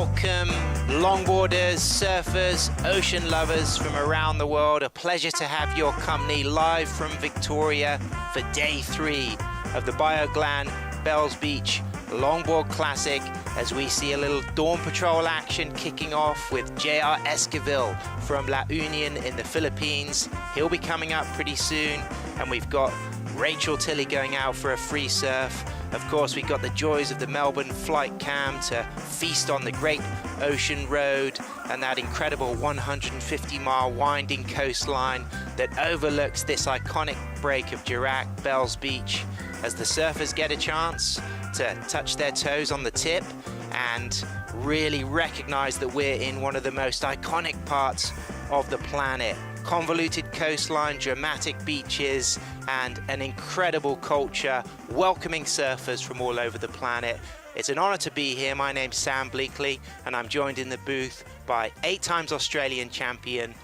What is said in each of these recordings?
Welcome, longboarders, surfers, ocean lovers from around the world. A pleasure to have your company live from Victoria for day 3 of the Bioglan Bells Beach Longboard Classic, as we see a little Dawn Patrol action kicking off with J.R. Esquivel from La Union in the Philippines. He'll be coming up pretty soon, and we've got Rachel Tilley going out for a free surf. Of course, we've got the joys of the Melbourne flight cam to feast on the great ocean road and that incredible 150-mile winding coastline that overlooks this iconic break of Dirac Bells Beach, as the surfers get a chance to touch their toes on the tip and really recognize that we're in one of the most iconic parts of the planet. Convoluted coastline, dramatic beaches, and an incredible culture welcoming surfers from all over the planet. It's an honor to be here. My name's Sam Bleakley, and I'm joined in the booth by 8 times Australian champion,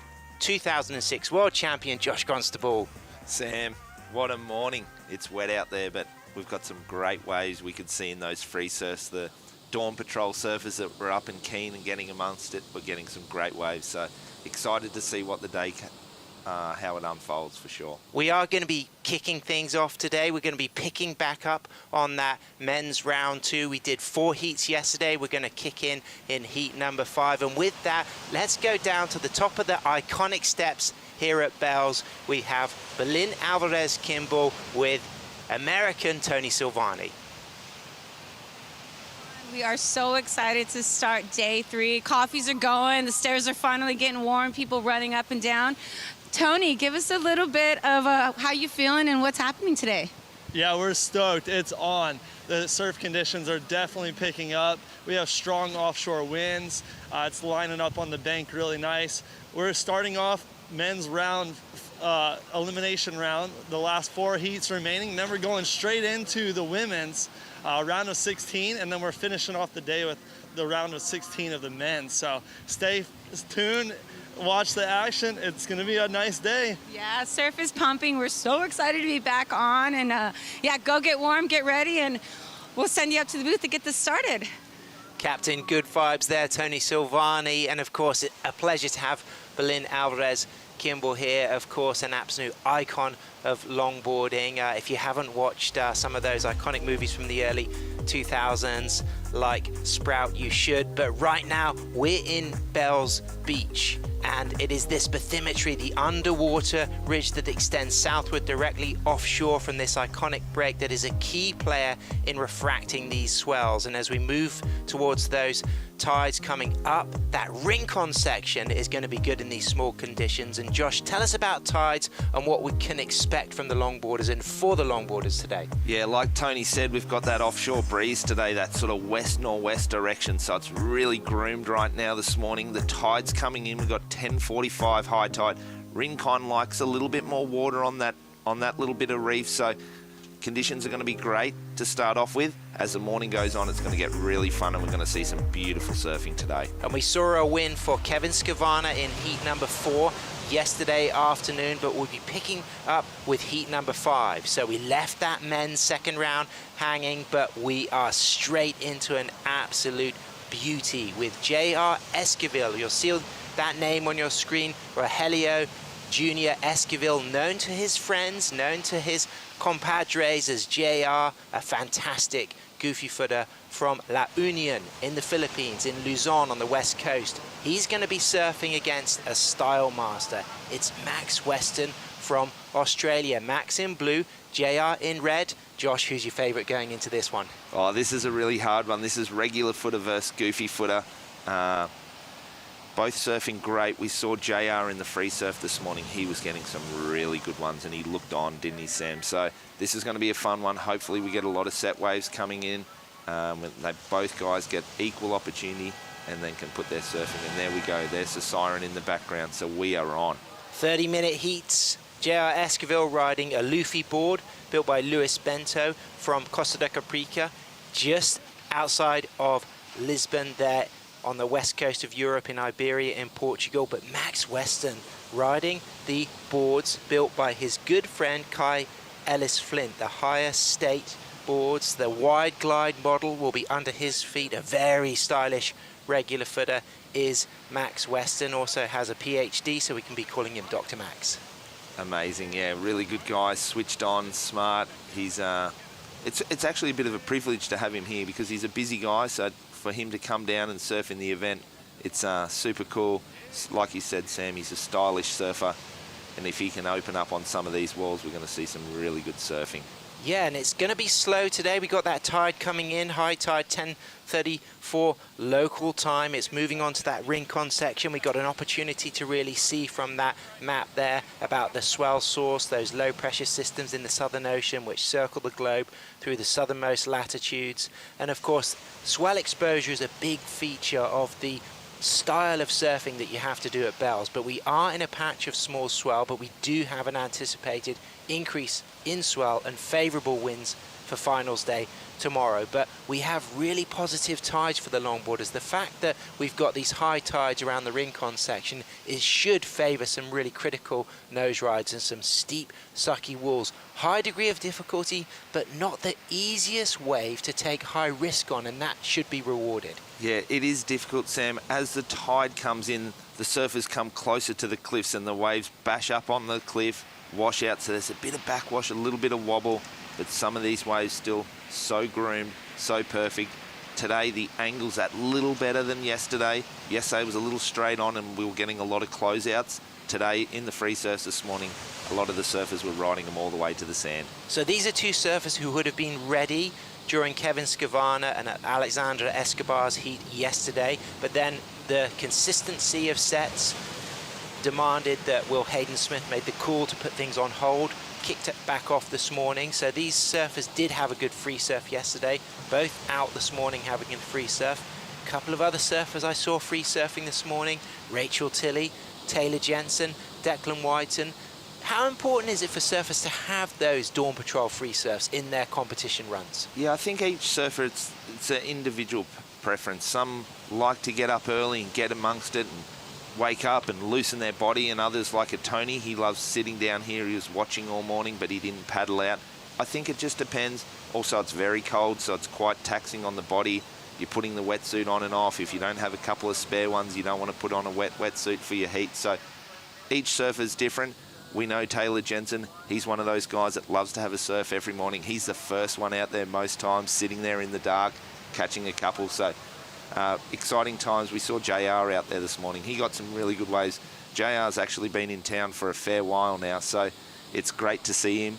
2006 world champion Josh Constable. Sam, what a morning. It's wet out there, but we've got some great waves we could see in those free surfs. The Dawn Patrol surfers that were up and keen and getting amongst it, we're getting some great waves. So excited to see what the day, how it unfolds for sure. We are going to be kicking things off today. We're going to be picking back up on that men's round 2. We did 4 heats yesterday. We're going to kick in heat number 5. And with that, let's go down to the top of the iconic steps here at Bells. We have Berlin Alvarez Kimball with American Tony Silvani. We are so excited to start day 3. Coffees are going, the stairs are finally getting warm, people running up and down. Tony, give us a little bit of how you feeling and what's happening today. Yeah, we're stoked. It's on. The surf conditions are definitely picking up. We have strong offshore winds. It's lining up on the bank really nice. We're starting off men's round, elimination round, the last 4 heats remaining. Then we're going straight into the women's round of 16, and then we're finishing off the day with the round of 16 of the men. So stay tuned, watch the action. It's going to be a nice day. Yeah, surf is pumping. We're so excited to be back on, and yeah, go get warm, get ready, and we'll send you up to the booth to get this started. Captain, good vibes there, Tony Silvani, and of course a pleasure to have Berlin Alvarez Kimball here, of course an absolute icon of longboarding. If you haven't watched some of those iconic movies from the early 2000s like Sprout, you should. But right now we're in Bells Beach, and it is this bathymetry, the underwater ridge that extends southward directly offshore from this iconic break, that is a key player in refracting these swells. And as we move towards those tides coming up, that Rincon section is going to be good in these small conditions. And Josh, tell us about tides and what we can expect from the longboarders and for the longboarders today. Yeah, like Tony said, we've got that offshore breeze today, that sort of west-northwest direction, so it's really groomed right now this morning. The tide's coming in. We've got 10:45 high tide. Rincon likes a little bit more water on that little bit of reef, so conditions are going to be great to start off with. As the morning goes on, it's going to get really fun, and we're going to see some beautiful surfing today. And we saw a win for Kevin Skavana in heat number 4 yesterday afternoon, but we'll be picking up with heat number 5. So we left that men's second round hanging, but we are straight into an absolute beauty with J.R. Esquivel. You'll see that name on your screen, Rogelio Junior Esquivel, known to his friends, known to his compadres as JR, a fantastic goofy footer from La Union in the Philippines, in Luzon on the west coast. He's going to be surfing against a style master. It's Max Weston from Australia. Max in blue, JR in red. Josh, who's your favorite going into this one? Oh, this is a really hard one. This is regular footer versus goofy footer. Both surfing great. We saw JR in the free surf this morning. He was getting some really good ones, and he looked on, didn't he, Sam? So this is going to be a fun one. Hopefully we get a lot of set waves coming in. Both guys get equal opportunity and then can put their surfing. And there we go. There's the siren in the background. So we are on. 30-minute heats. J.R. Esquivel riding a Luffy board built by Luis Bento from Costa da Caparica, just outside of Lisbon there on the west coast of Europe, in Iberia, in Portugal. But Max Weston riding the boards built by his good friend Kai Ellis Flint, the higher state boards. The wide glide model will be under his feet, a very stylish regular footer is Max Weston, also has a PhD, so we can be calling him Dr. Max. Amazing, yeah, really good guy, switched on, smart. He's it's actually a bit of a privilege to have him here because he's a busy guy, so for him to come down and surf in the event, it's super cool. Like you said, Sam, he's a stylish surfer, and if he can open up on some of these walls, we're going to see some really good surfing. Yeah, and it's going to be slow today. We got that tide coming in, high tide 10:34 local time. It's moving on to that Rincon section. We got an opportunity to really see from that map there about the swell source, those low pressure systems in the Southern Ocean which circle the globe through the southernmost latitudes. And of course, swell exposure is a big feature of the style of surfing that you have to do at Bells, but we are in a patch of small swell, but we do have an anticipated increase in swell and favorable winds for finals day tomorrow. But we have really positive tides for the longboarders. The fact that we've got these high tides around the Rincon section should favor some really critical nose rides and some steep sucky walls. High degree of difficulty, but not the easiest wave to take high risk on, and that should be rewarded. Yeah, it is difficult, Sam. As the tide comes in, the surfers come closer to the cliffs and the waves bash up on the cliff, wash out, so there's a bit of backwash, a little bit of wobble, but some of these waves still so groomed, so perfect. Today the angle's that little better than yesterday. Yesterday was a little straight on and we were getting a lot of closeouts. Today in the free surfs this morning, a lot of the surfers were riding them all the way to the sand. So these are two surfers who would have been ready during Kevin Skavana and Alexandra Escobar's heat yesterday, but then the consistency of sets demanded that Will Hayden-Smith made the call to put things on hold, kicked it back off this morning. So these surfers did have a good free surf yesterday, both out this morning having a free surf. A couple of other surfers I saw free surfing this morning: Rachel Tilley, Taylor Jensen, Declan Whiten. How important is it for surfers to have those Dawn Patrol free surfs in their competition runs? Yeah, I think each surfer, it's an individual preference. Some like to get up early and get amongst it and wake up and loosen their body, and others, like a Tony, he loves sitting down here. He was watching all morning, but he didn't paddle out. I think it just depends. Also, it's very cold, so it's quite taxing on the body. You're putting the wetsuit on and off. If you don't have a couple of spare ones, you don't want to put on a wetsuit for your heat. So each surfer's different. We know Taylor Jensen, he's one of those guys that loves to have a surf every morning. He's the first one out there most times, sitting there in the dark, catching a couple. So exciting times. We saw JR out there this morning. He got some really good waves. JR's actually been in town for a fair while now, so it's great to see him.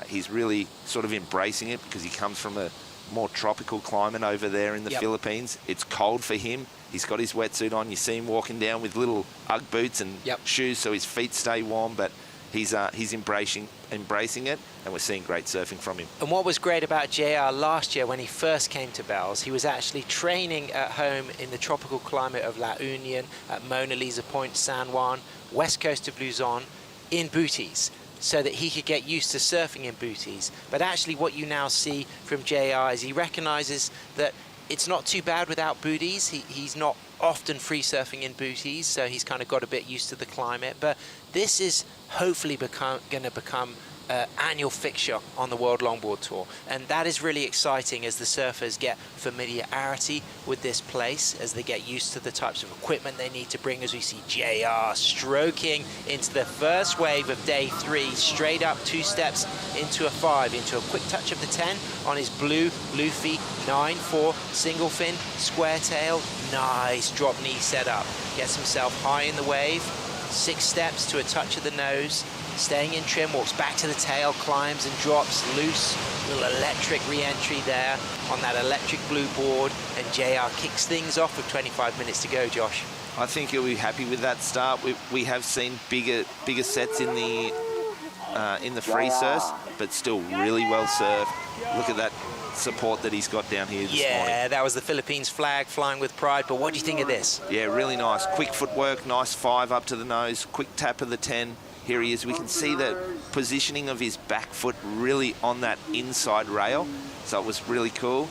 He's really sort of embracing it because he comes from a more tropical climate over there in the Philippines. It's cold for him. He's got his wetsuit on. You see him walking down with little Ugg boots and shoes so his feet stay warm, but he's embracing it, and we're seeing great surfing from him. And what was great about JR last year when he first came to Bells, he was actually training at home in the tropical climate of La Union, at Mona Lisa Point, San Juan, west coast of Luzon, in booties, so that he could get used to surfing in booties. But actually what you now see from JR is he recognizes that it's not too bad without booties. He's not often free surfing in booties, so he's kind of got a bit used to the climate. But this is hopefully going to become an annual fixture on the World Longboard Tour, and that is really exciting as the surfers get familiarity with this place, as they get used to the types of equipment they need to bring. As we see JR stroking into the first wave of day 3, straight up 2 steps into a 5, into a quick touch of the 10 on his blue Luffy 9-4 single fin square tail. Nice drop knee setup, gets himself high in the wave, 6 steps to a touch of the nose, staying in trim, walks back to the tail, climbs and drops loose. Little electric re-entry there on that electric blue board, and JR kicks things off with 25 minutes to go, Josh. I think he'll be happy with that start. We have seen bigger sets in the free surfs, but still really well served. Look at that support that he's got down here this morning. Yeah, that was the Philippines flag flying with pride, but what do you think of this? Yeah, really nice. Quick footwork, nice 5 up to the nose, quick tap of the 10. Here he is. We can see the positioning of his back foot really on that inside rail. So it was really cool,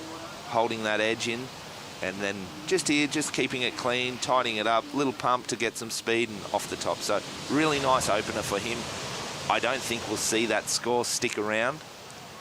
holding that edge in. And then just here, just keeping it clean, tightening it up, little pump to get some speed and off the top. So really nice opener for him. I don't think we'll see that score stick around.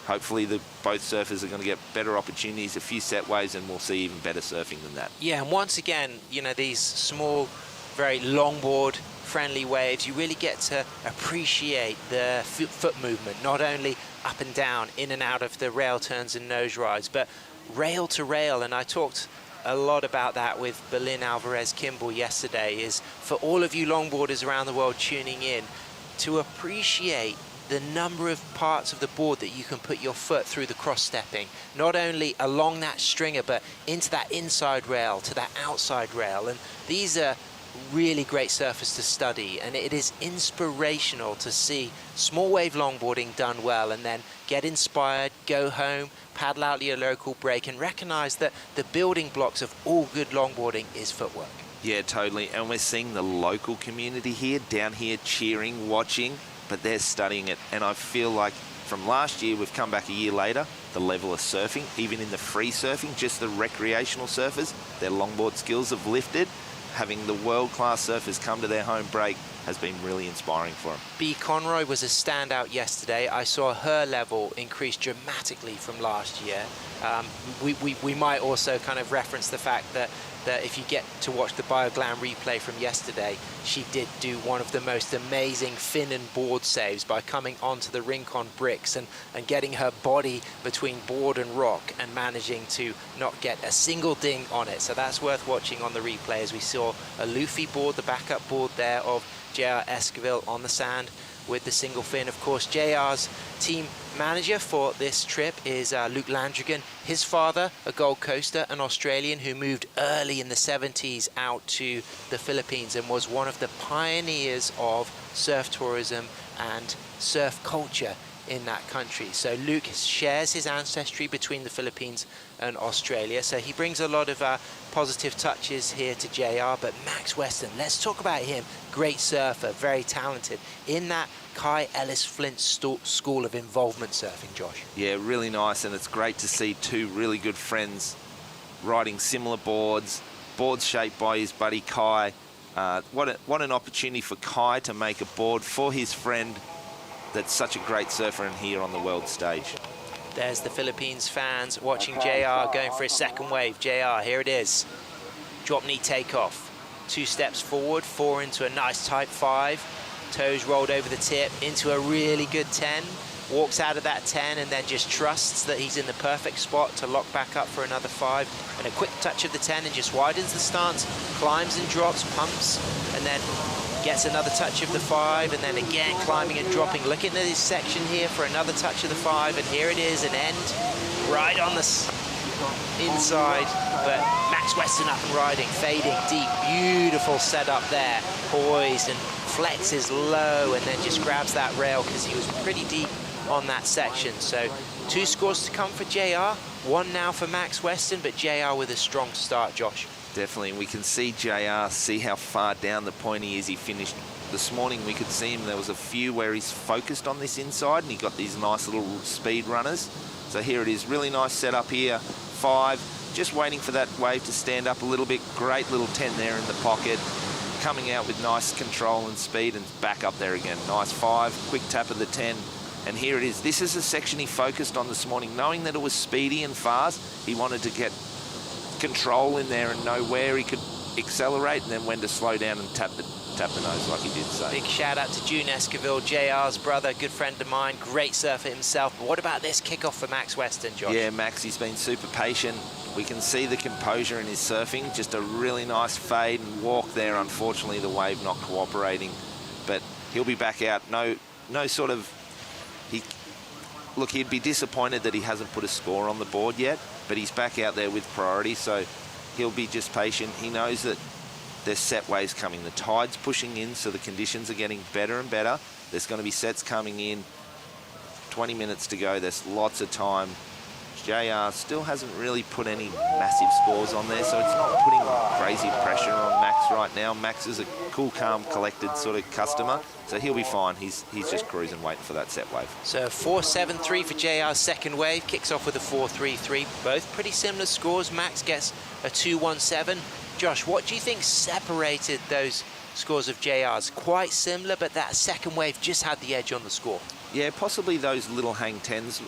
hopefully both surfers are going to get better opportunities, a few set waves, and we'll see even better surfing than that. Yeah, and once again, you know, these small, very longboard friendly waves, you really get to appreciate the foot movement, not only up and down, in and out of the rail turns and nose rides, but rail to rail. And I talked a lot about that with Berlin Alvarez Kimball yesterday, is for all of you longboarders around the world tuning in, to appreciate the number of parts of the board that you can put your foot through the cross-stepping, not only along that stringer, but into that inside rail, to that outside rail. And these are really great surfers to study, and it is inspirational to see small wave longboarding done well, and then get inspired, go home, paddle out your local break, and recognize that the building blocks of all good longboarding is footwork. Yeah, totally. And we're seeing the local community here, down here, cheering, watching, but they're studying it. And I feel like from last year, we've come back a year later, the level of surfing, even in the free surfing, just the recreational surfers, their longboard skills have lifted. Having the world-class surfers come to their home break has been really inspiring for them. B. Conroy was a standout yesterday. I saw her level increase dramatically from last year. We might also kind of reference the fact that if you get to watch the Bioglan replay from yesterday, she did do one of the most amazing fin and board saves by coming onto the rink on bricks and getting her body between board and rock and managing to not get a single ding on it. So that's worth watching on the replay, as we saw a Luffy board, the backup board there of JR Esquivel on the sand with the single fin. Of course, JR's team manager for this trip is Luke Landrigan. His father, a Gold Coaster, an Australian who moved early in the 70s out to the Philippines and was one of the pioneers of surf tourism and surf culture in that country. So Luke shares his ancestry between the Philippines and Australia, so he brings a lot of positive touches here to JR. But Max Weston, let's talk about him. Great surfer, very talented, in that Kai Ellis Flint school of involvement surfing, Josh. Yeah, really nice, and it's great to see two really good friends riding similar boards shaped by his buddy Kai. What an opportunity for Kai to make a board for his friend that's such a great surfer and here on the world stage. There's the Philippines fans watching JR going for his second wave. JR, here it is. Drop knee takeoff. 2 steps forward, 4 into a nice type 5. Toes rolled over the tip into a really good 10. Walks out of that 10 and then just trusts that he's in the perfect spot to lock back up for another 5. And a quick touch of the 10 and just widens the stance, climbs and drops, pumps, and then gets another touch of the 5, and then again climbing and dropping. Looking at this section here for another touch of the 5, and here it is, an end right on the inside, but Max Weston up and riding, fading deep, beautiful setup there, poised and flexes low and then just grabs that rail because he was pretty deep on that section. So 2 scores to come for JR, 1 now for Max Weston, but JR with a strong start, Josh. Definitely, we can see JR, see how far down the point he is. He finished this morning, we could see him, there was a few where he's focused on this inside and he got these nice little speed runners. So here it is, really nice setup here, 5, just waiting for that wave to stand up a little bit. Great little 10 there in the pocket, coming out with nice control and speed and back up there again. Nice 5, quick tap of the 10. And here it is. This is a section he focused on this morning, knowing that it was speedy and fast. He wanted to get control in there and know where he could accelerate and then when to slow down and tap the nose like he did say. Big shout out to June Esquivel, JR's brother, good friend of mine, great surfer himself. But what about this kickoff for Max Weston, Josh? Yeah, Max, he's been super patient. We can see the composure in his surfing, just a really nice fade and walk there. Unfortunately, the wave not cooperating, but he'll be back out. No sort of, look, he'd be disappointed that he hasn't put a score on the board yet, but he's back out there with priority, so he'll be just patient. He knows that there's set waves coming. The tide's pushing in, so the conditions are getting better and better. There's going to be sets coming in. 20 minutes to go. There's lots of time. JR still hasn't really put any massive scores on there, so it's not putting crazy pressure on Max right now. Max is a cool, calm, collected sort of customer, so he'll be fine. He's just cruising, waiting for that set wave. So 4.73 for JR's second wave, kicks off with a 4.33. Both pretty similar scores. Max gets a 2.17. Josh, what do you think separated those scores of JR's? Quite similar, but that second wave just had the edge on the score. Yeah, possibly those little hang tens.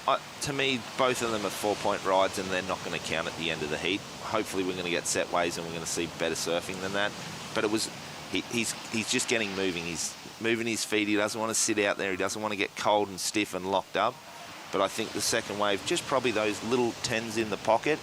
To me, both of them are 4-point rides, and they're not going to count at the end of the heat. Hopefully, we're going to get set waves and we're going to see better surfing than that. But it was, he's just getting moving. He's moving his feet. He doesn't want to sit out there. He doesn't want to get cold and stiff and locked up. But I think the second wave, just probably those little tens in the pocket.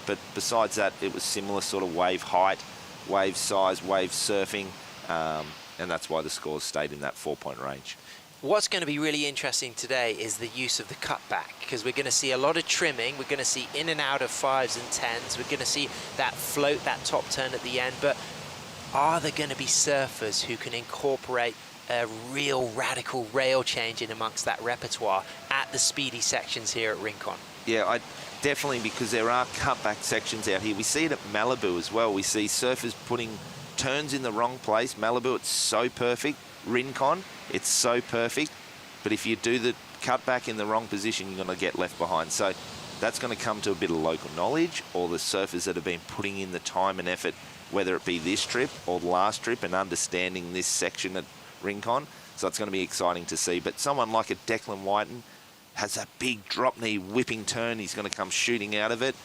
But besides that, it was similar sort of wave height, wave size, wave surfing, and that's why the scores stayed in that 4-point range. What's going to be really interesting today is the use of the cutback, because we're going to see a lot of trimming. We're going to see in and out of 5s and 10s. We're going to see that float, that top turn at the end. But are there going to be surfers who can incorporate a real radical rail change in amongst that repertoire at the speedy sections here at Rincon? Yeah, definitely, because there are cutback sections out here. We see it at Malibu as well. We see surfers putting turns in the wrong place. Malibu, it's so perfect. Rincon, it's so perfect. But if you do the cutback in the wrong position, you're going to get left behind. So that's going to come to a bit of local knowledge, or the surfers that have been putting in the time and effort, whether it be this trip or the last trip, and understanding this section at Rincon. So it's going to be exciting to see. But someone like a Declan Whiten has that big drop knee whipping turn. He's going to come shooting out of it.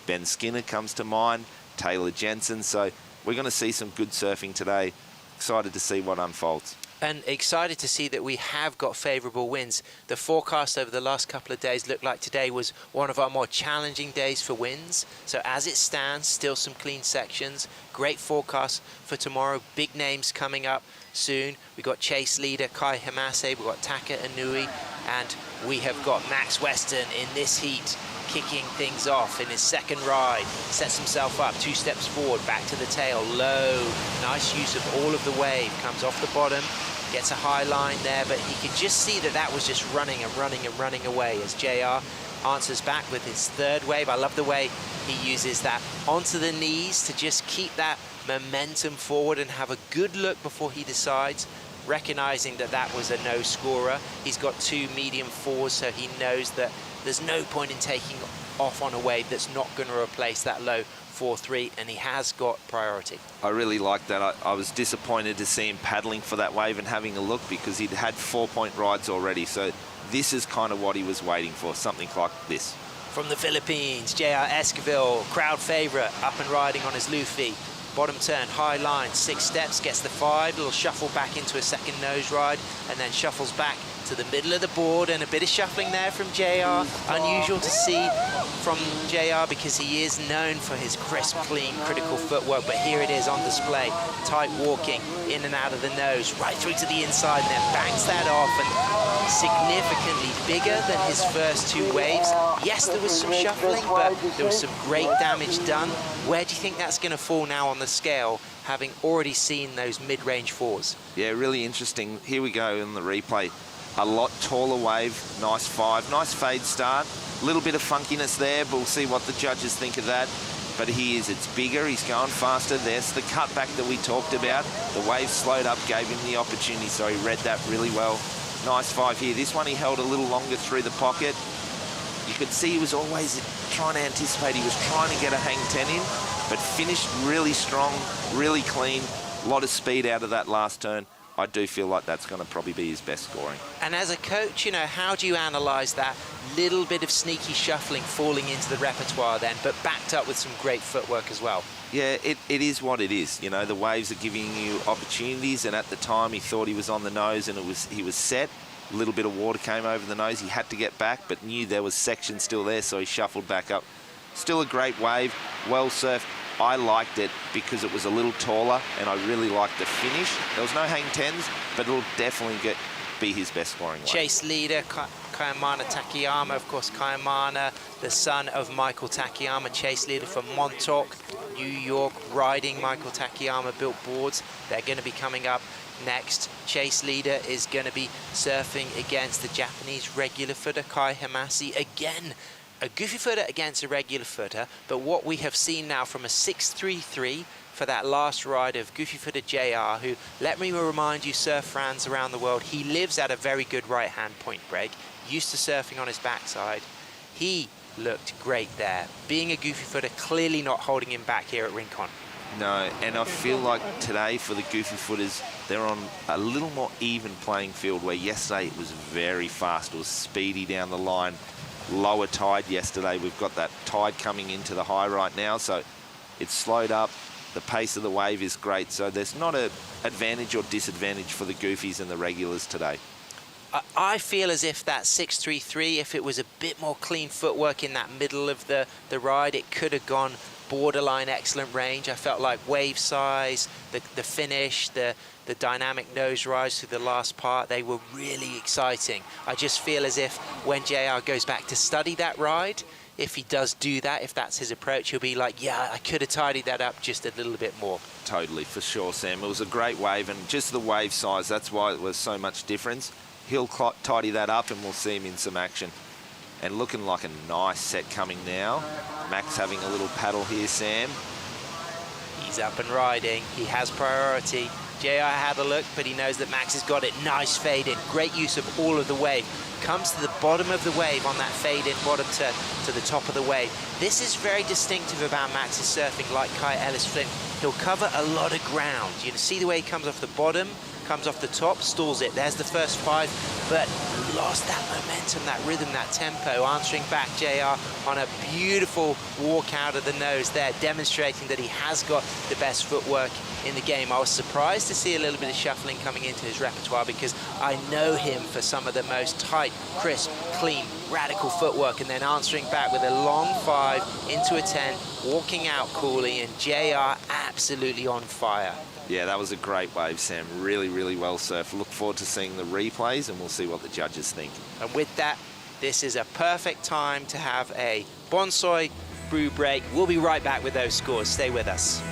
Ben Skinner comes to mind, Taylor Jensen. So we're going to see some good surfing today. Excited to see what unfolds. And excited to see that we have got favourable winds. The forecast over the last couple of days looked like today was one of our more challenging days for winds. So as it stands, still some clean sections. Great forecast for tomorrow. Big names coming up soon. We've got chase leader Kai Hamase, we've got Taka Inui, and we have got Max Weston in this heat kicking things off in his second ride. Sets himself up, 2 steps forward, back to the tail, low. Nice use of all of the wave. Comes off the bottom, gets a high line there, but he could just see that that was just running and running and running away as JR answers back with his third wave. I love the way he uses that onto the knees to just keep that momentum forward and have a good look before he decides, recognizing that that was a no scorer. He's got 2 medium 4s, so he knows that there's no point in taking off on a wave that's not going to replace that low 4-3, and he has got priority. I really like that. I was disappointed to see him paddling for that wave and having a look, because he'd had 4-point rides already. So this is kind of what he was waiting for, something like this. From the Philippines, JR Esquivel, crowd favourite, up and riding on his Luffy. Bottom turn, high line, 6 steps, gets the 5, little shuffle back into a second nose ride, and then shuffles back to the middle of the board, and a bit of shuffling there from JR. Unusual to see from JR because he is known for his crisp, clean, critical footwork, but here it is on display. Tight walking, in and out of the nose, right through to the inside, and then bangs that off, and significantly bigger than his first 2 waves. Yes, there was some shuffling, but there was some great damage done. Where do you think that's going to fall now on the scale, having already seen those mid-range 4s? Yeah, really interesting. Here we go in the replay. A lot taller wave, nice 5, nice fade start. A little bit of funkiness there, but we'll see what the judges think of that. But it's bigger, he's going faster. There's the cutback that we talked about. The wave slowed up, gave him the opportunity, so he read that really well. Nice 5 here. This one he held a little longer through the pocket. You could see he was always trying to anticipate. He was trying to get a hang 10 in, but finished really strong, really clean. A lot of speed out of that last turn. I do feel like that's going to probably be his best scoring. And as a coach, you know, how do you analyse that little bit of sneaky shuffling falling into the repertoire then, but backed up with some great footwork as well? Yeah, it is what it is. You know, the waves are giving you opportunities, and at the time he thought he was on the nose and he was set. A little bit of water came over the nose. He had to get back, but knew there was section still there, so he shuffled back up. Still a great wave, well surfed. I liked it because it was a little taller, and I really liked the finish. There was no hang 10s, but it'll definitely be his best scoring wave. Chase leader, Kayamana Takayama, of course, Kayamana, the son of Michael Takayama, chase leader from Montauk, New York, riding Michael Takayama built boards. They're going to be coming up next. Chase leader is going to be surfing against the Japanese regular footer, Kai Hamase. Again, a goofy footer against a regular footer, but what we have seen now from a 6.33 for that last ride of goofy footer JR, who, let me remind you, surf fans around the world, he lives at a very good right-hand point break, used to surfing on his backside. He looked great there. Being a goofy footer, clearly not holding him back here at Rincon. No, and I feel like today for the goofy footers, they're on a little more even playing field, where yesterday it was very fast. It was speedy down the line. Lower tide yesterday. We've got that tide coming into the high right now, so it's slowed up. The pace of the wave is great, so there's not an advantage or disadvantage for the goofies and the regulars today. I feel as if that 633, if it was a bit more clean footwork in that middle of the ride, it could have gone borderline excellent range. I felt like wave size, the finish, the dynamic nose rise through the last part, they were really exciting. I just feel as if when JR goes back to study that ride, if he does do that, if that's his approach, he'll be like, yeah, I could have tidied that up just a little bit more. Totally, for sure, Sam. It was a great wave, and just the wave size, that's why it was so much difference. He'll tidy that up and we'll see him in some action. And looking like a nice set coming now. Max having a little paddle here, Sam. He's up and riding. He has priority. JR had a look, but he knows that Max has got it. Nice fade in. Great use of all of the wave. Comes to the bottom of the wave on that fade in, bottom to the top of the wave. This is very distinctive about Max's surfing, like Kai Ellis Flint. He'll cover a lot of ground. You see the way he comes off the bottom, comes off the top, stalls it. There's the first 5, but lost that momentum, that rhythm, that tempo. Answering back JR on a beautiful walk out of the nose there, demonstrating that he has got the best footwork in the game. I was surprised to see a little bit of shuffling coming into his repertoire, because I know him for some of the most tight, crisp, clean, radical footwork, and then answering back with a long 5 into a 10, walking out coolly, and JR absolutely on fire. Yeah, that was a great wave, Sam. Really, really well surfed. Look forward to seeing the replays, and we'll see what the judges think. And with that, this is a perfect time to have a bonsai brew break. We'll be right back with those scores. Stay with us.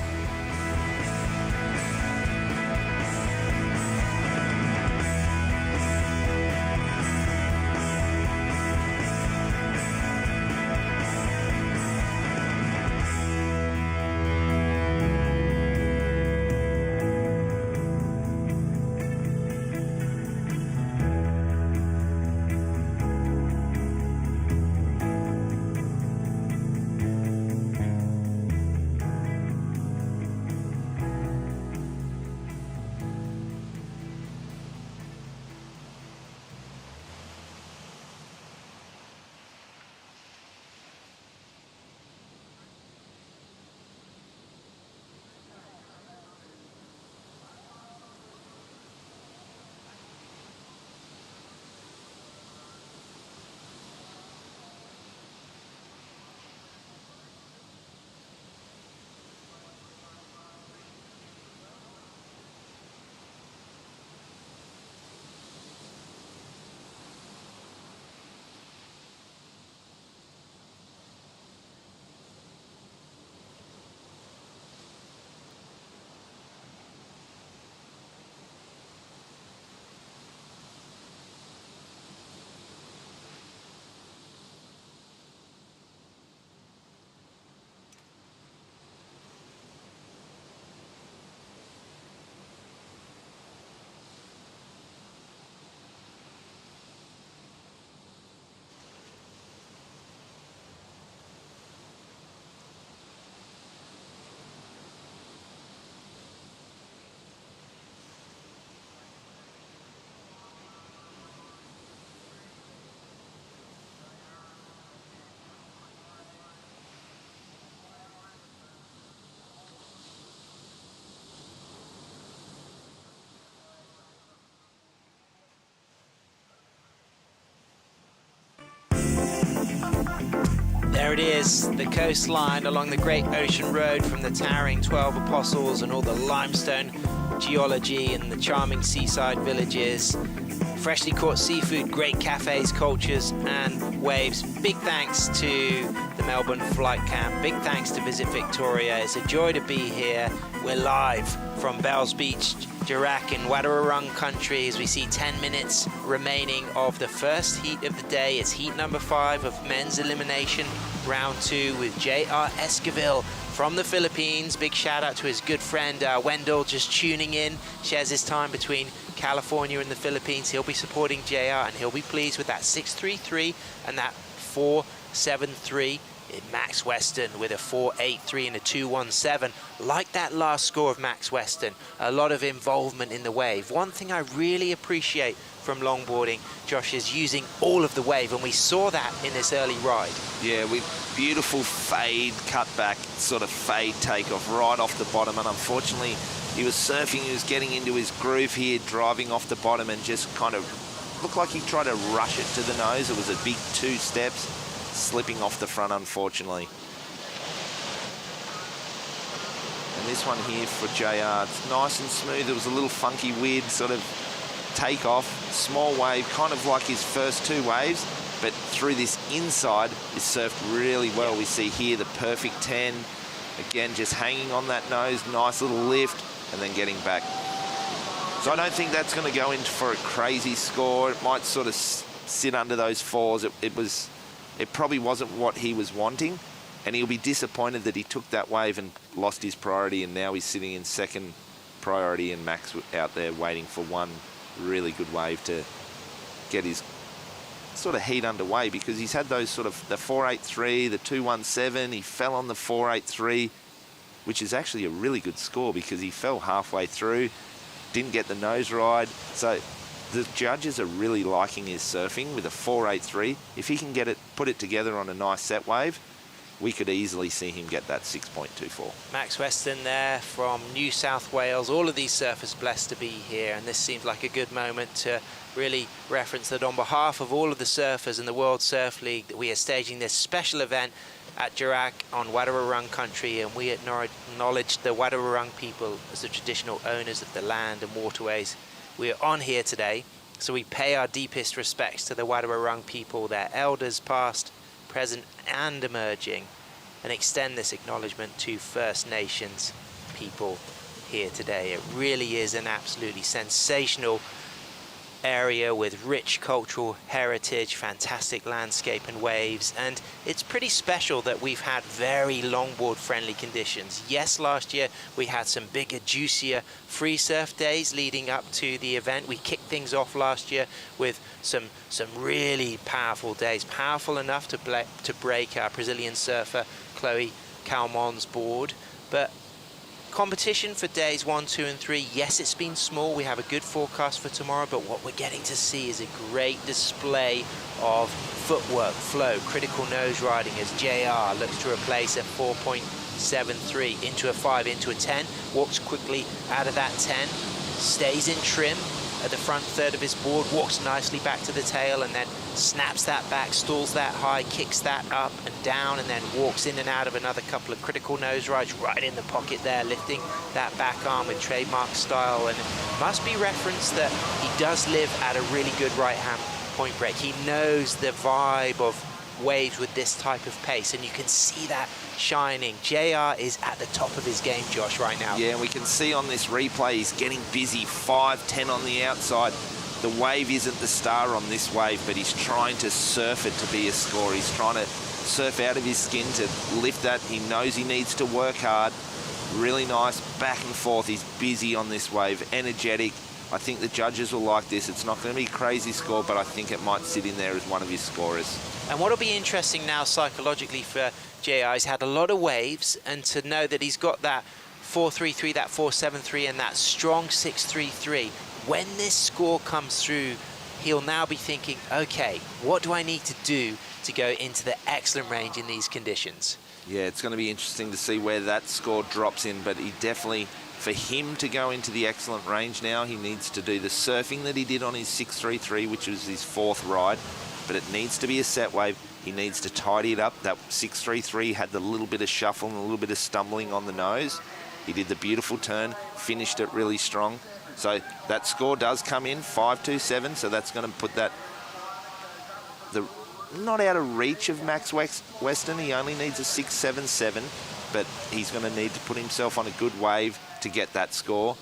There it is, the coastline along the Great Ocean Road, from the towering 12 Apostles and all the limestone geology and the charming seaside villages. Freshly caught seafood, great cafes, cultures and waves. Big thanks to the Melbourne Flight Camp. Big thanks to Visit Victoria. It's a joy to be here. We're live from Bells Beach, Dirac in Wadawurrung country, as we see 10 minutes remaining of the first heat of the day. It's heat number 5 of men's elimination, round 2, with JR Esquivel from the Philippines. Big shout out to his good friend Wendell, just tuning in, shares his time between California and the Philippines. He'll be supporting JR, and he'll be pleased with that 633 and that 473 Max Weston with a 4.83 and a 2.17. Like that last score of Max Weston, a lot of involvement in the wave. One thing I really appreciate from longboarding, Josh, is using all of the wave, and we saw that in this early ride. Yeah, with beautiful fade, cut back, sort of fade takeoff right off the bottom, and unfortunately he was surfing, he was getting into his groove here, driving off the bottom, and just kind of looked like he tried to rush it to the nose. It was a big 2 steps, slipping off the front, unfortunately. And this one here for JR, it's nice and smooth. It was a little funky, weird sort of takeoff, small wave, kind of like his first 2 waves, but through this inside is surfed really well. We see here the perfect 10. Again, just hanging on that nose, nice little lift, and then getting back. So I don't think that's going to go in for a crazy score. It might sort of sit under those 4s. It probably wasn't what he was wanting, and he'll be disappointed that he took that wave and lost his priority, and now he's sitting in second priority, and Max out there waiting for one really good wave to get his sort of heat underway, because he's had those sort of the 4.83, the 2.17. He fell on the 4.83, which is actually a really good score because he fell halfway through, didn't get the nose ride. So the judges are really liking his surfing with a 4.83. If he can get it, put it together on a nice set wave, we could easily see him get that 6.24. Max Weston there from New South Wales. All of these surfers blessed to be here, and this seems like a good moment to really reference that on behalf of all of the surfers in the World Surf League, that we are staging this special event at Dirac on Wadawurrung country, and we acknowledge the Wadawurrung people as the traditional owners of the land and waterways. We are on here today, so we pay our deepest respects to the Wadawurrung people, their elders past, present and emerging, and extend this acknowledgement to First Nations people here today. It really is an absolutely sensational area with rich cultural heritage, fantastic landscape and waves, and it's pretty special that we've had very longboard friendly conditions. Yes, last year we had some bigger, juicier free surf days leading up to the event. We kicked things off last year with some really powerful days, powerful enough to break our Brazilian surfer Chloe Calmon's board. But competition for days 1, 2 and 3, yes, it's been small. We have a good forecast for tomorrow, but what we're getting to see is a great display of footwork, flow, critical nose riding as JR looks to replace a 4.73 into a 5, into a 10, walks quickly out of that 10, stays in trim at the front third of his board, walks nicely back to the tail, and then snaps that back, stalls that high, kicks that up and down, and then walks in and out of another couple of critical nose rides right in the pocket there, lifting that back arm with trademark style. And it must be referenced that he does live at a really good right-hand point break. He knows the vibe of waves with this type of pace, and you can see that shining. JR is at the top of his game, Josh, right now. Yeah, and we can see on this replay he's getting busy, 5, 10 on the outside. The wave isn't the star on this wave, but he's trying to surf it to be a score. He's trying to surf out of his skin to lift that. He knows he needs to work hard. Really nice back and forth. He's busy on this wave, energetic. I think the judges will like this. It's not going to be a crazy score, but I think it might sit in there as one of his scorers. And what'll be interesting now psychologically for JR, he's had a lot of waves, and to know that he's got that 4.33, that 4.73, and that strong 6.33. When this score comes through, he'll now be thinking, okay, what do I need to do to go into the excellent range in these conditions? Yeah, it's going to be interesting to see where that score drops in, but he definitely, for him to go into the excellent range now, he needs to do the surfing that he did on his 6.33, which was his 4th ride, but it needs to be a set wave. He needs to tidy it up. That 6.33 had the little bit of shuffle and a little bit of stumbling on the nose. He did the beautiful turn, finished it really strong. So that score does come in, 5.27, so that's going to put that not out of reach of Max Weston. He only needs a 6.77, but he's going to need to put himself on a good wave to get that score.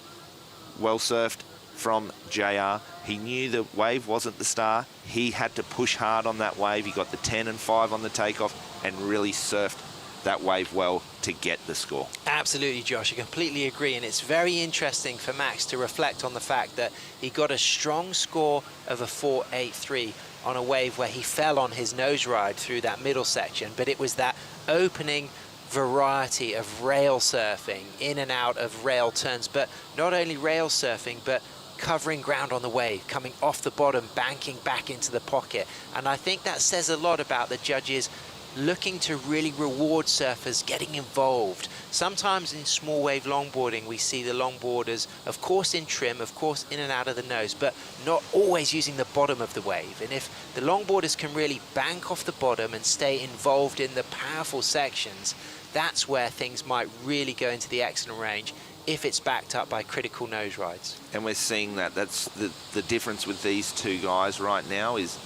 Well surfed from JR. He knew the wave wasn't the star. He had to push hard on that wave. He got the 10 and 5 on the takeoff and really surfed that wave well to get the score. Absolutely, Josh, I completely agree, and it's very interesting for Max to reflect on the fact that he got a strong score of a 4.83 on a wave where he fell on his nose ride through that middle section, but it was that opening variety of rail surfing, in and out of rail turns, but not only rail surfing, but covering ground on the wave, coming off the bottom, banking back into the pocket. And I think that says a lot about the judges looking to really reward surfers getting involved. Sometimes in small wave longboarding, we see the longboarders, of course in trim, of course in and out of the nose, but not always using the bottom of the wave. And if the longboarders can really bank off the bottom and stay involved in the powerful sections, that's where things might really go into the excellent range if it's backed up by critical nose rides. And we're seeing that. That's the difference with these two guys right now is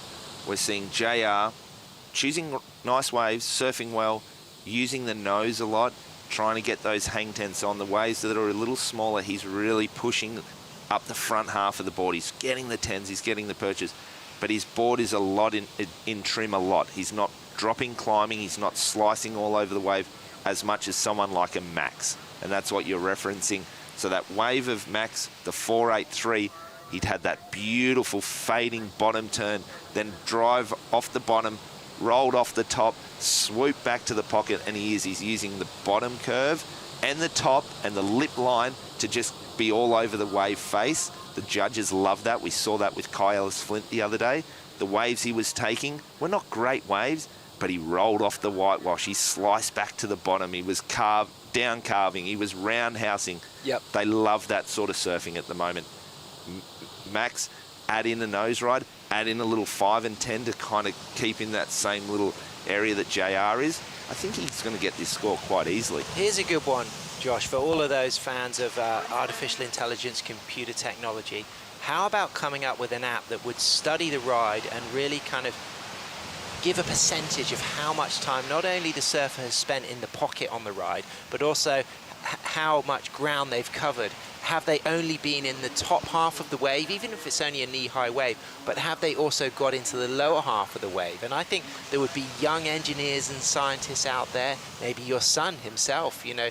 we're seeing JR choosing nice waves, surfing well, using the nose a lot, trying to get those hang tents on the waves that are a little smaller. He's really pushing up the front half of the board. He's getting the tens, he's getting the perches, but his board is a lot in trim a lot. He's not dropping, climbing, he's not slicing all over the wave as much as someone like a Max. And that's what you're referencing. So that wave of Max, the 483, he'd had that beautiful fading bottom turn, then drive off the bottom, rolled off the top, swooped back to the pocket, and he's using the bottom curve and the top and the lip line to just be all over the wave face. The judges love that. We saw that with Kai Ellis-Flint the other day. The waves he was taking were not great waves, but he rolled off the whitewash. He sliced back to the bottom. He was down carving. He was roundhousing. Yep. They love that sort of surfing at the moment. Max, add in a nose ride, add in a little 5 and 10 to kind of keep in that same little area that JR is. I think he's going to get this score quite easily. Here's a good one, Josh, for all of those fans of artificial intelligence, computer technology. How about coming up with an app that would study the ride and really kind of give a percentage of how much time not only the surfer has spent in the pocket on the ride, but also how much ground they've covered. Have they only been in the top half of the wave, even if it's only a knee-high wave, but have they also got into the lower half of the wave? And I think there would be young engineers and scientists out there, maybe your son himself, you know,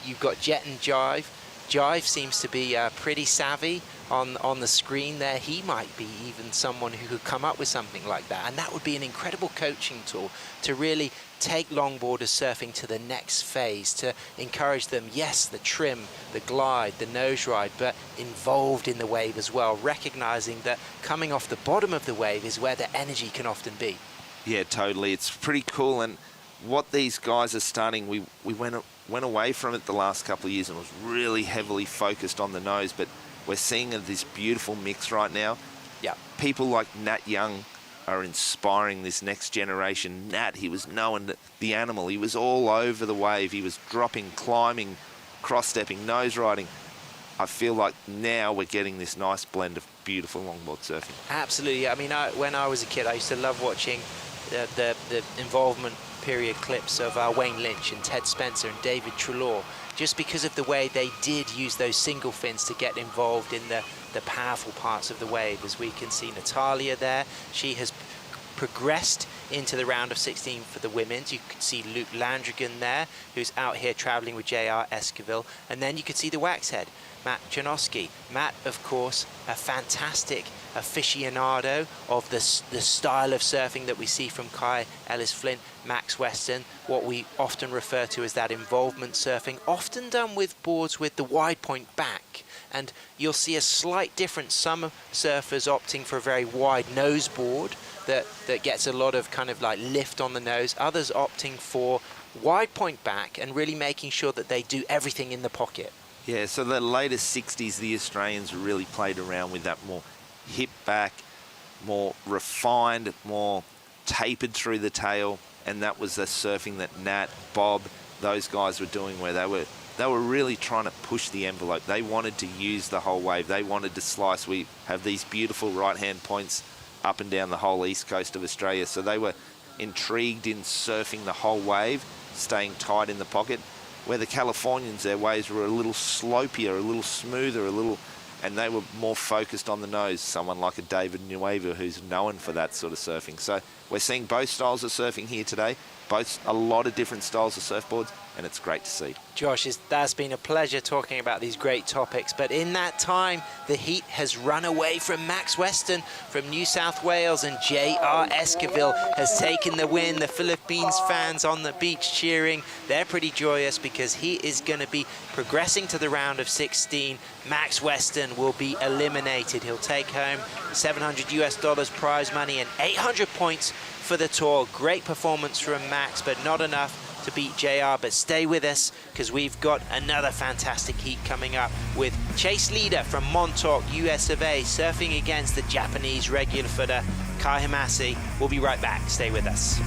you've got Jet and Jive. Jive seems to be pretty savvy on the screen there. He might be even someone who could come up with something like that. And that would be an incredible coaching tool to really take longboarders surfing to the next phase, to encourage them, yes, the trim, the glide, the nose ride, but involved in the wave as well, recognizing that coming off the bottom of the wave is where the energy can often be. Yeah, totally. It's pretty cool. And what these guys are starting, we went away from it the last couple of years and was really heavily focused on the nose, but we're seeing this beautiful mix right now. Yeah. People like Nat Young are inspiring this next generation. Nat, he was known the animal. He was all over the wave. He was dropping, climbing, cross-stepping, nose riding. I feel like now we're getting this nice blend of beautiful longboard surfing. Absolutely. I mean, when I was a kid, I used to love watching the involvement period clips of Wayne Lynch and Ted Spencer and David Trelaw, just because of the way they did use those single fins to get involved in the powerful parts of the wave. As we can see Natalia there, she has progressed into the round of 16 for the women's. You can see Luke Landrigan there, who's out here traveling with JR Esquivel, and then you can see the waxhead, Matt Janowski. Matt, of course, a fantastic aficionado of the style of surfing that we see from Kai Ellis-Flint, Max Weston, what we often refer to as that involvement surfing, often done with boards with the wide point back. And you'll see a slight difference. Some surfers opting for a very wide nose board that gets a lot of kind of like lift on the nose. Others opting for wide point back and really making sure that they do everything in the pocket. Yeah, so the latest 60s, the Australians really played around with that more hip back, more refined, more tapered through the tail, and that was the surfing that Nat, Bob, those guys were doing, where they were really trying to push the envelope. They wanted to use the whole wave. They wanted to slice. We have these beautiful right-hand points up and down the whole east coast of Australia, so they were intrigued in surfing the whole wave, staying tight in the pocket, where the Californians, their waves were a little slopier, a little smoother, and they were more focused on the nose. Someone like a David Nueva, who's known for that sort of surfing. So we're seeing both styles of surfing here today. both a lot of different styles of surfboards, and it's great to see. Josh, that's been a pleasure talking about these great topics, but in that time, the heat has run away from Max Weston from New South Wales, and J.R. Esquivel has taken the win. The Philippines fans on the beach cheering. They're pretty joyous because he is going to be progressing to the round of 16. Max Weston will be eliminated. He'll take home $700 prize money and 800 points for the tour. Great performance from Max, but not enough to beat JR. But stay with us because we've got another fantastic heat coming up with Chase Leader from Montauk, US of A, surfing against the Japanese regular footer Kai Himase. We'll be right back. Stay with us.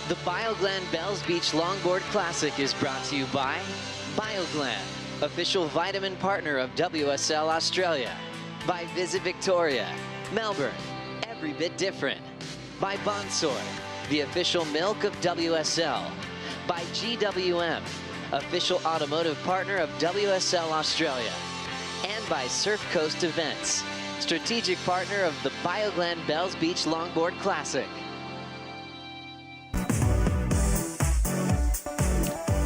The Bioglan Bells Beach Longboard Classic is brought to you by Bioglan, official vitamin partner of WSL Australia. By Visit Victoria, Melbourne, every bit different. By Bonsoy, the official milk of WSL. By GWM, official automotive partner of WSL Australia. And by Surf Coast Events, strategic partner of the Bioglan Bells Beach Longboard Classic.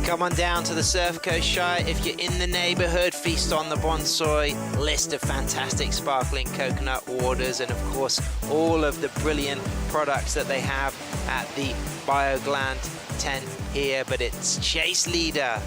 Come on down to the Surf Coast Shire. If you're in the neighborhood, feast on the Bonsoy list of fantastic sparkling coconut waters, and of course all of the brilliant products that they have at the Bioglan tent here. But it's Chase Leader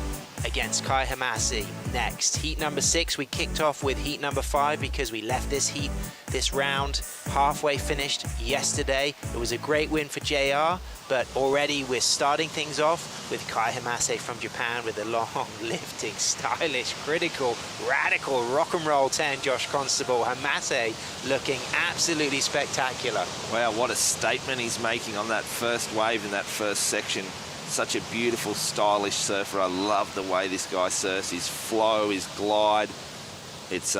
against Kai Himase next. Heat number 6. We kicked off with heat number 5 because we left this round halfway finished yesterday. It was a great win for JR, but already we're starting things off with Kai Himase from Japan with a long, lifting, stylish, critical, radical rock and roll 10. Josh Constable. Himase looking absolutely spectacular. Wow, what a statement he's making on that first wave in that first section. Such a beautiful, stylish surfer. I love the way this guy surfs. His flow, his glide. It's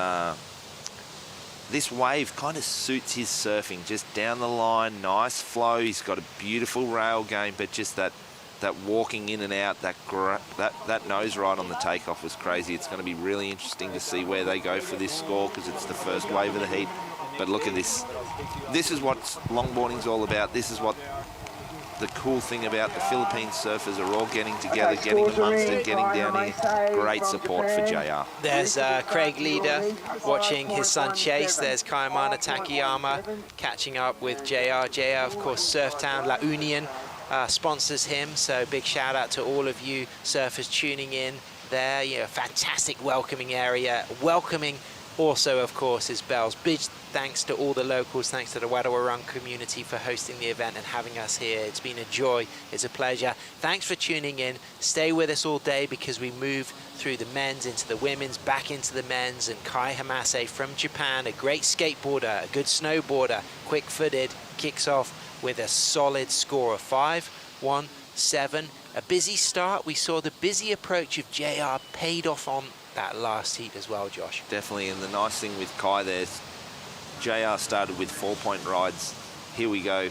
this wave kind of suits his surfing. Just down the line, nice flow. He's got a beautiful rail game, but just that walking in and out, that nose ride on the takeoff was crazy. It's going to be really interesting to see where they go for this score because it's the first wave of the heat. But look at this. This is what longboarding's all about. This is what the cool thing about the Philippine surfers are all getting together, getting amongst it, getting down here. Great support for JR. There's Craig Leader watching his son Chase. There's Kaimana Takayama catching up with JR. JR, of course, Surftown La Union sponsors him, so big shout out to all of you surfers tuning in there. You know, fantastic welcoming area, welcoming also, of course, is Bells. Big thanks to all the locals, thanks to the Wadawurrung community for hosting the event and having us here. It's been a joy, it's a pleasure. Thanks for tuning in. Stay with us all day because we move through the men's into the women's, back into the men's, and Kai Hamase from Japan, a great skateboarder, a good snowboarder, quick-footed, kicks off with a solid score of 5-1-7. A busy start. We saw the busy approach of JR paid off on that last heat as well, Josh. Definitely, and the nice thing with Kai there, JR started with 4-point rides. Here we go,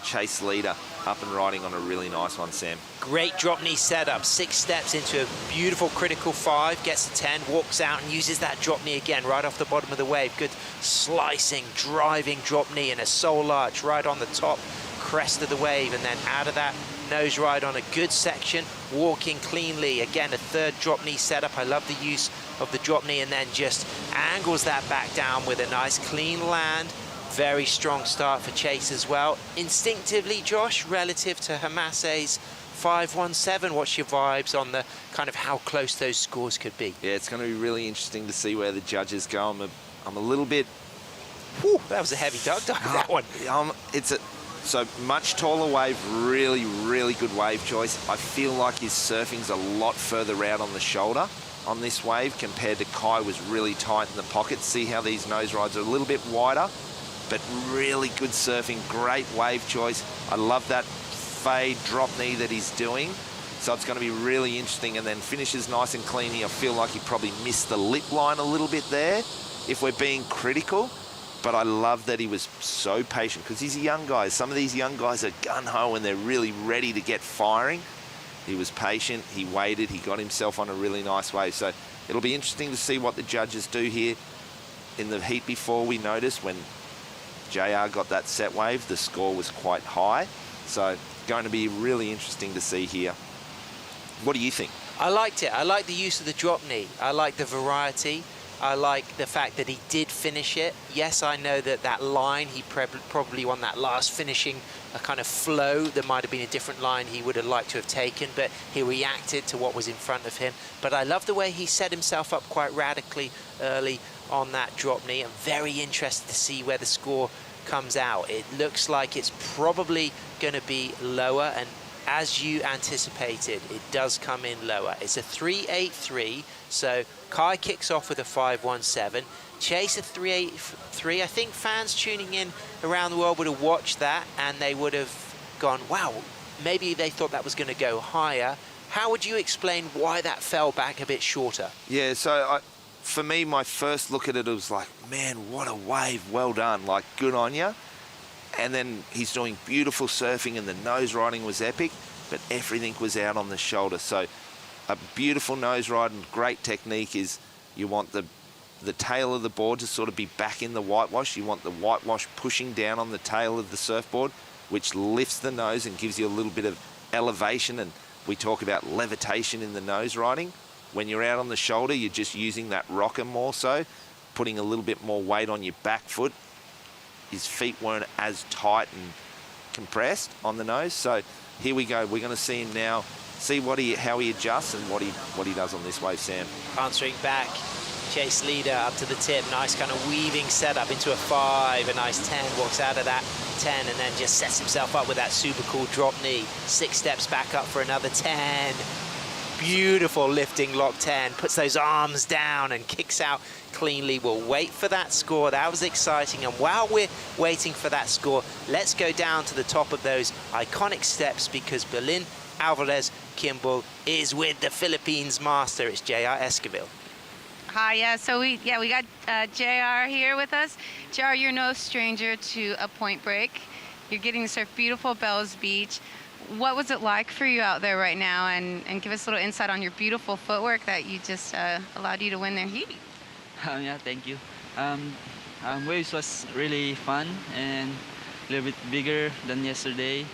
chase leader, up and riding on a really nice one, Sam. Great drop knee setup, 6 steps into a beautiful critical 5, gets to 10, walks out and uses that drop knee again right off the bottom of the wave. Good slicing, driving drop knee and a soul arch right on the top crest of the wave, and then out of that nose ride on a good section, walking cleanly. Again, a third drop knee setup. I love the use of the drop knee, and then just angles that back down with a nice clean land. Very strong start for Chase as well. Instinctively, Josh, relative to Hamase's 5-1-7, what's your vibes on the kind of how close those scores could be? Yeah, it's going to be really interesting to see where the judges go. I'm a little bit... Whew, that was a heavy duck dive, that one. It's a... So much taller wave, really, really good wave choice. I feel like his surfing's a lot further out on the shoulder on this wave compared to Kai was really tight in the pocket. See how these nose rides are a little bit wider, but really good surfing, great wave choice. I love that fade drop knee that he's doing. So it's going to be really interesting, and then finishes nice and clean here. I feel like he probably missed the lip line a little bit there, if we're being critical. But I love that he was so patient because he's a young guy. Some of these young guys are gung-ho and they're really ready to get firing. He was patient, he waited, he got himself on a really nice wave. So it'll be interesting to see what the judges do here. In the heat before, we noticed when JR got that set wave, the score was quite high. So going to be really interesting to see here. What do you think? I liked it. I like the use of the drop knee. I like the variety. I like the fact that he did finish it. Yes, I know that that line, he probably won that last finishing, a kind of flow. There might have been a different line he would have liked to have taken, but he reacted to what was in front of him. But I love the way he set himself up quite radically early on that drop knee. I'm very interested to see where the score comes out. It looks like it's probably going to be lower, and as you anticipated, it does come in lower. It's a 3.83, so Kai kicks off with a 5.17. Chase a 3.83. I think fans tuning in around the world would have watched that and they would have gone, wow, maybe they thought that was going to go higher. How would you explain why that fell back a bit shorter? Yeah, so for me, my first look at it was like, man, what a wave, well done, like good on you. And then he's doing beautiful surfing and the nose riding was epic, but everything was out on the shoulder. So a beautiful nose ride and great technique is you want the tail of the board to sort of be back in the whitewash. You want the whitewash pushing down on the tail of the surfboard, which lifts the nose and gives you a little bit of elevation. And we talk about levitation in the nose riding. When you're out on the shoulder, you're just using that rocker more so, putting a little bit more weight on your back foot. His feet weren't as tight and compressed on the nose. So here we go. We're going to see him now, see how he adjusts and what he does on this wave, Sam. Answering back, Chase leader up to the tip. Nice kind of weaving setup into a 5, a nice 10. Walks out of that 10 and then just sets himself up with that super cool drop knee. 6 steps back up for another 10. Beautiful lifting lock 10. Puts those arms down and kicks out cleanly. We'll wait for that score. That was exciting. And while we're waiting for that score, let's go down to the top of those iconic steps because Berlin Alvarez Kimball is with the Philippines master. It's JR Esquivel. Hi, yeah, so we got JR here with us. JR, you're no stranger to a point break. You're getting to surf beautiful Bells Beach. What was it like for you out there right now? And give us a little insight on your beautiful footwork that you just allowed you to win their heat. Yeah, thank you. Waves was really fun and a little bit bigger than yesterday.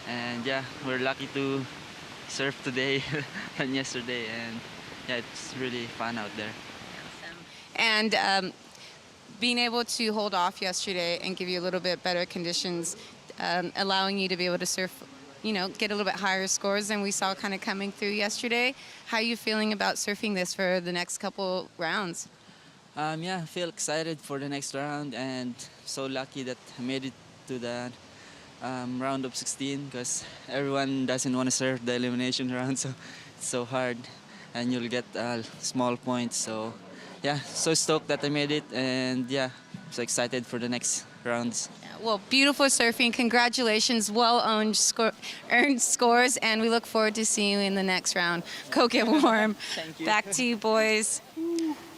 And yeah, we're lucky to surf today than yesterday. And yeah, it's really fun out there. Awesome. And being able to hold off yesterday and give you a little bit better conditions, allowing you to be able to surf, get a little bit higher scores than we saw kind of coming through yesterday. How are you feeling about surfing this for the next couple rounds? Yeah, I feel excited for the next round and so lucky that I made it to the round of 16 because everyone doesn't want to serve the elimination round, so it's so hard and you'll get small points. So yeah, so stoked that I made it, and yeah, so excited for the next rounds. Well, beautiful surfing. Congratulations. Well-earned earned scores, and we look forward to seeing you in the next round. Go get warm. Thank you. Back to you, boys.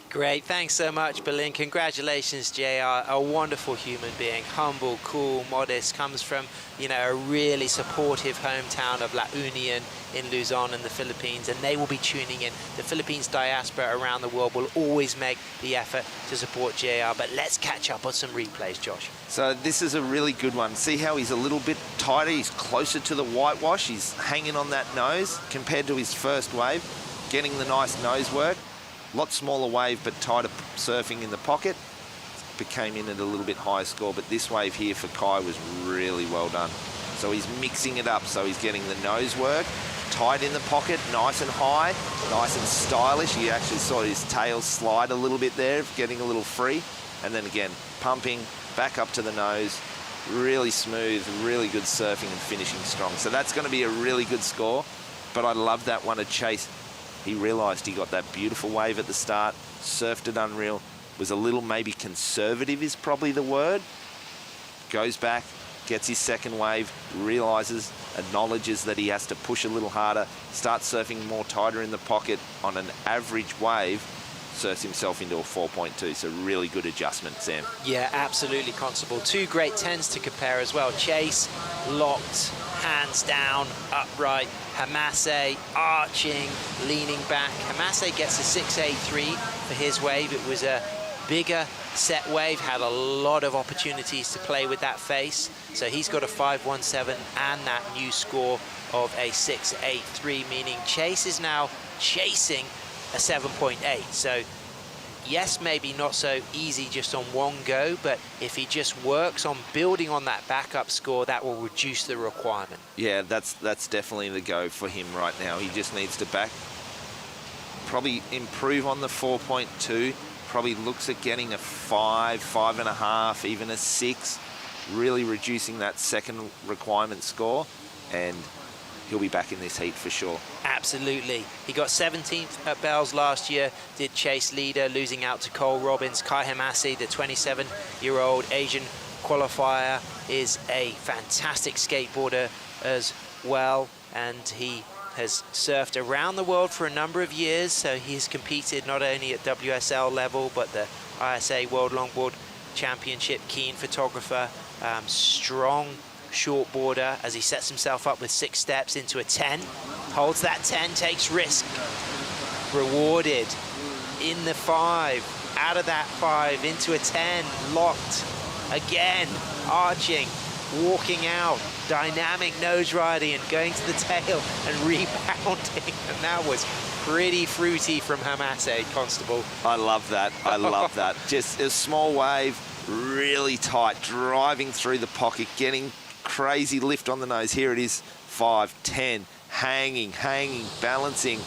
Great, thanks so much, Berlin. Congratulations, JR. A wonderful human being, humble, cool, modest, comes from, you know, a really supportive hometown of La Union in Luzon in the Philippines, and they will be tuning in. The Philippines diaspora around the world will always make the effort to support JR, but let's catch up on some replays, Josh. So this is a really good one. See how he's a little bit tighter, he's closer to the whitewash, he's hanging on that nose compared to his first wave, getting the nice nose work. Lot smaller wave, but tighter surfing in the pocket. Became in at a little bit higher score, but this wave here for Kai was really well done. So he's mixing it up, so he's getting the nose work, tight in the pocket, nice and high, nice and stylish. You actually saw his tail slide a little bit there, getting a little free. And then again, pumping, back up to the nose, really smooth, really good surfing and finishing strong. So that's going to be a really good score, but I love that one to Chase. He realised he got that beautiful wave at the start, surfed it unreal, was a little maybe conservative is probably the word, goes back, gets his second wave, realises, acknowledges that he has to push a little harder, starts surfing more tighter in the pocket on an average wave, surfs himself into a 4.2, so really good adjustment, Sam. Yeah, absolutely, Constable. Two great 10s to compare as well. Chase, locked, hands down, upright. Hamase, arching, leaning back. Hamase gets a 6.83 for his wave. It was a bigger set wave, had a lot of opportunities to play with that face. So he's got a 5.17 and that new score of a 6.83, meaning Chase is now chasing a 7.8. So yes, maybe not so easy just on one go, but if he just works on building on that backup score, that will reduce the requirement. Yeah, that's definitely the go for him right now. He just needs to probably improve on the 4.2, probably looks at getting a 5, 5.5, even a 6, really reducing that second requirement score, and he'll be back in this heat for sure. Absolutely. He got 17th at Bells last year, did chase leader, losing out to Cole Robbins. Kai Hamasi, the 27-year-old Asian qualifier, is a fantastic skateboarder as well, and he has surfed around the world for a number of years, so he's competed not only at WSL level, but the ISA World Longboard Championship, keen photographer, strong shortboarder as he sets himself up with 6 steps into a 10, holds that 10, takes risk, rewarded in the 5, out of that 5 into a 10, locked again, arching, walking out, dynamic nose riding and going to the tail and rebounding, and that was pretty fruity from Hamase, Constable. I love that. I love that. Just a small wave, really tight, driving through the pocket, getting crazy lift on the nose. Here it is, 5, 10, hanging, balancing,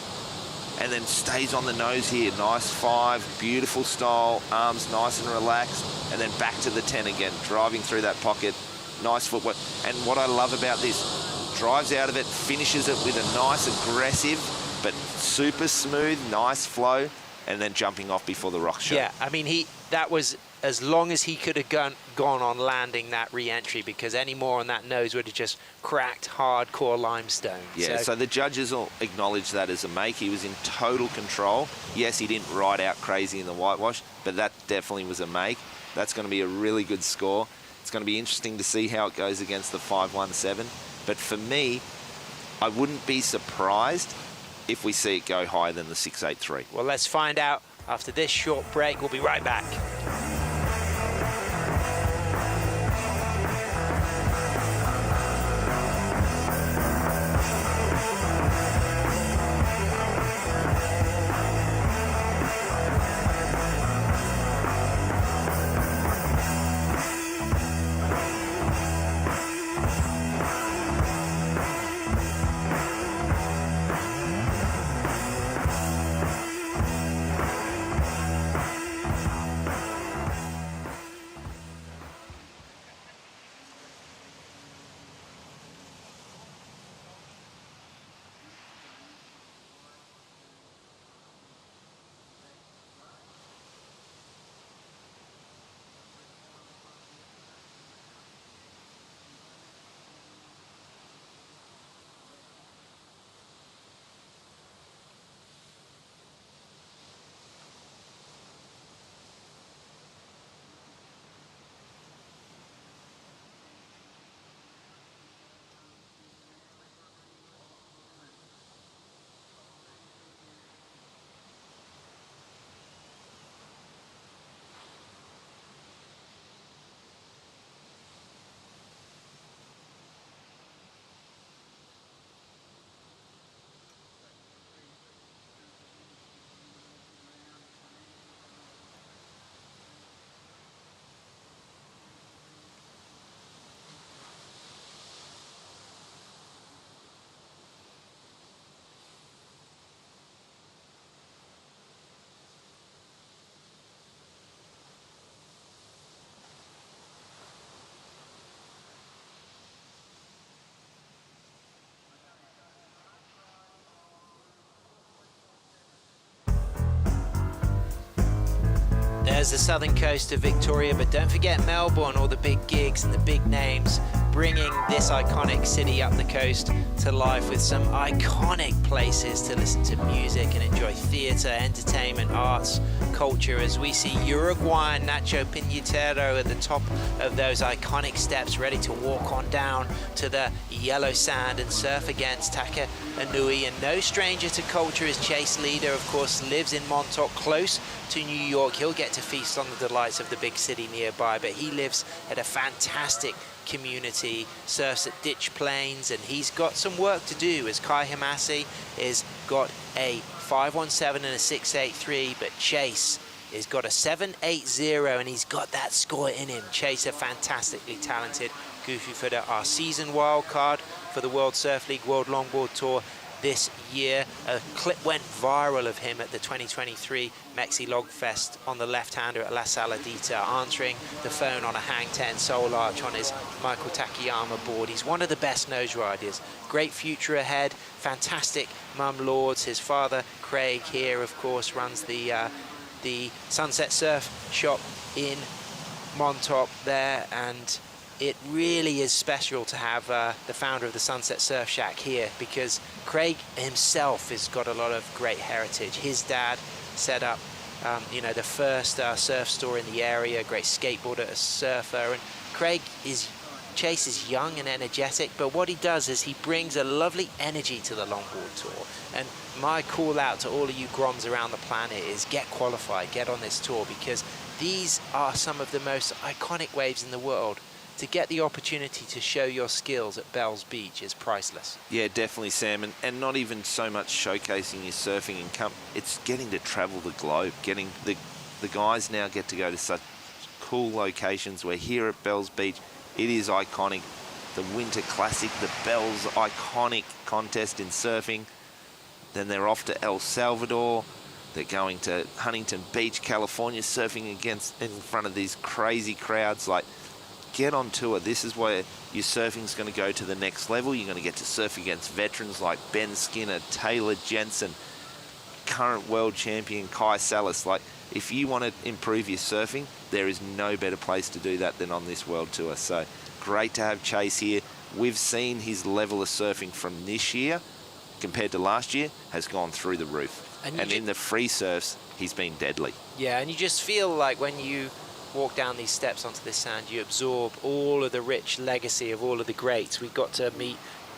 and then stays on the nose here. Nice 5, beautiful style, arms nice and relaxed, and then back to the 10 again, driving through that pocket. Nice footwork. And what I love about this, drives out of it, finishes it with a nice aggressive, but super smooth, nice flow, and then jumping off before the rock show. Yeah, I mean, that was as long as he could have gone on landing that re-entry, because any more on that nose would have just cracked hardcore limestone. Yeah, so the judges will acknowledge that as a make. He was in total control. Yes, he didn't ride out crazy in the whitewash, but that definitely was a make. That's going to be a really good score. It's going to be interesting to see how it goes against the 5.17. But for me, I wouldn't be surprised if we see it go higher than the 6.83. Well, let's find out after this short break. We'll be right back. There's the southern coast of Victoria, but don't forget Melbourne, all the big gigs and the big names, bringing this iconic city up the coast to life with some iconic places to listen to music and enjoy theatre, entertainment, arts, culture, as we see Uruguayan Nacho Piñatero at the top of those iconic steps, ready to walk on down to the yellow sand and surf against Taka Anui. And no stranger to culture is Chase Leader, of course, lives in Montauk, close to New York. He'll get to feast on the delights of the big city nearby, but he lives at a fantastic community, surfs at Ditch Plains, and he's got some work to do, as Kai Hamasi has got a 517 and a 683, but Chase has got a 780 and he's got that score in him. Chase, a fantastically talented goofy footer, our season wild card for the World Surf League World Longboard Tour this year. A clip went viral of him at the 2023 Mexi Log Fest on the left-hander at La Saladita, answering the phone on a hang 10 soul arch on his Michael Takayama board. He's one of the best nose riders. Great future ahead. Fantastic mum lords. His father, Craig, here, of course, runs the Sunset Surf shop in Montauk there, and it really is special to have the founder of the Sunset Surf Shack here, because Craig himself has got a lot of great heritage. His dad set up, the first surf store in the area, great skateboarder, a surfer, and Chase is young and energetic, but what he does is he brings a lovely energy to the Longboard Tour. And my call out to all of you Groms around the planet is get qualified, get on this tour, because these are some of the most iconic waves in the world. To get the opportunity to show your skills at Bells Beach is priceless. Yeah, definitely, Sam, and not even so much showcasing your surfing income. It's getting to travel the globe, getting the guys now get to go to such cool locations. We're here at Bells Beach. It is iconic. The Winter Classic, the Bells iconic contest in surfing. Then they're off to El Salvador. They're going to Huntington Beach, California, surfing in front of these crazy crowds. Like, get on tour. This is where your surfing's going to go to the next level. You're going to get to surf against veterans like Ben Skinner, Taylor Jensen, current world champion Kai Salas. Like, if you want to improve your surfing, there is no better place to do that than on this world tour. So great to have Chase here. We've seen his level of surfing from this year compared to last year has gone through the roof. And in the free surfs, he's been deadly. Yeah, and you just feel like when you walk down these steps onto this sand, you absorb all of the rich legacy of all of the greats. We got to meet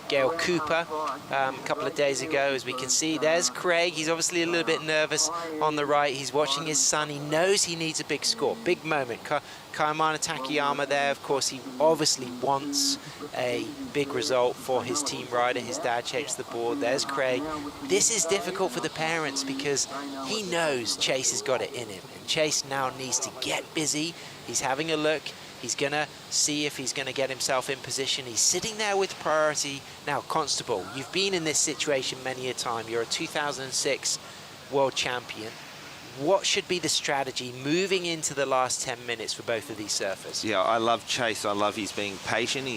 Gail Cooper a couple of days ago. As we can see, there's Craig. He's obviously a little bit nervous on the right. He's watching his son. He knows he needs a big score, big moment. Kaimana Takayama there, of course, he obviously wants a big result for his team rider. His dad shapes the board. There's Craig. This is difficult for the parents because he knows Chase has got it in him. And Chase now needs to get busy. He's having a look. He's going to see if he's going to get himself in position. He's sitting there with priority. Now, Constable, you've been in this situation many a time. You're a 2006 world champion. What should be the strategy moving into the last 10 minutes for both of these surfers? Yeah, I love Chase. I love he's being patient.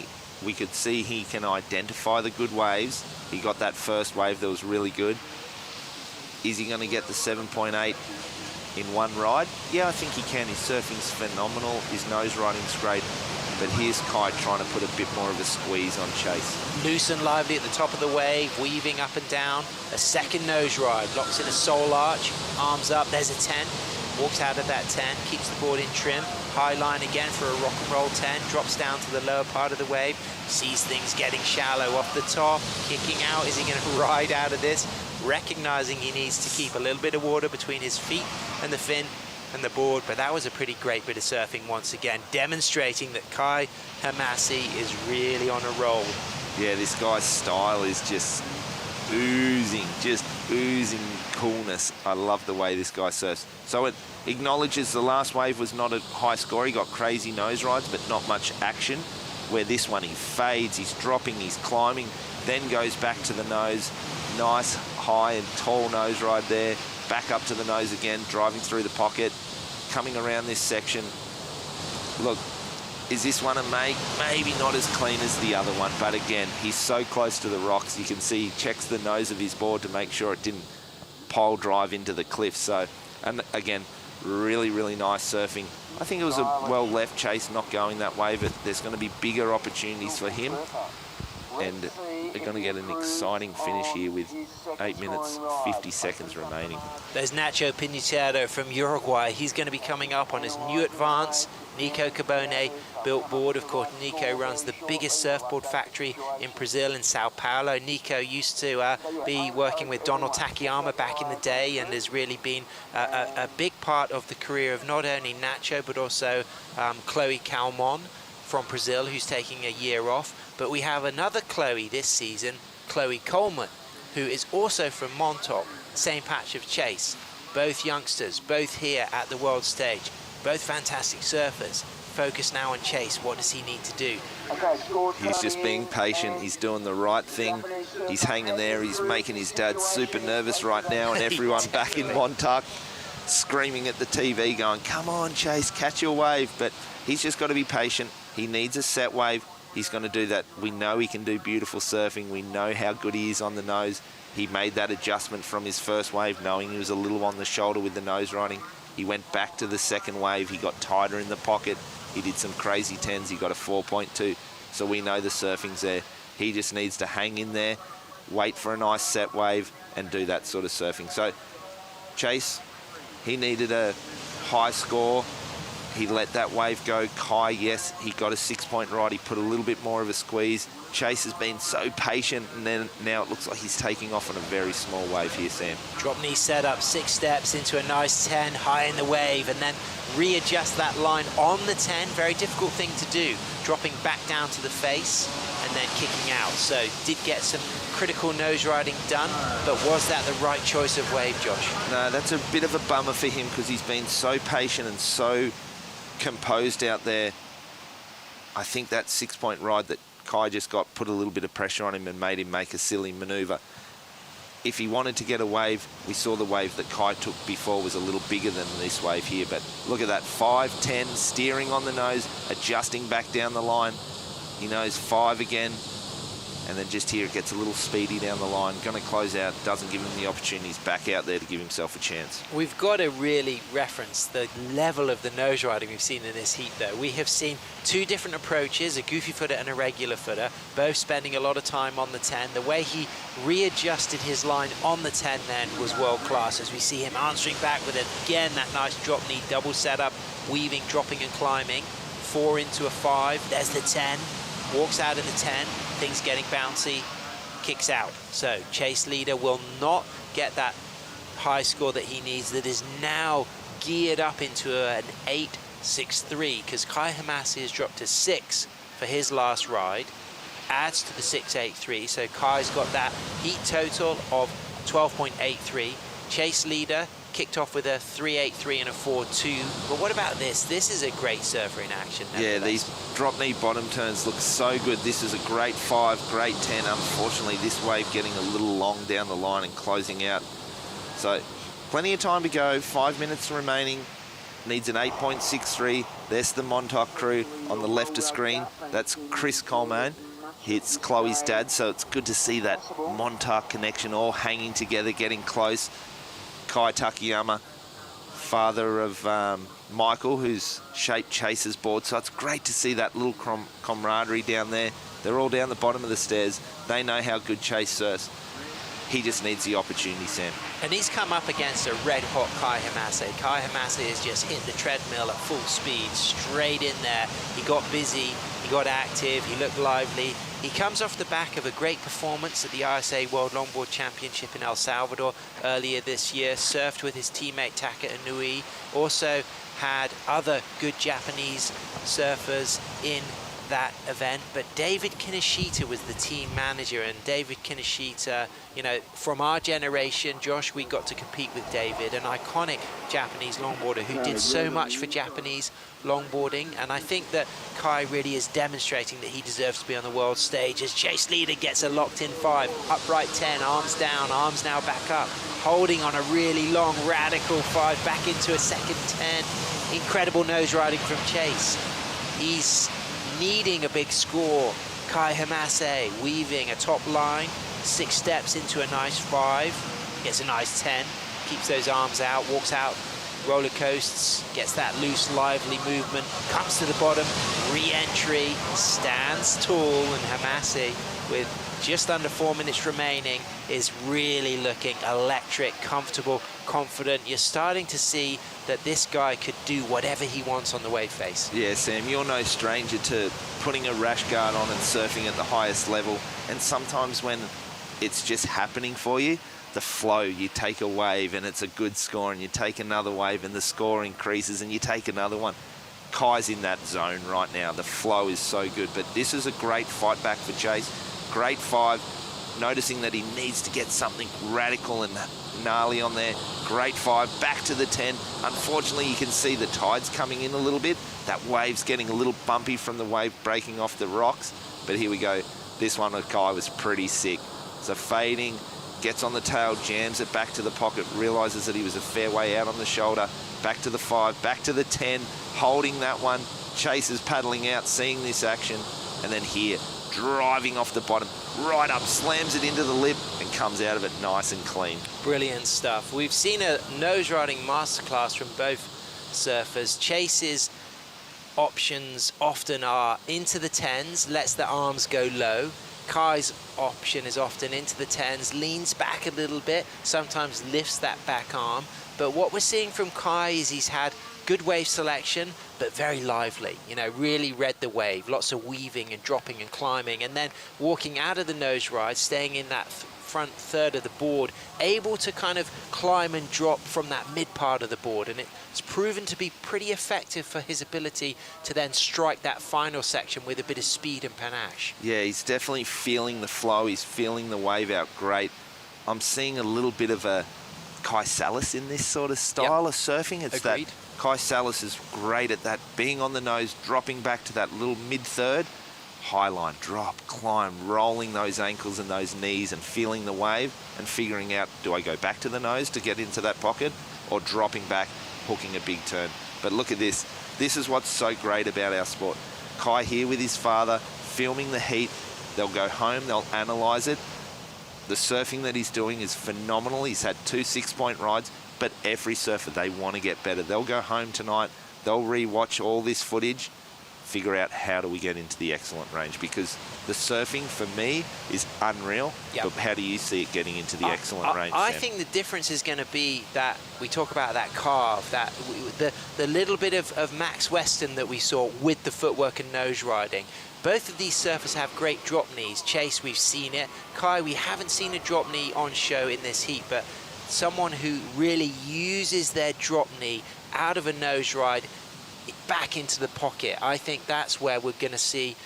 We could see he can identify the good waves. He got that first wave that was really good. Is he going to get the 7.8 in one ride? Yeah, I think he can. His surfing's phenomenal. His nose riding's great. But here's Kai trying to put a bit more of a squeeze on Chase. Loose and lively at the top of the wave, weaving up and down. A second nose ride, locks in a soul arch, arms up, there's a 10. Walks out of that 10, keeps the board in trim. High line again for a rock and roll 10, drops down to the lower part of the wave. Sees things getting shallow off the top, kicking out. Is he going to ride out of this? Recognizing he needs to keep a little bit of water between his feet and the fin and the board, but that was a pretty great bit of surfing once again, demonstrating that Kai Hamasi is really on a roll. Yeah, this guy's style is just oozing coolness. I love the way this guy surfs. So it acknowledges the last wave was not a high score. He got crazy nose rides, but not much action. Where this one, he fades, he's dropping, he's climbing, then goes back to the nose. Nice, high and tall nose ride there. Back up to the nose again, driving through the pocket, coming around this section. Look, is this one a make? Maybe not as clean as the other one, but again, he's so close to the rocks. You can see he checks the nose of his board to make sure it didn't pole drive into the cliff. So, and again, Really, really nice surfing. I think it was a well left chase not going that way, but there's going to be bigger opportunities for him. And they're going to get an exciting finish here with 8 minutes, 50 seconds remaining. There's Nacho Piñatero from Uruguay. He's going to be coming up on his new advance, Nico Cabone built board. Of course, Nico runs the biggest surfboard factory in Brazil, in Sao Paulo. Nico used to be working with Donald Takayama back in the day, and has really been a big part of the career of not only Nacho, but also Chloe Calmon from Brazil, who's taking a year off. But we have another Chloe this season, Chloe Coleman, who is also from Montauk, same patch of Chase. Both youngsters, both here at the world stage, both fantastic surfers. Focus now on Chase. What does he need to do? He's just being patient. He's doing the right thing. He's hanging there. He's making his dad super nervous right now, and everyone back in Montauk screaming at the TV going, come on, Chase, catch your wave. But he's just got to be patient. He needs a set wave. He's going to do that. We know he can do beautiful surfing. We know how good he is on the nose. He made that adjustment from his first wave, knowing he was a little on the shoulder with the nose riding. He went back to the second wave. He got tighter in the pocket. He did some crazy 10s. He got a 4.2. So we know the surfing's there. He just needs to hang in there, wait for a nice set wave, and do that sort of surfing. So Chase, he needed a high score. He let that wave go. Kai, yes, he got a 6-point ride. He put a little bit more of a squeeze. Chase has been so patient, and then now it looks like he's taking off on a very small wave here, Sam. Drop knee setup, 6 steps into a nice 10, high in the wave, and then readjust that line on the 10. Very difficult thing to do, dropping back down to the face and then kicking out. So did get some critical nose riding done, but was that the right choice of wave, Josh? No, that's a bit of a bummer for him, because he's been so patient and so composed out there. I think that 6-point ride that Kai just got put a little bit of pressure on him and made him make a silly maneuver. If he wanted to get a wave, we saw the wave that Kai took before was a little bigger than this wave here, but look at that, 5, 10, steering on the nose, adjusting back down the line. He knows 5 again, and then just here it gets a little speedy down the line. Going to close out, doesn't give him the opportunities back out there to give himself a chance. We've got to really reference the level of the nose riding we've seen in this heat, though. We have seen 2 different approaches, a goofy footer and a regular footer, both spending a lot of time on the 10. The way he readjusted his line on the 10 then was world class, as we see him answering back with, again, that nice drop knee double setup, weaving, dropping and climbing. 4 into a 5, there's the 10, walks out in the 10, things getting bouncy, kicks out. So Chase Leader will not get that high score that he needs, that is now geared up into an 8.63, because Kai Hamasi has dropped to 6 for his last ride, adds to the 6.83. So Kai's got that heat total of 12.83. Chase Leader kicked off with a 3.83 and a 4.2. But what about this? This is a great surfer in action. Yeah, these drop knee bottom turns look so good. This is a great 5, great 10. Unfortunately, this wave getting a little long down the line and closing out. So plenty of time to go, 5 minutes remaining. Needs an 8.63. There's the Montauk crew on the left of screen. That's Chris Coleman. It's Chloe's dad, so it's good to see that Montauk connection all hanging together, getting close. Kai Takayama, father of Michael, who's shaped Chase's board. So it's great to see that little camaraderie down there. They're all down the bottom of the stairs. They know how good Chase surfs. He just needs the opportunity, Sam. And he's come up against a red-hot Kai Hamasi. Kai Hamasi has just hit the treadmill at full speed, straight in there. He got busy, he got active, he looked lively. He comes off the back of a great performance at the ISA World Longboard Championship in El Salvador earlier this year, surfed with his teammate Taka Inui, also had other good Japanese surfers in that event, but David Kinoshita was the team manager, and David Kinoshita, you know, from our generation, Josh, we got to compete with David, an iconic Japanese longboarder who did so much for Japanese longboarding, and I think that Kai really is demonstrating that he deserves to be on the world stage as Chase Leader gets a locked-in 5, upright 10, arms down, arms now back up, holding on a really long, radical 5, back into a second 10. Incredible nose riding from Chase. He's needing a big score. Kai Hamasi weaving a top line, 6 steps into a nice 5, gets a nice 10, keeps those arms out, walks out roller coasts, gets that loose, lively movement, comes to the bottom, re-entry, stands tall, and Hamasi, with just under 4 minutes remaining, is really looking electric, comfortable, confident. You're starting to see that this guy could do whatever he wants on the wave face. Yeah, Sam, you're no stranger to putting a rash guard on and surfing at the highest level. And sometimes when it's just happening for you, the flow, you take a wave and it's a good score, and you take another wave and the score increases, and you take another one. Kai's in that zone right now. The flow is so good, but this is a great fight back for Chase. Great 5, noticing that he needs to get something radical and gnarly on there. Great 5, back to the 10. Unfortunately, you can see the tide's coming in a little bit. That wave's getting a little bumpy from the wave breaking off the rocks. But here we go. This one with Kai was pretty sick. So fading, gets on the tail, jams it back to the pocket, realizes that he was a fair way out on the shoulder. Back to the 5, back to the 10, holding that one. Chase is paddling out, seeing this action. And then here, driving off the bottom, right up, slams it into the lip and comes out of it nice and clean. Brilliant stuff. We've seen a nose riding masterclass from both surfers. Chase's options often are into the 10s, lets the arms go low. Kai's option is often into the 10s, leans back a little bit, sometimes lifts that back arm. But what we're seeing from Kai is he's had good wave selection, but very lively. You know, really read the wave, lots of weaving and dropping and climbing, and then walking out of the nose ride, staying in that front third of the board, able to kind of climb and drop from that mid part of the board. And it's proven to be pretty effective for his ability to then strike that final section with a bit of speed and panache. Yeah, he's definitely feeling the flow. He's feeling the wave out great. I'm seeing a little bit of a Kai Salas in this sort of style of surfing. It's Agreed. that Kai Salas is great at that, being on the nose, dropping back to that little mid-third, high line, drop, climb, rolling those ankles and those knees and feeling the wave and figuring out, do I go back to the nose to get into that pocket, or dropping back, hooking a big turn. But look at this. This is what's so great about our sport. Kai here with his father, filming the heat. They'll go home, they'll analyse it. The surfing that he's doing is phenomenal. He's had 2 6-point rides, but every surfer, they want to get better. They'll go home tonight, they'll re-watch all this footage, figure out how do we get into the excellent range, because the surfing for me is unreal. But how do you see it getting into the excellent range, I Sam? think the difference is going to be that we talk about that carve, that the little bit of Max Weston that we saw with the footwork and nose riding. Both of these surfers have great drop knees. Chase, we've seen it. Kai, we haven't seen a drop knee on show in this heat, but someone who really uses their drop knee out of a nose ride back into the pocket. I think that's where we're going to see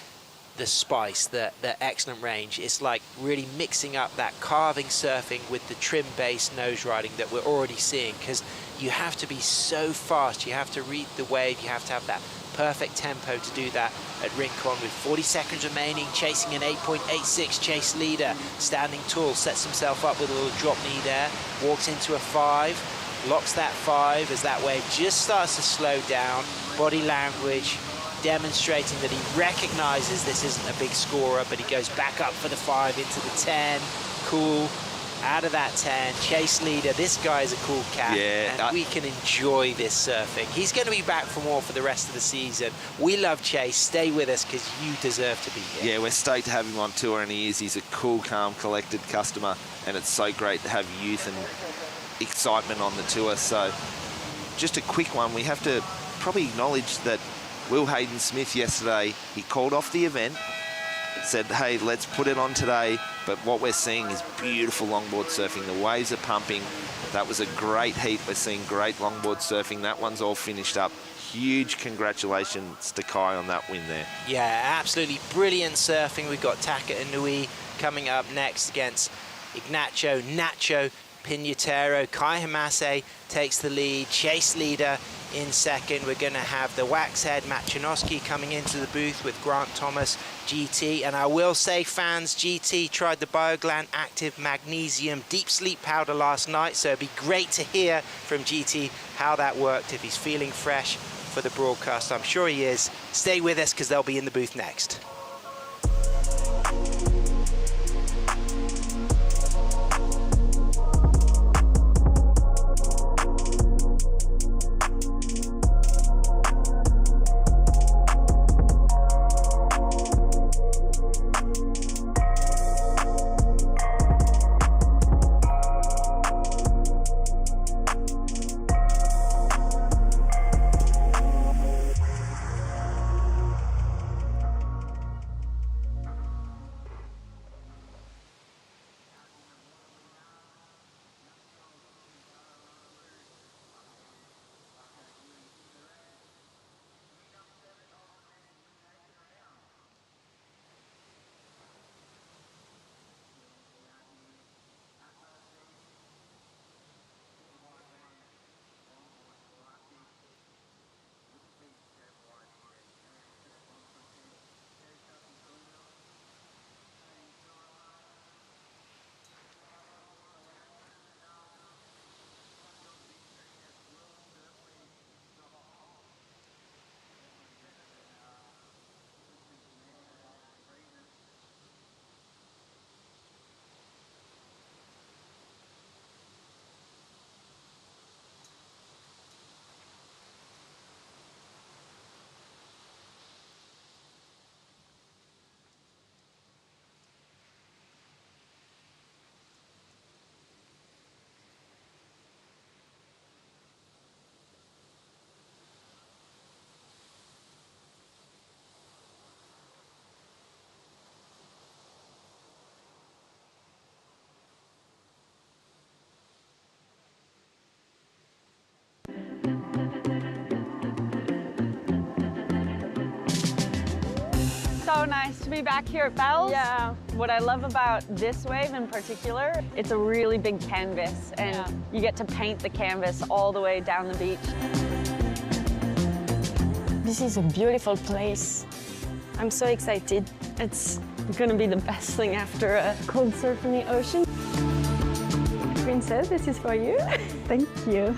the spice, the excellent range. It's like really mixing up that carving surfing with the trim-based nose riding that we're already seeing, because you have to be so fast. You have to read the wave. You have to have that perfect tempo to do that at Rincon. With 40 seconds remaining, chasing an 8.86 chase leader, standing tall, sets himself up with a little drop knee there, walks into a 5, locks that 5 as that wave just starts to slow down. Body language demonstrating that he recognizes this isn't a big scorer, but he goes back up for the 5 into the 10. Cool. Out of that 10, chase leader. This guy is a cool cat, and we can enjoy this surfing. He's going to be back for more for the rest of the season. We love Chase. Stay with us, because you deserve to be here. Yeah, we're stoked to have him on tour, and he is. He's a cool, calm, collected customer, and it's so great to have youth and excitement on the tour. So just a quick one. We have to probably acknowledge that Will Hayden Smith yesterday, he called off the event, said, hey, let's put it on today. But what we're seeing is beautiful longboard surfing. The waves are pumping. That was a great heat. We're seeing great longboard surfing. That one's all finished up. Huge congratulations to Kai on that win there. Yeah, absolutely brilliant surfing. We've got Taka Inui coming up next against Ignacio Nacho Pinatero. Kai Hamase takes the lead. Chase leader in second. We're going to have the Waxhead Matt Chinoski coming into the booth with Grant Thomas GT. And I will say, fans, GT tried the Bioglan Active Magnesium Deep Sleep Powder last night, so it'd be great to hear from GT how that worked, if he's feeling fresh for the broadcast. I'm sure he is. Stay with us, because they'll be in the booth next. so nice to be back here at Bells. Yeah, what I love about this wave in particular, it's a really big canvas, and you get to paint the canvas all the way down the beach. This is a beautiful place. I'm so excited. It's gonna be the best thing after a cold surf in the ocean. Princess, this is for you. Thank you.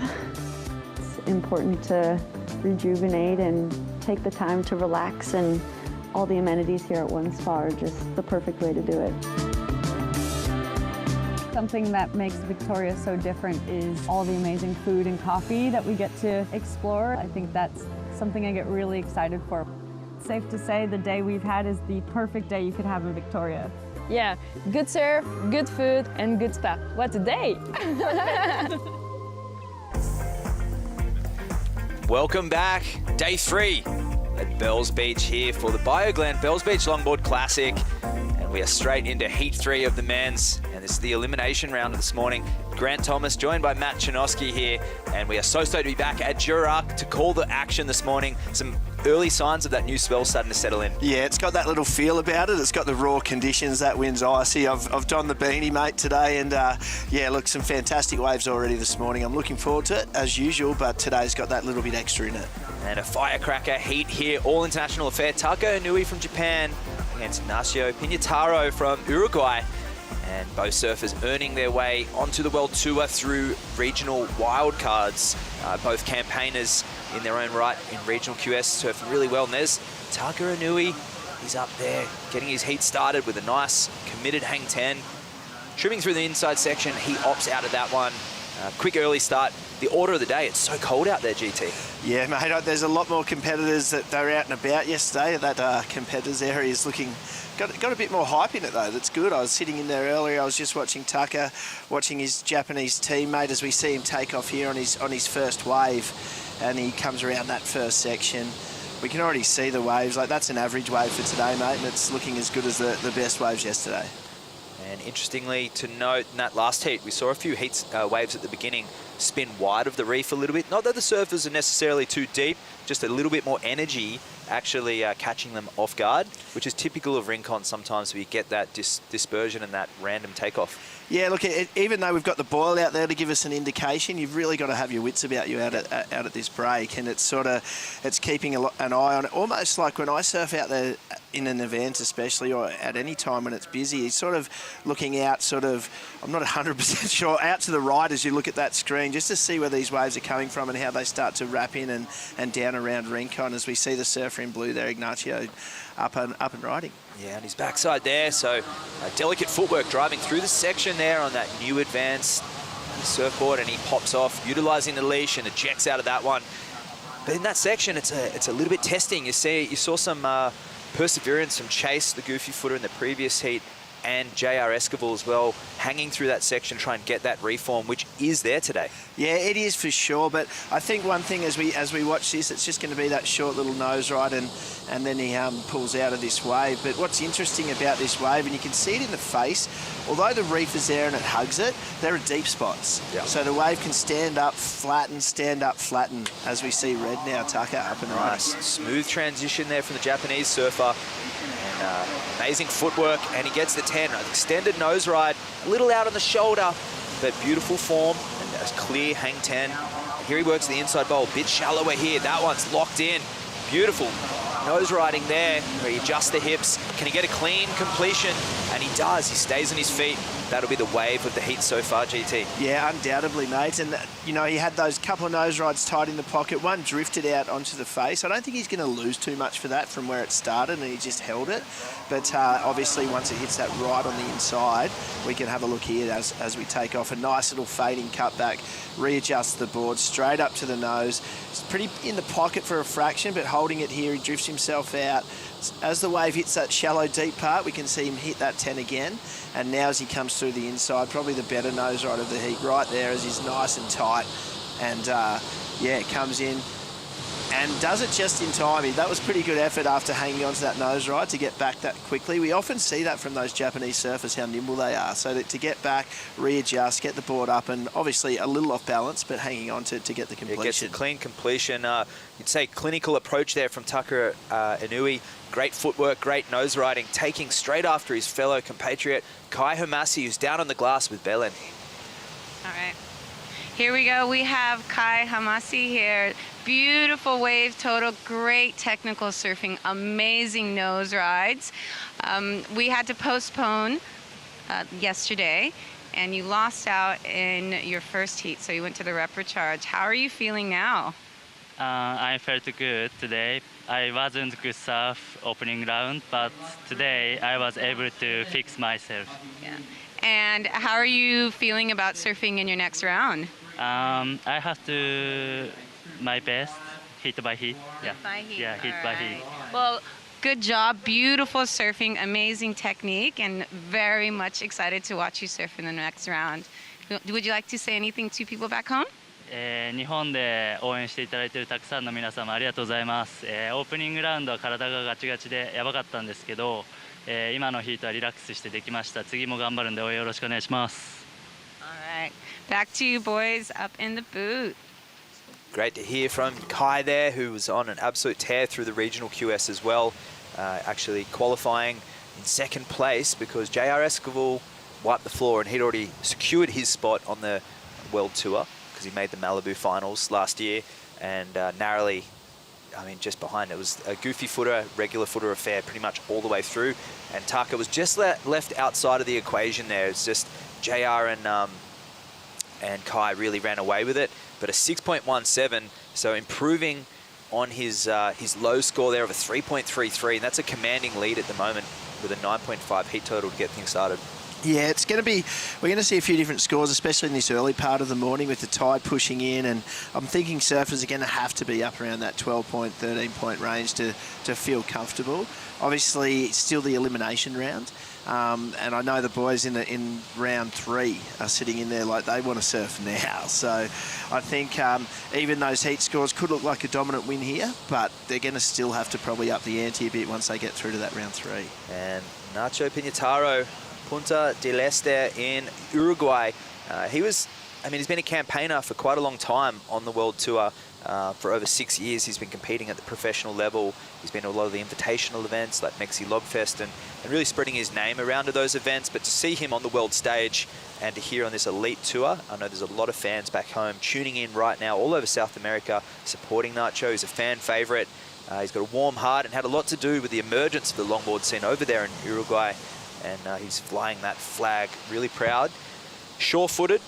It's important to rejuvenate and take the time to relax, and all the amenities here at one spa are just the perfect way to do it. Something that makes Victoria so different is all the amazing food and coffee that we get to explore. I think that's something I get really excited for. It's safe to say the day we've had is the perfect day you could have in Victoria. Yeah, good surf, good food, and good spa. What a day! Welcome back, day 3 at Bells Beach here for the Bioglan Bells Beach Longboard Classic. And we are straight into Heat 3 of the men's. And this is the elimination round this morning. Grant Thomas joined by Matt Chinosky here. And we are so stoked to be back at Jurak to call the action this morning. Some early signs of that new spell starting to settle in. Yeah, it's got that little feel about it. It's got the raw conditions. That wind's icy. I've donned the beanie, mate, today, and yeah, look, some fantastic waves already this morning. I'm looking forward to it as usual, but today's got that little bit extra in it. And a firecracker heat here, all international affair. Taka Inui from Japan against Ignacio Pinataro from Uruguay. And both surfers earning their way onto the World Tour through regional wildcards. Both campaigners in their own right in regional QS surfing really well. And there's Taka Inui. He's up there getting his heat started with a nice committed hang 10. Trimming through the inside section, he opts out of that one. Quick early start. The order of the day, it's so cold out there, GT. Yeah, mate, there's a lot more competitors that they're out and about yesterday. That competitors area is looking, got a bit more hype in it though. That's good. I was sitting in there earlier. I was just watching Tucker, watching his Japanese teammate as we see him take off here on his first wave, and he comes around that first section. We can already see the waves. Like, that's an average wave for today, mate, and it's looking as good as the best waves yesterday. And interestingly to note, in that last heat, we saw a few waves at the beginning spin wide of the reef a little bit. Not that the surfers are necessarily too deep, just a little bit more energy actually catching them off guard, which is typical of Rincon sometimes, where you get that dispersion and that random takeoff. Yeah, look, even though we've got the boil out there to give us an indication, you've really got to have your wits about you out at this break, and it's keeping an eye on it. Almost like when I surf out there in an event, especially, or at any time when it's busy, it's sort of looking out, I'm not 100% sure, out to the right as you look at that screen, just to see where these waves are coming from and how they start to wrap in and down around Rincon, as we see the surfer in blue there, Ignacio, up and riding. Yeah, and his backside there, so delicate footwork driving through the section there on that new advanced surfboard, and he pops off, utilising the leash and ejects out of that one. But in that section, it's a little bit testing. You saw some perseverance from Chase, the goofy footer in the previous heat, and JR Esquivel as well, hanging through that section, trying to get that reform, which is there today. Yeah, it is for sure, but I think one thing as we watch this, it's just going to be that short little nose ride, and then he pulls out of this wave. But what's interesting about this wave, and you can see it in the face, although the reef is there and it hugs it, there are deep spots. Yeah. So the wave can stand up, flatten, as we see red now, Tucker up and nice. riding. Smooth transition there from the Japanese surfer. And amazing footwork, and he gets the 10. Extended nose ride, a little out on the shoulder, but beautiful form, and a clear hang 10. Here he works the inside bowl, a bit shallower here. That one's locked in. Beautiful nose riding there, where he adjusts the hips. Can he get a clean completion? And he does. He stays on his feet. That'll be the wave of the heat so far, GT. Yeah, undoubtedly, mate. And, you know, he had those couple of nose rides tight in the pocket. One drifted out onto the face. I don't think he's going to lose too much for that from where it started, and he just held it. But obviously, once it hits that right on the inside, we can have a look here as we take off. A nice little fading cutback, readjusts the board straight up to the nose. It's pretty in the pocket for a fraction, but holding it here, he drifts himself out. As the wave hits that shallow, deep part, we can see him hit that 10 again. And now as he comes through the inside, probably the better nose ride of the heat right there, as he's nice and tight. And yeah, it comes in. and does it just in time. That was pretty good effort after hanging on to that nose ride to get back that quickly. We often see that from those Japanese surfers, how nimble they are. So to get back, readjust, get the board up, and obviously a little off balance, but hanging on to get the completion. It gets a clean completion. You'd say clinical approach there from Taka Inui. Great footwork, great nose riding, taking straight after his fellow compatriot, Kai Hamasi, who's down on the glass with Bioglan. All right. Here we go. We have Kai Hamasi here. Beautiful wave total, great technical surfing, amazing nose rides. We had to postpone yesterday, and you lost out in your first heat, so you went to the rep recharge. How are you feeling now? I felt good today. I wasn't good surf opening round, but today I was able to fix myself. Yeah. And how are you feeling about surfing in your next round? I have to my best, hit by hit. Yeah. By heat. Yeah, hit by heat. Well, good job. Beautiful surfing, amazing technique, and very much excited to watch you surf in the next round. Would you like to say anything to people back home? 日本で応援していただいているたくさんの皆様ありがとうございます。オープニングラウンドは体がガチガチでやばかったんですけど、今のヒートはリラックスしてできました。次も頑張るんで応援よろしくお願いします。All right. Back to you boys up in the boot. Great to hear from Kai there, who was on an absolute tear through the regional QS as well, actually qualifying in second place because J.R. Esquivel wiped the floor and he'd already secured his spot on the World Tour because he made the Malibu finals last year, and narrowly, I mean, just behind. It was a goofy footer, regular footer affair pretty much all the way through, and Taka was just left outside of the equation there. It's just JR and Kai really ran away with it, but a 6.17, so improving on his low score there of a 3.33, and that's a commanding lead at the moment with a 9.5 heat total to get things started. Yeah, it's going to be, we're going to see a few different scores, especially in this early part of the morning with the tide pushing in, and I'm thinking surfers are going to have to be up around that 12-point, 13-point range to feel comfortable. Obviously, it's still the elimination round, and I know the boys in round 3 are sitting in there like they want to surf now. So I think even those heat scores could look like a dominant win here, but they're going to still have to probably up the ante a bit once they get through to that round 3. And Nacho Piñataro, Punta del Este in Uruguay. He's been a campaigner for quite a long time on the World Tour. For over 6 years, he's been competing at the professional level. He's been to a lot of the invitational events like Mexi Lobfest and really spreading his name around to those events. But to see him on the world stage and to hear on this elite tour, I know there's a lot of fans back home tuning in right now all over South America, supporting Nacho. He's a fan favorite. He's got a warm heart and had a lot to do with the emergence of the longboard scene over there in Uruguay. And he's flying that flag really proud. Sure-footed,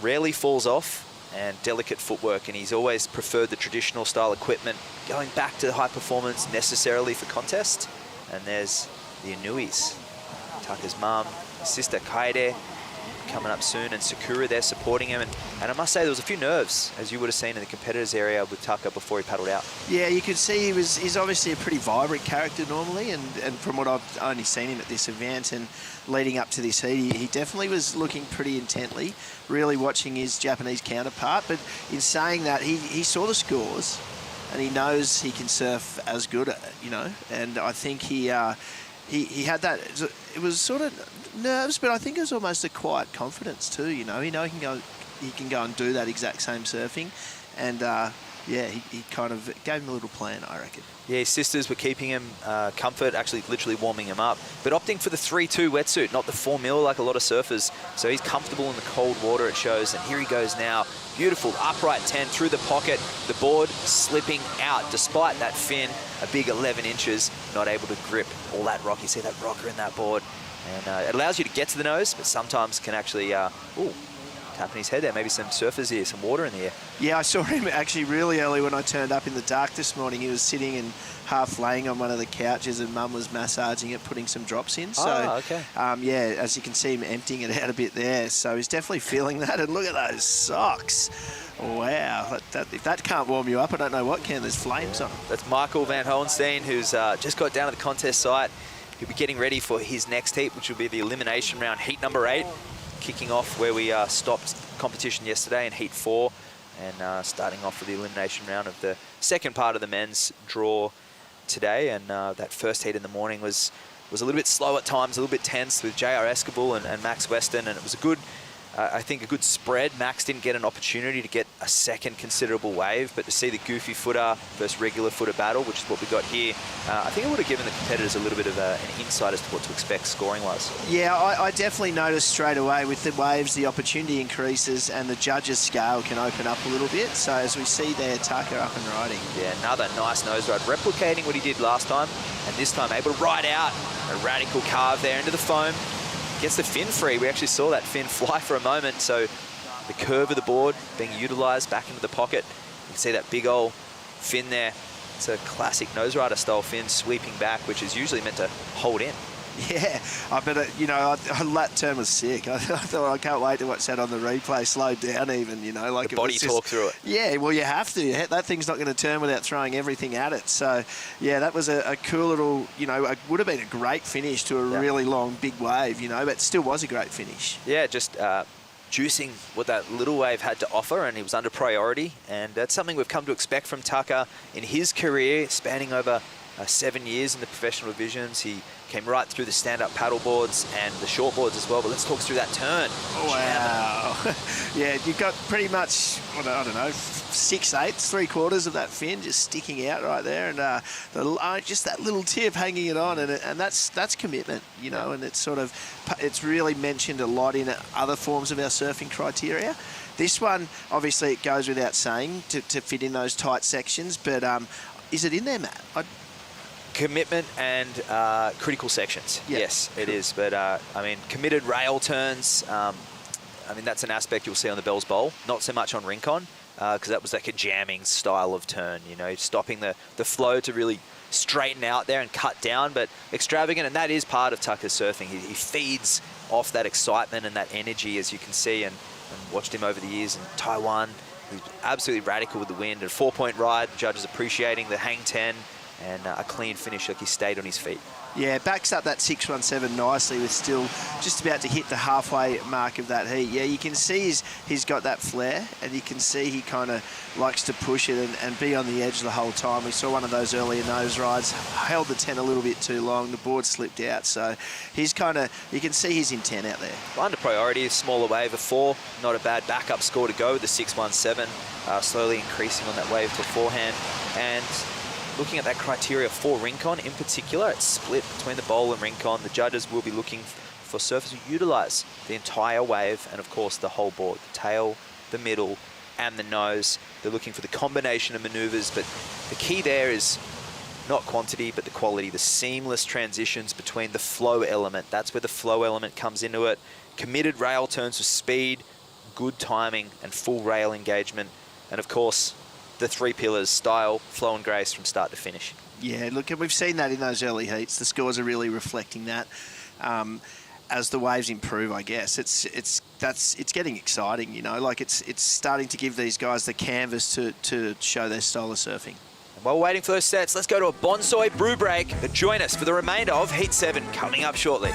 rarely falls off, and delicate footwork, and he's always preferred the traditional style equipment, going back to high performance necessarily for contest. And there's the Inuis. Taka's mum, his sister Kaede coming up soon, and Sakura there supporting him. And I must say there was a few nerves, as you would have seen in the competitors area with Taka before he paddled out. Yeah, you could see he's obviously a pretty vibrant character normally, and from what I've only seen him at this event and leading up to this heat, he definitely was looking pretty intently, really watching his Japanese counterpart. But in saying that, he saw the scores and he knows he can surf as good, you know, and I think he had that. It was sort of nerves, but I think it was almost a quiet confidence too. You know, he can go and do that exact same surfing, and yeah, he kind of gave him a little plan, I reckon. Yeah, his sisters were keeping him comfort, actually literally warming him up, but opting for the 3-2 wetsuit, not the 4 mil like a lot of surfers. So he's comfortable in the cold water, it shows. And here he goes now. Beautiful upright 10 through the pocket. The board slipping out despite that fin, a big 11 inches, not able to grip all that rock. You see that rocker in that board. And it allows you to get to the nose, but sometimes can actually, tapping his head there. Maybe some surfers here, some water in the air. Yeah, I saw him actually really early when I turned up in the dark this morning. He was sitting and half laying on one of the couches, and Mum was massaging it, putting some drops in. So, okay. Yeah, as you can see him emptying it out a bit there. So he's definitely feeling that. And look at those socks. Wow. If that can't warm you up, I don't know what can. There's flames on them. That's Michael Van Hohenstein, who's just got down to the contest site. He'll be getting ready for his next heat, which will be the elimination round, heat number 8. Kicking off where we stopped competition yesterday in heat 4. and starting off with the elimination round of the second part of the men's draw today. And that first heat in the morning was a little bit slow at times, a little bit tense with JR Escable and Max Weston, and it was a good, I think, a good spread. Max didn't get an opportunity to get a second considerable wave, but to see the goofy footer versus regular footer battle, which is what we got here, I think it would have given the competitors a little bit of an insight as to what to expect scoring-wise. Yeah, I definitely noticed straight away with the waves, the opportunity increases and the judges' scale can open up a little bit. So as we see there, Tucker up and riding. Yeah, another nice nose ride, replicating what he did last time, and this time able to ride out a radical carve there into the foam. Gets the fin free. We actually saw that fin fly for a moment, so the curve of the board being utilised back into the pocket. You can see that big old fin there. It's a classic nose rider style fin sweeping back, which is usually meant to hold in. Yeah, I bet, you know, that turn was sick. I thought, I can't wait to watch that on the replay, slowed down even, you know. Like the body talk through it. Yeah, well, you have to. That thing's not going to turn without throwing everything at it. So, yeah, that was a cool little, you know, it would have been a great finish to a really long, big wave, you know, but still was a great finish. Yeah, just juicing what that little wave had to offer, and he was under priority, and that's something we've come to expect from Tucker in his career, spanning over 7 years in the professional divisions. He came right through the stand-up paddle boards and the short boards as well, but let's talk through that turn. Wow. Yeah, you've got pretty much, I don't know, 6/8, 3/4 of that fin just sticking out right there, and just that little tip hanging it on, and that's commitment, you know, and it's really mentioned a lot in other forms of our surfing criteria. This one, obviously, it goes without saying to fit in those tight sections, but is it in there, Matt? Commitment and critical sections. Yep. Yes, it is. But, I mean, committed rail turns, I mean, that's an aspect you'll see on the Bell's Bowl, not so much on Rincon, because that was like a jamming style of turn, you know, stopping the flow to really straighten out there and cut down, but extravagant, and that is part of Tucker's surfing. He feeds off that excitement and that energy, as you can see, and watched him over the years in Taiwan. He's absolutely radical with the wind. A 4-point ride, judges appreciating the hang 10, and a clean finish, like he stayed on his feet. Yeah, backs up that 617 nicely with still just about to hit the halfway mark of that heat. Yeah, you can see he's got that flair, and you can see he kind of likes to push it and be on the edge the whole time. We saw one of those earlier nose rides, held the 10 a little bit too long, the board slipped out, so he's kind of, you can see his intent out there. Under priority, smaller wave of 4, not a bad backup score to go, the 617, slowly increasing on that wave beforehand, and looking at that criteria for Rincon in particular, it's split between the bowl and Rincon. The judges will be looking for surfers who utilise the entire wave and, of course, the whole board, the tail, the middle, and the nose. They're looking for the combination of manoeuvres, but the key there is not quantity, but the quality, the seamless transitions between the flow element. That's where the flow element comes into it. Committed rail turns with speed, good timing, and full rail engagement. And, of course, the 3 pillars, style, flow and grace from start to finish. Yeah, look, we've seen that in those early heats. The scores are really reflecting that. As the waves improve, I guess it's getting exciting. You know, like it's starting to give these guys the canvas to show their style of surfing. And while waiting for those sets, let's go to a bonsai brew break. But join us for the remainder of Heat 7 coming up shortly.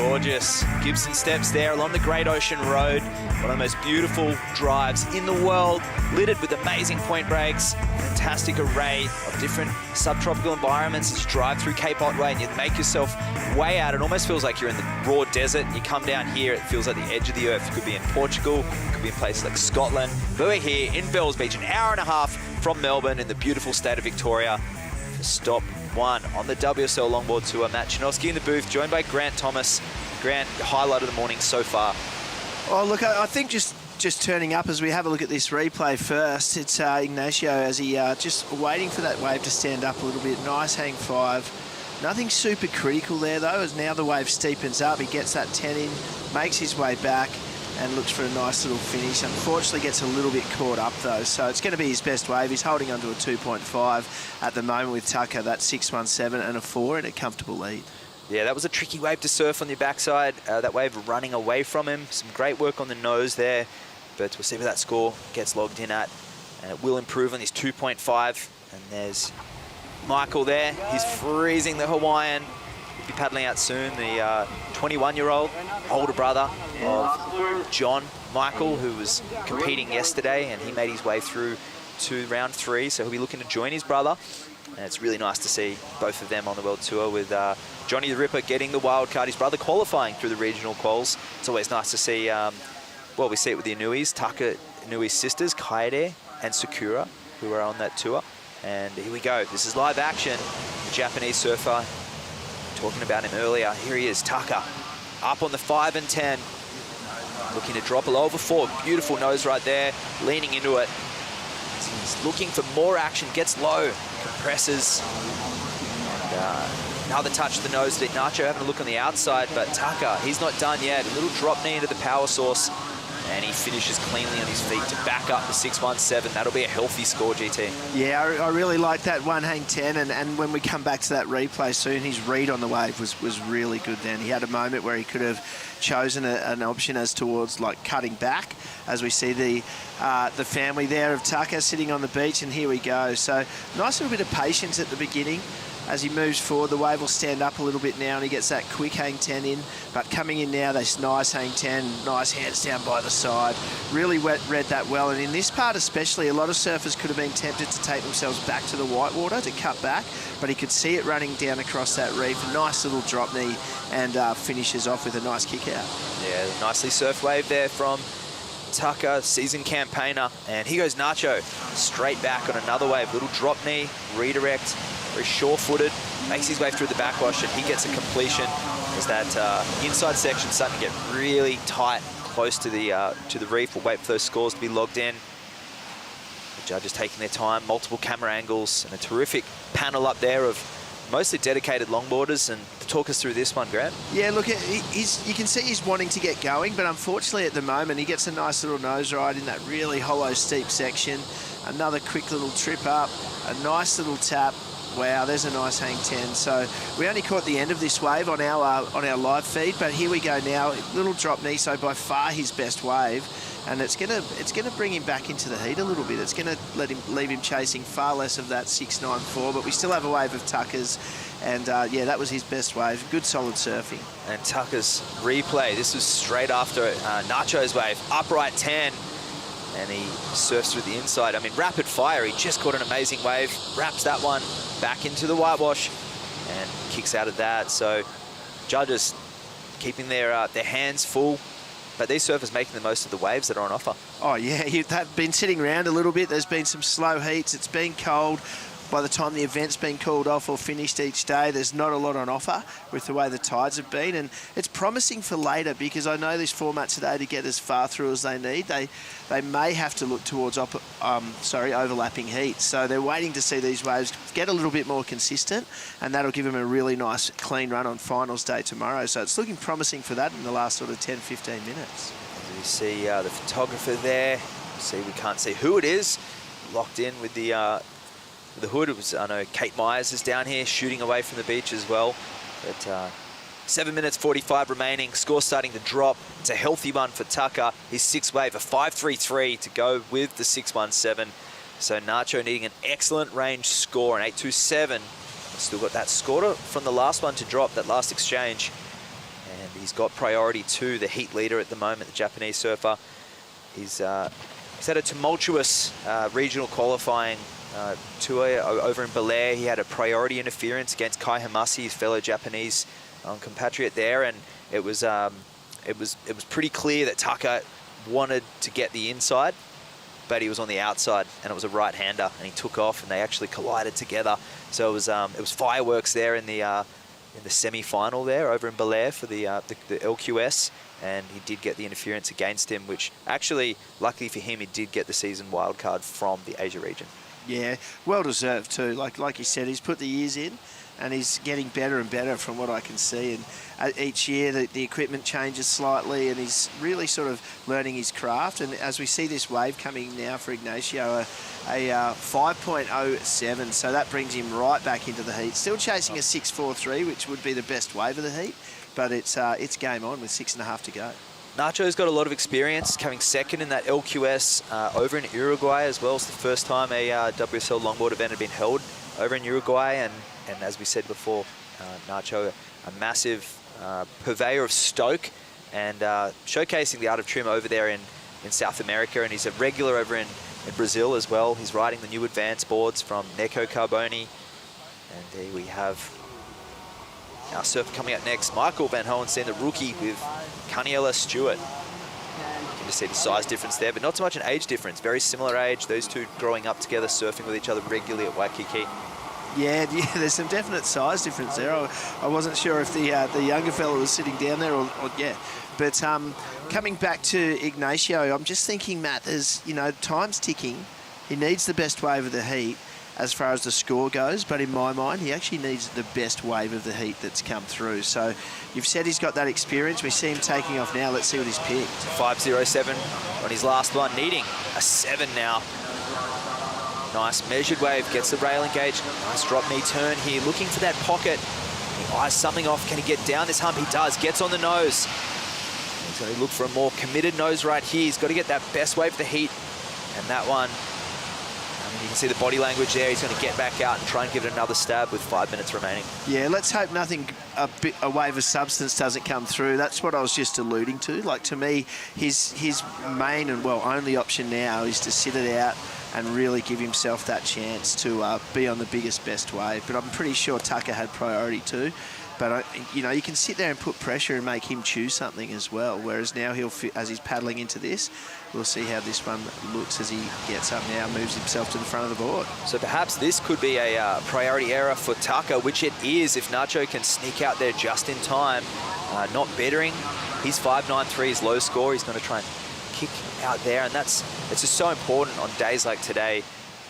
gorgeous. Gibson Steps there along the Great Ocean Road. One of the most beautiful drives in the world, littered with amazing point breaks. Fantastic array of different subtropical environments as you drive through Cape Otway and you make yourself way out. It almost feels like you're in the raw desert. You come down here, it feels like the edge of the earth. You could be in Portugal, you could be in places like Scotland. But we're here in Bells Beach, an hour and a half from Melbourne in the beautiful state of Victoria for stop one on the WSL Longboard Tour. Matt Chinovsky in the booth, joined by Grant Thomas. Grant, highlight of the morning so far. Oh, look, I think just turning up as we have a look at this replay first, it's Ignacio as he just waiting for that wave to stand up a little bit. Nice hang 5. Nothing super critical there, though, as now the wave steepens up. He gets that 10 in, makes his way back, and looks for a nice little finish. Unfortunately, gets a little bit caught up, though, so it's going to be his best wave. He's holding onto a 2.5 at the moment with Tucker. That's 6.17 and a 4 and a comfortable lead. Yeah, that was a tricky wave to surf on your backside. That wave running away from him. Some great work on the nose there, but we'll see where that score gets logged in at. And it will improve on his 2.5. And there's Michael there. He's freezing the Hawaiian. He'll be paddling out soon. The 21-year-old older brother of John Michael, who was competing yesterday, and he made his way through to round 3. So he'll be looking to join his brother. And it's really nice to see both of them on the World Tour with Johnny the Ripper getting the wild card, his brother qualifying through the regional quals. It's always nice to see, well, we see it with the Inuis, Taka Inui's sisters, Kaede and Sakura, who are on that tour. And here we go. This is live action. The Japanese surfer, talking about him earlier. Here he is, Taka, up on the 5 and 10. Looking to drop a low over 4. Beautiful nose right there, leaning into it. He's looking for more action, gets low, compresses. And, another touch to the nose. Nacho having a look on the outside, but Taka, he's not done yet. A little drop knee into the power source, and he finishes cleanly on his feet to back up the 6.17. That'll be a healthy score, GT. Yeah, I really like that one hang 10, and when we come back to that replay soon, his read on the wave was really good then. He had a moment where he could have chosen an option as towards like cutting back, as we see the family there of Tucker sitting on the beach, and here we go. So nice little bit of patience at the beginning. As he moves forward, the wave will stand up a little bit now, and he gets that quick hang 10 in. But coming in now, this nice hang 10, nice hands down by the side. Really read that well. And in this part especially, a lot of surfers could have been tempted to take themselves back to the whitewater to cut back, but he could see it running down across that reef. A nice little drop knee, and finishes off with a nice kick out. Yeah, nicely surf wave there from Tucker, seasoned campaigner. And here goes Nacho, straight back on another wave. Little drop knee, redirect. Very sure-footed, makes his way through the backwash, and he gets a completion as that inside section starting to get really tight, close to the reef. We'll wait for those scores to be logged in. The judges taking their time, multiple camera angles, and a terrific panel up there of mostly dedicated longboarders. And to talk us through this one, Grant. Yeah, look, you can see he's wanting to get going, but unfortunately at the moment he gets a nice little nose ride in that really hollow, steep section. Another quick little trip up, a nice little tap. Wow, there's a nice hang 10. So we only caught the end of this wave on our live feed, but here we go now. Little drop knee, so by far his best wave, and it's gonna bring him back into the heat a little bit. It's gonna leave him chasing far less of that 6.94, but we still have a wave of Tucker's, and yeah, that was his best wave. Good solid surfing. And Tucker's replay. This was straight after Nacho's wave, upright 10. And he surfs through the inside. I mean, rapid fire. He just caught an amazing wave, wraps that one back into the whitewash, and kicks out of that. So judges keeping their hands full, but these surfers making the most of the waves that are on offer. Oh yeah, they've been sitting around a little bit. There's been some slow heats. It's been cold. By the time the event's been called off or finished each day, there's not a lot on offer with the way the tides have been, and it's promising for later, because I know this format today, to get as far through as they need, they may have to look towards overlapping heats. So they're waiting to see these waves get a little bit more consistent, and that'll give them a really nice clean run on finals day tomorrow. So it's looking promising for that in the last sort of 10-15 minutes. You see the photographer there. See, we can't see who it is, locked in with the hood. It was, I know Kate Myers is down here shooting away from the beach as well. But 7 minutes 45 remaining. Score starting to drop. It's a healthy one for Tucker. His 6 wave, a 5.33 to go with the 6.17. So Nacho needing an excellent range score, an 8.27. Still got that score from the last one to drop, that last exchange. and he's got priority to the heat leader at the moment, the Japanese surfer. He's had a tumultuous regional qualifying tour over in Belair. He had a priority interference against Kai Hamasi, his fellow Japanese compatriot there, and it was pretty clear that Taka wanted to get the inside, but he was on the outside, and it was a right-hander, and he took off, and they actually collided together. So it was fireworks there in the semi-final there over in Belair for the LQS, and he did get the interference against him, which actually, luckily for him, he did get the season wildcard from the Asia region. Yeah, well deserved too. Like you said, he's put the years in, and he's getting better and better from what I can see. And each year the equipment changes slightly, and he's really sort of learning his craft. And as we see this wave coming now for Ignacio, a 5.07, so that brings him right back into the heat. Still chasing a 6.43, which would be the best wave of the heat, but it's game on with 6.5 to go. Nacho's got a lot of experience, coming second in that LQS over in Uruguay as well. It's the first time a WSL longboard event had been held over in Uruguay, and as we said before, Nacho, a massive purveyor of stoke, and showcasing the art of trim over there in South America, and he's a regular over in Brazil as well. He's riding the new advanced boards from Neco Carboni, and there we have our surfer coming up next, Michael Van Hohenstein, the rookie with Caniela Stewart. You can just see the size difference there, but not so much an age difference. Very similar age, those two growing up together, surfing with each other regularly at Waikiki. Yeah, there's some definite size difference there. I wasn't sure if the younger fella was sitting down there or yeah. But coming back to Ignacio, I'm just thinking, Matt, there's, time's ticking. He needs the best wave of the heat as far as the score goes, but in my mind, he actually needs the best wave of the heat that's come through. So you've said he's got that experience. We see him taking off now. Let's see what he's picked. 5.07 on his last one, needing a 7 now. Nice measured wave, gets the rail engaged. Nice drop knee turn here, looking for that pocket. He eyes something off. Can he get down this hump? He does, gets on the nose. He's going to look for a more committed nose right here. He's got to get that best wave of the heat. And that one, you can see the body language there. He's going to get back out and try and give it another stab with 5 minutes remaining. Yeah, let's hope a wave of substance doesn't come through. That's what I was just alluding to. Like, to me, his main and, only option now is to sit it out and really give himself that chance to be on the biggest, best wave. But I'm pretty sure Tucker had priority too. But, you can sit there and put pressure and make him choose something as well. Whereas now as he's paddling into this, we'll see how this one looks as he gets up now, moves himself to the front of the board. So perhaps this could be a priority error for Tucker, which it is if Nacho can sneak out there just in time. Not bettering his 5.93's low score. He's going to try and kick out there, and it's just so important on days like today,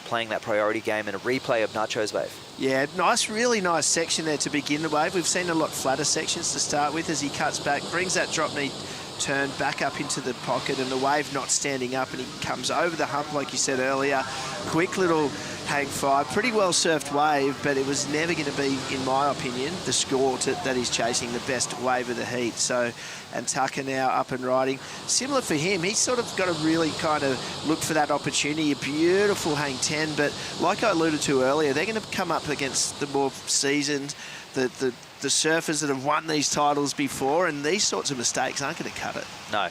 playing that priority game and a replay of Nacho's wave. Yeah, really nice section there to begin the wave. We've seen a lot flatter sections to start with as he cuts back, brings that drop knee turn back up into the pocket, and the wave not standing up, and he comes over the hump like you said earlier. Quick little hang 5, pretty well surfed wave, but it was never going to be, in my opinion, the score that he's chasing, the best wave of the heat. So, and Tucker now up and riding. Similar for him, he's sort of got to really kind of look for that opportunity. A beautiful hang 10, but like I alluded to earlier, they're going to come up against the more seasoned, the surfers that have won these titles before, and these sorts of mistakes aren't going to cut it. No.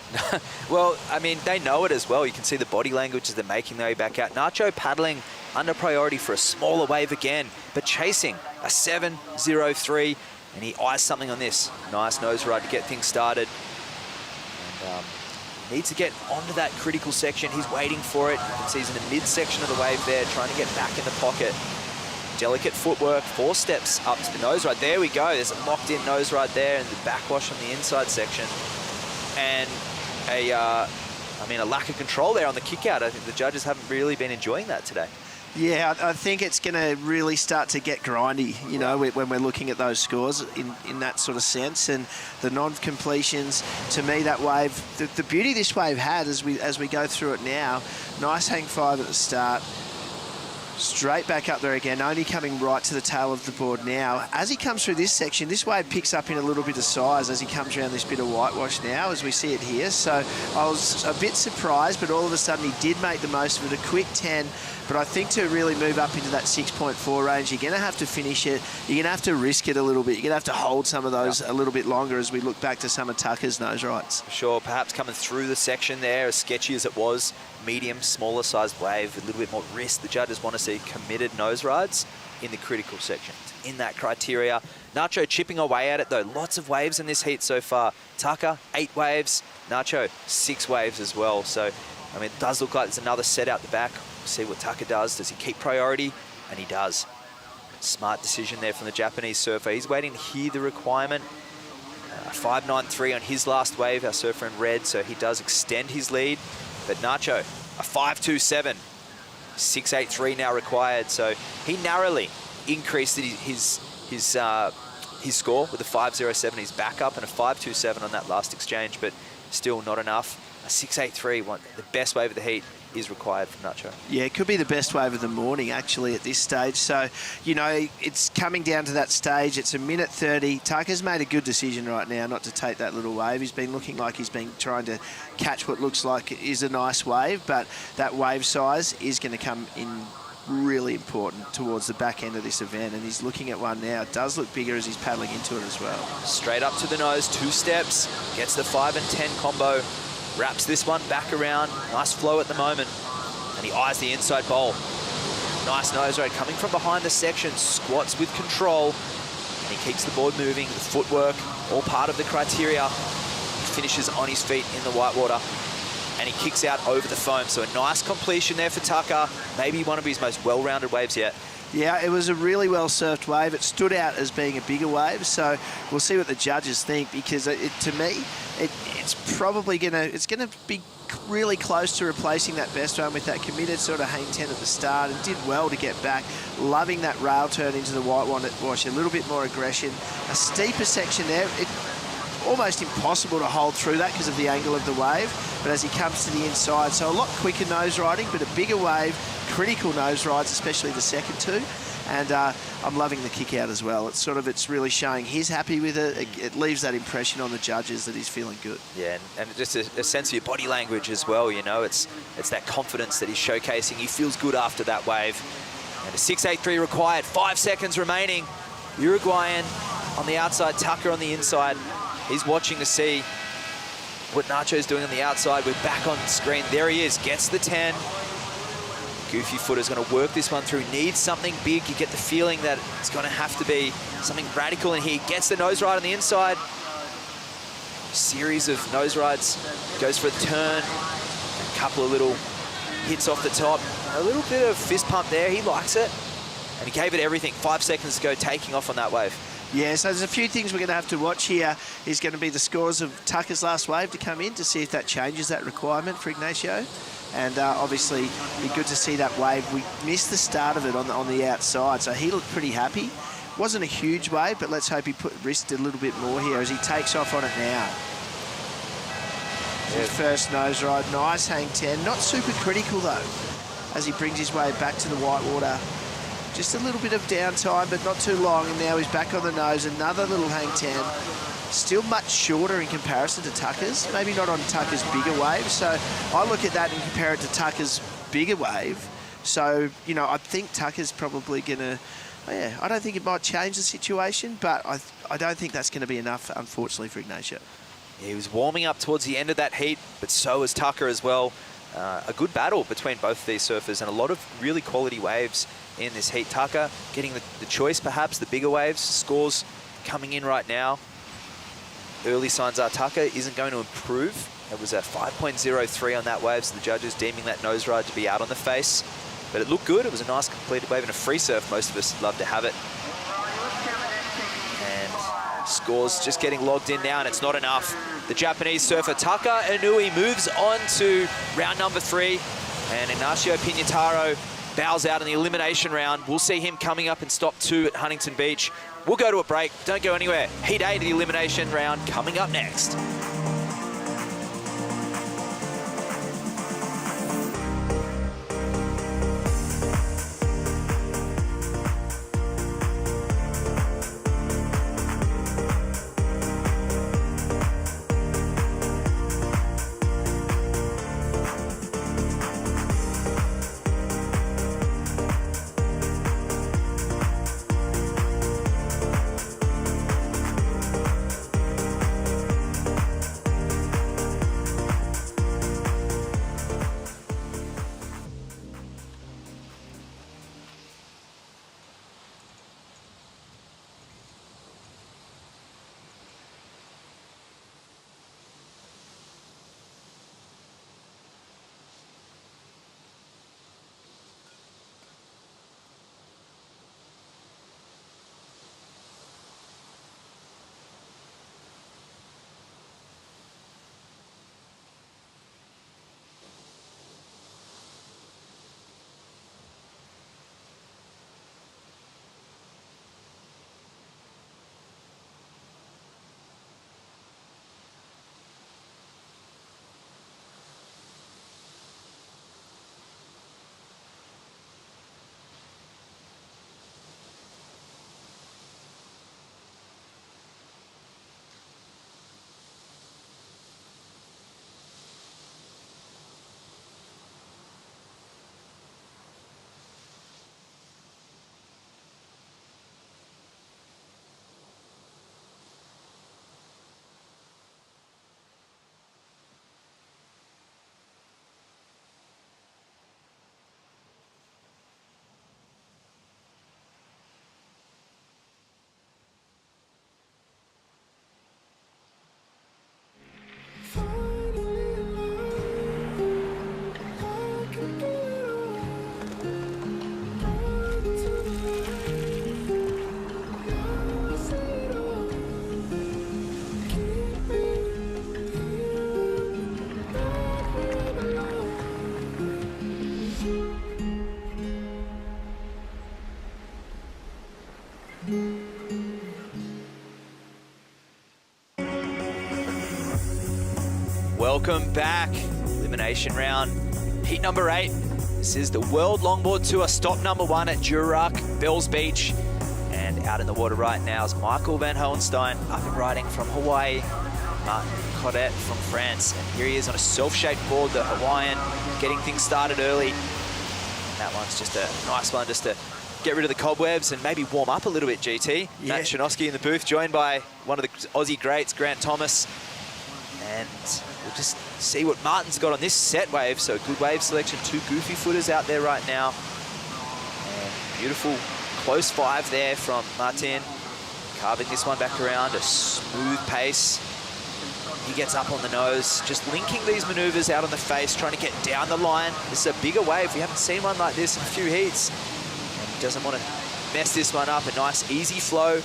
Well, I mean, they know it as well. You can see the body language as they're making their way back out. Nacho paddling under priority for a smaller wave again, but chasing a 7.03, and he eyes something on this. Nice nose ride to get things started. And needs to get onto that critical section. He's waiting for it. You can see he's in the midsection of the wave there, trying to get back in the pocket. Delicate footwork, 4 steps up to the nose ride. There we go. There's a locked-in nose ride there, and the backwash on the inside section. And a lack of control there on the kick out. I think the judges haven't really been enjoying that today. Yeah, I think it's going to really start to get grindy, when we're looking at those scores in that sort of sense. And the non-completions, to me, that wave, the beauty this wave had as we go through it now, nice hang 5 at the start. Straight back up there again, only coming right to the tail of the board now. As he comes through this section, this wave picks up in a little bit of size as he comes around this bit of whitewash now, as we see it here. So I was a bit surprised, but all of a sudden he did make the most of it. A quick 10, but I think to really move up into that 6.4 range, you're going to have to finish it. You're going to have to risk it a little bit. You're going to have to hold some of those a little bit longer as we look back to some of Tucker's nose rides. Sure, perhaps coming through the section there, as sketchy as it was, medium, smaller sized wave, a little bit more risk. The judges want to see committed nose rides in the critical section. In that criteria, Nacho chipping away at it though. Lots of waves in this heat so far. Tucker, 8 waves. Nacho, 6 waves as well. So, I mean, it does look like there's another set out the back. We'll see what Tucker does. Does he keep priority? And he does. Smart decision there from the Japanese surfer. He's waiting to hear the requirement. 5.93 on his last wave, our surfer in red, so he does extend his lead. But Nacho, a 5.27, 6.83 now required. So he narrowly increased his score with a 5.07. He's back up and a 5.27 on that last exchange, but still not enough. A 6.83, the best wave of the heat, is required from Nacho. Yeah, it could be the best wave of the morning, actually, at this stage. So, you know, it's coming down to that stage. It's a minute 30. Tucker's made a good decision right now not to take that little wave. He's been looking like he's been trying to catch what looks like is a nice wave, but that wave size is going to come in really important towards the back end of this event, and he's looking at one now. It does look bigger as he's paddling into it as well. Straight up to the nose, 2 steps, gets the 5 and 10 combo, wraps this one back around. Nice flow at the moment, and he eyes the inside bowl. Nice nose ride coming from behind the section, squats with control, and he keeps the board moving. The footwork, all part of the criteria. He finishes on his feet in the whitewater, and he kicks out over the foam. So a nice completion there for Tucker. Maybe one of his most well-rounded waves yet. Yeah, it was a really well-surfed wave. It stood out as being a bigger wave, so we'll see what the judges think, because to me, it's probably it's gonna be really close to replacing that best one with that committed sort of hang 10 at the start, and did well to get back. Loving that rail turn into the whitewash, a little bit more aggression. A steeper section there. Almost impossible to hold through that because of the angle of the wave, but as he comes to the inside, so a lot quicker nose riding, but a bigger wave, critical nose rides, especially the second 2, and I'm loving the kick out as well. It's really showing he's happy with it. It leaves that impression on the judges that he's feeling good. Yeah, and just a sense of your body language as well, you know, it's that confidence that he's showcasing. He feels good after that wave. And a 6.83 required, 5 seconds remaining. Uruguayan on the outside, Tucker on the inside. He's watching to see what Nacho's doing on the outside. We're back on screen. There he is, gets the 10. Goofy Footer's going to work this one through. Needs something big. You get the feeling that it's going to have to be something radical in here. Gets the nose ride on the inside. Series of nose rides. Goes for a turn. A couple of little hits off the top. A little bit of fist pump there. He likes it. And he gave it everything. 5 seconds to go, taking off on that wave. Yeah, so there's a few things we're going to have to watch here. Is going to be the scores of Tucker's last wave to come in to see if that changes that requirement for Ignacio. And obviously, be good to see that wave. We missed the start of it on the outside, so he looked pretty happy. Wasn't a huge wave, but let's hope he risked a little bit more here as he takes off on it now. His first nose ride, nice hang 10. Not super critical though, as he brings his way back to the whitewater. Just a little bit of downtime, but not too long, and now he's back on the nose. Another little hang 10. Still much shorter in comparison to Tucker's. Maybe not on Tucker's bigger wave. So I look at that and compare it to Tucker's bigger wave. So, you know, I think Tucker's probably going to... Yeah, I don't think it might change the situation, but I don't think that's going to be enough, unfortunately, for Ignacio. He was warming up towards the end of that heat, but so was Tucker as well. A good battle between both of these surfers, and a lot of really quality waves in this heat. Tucker getting the choice, perhaps, the bigger waves. Scores coming in right now. Early signs are Tucker isn't going to improve. It was a 5.03 on that wave, so the judges deeming that nose ride to be out on the face. But it looked good. It was a nice completed wave and a free surf. Most of us love to have it. And scores just getting logged in now, and it's not enough. The Japanese surfer Taka Inui moves on to round number 3, and Ignacio Pignataro bows out in the elimination round. We'll see him coming up in stop 2 at Huntington Beach. We'll go to a break. Don't go anywhere. Heat 8 of the elimination round coming up next. Welcome back. Elimination round, heat number 8. This is the World Longboard Tour, stop number 1 at Jurak, Bells Beach. And out in the water right now is Michael Van Hohenstein, up and riding from Hawaii. Martin Codet from France. And here he is on a self-shaped board, the Hawaiian, getting things started early. And that one's just a nice one just to get rid of the cobwebs and maybe warm up a little bit, GT. Yeah. Matt Shanosky in the booth, joined by one of the Aussie greats, Grant Thomas. And we'll just see what Martin's got on this set wave. So good wave selection, 2 goofy footers out there right now. And beautiful close 5 there from Martin. Carving this one back around, a smooth pace. He gets up on the nose, just linking these maneuvers out on the face, trying to get down the line. This is a bigger wave. We haven't seen one like this in a few heats. And he doesn't want to mess this one up. A nice, easy flow.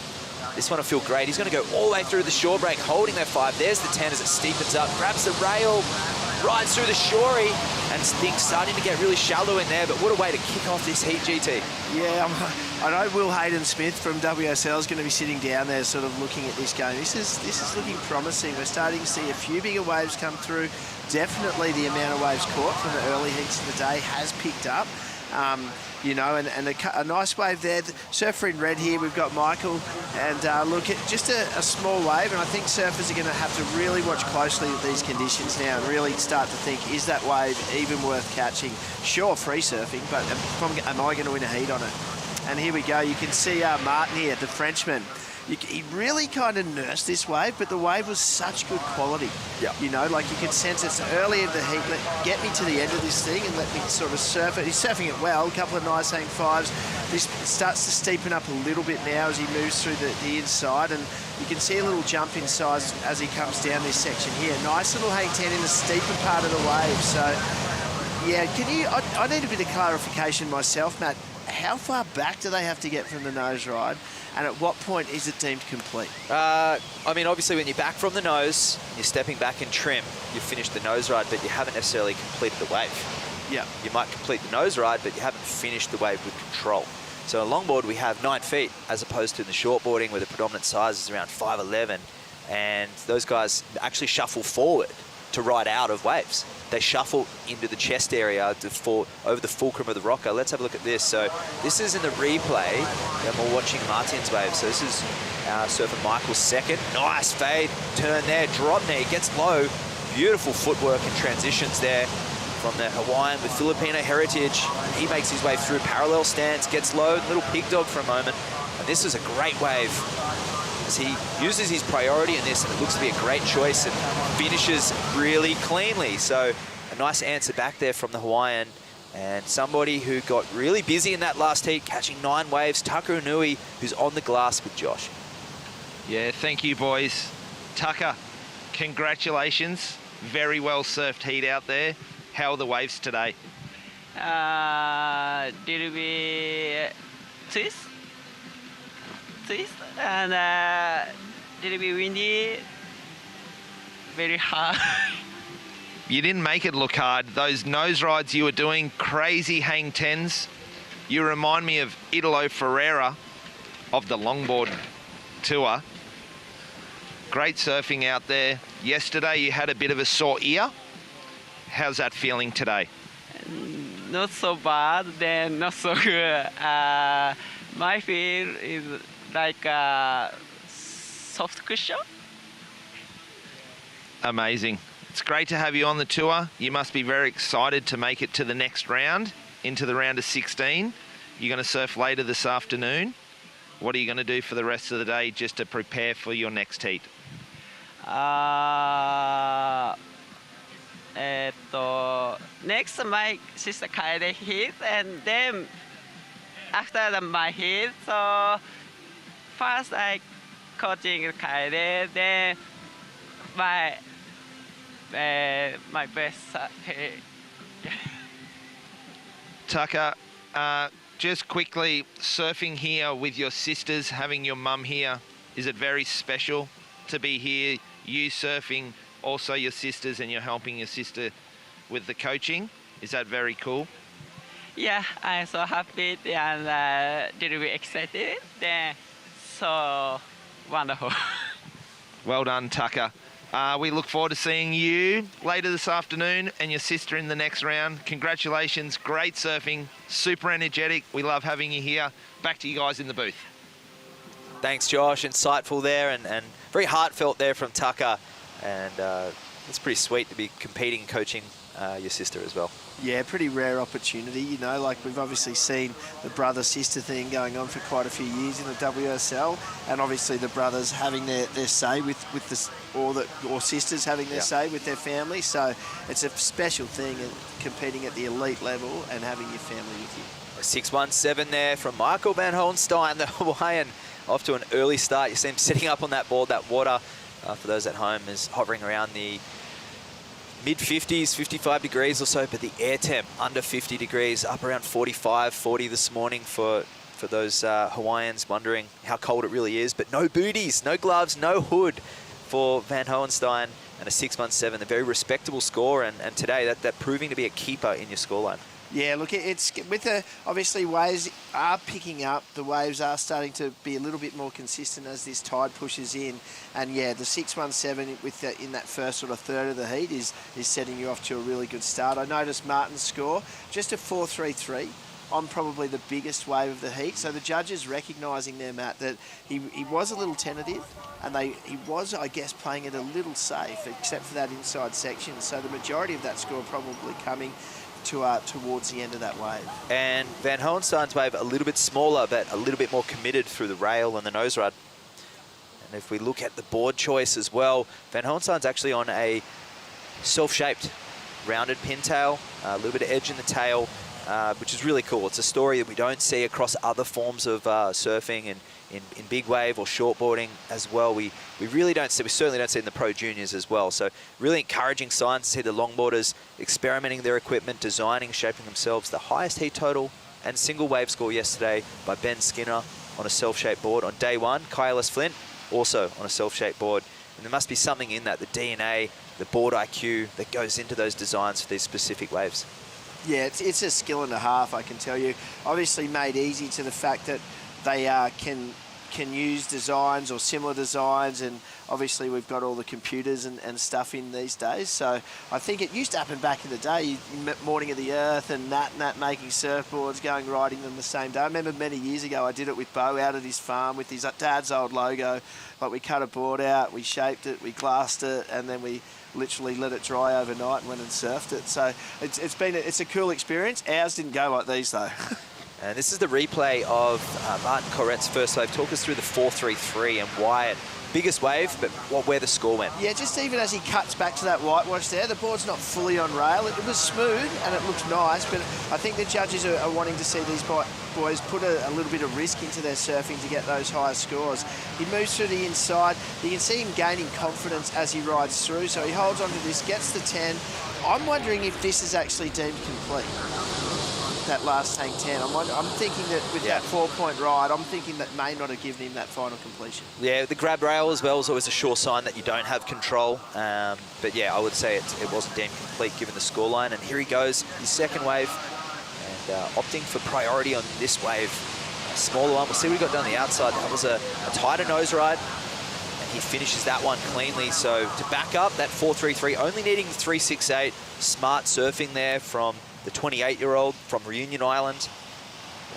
This one will feel great. He's going to go all the way through the shore break, holding that 5. There's the 10 as it steepens up, grabs the rail, rides through the shorey, and things starting to get really shallow in there. But what a way to kick off this heat, GT. Yeah, I know Will Hayden-Smith from WSL is going to be sitting down there sort of looking at this game. This is looking promising. We're starting to see a few bigger waves come through. Definitely the amount of waves caught from the early heats of the day has picked up. You know, and a nice wave there. The surfer in red here, we've got Michael. And look, at just a small wave, and I think surfers are going to have to really watch closely at these conditions now and really start to think, is that wave even worth catching? Sure, free surfing, but am I going to win a heat on it? And here we go. You can see Martin here, the Frenchman. He really kind of nursed this wave, but the wave was such good quality. Yeah. You know, like you could sense it's early in the heat. Get me to the end of this thing and let me sort of surf it. He's surfing it well, a couple of nice hang 5s. This starts to steepen up a little bit now as he moves through the inside, and you can see a little jump in size as he comes down this section here. Nice little hang 10 in the steeper part of the wave. So, yeah, I need a bit of clarification myself, Matt. How far back do they have to get from the nose ride? And at what point is it deemed complete? I mean, obviously, when you're back from the nose, you're stepping back in trim, you've finished the nose ride, but you haven't necessarily completed the wave. Yeah. You might complete the nose ride, but you haven't finished the wave with control. So a longboard, we have 9 feet, as opposed to the shortboarding, where the predominant size is around 5'11", and those guys actually shuffle forward to ride out of waves. They shuffle into the chest area to fall over the fulcrum of the rocker. Let's have a look at this. So this is in the replay, and we're watching Martin's wave. So this is surfer Michael's second. Nice fade, turn there, drop there, gets low. Beautiful footwork and transitions there from the Hawaiian with Filipino heritage. He makes his way through parallel stance, gets low, little pig dog for a moment. And this is a great wave. He uses his priority in this, and it looks to be a great choice and finishes really cleanly. So a nice answer back there from the Hawaiian, and somebody who got really busy in that last heat, catching 9 waves, Tucker Inui, who's on the glass with Josh. Yeah, thank you, boys. Tucker, congratulations. Very well surfed heat out there. How are the waves today? Did we twist, and did it be windy? Very hard. You didn't make it look hard. Those nose rides you were doing, crazy hang 10s. You remind me of Italo Ferreira of the Longboard Tour. Great surfing out there. Yesterday you had a bit of a sore ear. How's that feeling today? Not so bad, then not so good. My feel is like a soft cushion. Amazing. It's great to have you on the tour. You must be very excited to make it to the next round, into the round of 16. You're going to surf later this afternoon. What are you going to do for the rest of the day just to prepare for your next heat? Next my sister Kaede hit, and then after my hit, so first I coaching Kaede, then my best. Tucker, just quickly, surfing here with your sisters, having your mum here, is it very special to be here, you surfing, also your sisters, and you're helping your sister with the coaching? Is that very cool? Yeah, I'm so happy and really excited. Then so wonderful. Well done, Tucker. We look forward to seeing you later this afternoon and your sister in the next round. Congratulations, great surfing, super energetic. We love having you here. Back to you guys in the booth. Thanks, Josh. Insightful there and very heartfelt there from Tucker. And it's pretty sweet to be competing and coaching your sister as well. Yeah, pretty rare opportunity, you know, like we've obviously seen the brother-sister thing going on for quite a few years in the WSL, and obviously the brothers having their say with this, or sisters having their say with their family, so it's a special thing competing at the elite level and having your family with you. A 6-1-7 there from Michael Van Hohenstein, the Hawaiian, off to an early start. You see him sitting up on that board. That water, for those at home, is hovering around the mid-50s, 55 degrees or so, but the air temp under 50 degrees, up around 45, 40 this morning for those Hawaiians wondering how cold it really is. But no booties, no gloves, no hood for Van Hohenstein, and a 6-1-7, a very respectable score, and today that proving to be a keeper in your scoreline. Yeah, look, it's with the obviously waves are picking up. The waves are starting to be a little bit more consistent as this tide pushes in, and yeah, the 6-1-7 with in that first sort of third of the heat is setting you off to a really good start. I noticed Martin's score just a 4.33 on probably the biggest wave of the heat. So the judges recognising there, Matt, that he was a little tentative, and he was, I guess, playing it a little safe, except for that inside section. So the majority of that score probably coming towards the end of that wave. And Van Hohenstein's wave a little bit smaller, but a little bit more committed through the rail and the nose rod. And if we look at the board choice as well, Van Hohenstein's actually on a self-shaped rounded pintail, a little bit of edge in the tail, which is really cool. It's a story that we don't see across other forms of surfing and in big wave or shortboarding as well. We really don't see, we certainly don't see in the pro juniors as well. So really encouraging signs to see the longboarders experimenting their equipment, designing, shaping themselves. The highest heat total and single wave score yesterday by Ben Skinner on a self-shaped board. On day one, Kyle S. Flint also on a self-shaped board. And there must be something in that, the DNA, the board IQ that goes into those designs for these specific waves. Yeah, it's a skill and a half, I can tell you. Obviously made easy to the fact that they can use designs or similar designs, and obviously we've got all the computers and stuff in these days. So I think it used to happen back in the day, Morning of the Earth and Nat making surfboards, going riding them the same day. I remember many years ago I did it with Bo out at his farm with his dad's old logo. Like, we cut a board out, we shaped it, we glassed it, and then we literally let it dry overnight and went and surfed it. So it's a cool experience. Ours didn't go like these though. And this is the replay of Martin Corret's first wave. Talk us through the 4.33 and why it, biggest wave, but where the score went. Yeah, just even as he cuts back to that whitewash there, the board's not fully on rail. It was smooth and it looks nice, but I think the judges are wanting to see these boys put a little bit of risk into their surfing to get those higher scores. He moves through the inside. You can see him gaining confidence as he rides through, so he holds on to this, gets the 10. I'm wondering if this is actually deemed complete. That last tank 10. I'm thinking that with that 4-point ride, I'm thinking that may not have given him that final completion. Yeah, the grab rail as well is always a sure sign that you don't have control. But yeah, I would say it wasn't deemed complete given the scoreline. And here he goes, his second wave, and opting for priority on this wave. A smaller one. We'll see what he got down the outside. That was a tighter nose ride, and he finishes that one cleanly. So to back up that 4.33, only needing the 3.68. Smart surfing there from the 28-year-old from Reunion Island.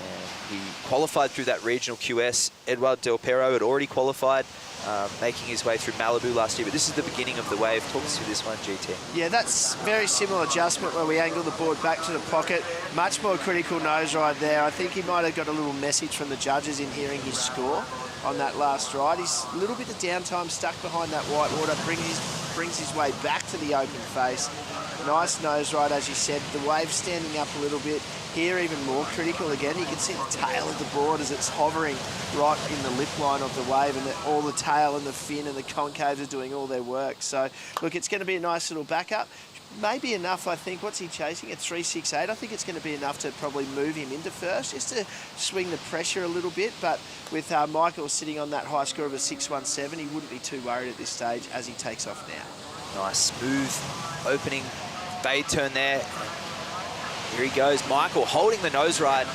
And he qualified through that regional QS. Eduardo Del Perro had already qualified, making his way through Malibu last year. But this is the beginning of the wave. Talk us through this one, GT. Yeah, that's very similar adjustment where we angle the board back to the pocket. Much more critical nose ride there. I think he might have got a little message from the judges in hearing his score on that last ride. He's a little bit of downtime stuck behind that white water, brings his way back to the open face. Nice nose ride, as you said. The wave standing up a little bit. Here, even more critical again. You can see the tail of the board as it's hovering right in the lip line of the wave, and all the tail and the fin and the concaves are doing all their work. So, look, it's going to be a nice little backup. Maybe enough, I think. What's he chasing? At 3.68. I think it's going to be enough to probably move him into first, just to swing the pressure a little bit. But with Michael sitting on that high score of a 6.17, he wouldn't be too worried at this stage as he takes off now. Nice, smooth opening fade turn there. Here he goes, Michael holding the nose ride.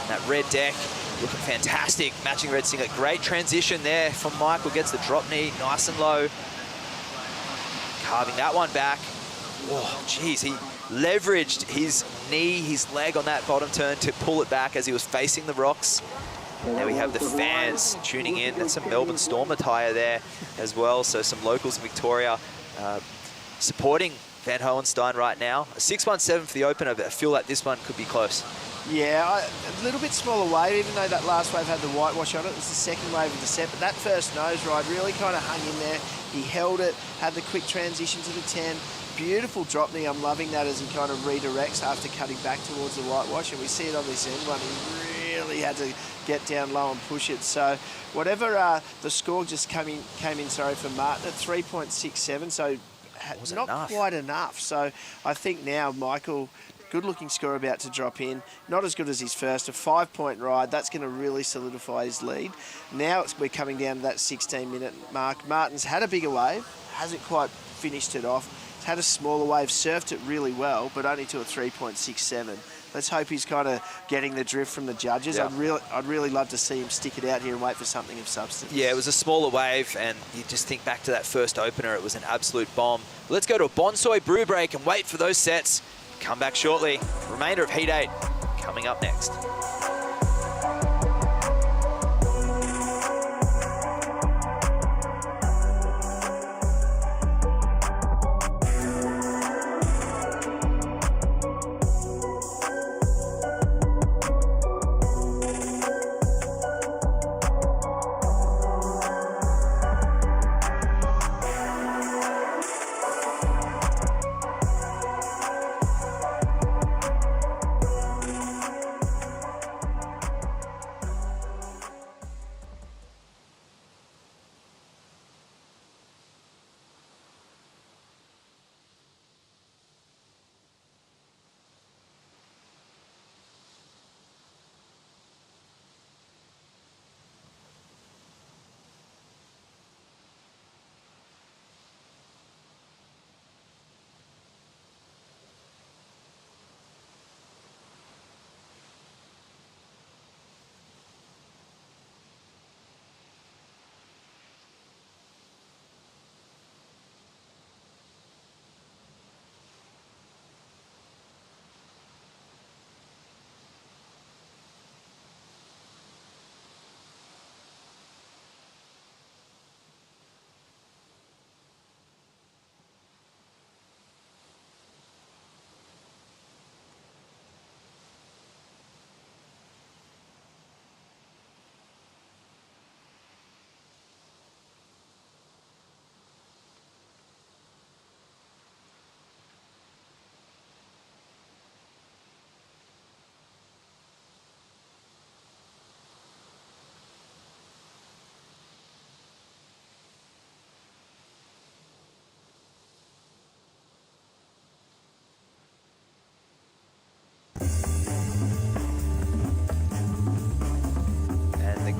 That red deck looking fantastic, matching red singlet. Great transition there from Michael, gets the drop knee nice and low. carving that one back. Oh, geez, he leveraged his knee, his leg on that bottom turn to pull it back as he was facing the rocks. And there we have the fans tuning in. That's some Melbourne Storm attire there as well. So some locals in Victoria supporting Van Hohenstein right now. A 6.17 for the opener, but I feel like this one could be close. Yeah, a little bit smaller wave, even though that last wave had the whitewash on it. It was the second wave of the set, but that first nose ride really kind of hung in there. He held it, had the quick transition to the 10. Beautiful drop knee. I'm loving that as he kind of redirects after cutting back towards the whitewash, and we see it on this end one. He really had to get down low and push it. So whatever the score just came in for Martin at 3.67, so not quite enough. So I think now Michael, good-looking score about to drop in. Not as good as his first, a 5-point ride. That's going to really solidify his lead. Now we're coming down to that 16-minute mark. Martin's had a bigger wave, hasn't quite finished it off. He's had a smaller wave, surfed it really well, but only to a 3.67. Let's hope he's kind of getting the drift from the judges. Yeah. I'd really love to see him stick it out here and wait for something of substance. Yeah, it was a smaller wave, and you just think back to that first opener, it was an absolute bomb. Let's go to a Bonsoy brew break and wait for those sets. Come back shortly. Remainder of Heat 8 coming up next.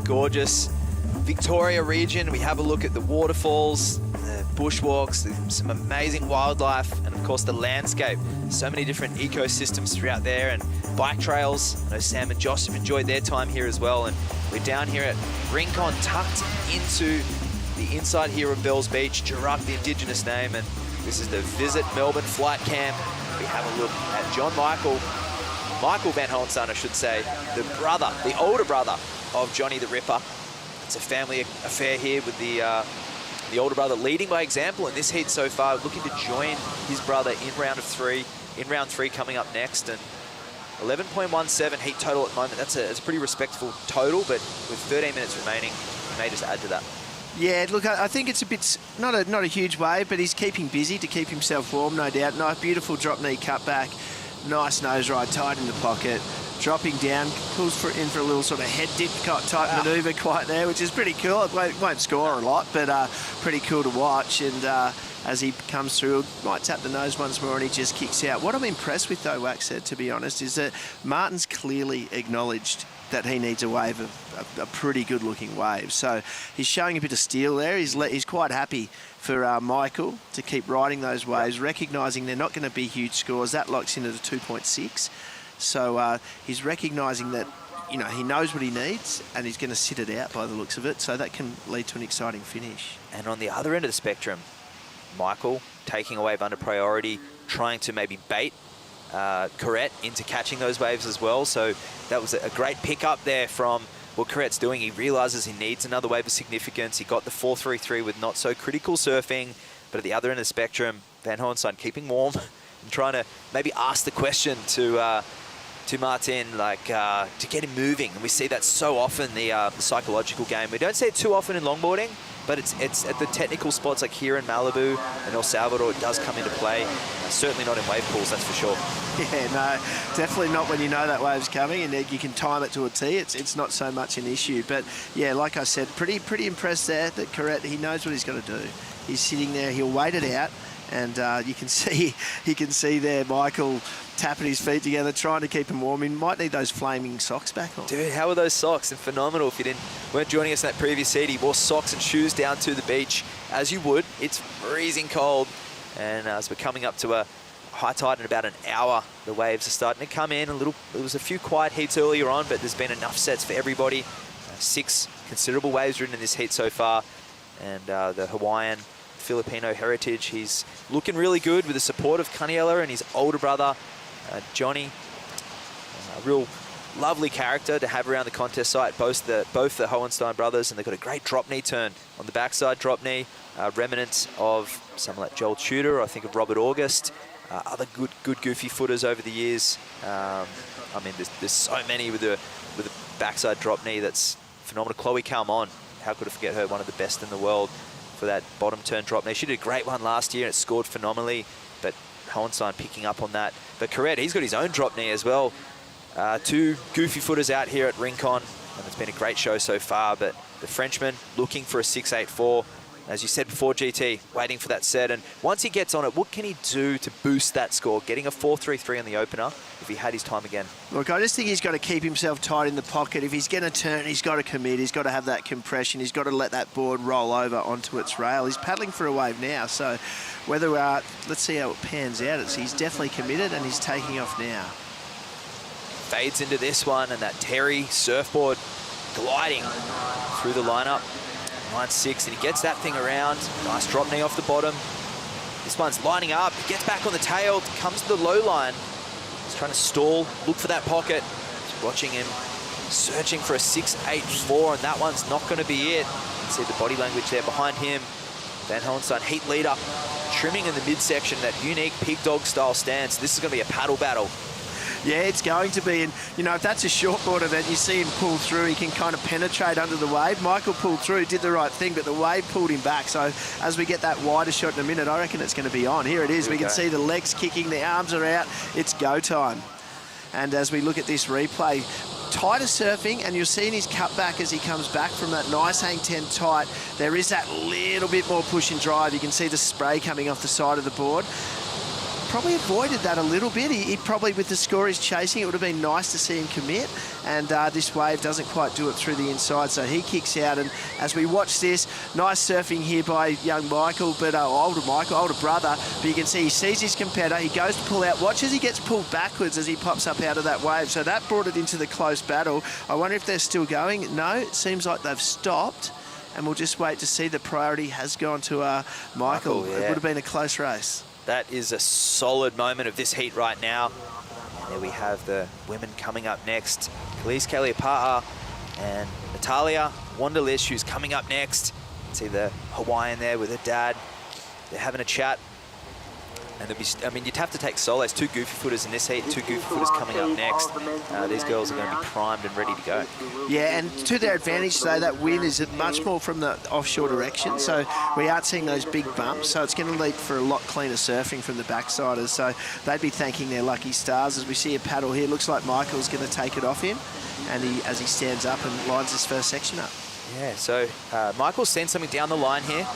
Gorgeous Victoria region. We have a look at the waterfalls, the bushwalks, some amazing wildlife, and of course the landscape. So many different ecosystems throughout there, and bike trails. I know Sam and Josh have enjoyed their time here as well, and we're down here at Rincon, tucked into the inside here of Bells Beach, Jurup, the indigenous name, and this is the Visit Melbourne Flight Camp. We have a look at Michael Van Hohenstein, I should say, the older brother of Johnny the Ripper. It's a family affair here with the older brother leading by example in this heat so far, looking to join his brother in round three coming up next. And 11.17 heat total at the moment. It's a pretty respectable total, but with 13 minutes remaining, he may just add to that. Yeah, look, I think it's a bit, not a huge wave, but he's keeping busy to keep himself warm, no doubt. Nice, beautiful drop knee cutback, nice nose ride, tight in the pocket. Dropping down, pulls in for a little sort of head dip type manoeuvre quite there, which is pretty cool. It won't score a lot, but pretty cool to watch. And as he comes through, might tap the nose once more and he just kicks out. What I'm impressed with, though, Wax said, to be honest, is that Martin's clearly acknowledged that he needs a wave, a pretty good-looking wave. So he's showing a bit of steel there. He's quite happy for Michael to keep riding those waves, recognising they're not going to be huge scores. That locks in at a 2.6. So he's recognising that, you know, he knows what he needs and he's going to sit it out by the looks of it. So that can lead to an exciting finish. And on the other end of the spectrum, Michael taking a wave under priority, trying to maybe bait Corrette into catching those waves as well. So that was a great pickup there from what Corrette's doing. He realizes he needs another wave of significance. He got the 4.33 with not so critical surfing, but at the other end of the spectrum, Van Hohenstein keeping warm and trying to maybe ask the question to Martin, like to get him moving. And we see that so often, the psychological game. We don't see it too often in longboarding, but it's at the technical spots like here in Malibu and El Salvador, it does come into play. Certainly not in wave pools, that's for sure. Yeah, no, definitely not when you know that wave's coming and you can time it to a T. It's not so much an issue. But yeah, like I said, pretty impressed there that Corrette, he knows what he's got to do. He's sitting there, he'll wait it out, and you can see there Michael tapping his feet together, trying to keep him warm. He might need those flaming socks back on. Dude, how are those socks? And phenomenal. If you weren't joining us in that previous heat, he wore socks and shoes down to the beach, as you would. It's freezing cold. And as we're coming up to a high tide in about an hour, the waves are starting to come in a little. There was a few quiet heats earlier on, but there's been enough sets for everybody. 6 considerable waves ridden in this heat so far. And the Hawaiian Filipino heritage, he's looking really good with the support of Caniella and his older brother, Johnny. A real lovely character to have around the contest site, both the Hohenstein brothers, and they've got a great drop knee turn on the backside drop knee, remnants of someone like Joel Tudor, I think of Robert August, other good goofy footers over the years. I mean, there's so many with the backside drop knee that's phenomenal. Chloe Calmon, how could I forget her? One of the best in the world for that bottom turn drop knee. She did a great one last year and it scored phenomenally, but Hohenstein picking up on that. But Corrette, he's got his own drop knee as well. 2 goofy footers out here at Rincon, and it's been a great show so far, but the Frenchman looking for a 6.84. As you said before, GT, waiting for that set, and once he gets on it, what can he do to boost that score? Getting a 4.33 on the opener if he had his time again. Look, I just think he's got to keep himself tight in the pocket. If he's going to turn, he's got to commit. He's got to have that compression. He's got to let that board roll over onto its rail. He's paddling for a wave now, so whether let's see how it pans out. He's definitely committed, and he's taking off now. Fades into this one, and that Terry surfboard gliding through the lineup. 9.6, and he gets that thing around. Nice drop knee off the bottom. This one's lining up. He gets back on the tail, comes to the low line. He's trying to stall, look for that pocket. Just watching him, searching for a 6.84, and that one's not going to be it. You can see the body language there behind him. Van Hohenstein, heat leader, trimming in the midsection, that unique pig dog style stance. This is going to be a paddle battle. Yeah, it's going to be. And, you know, if that's a shortboard event, you see him pull through, he can kind of penetrate under the wave. Michael pulled through, did the right thing, but the wave pulled him back. So as we get that wider shot in a minute, I reckon it's going to be on. Here it is. We can see the legs kicking, the arms are out. It's go time. And as we look at this replay, tighter surfing, and you're seeing his cut back as he comes back from that nice hang 10 tight. There is that little bit more push and drive. You can see the spray coming off the side of the board. Probably avoided that a little bit. He probably, with the score he's chasing, it would have been nice to see him commit, and this wave doesn't quite do it through the inside, so he kicks out. And as we watch this, nice surfing here by young Michael, but older brother, but you can see he sees his competitor, he goes to pull out, watch as he gets pulled backwards as he pops up out of that wave, so that brought it into the close battle. I wonder if they're still going. No, it seems like they've stopped, and we'll just wait to see. The priority has gone to Michael. Yeah. It would have been a close race. That is a solid moment of this heat right now. And there we have the women coming up next. Khalees Kaliapaa and Natalia Wunderlich, who's coming up next. See the Hawaiian there with her dad. They're having a chat. And I mean, you'd have to take solace. 2 goofy footers in this heat, 2 goofy footers coming up next. These girls are going to be primed and ready to go. Yeah, and to their advantage, though, that wind is much more from the offshore direction, so we aren't seeing those big bumps, so it's going to lead for a lot cleaner surfing from the backsiders, so they'd be thanking their lucky stars. As we see a paddle here, looks like Michael's going to take it off him, and as he stands up and lines his first section up. Yeah, so Michael's sent something down the line here.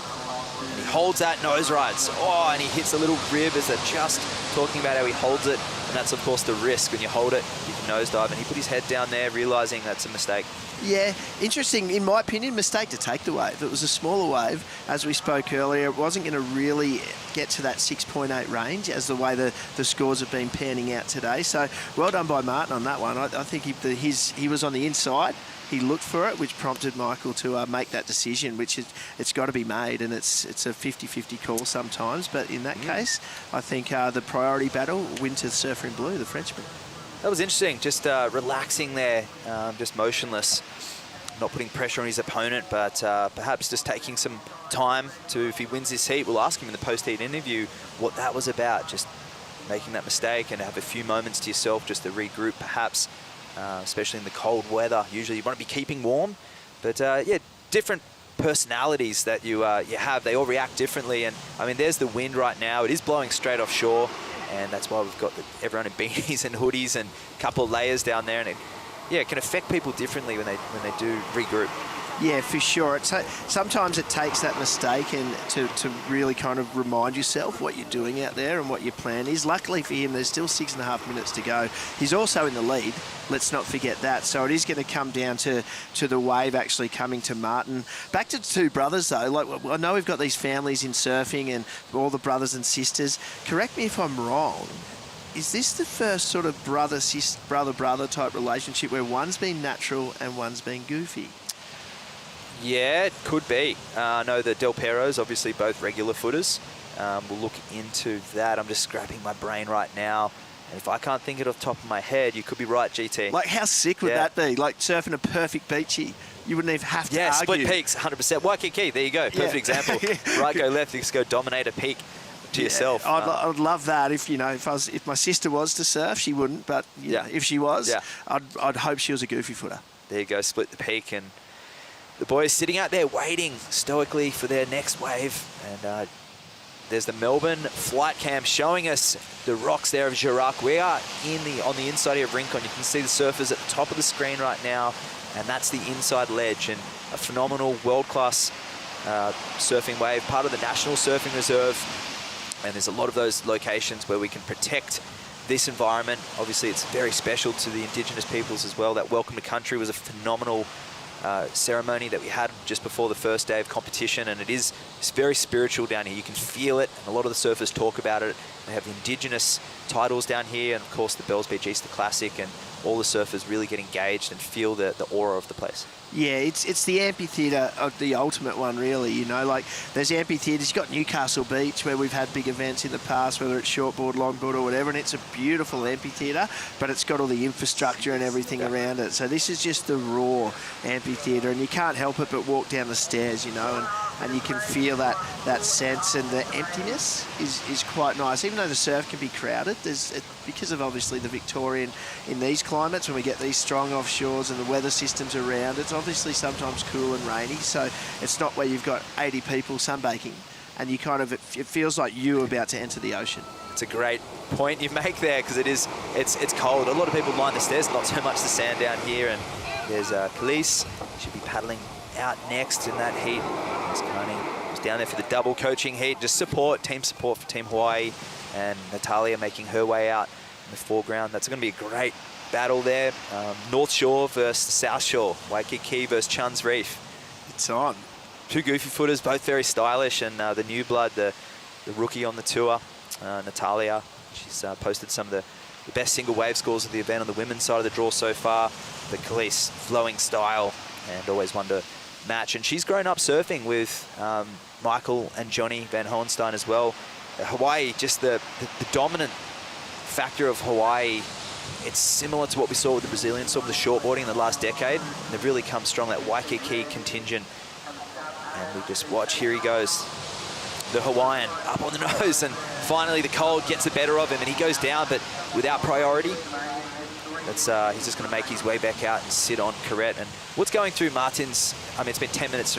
He holds that nose rides. Oh, and he hits a little rib as they're just talking about how he holds it. And that's, of course, the risk. When you hold it, you can nosedive. And he put his head down there, realizing that's a mistake. Yeah, interesting. In my opinion, mistake to take the wave. It was a smaller wave, as we spoke earlier. It wasn't going to really get to that 6.8 range as the way the scores have been panning out today. So well done by Martin on that one. I think he was on the inside he looked for it, which prompted Michael to make that decision, which it's got to be made, and it's a 50-50 call sometimes. But in that case, I think the priority battle, win to Surfer in Blue, the Frenchman. That was interesting, just relaxing there, just motionless, not putting pressure on his opponent, but perhaps just taking some time to, if he wins this heat, we'll ask him in the post-heat interview what that was about, just making that mistake and have a few moments to yourself just to regroup perhaps, especially in the cold weather. Usually you want to be keeping warm, but yeah, different personalities that you have, they all react differently. And I mean, there's the wind right now. It is blowing straight offshore, and that's why we've got everyone in beanies and hoodies and a couple of layers down there, and it can affect people differently when they do regroup. Yeah, for sure. Sometimes it takes that mistake and to really kind of remind yourself what you're doing out there and what your plan is. Luckily for him, there's still 6.5 minutes to go. He's also in the lead. Let's not forget that. So it is going to come down to the wave actually coming to Martin. Back to the two brothers, though. Like, I know we've got these families in surfing and all the brothers and sisters. Correct me if I'm wrong. Is this the first sort of brother-brother type relationship where one's been natural and one's been goofy? Yeah, it could be. I know the Del Peros, obviously both regular footers. We'll look into that. I'm just scrapping my brain right now. And if I can't think it off the top of my head, you could be right, GT. Like, how sick would that be? Like, surfing a perfect beachy. You wouldn't even have to argue. Yeah, split peaks, 100%. Waikiki, there you go. Perfect example. Right, go left, you just go dominate a peak to yourself. I'd love that. If my sister was to surf, she wouldn't. But if she was, I'd hope she was a goofy footer. There you go, split the peak, and the boys sitting out there waiting stoically for their next wave. And there's the Melbourne flight cam showing us the rocks there of Jirac. We are on the inside here of Rincon. You can see the surfers at the top of the screen right now, and that's the inside ledge, and a phenomenal world-class surfing wave, part of the National Surfing Reserve. And there's a lot of those locations where we can protect this environment. Obviously, it's very special to the Indigenous peoples as well. That Welcome to Country was a phenomenal ceremony that we had just before the first day of competition, and it's very spiritual down here. You can feel it, and a lot of the surfers talk about it. They have the Indigenous titles down here, and of course the Bells Beach Easter Classic, and all the surfers really get engaged and feel the aura of the place. Yeah, it's the amphitheatre of the ultimate one, really. You know, like, there's amphitheatres. You've got Newcastle Beach, where we've had big events in the past, whether it's shortboard, longboard or whatever, and it's a beautiful amphitheatre, but it's got all the infrastructure and everything around it. So this is just the raw amphitheatre, and you can't help it but walk down the stairs, you know, and you can feel that sense, and the emptiness is quite nice. Even though the surf can be crowded, because of obviously the Victorian, in these climates, when we get these strong offshores and the weather systems around, it's obviously sometimes cool and rainy, so it's not where you've got 80 people sunbaking, and you kind of, it feels like you're about to enter the ocean. It's a great point you make there, because it's cold. A lot of people line the stairs, not so much the sand down here, and there's Khalees. Should be paddling out next in that heat. There's Connie, who's down there for the double coaching heat, just team support for Team Hawaii, and Natalia making her way out in the foreground. That's going to be a great battle there. North Shore versus the South Shore. Waikiki versus Chun's Reef. It's on. Two goofy footers, both very stylish, and the new blood, the rookie on the tour, Natalia. She's posted some of the best single wave scores of the event on the women's side of the draw so far. The Khalees, flowing style, and always one to match. And she's grown up surfing with Michael and Johnny Van Hohenstein as well. Hawaii, just the dominant factor of Hawaii, it's similar to what we saw with the Brazilians, sort of the shortboarding in the last decade. And they've really come strong, that Waikiki contingent. And we just watch, here he goes. The Hawaiian up on the nose, and finally the cold gets the better of him, and he goes down, but without priority. He's just going to make his way back out and sit on Corette. And what's going through Martin's, I mean, it's been 10 minutes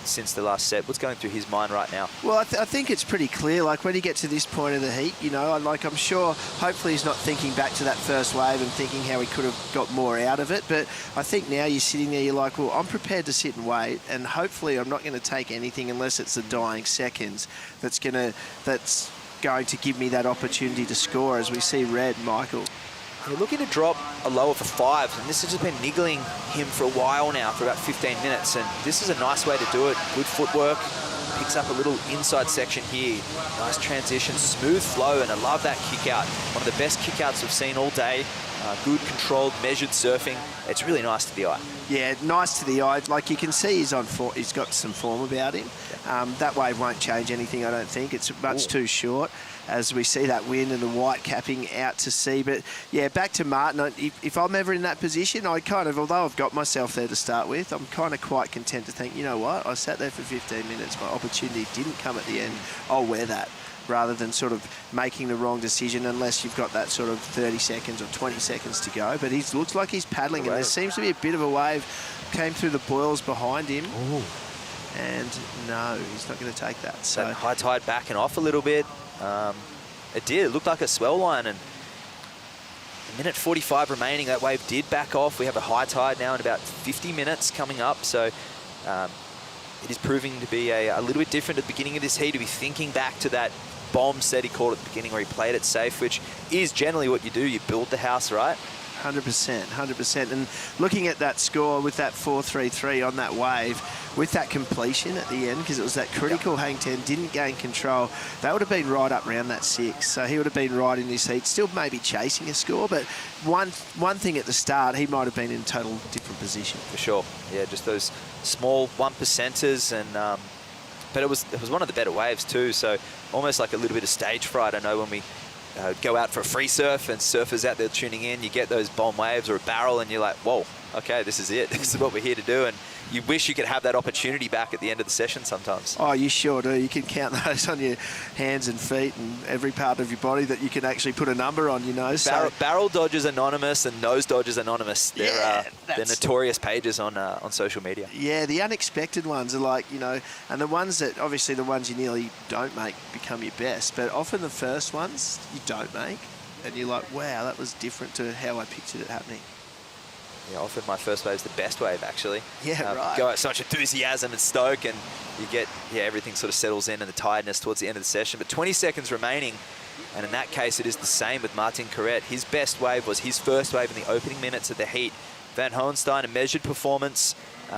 since the last set. What's going through his mind right now? Well, I think it's pretty clear. Like, when you get to this point of the heat, you know, I'm sure, hopefully he's not thinking back to that first wave and thinking how he could have got more out of it. But I think now you're sitting there, you're like, well, I'm prepared to sit and wait, and hopefully I'm not going to take anything unless it's the dying seconds that's going to give me that opportunity to score, as we see Red, Michael. We're looking to drop a lower for 5, and this has just been niggling him for a while now, for about 15 minutes, and this is a nice way to do it. Good footwork, picks up a little inside section here. Nice transition, smooth flow, and I love that kick out. One of the best kick outs we've seen all day. good, controlled, measured surfing. It's really nice to the eye. Yeah, nice to the eye. Like you can see he's on form, he's got some form about him. That wave won't change anything, I don't think. It's much too short as we see that wind and the white capping out to sea. But yeah, back to Martin. If I'm ever in that position, I kind of, although I've got myself there to start with, I'm kind of quite content to think, you know what, I sat there for 15 minutes, my opportunity didn't come at the end, I'll wear that, rather than sort of making the wrong decision unless you've got that sort of 30 seconds or 20 seconds to go. But he looks like he's paddling, and there seems to be a bit of a wave came through the boils behind him. Ooh. And no, he's not going to take that. So that high tide backing off a little bit. It did. It looked like a swell line, and a minute 45 remaining. That wave did back off. We have a high tide now in about 50 minutes coming up. So it is proving to be a little bit different at the beginning of this heat, to be thinking back to that bomb set he called at the beginning where he played it safe, which is generally what you do. You build the house, right? 100%. And looking at that score with that 4.33 on that wave, with that completion at the end, because it was that critical hang 10, didn't gain control, they would have been right up around that 6. So he would have been right in this heat, still maybe chasing a score, but one thing at the start, he might have been in a total different position. For sure. Yeah, just those small 1%ers, and but it was one of the better waves too, so almost like a little bit of stage fright. I know when we go out for a free surf and surfers out there tuning in, you get those bomb waves or a barrel and you're like, whoa, okay, this is it. This is what we're here to do. And you wish you could have that opportunity back at the end of the session sometimes. Oh, you sure do. You can count those on your hands and feet and every part of your body that you can actually put a number on, you know. Barrel Dodgers Anonymous and Nose Dodgers Anonymous. They're notorious pages on social media. Yeah, the unexpected ones are like, you know, and the ones that, obviously the ones you nearly don't make become your best, but often the first ones you don't make, and you're like, wow, that was different to how I pictured it happening. Yeah, often my first wave is the best wave, actually. Yeah, right. Go out so much enthusiasm and stoke, and you get, everything sort of settles in and the tiredness towards the end of the session. But 20 seconds remaining, and in that case, it is the same with Martin Corrette. His best wave was his first wave in the opening minutes of the heat. Van Hohenstein, a measured performance,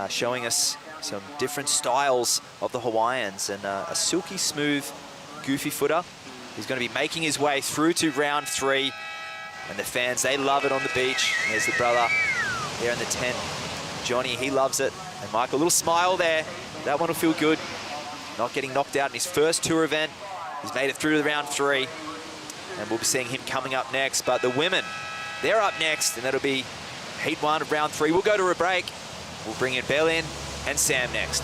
showing us some different styles of the Hawaiians, and a silky smooth, goofy footer. He's going to be making his way through to round 3, and the fans, they love it on the beach. And there's the brother there in the tent. Johnny, he loves it. And Michael, a little smile there. That one will feel good. Not getting knocked out in his first tour event. He's made it through to round 3. And we'll be seeing him coming up next. But the women, they're up next, and that'll be heat 1 of round 3. We'll go to a break. We'll bring in Bellin and Sam next.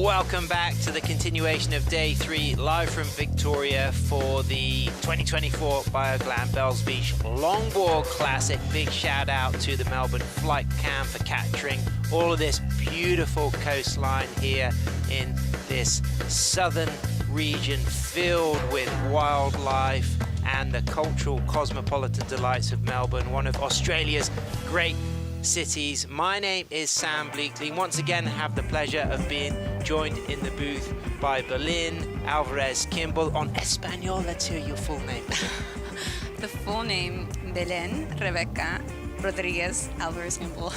Welcome back to the continuation of day 3, live from Victoria for the 2024 Bioglan Bells Beach Longboard Classic. Big shout out to the Melbourne Flight Cam for capturing all of this beautiful coastline here in this southern region filled with wildlife and the cultural cosmopolitan delights of Melbourne, one of Australia's great cities. My name is Sam Bleakley. Once again, have the pleasure of being joined in the booth by Berlin Alvarez Kimball. On Espanol, let's hear your full name. The full name, Belén Rebecca Rodriguez Alvarez Kimball.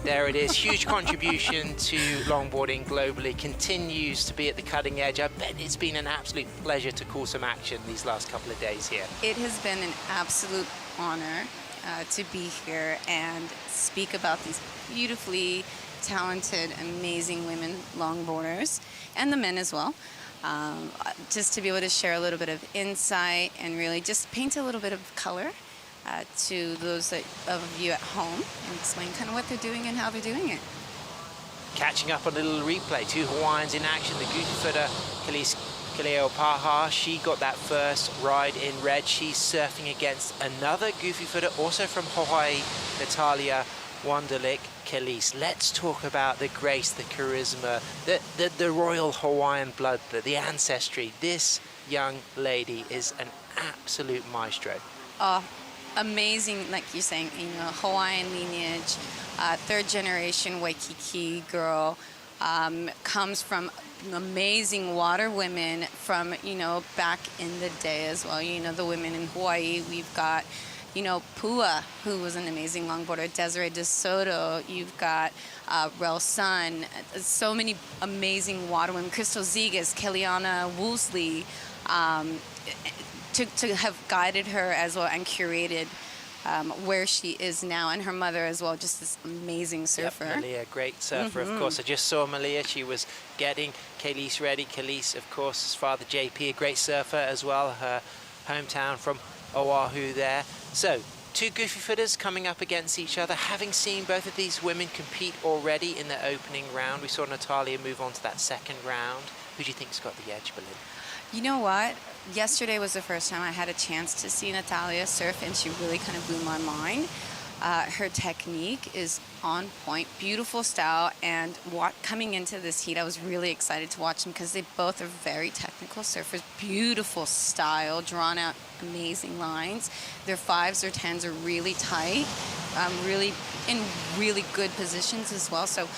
There it is. Huge contribution to longboarding globally. Continues to be at the cutting edge. I bet it's been an absolute pleasure to call some action these last couple of days here. It has been an absolute honor to be here and speak about these beautifully talented, amazing women longboarders, and the men as well. Just to be able to share a little bit of insight and really just paint a little bit of color to those of you at home and explain kind of what they're doing and how they're doing it. Catching up on a little replay, 2 Hawaiians in action. The goofy footer, Khalees Paha, she got that first ride in red. She's surfing against another goofy footer, also from Hawaii, Natalia Wonderlick Khalees. Let's talk about the grace, the charisma, the royal Hawaiian blood, the ancestry. This young lady is an absolute maestro. Amazing, like you're saying, Hawaiian lineage, 3rd generation Waikiki girl, comes from amazing water women from, back in the day as well. The women in Hawaii, we've got, Pua, who was an amazing longboarder, Desiree De Soto, you've got Rel Sun, so many amazing water women, Crystal Zegas, Kellyanna Woolsey, to have guided her as well and curated where she is now, and her mother as well, just this amazing surfer. Yep, Malia, great surfer, of course. I just saw Malia. She was getting Khalees ready. Khalees, of course, his father JP, a great surfer as well. Her hometown from Oahu there. So, 2 goofy footers coming up against each other. Having seen both of these women compete already in the opening round, we saw Natalia move on to that second round. Who do you think's got the edge, Berlin? You know what? Yesterday was the first time I had a chance to see Natalia surf, and she really kind of blew my mind. Her technique is on point, beautiful style, and coming into this heat, I was really excited to watch them because they both are very technical surfers, beautiful style, drawn out, amazing lines. Their 5s or 10s are really tight, really in really good positions as well. So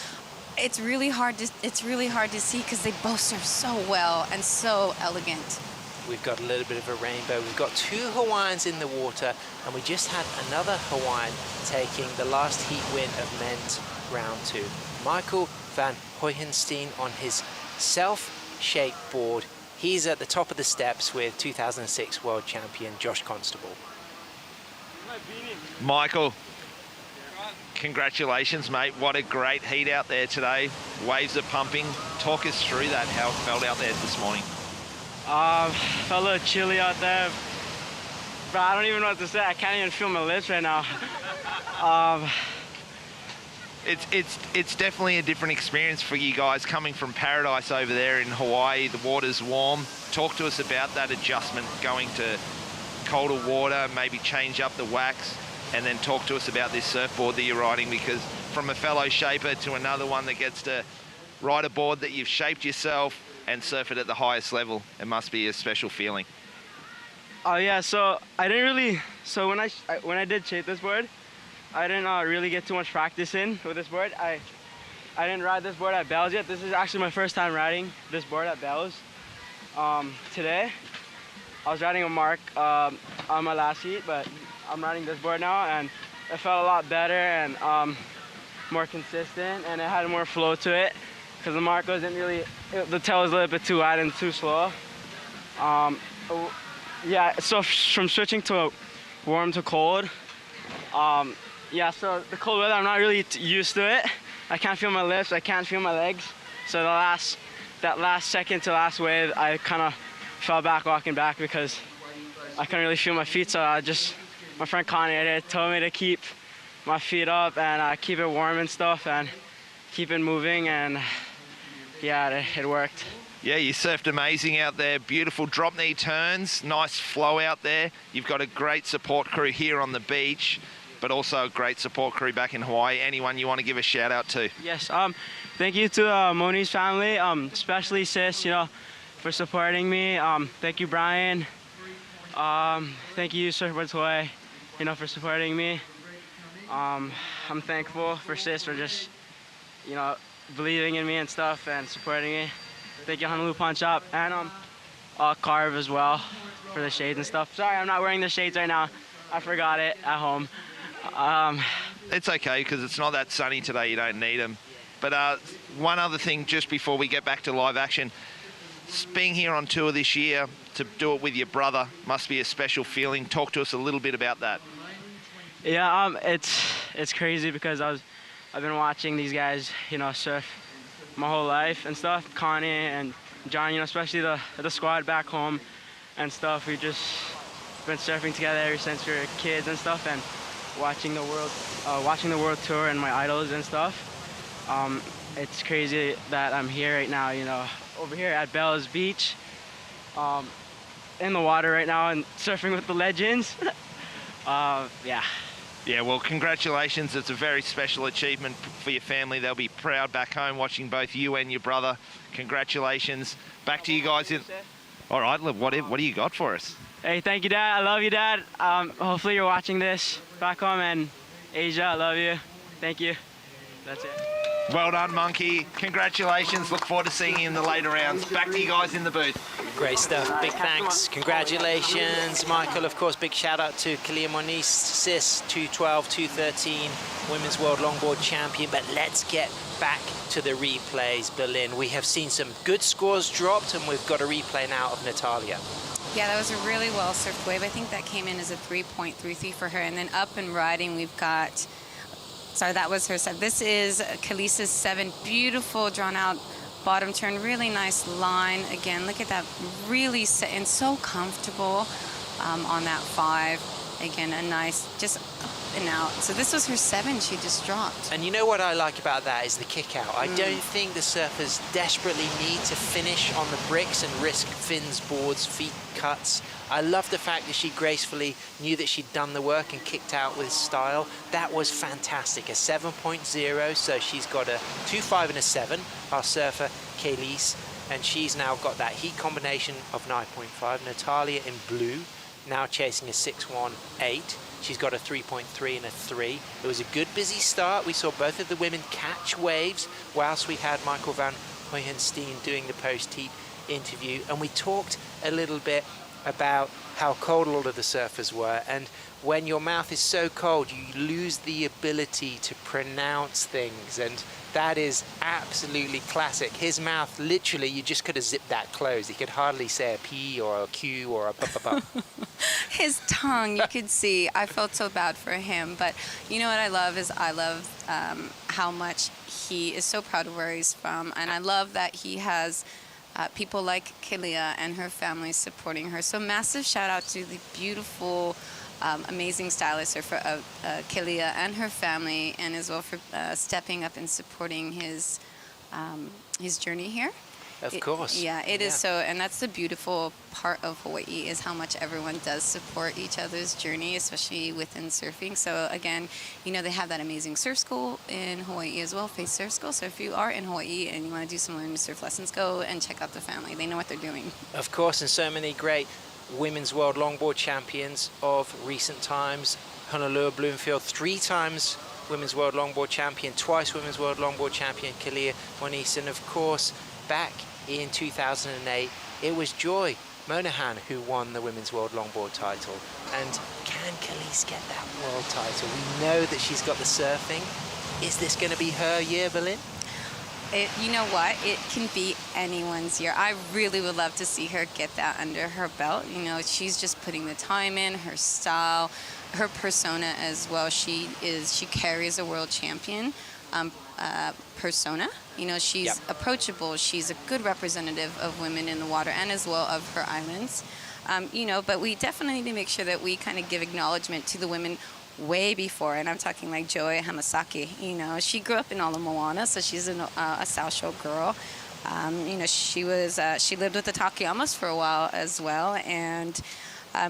it's really hard to see because they both surf so well and so elegant. We've got a little bit of a rainbow. We've got 2 Hawaiians in the water, and we just had another Hawaiian taking the last heat win of men's round 2. Michael van Hoyenstein on his self-shaped board. He's at the top of the steps with 2006 world champion Josh Constable. Michael, congratulations, mate. What a great heat out there today. Waves are pumping. Talk us through that, how it felt out there this morning. Felt a little chilly out there, but I don't even know what to say. I can't even feel my lips right now. It's definitely a different experience for you guys coming from paradise over there in Hawaii. The water's warm. Talk to us about that adjustment, going to colder water, maybe change up the wax, and then talk to us about this surfboard that you're riding, because from a fellow shaper to another one that gets to ride a board that you've shaped yourself and surf it at the highest level, it must be a special feeling. Oh yeah, so I didn't really, so when I did shape this board, I didn't really get too much practice in with this board. I didn't ride this board at Bells yet. This is actually my first time riding this board at Bells. Today, I was riding a Mark on my last heat, but I'm riding this board now, and it felt a lot better and more consistent, and it had more flow to it, because the Mark wasn't really, the tail was a little bit too wide and too slow. Yeah, so from switching to warm to cold, yeah, so the cold weather, I'm not really used to it. I can't feel my lips, I can't feel my legs. So that last second to last wave, I kind of fell back walking back because I couldn't really feel my feet. So my friend Connie told me to keep my feet up and keep it warm and stuff and keep it moving. And yeah, it worked. Yeah, you surfed amazing out there. Beautiful drop knee turns, nice flow out there. You've got a great support crew here on the beach, but also a great support crew back in Hawaii. Anyone you want to give a shout out to? Yes, thank you to Moni's family, especially sis, for supporting me. Thank you, Brian. Thank you, Surfboard Toy, for supporting me. I'm thankful for sis for just, believing in me and stuff and supporting me. Thank you, Honolulu Pawn Shop, and Carve as well for the shades and stuff. Sorry, I'm not wearing the shades right now. I forgot it at home. It's okay, because it's not that sunny today. You don't need them. But one other thing, just before we get back to live action, being here on tour this year to do it with your brother must be a special feeling. Talk to us a little bit about that. Yeah, it's crazy because I've been watching these guys, surf my whole life and stuff. Connie and John, especially the squad back home and stuff. We've just been surfing together ever since we were kids and stuff, and watching the world tour and my idols and stuff. It's crazy that I'm here right now, over here at Bells Beach, in the water right now and surfing with the legends. Yeah. Yeah, well, congratulations. It's a very special achievement for your family. They'll be proud back home watching both you and your brother. Congratulations. Back to you guys. All right, look, what do you got for us? Hey, thank you, Dad. I love you, Dad. Hopefully you're watching this back home, and Asia, I love you. Thank you. That's it. Well done, Monkey. Congratulations. Look forward to seeing you in the later rounds. Back to you guys in the booth. Great stuff. Big thanks. Congratulations, Michael. Of course, big shout out to Kalia Moniz, sis, 212, 213, Women's World Longboard Champion. But let's get back to the replays, Berlin. We have seen some good scores dropped, and we've got a replay now of Natalia. Yeah, that was a really well surfed wave. I think that came in as a 3.33 for her. And then up and riding, we've got, sorry, that was her 7. This is Kalisa's 7. Beautiful, drawn out bottom turn. Really nice line. Again, look at that. Really set and so comfortable on that 5. Again, a nice, just up and out. So this was her 7 she just dropped. And you know what I like about that is the kick out. I don't think the surfers desperately need to finish on the bricks and risk fins, boards, feet cuts. I love the fact that she gracefully knew that she'd done the work and kicked out with style. That was fantastic. A 7.0, so she's got a 2.5 and a 7, our surfer, Kaylees, and she's now got that heat combination of 9.5. Natalia in blue, now chasing a 6.18. She's got a 3.3 and a 3. It was a good busy start. We saw both of the women catch waves whilst we had Michael van Hoyenstein doing the post-heat interview, and we talked a little bit about how cold a lot of the surfers were, and when your mouth is so cold you lose the ability to pronounce things, and that is absolutely classic. His mouth, literally, you just could have zipped that closed. He could hardly say a P or a Q or a p. His tongue, you could see. I felt so bad for him, but you know what I love is how much he is so proud of where he's from, and I love that he has people like Kalia and her family supporting her. So massive shout out to the beautiful, amazing stylist surfer Kalia and her family, and as well for stepping up and supporting his journey here. Of course. Yeah, it is so, and that's the beautiful part of Hawaii is how much everyone does support each other's journey, especially within surfing. So again, they have that amazing surf school in Hawaii as well, Faith Surf School. So if you are in Hawaii and you want to do some learning surf lessons, go and check out the family. They know what they're doing. Of course, and so many great Women's World Longboard champions of recent times. Honolulu Bloomfield, 3 times Women's World Longboard champion, twice Women's World Longboard champion, Kalia Moniz, and of course, back in 2008, it was Joy Monahan who won the Women's World Longboard title. And can Kalisa's get that world title? We know that she's got the surfing. Is this going to be her year, Berlin? You know what? It can be anyone's year. I really would love to see her get that under her belt. She's just putting the time in, her style, her persona as well. She carries a world champion persona. She's approachable. She's a good representative of women in the water and as well of her islands. But we definitely need to make sure that we kind of give acknowledgement to the women way before, and I'm talking like Joy Hamasaki. She grew up in Ala Moana, so she's a South Shore girl. She lived with the Takeyamas for a while as well, and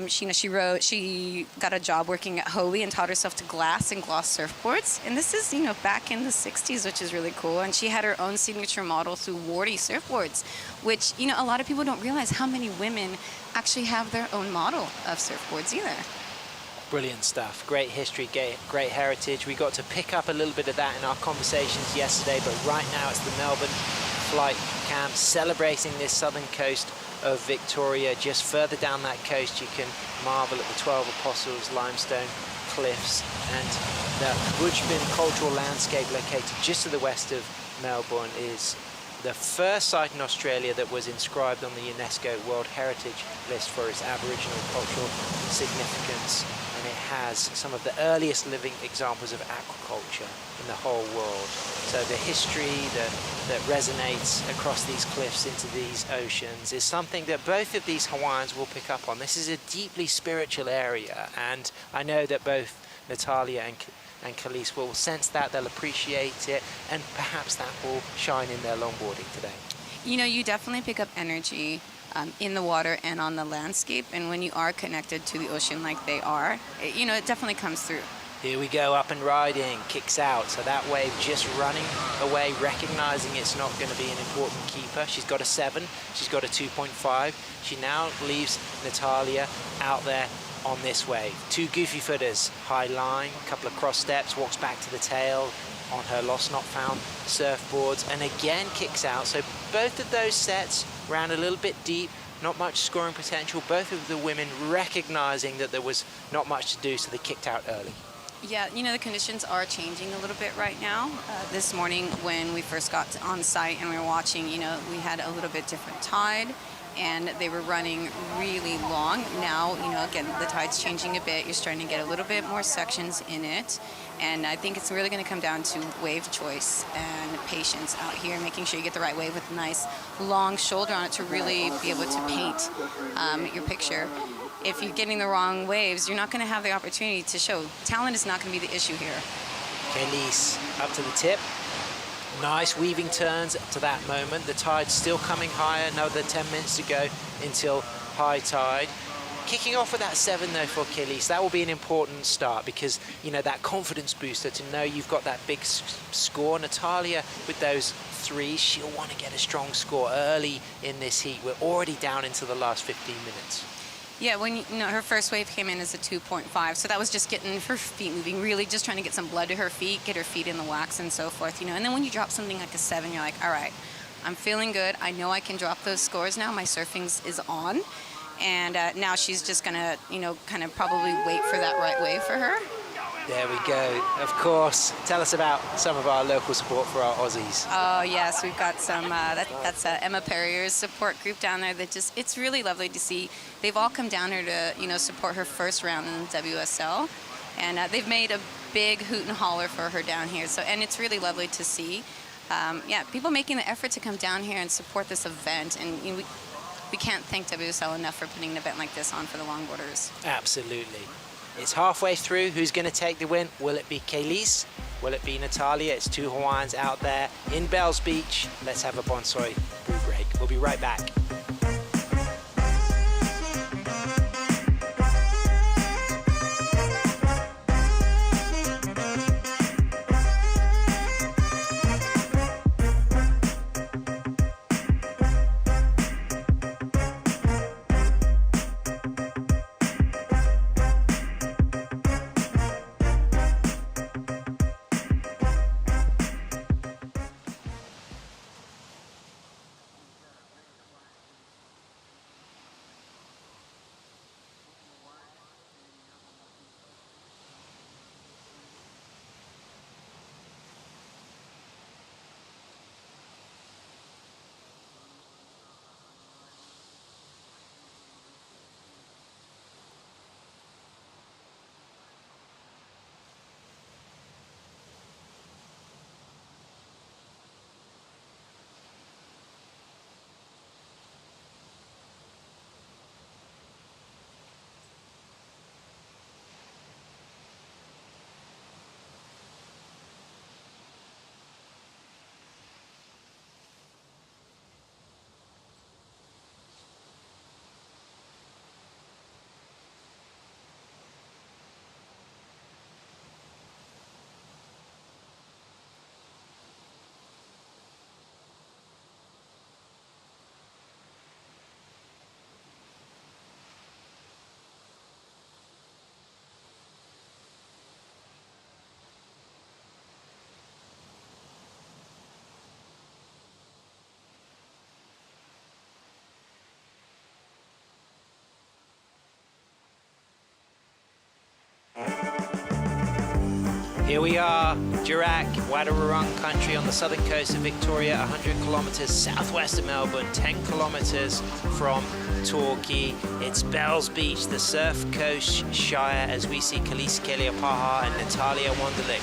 she got a job working at Holy and taught herself to glass and gloss surfboards. And this is, back in the 60s, which is really cool. And she had her own signature model through Wardy surfboards, which, a lot of people don't realize how many women actually have their own model of surfboards either. Brilliant stuff. Great history, great heritage. We got to pick up a little bit of that in our conversations yesterday, but right now it's the Melbourne flight camp celebrating this southern coast of Victoria. Just further down that coast, you can marvel at the 12 Apostles limestone cliffs and the Brisbane cultural landscape located just to the west of Melbourne is the first site in Australia that was inscribed on the UNESCO World Heritage List for its Aboriginal cultural significance. And it has some of the earliest living examples of aquaculture in the whole world. So the history that resonates across these cliffs into these oceans is something that both of these Hawaiians will pick up on. This is a deeply spiritual area, and I know that both Natalia and Khalees will sense that, they'll appreciate it, and perhaps that will shine in their longboarding today. You definitely pick up energy in the water and on the landscape, and when you are connected to the ocean like they are, it definitely comes through. Here we go, up and riding, kicks out. So that wave just running away, recognizing it's not going to be an important keeper. She's got a 7, she's got a 2.5. She now leaves Natalia out there on this wave. 2 goofy footers, high line, couple of cross steps, walks back to the tail on her lost not found surfboards, and again kicks out. So both of those sets ran a little bit deep, not much scoring potential. Both of the women recognizing that there was not much to do, so they kicked out early. Yeah, the conditions are changing a little bit right now. This morning when we first got on site and we were watching, we had a little bit different tide and they were running really long. Now, again, the tide's changing a bit. You're starting to get a little bit more sections in it. And I think it's really going to come down to wave choice and patience out here, making sure you get the right wave with a nice long shoulder on it to really be able to paint your picture. If you're getting the wrong waves, you're not going to have the opportunity to show. Talent is not going to be the issue here. Khalees up to the tip. Nice weaving turns to that moment. The tide's still coming higher. Another 10 minutes to go until high tide. Kicking off with that 7 though for Khalees, that will be an important start because, that confidence booster to know you've got that big score. Natalia with those 3s, she'll want to get a strong score early in this heat. We're already down into the last 15 minutes. Yeah, when her first wave came in as a 2.5, so that was just getting her feet moving, really just trying to get some blood to her feet, get her feet in the wax and so forth, And then when you drop something like a 7, you're like, all right, I'm feeling good. I know I can drop those scores now. My surfing is on. And now she's just gonna, kind of probably wait for that right wave for her. There we go. Of course. Tell us about some of our local support for our Aussies. Oh yes, we've got some. That's Emma Perrier's support group down there. It's really lovely to see. They've all come down here to support her first round in the WSL, and they've made a big hoot and holler for her down here. And it's really lovely to see. People making the effort to come down here and support this event, and we can't thank WSL enough for putting an event like this on for the longboarders. Absolutely. It's halfway through. Who's going to take the win? Will it be Khalees? Will it be Natalia? It's 2 Hawaiians out there in Bells Beach. Let's have a bonsai brew break. We'll be right back. Here we are, Dirac, Wadawurrung country on the southern coast of Victoria, 100 kilometers southwest of Melbourne, 10 kilometers from Torquay. It's Bells Beach, the Surf Coast Shire, as we see Khalees Keliapaha and Natalia Wonderlich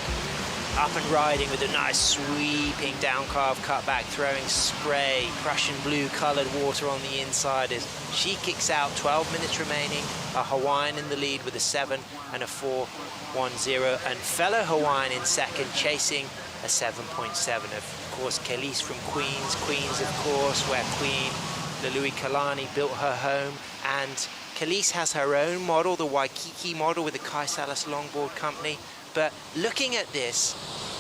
up and riding with a nice sweeping down carve cutback, throwing spray, Prussian blue coloured water on the inside as she kicks out. 12 minutes remaining, a Hawaiian in the lead with a 7 and a 4.10, and fellow Hawaiian in second, chasing a 7.7. Of course, Khalees from Queens of course, where Queen Lalui Kalani built her home, and Khalees has her own model, the Waikiki model, with the Kai Salas Longboard Company. But looking at this,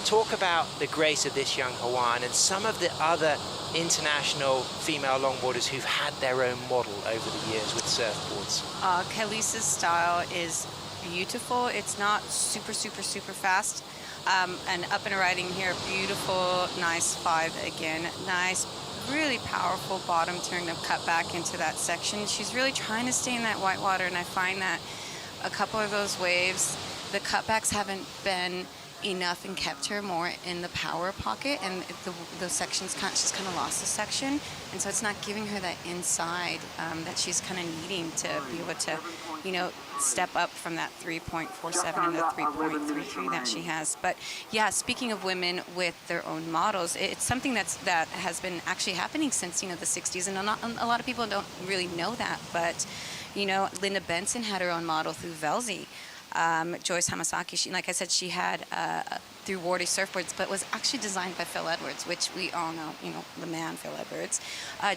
talk about the grace of this young Hawaiian and some of the other international female longboarders who've had their own model over the years with surfboards. Khalees' style is beautiful. It's not super fast. And up and riding here, beautiful, nice 5 again. Nice, really powerful bottom turn to cut back into that section. She's really trying to stay in that white water, and I find that a couple of those waves, the cutbacks haven't been enough and kept her more in the power pocket, and those sections she's kind of lost the section, and so it's not giving her that inside that she's kind of needing to be able to, you know, step up from that 3.47 and the 3.33 that she has. But yeah, speaking of women with their own models, it's something that has been actually happening since, you know, the 60s, and a lot of people don't really know that, but you know, Linda Benson had her own model through Velzy. Joyce Hamasaki, like I said, she had through Wardy Surfboards, but was actually designed by Phil Edwards, which we all know, you know, the man Phil Edwards.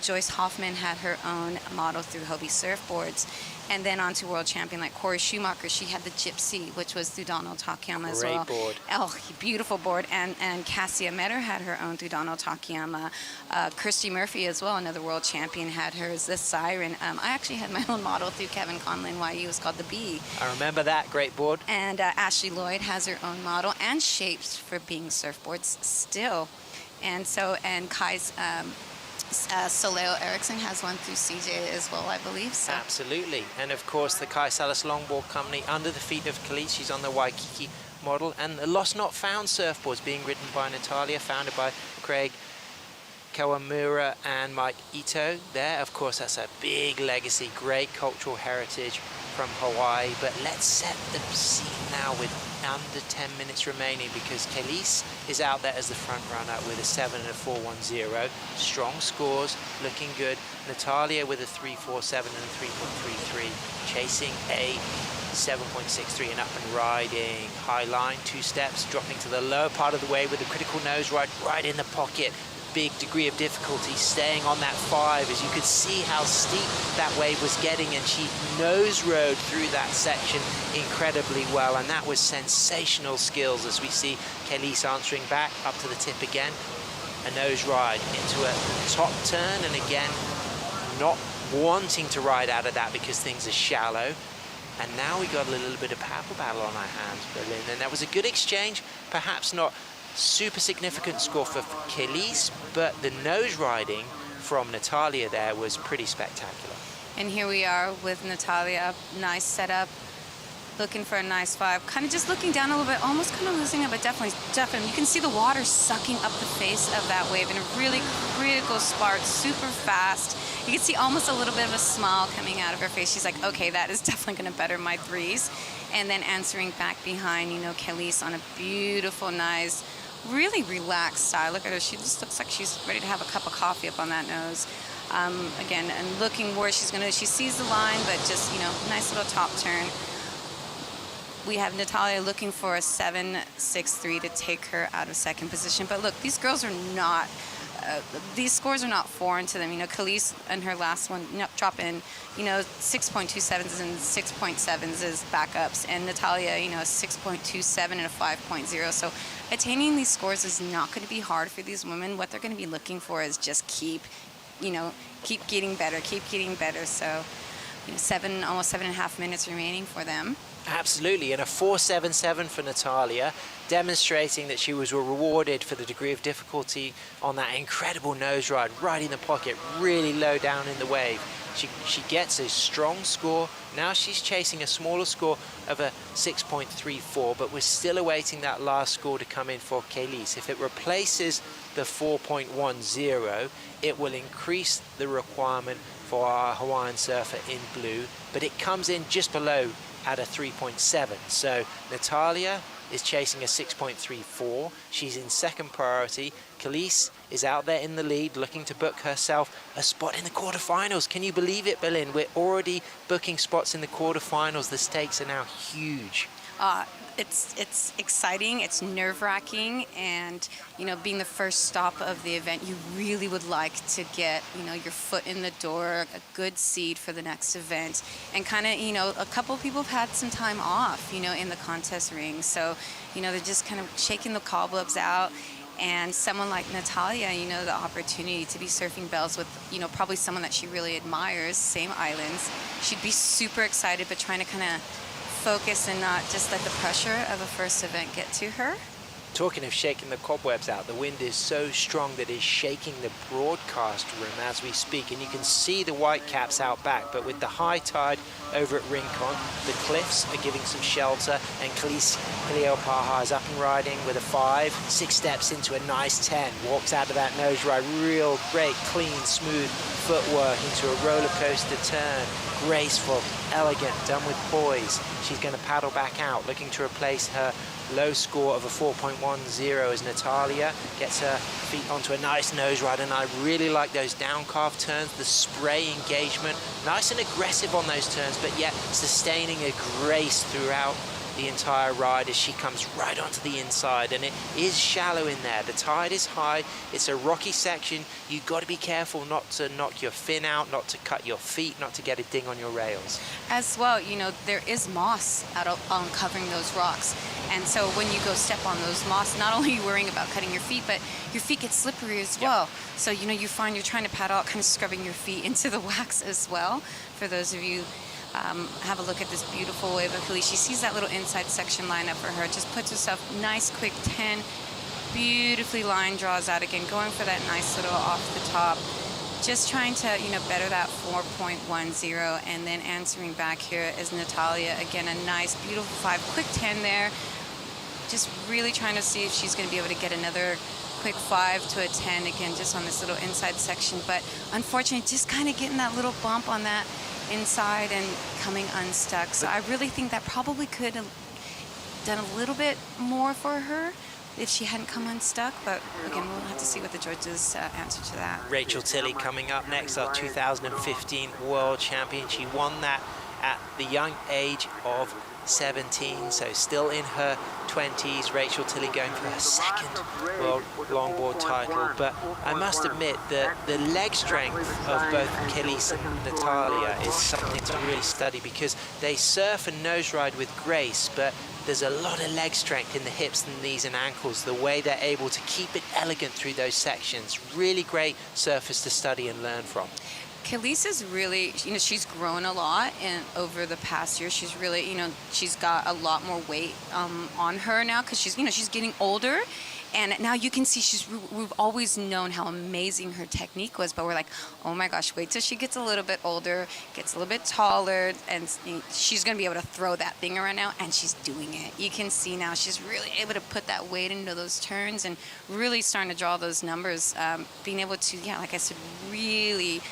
Joyce Hoffman had her own model through Hobie Surfboards. And then on to world champion like Corey Schumacher, she had the Gypsy, which was through Donald Takayama as well. Great board. Oh, beautiful board. And Cassia Metter had her own through Donald Takayama. Christy Murphy as well, another world champion, had hers, the Siren. I actually had my own model through Kevin Conley NYU. It was called the Bee. I remember that, great board. And Ashley Lloyd has her own model and shapes for being surfboards still. And Kai's Soleo Erickson has one through CJ as well, I believe. So. Absolutely. And of course, the Kai Salas Longboard Company under the feet of Khalees. She's on the Waikiki model. And the Lost Not Found surfboards being ridden by Natalia, founded by Craig Kawamura and Mike Ito. There, of course, that's a big legacy, great cultural heritage from Hawaii. But let's set the scene now with under 10 minutes remaining, because Khalees is out there as the front runner with a 7 and a 4.10. Strong scores, looking good. Natalia with a 3.47 and a 3.33, chasing a 7.63 and up and riding. High line, 2 steps, dropping to the lower part of the wave with a critical nose ride right in the pocket. Big degree of difficulty staying on that 5, as you could see how steep that wave was getting, and she nose rode through that section incredibly well, and that was sensational skills as we see Khalees answering back up to the tip again. A nose ride into a top turn, and again not wanting to ride out of that because things are shallow. And now we got a little bit of paddle battle on our hands, Berlin, and that was a good exchange, perhaps not super significant score for Khalees, but the nose riding from Natalia there was pretty spectacular. And here we are with Natalia, nice setup, looking for a nice 5, kind of just looking down a little bit, almost kind of losing it, but definitely, you can see the water sucking up the face of that wave in a really critical spot, super fast. You can see almost a little bit of a smile coming out of her face. She's like, okay, that is definitely going to better my 3s. And then answering back behind, you know, Khalees on a beautiful, nice, really relaxed style. Look at her. She just looks like she's ready to have a cup of coffee up on that nose. Again, and looking where she's going to, she sees the line, but just, you know, nice little top turn. We have Natalia looking for a 7.63 to take her out of second position. But look, these girls are not, these scores are not foreign to them. You know, Khalees in her last one, drop in, you know, 6.27s and 6.7s as backups. And Natalia, you know, 6.27 and a 5.0. So attaining these scores is not going to be hard for these women. What they're going to be looking for is just keep getting better, keep getting better. So, you know, almost 7.5 minutes remaining for them. Absolutely, and a 4.77 for Natalia, demonstrating that she was rewarded for the degree of difficulty on that incredible nose ride, right in the pocket, really low down in the wave. She gets a strong score. Now she's chasing a smaller score of a 6.34, but we're still awaiting that last score to come in for Kelis. If it replaces the 4.10, it will increase the requirement for our Hawaiian surfer in blue, but it comes in just below at a 3.7. So Natalia is chasing a 6.34. She's in second priority. Kelis is out there in the lead, looking to book herself a spot in the quarterfinals. Can you believe it, Berlin? We're already booking spots in the quarterfinals. The stakes are now huge. It's exciting, it's nerve-wracking, and being the first stop of the event, you really would like to get your foot in the door, a good seed for the next event, and kind of a couple of people have had some time off in the contest ring, so they're just kind of shaking the cobwebs out. And someone like Natalia, the opportunity to be surfing bells with, probably someone that she really admires, same islands, she'd be super excited, but trying to kind of focus and not just let the pressure of a first event get to her. Talking of shaking the cobwebs out, the wind is so strong that it's shaking the broadcast room as we speak, and you can see the whitecaps out back, but with the high tide over at Rincon, the cliffs are giving some shelter, and Kelis Keleopaha is up and riding with a 5, 6 steps into a nice 10, walks out of that nose ride, real great, clean, smooth footwork into a roller coaster turn, graceful, elegant, done with poise. She's going to paddle back out, looking to replace her low score of a 4.10 as Natalia gets her feet onto a nice nose ride. And I really like those down calf turns, the spray engagement, nice and aggressive on those turns, but yet sustaining a grace throughout the entire ride as she comes right onto the inside, and it is shallow in there. The tide is high, it's a rocky section. You've got to be careful not to knock your fin out, not to cut your feet, not to get a ding on your rails. As well, there is moss on covering those rocks, and so when you go step on those moss, not only are you worrying about cutting your feet, but your feet get slippery as well. So you find you're trying to paddle out, kind of scrubbing your feet into the wax as well. For those of you have a look at this beautiful wave of Kelis. She sees that little inside section line up for her, just puts herself nice quick 10, beautifully line draws out again, going for that nice little off the top, just trying to better that 4.10, and then answering back here is Natalia. Again, a nice beautiful 5, quick 10 there, just really trying to see if she's going to be able to get another quick 5 to a 10 again, just on this little inside section, but unfortunately just kind of getting that little bump on that inside and coming unstuck. So I really think that probably could have done a little bit more for her if she hadn't come unstuck, but again, we'll have to see what the judges answer to that. Rachel Tilley coming up next, our 2015 world champion. She won that at the young age of 17, so still in her 20s. Rachel Tilley going for her second world longboard title, but I must admit that the leg strength of both Kelis and Natalia is something to really study, because they surf and nose ride with grace, but there's a lot of leg strength in the hips and knees and ankles, the way they're able to keep it elegant through those sections. Really great surfers to study and learn from. Kelis is really, she's grown a lot over the past year. She's really, she's got a lot more weight on her now, because she's getting older. And now you can see we've always known how amazing her technique was, but we're like, oh my gosh, wait till she gets a little bit older, gets a little bit taller, and she's going to be able to throw that thing around now, and she's doing it. You can see now she's really able to put that weight into those turns and really starting to draw those numbers, being able to, like I said, really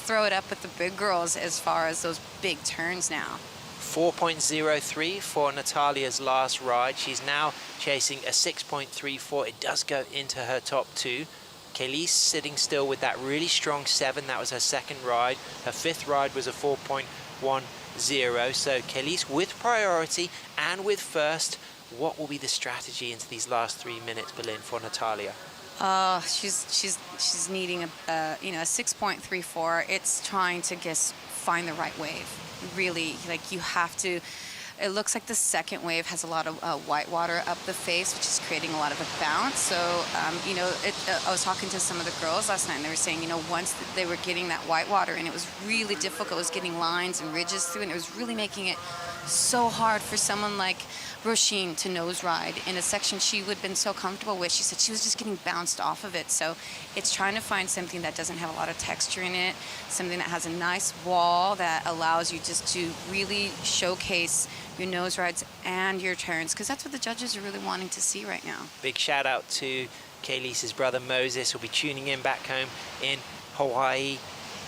throw it up with the big girls as far as those big turns now. 4.03 for Natalia's last ride. She's now chasing a 6.34. It does go into her top 2. Kelis sitting still with that really strong 7. That was her second ride. Her 5th ride was a 4.10. So Kelis with priority and with first. What will be the strategy into these last 3 minutes, Berlin, for Natalia? She's needing a 6.34. It's trying to just find the right wave. Really, like, you have to It looks like the second wave has a lot of white water up the face, which is creating a lot of a bounce. So, I was talking to some of the girls last night, and they were saying, once they were getting that white water, and it was really difficult. It was getting lines and ridges through, and it was really making it so hard for someone like Roisin to nose ride in a section she would have been so comfortable with. She said she was just getting bounced off of it. So it's trying to find something that doesn't have a lot of texture in it, something that has a nice wall that allows you just to really showcase your nose rides and your turns, because that's what the judges are really wanting to see right now. Big shout out to Kaylee's brother Moses, who'll be tuning in back home in Hawaii.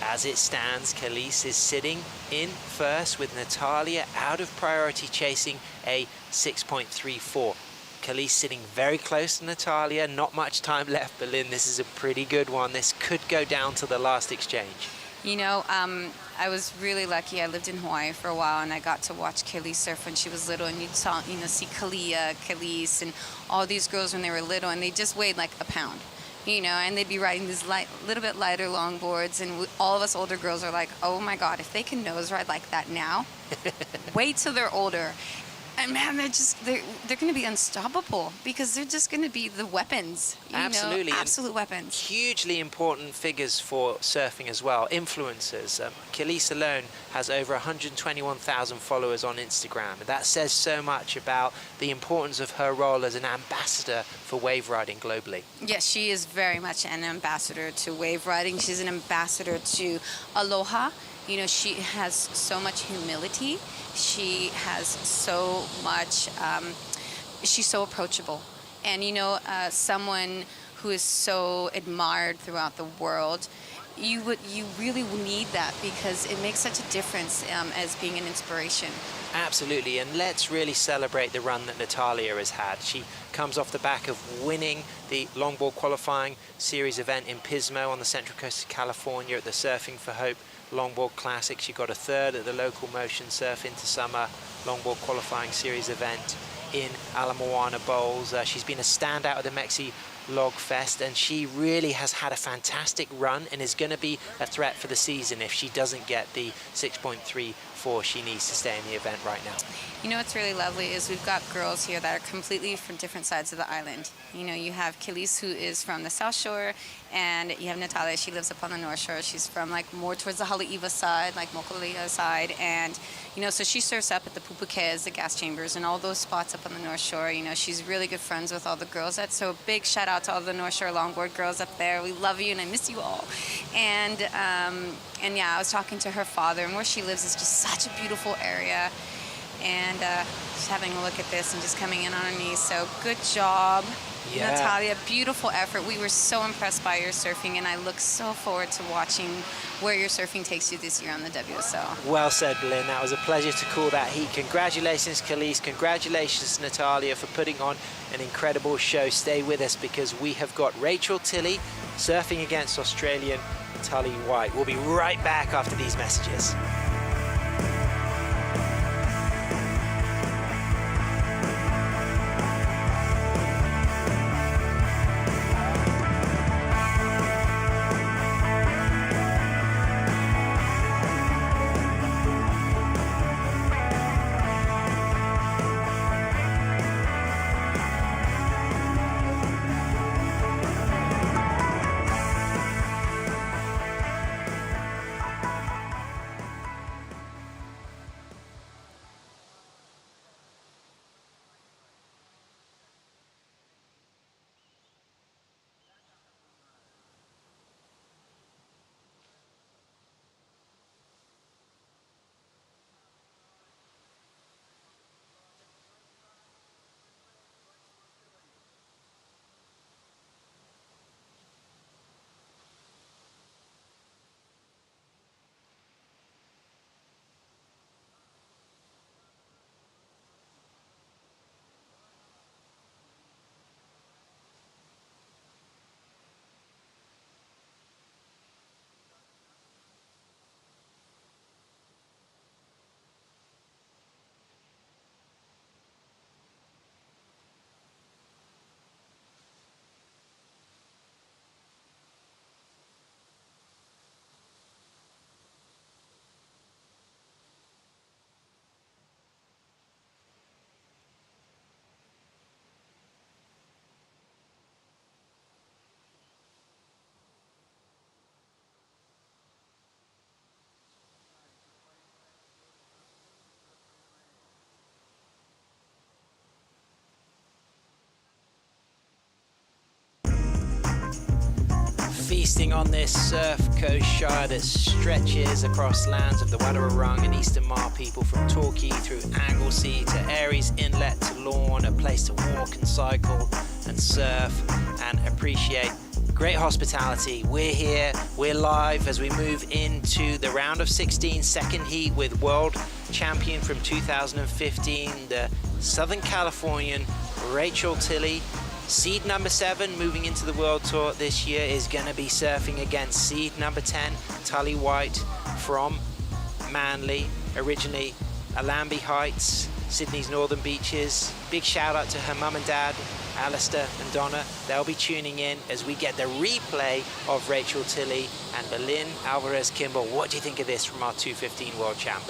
As it stands, Kaylee is sitting in first with Natalia out of priority chasing a 6.34. Kaylee sitting very close to Natalia, not much time left, but Lynn, this is a pretty good one. This could go down to the last exchange. I was really lucky. I lived in Hawaii for a while, and I got to watch Kaylee surf when she was little, and you'd see Kalia, Kaylee, and all these girls when they were little, and they just weighed like a pound. And they'd be riding these little bit lighter longboards, and all of us older girls are like, oh my God, if they can nose ride like that now, wait till they're older. And man, they're going to be unstoppable, because they're just going to be the weapons. Absolutely. Absolute weapons. Hugely important figures for surfing as well. Influencers. Kaylee alone has over 121,000 followers on Instagram. And that says so much about the importance of her role as an ambassador for wave riding globally. Yes, she is very much an ambassador to wave riding. She's an ambassador to Aloha. She has so much humility. She has so much, she's so approachable. And, someone who is so admired throughout the world, you really need that, because it makes such a difference as being an inspiration. Absolutely, and let's really celebrate the run that Natalia has had. She comes off the back of winning the longboard qualifying series event in Pismo on the Central Coast of California at the Surfing for Hope Longboard Classic. She got a third at the local Motion Surf Into Summer Longboard Qualifying Series event in Ala Moana Bowls. She's been a standout at the Mexi Log Fest, and she really has had a fantastic run and is going to be a threat for the season if she doesn't get the 6.34 she needs to stay in the event right now. What's really lovely is we've got girls here that are completely from different sides of the island. You have Kaylee, who is from the South Shore, and you have Natalia. She lives up on the North Shore. She's from more towards the Haleiwa side, Mokuleia side, and so she surfs up at the Pupukeas, the gas chambers, and all those spots up on the North Shore. She's really good friends with all the girls. So a big shout out to all the North Shore longboard girls up there. We love you, and I miss you all. And yeah, I was talking to her father, and where she lives is just such a beautiful area. And just having a look at this and just coming in on her knees. So good job, yeah. Natalia. Beautiful effort. We were so impressed by your surfing, and I look so forward to watching where your surfing takes you this year on the WSL. Well said, Lynn. That was a pleasure to call that heat. Congratulations, Kaylee. Congratulations, Natalia, for putting on an incredible show. Stay with us, because we have got Rachel Tilley surfing against Australian Tully White. We'll be right back after these messages. feasting on this surf coast shire that stretches across lands of the Wadawurrung and Eastern Mar people, from Torquay through Anglesey to Aries Inlet to Lorne, a place to walk and cycle and surf and appreciate great hospitality. We're here, we're live as we move into the round of 16 second heat with world champion from 2015, the Southern Californian Rachel Tilley. Seed number 7 moving into the World Tour this year is going to be surfing against seed number 10, Tully White from Manly, originally Allambie Heights, Sydney's Northern Beaches. Big shout out to her mum and dad, Alistair and Donna. They'll be tuning in as we get the replay of Rachel Tilley and Belin Alvarez-Kimball. What do you think of this from our 215 world champ?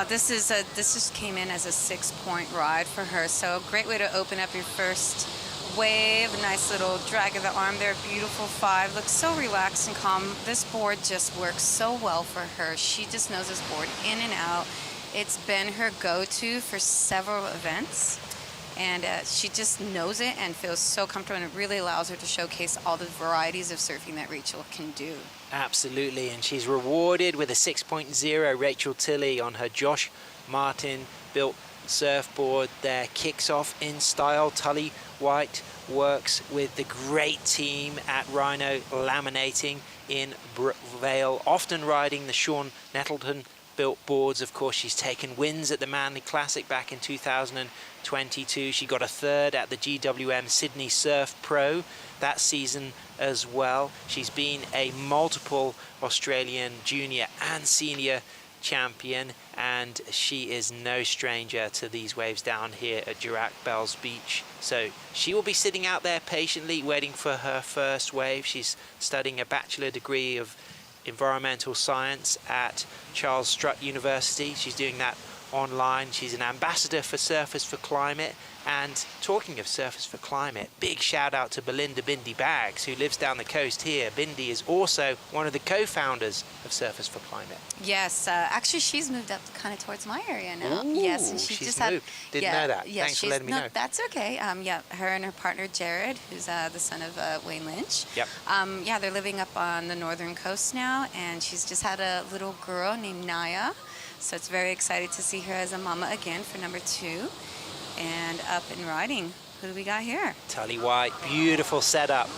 This just came in as a 6-point ride for her, so a great way to open up your first wave. Nice little drag of the arm there, beautiful 5, looks so relaxed and calm. This board just works so well for her. She just knows this board in and out. It's been her go-to for several events, and she just knows it and feels so comfortable, and it really allows her to showcase all the varieties of surfing that Rachel can do. Absolutely, and she's rewarded with a 6.0. Rachel Tilley on her Josh Martin built surfboard there kicks off in style. Tully White works with the great team at Rhino Laminating in Brookvale, often riding the Sean Nettleton built boards. Of course, she's taken wins at the Manly Classic back in 2022. She got a 3rd at the GWM Sydney Surf Pro that season as well. She's been a multiple Australian junior and senior champion, and she is no stranger to these waves down here at Durack Bells Beach. So she will be sitting out there patiently waiting for her first wave. She's studying a bachelor degree of environmental science at Charles Strutt University. She's doing that online. She's an ambassador for Surfers for Climate. And talking of Surfers for Climate, big shout out to Belinda Bindi Baggs, who lives down the coast here. Bindi is also one of the co-founders of Surfers for Climate. Yes, actually she's moved up kind of towards my area now. Ooh, yes, and she's just moved. Didn't know that. Yes, Thanks for letting me know. That's okay. Yeah, her and her partner Jared, who's the son of Wayne Lynch. Yep. Yeah, they're living up on the northern coast now, and she's just had a little girl named Naya. So it's very excited to see her as a mama again for number 2. And up and riding. Who do we got here? Tully White, beautiful setup,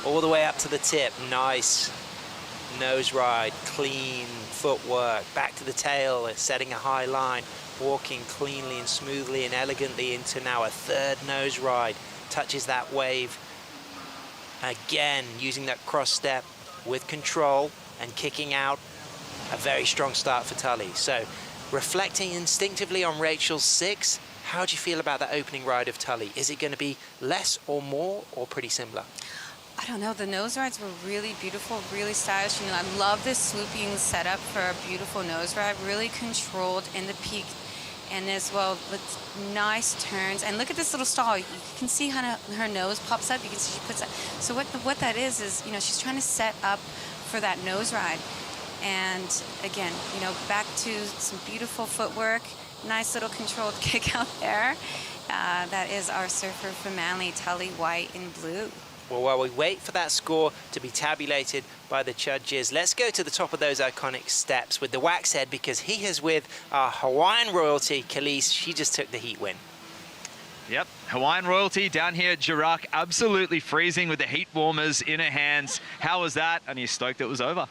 all the way up to the tip. Nice nose ride, clean footwork, back to the tail, setting a high line, walking cleanly and smoothly and elegantly into now a 3rd nose ride. Touches that wave again, using that cross step with control and kicking out. A very strong start for Tully. So reflecting instinctively on Rachel's 6, how do you feel about that opening ride of Tully? Is it going to be less or more, or pretty similar? I don't know. The nose rides were really beautiful, really stylish. You know, I love this swooping setup for a beautiful nose ride, really controlled in the peak, and as well with nice turns. And look at this little stall. You can see how her nose pops up. You can see she puts that. So what that is, you know, she's trying to set up for that nose ride. And again, you know, back to some beautiful footwork. Nice little controlled kick out there. That is our surfer from Manly, Tully White in blue. Well, while we wait for that score to be tabulated by the judges, let's go to the top of those iconic steps with the wax head, because he is with our Hawaiian royalty, Khalees. She just took the heat win. Yep, Hawaiian royalty down here at Durack, absolutely freezing with the heat warmers in her hands. How was that? And you stoked it was over?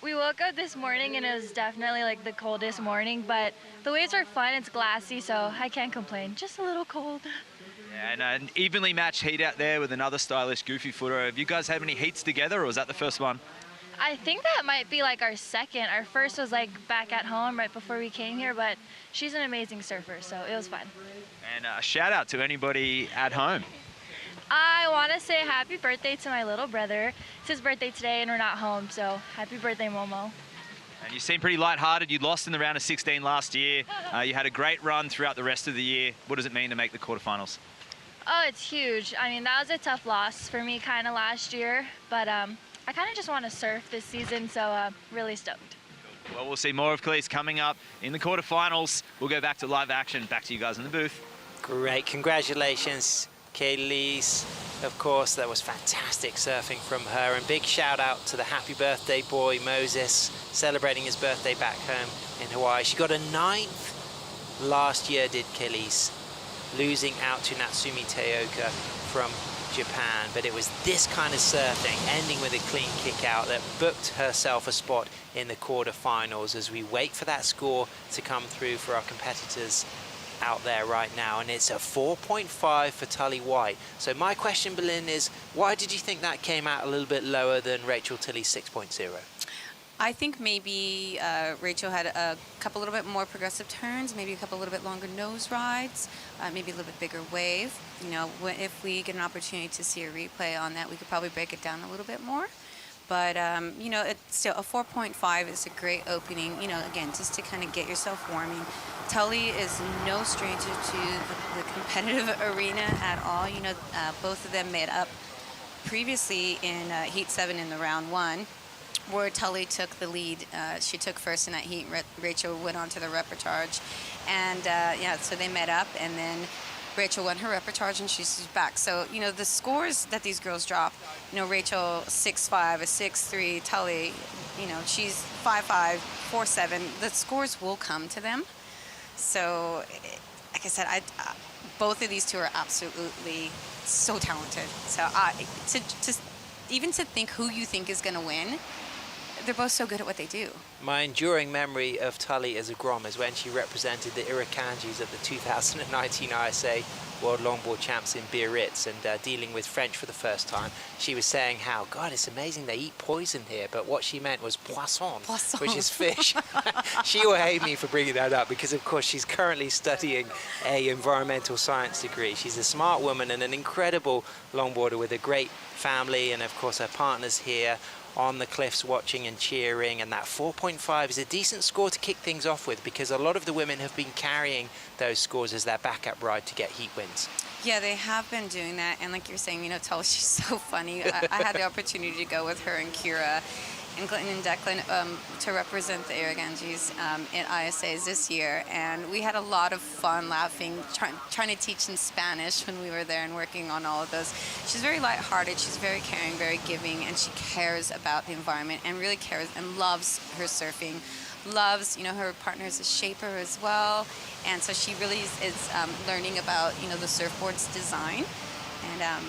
We woke up this morning and it was definitely like the coldest morning, but the waves are fun. It's glassy, so I can't complain. Just a little cold. Yeah, and an evenly matched heat out there with another stylish goofy footer. Have you guys had any heats together, or was that the first one? I think that might be like our second. Our first was like back at home right before we came here, but she's an amazing surfer, so it was fun. And shout out to anybody at home. I want to say happy birthday to my little brother. It's his birthday today and we're not home, so happy birthday, Momo. And you seem pretty lighthearted. You lost in the round of 16 last year. You had a great run throughout the rest of the year. What does it mean to make the quarterfinals? Oh, it's huge. I mean, that was a tough loss for me kind of last year, but I kind of just want to surf this season, so really stoked. Well, we'll see more of Khalees coming up in the quarterfinals. We'll go back to live action. Back to you guys in the booth. Great. Congratulations, Khalees. Of course, that was fantastic surfing from her, and big shout out to the happy birthday boy Moses, celebrating his birthday back home in Hawaii. She got a 9th last year, did Kelly's, losing out to Natsumi Teoka from Japan, but it was this kind of surfing, ending with a clean kick out, that booked herself a spot in the quarterfinals as we wait for that score to come through for our competitors out there right now. And it's a 4.5 for Tully White. So my question, Berlin, is why did you think that came out a little bit lower than Rachel Tilley's 6.0? I think maybe Rachel had a couple little bit more progressive turns, maybe a couple little bit longer nose rides, maybe a little bit bigger wave. You know, if we get an opportunity to see a replay on that, we could probably break it down a little bit more. But, you know, it's still a 4.5 is a great opening, you know, again, just to kind of get yourself warming. Tully is no stranger to the competitive arena at all. You know, both of them made up previously in Heat 7 in the round 1, where Tully took the lead. She took first in that heat. Rachel went on to the repertoire. And, yeah, so they met up, and then Rachel won her repertoire and she's back. So, you know, the scores that these girls drop, you know, Rachel 6'5", a 6'3", Tully, you know, she's 5'5", 4'7". The scores will come to them. So, like I said, both of these two are absolutely so talented. So, even to think who you think is going to win, they're both so good at what they do. My enduring memory of Tully as a Grom is when she represented the Irakanjis at the 2019 ISA World Longboard Champs in Biarritz, and dealing with French for the first time. She was saying how, God, it's amazing they eat poison here, but what she meant was poisson, which is fish. She will hate me for bringing that up because, of course, she's currently studying a environmental science degree. She's a smart woman and an incredible longboarder with a great family, and, of course, her partner's here on the cliffs watching and cheering, and that 4.5 is a decent score to kick things off with because a lot of the women have been carrying those scores as their backup ride to get heat wins. Yeah, they have been doing that, and like you're saying, you know, Tully, she's so funny. I had the opportunity to go with her and Kira and Clinton and Declan to represent the Iraganjis in ISAs this year, and we had a lot of fun laughing, trying to teach in Spanish when we were there and working on all of those. She's very lighthearted, she's very caring, very giving, and she cares about the environment and really cares and loves her surfing. Loves, you know, her partner is a shaper as well, and so she really is learning about, you know, the surfboard's design, and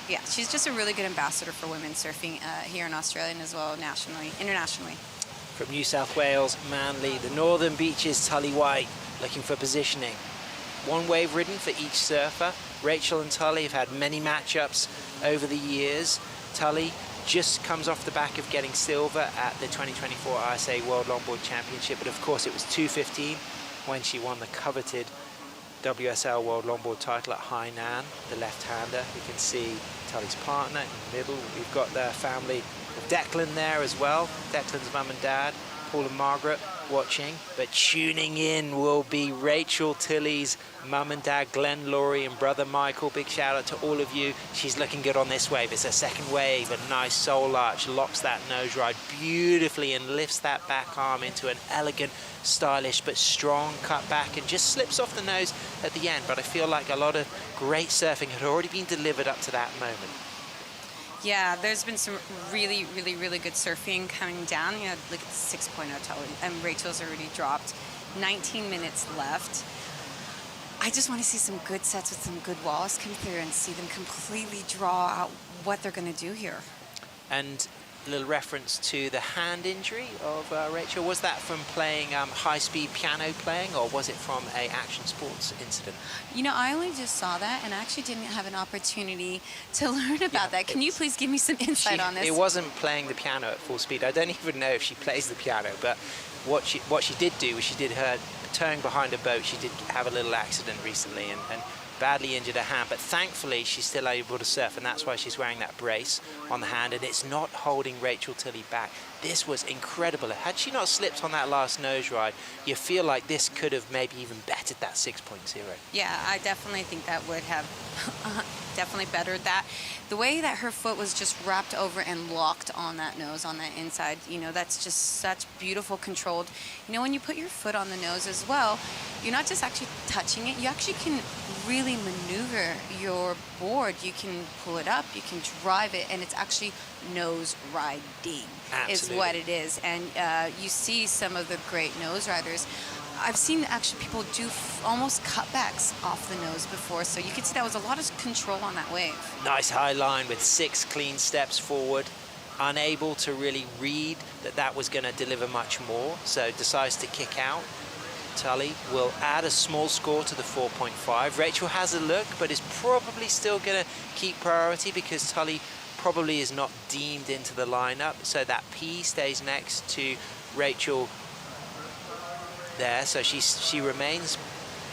yeah, she's just a really good ambassador for women surfing here in Australia and as well internationally. From New South Wales, Manly, the northern beaches, Tully White looking for positioning. One wave ridden for each surfer. Rachel and Tully have had many matchups over the years. Tully just comes off the back of getting silver at the 2024 ISA World Longboard Championship, but of course it was 2:15 when she won the coveted WSL World Longboard title at Hainan, the left-hander. You can see Tully's partner in the middle. We've got their family of Declan there as well. Declan's mum and dad, Paul and Margaret, watching. But tuning in will be Rachel Tilley's mum and dad, Glenn, Laurie, and brother Michael. Big shout out to all of you. She's looking good on this wave. It's her second wave, a nice soul arch, locks that nose ride beautifully and lifts that back arm into an elegant, stylish but strong cut back, and just slips off the nose at the end. But I feel like a lot of great surfing had already been delivered up to that moment. Yeah, there's been some really, really, really good surfing coming down. You know, look at the 6.0 Tully, and Rachel's already dropped. 19 minutes left. I just want to see some good sets with some good walls come through and see them completely draw out what they're going to do here. And a little reference to the hand injury of Rachel. Was that from playing high-speed piano playing, or was it from a action sports incident? You know, I only just saw that, and I actually didn't have an opportunity to learn about that. Can you please give me some insight on this? It wasn't playing the piano at full speed. I don't even know if she plays the piano, but what she did do was she did her towing behind a boat. She did have a little accident recently and badly injured her hand, but thankfully she's still able to surf, and that's why she's wearing that brace on the hand, and it's not holding Rachel Tilley back. This was incredible. Had she not slipped on that last nose ride, you feel like this could have maybe even bettered that 6.0. Yeah, I definitely think that would have definitely bettered that. The way that her foot was just wrapped over and locked on that nose, on that inside, you know, that's just such beautiful controlled. You know, when you put your foot on the nose as well, you're not just actually touching it, you actually can really maneuver your board. You can pull it up, you can drive it, and it's actually nose riding is what it is. And you see some of the great nose riders. I've seen actually people do almost cutbacks off the nose before, so you can see that was a lot of control on that wave. Nice high line with 6 clean steps forward. Unable to really read that was going to deliver much more, so decides to kick out. Tully will add a small score to the 4.5. Rachel has a look, but is probably still going to keep priority because Tully probably is not deemed into the lineup, so that P stays next to Rachel there, so she remains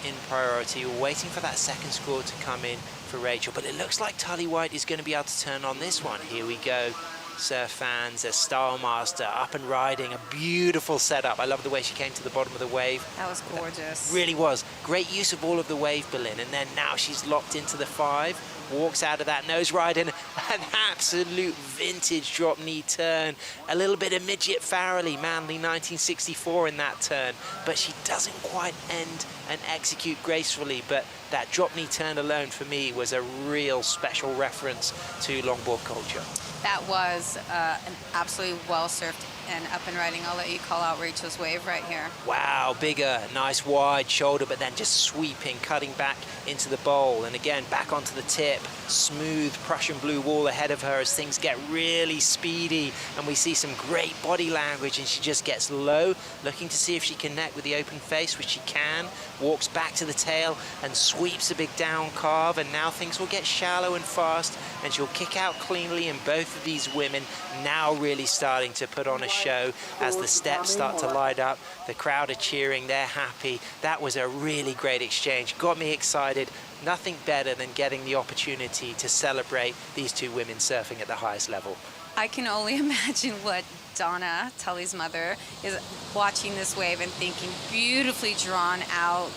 in priority. We're waiting for that second score to come in for Rachel, but it looks like Tully White is going to be able to turn on this one. Here we go. Surf fans, a Style Master up and riding, a beautiful setup. I love the way she came to the bottom of the wave. That was gorgeous. That really was. Great use of all of the wave, Berlin, and then now she's locked into the 5. Walks out of that nose ride in an absolute vintage drop knee turn. A little bit of midget Farrelly, Manly 1964 in that turn, but she doesn't quite end and execute gracefully. But that drop knee turn alone for me was a real special reference to longboard culture. That was an absolutely well surfed and up and riding. I'll let you call out Rachel's wave right here. Wow, bigger, nice wide shoulder, but then just sweeping, cutting back into the bowl, and again back onto the tip. Smooth Prussian blue wall ahead of her as things get really speedy, and we see some great body language, and she just gets low, looking to see if she can connect with the open face, which she can. Walks back to the tail and sweeps a big down carve, and now things will get shallow and fast, and she'll kick out cleanly. And both of these women now really starting to put on a show as the steps start to light up. The crowd are cheering, they're happy. That was a really great exchange, got me excited. Nothing better than getting the opportunity to celebrate these two women surfing at the highest level. I can only imagine what Donna, Tully's mother, is watching this wave and thinking. Beautifully drawn out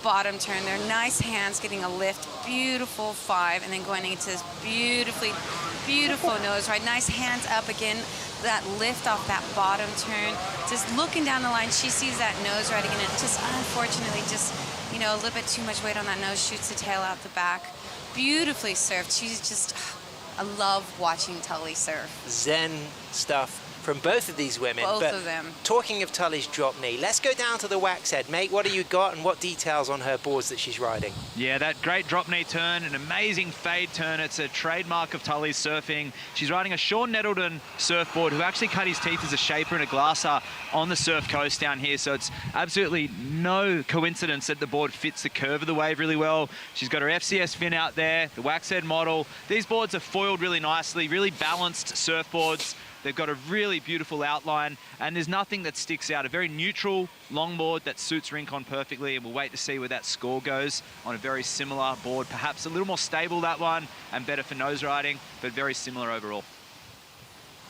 bottom turn there, nice hands getting a lift, beautiful 5, and then going into this beautiful nose ride. Nice hands up again, that lift off that bottom turn. Just looking down the line, she sees that nose ride again, and just unfortunately just, you know, a little bit too much weight on that nose, shoots the tail out the back. Beautifully surfed. She's just, I love watching Tully surf. Zen stuff from both of these women. Both but of them. Talking of Tully's drop knee, let's go down to the wax head. Mate, what do you got and what details on her boards that she's riding? Yeah, that great drop knee turn, an amazing fade turn. It's a trademark of Tully's surfing. She's riding a Sean Nettleton surfboard, who actually cut his teeth as a shaper and a glasser on the surf coast down here. So it's absolutely no coincidence that the board fits the curve of the wave really well. She's got her FCS fin out there, the wax head model. These boards are foiled really nicely, really balanced surfboards. They've got a really beautiful outline, and there's nothing that sticks out. A very neutral longboard that suits Rincon perfectly, and we'll wait to see where that score goes on a very similar board. Perhaps a little more stable, that one, and better for nose riding, but very similar overall.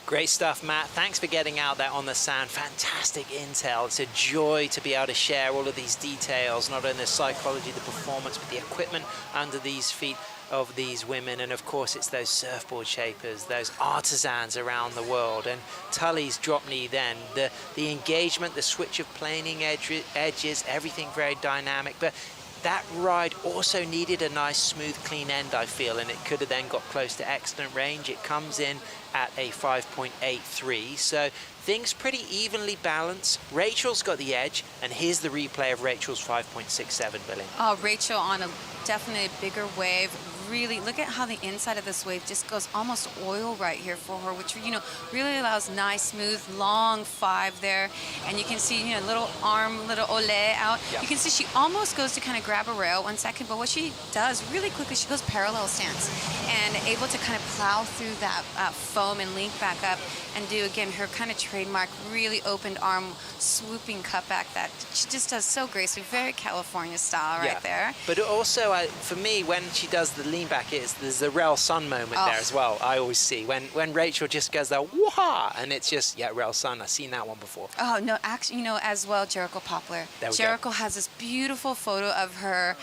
Great stuff, Matt. Thanks for getting out there on the sand. Fantastic intel. It's a joy to be able to share all of these details, not only the psychology, the performance, but the equipment under these feet of these women. And of course, it's those surfboard shapers, those artisans around the world. And Tully's drop knee then, the engagement, the switch of planing edges, everything very dynamic. But that ride also needed a nice, smooth, clean end, I feel, and it could have then got close to excellent range. It comes in at a 5.83, so things pretty evenly balanced. Rachel's got the edge, and here's the replay of Rachel's 5.67, Billy. Oh, Rachel on definitely a bigger wave. Really, look at how the inside of this wave just goes almost oil right here for her, which, you know, really allows nice, smooth, long 5 there. And you can see, you know, little arm, little ole out. Yeah. You can see she almost goes to kind of grab a rail 1 second, but what she does really quickly, she goes parallel stance and able to kind of plow through that foam and link back up and do, again, her kind of trademark, really opened arm, swooping cutback that she just does so gracefully. Very California style right there. But also, for me, when she does the lean lean back, there's the Rel Sun moment there as well. I always see when Rachel just goes there, wah, and it's just Rel Sun. I've seen that one before. Oh no, actually, you know, as well, Jericho Poplar. Jericho has this beautiful photo of her.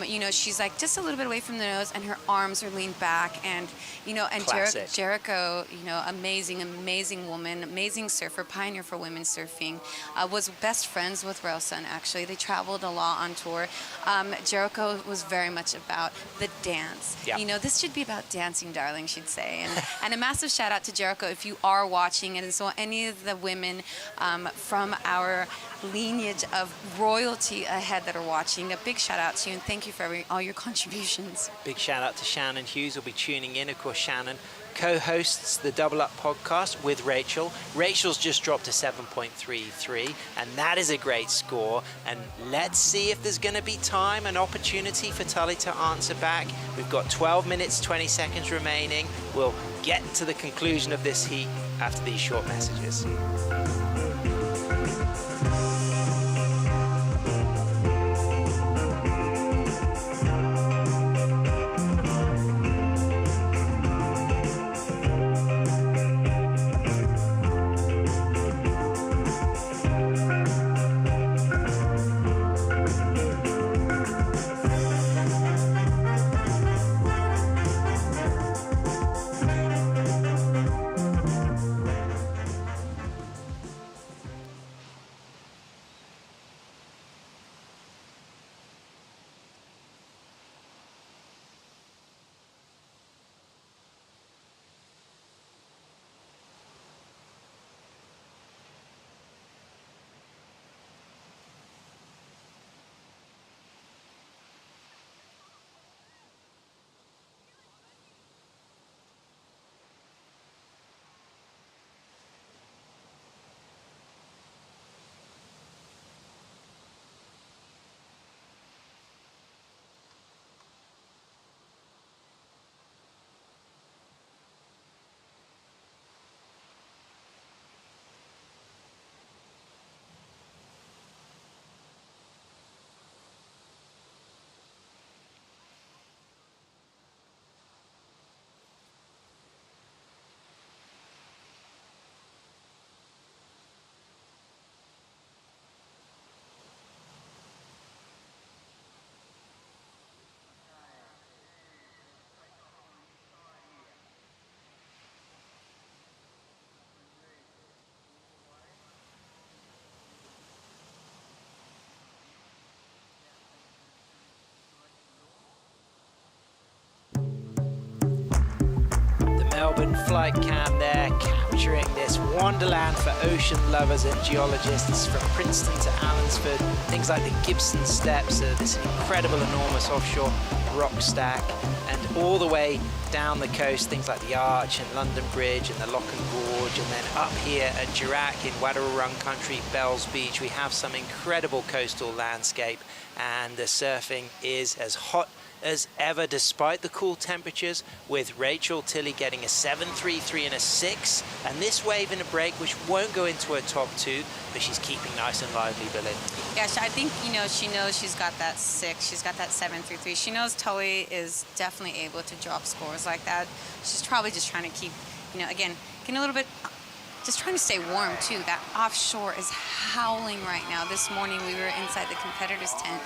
You know, she's like just a little bit away from the nose, and her arms are leaned back, and you know, and Jericho, you know, amazing woman, amazing surfer, pioneer for women surfing, was best friends with Rel Sun. Actually, they traveled a lot on tour. Jericho was very much about the dance. You know, this should be about dancing, darling, she'd say. And a massive shout out to Jericho if you are watching, and so any of the women from our lineage of royalty ahead that are watching, a big shout out to you, and thank you for all your contributions. Big shout out to Shannon Hughes, will be tuning in. Of course, Shannon co-hosts the Double Up podcast with Rachel. Rachel's just dropped to 7.33, and that is a great score. And let's see if there's going to be time and opportunity for Tully to answer back. We've got 12 minutes, 20 seconds remaining. We'll get to the conclusion of this heat after these short messages. Melbourne flight cam there, capturing this wonderland for ocean lovers and geologists, from Princeton to Allensford. Things like the Gibson Steps, this incredible, enormous offshore rock stack, and all the way down the coast, things like the Arch and London Bridge and the Lock and Gorge, and then up here at Dirac in Wadawurrung country, Bells Beach, we have some incredible coastal landscape, and the surfing is as hot as ever despite the cool temperatures, with Rachel Tilley getting a 7.33 and a 6, and this wave in a break which won't go into her top 2, but she's keeping nice and lively, Billy. Yeah, I think, you know, she knows she's got that 6, she's got that 7.33. She knows Tully is definitely able to drop scores like that. She's probably just trying to keep, you know, again, getting a little bit, just trying to stay warm too. That offshore is howling right now. This morning we were inside the competitors' tent,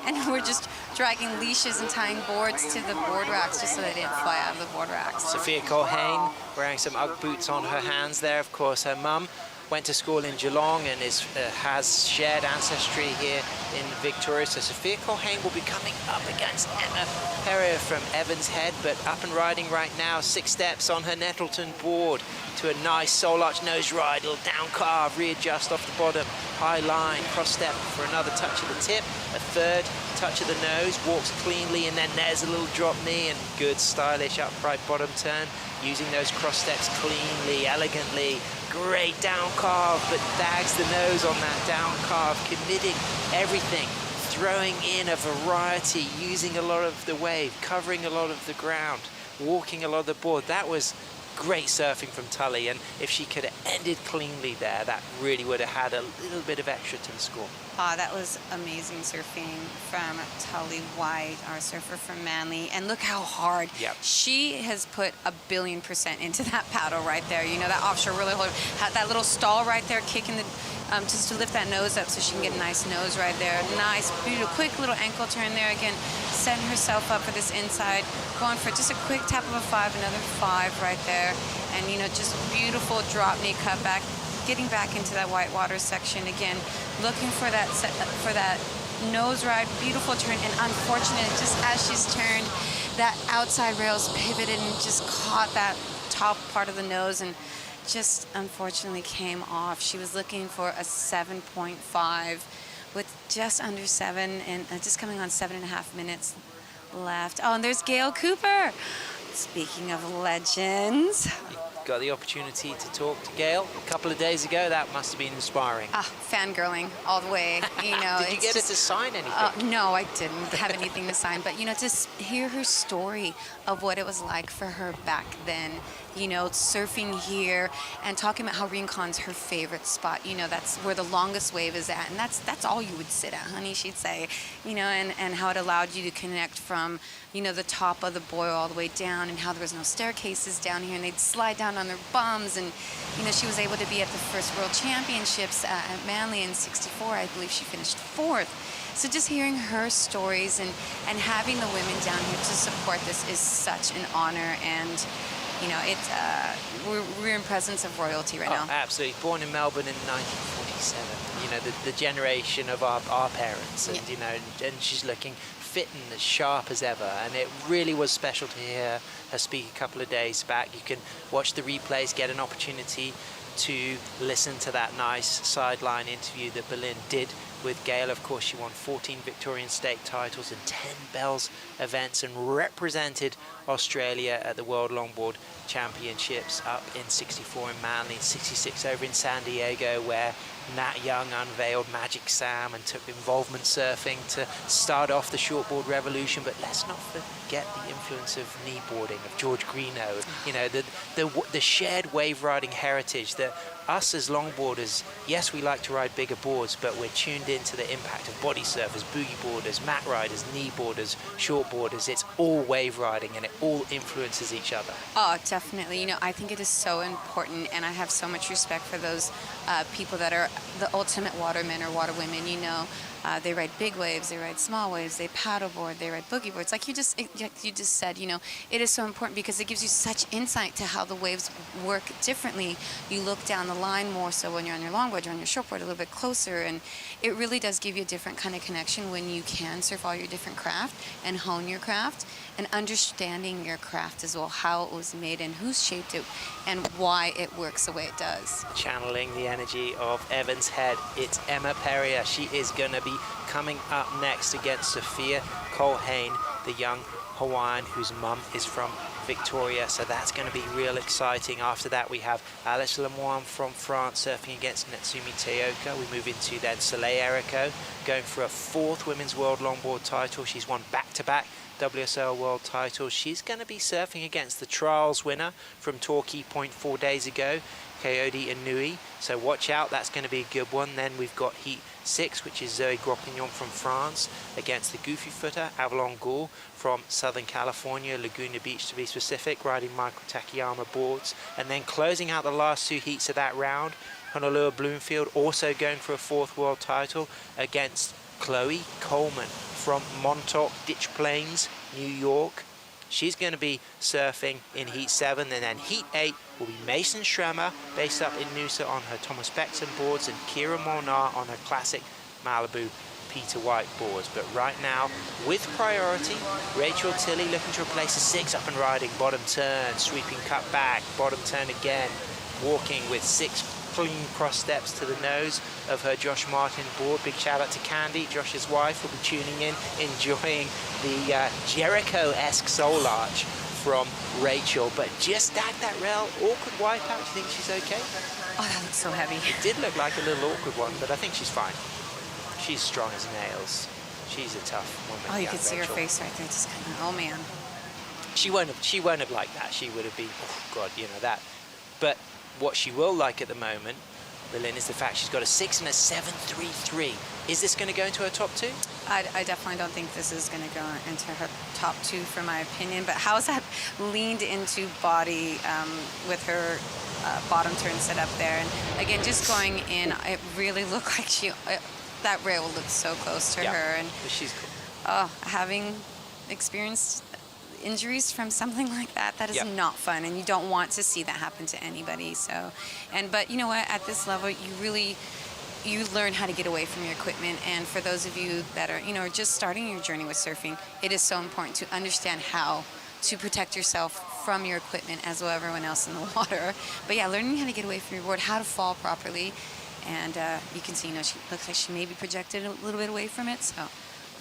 and we're just dragging leashes and tying boards to the board racks just so they didn't fly out of the board racks. Sophia Colhane wearing some Ugg boots on her hands there. Of course, her mum went to school in Geelong and has shared ancestry here in Victoria. So Sophia Colhane will be coming up against Emma Perrier from Evans Head, but up and riding right now, 6 steps on her Nettleton board to a nice soul arch nose ride, little down carve, readjust off the bottom, high line, cross step for another touch of the tip, a third touch of the nose, walks cleanly, and then there's a little drop knee and good stylish upright bottom turn, using those cross steps cleanly, elegantly. Great down carve, but bags the nose on that down carve, committing everything, throwing in a variety, using a lot of the wave, covering a lot of the ground, walking a lot of the board. That was great surfing from Tully, and if she could have ended cleanly there, that really would have had a little bit of extra to the score. That was amazing surfing from Tully White, our surfer from Manly. And look how hard. Yep. She has put 1,000,000,000% into that paddle right there. You know, that offshore really had that little stall right there, kicking the, just to lift that nose up so she can get a nice nose right there. Nice, beautiful, quick little ankle turn there again, setting herself up for this inside, going for just a quick tap of a 5, another 5 right there. And, you know, just beautiful drop knee cut back, getting back into that white water section again, looking for that nose ride, beautiful turn, and unfortunate, just as she's turned, that outside rails pivoted and just caught that top part of the nose and just unfortunately came off. She was looking for a 7.5 with just under 7 and just coming on 7.5 minutes left. Oh, and there's Gail Cooper. Speaking of legends. Got the opportunity to talk to Gail a couple of days ago. That must have been inspiring. Fangirling all the way. You know, Did you get her to sign anything? No, I didn't have anything to sign. But, you know, just hear her story of what it was like for her back then. You know, surfing here and talking about how Rincon's her favorite spot. You know, that's where the longest wave is at. And that's all you would sit at, honey, she'd say. You know, and how it allowed you to connect from, you know, the top of the buoy all the way down, and how there was no staircases down here, and they'd slide down on their bums. And, you know, she was able to be at the first World Championships at Manly in '64. I believe she finished 4th. So just hearing her stories and having the women down here to support this is such an honor. And, you know, it's we're in presence of royalty right now. Absolutely. Born in Melbourne in 1947. You know, the generation of our parents, and you know, and she's looking fit and as sharp as ever. And it really was special to hear her speak a couple of days back. You can watch the replays, get an opportunity to listen to that nice sideline interview that Berlin did with Gail. Of course, she won 14 Victorian state titles and 10 Bells events and represented Australia at the World Longboard Championships up in '64 in Manly, 66 over in San Diego, where Nat Young unveiled Magic Sam and took involvement surfing to start off the shortboard revolution. But let's not forget the influence of kneeboarding, of George Greenough. You know, the shared wave riding heritage that us as longboarders, yes, we like to ride bigger boards, but we're tuned into the impact of body surfers, boogie boarders, mat riders, kneeboarders, shortboarders. It's all wave riding, and it all influences each other. Oh, definitely. You know, I think it is so important, and I have so much respect for those people that are the ultimate watermen or waterwomen. You know, they ride big waves, they ride small waves, they paddleboard, they ride boogie boards. Like you just said, you know, it is so important because it gives you such insight to how the waves work differently. You look down the line more so when you're on your longboard, you're on your shortboard a little bit closer, and it really does give you a different kind of connection when you can surf all your different craft and hone your craft, and understanding your craft as well, how it was made and who's shaped it and why it works the way it does. Channeling the energy of Evans Head, it's Emma Perrier. She is going to be coming up next against Sophia Colhane, the young Hawaiian whose mum is from Victoria, so that's going to be real exciting. After that, we have Alice Lemoine from France surfing against Natsumi Teoka. We move into then Soleil Errico, going for a 4th Women's World Longboard title. She's won back-to-back WSL World titles. She's going to be surfing against the trials winner from Torquay Point 4 days ago, Coyote Inui. So watch out, that's going to be a good one. Then we've got Heat 6, which is Zoe Gropignon from France against the goofy footer Avalon Gould from Southern California, Laguna Beach to be specific, riding Michael Takayama boards. And then closing out the last 2 heats of that round, Honolulu Bloomfield also going for a 4th world title against Chloe Coleman from Montauk Ditch Plains, New York. She's going to be surfing in Heat 7, and then Heat 8 will be Mason Schremer, based up in Noosa on her Thomas Beckson boards, and Kira Molnar on her classic Malibu Peter White boards. But right now, with priority, Rachel Tilley looking to replace a 6 up and riding, bottom turn, sweeping cut back, bottom turn again, walking with 6 clean cross steps to the nose of her Josh Martin board. Big shout out to Candy, Josh's wife, will be tuning in, enjoying the Jericho-esque soul arch from Rachel. But just stack that rail, awkward wipeout. Do you think she's okay? Oh, that looks so heavy. It did look like a little awkward one, but I think she's fine. She's strong as nails. She's a tough woman. Oh, you could see her face right there, just kind of, oh man. She won't have liked that. She would have been, oh God, you know that. But what she will like at the moment, Berlin, is the fact she's got a 6 and a 7.33. Is this going to go into her top 2? I definitely don't think this is going to go into her top 2, for my opinion. But how's that leaned into body with her bottom turn set up there? And again, just going in, it really looked like that rail looked so close to her. And but she's cool. Oh, having experienced injuries from something like that is not fun, and you don't want to see that happen to anybody. So, but you know what? At this level, you learn how to get away from your equipment. And for those of you that are, just starting your journey with surfing, it is so important to understand how to protect yourself from your equipment as well as everyone else in the water. But yeah, learning how to get away from your board, how to fall properly, and you can see, she looks like she may be projected a little bit away from it. So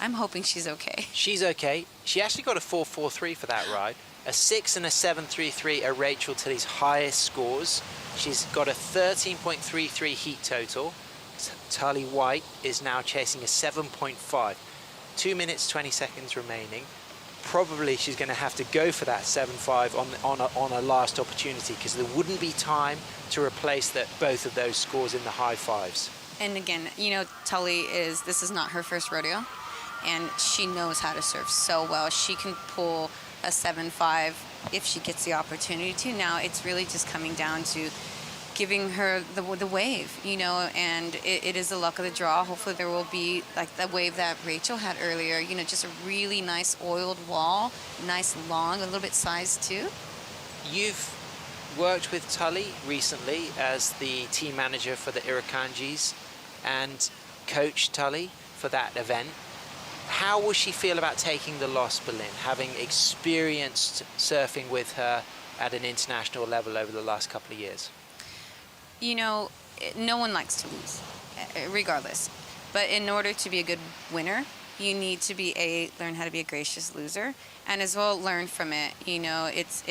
I'm hoping she's okay. She's okay. She actually got a 4.43 for that ride. A 6 and a 7.33 are Rachel Tilley's highest scores. She's got a 13.33 heat total. Tully White is now chasing a 7.5. 2 minutes, 20 seconds remaining. Probably she's going to have to go for that 7.5 on a last opportunity, because there wouldn't be time to replace both of those scores in the high fives. And again, Tully this is not her first rodeo, and she knows how to surf so well. She can pull a 7.5 if she gets the opportunity to. Now it's really just coming down to giving her the wave, and it is the luck of the draw. Hopefully there will be like the wave that Rachel had earlier, just a really nice oiled wall, nice long, a little bit sized too. You've worked with Tully recently as the team manager for the Irukandjis and coached Tully for that event. How will she feel about taking the loss, Berlin, having experienced surfing with her at an international level over the last couple of years? No one likes to lose, regardless. But in order to be a good winner, you need to learn how to be a gracious loser, and as well learn from it. It's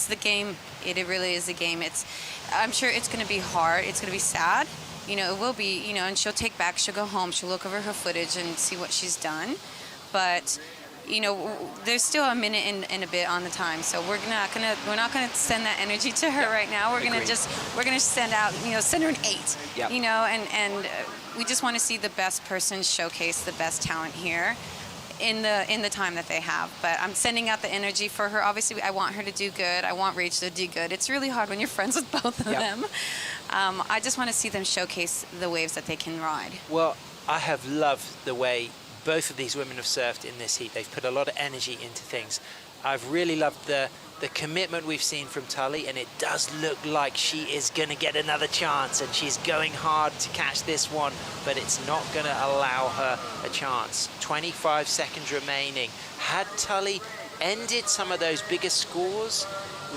the game. It really is a game. I'm sure it's going to be hard. It's going to be sad. It will be. And she'll take back. She'll go home. She'll look over her footage and see what she's done. But there's still a minute and a bit on the time, so we're not gonna send that energy to her right now. We're gonna send her an 8. Yep. And we just want to see the best person showcase the best talent here in the time that they have. But I'm sending out the energy for her. Obviously, I want her to do good. I want Rachel to do good. It's really hard when you're friends with both of them. I just want to see them showcase the waves that they can ride. Well, I have loved the way both of these women have surfed in this heat. They've put a lot of energy into things. I've really loved the commitment we've seen from Tully, and it does look like she is going to get another chance, and she's going hard to catch this one, but it's not going to allow her a chance. 25 seconds remaining. Had Tully ended some of those bigger scores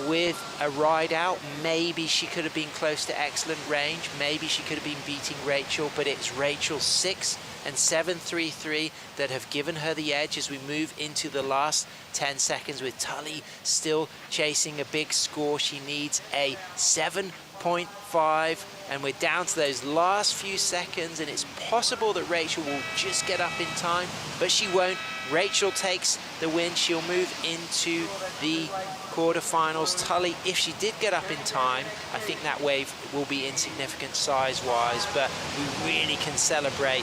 with a ride out, maybe she could have been close to excellent range. Maybe she could have been beating Rachel, but it's Rachel's 6 and 7.33 that have given her the edge as we move into the last 10 seconds, with Tully still chasing a big score. She needs a 7.5, and we're down to those last few seconds, and it's possible that Rachel will just get up in time, but she won't. Rachel takes the win. She'll move into the quarterfinals. Tully, if she did get up in time, I think that wave will be insignificant size-wise, but we really can celebrate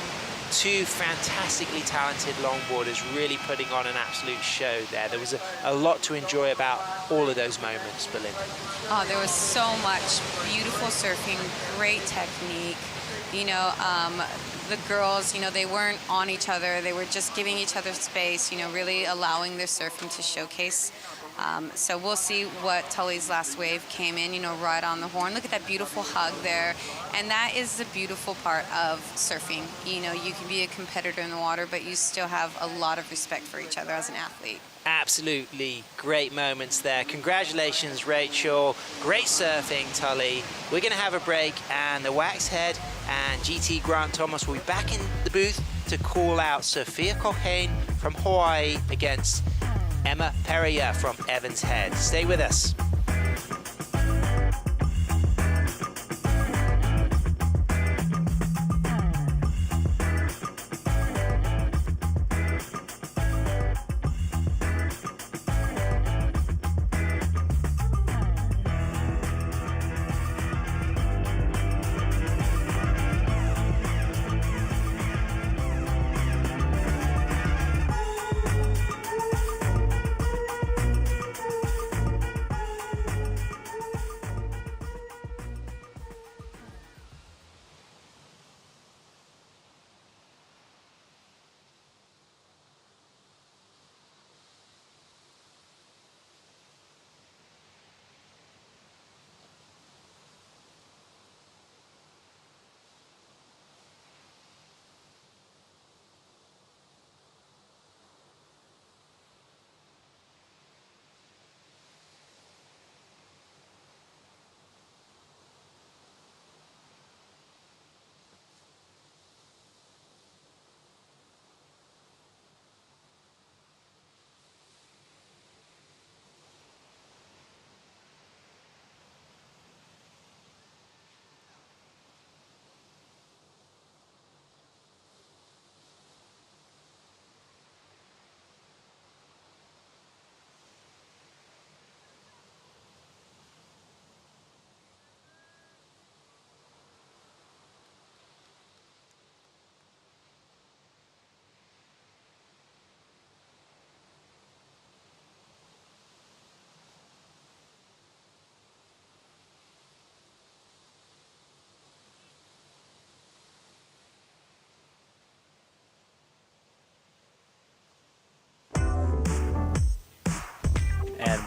two fantastically talented longboarders really putting on an absolute show there. There was a lot to enjoy about all of those moments, Berlin. Oh, there was so much beautiful surfing, great technique. The girls, they weren't on each other. They were just giving each other space, really allowing their surfing to showcase. So we'll see what Tully's last wave came in, right on the horn. Look at that beautiful hug there. And that is the beautiful part of surfing. You can be a competitor in the water, but you still have a lot of respect for each other as an athlete. Absolutely great moments there. Congratulations, Rachel. Great surfing, Tully. We're going to have a break, and the Waxhead and GT Grant Thomas will be back in the booth to call out Sophia Cochrane from Hawaii against Emma Perrier from Evans Head. Stay with us.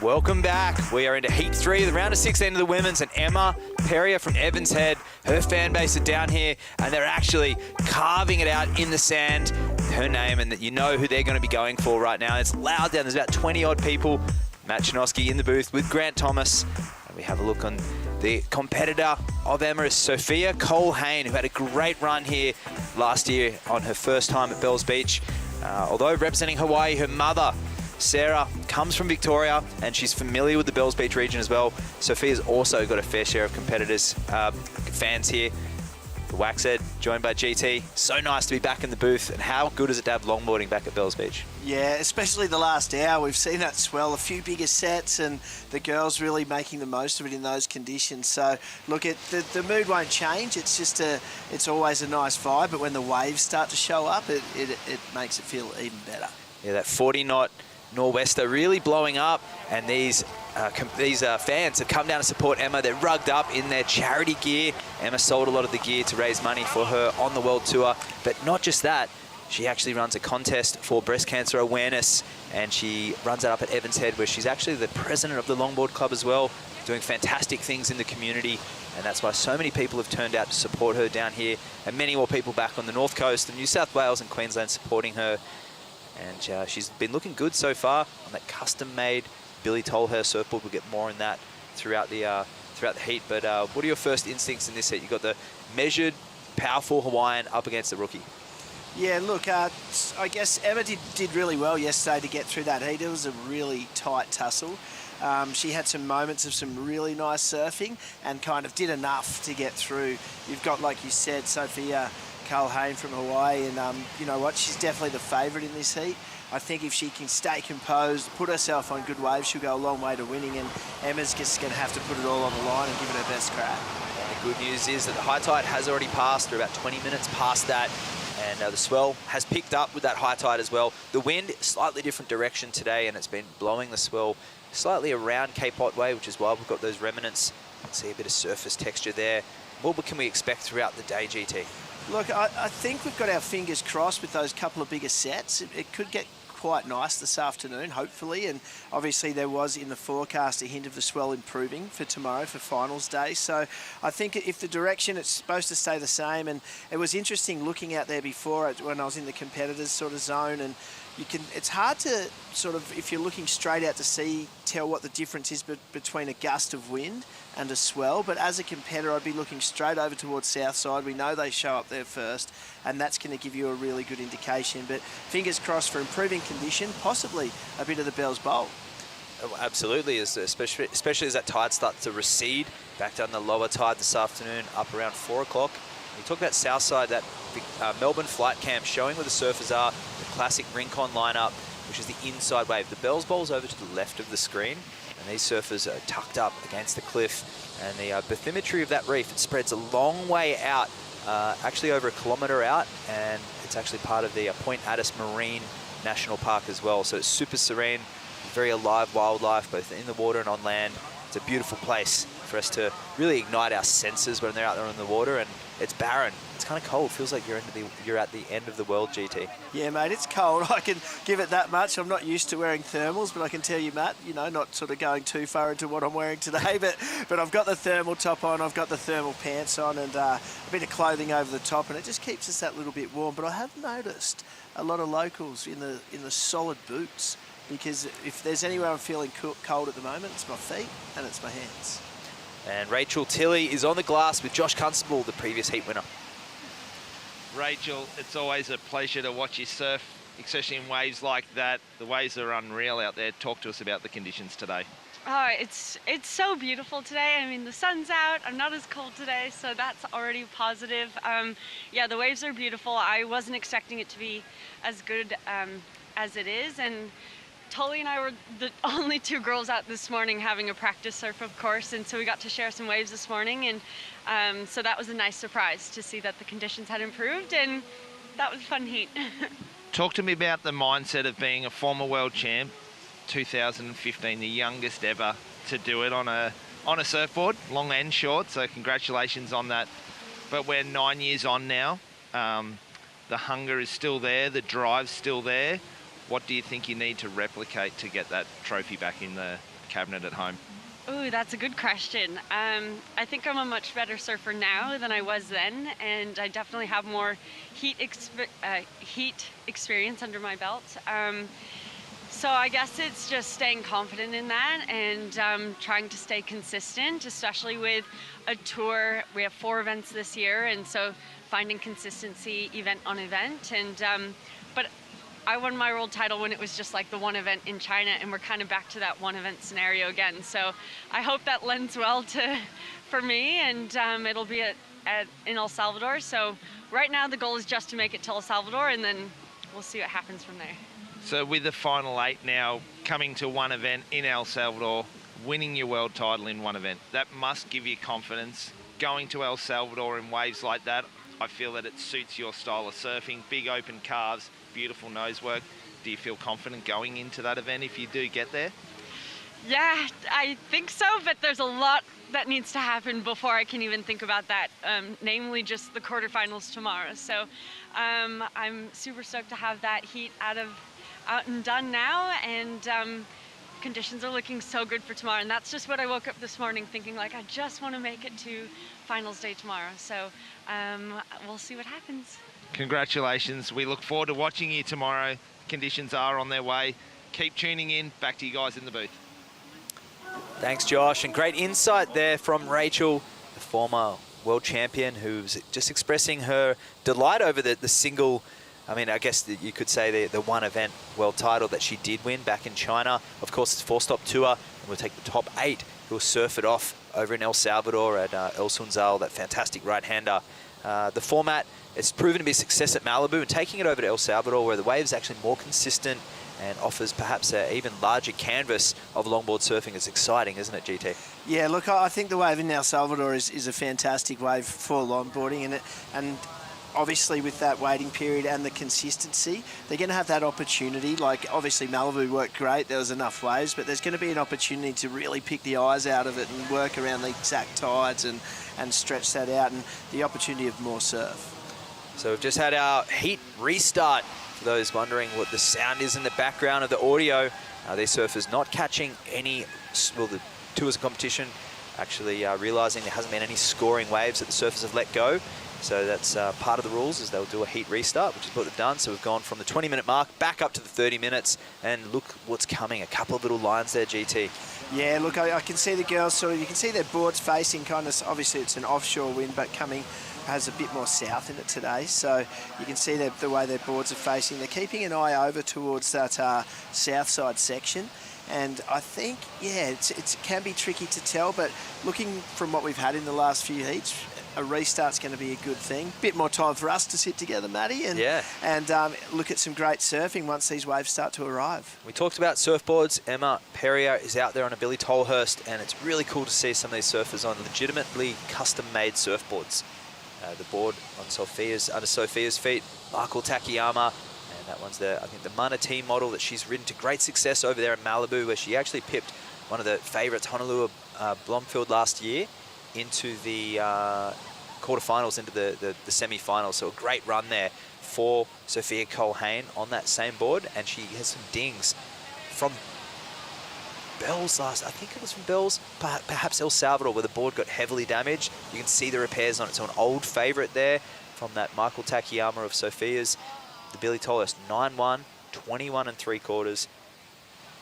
Welcome back. We are into Heat 3, the round of 16 of the women's, and Emma Perrier from Evans Head, her fan base are down here, and they're actually carving it out in the sand, her name, and that you know who they're going to be going for right now. It's loud down. There's about 20-odd people. Matt Chinosky in the booth with Grant Thomas. And we have a look on the competitor of Emma is Sophia Colhane, who had a great run here last year on her first time at Bells Beach. Although representing Hawaii, her mother, Sarah, comes from Victoria, and she's familiar with the Bells Beach region as well. Sophia's also got a fair share of competitors, fans here. The Waxhead, joined by GT. So nice to be back in the booth, and how good is it to have longboarding back at Bells Beach? Yeah, especially the last hour. We've seen that swell, a few bigger sets, and the girls really making the most of it in those conditions. So, look, the mood won't change. It's just it's always a nice vibe, but when the waves start to show up, it makes it feel even better. Yeah, that 40-knot nor'wester really blowing up, and these fans have come down to support Emma. They're rugged up in their charity gear. Emma sold a lot of the gear to raise money for her on the World Tour, but not just that. She actually runs a contest for breast cancer awareness, and she runs that up at Evans Head, where she's actually the president of the Longboard Club as well, doing fantastic things in the community, and that's why so many people have turned out to support her down here, and many more people back on the North Coast of New South Wales and Queensland supporting her. And she's been looking good so far on that custom-made Billy Tolher surfboard. We'll get more on that throughout the heat. But what are your first instincts in this heat? You got the measured, powerful Hawaiian up against the rookie. Yeah, look, I guess Emma did really well yesterday to get through that heat. It was a really tight tussle. She had some moments of some really nice surfing and kind of did enough to get through. You've got, like you said, Sophia Colhane from Hawaii, and you know what, she's definitely the favourite in this heat. I think if she can stay composed, put herself on good waves, she'll go a long way to winning, and Emma's just going to have to put it all on the line and give it her best crack. And the good news is that the high tide has already passed. We're about 20 minutes past that, and the swell has picked up with that high tide as well. The wind, slightly different direction today, and it's been blowing the swell slightly around Cape Otway, which is why we've got those remnants. You can see a bit of surface texture there. What can we expect throughout the day, GT? Look, I think we've got our fingers crossed with those couple of bigger sets. It could get quite nice this afternoon, hopefully, and obviously there was in the forecast a hint of the swell improving for tomorrow for finals day. So I think if the direction, it's supposed to stay the same, and it was interesting looking out there before when I was in the competitors sort of zone, and it's hard to sort of, if you're looking straight out to sea, tell what the difference is between a gust of wind and a swell. But as a competitor, I'd be looking straight over towards Southside. We know they show up there first, and that's going to give you a really good indication. But fingers crossed for improving condition, possibly a bit of the Bells Bowl. Oh, absolutely, especially as that tide starts to recede, back down the lower tide this afternoon, up around 4 o'clock. We talk about Southside, that Melbourne flight camp showing where the surfers are, the classic Rincon lineup, which is the inside wave. The Bells Bowl's over to the left of the screen, and these surfers are tucked up against the cliff. And the bathymetry of that reef, it spreads a long way out, actually over 1 kilometre out, and it's actually part of the Point Addis Marine National Park as well. So it's super serene, very alive wildlife, both in the water and on land. It's a beautiful place for us to really ignite our senses when they're out there in the water, and it's barren. It's kind of cold. Feels like you're at the end of the world, GT. Yeah, mate, it's cold. I can give it that much. I'm not used to wearing thermals, but I can tell you, Matt, you know, not sort of going too far into what I'm wearing today, but I've got the thermal top on, I've got the thermal pants on, and a bit of clothing over the top, and it just keeps us that little bit warm. But I have noticed a lot of locals in the solid boots, because if there's anywhere I'm feeling cold at the moment, it's my feet and it's my hands. And Rachel Tilley is on the glass with Josh Constable, the previous heat winner. Rachel, it's always a pleasure to watch you surf, especially in waves like that. The waves are unreal out there. Talk to us about the conditions today. Oh, it's so beautiful today. I mean, the sun's out. I'm not as cold today, so that's already positive. Yeah, the waves are beautiful. I wasn't expecting it to be as good as it is, and Tully and I were the only 2 girls out this morning having a practice surf, of course, and so we got to share some waves this morning, and so that was a nice surprise to see that the conditions had improved, and that was a fun heat. Talk to me about the mindset of being a former world champ, 2015, the youngest ever to do it on a surfboard, long and short, so congratulations on that. But we're 9 years on now. The hunger is still there, the drive's still there. What do you think you need to replicate to get that trophy back in the cabinet at home? Ooh, that's a good question. I think I'm a much better surfer now than I was then, and I definitely have more heat experience under my belt. So I guess it's just staying confident in that and trying to stay consistent, especially with a tour. We have 4 events this year, and so finding consistency event on event. And but I won my world title when it was just like the one event in China, and we're kind of back to that one event scenario again. So I hope that lends well for me, and it'll be in El Salvador. So right now the goal is just to make it to El Salvador, and then we'll see what happens from there. So with the final 8 now coming to one event in El Salvador, winning your world title in one event, that must give you confidence. Going to El Salvador in waves like that, I feel that it suits your style of surfing. Big open calves, beautiful nose work. Do you feel confident going into that event if you do get there? Yeah, I think so, but there's a lot that needs to happen before I can even think about that, namely just the quarterfinals tomorrow. So I'm super stoked to have that heat out and done now, and conditions are looking so good for tomorrow. And that's just what I woke up this morning thinking, like, I just want to make it to finals day tomorrow. So we'll see what happens. Congratulations. We look forward to watching you tomorrow. Conditions are on their way. Keep tuning in. Back to you guys in the booth. Thanks, Josh. And great insight there from Rachel, the former world champion, who's just expressing her delight over the single, I mean, I guess that you could say the one event world title that she did win back in China. Of course, it's a 4-stop tour, and we'll take the top 8 who will surf it off over in El Salvador at El Sunzal, that fantastic right-hander. The format, it's proven to be a success at Malibu, and taking it over to El Salvador, where the wave's actually more consistent and offers perhaps an even larger canvas of longboard surfing, is exciting, isn't it, GT? Yeah, look, I think the wave in El Salvador is a fantastic wave for longboarding, and obviously with that waiting period and the consistency, they're going to have that opportunity. Like, obviously Malibu worked great, there was enough waves, but there's going to be an opportunity to really pick the eyes out of it and work around the exact tides and stretch that out, and the opportunity of more surf. So we've just had our heat restart. For those wondering what the sound is in the background of the audio, these surfers not catching any, well, the tours of competition actually realising there hasn't been any scoring waves that the surfers have let go. So that's part of the rules, is they'll do a heat restart, which is what they've done. So we've gone from the 20-minute mark back up to the 30 minutes, and look what's coming. A couple of little lines there, GT. Yeah, look, I can see the girls sort of, you can see their boards facing kind of, obviously it's an offshore wind, but has a bit more south in it today. So you can see the way their boards are facing. They're keeping an eye over towards that south side section. And I think, yeah, it can be tricky to tell, but looking from what we've had in the last few heats, a restart's going to be a good thing. Bit more time for us to sit together, Matty, and look at some great surfing once these waves start to arrive. We talked about surfboards. Emma Perrier is out there on a Billy Tolhurst, and it's really cool to see some of these surfers on legitimately custom-made surfboards. The board on under Sophia's feet, Michael Takayama, and that one's I think the Manatee model that she's ridden to great success over there in Malibu, where she actually pipped one of the favourites, Honolulu Blomfield, last year into the quarterfinals, into the semi-finals. So a great run there for Sophia Colhane on that same board, and she has some dings from Bells I think it was from Bells, perhaps El Salvador, where the board got heavily damaged. You can see the repairs on it. So an old favourite there from that Michael Takayama of Sophia's. The Billy Tolhurst 9-1, 21 3/4,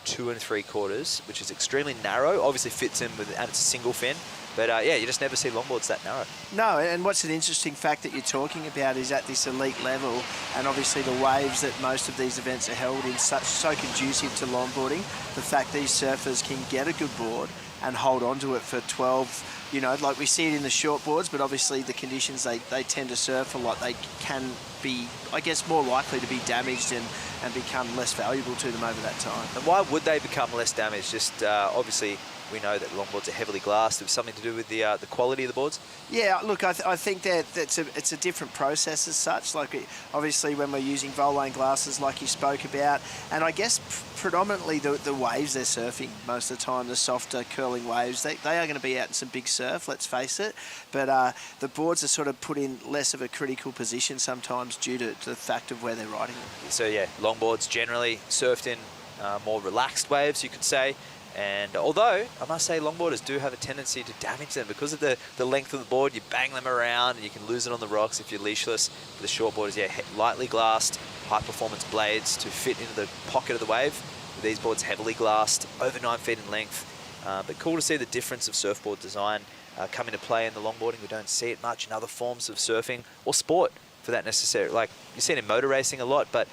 2 3/4, which is extremely narrow. Obviously fits in with, and it's a single fin. But yeah, you just never see longboards that narrow. No, and what's an interesting fact that you're talking about is at this elite level, and obviously the waves that most of these events are held in so conducive to longboarding, the fact these surfers can get a good board and hold on to it for 12, you know, like we see it in the short boards, but obviously the conditions they tend to surf a lot, they can be, I guess, more likely to be damaged and become less valuable to them over that time. And why would they become less damaged? Just obviously, we know that longboards are heavily glassed. It was something to do with the quality of the boards? Yeah, look, I think that it's a different process as such. Like, obviously, when we're using Bioglan glasses like you spoke about, and I guess predominantly the waves they're surfing most of the time, the softer curling waves, they are going to be out in some big surf, let's face it. But the boards are sort of put in less of a critical position sometimes due to the fact of where they're riding them. So yeah, longboards generally surfed in more relaxed waves, you could say. And although, I must say, longboarders do have a tendency to damage them because of the length of the board. You bang them around and you can lose it on the rocks if you're leashless. For the shortboarders, yeah, lightly glassed, high-performance blades to fit into the pocket of the wave. With these boards heavily glassed, over 9 feet in length. But cool to see the difference of surfboard design come into play in the longboarding. We don't see it much in other forms of surfing or sport for that necessary. Like, you see it in motor racing a lot, but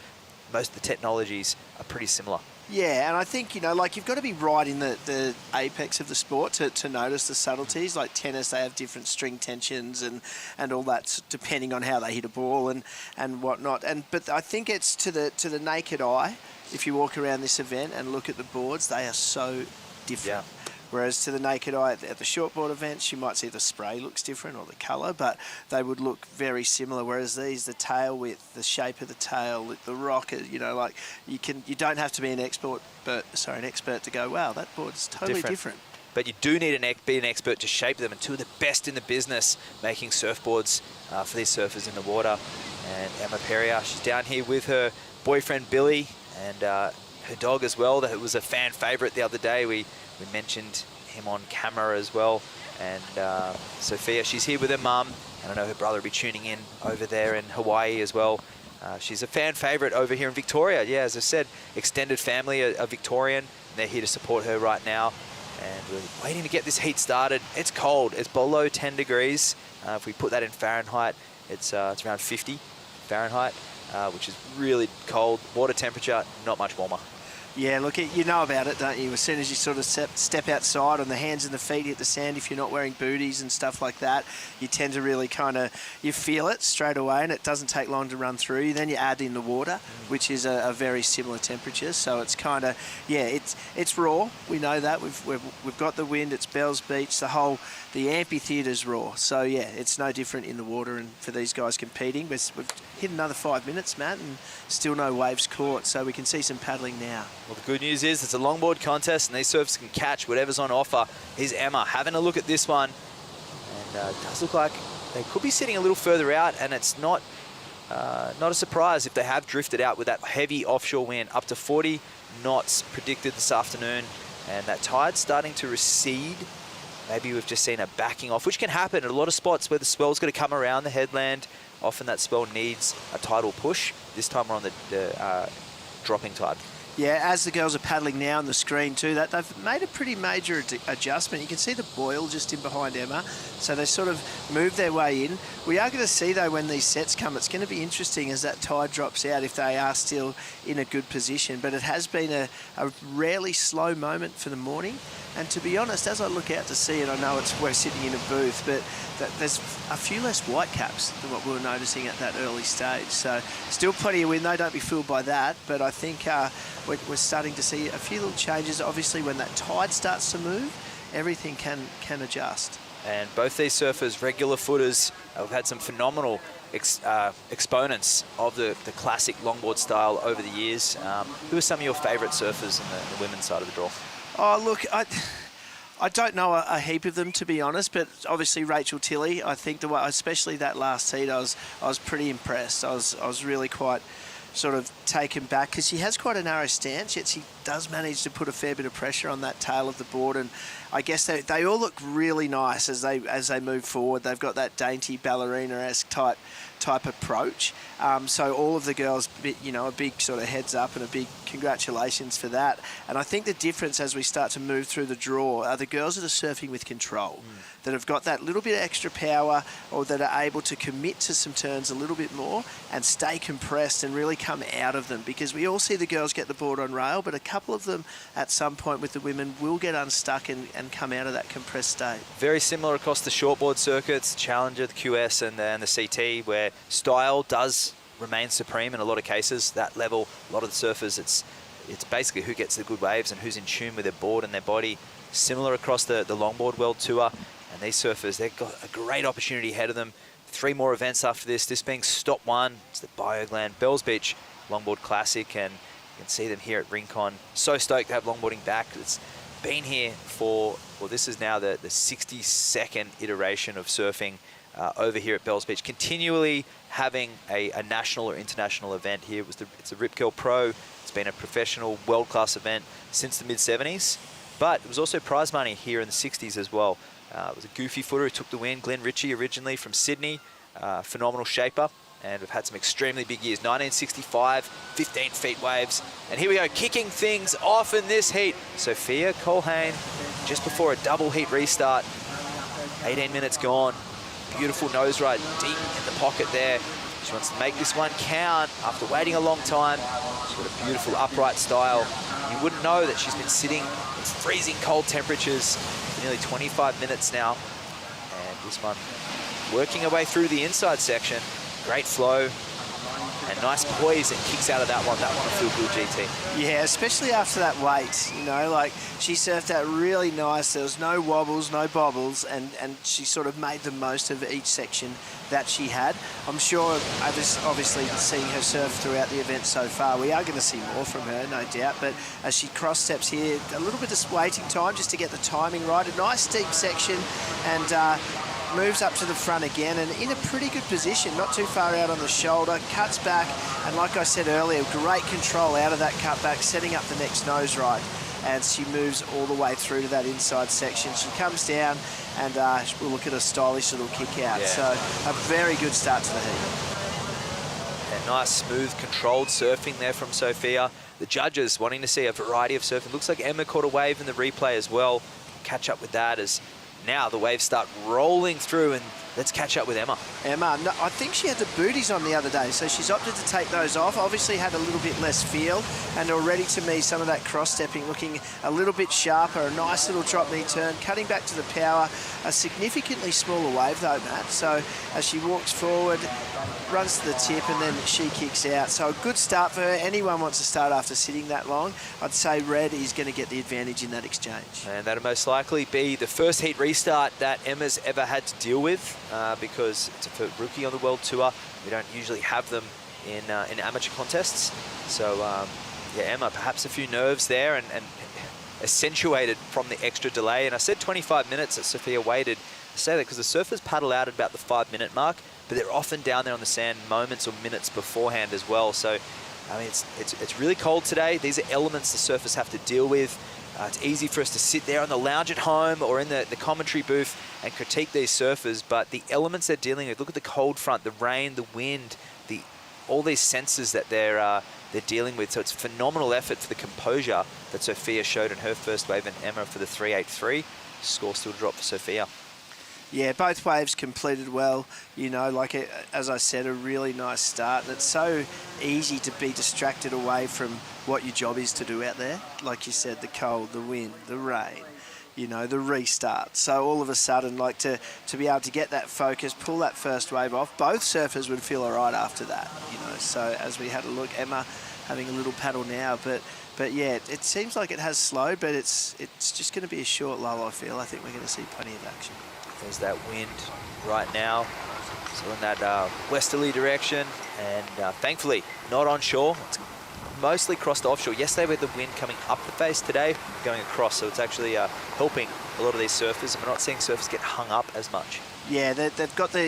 most of the technologies are pretty similar. Yeah, and I think, like you've got to be right in the apex of the sport to notice the subtleties. Like tennis, they have different string tensions and all that, depending on how they hit a ball and whatnot. But I think it's to the naked eye, if you walk around this event and look at the boards, they are so different. Yeah. Whereas to the naked eye at the shortboard events, you might see the spray looks different or the colour, but they would look very similar. Whereas these, the tail width, the shape of the tail, the rocker, like you don't have to be an expert to go, wow, that board's totally different. But you do need to be an expert to shape them, and two of the best in the business making surfboards for these surfers in the water. And Emma Perrier, she's down here with her boyfriend Billy and her dog as well. That was a fan favourite the other day. We mentioned him on camera as well. And Sophia, she's here with her mum. And I know her brother will be tuning in over there in Hawaii as well. She's a fan favourite over here in Victoria. Yeah, as I said, extended family are Victorian. They're here to support her right now. And we're waiting to get this heat started. It's cold. It's below 10 degrees. If we put that in Fahrenheit, it's around 50 Fahrenheit, which is really cold. Water temperature, not much warmer. Yeah, look, you know about it, don't you? As soon as you sort of step outside and the hands and the feet hit the sand, if you're not wearing booties and stuff like that, you tend to really you feel it straight away, and it doesn't take long to run through you. Then you add in the water, which is a very similar temperature. So it's kind of, yeah, it's raw. We know that. We've got the wind. It's Bells Beach. The amphitheatre's raw. So yeah, it's no different in the water. And for these guys competing, we've hit another 5 minutes, Matt, and still no waves caught. So we can see some paddling now. Well, the good news is it's a longboard contest and these surfers can catch whatever's on offer. Here's Emma having a look at this one. And it does look like they could be sitting a little further out, and it's not a surprise if they have drifted out with that heavy offshore wind. Up to 40 knots predicted this afternoon, and that tide's starting to recede. Maybe we've just seen a backing off, which can happen at a lot of spots where the swell's going to come around the headland. Often that swell needs a tidal push. This time we're on the dropping tide. Yeah, as the girls are paddling now on the screen too, that they've made a pretty major adjustment. You can see the buoy just in behind Emma, so they sort of move their way in. We are going to see though when these sets come, it's going to be interesting as that tide drops out if they are still in a good position. But it has been a rarely slow moment for the morning. And to be honest, as I look out to sea, and I know we're sitting in a booth, but there's a few less whitecaps than what we were noticing at that early stage. So still plenty of wind though, don't be fooled by that. But I think we're starting to see a few little changes. Obviously, when that tide starts to move, everything can adjust. And both these surfers, regular footers, have had some phenomenal exponents of the classic longboard style over the years. Who are some of your favourite surfers in the women's side of the draw? Oh, look, I don't know a heap of them, to be honest, but obviously Rachel Tilley, I think especially that last heat, I was pretty impressed. I was really quite sort of taken back because she has quite a narrow stance, yet she does manage to put a fair bit of pressure on that tail of the board, and I guess they all look really nice as they move forward. They've got that dainty ballerina-esque type approach. So all of the girls, a big sort of heads up and a big congratulations for that. And I think the difference as we start to move through the draw are the girls that are surfing with control, that have got that little bit of extra power, or that are able to commit to some turns a little bit more and stay compressed and really come out of them. Because we all see the girls get the board on rail, but a couple of them at some point with the women will get unstuck and come out of that compressed state. Very similar across the shortboard circuits, Challenger, the QS and the CT, where style does remain supreme in a lot of cases. That level, a lot of the surfers, it's basically who gets the good waves and who's in tune with their board and their body. Similar across the Longboard World Tour. And these surfers, they've got a great opportunity ahead of them. 3 more events after this being stop 1. It's the Bioglan Bells Beach Longboard Classic, and you can see them here at Rincon. So stoked to have longboarding back. It's been here for, well, this is now the 62nd iteration of surfing over here at Bells Beach, continually having a national or international event here. It's the Rip Curl Pro. It's been a professional world-class event since the mid-70s. But it was also prize money here in the 60s as well. It was a goofy footer who took the win, Glenn Ritchie, originally from Sydney, phenomenal shaper. And we've had some extremely big years. 1965, 15 feet waves. And here we go, kicking things off in this heat. Sophia Colhane, just before a double heat restart. 18 minutes gone. Beautiful nose ride deep in the pocket there. She wants to make this one count after waiting a long time. She's got a beautiful upright style. You wouldn't know that she's been sitting in freezing cold temperatures for nearly 25 minutes now. And this one working her way through the inside section. Great flow and nice poise and kicks out of that one. That one will feel good, GT. Yeah, especially after that weight, you know, like she surfed that really nice. There was no wobbles, no bobbles, and she sort of made the most of each section that she had. I'm sure, obviously seeing her surf throughout the event so far, we are going to see more from her, no doubt. But as she cross steps here, a little bit of waiting time just to get the timing right. A nice steep section and moves up to the front again and in a pretty good position, not too far out on the shoulder, cuts back, and like I said earlier, great control out of that cutback, setting up the next nose ride. And she moves all the way through to that inside section. She comes down and we'll look at a stylish little kick out. Yeah. So a very good start to the heat. And nice, smooth, controlled surfing there from Sophia. The judges wanting to see a variety of surfing. Looks like Emma caught a wave in the replay as well. Catch up with that as now the waves start rolling through, and let's catch up with Emma. Emma, no, I think she had the booties on the other day, so she's opted to take those off. Obviously had a little bit less feel, and already to me some of that cross-stepping looking a little bit sharper. A nice little drop knee turn, cutting back to the power. A significantly smaller wave though, Matt. So as she walks forward, runs to the tip, and then she kicks out. So a good start for her. Anyone wants to start after sitting that long, I'd say Red is going to get the advantage in that exchange. And that'll most likely be the first heat restart that Emma's ever had to deal with because it's a rookie on the World Tour. We don't usually have them in amateur contests. So, yeah, Emma, perhaps a few nerves there and accentuated from the extra delay. And I said 25 minutes that Sophia waited. I say that because the surfers paddle out at about the 5-minute mark, but they're often down there on the sand moments or minutes beforehand as well. So, I mean, it's really cold today. These are elements the surfers have to deal with. It's easy for us to sit there on the lounge at home or in the commentary booth and critique these surfers, but the elements they're dealing with, look at the cold front, the rain, the wind, all these senses that they're dealing with. So it's phenomenal effort for the composure that Sophia showed in her first wave and Emma for the 383. Score still dropped for Sophia. Yeah, both waves completed well. You know, like as I said, a really nice start. And it's so easy to be distracted away from what your job is to do out there. Like you said, the cold, the wind, the rain, you know, the restart. So all of a sudden, like to be able to get that focus, pull that first wave off, both surfers would feel all right after that, you know. So as we had a look, Emma having a little paddle now, but yeah, it seems like it has slowed, but it's just going to be a short lull, I feel. I think we're going to see plenty of action. There's that wind right now, so in that westerly direction, and thankfully not on shore. It's mostly crossed offshore. Yesterday we had the wind coming up the face, today going across, so it's actually helping a lot of these surfers, and we're not seeing surfers get hung up as much. Yeah, they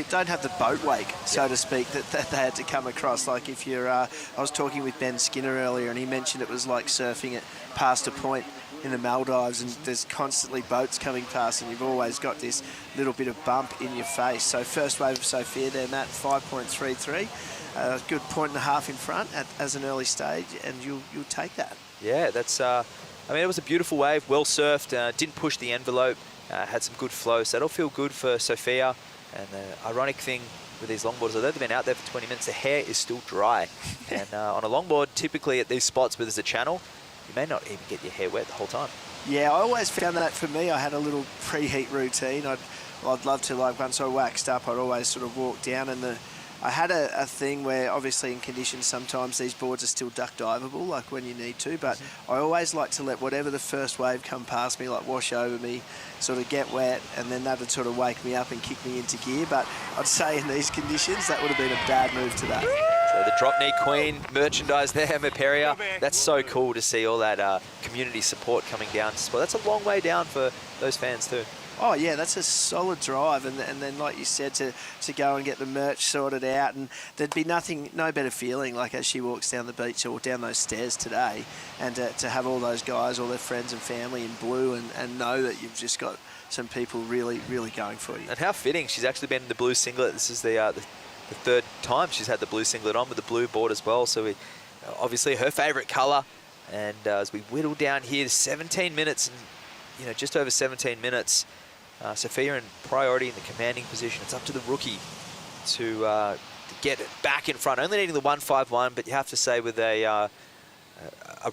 don't have the boat wake, so to speak, that they had to come across. Like if you're, I was talking with Ben Skinner earlier, and he mentioned it was like surfing it past a point in the Maldives, and there's constantly boats coming past, and you've always got this little bit of bump in your face. So first wave of Sophia there, Matt, 5.33. A good point and a half in front as an early stage, and you'll take that. Yeah, that's. I mean, it was a beautiful wave, well surfed, didn't push the envelope, had some good flow, so that'll feel good for Sophia. And the ironic thing with these longboards, although they've been out there for 20 minutes, the hair is still dry. And on a longboard, typically at these spots where there's a channel, you may not even get your hair wet the whole time. Yeah, I always found that for me, I had a little pre-heat routine. I'd love to, like, once I waxed up, I'd always sort of walk down, and I had a thing where obviously in conditions sometimes these boards are still duck diveable, like when you need to, but I always like to let whatever the first wave come past me, like wash over me, sort of get wet, and then that would sort of wake me up and kick me into gear. But I'd say in these conditions that would have been a bad move today. So the drop knee queen merchandise there, Maperia. That's so cool to see all that community support coming down to sport. That's a long way down for those fans too. Oh yeah, that's a solid drive, and then like you said, to go and get the merch sorted out, and there'd be no better feeling like as she walks down the beach or down those stairs today, and to have all those guys, all their friends and family in blue, and know that you've just got some people really going for you. And how fitting, she's actually been in the blue singlet. This is the third time she's had the blue singlet on with the blue board as well. So obviously her favourite colour. And as we whittle down here, 17 minutes, and just over 17 minutes. Sophia in priority in the commanding position. It's up to the rookie to get it back in front. Only needing the 151, but you have to say with a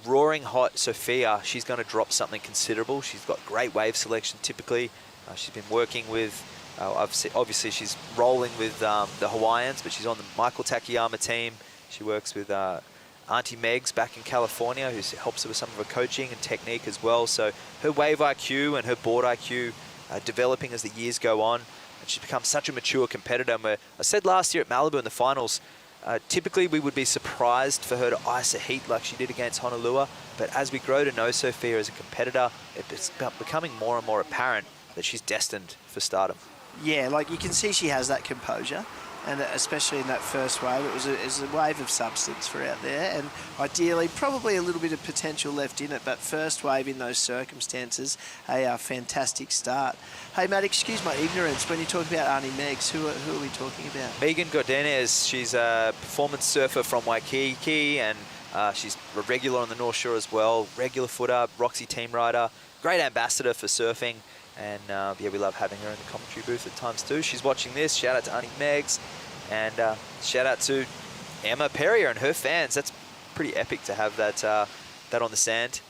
roaring hot Sophia, she's going to drop something considerable. She's got great wave selection typically. She's been working with, obviously she's rolling with the Hawaiians, but she's on the Michael Takayama team. She works with Auntie Megs back in California, who helps her with some of her coaching and technique as well. So her wave IQ and her board IQ developing as the years go on, and she's become such a mature competitor. And I said last year at Malibu in the finals, typically we would be surprised for her to ice a heat like she did against Honolulu, but as we grow to know Sophia as a competitor, it's becoming more and more apparent that she's destined for stardom. Yeah, like you can see she has that composure, and especially in that first wave, it was a wave of substance for out there, and ideally probably a little bit of potential left in it, but first wave in those circumstances, a fantastic start. Hey Matt, excuse my ignorance, when you talk about Auntie Megs, who are we talking about? Megan Godinez, she's a performance surfer from Waikiki, and she's a regular on the North Shore as well, regular footer, Roxy team rider, great ambassador for surfing. And yeah, we love having her in the commentary booth at times too. She's watching this. Shout out to Auntie Megs, and shout out to Emma Perrier and her fans. That's pretty epic to have that on the sand.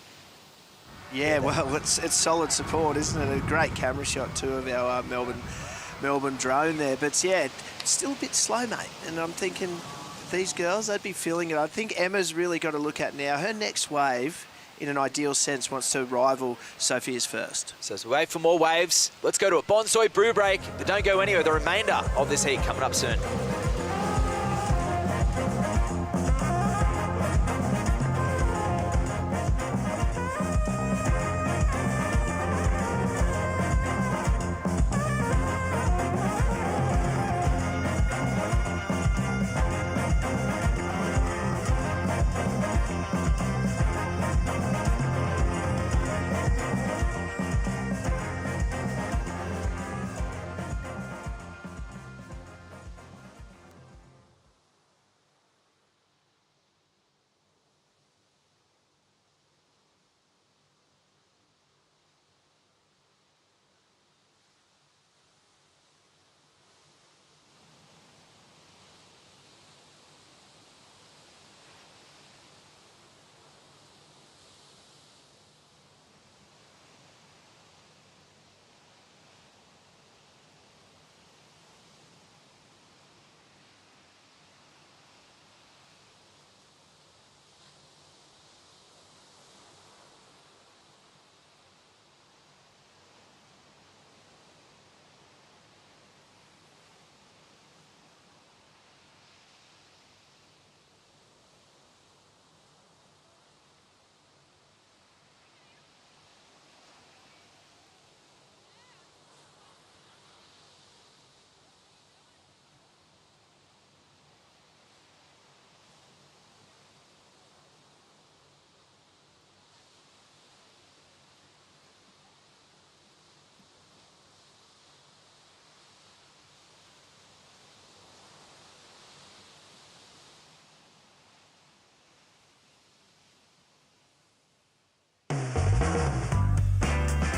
Yeah, well, it's solid support, isn't it? A great camera shot too of our Melbourne drone there. But yeah, it's still a bit slow, mate. And I'm thinking these girls, they'd be feeling it. I think Emma's really got to look at now. Her next wave, in an ideal sense, wants to rival Sophia's first. So as we wait for more waves, let's go to a Bonsoi brew break, but don't go anywhere. The remainder of this heat coming up soon.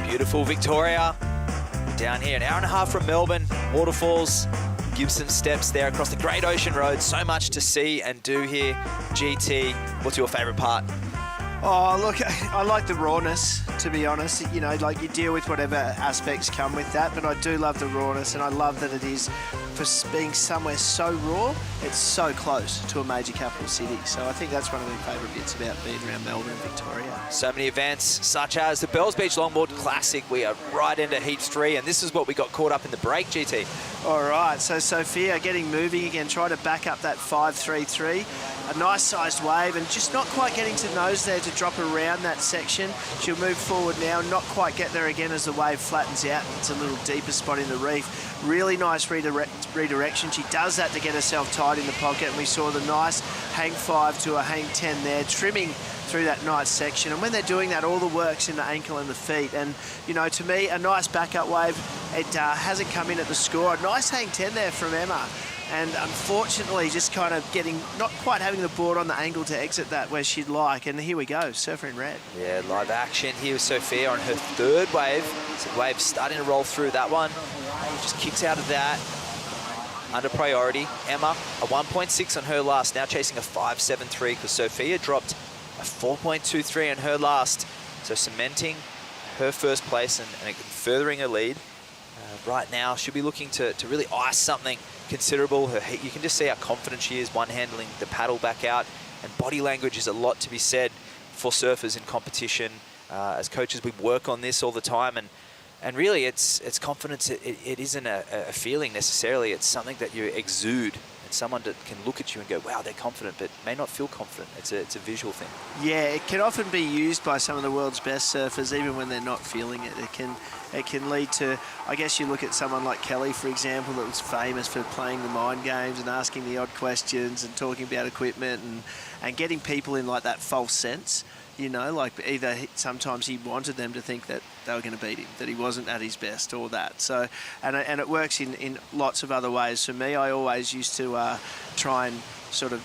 Beautiful Victoria. Down here, an hour and a half from Melbourne. Waterfalls, Gibson Steps there across the Great Ocean Road. So much to see and do here. GT, what's your favourite part? Oh, look, I like the rawness, to be honest. You know, like you deal with whatever aspects come with that, but I do love the rawness, and I love that it is, for being somewhere so raw, it's so close to a major capital city. So I think that's one of my favourite bits about being around Melbourne and Victoria. So many events, such as the Bells Beach Longboard Classic. We are right into Heat 3, and this is what we got caught up in the break, GT. All right, so Sophia getting moving again, trying to back up that 5.33. a nice sized wave and just not quite getting to nose there to drop around that section. She'll move forward now, not quite get there again as the wave flattens out. It's a little deeper spot in the reef. Really nice redirection. She does that to get herself tight in the pocket, and we saw the nice hang 5 to a hang 10 there, trimming through that nice section. And when they're doing that, all the work's in the ankle and the feet. And, you know, to me, a nice backup wave. It hasn't come in at the score. A nice hang 10 there from Emma. And unfortunately, just kind of not quite having the board on the angle to exit that where she'd like. And here we go, Surfer in red. Yeah, live action here with Sophia on her third wave. So the wave starting to roll through that one. Just kicks out of that. Under priority. Emma, a 1.6 on her last, now chasing a 5.73 because Sophia dropped a 4.23 on her last. So cementing her first place and furthering her lead. Right now, she'll be looking to really ice something considerable. You can just see how confident she is, one-handling the paddle back out. And body language is a lot to be said for surfers in competition. As coaches, we work on this all the time. And really, it's confidence. It isn't a feeling necessarily. It's something that you exude. It's someone that can look at you and go, wow, they're confident, but may not feel confident. It's a visual thing. Yeah, it can often be used by some of the world's best surfers, even when they're not feeling it. It can lead to, I guess you look at someone like Kelly, for example, that was famous for playing the mind games and asking the odd questions and talking about equipment and getting people in like that false sense. You know, like either sometimes he wanted them to think that they were going to beat him, that he wasn't at his best or that. So, and it works in lots of other ways. For me, I always used to try and sort of,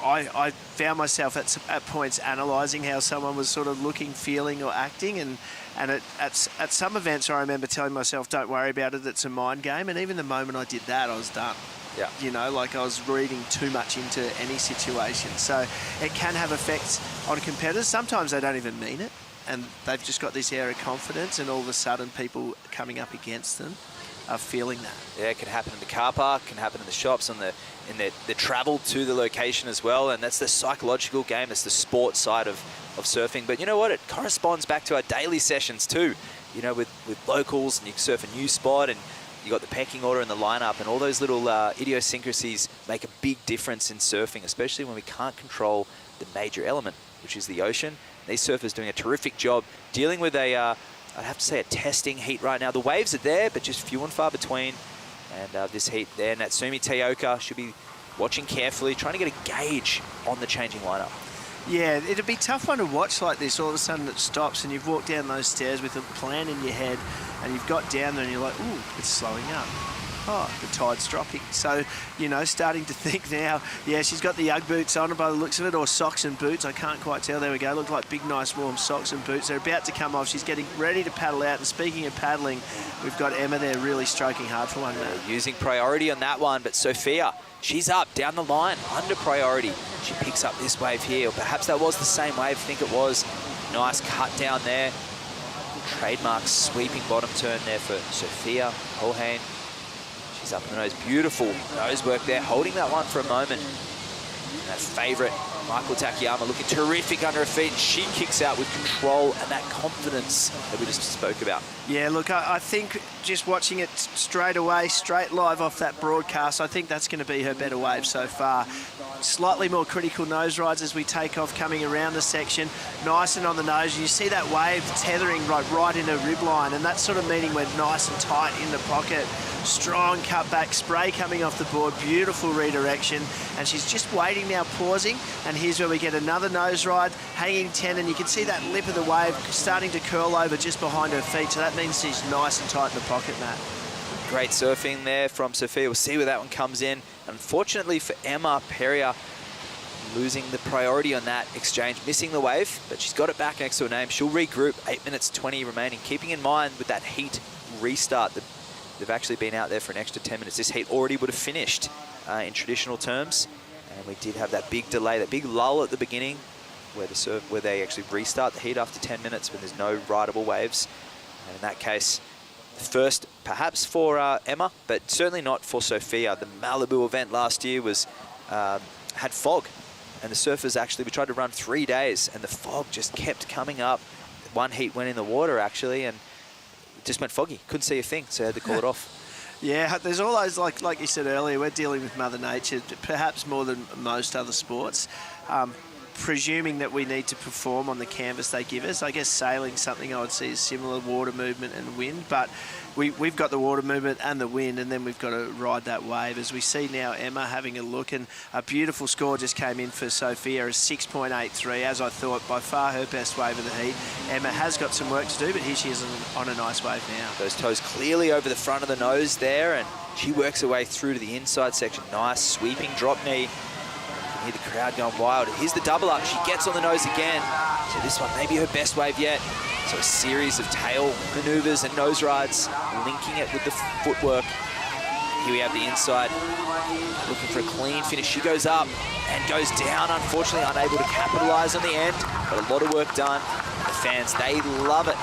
I found myself at points analysing how someone was sort of looking, feeling or acting. And at some events I remember telling myself, don't worry about it, it's a mind game. And even the moment I did that, I was done. Yeah. You know, like I was reading too much into any situation. So it can have effects on competitors. Sometimes they don't even mean it, and they've just got this air of confidence, and all of a sudden people coming up against them are feeling that. Yeah, it can happen in the car park, can happen in the shops, in the travel to the location as well. And that's the psychological game, it's the sport side of surfing. But you know what? It corresponds back to our daily sessions too. You know, with locals, and you can surf a new spot, and you got the pecking order and the lineup, and all those little idiosyncrasies make a big difference in surfing, especially when we can't control the major element, which is the ocean. These surfers doing a terrific job dealing with I'd have to say a testing heat right now. The waves are there, but just few and far between. And this heat there, Natsumi Teoka should be watching carefully, trying to get a gauge on the changing lineup. Yeah, it'd be a tough one to watch like this. All of a sudden it stops and you've walked down those stairs with a plan in your head and you've got down there and you're like, ooh, it's slowing up. Oh, the tide's dropping. So, you know, starting to think now, yeah, she's got the Ugg boots on by the looks of it, or socks and boots. I can't quite tell. There we go. Look like big, nice, warm socks and boots. They're about to come off. She's getting ready to paddle out. And speaking of paddling, we've got Emma there really stroking hard for one now. Using priority on that one, but Sophia, she's up, down the line, under priority. She picks up this wave here, or perhaps that was the same wave, I think it was. Nice cut down there. Trademark sweeping bottom turn there for Sophia Holhane. She's up in the nose. Beautiful nose work there, holding that one for a moment. And that favourite, Michael Takayama, looking terrific under her feet. She kicks out with control and that confidence that we just spoke about. Yeah, look, I think just watching it straight away, straight live off that broadcast, I think that's going to be her better wave so far. Slightly more critical nose rides as we take off, coming around the section, nice and on the nose. You see that wave tethering right in her rib line, and that's sort of meaning we're nice and tight in the pocket. Strong cutback, spray coming off the board, beautiful redirection, and she's just waiting now, pausing, and here's where we get another nose ride, hanging 10, and you can see that lip of the wave starting to curl over just behind her feet, so that means she's nice and tight in the pocket, Matt. Great surfing there from Sophia. We'll see where that one comes in. Unfortunately for Emma, Peria losing the priority on that exchange, missing the wave, but she's got it back next to her name. She'll regroup, 8 minutes 20 remaining, keeping in mind with that heat restart that they've actually been out there for an extra 10 minutes. This heat already would have finished in traditional terms, and we did have that big delay, that big lull at the beginning where they actually restart the heat after 10 minutes when there's no rideable waves. And in that case, first perhaps for Emma, but certainly not for Sophia. The Malibu event last year had fog, and the surfers we tried to run 3 days, and the fog just kept coming up. One heat went in the water actually, and it just went foggy. Couldn't see a thing, so I had to call it off. Yeah, there's all those, like you said earlier, we're dealing with Mother Nature, perhaps more than most other sports. Presuming that we need to perform on the canvas they give us. I guess sailing's something I would see as similar, water movement and wind, but we've got the water movement and the wind, and then we've got to ride that wave. As we see now, Emma having a look, and a beautiful score just came in for Sophia, a 6.83, as I thought, by far her best wave of the heat. Emma has got some work to do, but here she is on a nice wave now. Those toes clearly over the front of the nose there, and she works her way through to the inside section. Nice sweeping drop knee. Hear the crowd going wild. Here's the double up. She gets on the nose again. So this one may be her best wave yet. So a series of tail maneuvers and nose rides, linking it with the footwork. Here we have the inside, looking for a clean finish. She goes up and goes down, unfortunately unable to capitalize on the end, but a lot of work done. The fans, they love it.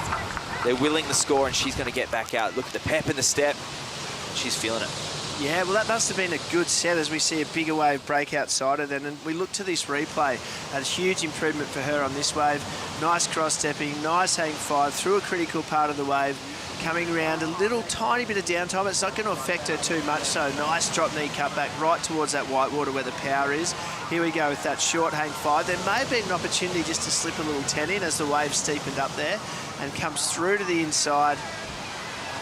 They're willing the score, and she's going to get back out. Look at the pep in the step. She's feeling it. Yeah, well, that must have been a good set as we see a bigger wave break outside of then. And we look to this replay. A huge improvement for her on this wave. Nice cross-stepping, nice hang 5 through a critical part of the wave. Coming around a little tiny bit of downtime. It's not going to affect her too much, so nice drop knee cutback right towards that whitewater where the power is. Here we go with that short hang 5. There may have been an opportunity just to slip a little 10 in as the wave steepened up there and comes through to the inside.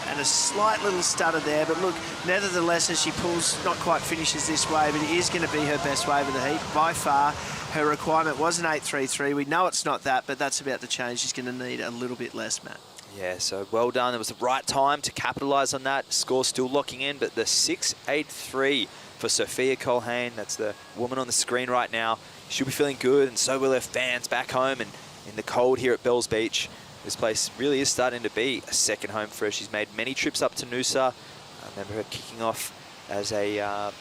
And a slight little stutter there, but look, nevertheless, as she pulls, not quite finishes this wave, it is going to be her best wave of the heat by far. Her requirement was an 8.33. We know it's not that, but that's about to change. She's going to need a little bit less, Matt. Yeah, so well done. It was the right time to capitalise on that. Score still locking in, but the 6.83 for Sophia Colhane, that's the woman on the screen right now. She'll be feeling good, and so will her fans back home and in the cold here at Bells Beach. This place really is starting to be a second home for her. She's made many trips up to Noosa. I remember her kicking off as a, I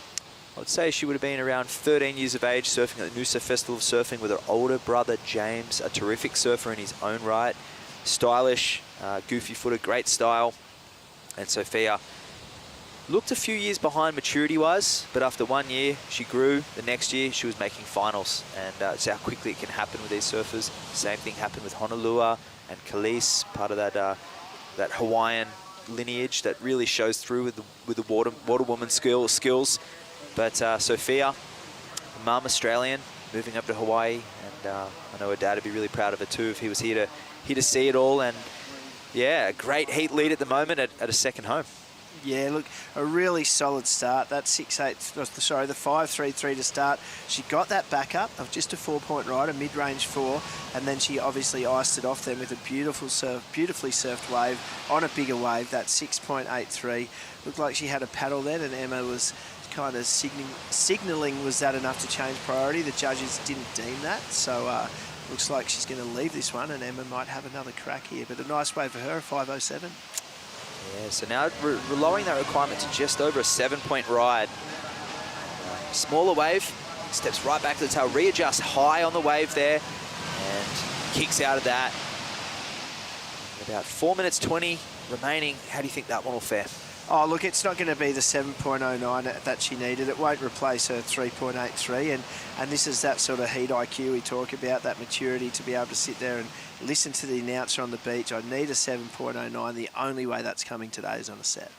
would say she would have been around 13 years of age, surfing at the Noosa Festival of Surfing with her older brother, James, a terrific surfer in his own right. Stylish, goofy footer, great style. And Sophia looked a few years behind maturity-wise, but after 1 year, she grew. The next year, she was making finals. And it's how quickly it can happen with these surfers. Same thing happened with Honolulu and Khalees, part of that Hawaiian lineage that really shows through with the water woman skills. But Sophia, mum Australian, moving up to Hawaii, and I know her dad would be really proud of her too if he was here to see it all. And yeah, a great heat lead at the moment at a second home. Yeah, look, a really solid start. That 6.8, the 5.33 to start. She got that back up of just a 4-point ride, a mid-range 4, and then she obviously iced it off then with a beautifully surfed wave on a bigger wave, that 6.83. Looked like she had a paddle then, and Emma was kind of signalling was that enough to change priority. The judges didn't deem that, so looks like she's going to leave this one, and Emma might have another crack here. But a nice wave for her, a 5.07. Yeah, so now we're lowering that requirement to just over a 7-point ride. Smaller wave, steps right back to the tail, readjusts high on the wave there, and kicks out of that. About 4 minutes 20 remaining. How do you think that one will fare? Oh, look, it's not going to be the 7.09 that she needed. It won't replace her 3.83, and this is that sort of heat IQ we talk about, that maturity to be able to sit there and listen to the announcer on the beach. I need a 7.09. The only way that's coming today is on a set.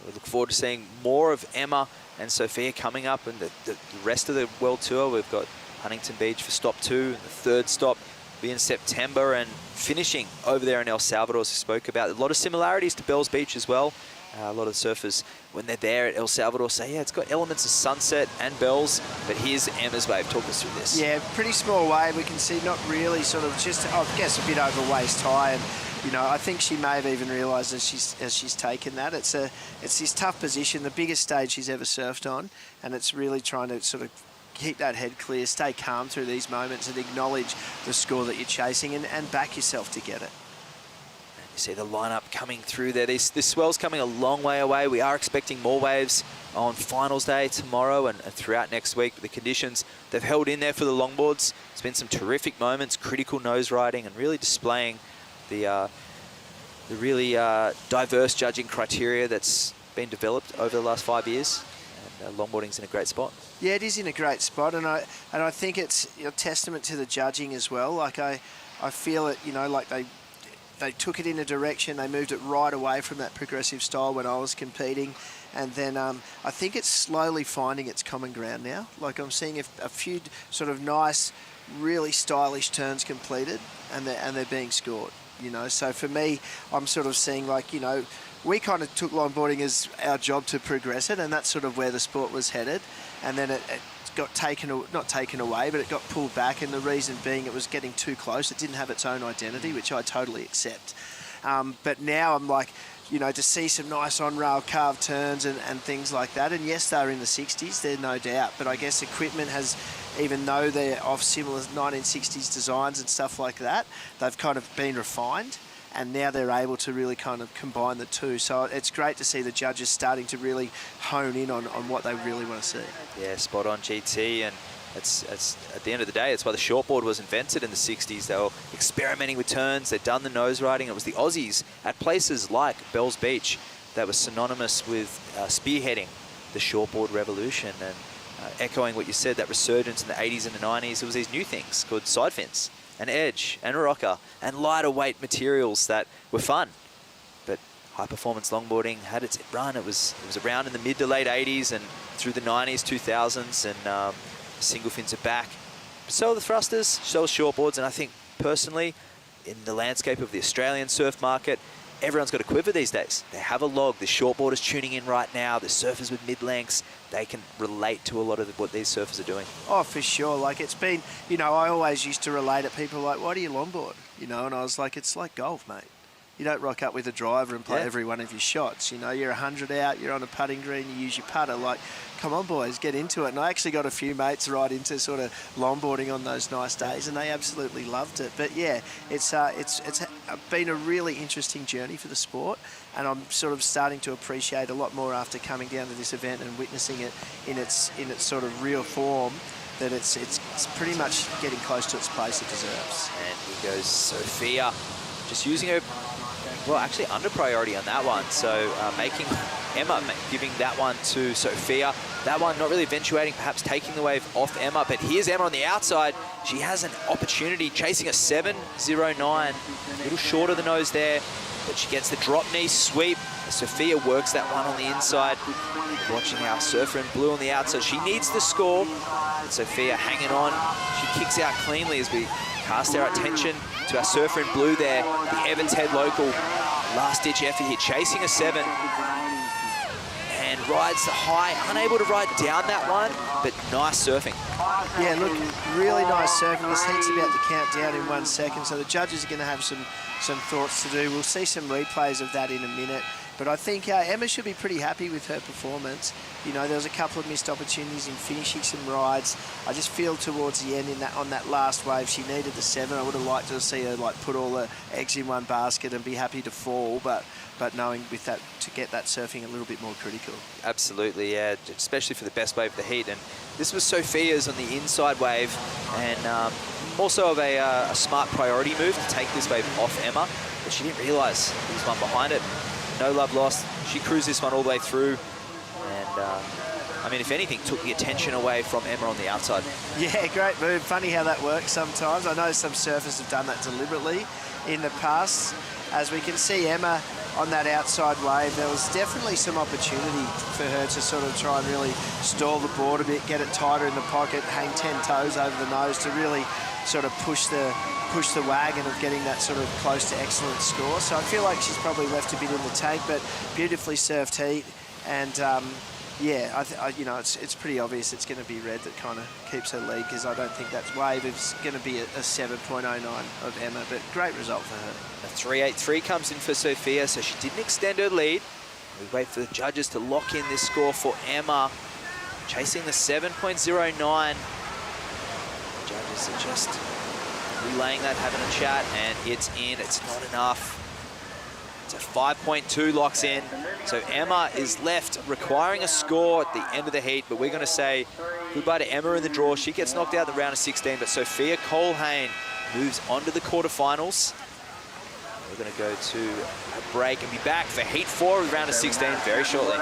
We look forward to seeing more of Emma and Sophia coming up, and the rest of the World Tour. We've got Huntington Beach for stop 2, and the third stop will be in September, and finishing over there in El Salvador, as we spoke about. A lot of similarities to Bells Beach as well. A lot of surfers, when they're there at El Salvador, say, yeah, it's got elements of Sunset and Bells, but here's Emma's wave. Talk us through this. Yeah, pretty small wave. We can see not really sort of just, I guess, a bit over waist high. And, you know, I think she may have even realised as she's taken that. It's this tough position, the biggest stage she's ever surfed on, and it's really trying to sort of keep that head clear, stay calm through these moments and acknowledge the score that you're chasing and back yourself to get it. You see the lineup coming through there. This swell's coming a long way away. We are expecting more waves on finals day tomorrow and throughout next week. The conditions, they've held in there for the longboards. It's been some terrific moments, critical nose riding, and really displaying the really diverse judging criteria that's been developed over the last 5 years. And longboarding's in a great spot. Yeah, it is in a great spot, and I think it's a testament to the judging as well. Like I feel it, you know, like they took it in a direction. They moved it right away from that progressive style when I was competing. And then I think it's slowly finding its common ground now. Like I'm seeing a few sort of nice, really stylish turns completed, and they're being scored. You know, so for me, I'm sort of seeing like, you know, we kind of took longboarding as our job to progress it, and that's sort of where the sport was headed. And then it got not taken away, but it got pulled back, and the reason being it was getting too close. It didn't have its own identity, which I totally accept. But now I'm like, you know, to see some nice on-rail carved turns and things like that. And yes, they're in the 60s, there's no doubt. But I guess equipment has, even though they're of similar 1960s designs and stuff like that, they've kind of been refined. And now they're able to really kind of combine the two. So it's great to see the judges starting to really hone in on what they really want to see. Yeah, spot on, GT. And it's at the end of the day, it's why the shortboard was invented in the 60s. They were experimenting with turns. They'd done the nose riding. It was the Aussies at places like Bells Beach that was synonymous with spearheading the shortboard revolution. And echoing what you said, that resurgence in the 80s and the 90s, it was these new things called side fins and edge and rocker and lighter weight materials that were fun. But high performance longboarding had its run. It was around in the mid to late 80s and through the 90s, 2000s, and single fins are back. So are the thrusters, so are shortboards, and I think personally, in the landscape of the Australian surf market, everyone's got a quiver these days. They have a log. The shortboarders tuning in right now. The surfers with mid-lengths, they can relate to a lot of what these surfers are doing. Oh, for sure. Like it's been, you know, I always used to relate it. People like, why do you longboard? You know, and I was like, it's like golf, mate. You don't rock up with a driver and play every one of your shots. You know, you're 100 out, you're on a putting green, you use your putter. Like, come on, boys, get into it. And I actually got a few mates right into sort of longboarding on those nice days, and they absolutely loved it. But yeah, it's been a really interesting journey for the sport, and I'm sort of starting to appreciate a lot more after coming down to this event and witnessing it in its sort of real form. That it's pretty much getting close to its place it deserves. And here goes Sophia, just using her. Well, actually under priority on that one. So making Emma, giving that one to Sophia. That one not really eventuating, perhaps taking the wave off Emma. But here's Emma on the outside. She has an opportunity, chasing a 7.09. A little short of the nose there, but she gets the drop knee sweep. Sophia works that one on the inside. Watching our surfer in blue on the outside. She needs the score. And Sophia hanging on. She kicks out cleanly as we cast our attention to our surfer in blue there, the Evans Head local. Last-ditch effort here, chasing a 7. And rides the high, unable to ride down that one, but nice surfing. Yeah, look, really nice surfing. This heat's about to count down in 1 second, so the judges are going to have some thoughts to do. We'll see some replays of that in a minute. But I think Emma should be pretty happy with her performance. You know, there was a couple of missed opportunities in finishing some rides. I just feel towards the end on that last wave, she needed the 7. I would have liked to see her like put all the eggs in one basket and be happy to fall, but knowing with that, to get that surfing a little bit more critical. Absolutely, yeah, especially for the best wave of the heat. And this was Sophia's on the inside wave, and also of a smart priority move to take this wave off Emma, but she didn't realise there was one behind it. No love lost. She cruised this one all the way through, and I mean, if anything, took the attention away from Emma on the outside. Yeah, great move. Funny how that works sometimes. I know some surfers have done that deliberately in the past. As we can see, Emma on that outside wave, there was definitely some opportunity for her to sort of try and really stall the board a bit, get it tighter in the pocket, hang 10 toes over the nose to really sort of push the wagon of getting that sort of close to excellent score. So I feel like she's probably left a bit in the tank, but beautifully surfed heat. And yeah, you know, it's pretty obvious it's going to be red that kind of keeps her lead, because I don't think that wave is going to be a 7.09 of Emma, but great result for her. A 3.83 comes in for Sophia, so she didn't extend her lead. We wait for the judges to lock in this score for Emma, chasing the 7.09. Judges are just relaying that, having a chat, and it's in. It's not enough. It's a 5.2 locks in. So Emma is left requiring a score at the end of the heat, but we're going to say goodbye to Emma in the draw. She gets knocked out in the round of 16, but Sophia Colhane moves on to the quarterfinals. We're going to go to a break and be back for heat 4 of the round of 16 very shortly.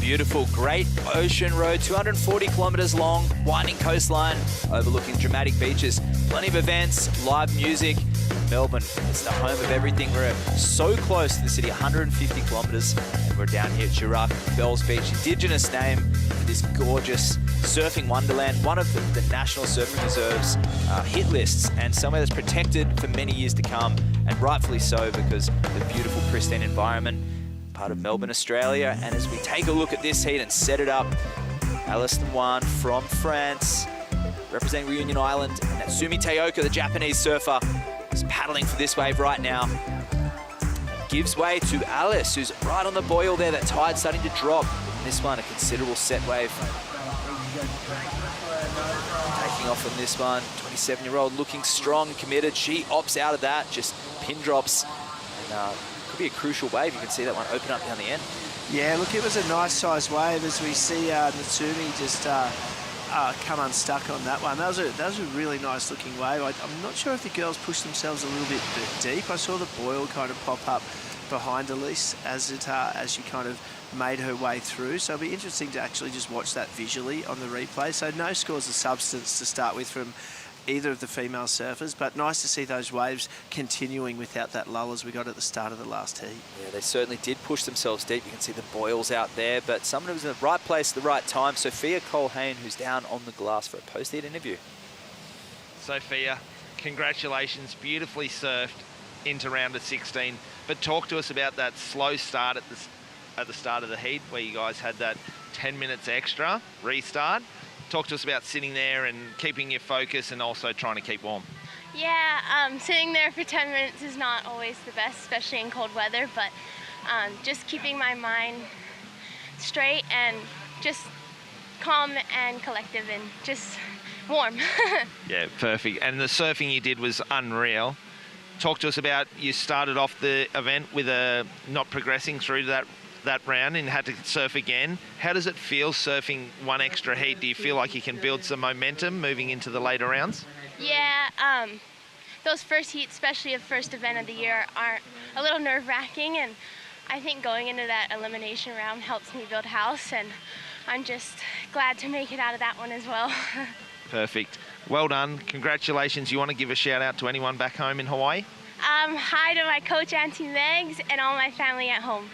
beautiful Great Ocean Road, 240 kilometres long, winding coastline, overlooking dramatic beaches, plenty of events, live music. Melbourne, it's the home of everything. We're so close to the city, 150 kilometres, and we're down here at Chirac, Bells Beach, indigenous name for this gorgeous surfing wonderland, one of the National Surfing Reserve's hit lists, and somewhere that's protected for many years to come, and rightfully so because of the beautiful, pristine environment, part of Melbourne, Australia. And as we take a look at this heat and set it up, Alisson Wan from France, representing Reunion Island, and Natsumi Teoka, the Japanese surfer, is paddling for this wave right now. Gives way to Alice, who's right on the boil there. That tide's starting to drop. And this one, a considerable set wave. Taking off on this one, 27-year-old looking strong and committed. She opts out of that, just pin drops. And could be a crucial wave. You can see that one open up down the end. Yeah, look, it was a nice sized wave as we see Natsumi just come unstuck on that one. That was a really nice looking wave. I'm not sure if the girls pushed themselves a little bit deep. I saw the boil kind of pop up behind Elise as she kind of made her way through. So it'll be interesting to actually just watch that visually on the replay. So no scores of substance to start with from either of the female surfers, but nice to see those waves continuing without that lull as we got at the start of the last heat. Yeah, they certainly did push themselves deep. You can see the boils out there, but someone who was in the right place at the right time, Sophia Colhane, who's down on the glass for a post-heat interview. Sophia, congratulations, beautifully surfed into round of 16. But talk to us about that slow start at the start of the heat where you guys had that 10 minutes extra restart. Talk to us about sitting there and keeping your focus and also trying to keep warm. Yeah, sitting there for 10 minutes is not always the best, especially in cold weather, but just keeping my mind straight and just calm and collective and just warm. Yeah, perfect. And the surfing you did was unreal. Talk to us about, you started off the event with not progressing through that round and had to surf again. How does it feel surfing one extra heat? Do you feel like you can build some momentum moving into the later rounds? Yeah, those first heats, especially the first event of the year, are a little nerve-wracking, and I think going into that elimination round helps me build house, and I'm just glad to make it out of that one as well. Perfect. Well done. Congratulations. You want to give a shout out to anyone back home in Hawaii? Hi to my coach, Auntie Megs, and all my family at home.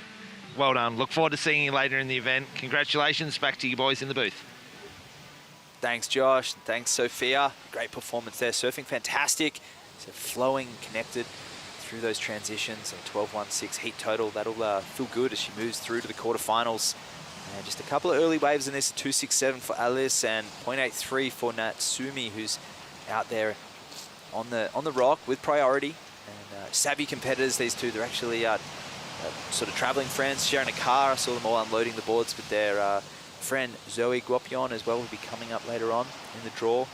Well done. Look forward to seeing you later in the event. Congratulations. Back to you boys in the booth. Thanks, Josh. Thanks, Sophia. Great performance there. Surfing fantastic. So flowing, connected through those transitions. And 12.16 heat total. That'll feel good as she moves through to the quarterfinals. And just a couple of early waves in this. 2.67 for Alice and 0.83 for Natsumi, who's out there on the rock with priority. And savvy competitors, these two. They're actually sort of traveling friends, sharing a car. I saw them all unloading the boards with their friend Zoe Guopion as well, will be coming up later on in the draw.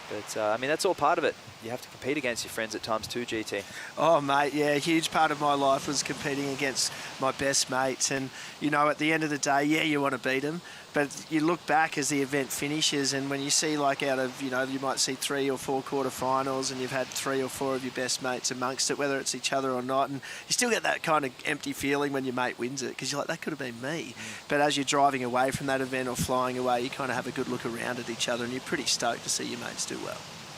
But I mean, that's all part of it. You have to compete against your friends at times too, GT. Oh, mate, yeah, a huge part of my life was competing against my best mates. And, you know, at the end of the day, yeah, you want to beat them. But you look back as the event finishes, and when you see, like, out of, you know, you might see 3 or 4 quarterfinals, and you've had 3 or 4 of your best mates amongst it, whether it's each other or not, and you still get that kind of empty feeling when your mate wins it, because you're like, that could have been me. But as you're driving away from that event or flying away, you kind of have a good look around at each other, and you're pretty stoked to see your mates do well.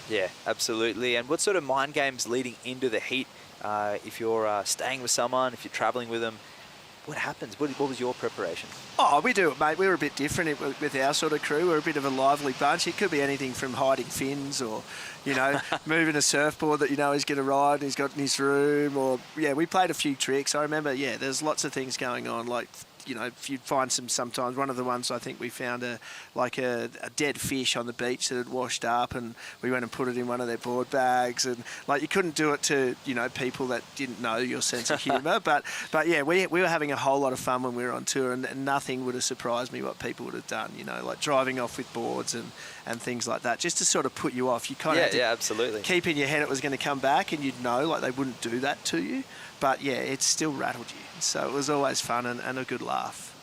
Yeah, absolutely. And what sort of mind games leading into the heat? If you're staying with someone, if you're traveling with them, what happens? What was your preparation? Oh, we do it, mate. We were a bit different with our sort of crew. We're a bit of a lively bunch. It could be anything from hiding fins or, you know, moving a surfboard that you know he's going to ride and he's got in his room. Or, yeah, we played a few tricks. I remember, yeah, there's lots of things going on, like, you know, if you'd find sometimes, one of the ones I think we found a dead fish on the beach that had washed up, and we went and put it in one of their board bags, and like you couldn't do it to, you know, people that didn't know your sense of humour, but yeah, we were having a whole lot of fun when we were on tour, and nothing would have surprised me what people would have done, you know, like driving off with boards and things like that, just to sort of put you off. You kind of had to absolutely keep in your head it was going to come back, and you'd know like they wouldn't do that to you, but yeah, it still rattled you. So it was always fun and a good laugh.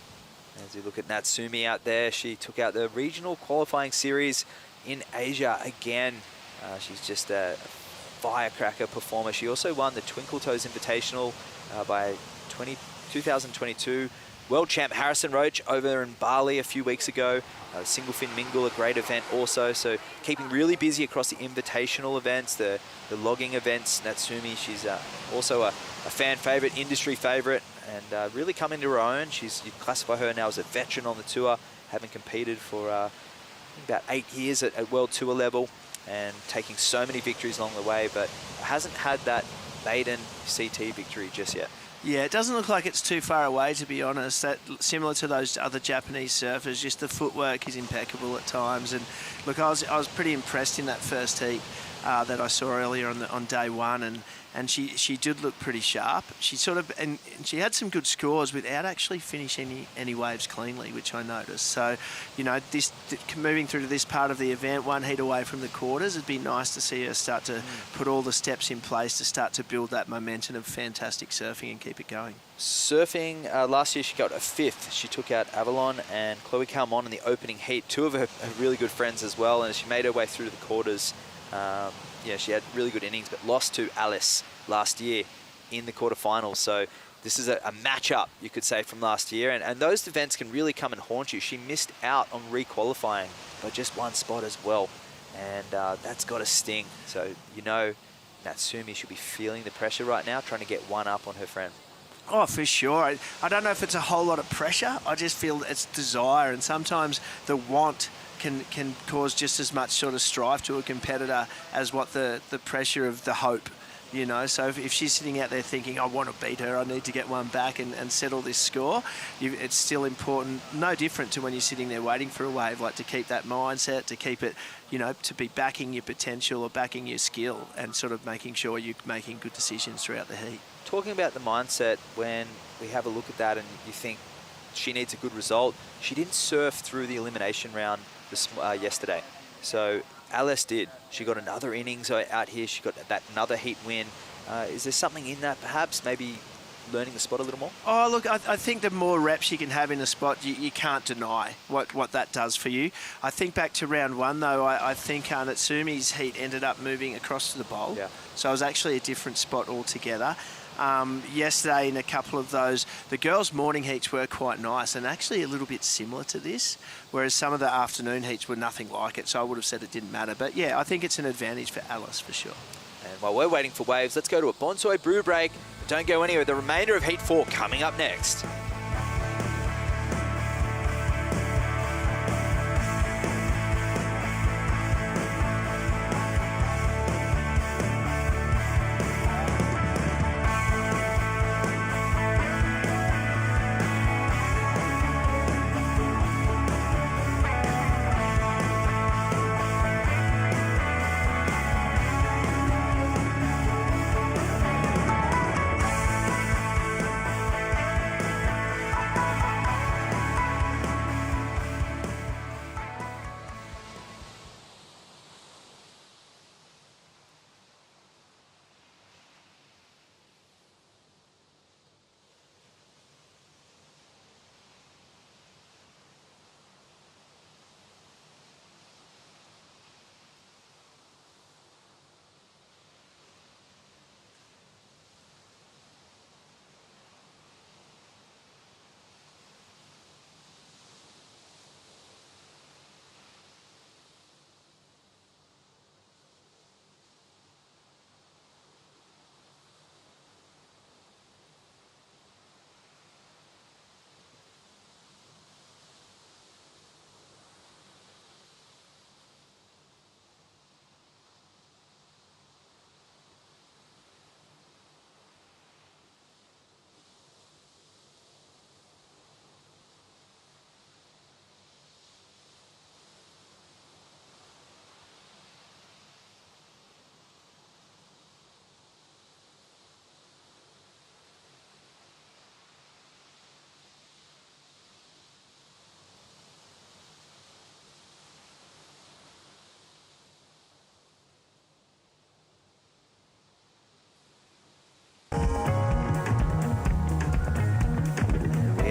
As you look at Natsumi out there, she took out the regional qualifying series in Asia again. She's just a firecracker performer. She also won the Twinkle Toes Invitational by 2022. world champ Harrison Roach over in Bali a few weeks ago. Single fin mingle, a great event also. So keeping really busy across the invitational events, the logging events. Natsumi, she's also a fan favorite, industry favorite, and really come into her own. You classify her now as a veteran on the tour, having competed for about 8 years at World Tour level and taking so many victories along the way, but hasn't had that maiden CT victory just yet. Yeah, it doesn't look like it's too far away, to be honest. That similar to those other Japanese surfers, just the footwork is impeccable at times. And look, I was pretty impressed in that first heat that I saw earlier on day one, and she did look pretty sharp. She and she had some good scores without actually finishing any waves cleanly, which I noticed. So, you know, moving through to this part of the event, one heat away from the quarters, it'd be nice to see her start to put all the steps in place to start to build that momentum of fantastic surfing and keep it going. Surfing, last year she got a 5th. She took out Avalon and Chloe Calmon in the opening heat, 2 of her really good friends as well, and she made her way through to the quarters. Yeah, she had really good innings, but lost to Alice last year in the quarterfinals. So this is a matchup, you could say, from last year. And those events can really come and haunt you. She missed out on re-qualifying by just 1 spot as well. And that's got to sting. So, you know, Natsumi should be feeling the pressure right now, trying to get 1 up on her friend. Oh, for sure. I don't know if it's a whole lot of pressure. I just feel it's desire, and sometimes the want can cause just as much sort of strife to a competitor as what the pressure of the hope, you know. So if she's sitting out there thinking, I want to beat her, I need to get 1 back and settle this score, it's still important, no different to when you're sitting there waiting for a wave, like to keep that mindset, to keep it, you know, to be backing your potential or backing your skill and sort of making sure you're making good decisions throughout the heat. Talking about the mindset, when we have a look at that and you think she needs a good result, she didn't surf through the elimination round yesterday. So Alice did. She got another innings out here. She got that another heat win. Is there something in that, perhaps? Maybe learning the spot a little more? Oh, look, I think the more reps you can have in a spot, you can't deny what that does for you. I think back to round 1, though, I think Natsumi's heat ended up moving across to the bowl. Yeah. So it was actually a different spot altogether. Yesterday in a couple of those, the girls' morning heats were quite nice and actually a little bit similar to this, whereas some of the afternoon heats were nothing like it, so I would have said it didn't matter. But yeah, I think it's an advantage for Alice for sure. And while we're waiting for waves, let's go to a Bonsai brew break. But don't go anywhere. The remainder of Heat 4 coming up next.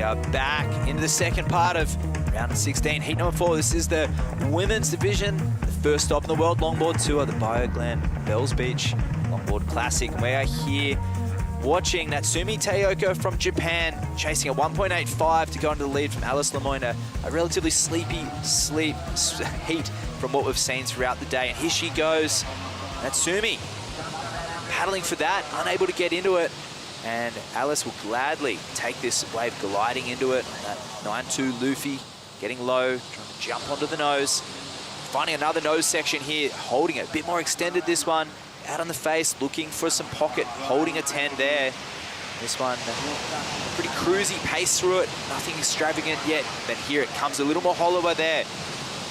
are back into the second part of round 16, heat number 4. This is the women's division, the first stop in the World Longboard Tour, the Bioglan Bells Beach Longboard Classic. And we are here watching Natsumi Tayoko from Japan chasing a 1.85 to go into the lead from Alice Lemoyne. A relatively sleepy heat from what we've seen throughout the day. And here she goes, Natsumi paddling for that, unable to get into it. And Alice will gladly take this wave gliding into it. That 9-2 Luffy getting low, trying to jump onto the nose. Finding another nose section here, holding it. A bit more extended this one. Out on the face, looking for some pocket, holding a 10 there. This one, pretty cruisy pace through it. Nothing extravagant yet, but here it comes a little more hollower there.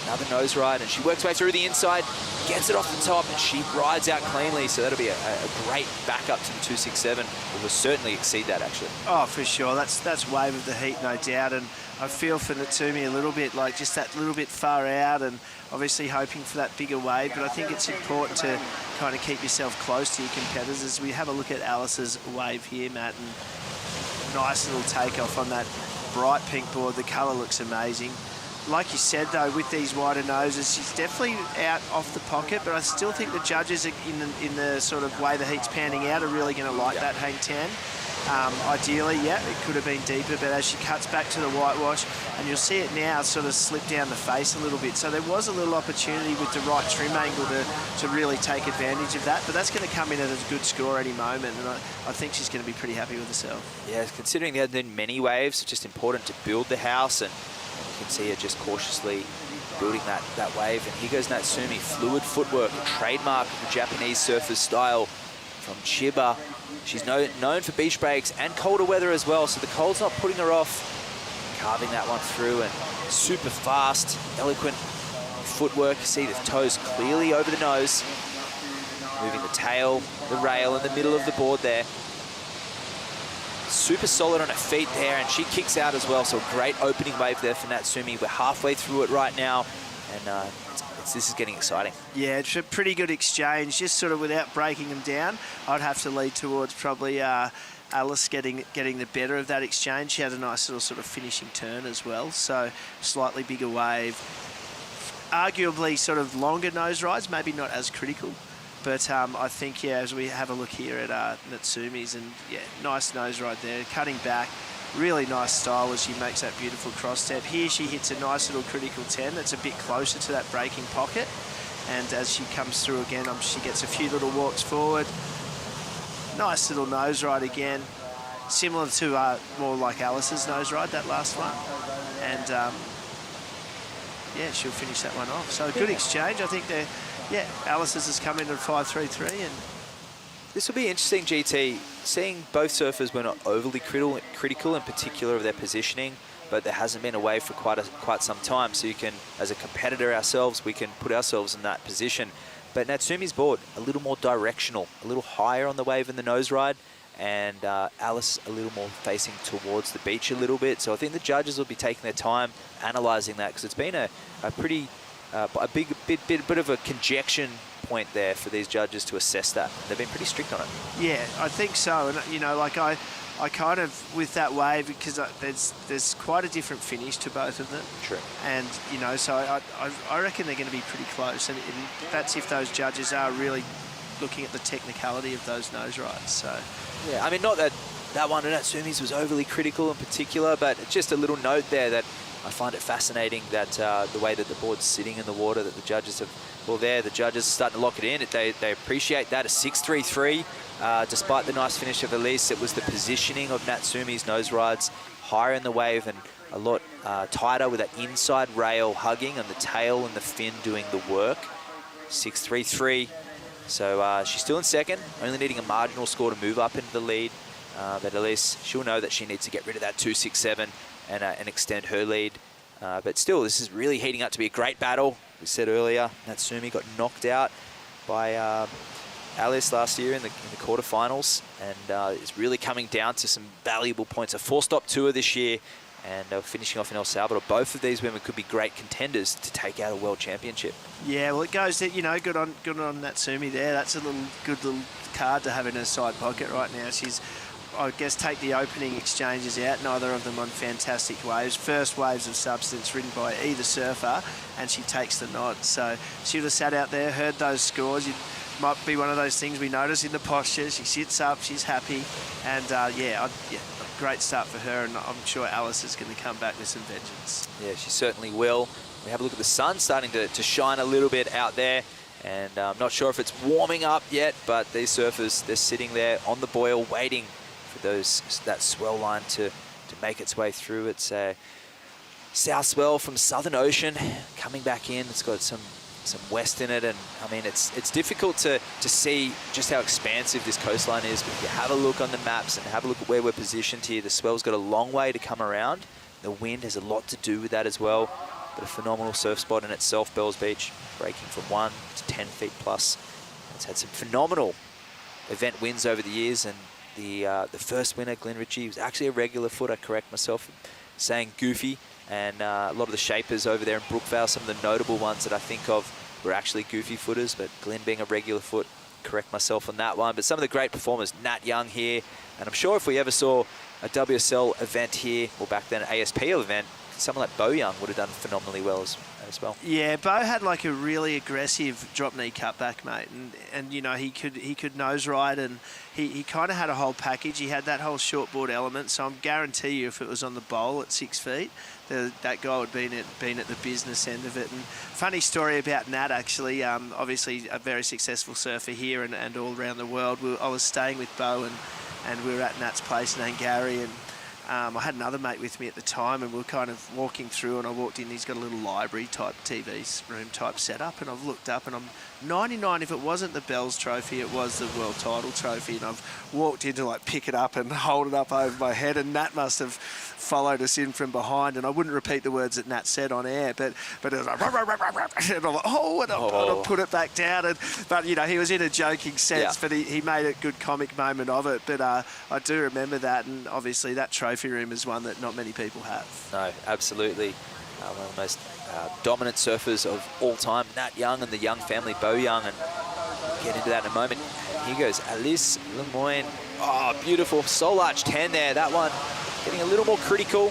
Another nose ride, and she works her way through the inside, gets it off the top, and she rides out cleanly. So that'll be a great backup to the 267. It will certainly exceed that, actually. Oh, for sure. That's wave of the heat, no doubt. And I feel for Natsumi a little bit, like just that little bit far out, and obviously hoping for that bigger wave. But I think it's important to kind of keep yourself close to your competitors. As we have a look at Alice's wave here, Matt, and nice little takeoff on that bright pink board. The colour looks amazing. Like you said, though, with these wider noses, she's definitely out off the pocket, but I still think the judges in the sort of way the heat's panning out are really going to like that hang 10. Ideally, yeah, it could have been deeper, but as she cuts back to the whitewash, and you'll see it now sort of slip down the face a little bit. So there was a little opportunity with the right trim angle to really take advantage of that, but that's going to come in at a good score any moment, and I think she's going to be pretty happy with herself. Yeah, considering there haven't been many waves, it's just important to build the house, and you can see her just cautiously building that wave. And here goes Natsumi, fluid footwork, a trademark of the Japanese surfer's style from Chiba. She's known for beach breaks and colder weather as well, so the cold's not putting her off. Carving that one through, and super fast, eloquent footwork. You see the toes clearly over the nose. Moving the tail, the rail in the middle of the board there. Super solid on her feet there, and she kicks out as well, so a great opening wave there for Natsumi. We're halfway through it right now, and this is getting exciting. Yeah, it's a pretty good exchange, just sort of without breaking them down. I'd have to lead towards probably Alice getting the better of that exchange. She had a nice little sort of finishing turn as well, so slightly bigger wave. Arguably sort of longer nose rides, maybe not as critical. But I think, yeah, as we have a look here at Natsumi's, and yeah, nice nose ride there, cutting back, really nice style as she makes that beautiful cross step. Here she hits a nice little critical 10 that's a bit closer to that braking pocket, and as she comes through again, she gets a few little walks forward. Nice little nose ride again, similar to more like Alice's nose ride, that last one, and yeah, she'll finish that one off. So a good exchange. I think they're. Yeah, Alice's has come in at 5.33, and this will be interesting, GT. Seeing both surfers were not overly critical in particular of their positioning, but there hasn't been a wave for quite some time. So you can, as a competitor ourselves, we can put ourselves in that position. But Natsumi's board a little more directional, a little higher on the wave in the nose ride, and Alice a little more facing towards the beach a little bit. So I think the judges will be taking their time analysing that, because it's been a pretty a bit of a conjecture point there for these judges to assess that. They've been pretty strict on it. Yeah, I think so. And you know, like I kind of, with that wave, because there's quite a different finish to both of them. True. And you know, so I reckon they're going to be pretty close, and that's if those judges are really looking at the technicality of those nose rides. So yeah, I mean, not that one at Natsumi's was overly critical in particular, but just a little note there that I find it fascinating that the way that the board's sitting in the water, that the judges have, well, there, the judges are starting to lock it in. They appreciate that. A 6.33, despite the nice finish of Elise, it was the positioning of Natsumi's nose rides higher in the wave and a lot tighter with that inside rail hugging and the tail and the fin doing the work. 6.33. So she's still in second, only needing a marginal score to move up into the lead. But Elise, she'll know that she needs to get rid of that 2.67 and extend her lead. But still, this is really heating up to be a great battle. We said earlier, Natsumi got knocked out by Alice last year in the quarterfinals, and it's really coming down to some valuable points. A 4-stop tour this year, and finishing off in El Salvador. Both of these women could be great contenders to take out a world championship. Yeah, well, it goes that, you know, good on Natsumi there. That's a good little card to have in her side pocket right now. She's, I guess, take the opening exchanges out, neither of them on fantastic waves. First waves of substance ridden by either surfer, and she takes the nod. So she would have sat out there, heard those scores. You'd might be one of those things we notice in the posture. She sits up, she's happy, and great start for her, and I'm sure Alice is going to come back with some vengeance. Yeah, she certainly will. We have a look at the sun starting to shine a little bit out there, and I'm not sure if it's warming up yet, but these surfers, they're sitting there on the buoy waiting for that swell line to make its way through. It's a south swell from Southern Ocean coming back in. It's got some west in it, and I mean it's difficult to see just how expansive this coastline is, but if you have a look on the maps and have a look at where we're positioned here, the swell's got a long way to come around. The wind has a lot to do with that as well, but a phenomenal surf spot in itself, Bells Beach, breaking from 1 to 10 feet plus. It's had some phenomenal event wins over the years, and the first winner, Glenn Ritchie, was actually a regular foot. I correct myself saying Goofy. And a lot of the shapers over there in Brookvale, some of the notable ones that I think of were actually Goofy footers, but Glenn being a regular foot, correct myself on that one. But some of the great performers, Nat Young here, and I'm sure if we ever saw a WSL event here, or back then an ASP event, someone like Bo Young would have done phenomenally well as well. Yeah, Bo had like a really aggressive drop knee cutback, mate, and you know he could nose ride, and he kind of had a whole package. He had that whole shortboard element, so I guarantee you if it was on the bowl at 6 feet, that guy would have been at the business end of it. And funny story about Nat, actually, obviously a very successful surfer here and all around the world. I was staying with Bo, and we were at Nat's place in Angary, and I had another mate with me at the time, and we were kind of walking through, and I walked in, he's got a little library type TV room type setup, and I've looked up, and I'm 99, if it wasn't the Bells trophy, it was the world title trophy, and I've walked in to like pick it up and hold it up over my head, and Nat must have followed us in from behind, and I wouldn't repeat the words that Nat said on air, but it was like, and I'm like, and I put it back down, but you know, he was in a joking sense, but he made a good comic moment of it, but I do remember that, and obviously that trophy room is one that not many people have. No, absolutely. One of the most dominant surfers of all time, Nat Young and the Young family, Bo Young, and we'll get into that in a moment. And here goes Alice Lemoyne. Oh, beautiful soul arch 10 there. That one getting a little more critical,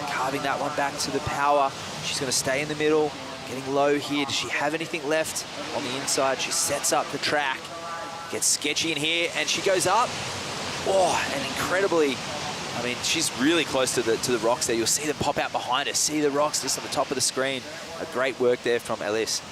carving that one back to the power. She's going to stay in the middle, getting low here. Does she have anything left on the inside? She sets up the track, gets sketchy in here, and she goes up. Oh, and incredibly, I mean, she's really close to the rocks there. You'll see them pop out behind her. See the rocks just on the top of the screen. A great work there from Alice.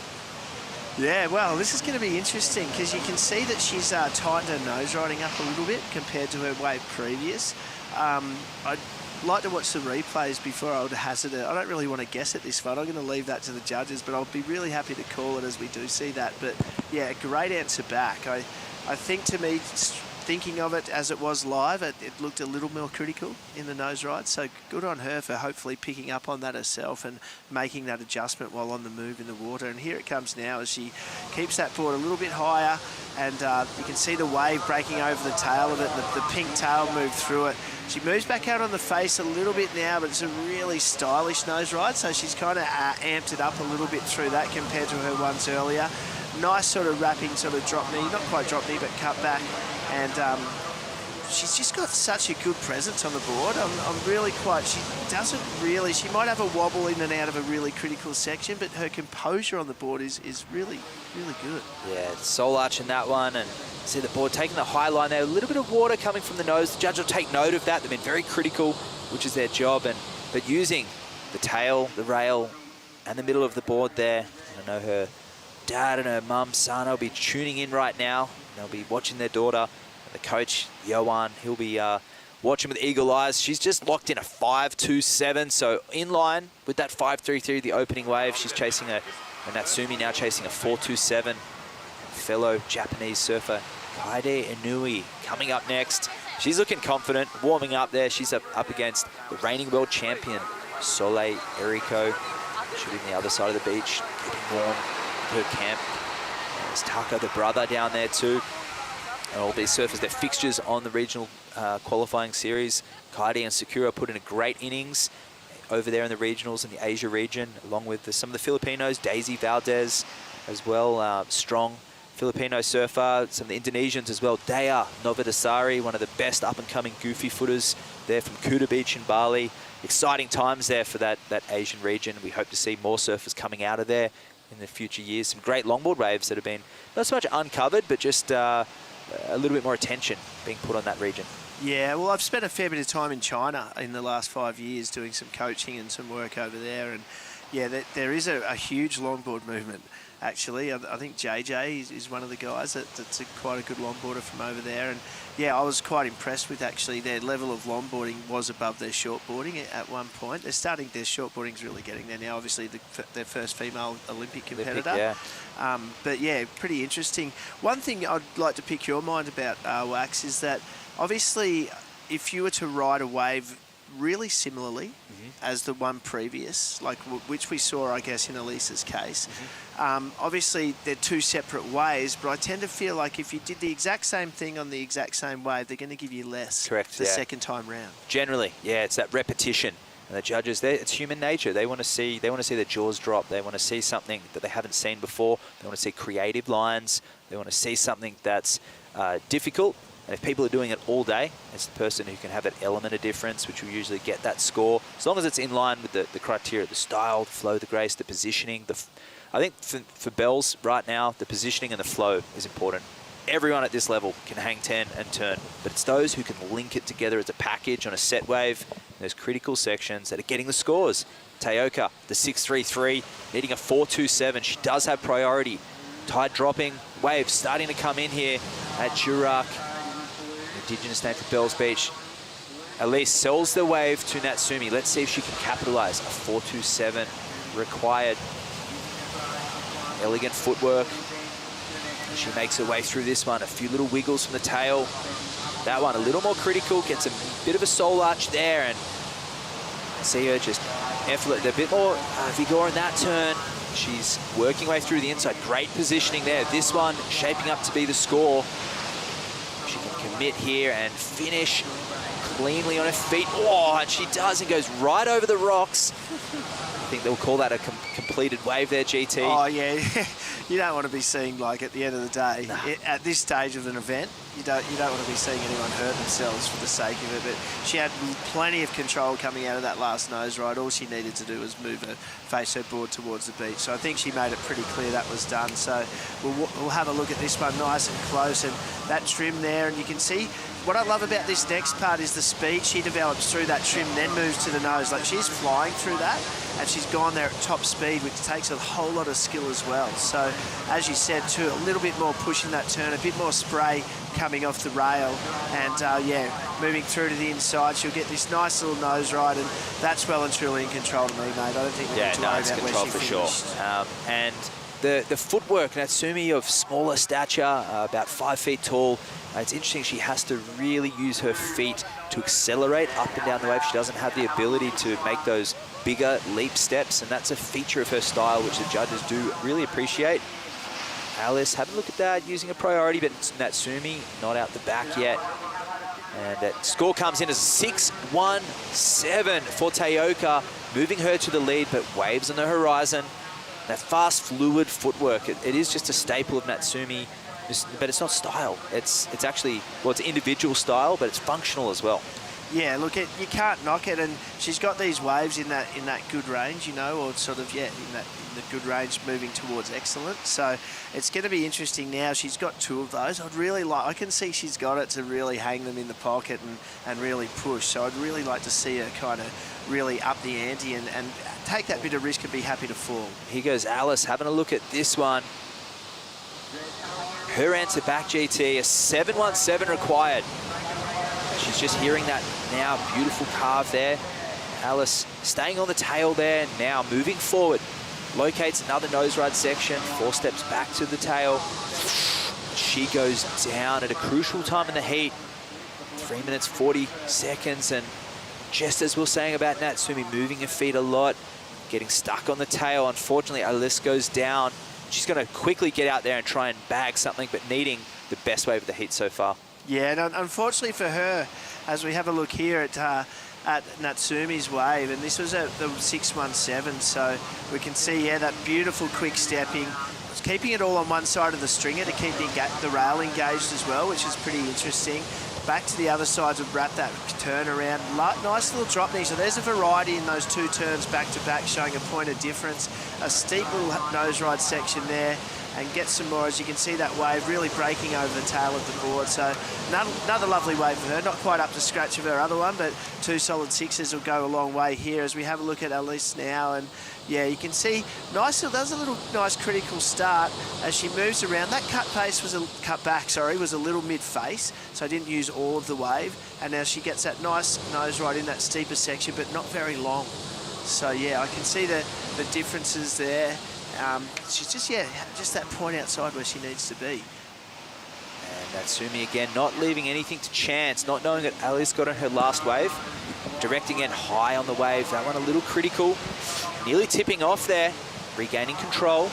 Yeah, well, this is going to be interesting because you can see that she's tightened her nose riding up a little bit compared to her wave previous. I'd like to watch the replays before I would hazard it. I don't really want to guess at this one. I'm going to leave that to the judges, but I'll be really happy to call it as we do see that. But yeah, great answer back. I think, to me, thinking of it as it was live, it looked a little more critical in the nose ride, so good on her for hopefully picking up on that herself and making that adjustment while on the move in the water. And here it comes now as she keeps that board a little bit higher, and you can see the wave breaking over the tail of it, the pink tail move through it. She moves back out on the face a little bit now, but it's a really stylish nose ride, so she's kind of amped it up a little bit through that compared to her ones earlier. Nice sort of wrapping sort of drop knee, not quite drop knee, but cut back. And she's just got such a good presence on the board. I'm really quite, she might have a wobble in and out of a really critical section, but her composure on the board is really, really good. Yeah, soul arch in that one, and see the board taking the high line there. A little bit of water coming from the nose. The judge will take note of that. They've been very critical, which is their job, but using the tail, the rail, and the middle of the board there. I know her dad and her mum, Sana, will be tuning in right now. They'll be watching their daughter. The coach, Johan, he'll be watching with eagle eyes. She's just locked in a 5.27, so in line with that 5.33, the opening wave. She's chasing and Natsumi now chasing a 4.27. Fellow Japanese surfer, Kaede Inui, coming up next. She's looking confident, warming up there. She's up against the reigning world champion, Soleil Eriko, shooting the other side of the beach, getting warm with her camp. There's Taka, the brother, down there too. And all these surfers, their fixtures on the regional qualifying series. Kaede and Sakura put in a great innings over there in the regionals in the Asia region, along with some of the Filipinos, Daisy Valdez as well, strong Filipino surfer, some of the Indonesians as well, Dea Novodasari, one of the best up-and-coming goofy footers there from Kuta Beach in Bali. Exciting times there for that Asian region. We hope to see more surfers coming out of there in the future years. Some great longboard waves that have been not so much uncovered, but just a little bit more attention being put on that region. Yeah, well, I've spent a fair bit of time in China in the last 5 years doing some coaching and some work over there. And yeah, there is a huge longboard movement, actually. I think JJ is one of the guys that's quite a good longboarder from over there. And yeah, I was quite impressed with actually their level of longboarding was above their shortboarding at one point. Their shortboarding's really getting there now. Obviously, their first female Olympic competitor. But yeah, pretty interesting. One thing I'd like to pick your mind about, Wax, is that obviously if you were to ride a wave really similarly as the one previous, like which we saw, I guess, in Elisa's case. Obviously, they're two separate ways, but I tend to feel like if you did the exact same thing on the exact same wave, they're going to give you less the second time round. Generally, yeah, it's that repetition. And the judges, it's human nature. They want to see the jaws drop. They want to see something that they haven't seen before. They want to see creative lines. They want to see something that's difficult. And if people are doing it all day, it's the person who can have that element of difference, which will usually get that score. As long as it's in line with the criteria, the style, the flow, the grace, the positioning. I think for bells right now, the positioning and the flow is important. Everyone at this level can hang 10 and turn, but it's those who can link it together as a package on a set wave, in those critical sections, that are getting the scores. Taoka, the 633, needing a 427. She does have priority. Tide dropping, waves starting to come in here at Jurak. Indigenous name for Bells Beach. Elise sells the wave to Natsumi. Let's see if she can capitalize. A 427 required. Elegant footwork. She makes her way through this one. A few little wiggles from the tail. That one a little more critical. Gets a bit of a soul arch there, and see her just effort. A bit more vigor in that turn. She's working way through the inside. Great positioning there. This one shaping up to be the score. She can commit here and finish cleanly on her feet. Oh, and she does, and goes right over the rocks. I think they'll call that a completed wave there, GT. Oh, yeah. You don't want to be seeing, like, at the end of the day, at this stage of an event, you don't want to be seeing anyone hurt themselves for the sake of it. But she had plenty of control coming out of that last nose ride. All she needed to do was face her board towards the beach. So I think she made it pretty clear that was done. So we'll have a look at this one nice and close, and that trim there, and you can see what I love about this next part is the speed she develops through that trim, then moves to the nose. Like, she's flying through that, and she's gone there at top speed, which takes a whole lot of skill as well. So, as you said too, a little bit more push in that turn, a bit more spray coming off the rail, and yeah, moving through to the inside, she'll get this nice little nose ride, and that's well and truly in control to me, mate. I don't think we need to worry about where she finished. And the footwork, Natsumi of smaller stature, about 5 feet tall. It's interesting, she has to really use her feet to accelerate up and down the wave. She doesn't have the ability to make those bigger leap steps, and that's a feature of her style, which the judges do really appreciate. Alice, have a look at that, using a priority, but Natsumi not out the back yet. And that score comes in as 6-1-7 for Taoka, moving her to the lead, but waves on the horizon. That fast, fluid footwork, it is just a staple of Natsumi, but it's not style. It's actually, well, it's individual style, but it's functional as well. Yeah, look, you can't knock it, and she's got these waves in that good range, you know, or sort of, yeah, in the good range, moving towards excellent. So it's going to be interesting now. She's got 2 of those. I can see she's got it to really hang them in the pocket and really push. So I'd really like to see her kind of really up the ante and take that bit of risk and be happy to fall. Here goes Alice, having a look at this one. Her answer back, GT, a 7-1-7 required. She's just hearing that now, beautiful carve there. Alice staying on the tail there, now moving forward. Locates another nose ride section, 4 steps back to the tail. She goes down at a crucial time in the heat. 3 minutes, 40 seconds, and just as we were saying about Natsumi, moving her feet a lot, getting stuck on the tail. Unfortunately, Alice goes down. She's going to quickly get out there and try and bag something, but needing the best wave of the heat so far. Yeah, and unfortunately for her, as we have a look here at Natsumi's wave, and this was at the 6-1-7, so we can see, yeah, that beautiful quick stepping. It's keeping it all on one side of the stringer to keep the rail engaged as well, which is pretty interesting. back to the other side to wrap that turn around. Nice little drop knee. So there's a variety in those 2 turns back to back, showing a point of difference. A steep little nose ride section there, and get some more. As you can see, that wave really breaking over the tail of the board. So another lovely wave for her. Not quite up to scratch of her other one, but 2 solid 6s will go a long way here. As we have a look at Alice now, and yeah, you can see does a little nice critical start as she moves around. That cut back, was a little mid-face, so I didn't use all of the wave. And now she gets that nice nose ride in that steeper section, but not very long. So yeah, I can see the differences there. She's just that point outside where she needs to be. And Natsumi again, not leaving anything to chance, not knowing that Alice got on her last wave. Directing it high on the wave, that one a little critical. Nearly tipping off there, regaining control.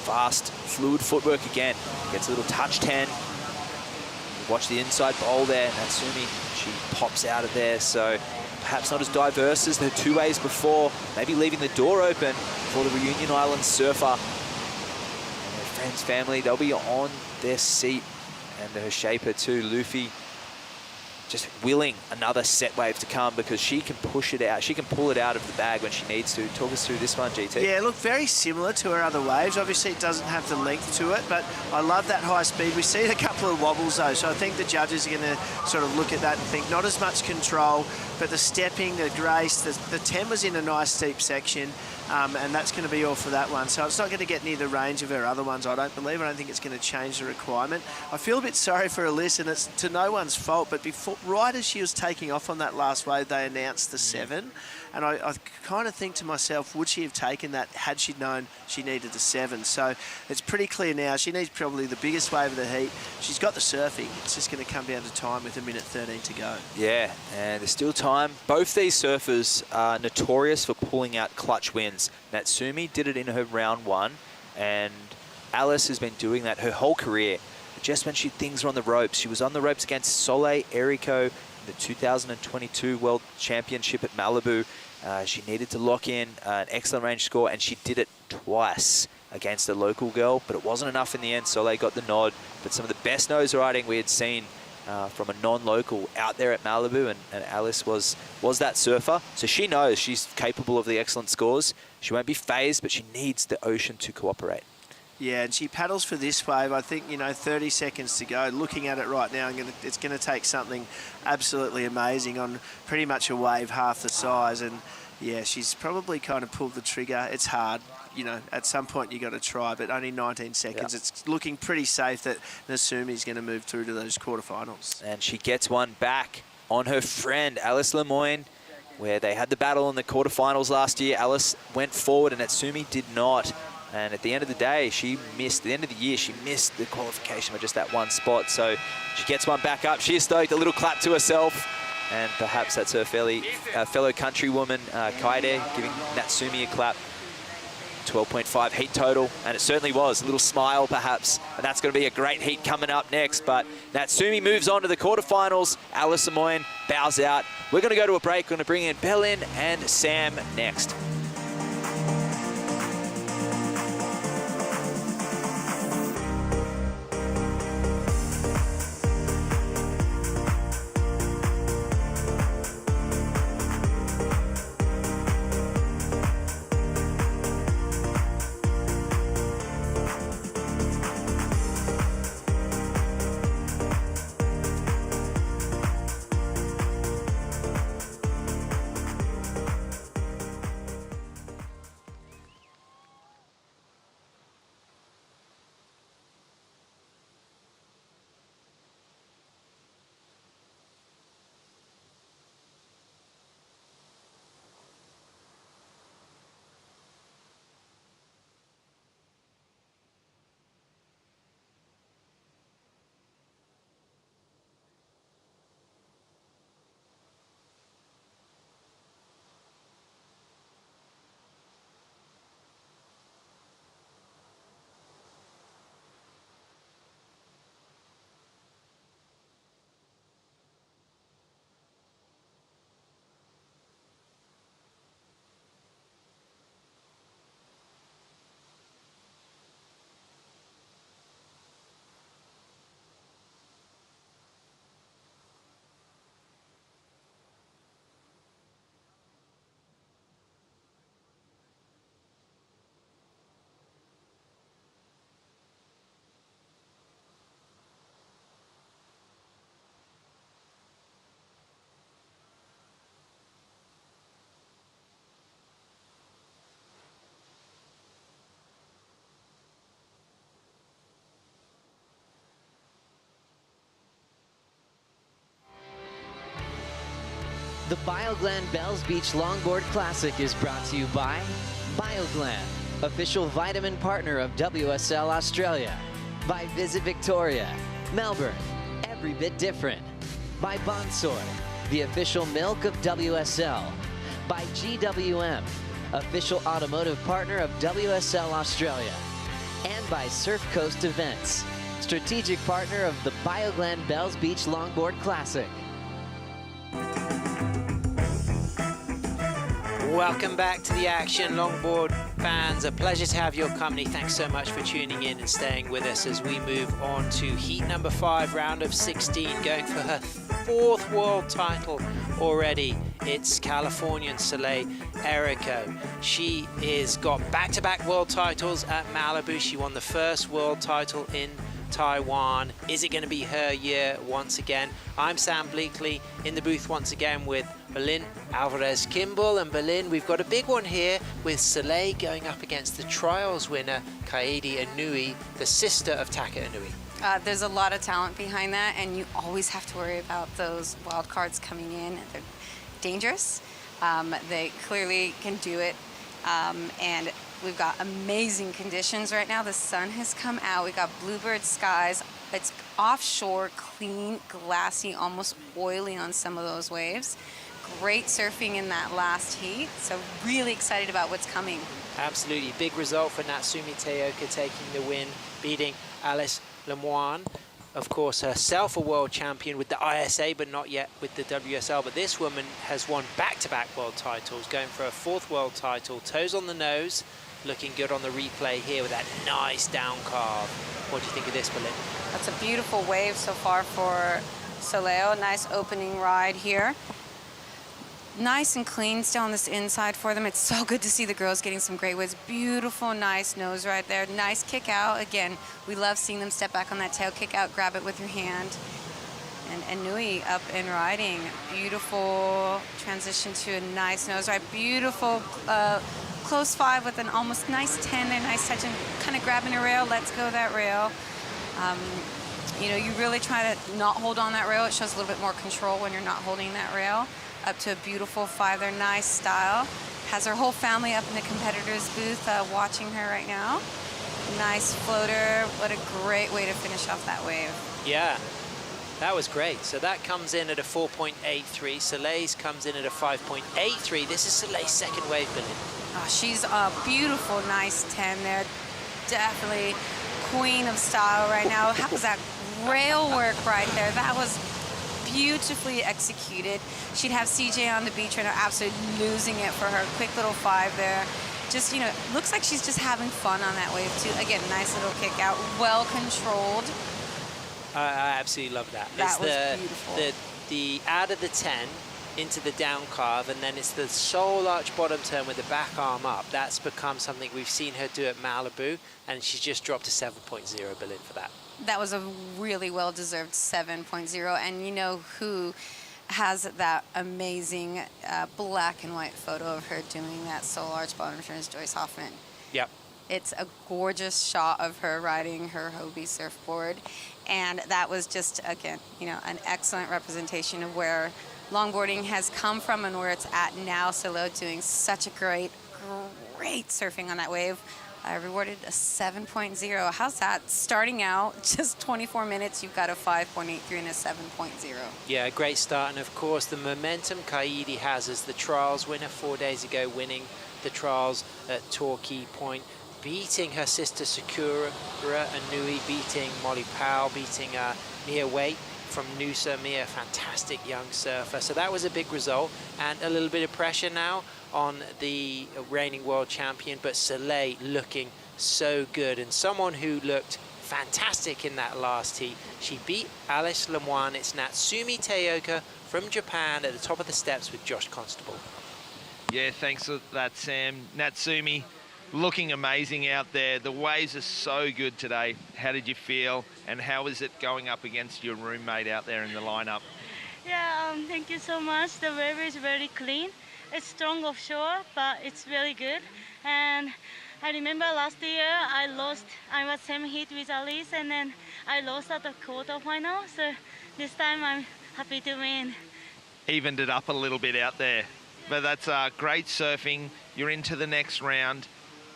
Fast, fluid footwork again. Gets a little touch 10. Watch the inside bowl there. Natsumi, she pops out of there, so perhaps not as diverse as the 2 waves before. Maybe leaving the door open for the Reunion Island surfer. And her friends, family, they'll be on their seat. And her shaper too, Luffy, just willing another set wave to come because she can push it out. She can pull it out of the bag when she needs to. Talk us through this one, GT. Yeah, look, very similar to her other waves. Obviously, it doesn't have the length to it, but I love that high speed. We see a couple of wobbles, though, so I think the judges are going to sort of look at that and think not as much control, but the stepping, the grace, the 10 was in a nice steep section, and that's going to be all for that one. So it's not going to get near the range of her other ones, I don't believe. I don't think it's going to change the requirement. I feel a bit sorry for Alyssa, and it's to no one's fault, but right as she was taking off on that last wave, they announced the 7. And I kind of think to myself, would she have taken that had she known she needed the 7? So it's pretty clear now. She needs probably the biggest wave of the heat. She's got the surfing. It's just going to come down to time with 1:13 to go. Yeah, and there's still time. Both these surfers are notorious for pulling out clutch wins. Natsumi did it in her round 1, and Alice has been doing that her whole career. Just when things were on the ropes, she was on the ropes against Soleil Errico, the 2022 World Championship at Malibu. She needed to lock in an excellent range score, and she did it twice against a local girl, but it wasn't enough in the end. Soleil got the nod, but some of the best nose riding we had seen from a non-local out there at Malibu, and Alice was that surfer. So she knows she's capable of the excellent scores. She won't be phased, but she needs the ocean to cooperate. Yeah, and she paddles for this wave. I think, 30 seconds to go. Looking at it right now, it's going to take something absolutely amazing on pretty much a wave half the size. And yeah, she's probably kind of pulled the trigger. It's hard. At some point you got to try, but only 19 seconds. Yep. It's looking pretty safe that Natsumi's going to move through to those quarterfinals. And she gets one back on her friend, Alice Lemoyne, where they had the battle in the quarterfinals last year. Alice went forward and Natsumi did not. And at the end of the day, she missed the qualification by just that one spot. So she gets one back up. She's stoked, a little clap to herself. And perhaps that's her fellow countrywoman, Kaede, giving Natsumi a clap. 12.5 heat total, and it certainly was. A little smile, perhaps. And that's going to be a great heat coming up next. But Natsumi moves on to the quarterfinals. Alice Lemoyne bows out. We're going to go to a break. We're going to bring in Bellin and Sam next. The Bioglan Bells Beach Longboard Classic is brought to you by Bioglan, official vitamin partner of WSL Australia. By Visit Victoria, Melbourne, every bit different. By Bonsoy, the official milk of WSL. By GWM, official automotive partner of WSL Australia. And by Surf Coast Events, strategic partner of the Bioglan Bells Beach Longboard Classic. Welcome back to the action, Longboard fans. A pleasure to have your company. Thanks so much for tuning in and staying with us as we move on to heat number 5, round of 16, going for her 4th world title already. It's Californian Soleil Erico. She is got back-to-back world titles at Malibu. She won the first world title in Taiwan. Is it going to be her year once again? I'm Sam Bleakley in the booth once again with Berlin Alvarez-Kimball. And Berlin, we've got a big one here with Soleil going up against the trials winner Kaede Inui, the sister of Taka Inui. There's a lot of talent behind that, and you always have to worry about those wild cards coming in. They're dangerous. They clearly can do it, and we've got amazing conditions right now. The sun has come out. We got bluebird skies. It's offshore, clean, glassy, almost oily on some of those waves. Great surfing in that last heat. So really excited about what's coming. Absolutely. Big result for Natsumi Teoka taking the win, beating Alice Lemoine. Of course, herself a world champion with the ISA, but not yet with the WSL. But this woman has won back-to-back world titles, going for her 4th world title. Toes on the nose, looking good on the replay here with that nice down carve. What do you think of this, Berlin? That's a beautiful wave so far for Soleil. Nice opening ride here. Nice and clean still on this inside for them. It's so good to see the girls getting some great waves. Beautiful, nice nose right there. Nice kick out. Again, we love seeing them step back on that tail kick out, grab it with your hand. And Nui up and riding. Beautiful transition to a nice nose ride. Beautiful close 5 with an almost nice 10 there. Nice touch and kind of grabbing a rail. Let's go that rail. You know, you really try to not hold on that rail. It shows a little bit more control when you're not holding that rail. Up to a beautiful 5 there. Nice style. Has her whole family up in the competitors booth watching her right now. Nice floater. What a great way to finish off that wave. Yeah. That was great. So that comes in at a 4.83. Soleil's comes in at a 5.83. This is Soleil's second wave, Berlin. Oh, she's a beautiful, nice 10 there. Definitely queen of style right now. How was that rail work right there? That was beautifully executed. She'd have CJ on the beach right now, absolutely losing it for her. Quick little 5 there. Just, you know, looks like she's just having fun on that wave too. Again, nice little kick out, well controlled. I absolutely love that. That was beautiful. The out of the 10 into the down carve, and then it's the sole arch bottom turn with the back arm up. That's become something we've seen her do at Malibu, and she's just dropped a 7.0 Berlin for that. That was a really well-deserved 7.0, and you know who has that amazing black and white photo of her doing that sole arch bottom turn is Joyce Hoffman. Yep. It's a gorgeous shot of her riding her Hobie surfboard, and that was just, again, you know, an excellent representation of where longboarding has come from and where it's at now. Soleil doing such a great surfing on that wave. I rewarded a 7.0. How's that? Starting out, just 24 minutes, you've got a 5.83 and a 7.0. Yeah, great start. And of course, the momentum Kaede has as the trials winner 4 days ago, winning the trials at Torquay Point, beating her sister Sakura Inui, beating Molly Powell, beating Mia Waite from Noosa. Mia, fantastic young surfer. So that was a big result, and a little bit of pressure now on the reigning world champion, but Soleil looking so good, and someone who looked fantastic in that last heat. She beat Alice Lemoine. It's Natsumi Teoka from Japan at the top of the steps with Josh Constable. Yeah, thanks for that, Sam. Natsumi looking amazing out there. The waves are so good today. How did you feel, and how is it going up against your roommate out there in the lineup? Yeah, thank you so much. The wave is very clean. It's strong offshore, but it's really good. And I remember last year I was same heat with Alice, and then I lost at the quarterfinal. So this time I'm happy to win. evened it up a little bit out there. But that's great surfing. You're into the next round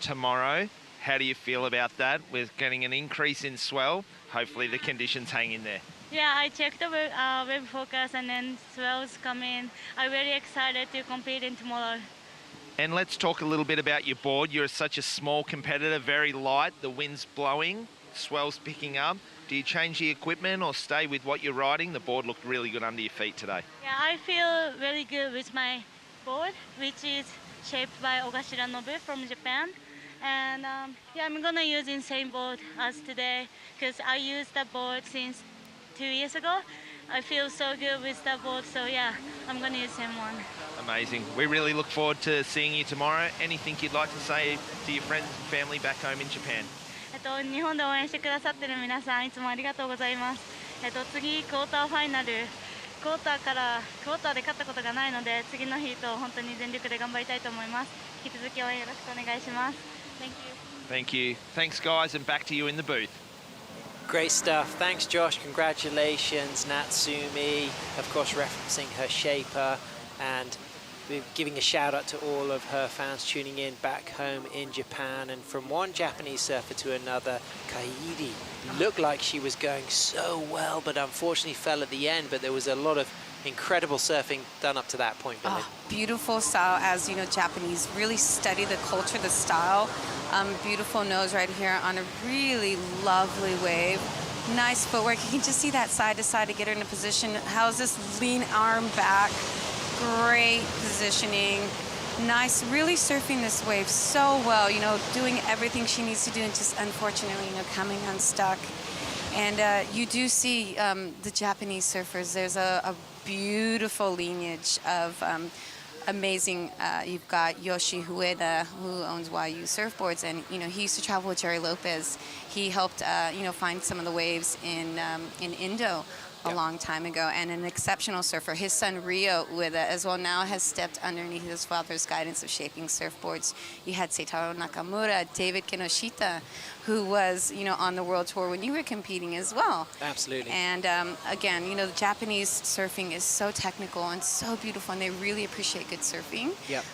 tomorrow. How do you feel about that? We're getting an increase in swell. Hopefully the conditions hang in there. Yeah, I checked the web focus and then swells come in. I'm very excited to compete in tomorrow. And let's talk a little bit about your board. You're such a small competitor, very light. The wind's blowing, swell's picking up. Do you change the equipment or stay with what you're riding? The board looked really good under your feet today. Yeah, I feel very good with my board, which is shaped by Ogashira Nobu from Japan. And yeah, I'm gonna use the same board as today because I used that board since 2 years ago. I feel so good with that board, so yeah, I'm gonna use the same one. Amazing. We really look forward to seeing you tomorrow. Anything you'd like to say to your friends and family back home in Japan? 日本で応援してくださってる皆さん、いつもありがとうございます。次クォーターファイナル、クォーターで勝ったことがないので、次の日と本当に全力で頑張りたいと思います。引き続き応援よろしくお願いします。Thank you. Thank you. Thanks, guys, and back to you in the booth. Great stuff. Thanks, Josh. Congratulations, Natsumi. Of course, referencing her shaper, and we're giving a shout out to all of her fans tuning in back home in Japan. And from one Japanese surfer to another, Kairi looked like she was going so well, but unfortunately fell at the end. But there was a lot of incredible surfing done up to that point, Billy. Beautiful style, as you know, Japanese really study the culture, the style. Beautiful nose right here on a really lovely wave. Nice footwork. You can just see that side to side to get her in a position. How's this lean arm back? Great positioning. Nice, really surfing this wave so well, you know, doing everything she needs to do and just unfortunately, you know, coming unstuck. And you do see the Japanese surfers, there's a beautiful lineage of amazing, you've got Yoshi Hueda, who owns YU Surfboards, and you know he used to travel with Jerry Lopez. He helped you know, find some of the waves in Indo a long time ago, and an exceptional surfer. His son Rio Ueda as well now has stepped underneath his father's guidance of shaping surfboards. You had Seitaro Nakamura, David Kinoshita, who was, you know, on the world tour when you were competing as well. Absolutely. And again, you know, the Japanese surfing is so technical and so beautiful, and they really appreciate good surfing. Yep.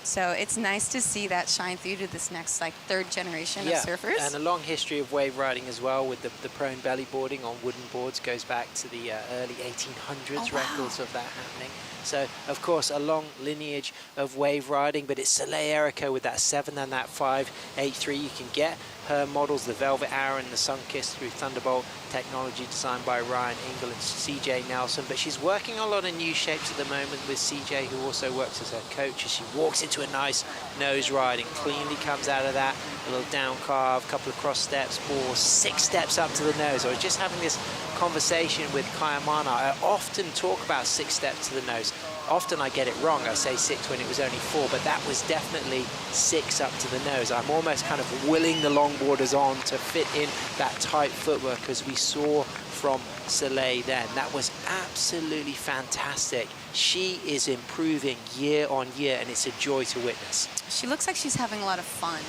So it's nice to see that shine through to this next, like, third generation of surfers. And a long history of wave riding as well, with the prone belly boarding on wooden boards goes back to the early 1800s records of that happening. So, of course, a long lineage of wave riding, but it's Soleil Erica with that 7 and that 5.83. You can get her models, the Velvet Hour and the Sunkist, through Thunderbolt technology designed by Ryan Engel and CJ Nelson. But she's working on a lot of new shapes at the moment with CJ, who also works as her coach, as she walks into a nice nose ride and cleanly comes out of that. A little down carve, a couple of cross steps, 4, 6 steps up to the nose. I was just having this conversation with Kayamana. I often talk about 6 steps to the nose. Often I get it wrong. I say 6 when it was only 4, but that was definitely 6 up to the nose. I'm almost kind of willing the longboarders on to fit in that tight footwork, as we saw from Soleil then. That was absolutely fantastic. She is improving year on year, and it's a joy to witness. She looks like she's having a lot of fun.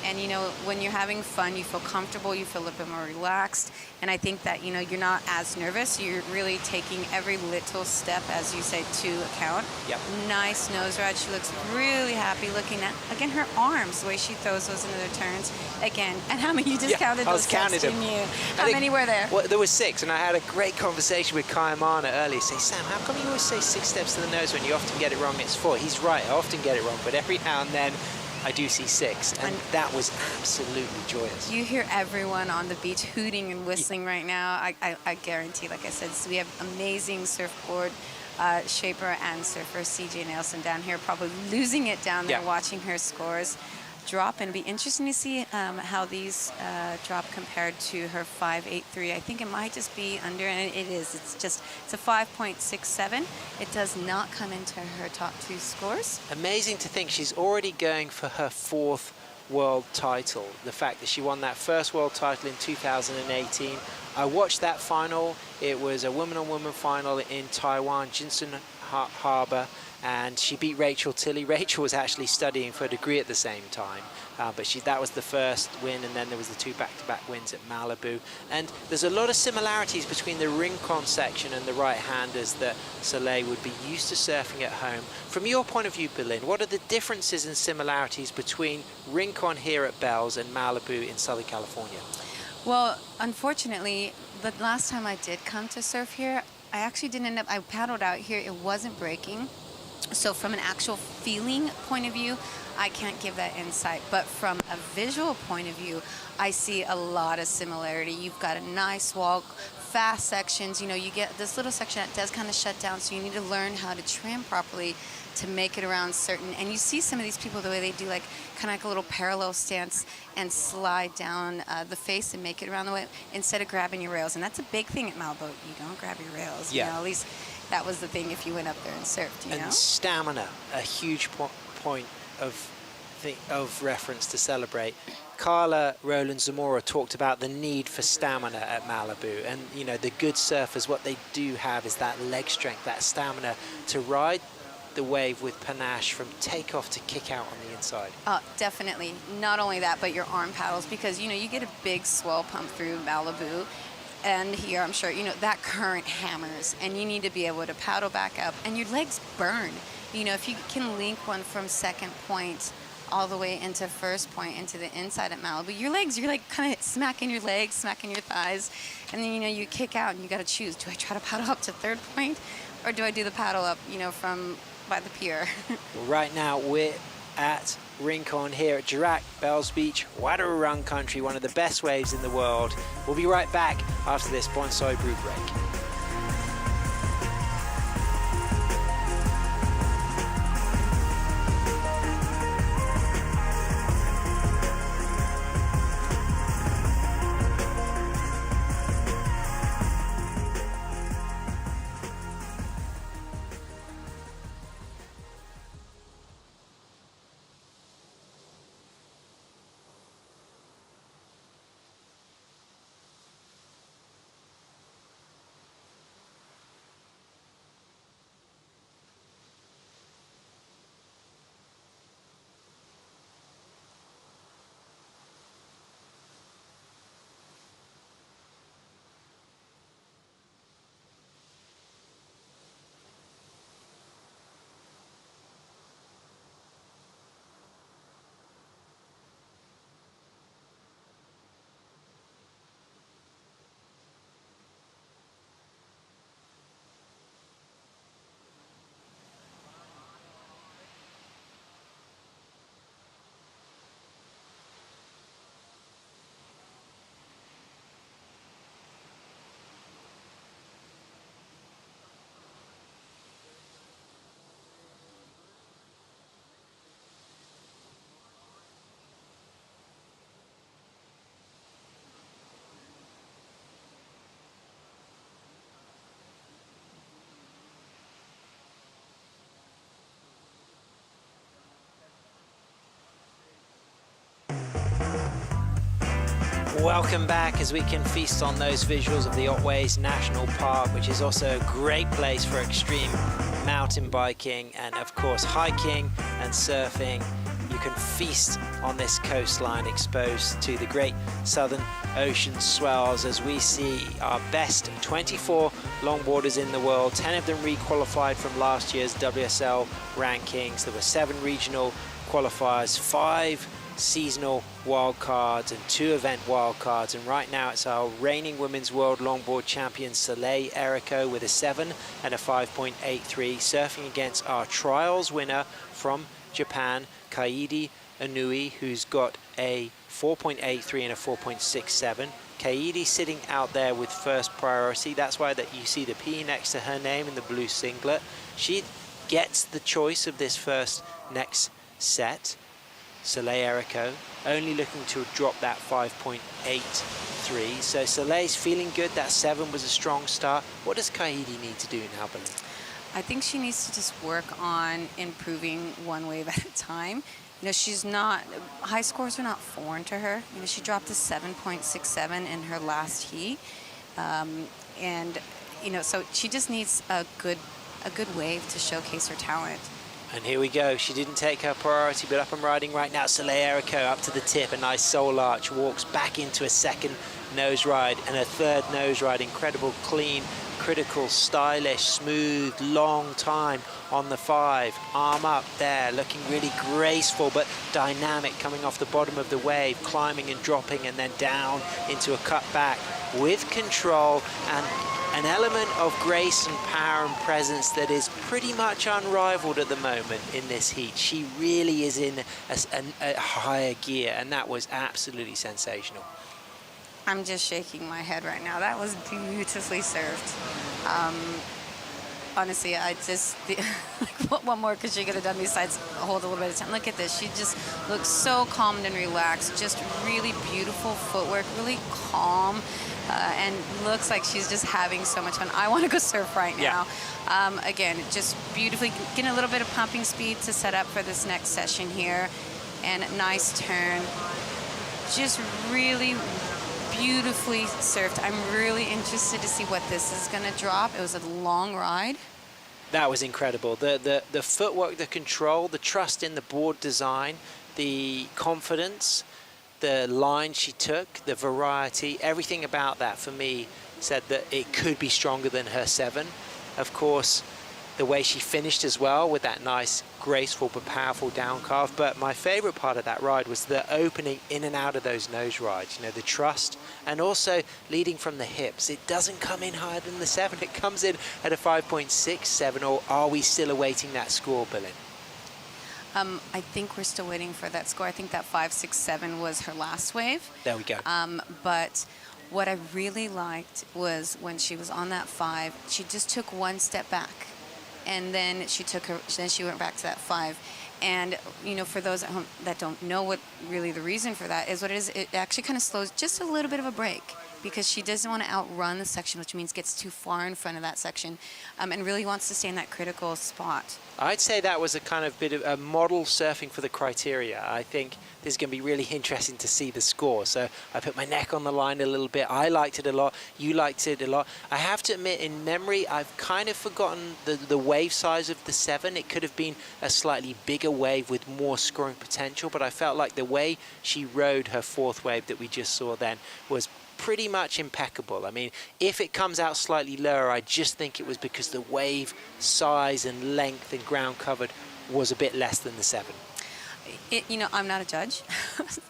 And, you know, when you're having fun, you feel comfortable, you feel a little bit more relaxed. And I think that, you know, you're not as nervous. You're really taking every little step, as you say, to account. Yep. Nice nose ride. She looks really happy looking at, again, her arms, the way she throws those into the turns. Again, and how many you just counted those steps, didn't you? How many were there? Well, there were 6, and I had a great conversation with Kayamana earlier. Say, Sam, how come you always say 6 steps to the nose when you often get it wrong? It's 4. He's right, I often get it wrong, but every now and then I do see 6, and that was absolutely joyous. You hear everyone on the beach hooting and whistling right now. I guarantee, like I said, so we have amazing surfboard shaper and surfer CJ Nelson down here, probably losing it down there, watching her scores drop. And it'll be interesting to see how these drop compared to her 5.83. I think it might just be under, and it is. It's a 5.67. It does not come into her top 2 scores. Amazing to think she's already going for her 4th world title. The fact that she won that first world title in 2018. I watched that final. It was a woman-on-woman final in Taiwan. Jinsun Harbour, and she beat Rachel Tilley. Rachel was actually studying for a degree at the same time, but that was the first win, and then there was the 2 back-to-back wins at Malibu. And there's a lot of similarities between the Rincon section and the right-handers that Soleil would be used to surfing at home. From your point of view, Berlin, what are the differences and similarities between Rincon here at Bells and Malibu in Southern California? Well, unfortunately, the last time I did come to surf here, I actually didn't end up, I paddled out here, it wasn't breaking. So from an actual feeling point of view, I can't give that insight. But from a visual point of view, I see a lot of similarity. You've got a nice walk, fast sections. You know, you get this little section that does kind of shut down, so you need to learn how to trim properly to make it around certain. And you see some of these people, the way they do like kind of like a little parallel stance and slide down the face and make it around the way instead of grabbing your rails. And that's a big thing at Malibu. You don't grab your rails. Yeah. You know, at least that was the thing if you went up there and surfed, you know? And stamina, a huge point of reference to celebrate. Carla Roland Zamora talked about the need for stamina at Malibu, and you know, the good surfers, what they do have is that leg strength, that stamina to ride the wave with panache from takeoff to kick out on the inside. Definitely. Not only that, but your arm paddles, because you know, you get a big swell pump through Malibu. And here, I'm sure, you know, that current hammers, and you need to be able to paddle back up, and your legs burn. You know, if you can link one from second point all the way into first point into the inside at Malibu, your legs, you're like kind of smacking your legs, smacking your thighs, and then, you know, you kick out and you got to choose. Do I try to paddle up to third point, or do I do the paddle up, you know, from by the pier? Well, right now, we're at Rincon here at Jirac, Bells Beach, Wadawurrung country, one of the best waves in the world. We'll be right back after this Bonsai Brew break. Welcome back as we can feast on those visuals of the Otways National Park, which is also a great place for extreme mountain biking and of course hiking and surfing. You can feast on this coastline exposed to the great Southern Ocean swells as we see our best 24 longboarders in the world. 10 of them re-qualified from last year's WSL rankings. There were 7 regional qualifiers, 5 seasonal wildcards and 2 event wildcards, and right now it's our reigning women's world longboard champion Soleil Erico with a 7 and a 5.83, surfing against our trials winner from Japan, Kaidi Inui, who's got a 4.83 and a 4.67. Kaidi sitting out there with first priority. That's why that you see the P next to her name in the blue singlet. She gets the choice of this first next set. Soleil Erico only looking to drop that 5.83. So Soleil's feeling good. That 7 was a strong start. What does Kaidi need to do now, Billy? I think she needs to just work on improving one wave at a time. You know, she's not, high scores are not foreign to her. You know, she dropped a 7.67 in her last heat. And, you know, so she just needs a a good wave to showcase her talent. And here we go. She didn't take her priority, but up and riding right now. Soleil Erico up to the tip, a nice soul arch, walks back into a second nose ride and a third nose ride. Incredible, clean, critical, stylish, smooth, long time on the 5. Arm up there, looking really graceful but dynamic, coming off the bottom of the wave, climbing and dropping and then down into a cut back with control and an element of grace and power and presence that is pretty much unrivaled at the moment in this heat. She really is in a higher gear, and that was absolutely sensational. I'm just shaking my head right now. That was beautifully served. Honestly, what more could she could have done besides hold a little bit of time? Look at this. She just looks so calm and relaxed. Just really beautiful footwork, really calm, and looks like she's just having so much fun. I want to go surf right now. Yeah. Again, just beautifully getting a little bit of pumping speed to set up for this next session here. And nice turn. Just really beautifully surfed. I'm really interested to see what this is going to drop. It was a long ride. That was incredible. The footwork, the control, the trust in the board design, the confidence, the line she took, the variety, everything about that for me said that it could be stronger than her 7. Of course, the way she finished as well with that nice, graceful but powerful down carve. But my favorite part of that ride was the opening in and out of those nose rides, you know, the trust, and also leading from the hips. It doesn't come in higher than the 7. It comes in at a 5.67, or are we still awaiting that score, Bilin? I think we're still waiting for that score. I think that 5.67 was her last wave. There we go. But what I really liked was when she was on that 5, she just took one step back. And then she went back to that 5. And, you know, for those at home that don't know what really the reason for that is, what it is, it actually kind of slows just a little bit of a break, because she doesn't want to outrun the section, which means gets too far in front of that section, and really wants to stay in that critical spot. I'd say that was a kind of bit of a model surfing for the criteria. I think this is going to be really interesting to see the score. So I put my neck on the line a little bit. I liked it a lot. You liked it a lot. I have to admit, in memory, I've kind of forgotten the wave size of the 7. It could have been a slightly bigger wave with more scoring potential, but I felt like the way she rode her 4th wave that we just saw then was pretty much impeccable. I mean, if it comes out slightly lower, I just think it was because the wave size and length and ground covered was a bit less than the 7. You know, I'm not a judge,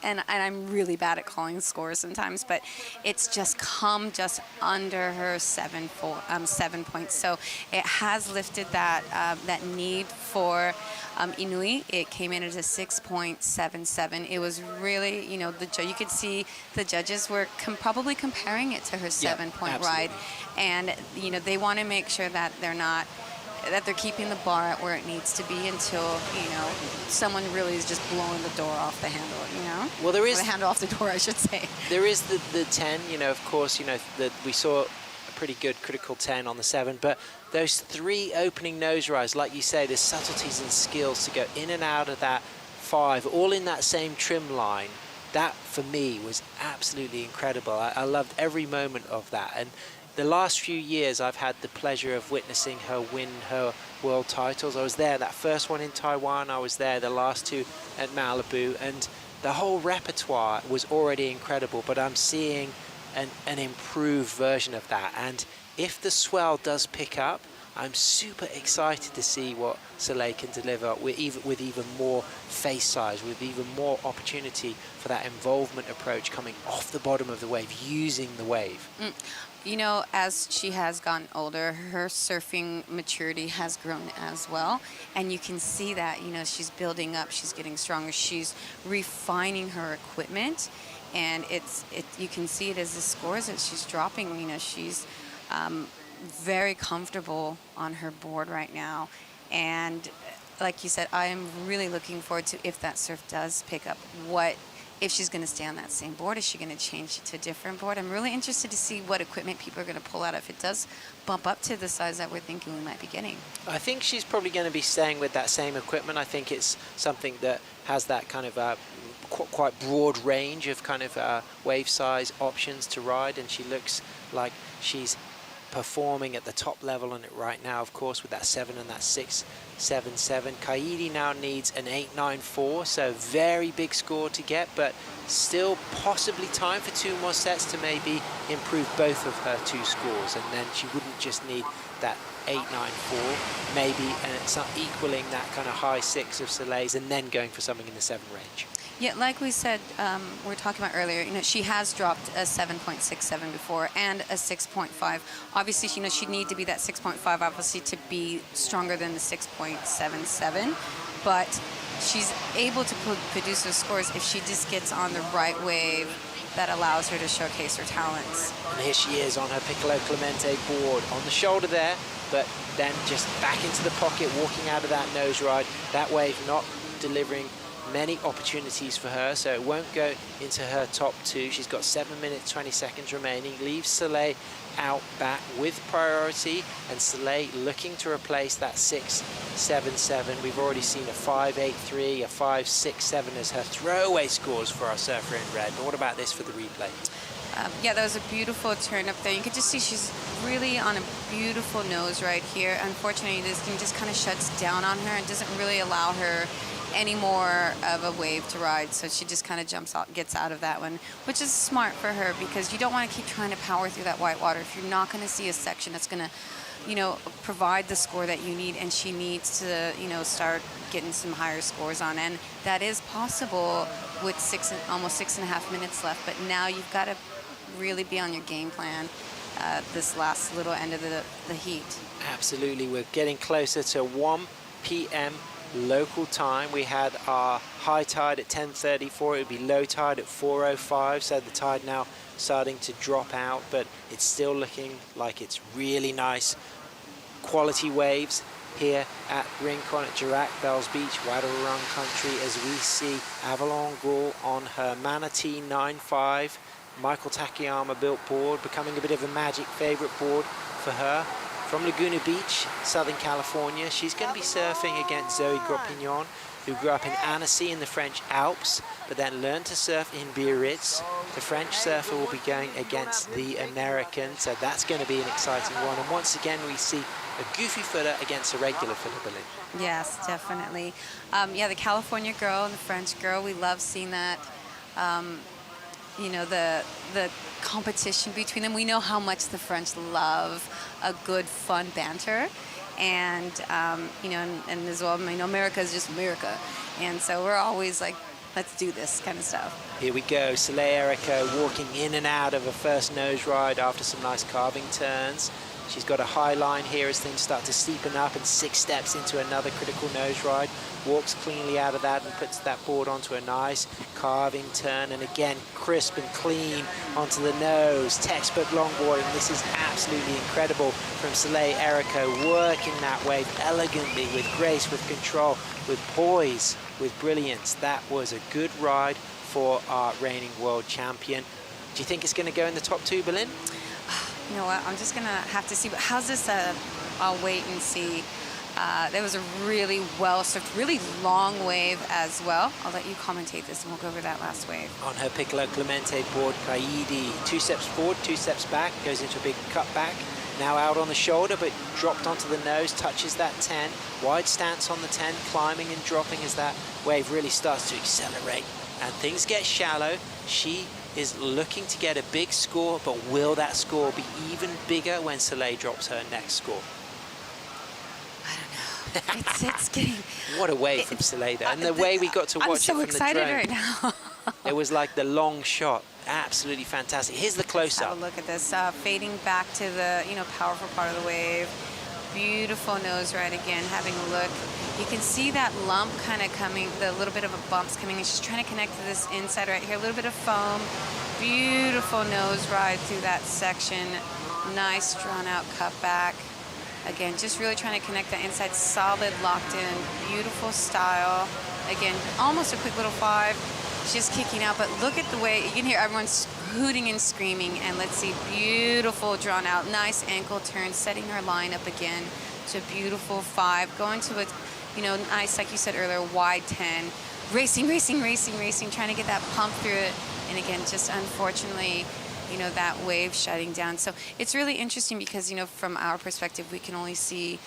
and I'm really bad at calling scores sometimes, but it's just come just under her 7 points. So it has lifted that need for Inui. It came in at a 6.77. It was really, you know, you could see the judges were probably comparing it to her 7-point ride, and you know, they want to make sure that they're keeping the bar at where it needs to be until, you know, someone really is just blowing the door off the handle, you know? Well, there is... Or the handle off the door, I should say. There is the 10, you know, of course, you know, we saw a pretty good critical 10 on the 7, but those 3 opening nose rides, like you say, there's subtleties and skills to go in and out of that 5, all in that same trim line. That, for me, was absolutely incredible. I loved every moment of that. And the last few years, I've had the pleasure of witnessing her win her world titles. I was there, that first one in Taiwan, I was there, the last 2 at Malibu, and the whole repertoire was already incredible, but I'm seeing an improved version of that. And if the swell does pick up, I'm super excited to see what Soleil can deliver with even more face size, with even more opportunity for that involvement approach coming off the bottom of the wave, using the wave. You know, as she has gotten older, her surfing maturity has grown as well. And you can see that, you know, she's building up, she's getting stronger, she's refining her equipment. And you can see it as the scores that she's dropping. You know, she's very comfortable on her board right now. And like you said, I am really looking forward to, if that surf does pick up, if she's going to stay on that same board, is she going to change to a different board? I'm really interested to see what equipment people are going to pull out if it does bump up to the size that we're thinking we might be getting. I think she's probably going to be staying with that same equipment. I think it's something that has that kind of quite broad range of kind of wave size options to ride, and she looks like she's performing at the top level on it right now, of course, with that 7 and that 6.77. Kaidi now needs an 8.94, so very big score to get, but still possibly time for 2 more sets to maybe improve both of her 2 scores, and then she wouldn't just need that 8.94, maybe, and it's not equaling that kind of high 6 of Soleil's, and then going for something in the 7 range. Yeah, like we said, we were talking about earlier, you know, she has dropped a 7.67 before and a 6.5. Obviously, you know, she'd need to be that 6.5, obviously, to be stronger than the 6.77. But she's able to produce those scores if she just gets on the right wave that allows her to showcase her talents. And here she is on her Piccolo Clemente board, on the shoulder there, but then just back into the pocket, walking out of that nose ride. That wave not delivering many opportunities for her, so it won't go into her top 2. She's got 7 minutes 20 seconds remaining, leaves Soleil out back with priority, and Soleil looking to replace that 6.77. We've already seen a 5.83, a 5.67 as her throwaway scores for our surfer in red. But what about this for the replay? Yeah, that was a beautiful turn up there. You could just see she's really on a beautiful nose right here. Unfortunately, this thing just kind of shuts down on her and doesn't really allow her any more of a wave to ride, so she just kind of jumps out, gets out of that one, which is smart for her, because you don't want to keep trying to power through that white water if you're not going to see a section that's going to, you know, provide the score that you need, and she needs to, you know, start getting some higher scores on, and that is possible with almost 6.5 minutes left. But now you've got to really be on your game plan this last little end of the heat. Absolutely, we're getting closer to 1 p.m. local time. We had our high tide at 10:34. It would be low tide at 4:05, so the tide now starting to drop out, but it's still looking like it's really nice quality waves here at Rincon at Dirac Bells Beach, Wadawurrung country, as we see Avalon Ghoul on her Manatee 9.5 Michael Takayama built board, becoming a bit of a magic favorite board for her. From Laguna Beach, Southern California, she's going to be surfing against Zoe Gropignon, who grew up in Annecy in the French Alps, but then learned to surf in Biarritz. The French surfer will be going against the American, so that's going to be an exciting one. And once again, we see a goofy footer against a regular footer, Berlin. Yes, definitely. Yeah, the California girl and the French girl, we love seeing that. You know, the competition between them. We know how much the French love a good, fun banter. And, you know, and as well, you know, America is just America. And so we're always like, let's do this kind of stuff. Here we go, Soleil Erica walking in and out of a first nose ride after some nice carving turns. She's got a high line here as things start to steepen up, and 6 steps into another critical nose ride. Walks cleanly out of that and puts that board onto a nice carving turn, and again crisp and clean onto the nose. Textbook longboarding. This is absolutely incredible from Soleil Erica, working that wave elegantly, with grace, with control, with poise, with brilliance. That was a good ride for our reigning world champion. Do you think it's going to go in the top 2, Berlin? You know what, I'm just going to have to see. But how's this? I'll wait and see. There was a really well-surfed, really long wave as well. I'll let you commentate this, and we'll go over that last wave. On her Piccolo Clemente board, Kaidi, 2 steps forward, 2 steps back, goes into a big cutback. Now out on the shoulder, but dropped onto the nose, touches that 10. Wide stance on the 10, climbing and dropping as that wave really starts to accelerate. And things get shallow. She is looking to get a big score, but will that score be even bigger when Soleil drops her next score? I don't know. It's getting... What a wave from Soleil though. And the way we got to watch it from the drone. I'm so excited right now. It was like the long shot. Absolutely fantastic. Here's the close-up. Have a look at this. Fading back to the, you know, powerful part of the wave. Beautiful nose ride again, having a look. You can see that lump kind of coming, the little bit of a bump's coming, and she's trying to connect to this inside right here. A little bit of foam. Beautiful nose ride through that section. Nice drawn out cutback. Again, just really trying to connect the inside, solid, locked in, beautiful style. Again, almost a quick little 5. Just kicking out, but look at the way, you can hear everyone hooting and screaming. And let's see, beautiful drawn out, nice ankle turn, setting her line up again to a beautiful 5. Going to a, you know, nice, like you said earlier, wide 10. Racing, trying to get that pump through it. And again, just unfortunately, that wave shutting down. So it's really interesting because, from our perspective, we can only see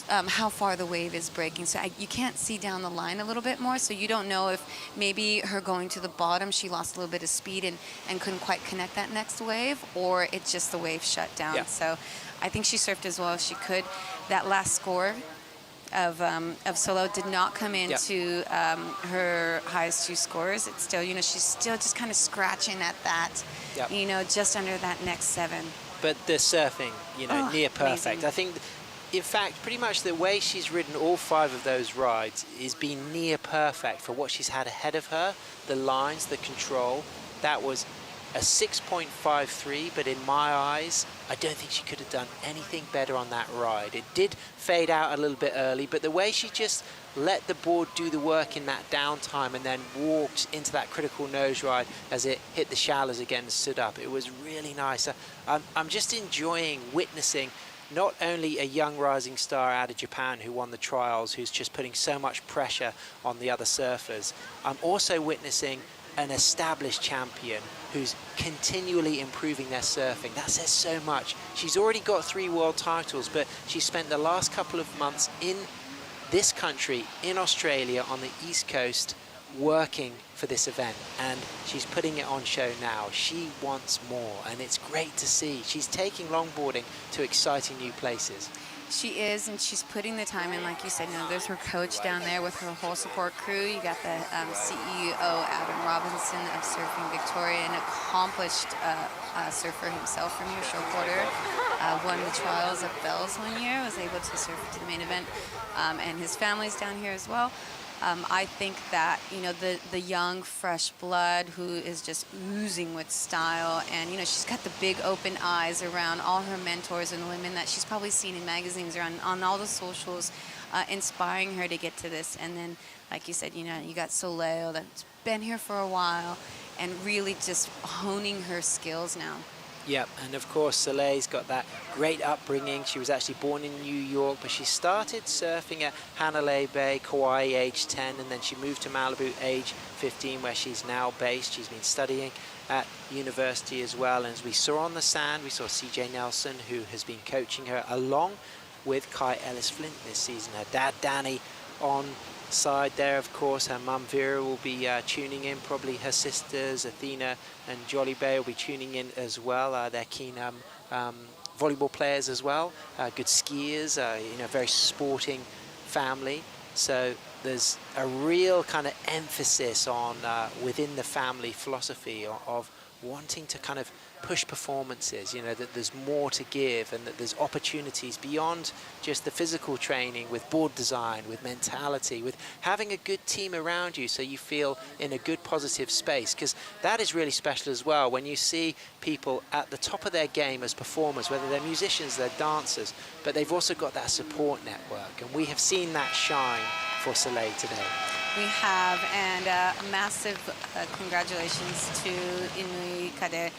how far the wave is breaking. So you can't see down the line a little bit more. So you don't know if maybe her going to the bottom, she lost a little bit of speed and couldn't quite connect that next wave, or it's just the wave shut down. Yeah. So I think she surfed as well as she could. That last score of solo did not come into her highest 2 scores. It's still, she's still just kind of scratching at that, just under that next 7. But the surfing, near perfect. Amazing. I think, in fact, pretty much the way she's ridden all 5 of those rides is been near perfect for what she's had ahead of her. The lines, the control, that was a 6.53, but in my eyes, I don't think she could have done anything better on that ride. It did fade out a little bit early, but the way she just let the board do the work in that downtime and then walked into that critical nose ride as it hit the shallows again and stood up, it was really nice. I'm just enjoying witnessing not only a young rising star out of Japan who won the trials, who's just putting so much pressure on the other surfers. I'm also witnessing an established champion who's continually improving their surfing. That says so much. She's already got 3 world titles, but she spent the last couple of months in this country, in Australia, on the East Coast, working for this event, and she's putting it on show now. She wants more, and it's great to see. She's taking longboarding to exciting new places. She is, and she's putting the time in, like you said. There's her coach down there with her whole support crew. You got the CEO, Adam Robinson of Surfing Victoria, an accomplished surfer himself from here, show quarter. Won the trials at Bells one year, was able to surf to the main event, and his family's down here as well. I think that, the young, fresh blood who is just oozing with style, and, she's got the big open eyes around all her mentors and women that she's probably seen in magazines or on all the socials, inspiring her to get to this. And then, like you said, you got Soleil that's been here for a while and really just honing her skills now. Yep, and of course Soleil's got that great upbringing. She was actually born in New York, but she started surfing at Hanalei Bay, Kauai, age 10, and then she moved to Malibu age 15, where she's now based. She's been studying at university as well, and as we saw on the sand, we saw CJ Nelson, who has been coaching her along with Kai Ellis Flint this season. Her dad Danny on side there, of course. Her mum Vera will be tuning in, probably her sisters Athena and Jolly Bay will be tuning in as well. They're keen volleyball players as well, good skiers, very sporting family. So there's a real kind of emphasis on within the family philosophy of wanting to kind of push performances, that there's more to give and that there's opportunities beyond just the physical training, with board design, with mentality, with having a good team around you so you feel in a good positive space, because that is really special as well when you see people at the top of their game as performers, whether they're musicians, they're dancers, but they've also got that support network, and we have seen that shine for Soleil today. We have, and massive congratulations to Inui Kade.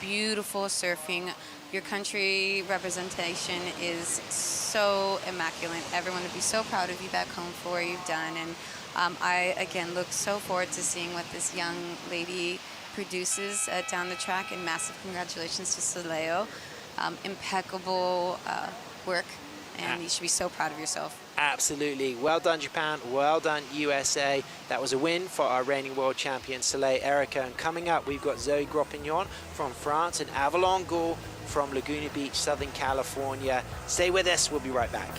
Beautiful surfing. Your country representation is so immaculate. Everyone would be so proud of you back home for what you've done. And I, again, look so forward to seeing what this young lady produces down the track. And massive congratulations to Soleil. Impeccable work, and you should be so proud of yourself. Absolutely. Well done, Japan. Well done, USA. That was a win for our reigning world champion, Soleil Erica. And coming up, we've got Zoe Gropignon from France and Avalon Gall from Laguna Beach, Southern California. Stay with us. We'll be right back.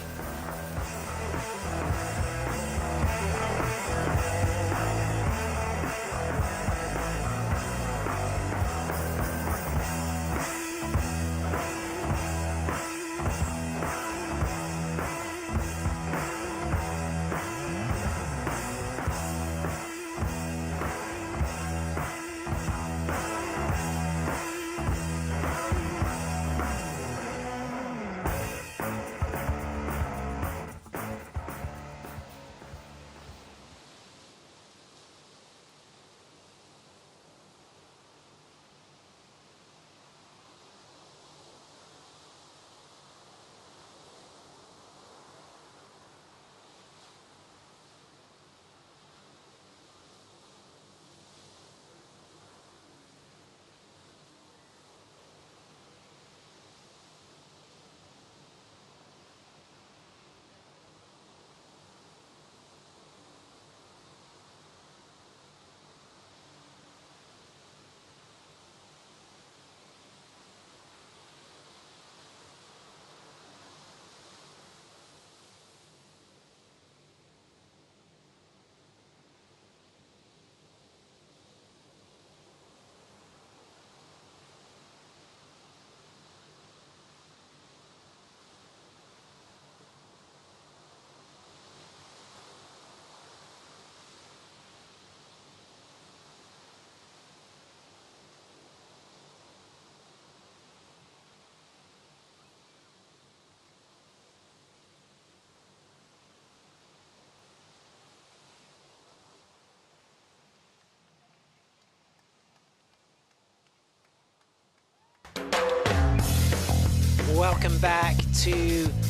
welcome back to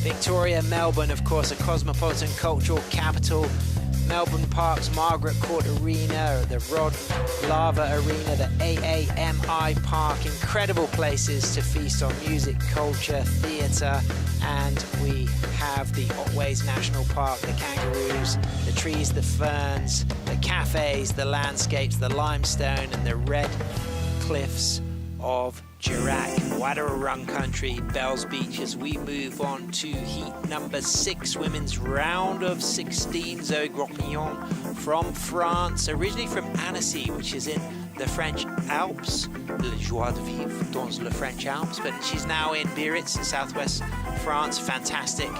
Victoria, Melbourne, of course, a cosmopolitan cultural capital. Melbourne Park's Margaret Court Arena, the Rod Lava Arena, the AAMI Park, incredible places to feast on music, culture, theatre, and we have the Otways National Park, the kangaroos, the trees, the ferns, the cafes, the landscapes, the limestone, and the red cliffs of Chirac, Wadawurrung country, Bells Beach, as we move on to heat number 6, women's round of 16. Zoe Gropillon from France, originally from Annecy, which is in the French Alps, la joie de vivre dans le French Alps, but she's now in Biarritz in southwest France. Fantastic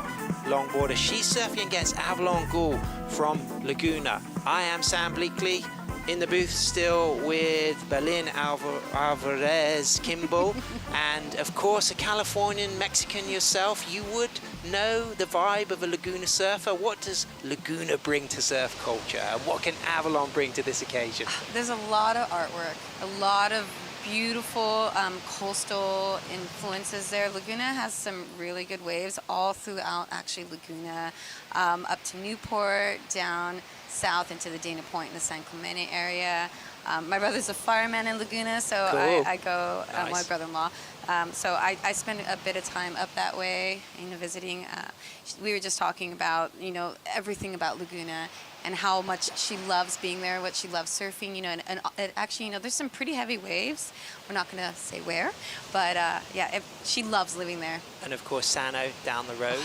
longboarder. She's surfing against Avalon Gould from Laguna. I am Sam Bleakley, in the booth still with Berlin Alvarez Kimball, and of course a Californian Mexican yourself. You would know the vibe of a Laguna surfer. What does Laguna bring to surf culture, and what can Avalon bring to this occasion? There's a lot of artwork, a lot of beautiful coastal influences there. Laguna has some really good waves all throughout, actually, Laguna, up to Newport, down south into the Dana Point and the San Clemente area. My brother's a fireman in Laguna, so Cool. I go, Nice. my brother-in-law, so I spend a bit of time up that way, visiting. We were just talking about, everything about Laguna and how much she loves being there, what she loves surfing, and actually, there's some pretty heavy waves. We're not going to say where, but she loves living there. And of course Sano down the road.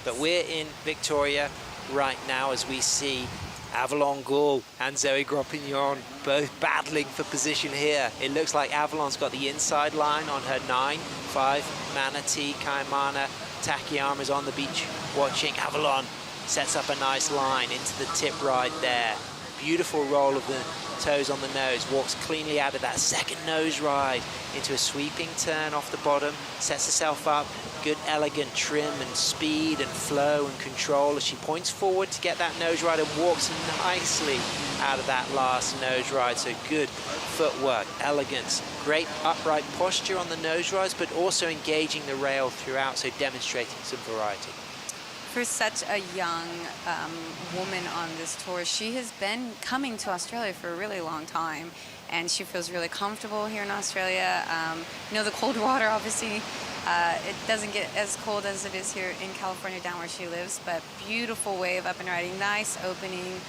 But we're in Victoria right now as we see Avalon Gould and Zoe Gropillon both battling for position here. It looks like Avalon's got the inside line on her 9-5. Manatee, Kaimana, Takayama's on the beach watching. Avalon sets up a nice line into the tip ride there. Beautiful roll of the toes on the nose, walks cleanly out of that second nose ride into a sweeping turn off the bottom, sets herself up, good elegant trim and speed and flow and control as she points forward to get that nose ride and walks nicely out of that last nose ride. So good footwork, elegance, great upright posture on the nose rides, but also engaging the rail throughout, so demonstrating some variety. For such a young woman on this tour, she has been coming to Australia for a really long time, and she feels really comfortable here in Australia. The cold water, obviously, it doesn't get as cold as it is here in California down where she lives, but beautiful wave up and riding, nice opening,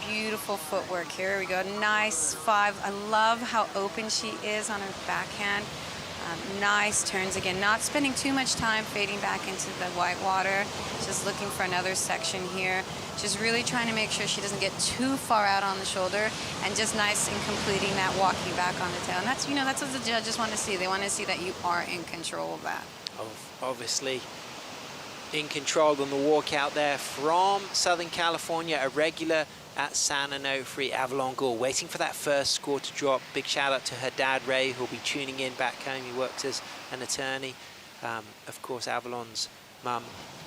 beautiful footwork. Here we go, nice 5. I love how open she is on her backhand. Nice turns again, not spending too much time fading back into the white water, just looking for another section here. Just really trying to make sure she doesn't get too far out on the shoulder, and just nice in completing that walking back on the tail. And that's, that's what the judges want to see. They want to see that you are in control of that. Obviously in control on the walk out there from Southern California, a regular at San Onofre, Avalon Gould, waiting for that first score to drop. Big shout out to her dad Ray, who'll be tuning in back home. He works as an attorney. Of course, Avalon's mum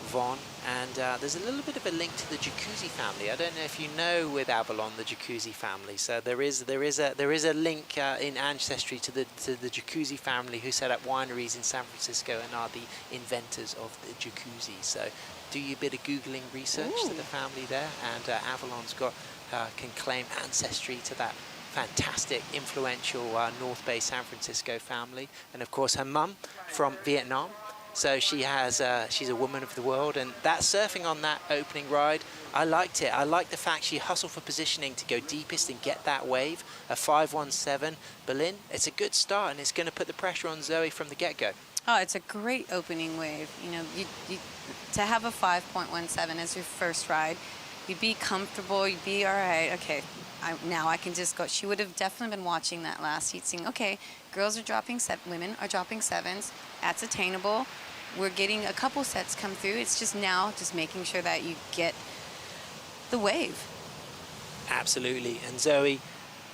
Vaughn, and there's a little bit of a link to the Jacuzzi family. I don't know if you know with Avalon the Jacuzzi family. So there is a link in ancestry to the Jacuzzi family, who set up wineries in San Francisco and are the inventors of the Jacuzzi. So do your bit of googling research to the family there, and Avalon's can claim ancestry to that fantastic, influential North Bay San Francisco family, and of course her mum from Vietnam. So she's a woman of the world, and that surfing on that opening ride, I liked it. I liked the fact she hustled for positioning to go deepest and get that wave, a 5.17. Berlin, it's a good start, and it's going to put the pressure on Zoe from the get-go. Oh, it's a great opening wave. To have a 5.17 as your first ride, you'd be comfortable, you'd be all right. Okay, now I can just go. She would have definitely been watching that last heat, saying, okay, girls are dropping women are dropping 7s. That's attainable. We're getting a couple sets come through. It's just now just making sure that you get the wave. Absolutely. And Zoe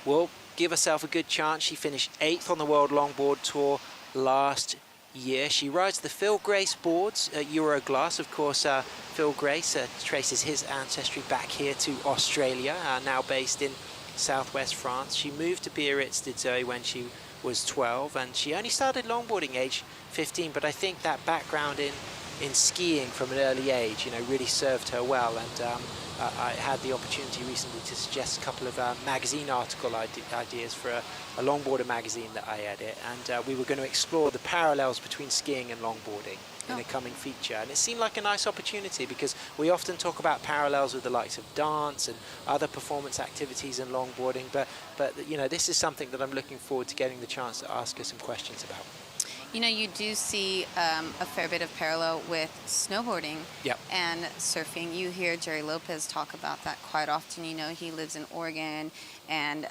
will give herself a good chance. She finished 8th on the World Longboard Tour last year. She rides the Phil Grace boards at Euroglass. Of course, Phil Grace traces his ancestry back here to Australia, now based in southwest France. She moved to Biarritz, did Zoe, when she was 12, and she only started longboarding age 15, but I think that background in skiing from an early age, you know, really served her well. And I had the opportunity recently to suggest a couple of magazine article ideas for a longboarder magazine that I edit, and we were going to explore the parallels between skiing and longboarding in a coming feature. And it seemed like a nice opportunity because we often talk about parallels with the likes of dance and other performance activities in longboarding, but you know, this is something that I'm looking forward to getting the chance to ask her some questions about. You know, you do see a fair bit of parallel with snowboarding and surfing. You hear Jerry Lopez talk about that quite often. You know, he lives in Oregon, and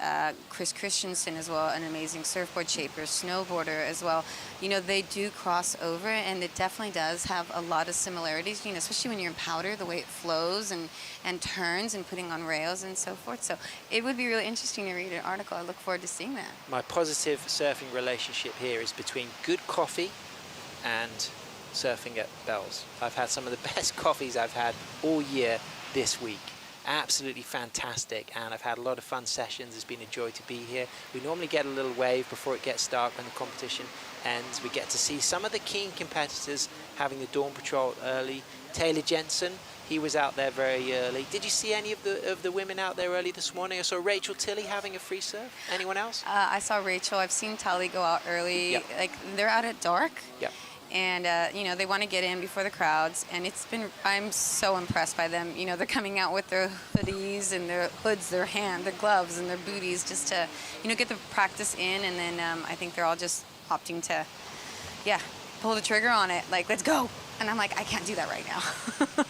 Chris Christensen as well, an amazing surfboard shaper, snowboarder as well. You know, they do cross over, and it definitely does have a lot of similarities, you know, especially when you're in powder, the way it flows and turns and putting on rails and so forth. So it would be really interesting to read an article. I look forward to seeing that. My positive surfing relationship here is between good coffee and surfing at Bells. I've had some of the best coffees I've had all year this week. Absolutely fantastic, and I've had a lot of fun sessions. It's been a joy to be here. We normally get a little wave before it gets dark when the competition ends. We get to see some of the keen competitors having the dawn patrol early. Taylor Jensen, he was out there very early. Did you see any of the women out there early this morning? I saw Rachel Tilley having a free surf. Anyone else? I saw Rachel. I've seen Tully go out early. Yep. Like, they're out at dark. Yep. And, you know, they want to get in before the crowds. And I'm so impressed by them. You know, they're coming out with their hoodies and their hoods, their gloves and their booties just to, you know, get the practice in. And then I think they're all just opting to, pull the trigger on it. Like, let's go. And I'm like, I can't do that right now.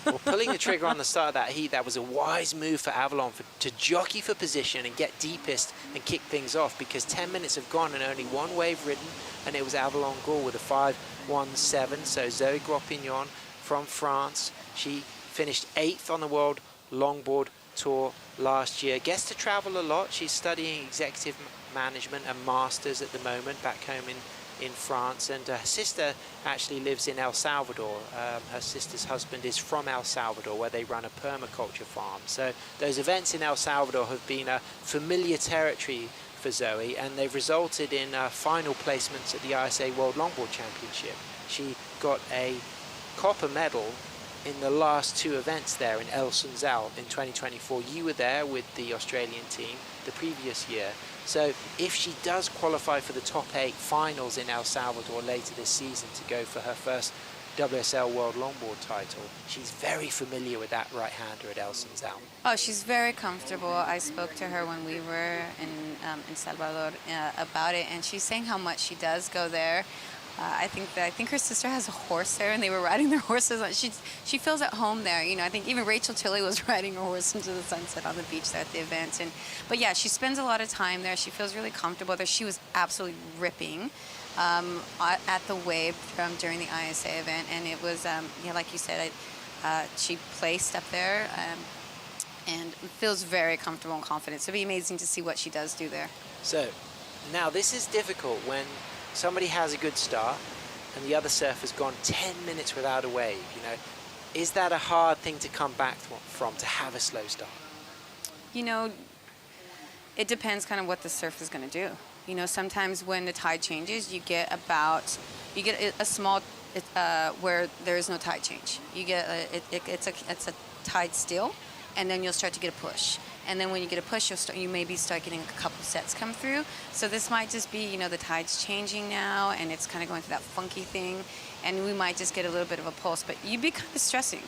Well, pulling the trigger on the start of that heat, that was a wise move for Avalon to jockey for position and get deepest and kick things off, because 10 minutes have gone and only one wave ridden, and it was Avalon Gore with a 5.17. So Zoe Gros-Pignon from France, she finished 8th on the World Longboard Tour last year. Gets to travel a lot. She's studying executive management and masters at the moment back home in France, and her sister actually lives in El Salvador. Her sister's husband is from El Salvador, where they run a permaculture farm. So those events in El Salvador have been a familiar territory for Zoe, and they've resulted in final placements at the ISA World Longboard Championship. She got a copper medal in the last 2 events there in El Sunzal in 2024. You were there with the Australian team the previous year. So if she does qualify for the top 8 finals in El Salvador later this season to go for her first WSL World Longboard title, she's very familiar with that right-hander at El Sunzal. Oh, she's very comfortable. I spoke to her when we were in Salvador about it, and she's saying how much she does go there. I think her sister has a horse there, and they were riding their horses. She feels at home there. You know, I think even Rachel Tilley was riding her horse into the sunset on the beach there at the event. But yeah, she spends a lot of time there. She feels really comfortable there. She was absolutely ripping at the wave during the ISA event, and it was like you said, she placed up there and feels very comfortable and confident. So it'll be amazing to see what she does do there. So now this is difficult when somebody has a good start and the other surfer's gone 10 minutes without a wave. You know, is that a hard thing to come back from, to have a slow start? You know, it depends kind of what the surf is going to do. You know, sometimes when the tide changes, you get a small where there is no tide change. You get it's a tide still, and then you'll start to get a push. And then when you get a push, you maybe start getting a couple sets come through. So this might just be, you know, the tide's changing now, and it's kind of going through that funky thing, and we might just get a little bit of a pulse, but you'd be kind of stressing.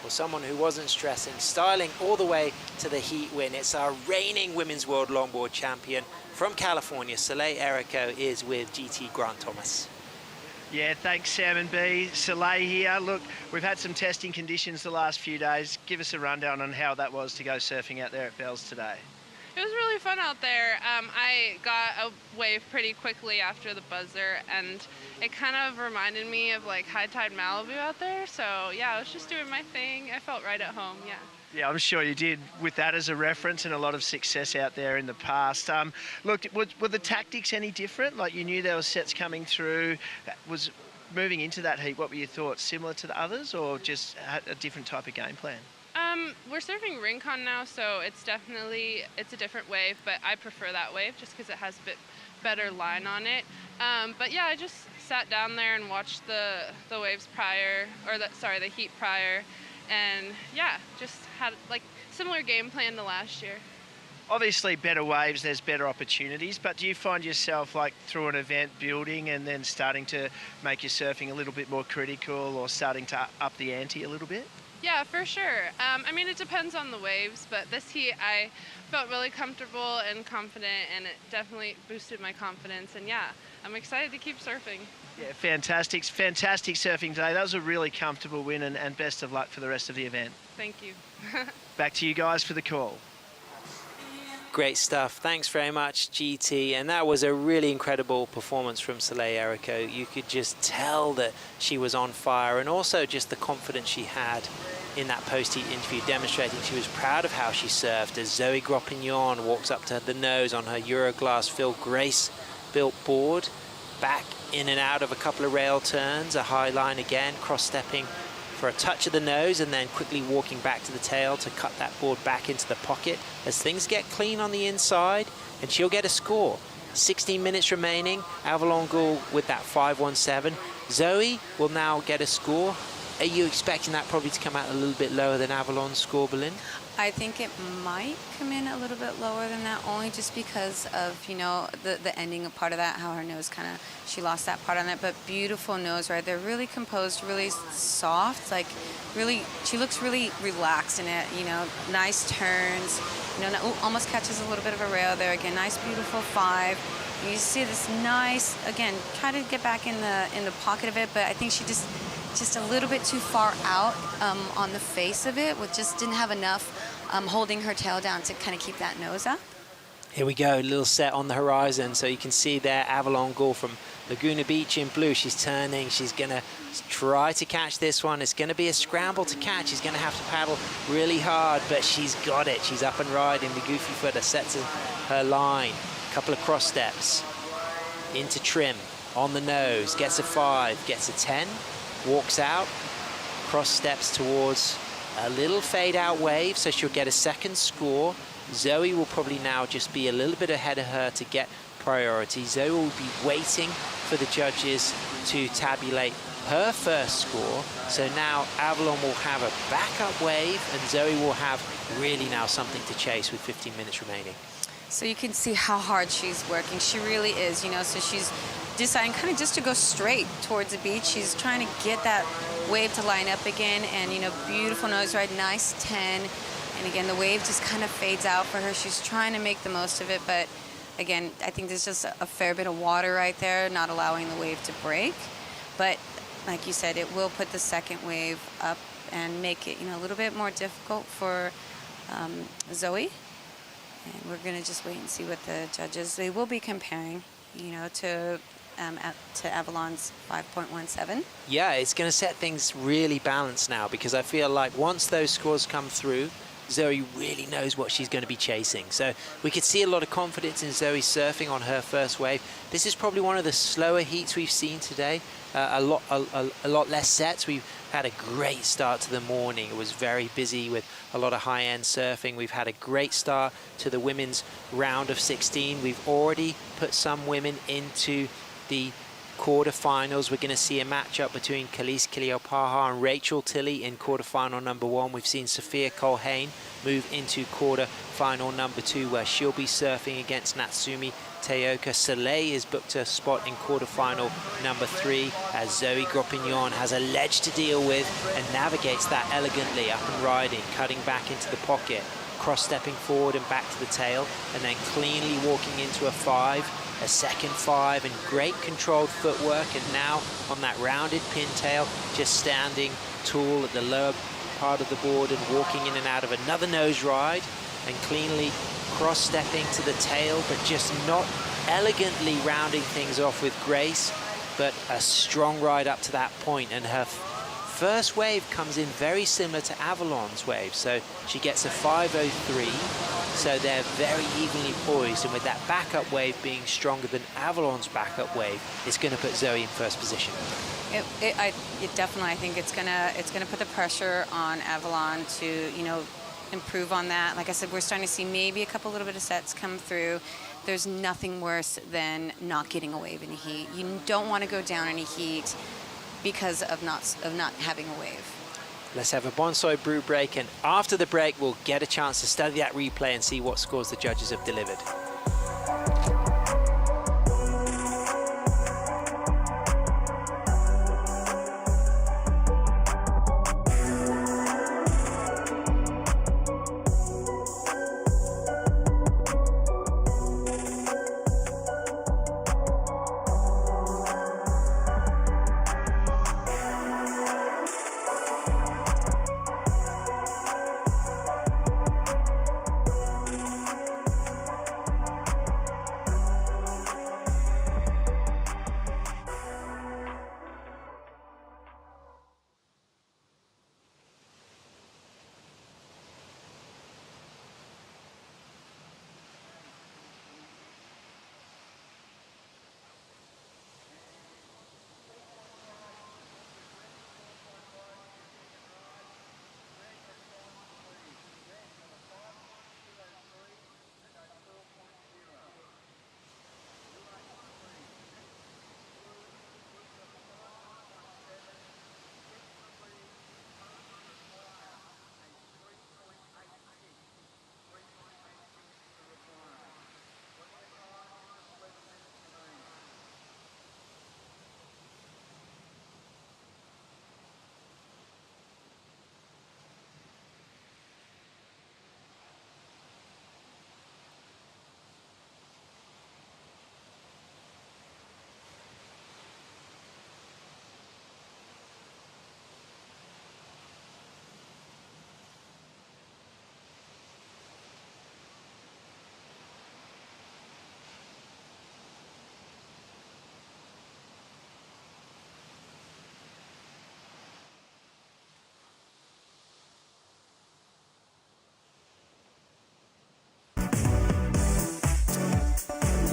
Well, someone who wasn't stressing, styling all the way to the heat win. It's our reigning Women's World Longboard champion from California, Soleil Erico, is with GT Grant Thomas. Yeah, thanks, Sam and B. Soleil here. Look, we've had some testing conditions the last few days. Give us a rundown on how that was to go surfing out there at Bells today. It was really fun out there. I got a wave pretty quickly after the buzzer, and it kind of reminded me of like high tide Malibu out there. So yeah, I was just doing my thing. I felt right at home, yeah. Yeah, I'm sure you did, with that as a reference and a lot of success out there in the past. Look, were the tactics any different? Like, you knew there were sets coming through. Was moving into that heat, what were your thoughts? Similar to the others, or just a different type of game plan? we're surfing Rincon now, so it's a different wave, but I prefer that wave just because it has a bit better line on it. But yeah, I just sat down there and watched the waves prior, or the heat prior, and yeah, just had like similar game plan to last year. Obviously, better waves, there's better opportunities, but do you find yourself like through an event building and then starting to make your surfing a little bit more critical or starting to up the ante a little bit? Yeah, for sure. I mean, it depends on the waves, but this heat I felt really comfortable and confident, and it definitely boosted my confidence. And yeah, I'm excited to keep surfing. Yeah, fantastic surfing today. That was a really comfortable win, and best of luck for the rest of the event. Thank you. Back to you guys for the call. Great stuff. Thanks very much, GT. And that was a really incredible performance from Soleil Erico. You could just tell that she was on fire, and also just the confidence she had in that post-heat interview, demonstrating she was proud of how she surfed as Zoe Gropignon walks up to the nose on her Euroglass Phil Grace built board, back in and out of a couple of rail turns, a high line again, cross-stepping for a touch of the nose, and then quickly walking back to the tail to cut that board back into the pocket as things get clean on the inside, and she'll get a score. 16 minutes remaining. Avalon Gould with that 5.17. Zoe will now get a score. Are you expecting that probably to come out a little bit lower than Avalon's score, Berlin? I think it might come in a little bit lower than that, only just because of, you know, the ending of part of that, how her nose kind of, she lost that part on it. But beautiful nose right there, really composed, really soft, like really, she looks really relaxed in it, you know, nice turns, you know, almost catches a little bit of a rail there. Again, nice, beautiful 5. You see this nice, again, try to get back in the pocket of it, but I think she just a little bit too far out on the face of it, just didn't have enough holding her tail down to kind of keep that nose up. Here we go, a little set on the horizon. So you can see there Avalon Gould from Laguna Beach in blue. She's turning, she's gonna try to catch this one. It's gonna be a scramble to catch. She's gonna have to paddle really hard, but she's got it. She's up and riding. The goofy footer sets her line. A couple of cross steps into trim, on the nose, gets a 5, gets a 10, walks out, cross steps towards a little fade out wave, so she'll get a second score. Zoe will probably now just be a little bit ahead of her to get priority. Zoe will be waiting for the judges to tabulate her first score. So now Avalon will have a backup wave, and Zoe will have really now something to chase with 15 minutes remaining. So you can see how hard she's working. She really is, you know, so she's deciding kind of just to go straight towards the beach. She's trying to get that wave to line up again, and, you know, beautiful nose ride, nice 10. And again, the wave just kind of fades out for her. She's trying to make the most of it, but again, I think there's just a fair bit of water right there, not allowing the wave to break. But like you said, it will put the second wave up and make it, you know, a little bit more difficult for Zoe. And we're gonna just wait and see what the judges, they will be comparing, you know, to Avalon's 5.17. Yeah, it's going to set things really balanced now, because I feel like once those scores come through, Zoe really knows what she's going to be chasing. So we could see a lot of confidence in Zoe surfing on her first wave. This is probably one of the slower heats we've seen today. A lot less sets. We've had a great start to the morning. It was very busy with a lot of high-end surfing. We've had a great start to the women's round of 16. We've already put some women into the quarterfinals. We're going to see a matchup between Khalees Kiliopāha and Rachel Tilley in quarterfinal number 1. We've seen Sophia Colhane move into quarterfinal number 2, where she'll be surfing against Natsumi Teoka. Soleil is booked a spot in quarterfinal number 3, as Zoe Gropignon has a ledge to deal with and navigates that elegantly, up and riding, cutting back into the pocket, cross-stepping forward and back to the tail, and then cleanly walking into a 5, a second 5, and great controlled footwork. And now on that rounded pintail, just standing tall at the lower part of the board and walking in and out of another nose ride, and cleanly cross-stepping to the tail, but just not elegantly rounding things off with grace, but a strong ride up to that point. And her first wave comes in very similar to Avalon's wave, so she gets a 5.03, so they're very evenly poised, and with that backup wave being stronger than Avalon's backup wave, it's going to put Zoe in first position. It definitely, I think it's gonna put the pressure on Avalon to, you know, improve on that. Like I said, we're starting to see maybe a couple little bit of sets come through. There's nothing worse than not getting a wave in a heat. You don't want to go down in a heat because of not having a wave. Let's have a bonsai brew break, and after the break, we'll get a chance to study that replay and see what scores the judges have delivered.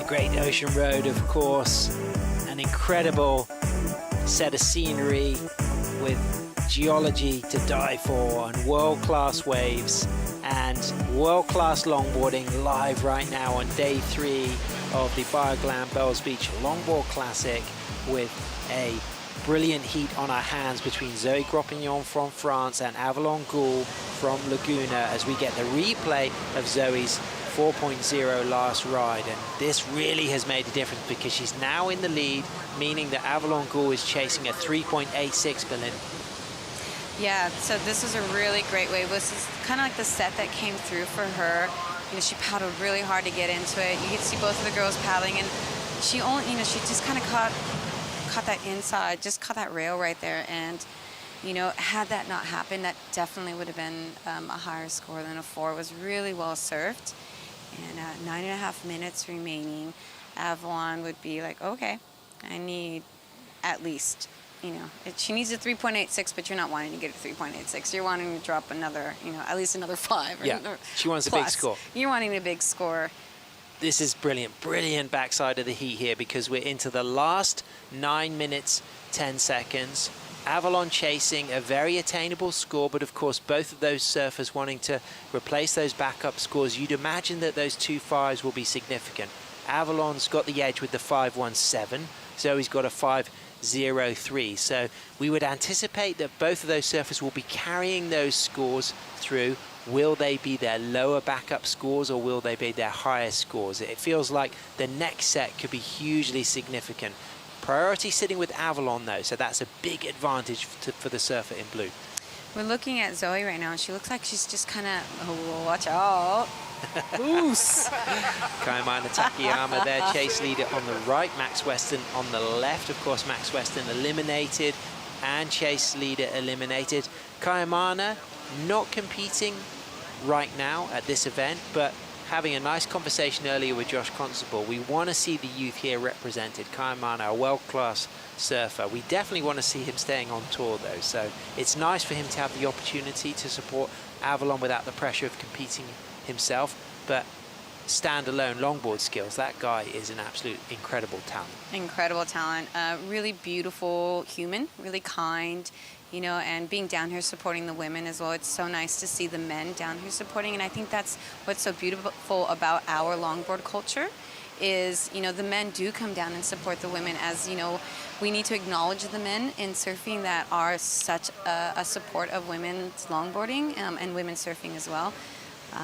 Great Ocean Road, of course, an incredible set of scenery with geology to die for and world-class waves and world-class longboarding live right now on day 3 of the Bioglan Bells Beach Longboard Classic, with a brilliant heat on our hands between Zoe Gropignon from France and Avalon Gould from Laguna as we get the replay of Zoe's 4.0 last ride, and this really has made a difference because she's now in the lead, meaning that Avalon Gould is chasing a 3.86 Berlin. Yeah, so this is a really great wave. This is kind of like the set that came through for her. You know, she paddled really hard to get into it. You can see both of the girls paddling, and she only, you know, she just kind of caught that inside, just caught that rail right there, and you know, had that not happened, that definitely would have been a higher score than a 4. It was really well surfed. And 9.5 minutes remaining, Avalon would be like, okay, I need at least, you know, she needs a 3.86, but you're not wanting to get a 3.86. You're wanting to drop another, you know, at least another 5. Yeah, she wants plus. a big score. You're wanting a big score. This is brilliant, brilliant backside of the heat here because we're into the last 9 minutes, 10 seconds. Avalon chasing a very attainable score, but of course both of those surfers wanting to replace those backup scores. You'd imagine that those 2 5s will be significant. Avalon's got the edge with the 5.17, Zoe's got a 5.03. So we would anticipate that both of those surfers will be carrying those scores through. Will they be their lower backup scores or will they be their higher scores? It feels like the next set could be hugely significant. Priority sitting with Avalon though, so that's a big advantage for the surfer in blue. We're looking at Zoe right now, and she looks like she's just kind of, oh, watch out. Loose. Kaimana Takayama there, chase leader on the right, Max Weston on the left. Of course, Max Weston eliminated and chase leader eliminated. Kaimana not competing right now at this event, but having a nice conversation earlier with Josh Constable. We want to see the youth here represented. Kaimana, a world-class surfer. We definitely want to see him staying on tour though, so it's nice for him to have the opportunity to support Avalon without the pressure of competing himself, but standalone longboard skills, that guy is an absolute incredible talent. Incredible talent. Really beautiful human, really kind, you know, and being down here supporting the women as well. It's so nice to see the men down here supporting, and I think that's what's so beautiful about our longboard culture is, you know, the men do come down and support the women, as, you know, we need to acknowledge the men in surfing that are such a support of women's longboarding and women's surfing as well.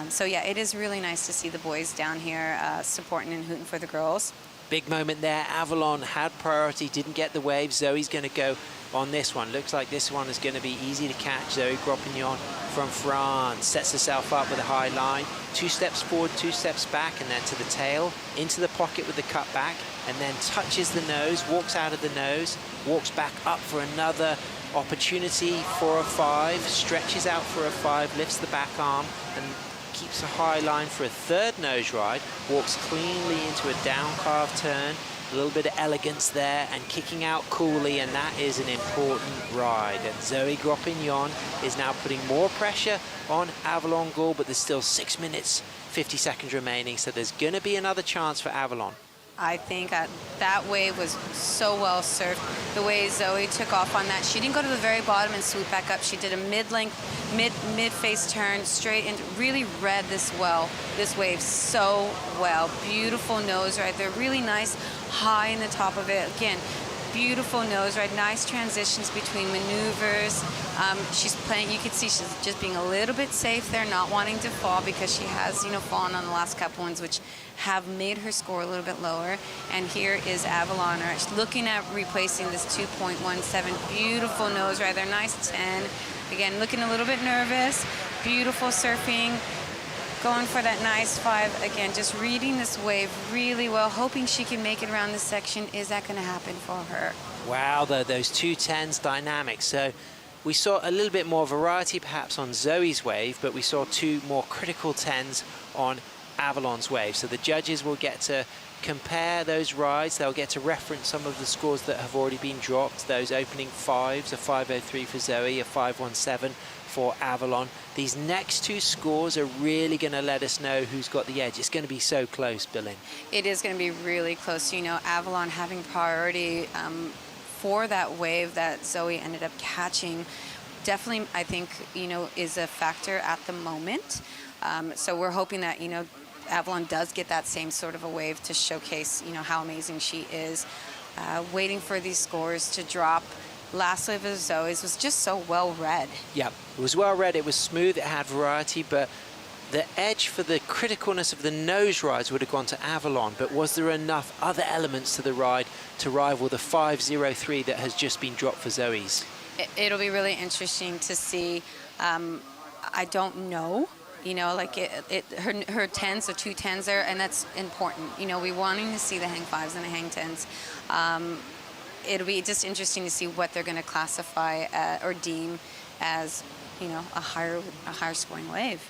So yeah, it is really nice to see the boys down here supporting and hooting for the girls. Big moment there. Avalon had priority, didn't get the wave. Zoe's going to go on this one. Looks like this one is going to be easy to catch. Zoe Gropignon from France sets herself up with a high line. 2 steps forward, 2 steps back, and then to the tail, into the pocket with the cut back, and then touches the nose, walks out of the nose, walks back up for another opportunity for a 5, stretches out for a 5, lifts the back arm, and keeps a high line for a 3rd nose ride, walks cleanly into a down carve turn, a little bit of elegance there, and kicking out coolly, and that is an important ride. And Zoe Gropignon is now putting more pressure on Avalon Gould, but there's still 6 minutes, 50 seconds remaining, so there's going to be another chance for Avalon. I think that wave was so well surfed. The way Zoe took off on that, she didn't go to the very bottom and swoop back up. She did a mid-length, mid-face turn straight and really read this wave so well. Beautiful nose ride. They're really nice, high in the top of it. Again, beautiful nose ride, nice transitions between maneuvers. She's playing, you can see she's just being a little bit safe there, not wanting to fall because she has, you know, fallen on the last couple ones, which have made her score a little bit lower. And here is Avalon looking at replacing this 2.17. Beautiful nose ride there, nice 10. Again, looking a little bit nervous. Beautiful surfing. Going for that nice 5. Again, just reading this wave really well, hoping she can make it around this section. Is that going to happen for her? Wow, though, those 2 10s dynamic. So we saw a little bit more variety perhaps on Zoe's wave, but we saw 2 more critical 10s on Avalon's wave. So the judges will get to compare those rides. They'll get to reference some of the scores that have already been dropped. Those opening 5s, a 5.03 for Zoe, a 5.17 for Avalon. These next 2 scores are really going to let us know who's got the edge. It's going to be so close, Billin. It is going to be really close. You know, Avalon having priority for that wave that Zoe ended up catching definitely, I think, you know, is a factor at the moment. So we're hoping that, you know, Avalon does get that same sort of a wave to showcase, you know, how amazing she is. Waiting for these scores to drop. Last wave of Zoe's was just so well read. Yeah, it was well read, it was smooth, it had variety, but the edge for the criticalness of the nose rides would have gone to Avalon, but was there enough other elements to the ride to rival the 5.03 that has just been dropped for Zoe's? It'll be really interesting to see. I don't know. You know, like her 10s are 2 10s there, and that's important. You know, we're wanting to see the hang 5s and the hang 10s. It'll be just interesting to see what they're going to classify or deem as, you know, a higher scoring wave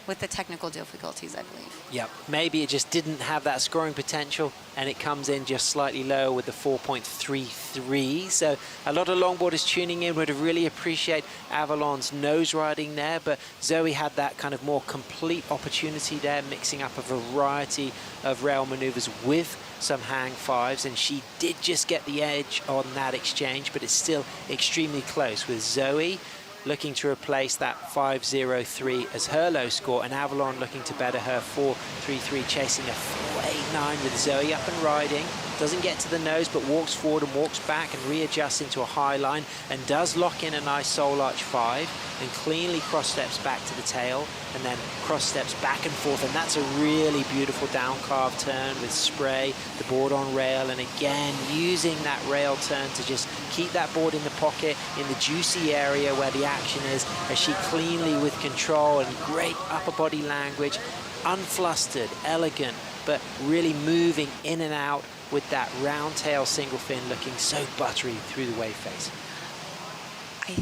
with the technical difficulties, I believe. Yep, maybe it just didn't have that scoring potential and it comes in just slightly lower with the 4.33. So a lot of longboarders tuning in would really appreciate Avalon's nose riding there, but Zoe had that kind of more complete opportunity there, mixing up a variety of rail maneuvers with some hang 5s, and she did just get the edge on that exchange, but it's still extremely close with Zoe looking to replace that 5.03 as her low score, and Avalon looking to better her 4.33, chasing a 4.89 with Zoe up and riding. Doesn't get to the nose, but walks forward and walks back and readjusts into a high line and does lock in a nice soul arch 5 and cleanly cross steps back to the tail and then cross steps back and forth, and that's a really beautiful down carve turn with spray, the board on rail, and again using that rail turn to just keep that board in the pocket in the juicy area where the action is, as she cleanly with control and great upper body language, unflustered, elegant, but really moving in and out with that round tail single fin looking so buttery through the wave face. I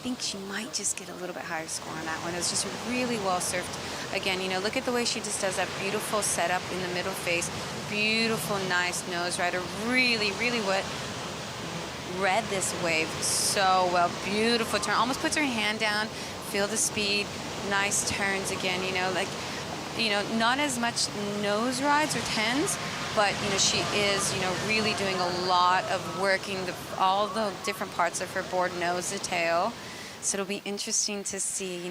think she might just get a little bit higher score on that one. It was just really well surfed. Again, you know, look at the way she just does that beautiful setup in the middle face. Beautiful, nice nose rider. Really, really read this wave so well. Beautiful turn. Almost puts her hand down. Feel the speed. nice turns again, like, not as much nose rides or 10s, but, she is, really doing a lot of working all the different parts of her board, nose to tail. So it'll be interesting to see,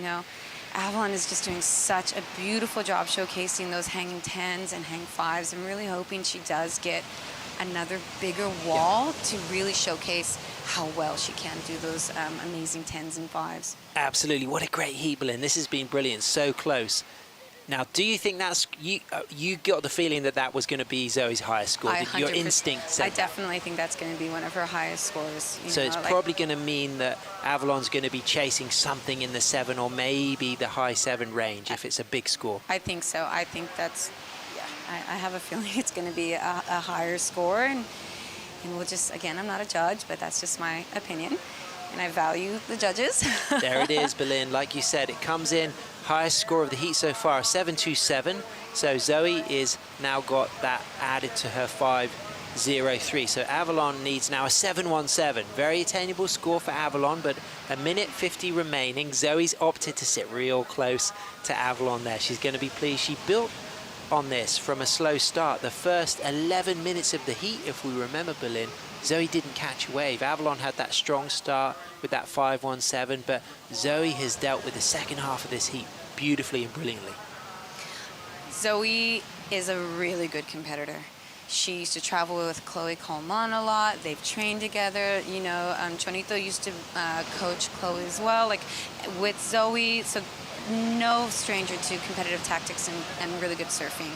Avalon is just doing such a beautiful job showcasing those hanging 10s and hang 5s. I'm really hoping she does get another bigger wall to really showcase how well she can do those amazing 10s and 5s. Absolutely. What a great heat, Berlin. This has been brilliant. So close. Now, do you think that's you got the feeling that was going to be Zoe's highest score? Did your instinct said I definitely think that's going to be one of her highest scores. So it's probably going to mean that Avalon's going to be chasing something in the 7 or maybe the high 7 range if it's a big score. I think so. I think that's, I have a feeling it's going to be a higher score. And we'll just, again, I'm not a judge, but that's just my opinion. And I value the judges. There it is, Berlin. Like you said, it comes in highest score of the heat so far, 7.27. So Zoe is now got that added to her 5.03. So Avalon needs now a 7.17. Very attainable score for Avalon, but a minute 50 remaining. Zoe's opted to sit real close to Avalon there. She's going to be pleased. She built on this from a slow start. The first 11 minutes of the heat, if we remember, Berlin, Zoe didn't catch a wave. Avalon had that strong start with that 5.17, but Zoe has dealt with the second half of this heat beautifully and brilliantly. Zoe is a really good competitor. She used to travel with Chloe Coleman a lot. They've trained together. Chonito used to coach Chloe as well, like with Zoe. So no stranger to competitive tactics and really good surfing.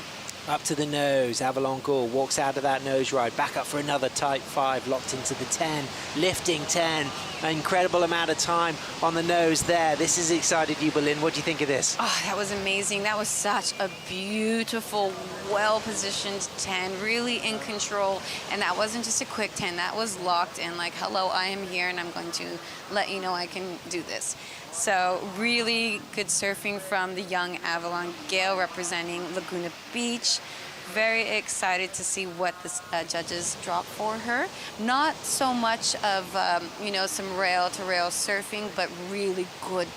Up to the nose, Avalon Gore walks out of that nose ride, back up for another tight 5, locked into the 10, lifting 10. An incredible amount of time on the nose there. This has excited you, Berlin. What do you think of this? Oh, that was amazing. That was such a beautiful, well-positioned 10, really in control. And that wasn't just a quick 10. That was locked in, like, hello, I am here, and I'm going to let you know I can do this. So really good surfing from the young Avalon. Gail representing Laguna Beach. Very excited to see what the judges drop for her. Not so much of, some rail-to-rail surfing, but really good,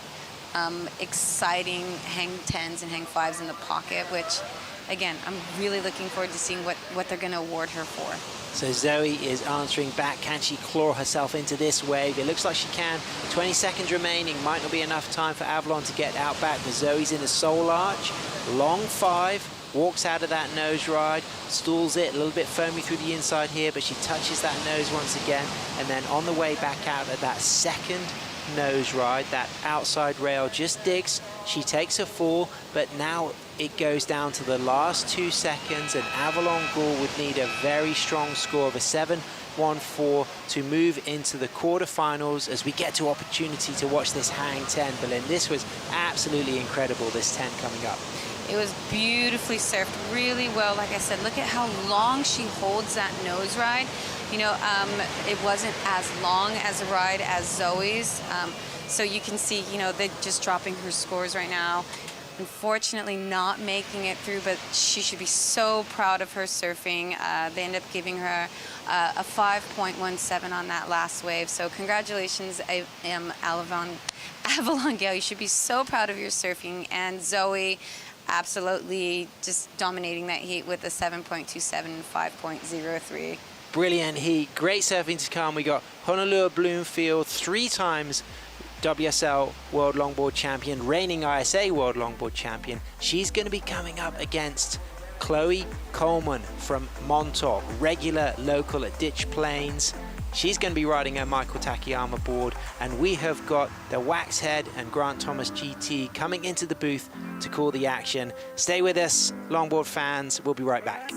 exciting hang 10s and hang 5s in the pocket, which, again, I'm really looking forward to seeing what they're going to award her for. So Zoe is answering back. Can she claw herself into this wave? It looks like she can. 20 seconds remaining. Might not be enough time for Avalon to get out back, but Zoe's in a soul arch. Long 5. Walks out of that nose ride. Stalls it. A little bit foamy through the inside here, but she touches that nose once again. And then on the way back out at that second nose ride, that outside rail just digs. She takes a fall, but now it goes down to the last 2 seconds, and Avalon Gore would need a very strong score of a 7.14 to move into the quarterfinals as we get to opportunity to watch this hang 10. Berlin, this was absolutely incredible, this 10 coming up. It was beautifully surfed, really well. Like I said, look at how long she holds that nose ride. It wasn't as long as a ride as Zoe's. So you can see, they're just dropping her scores right now. Unfortunately not making it through, but she should be so proud of her surfing. They end up giving her a 5.17 on that last wave. So congratulations, Avalon Gale. You should be so proud of your surfing. And Zoe, absolutely just dominating that heat with a 7.27 and 5.03. Brilliant heat, great surfing to come. We got Honolulu Bloomfield, 3 times WSL World Longboard Champion, reigning ISA World Longboard Champion. She's going to be coming up against Chloe Coleman from Montauk, regular local at Ditch Plains. She's going to be riding her Michael Takayama board, and we have got the Waxhead and Grant Thomas GT coming into the booth to call the action. Stay with us, longboard fans. We'll be right back.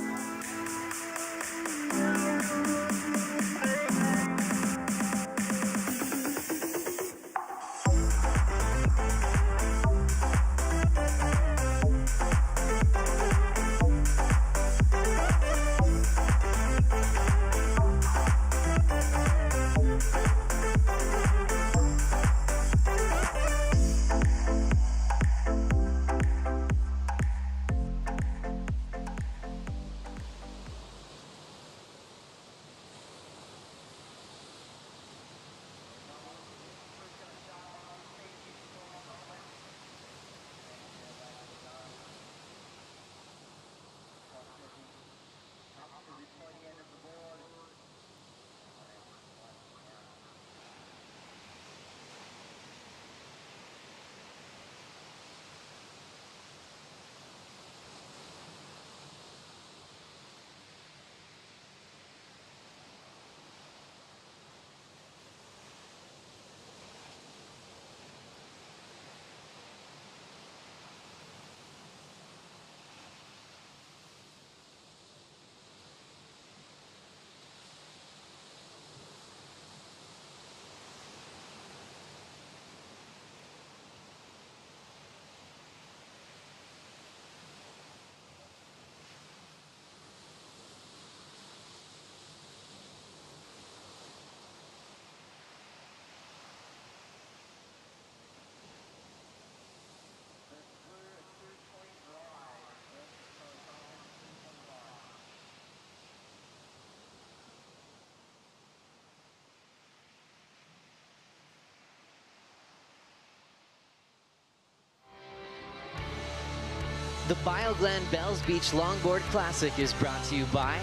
The Bioglan Bells Beach Longboard Classic is brought to you by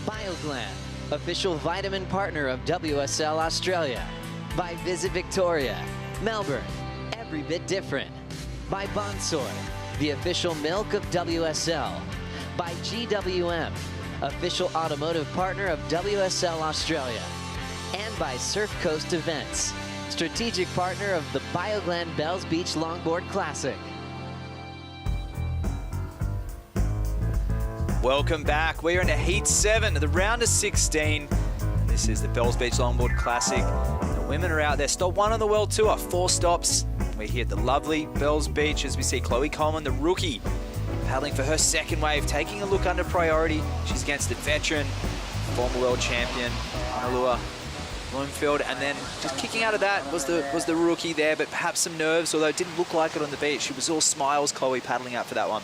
Bioglan, official vitamin partner of WSL Australia. By Visit Victoria, Melbourne, every bit different. By Bonsoy, the official milk of WSL. By GWM, official automotive partner of WSL Australia. And by Surf Coast Events, strategic partner of the Bioglan Bells Beach Longboard Classic. Welcome back. We're into Heat 7 of the round of 16. This is the Bells Beach Longboard Classic. The women are out there. Stop 1 on the World Tour, 4 stops. We're here at the lovely Bells Beach as we see Chloe Coleman, the rookie, paddling for her second wave, taking a look under priority. She's against the veteran, former world champion, Honolulu Bloomfield, and then just kicking out of that was the rookie there, but perhaps some nerves, although it didn't look like it on the beach. She was all smiles, Chloe, paddling out for that one.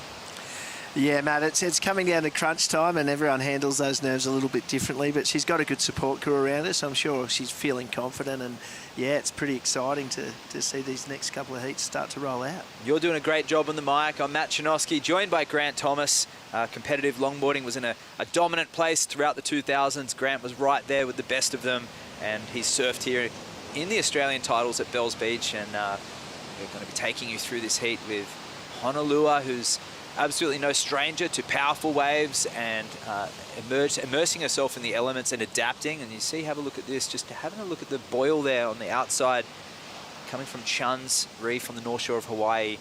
Yeah, Matt, it's coming down to crunch time and everyone handles those nerves a little bit differently, but she's got a good support crew around her, so I'm sure she's feeling confident, and yeah, it's pretty exciting to see these next couple of heats start to roll out. You're doing a great job on the mic. I'm Matt Chinoski, joined by Grant Thomas. Competitive longboarding was in a dominant place throughout the 2000s. Grant was right there with the best of them, and he's surfed here in the Australian titles at Bells Beach, and we're going to be taking you through this heat with Honolulu, who's absolutely no stranger to powerful waves and immersing herself in the elements and adapting. And you see, have a look at this, just having a look at the boil there on the outside, coming from Chun's Reef on the North Shore of Hawaii.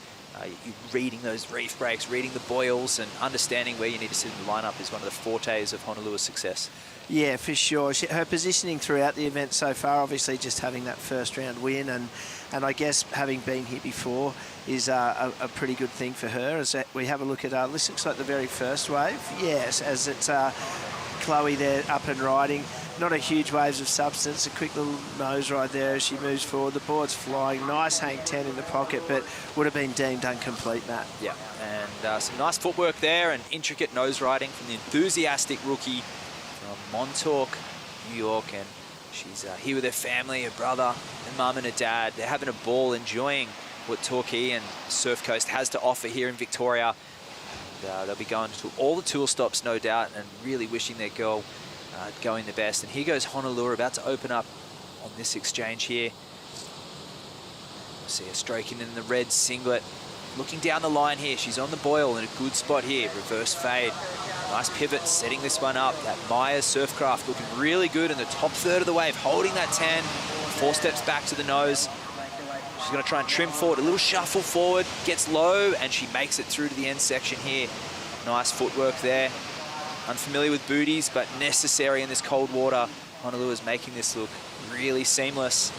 You're reading those reef breaks, reading the boils, and understanding where you need to sit in the lineup is one of the fortes of Honolulu's success. Yeah, for sure. Her positioning throughout the event so far, obviously just having that first round win, and I guess having been here before is a pretty good thing for her. As we have a look at, this looks like the very first wave. Yes, as it's Chloe there up and riding. Not a huge waves of substance, a quick little nose ride there as she moves forward. The board's flying, nice hang 10 in the pocket, but would have been deemed incomplete, Matt. Yeah, and some nice footwork there and intricate nose riding from the enthusiastic rookie from Montauk, New York, and she's here with her family, her brother, her mum and her dad. They're having a ball, enjoying what Torquay and Surf Coast has to offer here in Victoria. And, they'll be going to all the tour stops, no doubt, and really wishing their girl going the best. And here goes Honolulu, about to open up on this exchange here. See her stroking in the red singlet. Looking down the line here, she's on the boil in a good spot here. Reverse fade. Nice pivot, setting this one up. That Myers Surfcraft looking really good in the top third of the wave, holding that 10. 4 steps back to the nose. She's going to try and trim forward, a little shuffle forward, gets low, and she makes it through to the end section here. Nice footwork there. Unfamiliar with booties, but necessary in this cold water. Honolulu is making this look really seamless.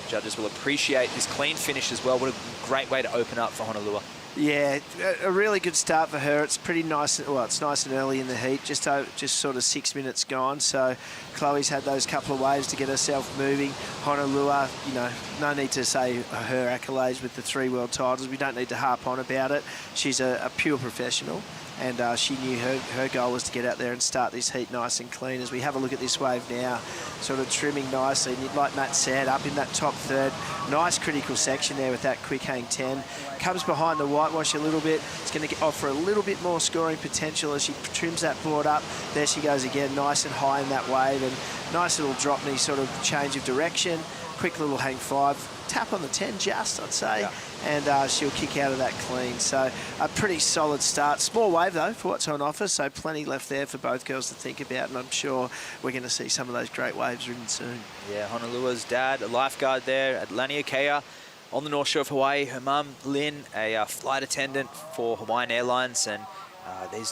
Judges will appreciate this clean finish as well. What a great way to open up for Honolulu. Yeah, a really good start for her. It's pretty nice. Well, it's nice and early in the heat, just sort of 6 minutes gone. So Chloe's had those couple of waves to get herself moving. Honolulu, you know, no need to say her accolades with the 3 world titles. We don't need to harp on about it. She's a pure professional. And she knew her goal was to get out there and start this heat nice and clean. As we have a look at this wave now, sort of trimming nicely. And like Matt said, up in that top third, nice critical section there with that quick hang 10. Comes behind the whitewash a little bit. It's going to offer a little bit more scoring potential as she trims that board up. There she goes again, nice and high in that wave. And nice little drop knee sort of change of direction. Quick little hang 5. Tap on the 10 just, I'd say, yeah. And she'll kick out of that clean. So a pretty solid start. Small wave, though, for what's on offer, so plenty left there for both girls to think about, and I'm sure we're going to see some of those great waves ridden soon. Yeah, Honolulu's dad, a lifeguard there at Laniakea on the North Shore of Hawaii. Her mum, Lynn, a flight attendant for Hawaiian Airlines, and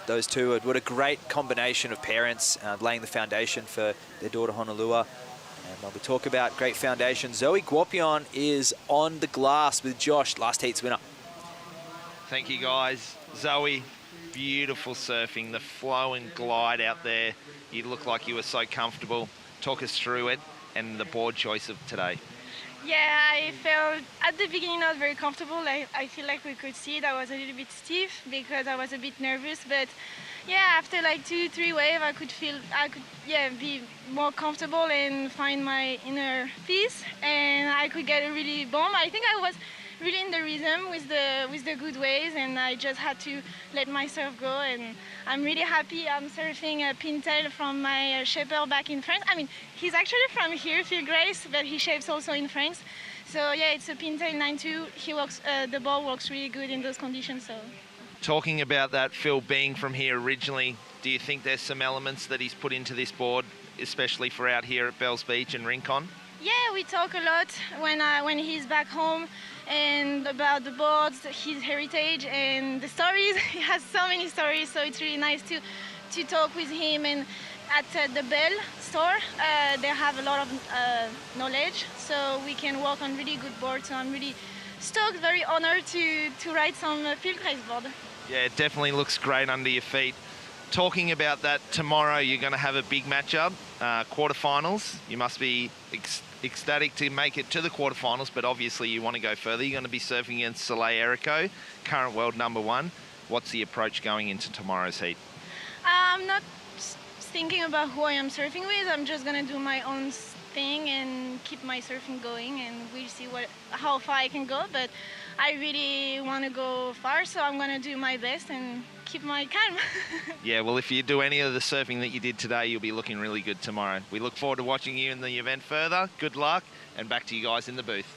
those two, what a great combination of parents laying the foundation for their daughter, Honolulu. And when we talk about great foundation, Zoe Guopion is on the glass with Josh, last heat's winner. Thank you, guys. Zoe, beautiful surfing, the flow and glide out there. You look like you were so comfortable. Talk us through it and the board choice of today. Yeah, I felt at the beginning not very comfortable. I feel like we could see it. I was a little bit stiff because I was a bit nervous, but yeah, after like 2-3 waves, I could be more comfortable and find my inner peace, and I could get a really bomb. I think I was really in the rhythm with the good waves, and I just had to let my surf go. And I'm really happy. I'm surfing a pintail from my shaper back in France. I mean, he's actually from here, Phil Grace, but he shapes also in France. So yeah, it's a pintail 9.2. He works. The ball works really good in those conditions. So. Talking about that, Phil being from here originally, do you think there's some elements that he's put into this board, especially for out here at Bells Beach and Rincon? Yeah, we talk a lot when he's back home and about the boards, his heritage and the stories. He has so many stories, so it's really nice to talk with him. And at the Bell store, they have a lot of knowledge, so we can work on really good boards. So I'm really stoked, very honored to ride some Phil Grace board. Yeah, it definitely looks great under your feet. Talking about that, tomorrow you're going to have a big matchup, quarterfinals. You must be ecstatic to make it to the quarterfinals, but obviously you want to go further. You're going to be surfing against Soleil Erico, current world #1. What's the approach going into tomorrow's heat? I'm not thinking about who I am surfing with. I'm just going to do my own thing and keep my surfing going, and we'll see how far I can go. But I really want to go far, so I'm going to do my best and keep my calm. Yeah, well, if you do any of the surfing that you did today, you'll be looking really good tomorrow. We look forward to watching you in the event further. Good luck, and back to you guys in the booth.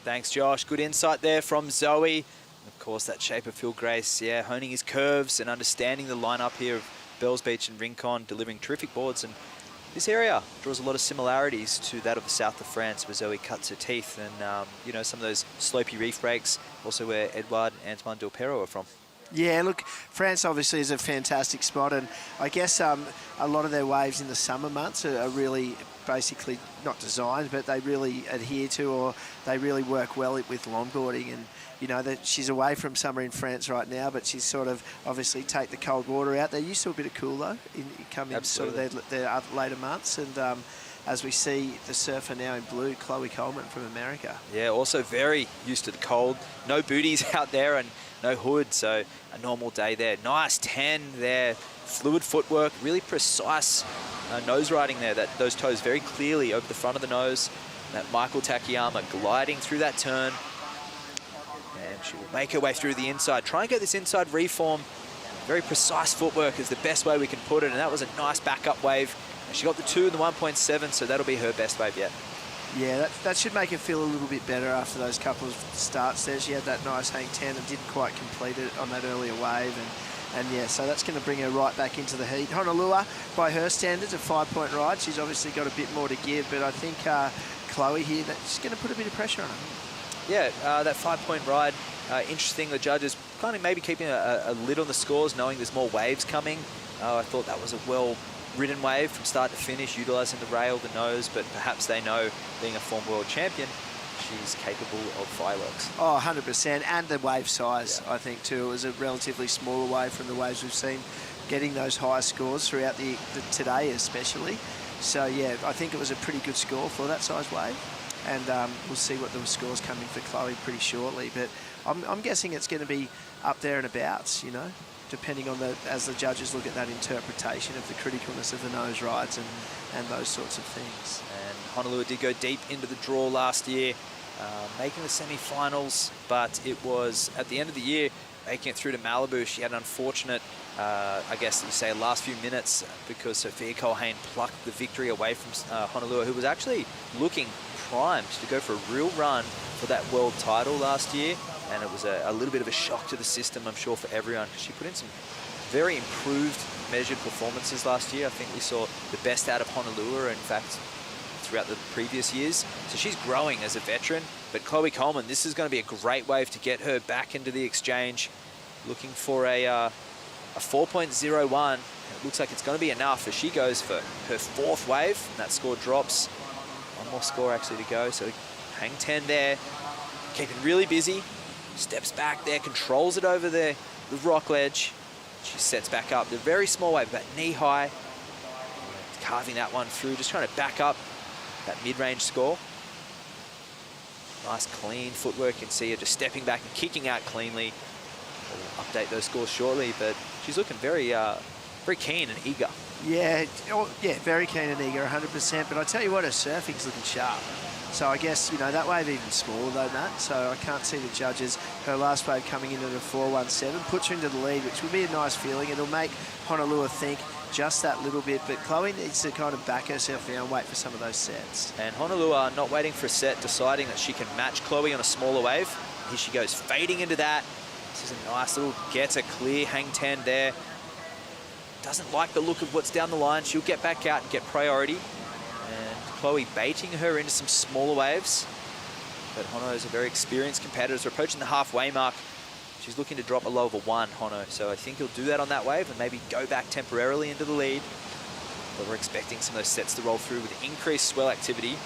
Thanks, Josh. Good insight there from Zoe. Of course, that shape of Phil Grace, yeah, honing his curves and understanding the lineup here of Bells Beach and Rincon, delivering terrific boards. And this area draws a lot of similarities to that of the south of France, where Zoe cuts her teeth, and you know, some of those slopey reef breaks, also where Edouard and Antoine Delperro are from. Yeah, look, France obviously is a fantastic spot, and I guess a lot of their waves in the summer months are really basically not designed, but they really adhere to, or they really work well with longboarding. And you know that she's away from summer in France right now, but she's sort of obviously take the cold water out. They're used to a bit of cool though, come in sort of their later months. And as we see the surfer now in blue, Chloe Coleman from America. Yeah, also very used to the cold. No booties out there and no hood, so a normal day there. Nice 10 there, fluid footwork, really precise nose riding there. Those toes very clearly over the front of the nose. That Michael Takayama gliding through that turn. And she will make her way through the inside. Try and get this inside reform. Very precise footwork is the best way we can put it, and that was a nice backup wave. And she got the 2 and the 1.7, so that'll be her best wave yet. Yeah, that should make her feel a little bit better after those couple of starts there. She had that nice hang 10 and didn't quite complete it on that earlier wave. And yeah, so that's going to bring her right back into the heat. Honolulu, by her standards, a 5-point ride. She's obviously got a bit more to give, but I think Chloe here, that's going to put a bit of pressure on her. Yeah, that 5-point ride, interesting. The judges kind of maybe keeping a lid on the scores, knowing there's more waves coming. I thought that was a well-ridden wave from start to finish, utilising the rail, the nose, but perhaps they know, being a former world champion, she's capable of fireworks. Oh, 100%, and the wave size, yeah. I think, too. It was a relatively smaller wave from the waves we've seen, getting those higher scores throughout the today especially. So, yeah, I think it was a pretty good score for that size wave. And we'll see what the scores come in for Chloe pretty shortly. But I'm guessing it's going to be up there and abouts, you know, depending on as the judges look at that interpretation of the criticalness of the nose rides and those sorts of things. And Honolulu did go deep into the draw last year, making the semi-finals, but it was at the end of the year, making it through to Malibu. She had an unfortunate, I guess you say, last few minutes, because Sophia Colhane plucked the victory away from Honolulu, who was actually looking primed to go for a real run for that world title last year. And it was a little bit of a shock to the system, I'm sure, for everyone, because she put in some very improved measured performances last year. I think we saw the best out of Honolulu, in fact, throughout the previous years. So she's growing as a veteran. But Chloe Coleman, this is going to be a great wave to get her back into the exchange. Looking for a 4.01. It looks like it's going to be enough as she goes for her 4th wave. And that score drops. One more score actually to go. So hang 10 there. Keeping really busy. Steps back there, controls it over the rock ledge. She sets back up. The very small wave, about knee-high. Carving that one through, just trying to back up that mid-range score. Nice clean footwork. You can see her just stepping back and kicking out cleanly. We'll update those scores shortly, but she's looking very keen and eager. Yeah, very keen and eager, 100%. But I tell you what, her surfing's looking sharp. So I guess, you know, that wave even smaller than that. So I can't see the judges. Her last wave coming in at a 4.17 puts her into the lead, which would be a nice feeling. It'll make Honolulu think just that little bit, but Chloe needs to kind of back herself down, wait for some of those sets. And Honolulu are not waiting for a set, deciding that she can match Chloe on a smaller wave. Here she goes, fading into that. This is a nice little, gets a clear hang 10 there. Doesn't like the look of what's down the line. She'll get back out and get priority. And Chloe baiting her into some smaller waves. But Hono is a very experienced competitor. We're approaching the halfway mark. She's looking to drop a low of a 1, Hono. So I think he'll do that on that wave and maybe go back temporarily into the lead. But we're expecting some of those sets to roll through with increased swell activity.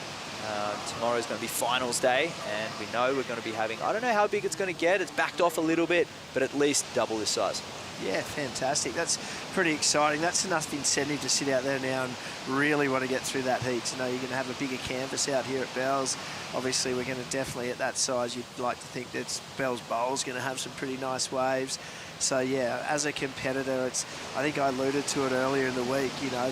Tomorrow's going to be finals day, and we know we're going to be having, I don't know how big it's going to get. It's backed off a little bit, but at least double this size. Yeah, fantastic. That's pretty exciting. That's enough incentive to sit out there now and really want to get through that heat. You know, you're going to have a bigger canvas out here at Bells. Obviously, we're going to definitely, at that size, you'd like to think that Bells Bowl's going to have some pretty nice waves. So yeah, as a competitor, I think I alluded to it earlier in the week, you know,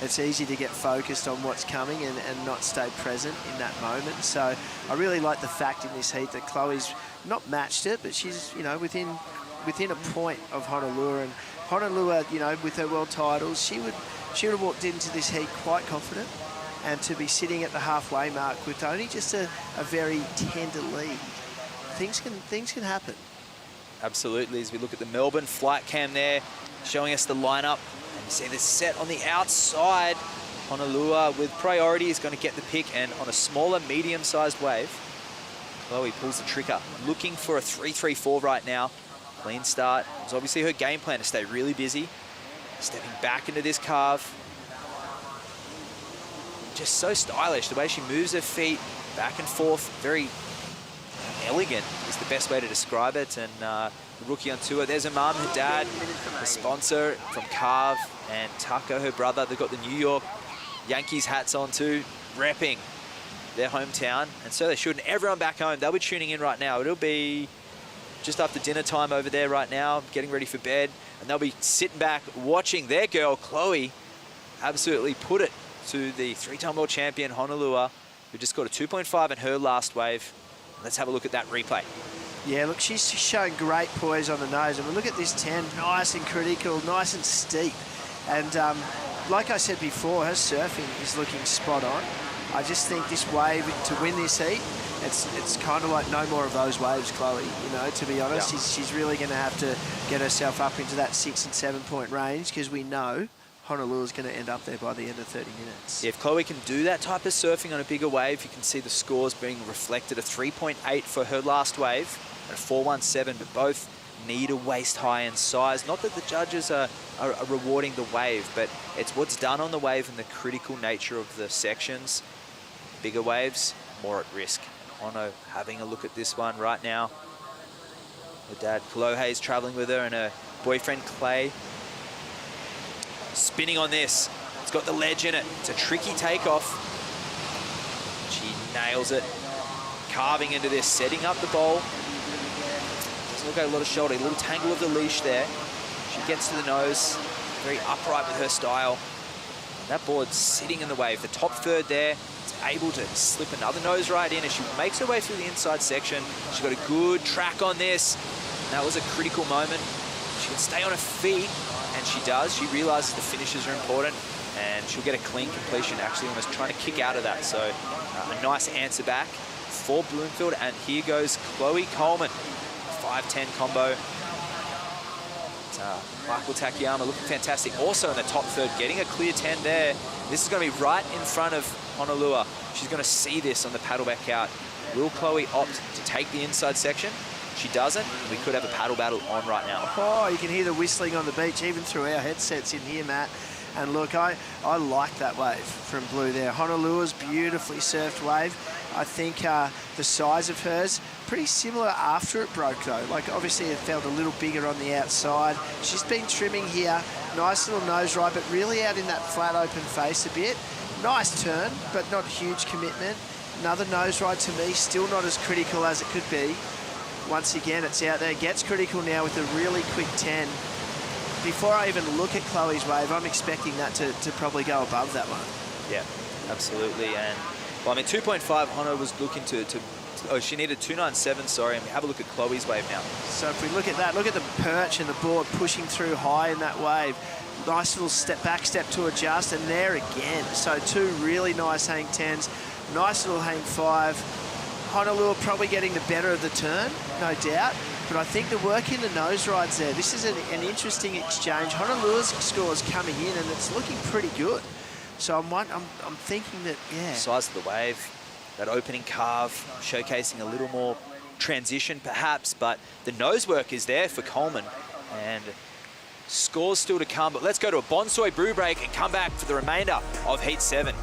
it's easy to get focused on what's coming and not stay present in that moment. So I really like the fact in this heat that Chloe's not matched it, but she's, you know, within a point of Honolulu. And Honolulu, you know, with her world titles, she would have walked into this heat quite confident, and to be sitting at the halfway mark with only just a very tender lead, things can happen. Absolutely, as we look at the Melbourne flight cam there, showing us the lineup. And you see this set on the outside. Honolulu with priority is going to get the pick, and on a smaller, medium-sized wave, Chloe pulls the trigger. Looking for a 3-3-4 right now. Clean start. It's obviously her game plan to stay really busy. Stepping back into this carve. Just so stylish, the way she moves her feet back and forth, very elegant is the best way to describe it. And the rookie on tour, there's her mum, her dad, the sponsor from Carve, and Tucker, her brother. They've got the New York Yankees hats on too, repping their hometown, and so they should. And everyone back home, they'll be tuning in right now. It'll be just after dinner time over there right now, getting ready for bed, and they'll be sitting back watching their girl, Chloe, absolutely put it to the 3-time world champion, Honolulu, who just got a 2.5 in her last wave. Let's have a look at that replay. Yeah, look, she's showing great poise on the nose. And we look at this 10, nice and critical, nice and steep. And like I said before, her surfing is looking spot on. I just think this wave, to win this heat, it's kind of like no more of those waves, Chloe, you know, to be honest. Yeah. She's really going to have to get herself up into that 6 and 7 point range, because we know Honolulu's going to end up there by the end of 30 minutes. Yeah, if Chloe can do that type of surfing on a bigger wave, you can see the scores being reflected. A 3.8 for her last wave and a 4.17, but both need a waist high in size. Not that the judges are rewarding the wave, but it's what's done on the wave and the critical nature of the sections. Bigger waves, more at risk. Ono having a look at this one right now. Her dad, Kalohe's traveling with her, and her boyfriend, Clay. Spinning on this. It's got the ledge in it. It's a tricky takeoff. She nails it. Carving into this, setting up the bowl. Doesn't look like a lot of shoulder, a little tangle of the leash there. She gets to the nose, very upright with her style. And that board's sitting in the wave. The top third there, it's able to slip another nose right in as she makes her way through the inside section. She's got a good track on this. And that was a critical moment. She can stay on her feet, and she does. She realizes the finishes are important, and she'll get a clean completion, actually almost trying to kick out of that. So a nice answer back for Bloomfield. And here goes Chloe Coleman. 5-10 combo. Michael Takayama looking fantastic. Also in the top third, getting a clear 10 there. This is going to be right in front of Honolulu. She's going to see this on the paddle back out. Will Chloe opt to take the inside section? She doesn't. We could have a paddle battle on right now. Oh, you can hear the whistling on the beach, even through our headsets in here, Matt. And look, I like that wave from Blue there. Honolulu's beautifully surfed wave. I think the size of hers, pretty similar after it broke though. Like obviously it felt a little bigger on the outside. She's been trimming here. Nice little nose ride, but really out in that flat open face a bit. Nice turn, but not huge commitment. Another nose ride to me, still not as critical as it could be. Once again, it's out there. Gets critical now with a really quick 10. Before I even look at Chloe's wave, I'm expecting that to probably go above that one. Yeah, absolutely. And Well, I mean, 2.5, Hannah was looking to oh, she needed 2.97, sorry. And we have a look at Chloe's wave now. So if we look at that, look at the perch and the board pushing through high in that wave. Nice little back step to adjust, and there again. So 2 really nice hang 10s, nice little hang 5. Honolulu probably getting the better of the turn, no doubt. But I think the work in the nose rides there, this is an interesting exchange. Honolulu's score's coming in, and it's looking pretty good. So I'm thinking that, yeah. Size of the wave, that opening carve, showcasing a little more transition perhaps, but the nose work is there for Coleman, and scores still to come. But let's go to a Bonsoi brew break and come back for the remainder of Heat 7.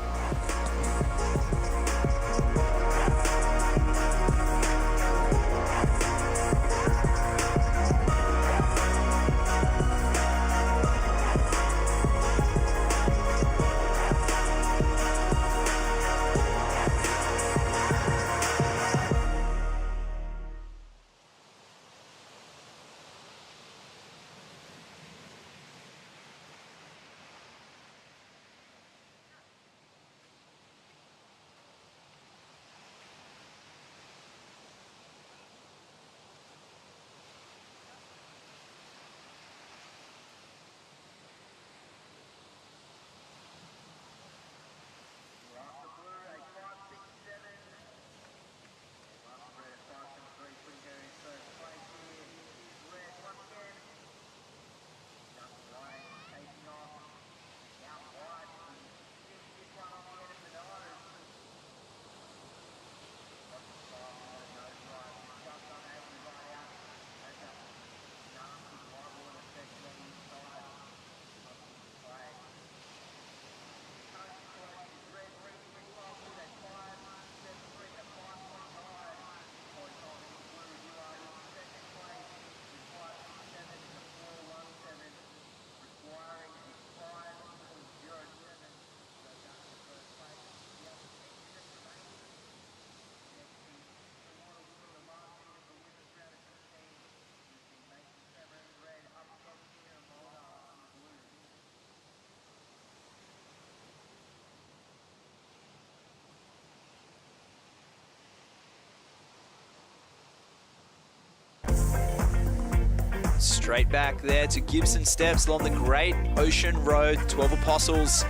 Straight back there to Gibson Steps along the Great Ocean Road, 12 Apostles,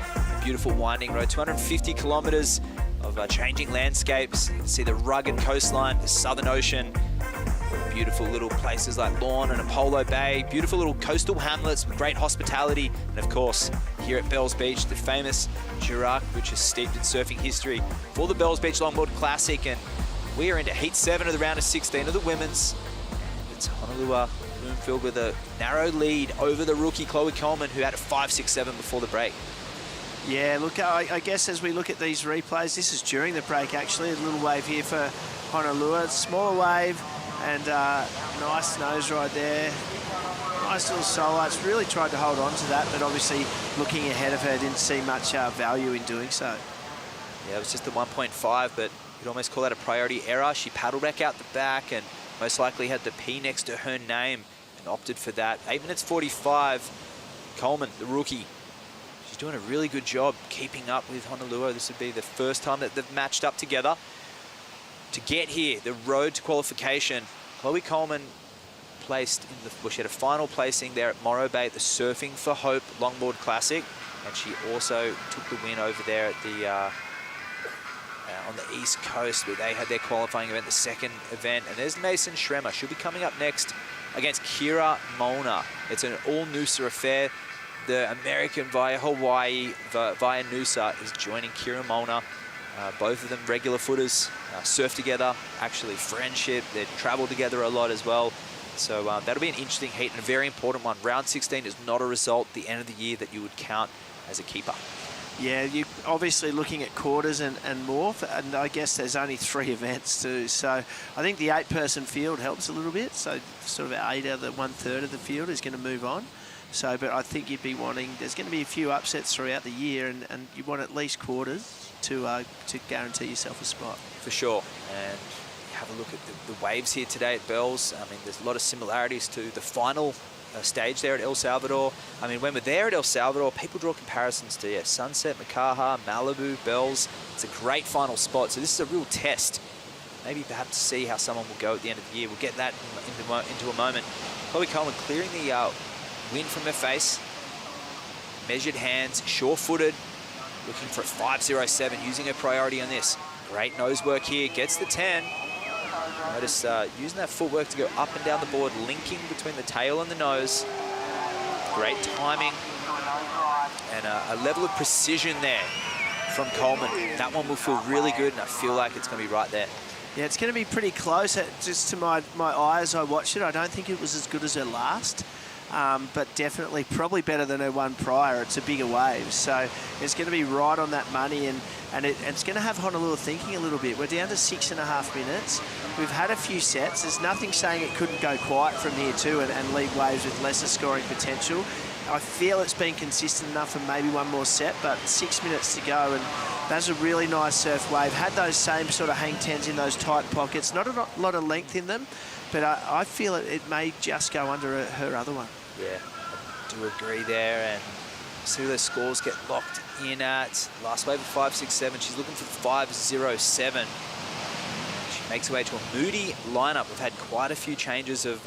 beautiful winding road, 250 kilometers of changing landscapes. You can see the rugged coastline, the Southern Ocean, beautiful little places like Lorne and Apollo Bay, beautiful little coastal hamlets with great hospitality, and of course, here at Bells Beach, the famous Jurac, which is steeped in surfing history for the Bells Beach Longboard Classic, and we are into Heat 7 of the round of 16 of the women's. And it's Honolulu Bloomfield with a narrow lead over the rookie Chloe Coleman, who had a 5.67 before the break. Yeah, look, I guess as we look at these replays, this is during the break actually, a little wave here for Honolulu, smaller wave, and nice nose ride there. Nice little solo. It's really tried to hold on to that, but obviously looking ahead of her didn't see much value in doing so. Yeah, it was just the 1.5, but you'd almost call that a priority error. She paddled back out the back and most likely had the P next to her name and opted for that. 8 minutes 45. Coleman, the rookie, she's doing a really good job keeping up with Honolulu. This would be the first time that they've matched up together. To get here, the road to qualification, Chloe Coleman placed in the, well, she had a final placing there at Morro Bay at the Surfing for Hope Longboard Classic, and she also took the win over there at the on the East Coast, where they had their qualifying event, the second event. And there's Mason Schremer. She'll be coming up next against Kira Mona. It's an all-Noosa affair. The American via Hawaii, via Noosa, is joining Kira Mona. Both of them regular footers, surf together, actually friendship. They travel together a lot as well. So that'll be an interesting heat and a very important one. Round 16 is not a result at the end of the year that you would count as a keeper. Yeah, you're obviously looking at quarters and more, and I guess there's only 3 events too. So I think the 8-person field helps a little bit. So sort of 8 out of the 1/3 of the field is going to move on. So, but I think you'd be wanting, there's going to be a few upsets throughout the year, and you want at least quarters to guarantee yourself a spot. For sure. And have a look at the waves here today at Bells. I mean, there's a lot of similarities to the final stage there at El Salvador. I mean, when we're there at El Salvador, people draw comparisons to Sunset, Makaha, Malibu, Bells. It's a great final spot, so this is a real test. Maybe perhaps to see how someone will go at the end of the year. We'll get that into a moment. Chloe Coleman clearing the wind from her face. Measured hands, sure-footed, looking for a 5.07, using her priority on this. Great nose work here, gets the 10. Notice using that footwork to go up and down the board, linking between the tail and the nose. Great timing and a level of precision there from Coleman. That one will feel really good, and I feel like it's going to be right there. Yeah, it's going to be pretty close. Just to my eye as I watched it, I don't think it was as good as her last. But definitely probably better than her one prior. It's a bigger wave, so it's going to be right on that money, and it's going to have Honolulu thinking a little bit. We're down to 6.5 minutes. We've had a few sets. There's nothing saying it couldn't go quiet from here too and leave waves with lesser scoring potential. I feel it's been consistent enough for maybe one more set, but 6 minutes to go, and that's a really nice surf wave. Had those same sort of hang tens in those tight pockets. Not a lot of length in them, but I feel it may just go under her other one. Yeah, I do agree there, and see where those scores get locked in at. Last wave of 5.67, she's looking for 5.07. She makes her way to a moody lineup. We've had quite a few changes of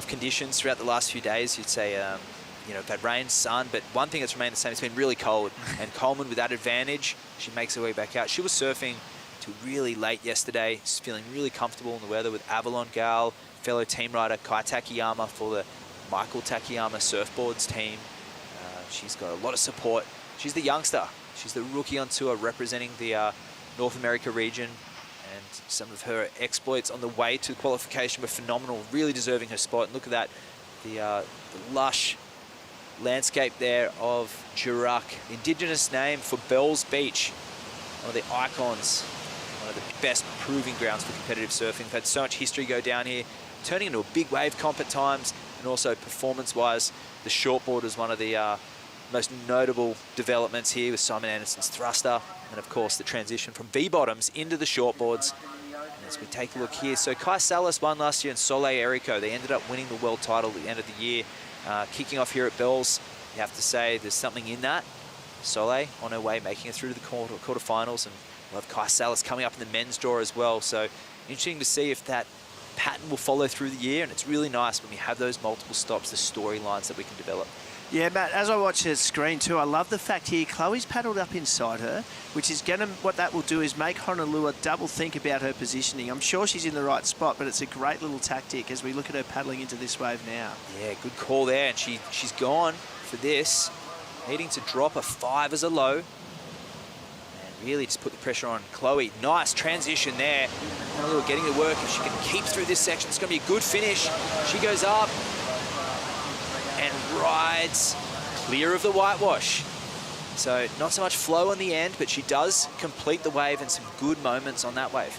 conditions throughout the last few days. You'd say, you know, we've had rain, sun, but one thing that's remained the same, it's been really cold. And Coleman, with that advantage, she makes her way back out. She was surfing till really late yesterday. She's feeling really comfortable in the weather with Avalon Gal, fellow team rider Kai Takayama for the Michael Takayama Surfboards team. She's got a lot of support. She's the youngster. She's the rookie on tour representing the North America region. And some of her exploits on the way to qualification were phenomenal, really deserving her spot. And look at that, the lush landscape there of Jurak, the indigenous name for Bells Beach, one of the icons, one of the best proving grounds for competitive surfing. We've had so much history go down here, turning into a big wave comp at times, and also performance-wise, the shortboard is one of the most notable developments here with Simon Anderson's thruster, and of course the transition from V-bottoms into the shortboards. And as we take a look here, so Kai Salas won last year and Soleil Erico, they ended up winning the world title at the end of the year. Kicking off here at Bells, you have to say there's something in that. Soleil on her way, making it through to the quarterfinals, and we'll have Kai Salas coming up in the men's draw as well. So interesting to see if that pattern will follow through the year, and it's really nice when we have those multiple stops, the storylines that we can develop. Yeah, Matt, as I watch her screen too, I love the fact here Chloe's paddled up inside her, which is going to, what that will do is make Honolulu double think about her positioning. I'm sure she's in the right spot, but it's a great little tactic as we look at her paddling into this wave now. Yeah, good call there, and she's gone for this, needing to drop a 5 as a low, and really just put the pressure on Chloe. Nice transition there. Honolulu getting to work. If she can keep through this section, it's going to be a good finish. She goes up and rides clear of the whitewash. So not so much flow on the end, but she does complete the wave and some good moments on that wave.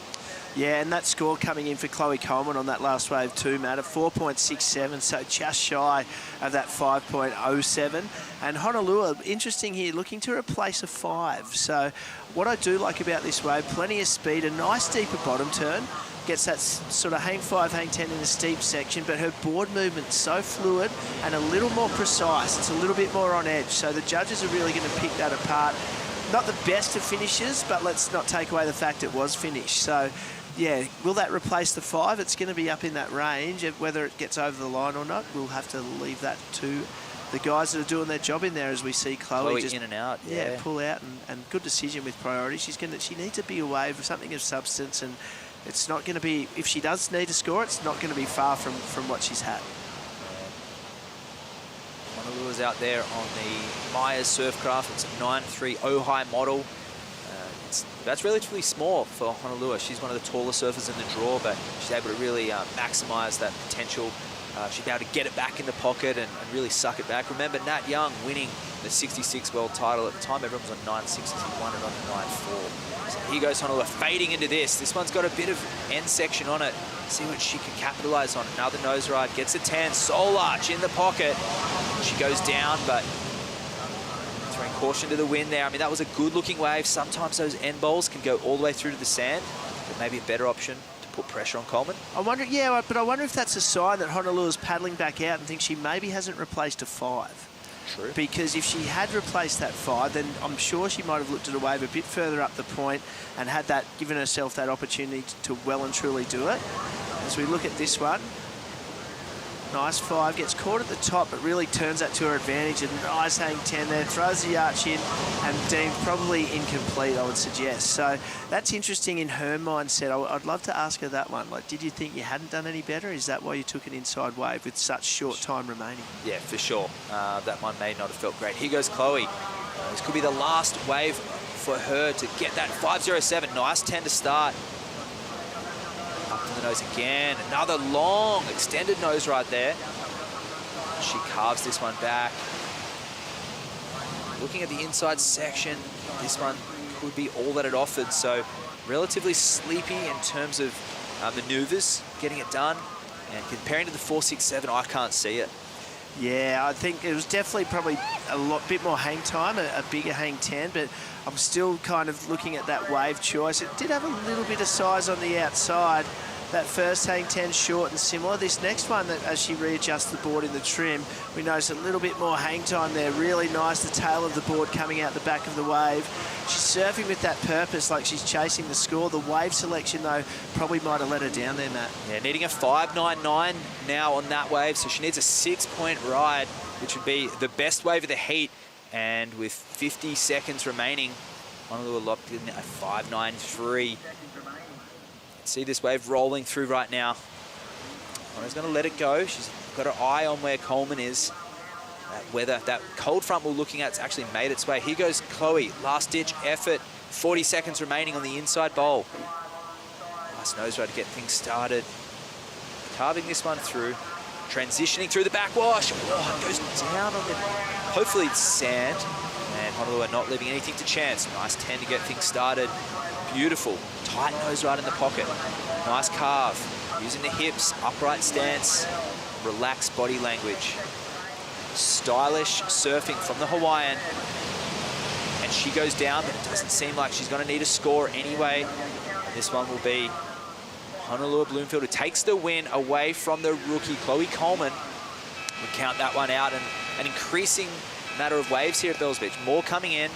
Yeah, and that score coming in for Chloe Coleman on that last wave too, Matt, a 4.67, so just shy of that 5.07. And Honolulu, interesting here, looking to replace a 5. So what I do like about this wave, plenty of speed, a nice deeper bottom turn, gets that sort of hang 5, hang 10 in a steep section, but her board movement's so fluid and a little more precise. It's a little bit more on edge, so the judges are really going to pick that apart. Not the best of finishes, but let's not take away the fact it was finished. So, yeah, will that replace the 5? It's going to be up in that range. Whether it gets over the line or not, we'll have to leave that to the guys that are doing their job in there as we see Chloe just in and out. Yeah, pull out, and good decision with priority. She needs to be a wave of something of substance, and it's not going to be, if she does need to score, it's not going to be far from what she's had. Honolulu's out there on the Myers Surfcraft. It's a 9.3 Ojai model. That's relatively small for Honolulu. She's one of the taller surfers in the draw, but she's able to really maximise that potential. She'd be able to get it back in the pocket and really suck it back. Remember, Nat Young winning the 66 world title. At the time, everyone was on 9.6, he won it on 9.4. So here goes Honolulu fading into this. This one's got a bit of end section on it. See what she can capitalise on. Another nose ride, gets a 10, soul arch in the pocket. She goes down, but throwing caution to the wind there. I mean, that was a good looking wave. Sometimes those end bowls can go all the way through to the sand, but maybe a better option to put pressure on Coleman. I wonder, but I wonder if that's a sign that Honolua's paddling back out and thinks she maybe hasn't replaced a 5. True. Because if she had replaced that 5, then I'm sure she might have looked at a wave a bit further up the point and had that, given herself that opportunity to well and truly do it. As we look at this one, nice 5, gets caught at the top, but really turns that to her advantage. A nice hang 10 there, throws the arch in, and deemed probably incomplete, I would suggest. So that's interesting in her mindset. I'd love to ask her that one. Like, did you think you hadn't done any better? Is that why you took an inside wave with such short time remaining? Yeah, for sure. That one may not have felt great. Here goes Chloe. This could be the last wave for her to get that 5.07. Nice 10 to start. Up to the nose again. Another long, extended nose right there. She carves this one back. Looking at the inside section, this one could be all that it offered. So relatively sleepy in terms of maneuvers, getting it done. And comparing to the 4.67, I can't see it. Yeah, I think it was definitely probably a bit more hang time, a bigger hang 10, but I'm still kind of looking at that wave choice. It did have a little bit of size on the outside. That first hang 10 short and similar. This next one, that as she readjusts the board in the trim, we notice a little bit more hang time there. Really nice, the tail of the board coming out the back of the wave. She's surfing with that purpose, like she's chasing the score. The wave selection, though, probably might have let her down there, Matt. Yeah, needing a 5.99 now on that wave, so she needs a 6-point ride, which would be the best wave of the heat. And with 50 seconds remaining, Honolulu locked in a 5.93. See this wave rolling through right now. Hono's going to let it go. She's got her eye on where Coleman is. That weather, that cold front we're looking at's actually made its way. Here goes Chloe, last-ditch effort. 40 seconds remaining on the inside bowl. Nice nose ride to get things started. Carving this one through. Transitioning through the backwash. Oh, it goes down on the... Hopefully it's sand. And Honolulu are not leaving anything to chance. Nice 10 to get things started. Beautiful. Tight nose right in the pocket. Nice carve. Using the hips, upright stance, relaxed body language. Stylish surfing from the Hawaiian. And she goes down, but it doesn't seem like she's going to need a score anyway. This one will be Honolulu Bloomfield, who takes the win away from the rookie, Chloe Coleman. We'll count that one out, and an increasing matter of waves here at Bells Beach. More coming in,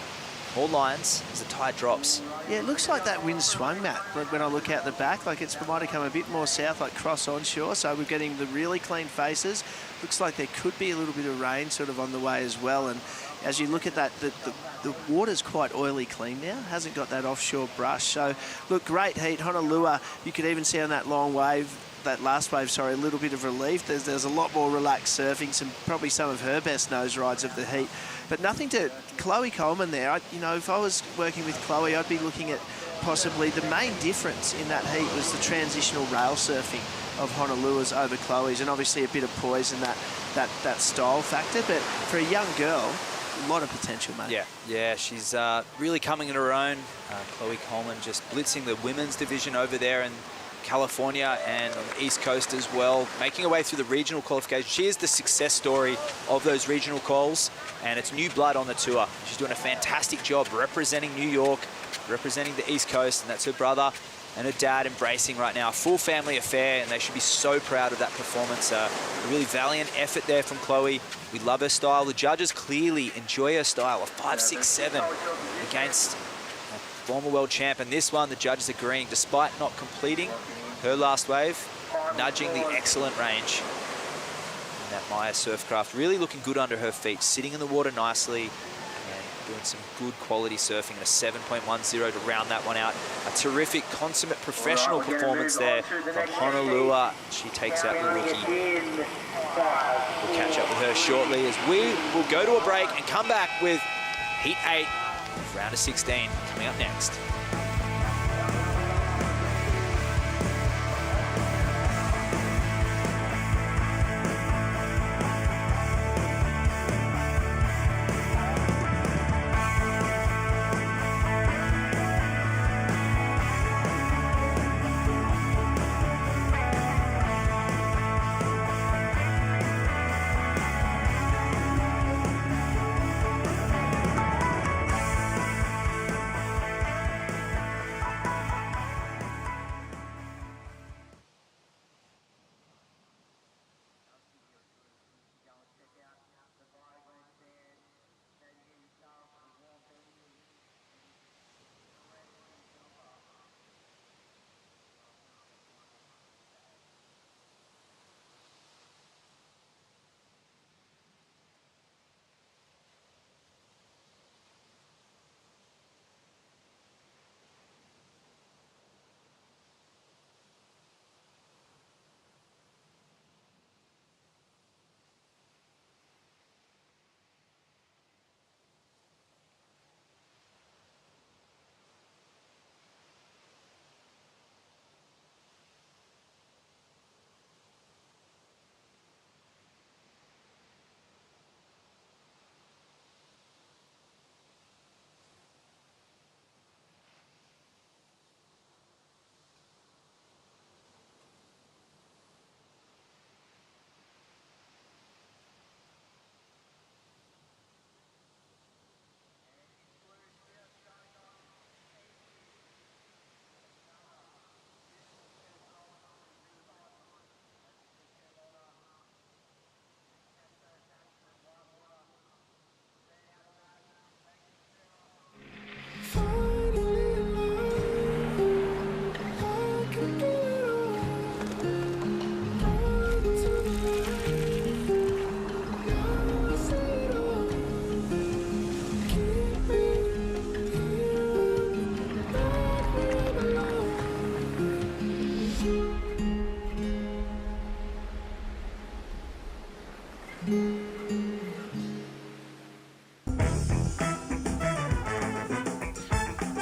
more lines as the tide drops. Yeah, it looks like that wind swung, Matt, when I look out the back. Like it might have come a bit more south, like cross onshore. So we're getting the really clean faces. Looks like there could be a little bit of rain sort of on the way as well. And as you look at that, the water's quite oily clean now. Hasn't got that offshore brush. So, look, great heat. Honolulu, you could even see on that long wave, that last wave, sorry, a little bit of relief. There's a lot more relaxed surfing, probably some of her best nose rides of the heat. But nothing to Chloe Coleman there. You know, if I was working with Chloe, I'd be looking at possibly the main difference in that heat was the transitional rail surfing of Honolulu's over Chloe's, and obviously a bit of poise and that style factor. But for a young girl, a lot of potential, mate. Yeah, she's really coming in her own. Chloe Coleman just blitzing the women's division over there in California and on the East Coast as well, making her way through the regional qualification. She is the success story of those regional quals, and it's new blood on the tour. She's doing a fantastic job representing New York, representing the East Coast, and that's her brother and her dad embracing right now. A full family affair, and they should be so proud of that performance. A really valiant effort there from Chloe. We love her style. The judges clearly enjoy her style of 5.67 against a former world champ. And this one, the judges agreeing, despite not completing her last wave, nudging the excellent range. And that Maya Surfcraft really looking good under her feet, sitting in the water nicely and doing some good quality surfing, and a 7.10 to round that one out. A terrific, consummate professional performance there from Honolulu. She takes out the rookie. We'll catch up with her shortly as we will go to a break and come back with Heat 8, round of 16, coming up next.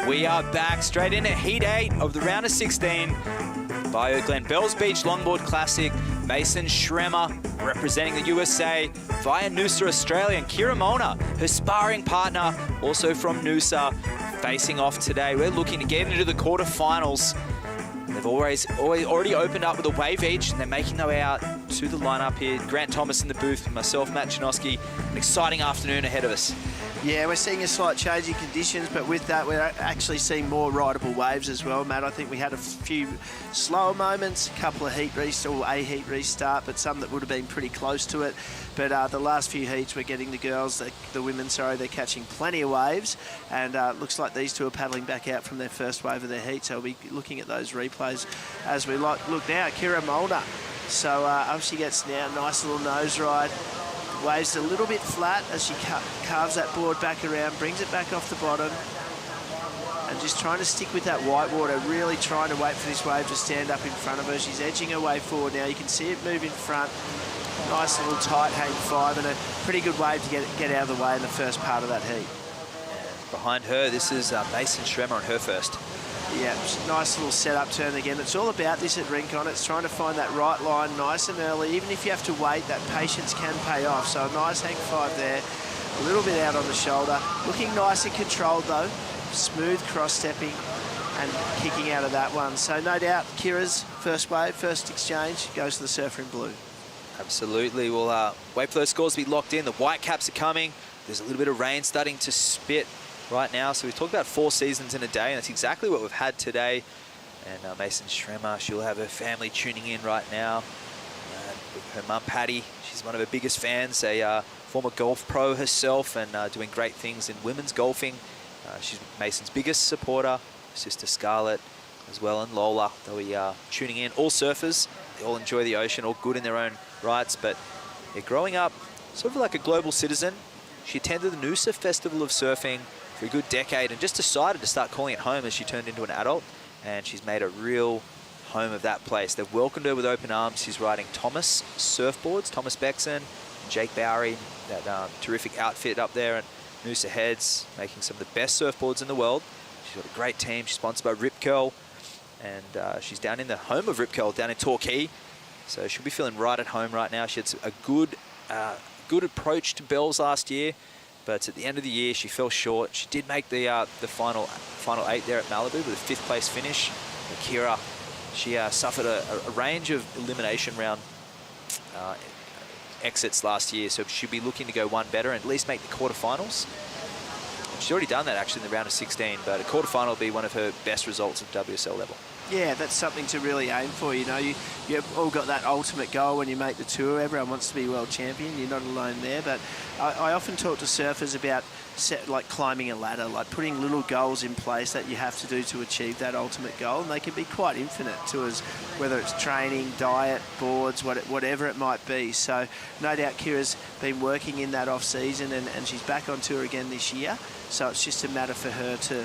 We are back straight into Heat 8 of the round of 16. Bioglan Bells Beach Longboard Classic. Mason Schremer representing the USA via Noosa, Australia. And Kira Molnar, her sparring partner, also from Noosa, facing off today. We're looking to get into the quarterfinals. They've already opened up with a wave each, and they're making their way out to the lineup here. Grant Thomas in the booth, myself, Matt Chinoski. An exciting afternoon ahead of us. Yeah, we're seeing a slight change in conditions, but with that, we're actually seeing more rideable waves as well, Matt. I think we had a few slower moments, a couple of heat restart, but some that would have been pretty close to it. But the last few heats, we're getting the girls, the women, sorry, they're catching plenty of waves, and looks like these two are paddling back out from their first wave of their heat, so we'll be looking at those replays as we look now. Kira Molnar, so up she gets now, nice little nose ride. Waves a little bit flat as she carves that board back around, brings it back off the bottom, and just trying to stick with that white water, really trying to wait for this wave to stand up in front of her. She's edging her way forward now. You can see it move in front. Nice little tight hang 5 and a pretty good wave to get out of the way in the first part of that heat. Behind her, this is Mason Schremer on her first. Yeah, nice little setup turn again. It's all about this at Rincon. It's trying to find that right line nice and early. Even if you have to wait, that patience can pay off. So a nice hang 5 there. A little bit out on the shoulder. Looking nice and controlled though. Smooth cross-stepping and kicking out of that one. So no doubt Kira's first wave, first exchange, goes to the surfer in blue. Absolutely. We'll wait for those scores to be locked in. The white caps are coming. There's a little bit of rain starting to spit right now. So we've talked about 4 seasons in a day, and that's exactly what we've had today. And Mason Schremer, she'll have her family tuning in right now. Her mum, Patty, she's one of her biggest fans, a former golf pro herself, and doing great things in women's golfing. She's Mason's biggest supporter. Her sister Scarlett as well, and Lola. They'll be tuning in. All surfers, they all enjoy the ocean, all good in their own rights. But yeah, growing up sort of like a global citizen, she attended the Noosa Festival of Surfing for a good decade and just decided to start calling it home as she turned into an adult. And she's made a real home of that place. They've welcomed her with open arms. She's riding Thomas surfboards, Thomas Bexon, Jake Bowery, that terrific outfit up there at Noosa Heads, making some of the best surfboards in the world. She's got a great team. She's sponsored by Rip Curl, and she's down in the home of Rip Curl, down in Torquay. So she'll be feeling right at home right now. She had a good approach to Bells last year, but at the end of the year she fell short. She did make the final 8 there at Malibu with a 5th place finish. Kira, she suffered a range of elimination round exits last year, so she'll be looking to go one better and at least make the quarterfinals. She's already done that actually in the round of 16, but a quarterfinal will be one of her best results at WSL level. Yeah, that's something to really aim for. You know, you've all got that ultimate goal when you make the tour. Everyone wants to be world champion. You're not alone there. But I often talk to surfers about like climbing a ladder, like putting little goals in place that you have to do to achieve that ultimate goal. And they can be quite infinite to us, whether it's training, diet, boards, whatever it might be. So no doubt Kira's been working in that off season, and she's back on tour again this year. So it's just a matter for her to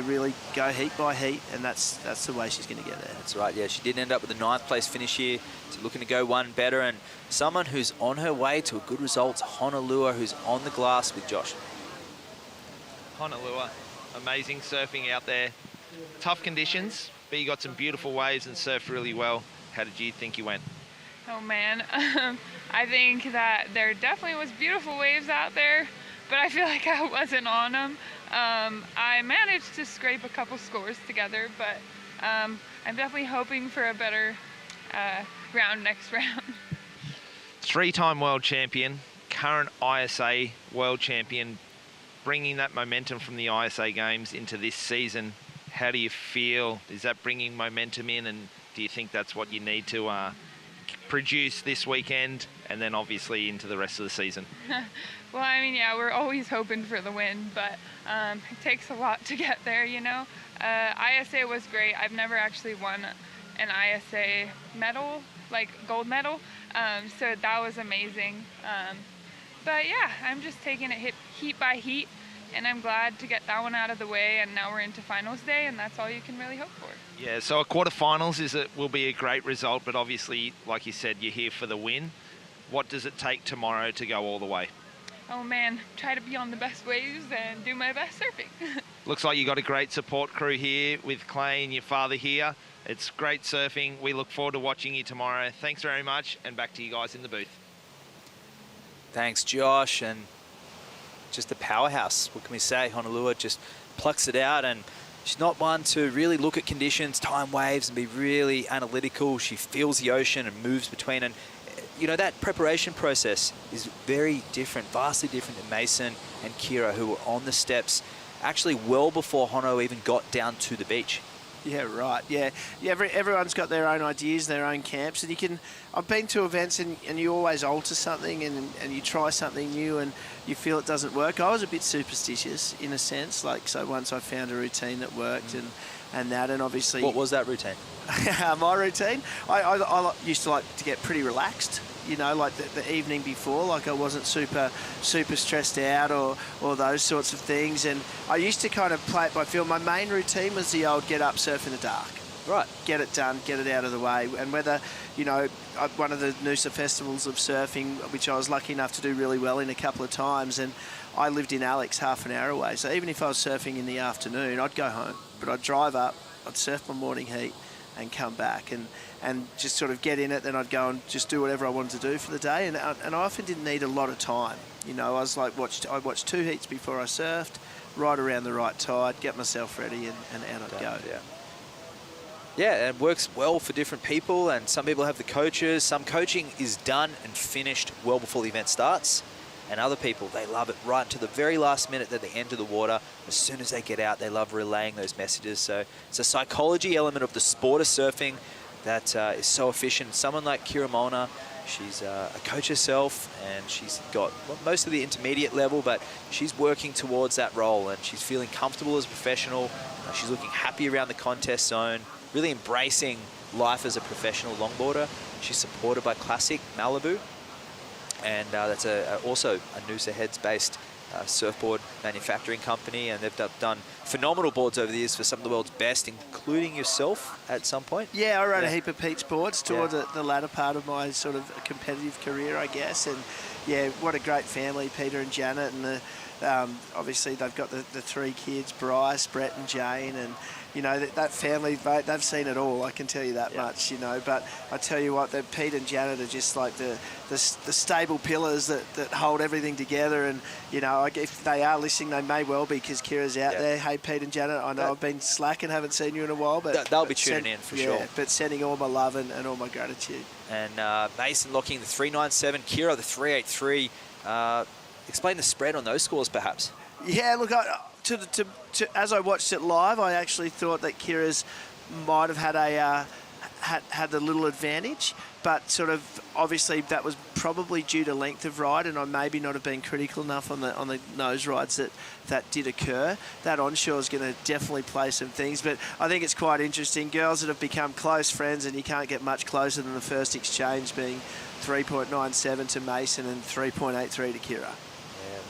really go heat by heat, and that's the way she's going to get there. That's right, yeah. She did end up with a 9th place finish here. She's looking to go one better, and someone who's on her way to a good result, Honolulu, who's on the glass with Josh. Honolulu, amazing surfing out there. Tough conditions, but you got some beautiful waves and surfed really well. How did you think you went? Oh man, I think that there definitely was beautiful waves out there, but I feel like I wasn't on them. I managed to scrape a couple scores together, but I'm definitely hoping for a better round next round. 3-time world champion, current ISA world champion, bringing that momentum from the ISA games into this season. How do you feel? Is that bringing momentum in, and do you think that's what you need to produce this weekend and then obviously into the rest of the season? Well, I mean, yeah, we're always hoping for the win, but it takes a lot to get there, you know. ISA was great. I've never actually won an ISA medal, like gold medal, so that was amazing. But yeah, I'm just taking it heat by heat, and I'm glad to get that one out of the way, and now we're into finals day, and that's all you can really hope for. Yeah, so a quarterfinals will be a great result, but obviously, like you said, you're here for the win. What does it take tomorrow to go all the way? oh man, try to be on the best waves and do my best surfing. Looks like you got a great support crew here with Clay and your father here. It's great surfing. We look forward to watching you tomorrow. Thanks very much, and back to you guys in the booth. Thanks, Josh, and just a powerhouse. What can we say? Honolulu just plucks it out, and she's not one to really look at conditions, time waves, and be really analytical. She feels the ocean and moves between. And, you know, that preparation process is very different, vastly different than Mason and Kira, who were on the steps actually well before Hono even got down to the beach. Yeah, right. Yeah, everyone's got their own ideas, their own camps, and you can. I've been to events and you always alter something and you try something new and you feel it doesn't work. I was a bit superstitious in a sense, like so. Once I found a routine that worked and obviously. What was that routine? My routine. I used to like to get pretty relaxed. You know, like the evening before, like I wasn't super stressed out or those sorts of things. And I used to kind of play it by feel. My main routine was the old get up, surf in the dark. Right. Get it done, get it out of the way. And whether, you know, one of the Noosa festivals of surfing, which I was lucky enough to do really well in a couple of times, and I lived in Alex, half an hour away. So even if I was surfing in the afternoon, I'd go home, but I'd drive up, I'd surf my morning heat and come back and just sort of get in it. Then I'd go and just do whatever I wanted to do for the day. And I often didn't need a lot of time. You know, I was like, I watched 2 heats before I surfed, right around the right tide, get myself ready and out I'd go. Yeah. Yeah, it works well for different people, and some people have the coaches. Some coaching is done and finished well before the event starts, and other people, they love it right until the very last minute that they enter the water. As soon as they get out, they love relaying those messages. So it's a psychology element of the sport of surfing that is so efficient. Someone like Kira Molnar, she's a coach herself, and she's got most of the intermediate level, but she's working towards that role, and she's feeling comfortable as a professional. She's looking happy around the contest zone, really embracing life as a professional longboarder. She's supported by Classic Malibu, and that's also a Noosa Heads-based surfboard manufacturing company, and they've done phenomenal boards over the years for some of the world's best, including yourself at some point. Yeah, I rode a heap of Pete's boards toward the latter part of my sort of competitive career, I guess. And yeah, what a great family, Peter and Janet, and obviously they've got the 3 kids, Bryce, Brett and Jane, and you know, that family, they've seen it all, I can tell you that much, you know. But I tell you what, Pete and Janet are just like the stable pillars that hold everything together. And, you know, if they are listening, they may well be, because Kira's out there. Hey, Pete and Janet, I know I've been slacking, haven't seen you in a while. But they'll be tuning in for sure. But sending all my love and all my gratitude. And Mason locking the 397, Kira the 383. Explain the spread on those scores, perhaps. Yeah, look, as I watched it live, I actually thought that Kira's might have had the little advantage, but sort of obviously that was probably due to length of ride, and I maybe not have been critical enough on the nose rides that did occur. That onshore is going to definitely play some things, but I think it's quite interesting. Girls that have become close friends, and you can't get much closer than the first exchange being 3.97 to Mason and 3.83 to Kira. Yeah,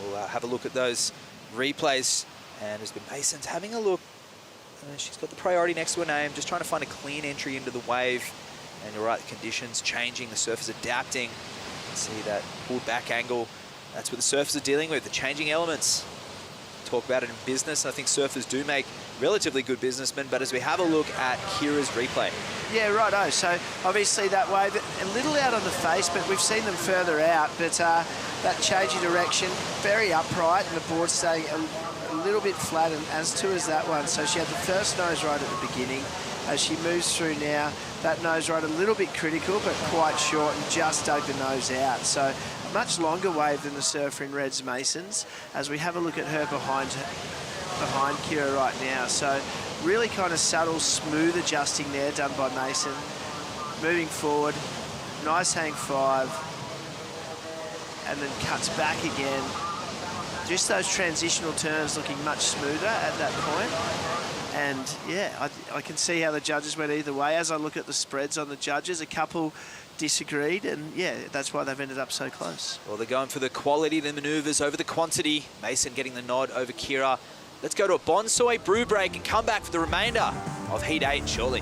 we'll have a look at those replays. And as the Mason's having a look, she's got the priority next to her name, just trying to find a clean entry into the wave. And you're right, the conditions changing, the surfers adapting. You can see that pulled back angle. That's what the surfers are dealing with, the changing elements. Talk about it in business. I think surfers do make relatively good businessmen, but as we have a look at Kira's replay. Yeah, righto. So obviously that wave, a little out on the face, but we've seen them further out. But that change in direction, very upright, and the board staying a little bit flat, and as too is that one. So she had the first nose ride at the beginning. As she moves through now, that nose ride a little bit critical, but quite short, and just dug the nose out. So a much longer wave than the surfer in Reds Masons, as we have a look at her behind Kira right now. So really kind of subtle, smooth adjusting there done by Mason. Moving forward, nice hang 5, and then cuts back again. Just those transitional turns looking much smoother at that point. And yeah, I can see how the judges went either way. As I look at the spreads on the judges, a couple disagreed, and yeah, that's why they've ended up so close. Well, they're going for the quality of the manoeuvres over the quantity. Mason getting the nod over Kira. Let's go to a Bonsoy brew break and come back for the remainder of Heat 8 shortly.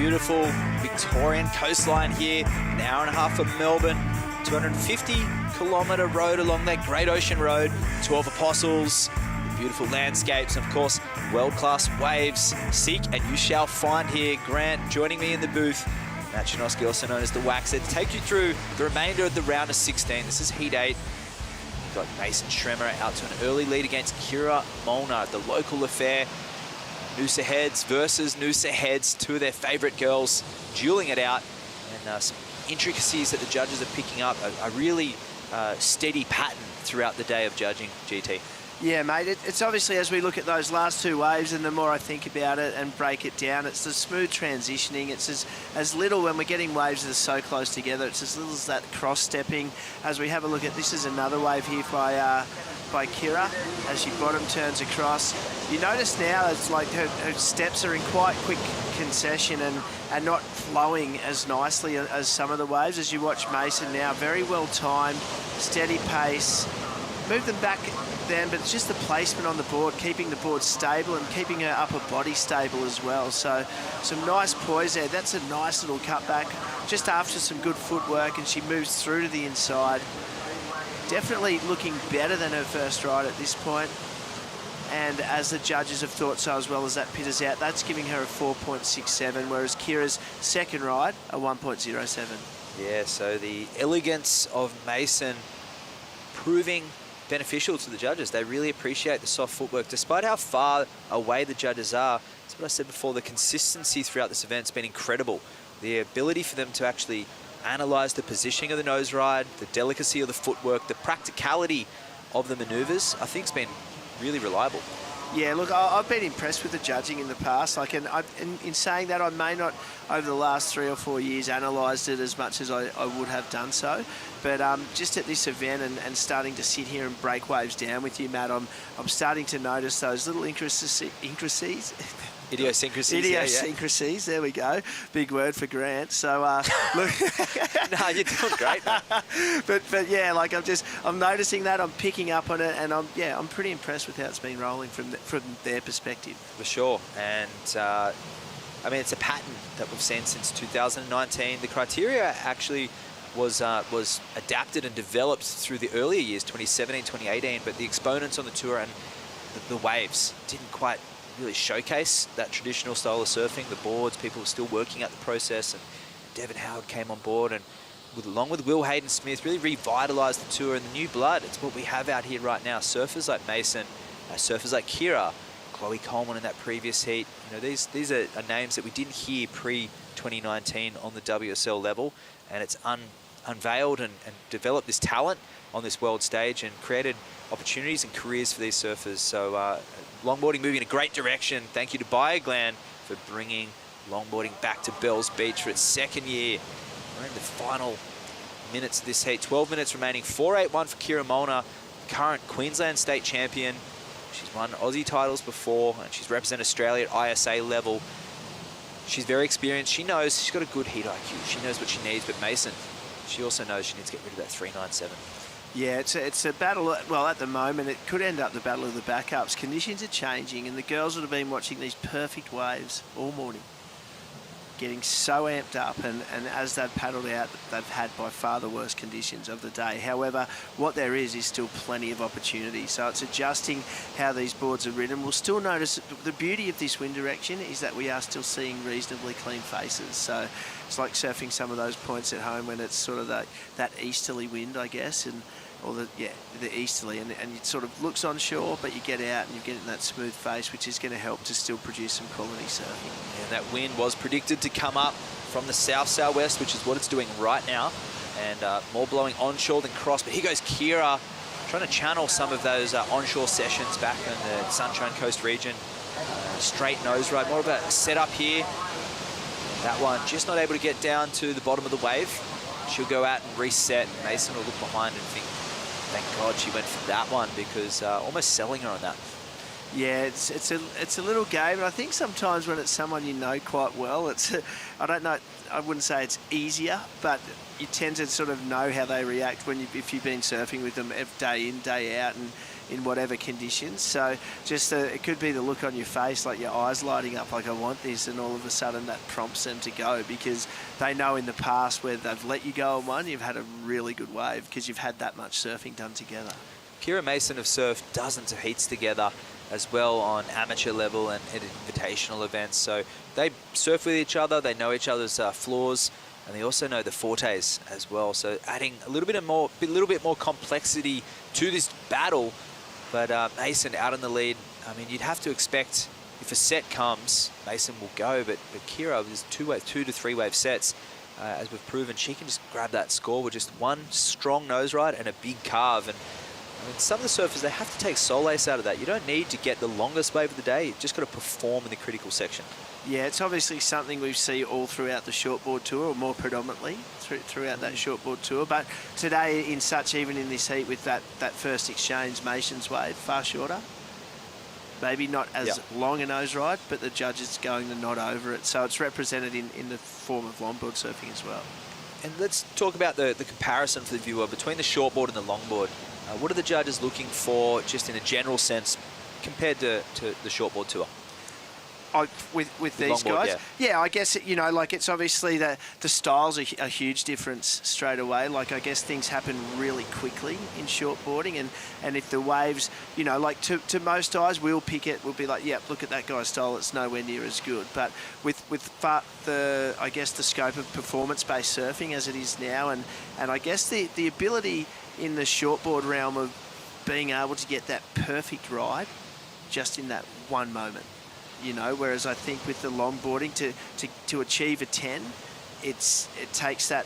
beautiful Victorian coastline here, an hour and a half from Melbourne, 250-kilometre road along that Great Ocean Road, 12 Apostles, beautiful landscapes, and of course, world-class waves. Seek and you shall find here. Grant joining me in the booth. Matt Chinoski, also known as the Waxer, to take you through the remainder of the round of 16. This is Heat 8. We've got Mason Schremer out to an early lead against Kira Molnar, the local affair. Noosa Heads versus Noosa Heads, two of their favourite girls dueling it out. And some intricacies that the judges are picking up, a really steady pattern throughout the day of judging, GT. Yeah, mate, it's obviously, as we look at those last two waves, and the more I think about it and break it down, it's the smooth transitioning. It's as little, when we're getting waves that are so close together, it's as little as that cross-stepping. As we have a look at, this is another wave here by Kira, as she bottom turns across. You notice now it's like her steps are in quite quick concession and not flowing as nicely as some of the waves. As you watch Mason now, very well timed, steady pace. Move them back then, but it's just the placement on the board, keeping the board stable and keeping her upper body stable as well. So some nice poise there. That's a nice little cutback just after some good footwork, and she moves through to the inside. Definitely looking better than her first ride at this point. And as the judges have thought so, as well as that pitters out, that's giving her a 4.67, whereas Kira's second ride, a 1.07. Yeah, so the elegance of Mason proving beneficial to the judges. They really appreciate the soft footwork, despite how far away the judges are. That's what I said before, the consistency throughout this event has been incredible. The ability for them to actually analyse the positioning of the nose ride, the delicacy of the footwork, the practicality of the manoeuvres, I think has been really reliable. Yeah, look, I've been impressed with the judging in the past. Like, in saying that, I may not, over the last 3 or 4 years, analysed it as much as I would have done so. But just at this event and starting to sit here and break waves down with you, Matt, I'm starting to notice those little idiosyncrasies. Idiosyncrasies, there we go. Big word for Grant. So, look. No, you're doing great, man. but yeah, like I'm noticing that, I'm picking up on it, and I'm pretty impressed with how it's been rolling from their perspective. For sure, and I mean, it's a pattern that we've seen since 2019. The criteria actually was adapted and developed through the earlier years, 2017, 2018, but the exponents on the tour and the waves didn't quite really showcase that traditional style of surfing. The boards, people were still working out the process, and Devin Howard came on board and along with Will Hayden-Smith really revitalised the tour and the new blood. It's what we have out here right now. Surfers like Mason, surfers like Kira, Chloe Coleman in that previous heat. You know, these are names that we didn't hear pre-2019 on the WSL level, and it's unveiled and developed this talent on this world stage and created opportunities and careers for these surfers. So longboarding moving in a great direction. Thank you to Bioglan for bringing longboarding back to Bells Beach for its second year. We're in the final minutes of this heat. 12 minutes remaining. 4.81 for Kira Molnar, current Queensland state champion. She's won Aussie titles before, and she's represented Australia at ISA level. She's very experienced. She knows she's got a good heat IQ. She knows what she needs, but Mason, she also knows she needs to get rid of that 397. Yeah, it's a battle. Well, at the moment, it could end up the battle of the backups. Conditions are changing, and the girls would have been watching these perfect waves all morning, getting so amped up, and as they've paddled out, they've had by far the worst conditions of the day. However, what there is still plenty of opportunity. So it's adjusting how these boards are ridden. We'll still notice the beauty of this wind direction is that we are still seeing reasonably clean faces. So it's like surfing some of those points at home when it's sort of that easterly wind, I guess, or the easterly, and it sort of looks onshore, but you get out and you get in that smooth face, which is going to help to still produce some quality surfing. And that wind was predicted to come up from the south-southwest, which is what it's doing right now, and more blowing onshore than cross. But here goes Kira, trying to channel some of those onshore sessions back in the Sunshine Coast region. Straight nose ride, more of a setup here. That one just not able to get down to the bottom of the wave. She'll go out and reset. Mason will look behind and think, thank God she went for that one, because almost selling her on that. Yeah, it's a little game, and I think sometimes when it's someone you know quite well, I don't know, I wouldn't say it's easier, but you tend to sort of know how they react if you've been surfing with them day in, day out, and in whatever conditions. So just it could be the look on your face, like your eyes lighting up, like I want this, and all of a sudden that prompts them to go, because they know in the past where they've let you go on one, you've had a really good wave because you've had that much surfing done together. Kira Mason have surfed dozens of heats together as well on amateur level and at invitational events. So they surf with each other, they know each other's flaws, and they also know the fortes as well. So adding a little bit more complexity to this battle. But Mason out in the lead. I mean, you'd have to expect if a set comes, Mason will go. But Kira, there's 2 to 3 wave sets, as we've proven, she can just grab that score with just one strong nose ride and a big carve. And I mean, some of the surfers, they have to take solace out of that. You don't need to get the longest wave of the day. You've just got to perform in the critical section. Yeah, it's obviously something we see all throughout the shortboard tour, or more predominantly throughout that shortboard tour. But today, even in this heat with that first exchange, Mason's wave, far shorter. Maybe not as long a nose ride, but the judge is going the nod over it. So it's represented in the form of longboard surfing as well. And let's talk about the comparison for the viewer between the shortboard and the longboard. What are the judges looking for, just in a general sense, compared to the shortboard tour? With these longboard, guys, yeah, I guess like it's obviously the styles are a huge difference straight away. Like I guess things happen really quickly in shortboarding, and if the waves, like to most eyes, we'll pick it. We'll be like, yep, look at that guy's style. It's nowhere near as good. But with the I guess the scope of performance-based surfing as it is now, and I guess the ability in the shortboard realm of being able to get that perfect ride just in that one moment. Whereas I think with the longboarding, to achieve a 10, it takes that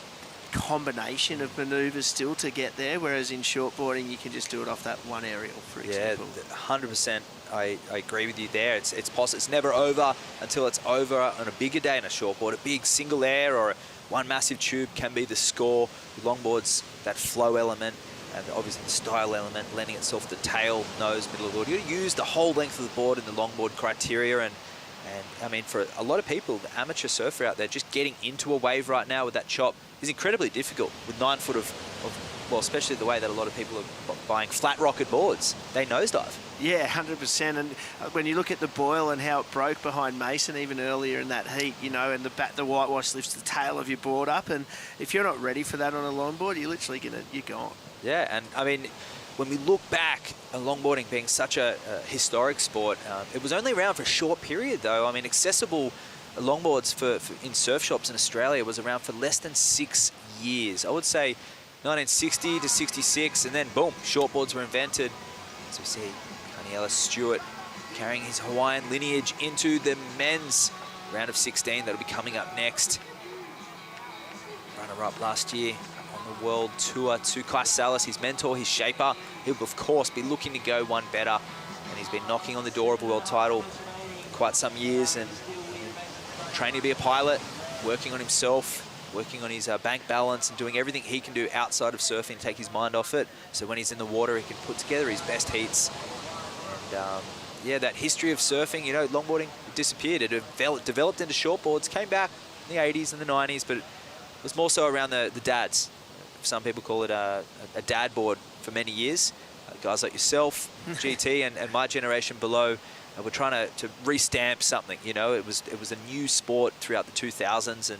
combination of manoeuvres still to get there, whereas in shortboarding you can just do it off that one aerial, for example. Yeah, 100%. I agree with you there. It's possible. It's never over until it's over on a bigger day in a shortboard. A big single air or one massive tube can be the score. With longboards, that flow element, and obviously the style element, lending itself to tail, nose, middle of the board. You use the whole length of the board in the longboard criteria, and I mean, for a lot of people, the amateur surfer out there, just getting into a wave right now with that chop is incredibly difficult with 9 foot of well, especially the way that a lot of people are buying flat rocket boards. They nosedive. Yeah, 100%. And when you look at the Boyle and how it broke behind Mason even earlier in that heat, and the whitewash lifts the tail of your board up, and if you're not ready for that on a longboard, you're literally you're gone. Yeah, and I mean, when we look back at longboarding being such a historic sport, it was only around for a short period though. I mean, accessible longboards in surf shops in Australia was around for less than 6 years. I would say 1960 to 66, and then boom, shortboards were invented. As we see, Ellis Stewart carrying his Hawaiian lineage into the men's round of 16 that'll be coming up next. Runner-up last year on the World Tour to Kai Salas, his mentor, his shaper. He'll of course be looking to go one better, and he's been knocking on the door of a world title for quite some years, and training to be a pilot, working on himself, working on his bank balance, and doing everything he can do outside of surfing to take his mind off it, so when he's in the water he can put together his best heats. And yeah, that history of surfing, longboarding disappeared. It developed into shortboards, came back in the 80s and the 90s, but it was more so around the dads. Some people call it a dad board for many years. Guys like yourself, GT, and my generation below, we're trying to restamp something. It was a new sport throughout the 2000s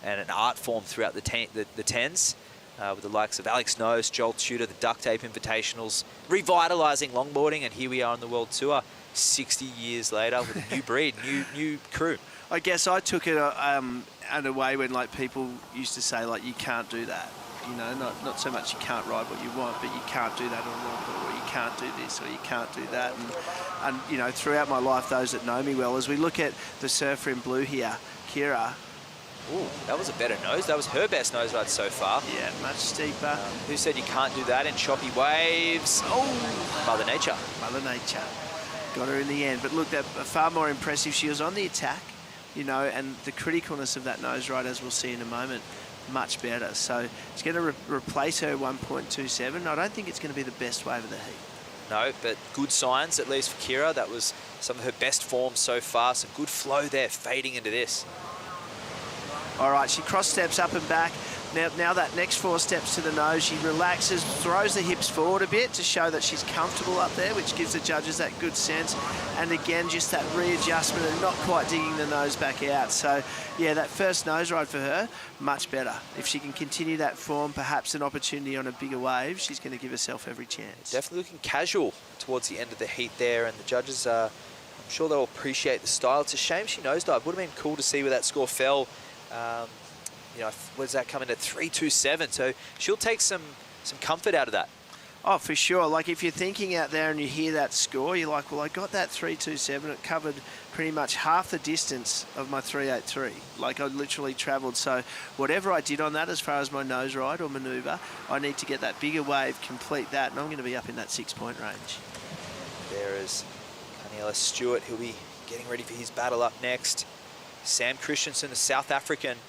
and an art form throughout the 10s. With the likes of Alex Nose, Joel Tudor, the Duct Tape Invitationals, revitalising longboarding, and here we are on the World Tour 60 years later with a new breed, new crew. I guess I took it in a way when people used to say you can't do that. Not so much you can't ride what you want, but you can't do that on a longboard, or you can't do this, or you can't do that. And throughout my life, those that know me well, as we look at the surfer in blue here, Kira. Ooh, that was a better nose. That was her best nose ride so far. Yeah, much steeper. Who said you can't do that in choppy waves? Oh, Mother Nature. Mother Nature. Got her in the end. But look, that far more impressive. She was on the attack, and the criticalness of that nose ride, as we'll see in a moment, much better. So it's going to replace her 1.27. I don't think it's going to be the best wave of the heat. No, but good signs, at least for Kira. That was some of her best form so far. Some good flow there, fading into this. All right, she cross steps up and back. Now that next 4 steps to the nose, she relaxes, throws the hips forward a bit to show that she's comfortable up there, which gives the judges that good sense. And again, just that readjustment and not quite digging the nose back out. So, yeah, that first nose ride for her, much better. If she can continue that form, perhaps an opportunity on a bigger wave, she's going to give herself every chance. Definitely looking casual towards the end of the heat there, and the judges, I'm sure they'll appreciate the style. It's a shame she nosedived. Would have been cool to see where that score fell. You know, what does that come in at 3.27? So she'll take some comfort out of that. Oh, for sure. Like, if you're thinking out there and you hear that score, you're like, well, I got that 3.27. It covered pretty much half the distance of my 3.83. Like, I literally travelled. So whatever I did on that as far as my nose ride or manoeuvre, I need to get that bigger wave, complete that, and I'm going to be up in that 6-point range. There is Cornelis Stewart. He'll be getting ready for his battle up next. Sam Christensen, the South African,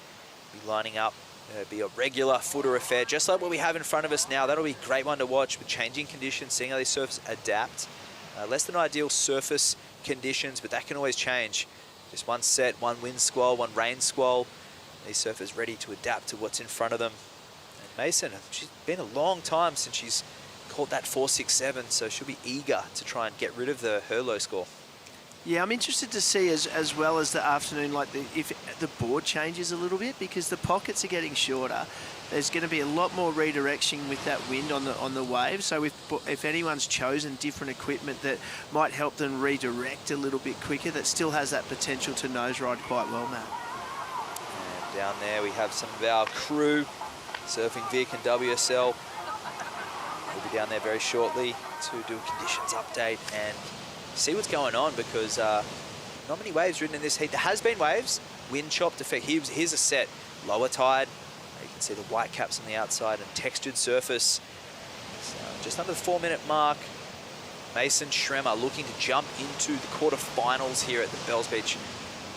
be lining up. It'll be a regular footer affair, just like what we have in front of us now. That'll be a great one to watch with changing conditions, seeing how these surfers adapt. Less than ideal surface conditions, but that can always change. Just one set, one wind squall, one rain squall. These surfers ready to adapt to what's in front of them. And Mason, she's been a long time since she's caught that 4.67, so she'll be eager to try and get rid of her low score. Yeah, I'm interested to see as well as the afternoon, like if the board changes a little bit, because the pockets are getting shorter. There's going to be a lot more redirection with that wind on the wave. So if anyone's chosen different equipment that might help them redirect a little bit quicker, that still has that potential to nose ride quite well, Matt. And down there we have some of our crew surfing Vic and WSL. We'll be down there very shortly to do a conditions update and see what's going on, because not many waves ridden in this heat. There has been waves, wind chopped effect. Here's a set, lower tide. You can see the white caps on the outside and textured surface. So just under the 4-minute mark. Mason Schremer looking to jump into the quarterfinals here at the Bells Beach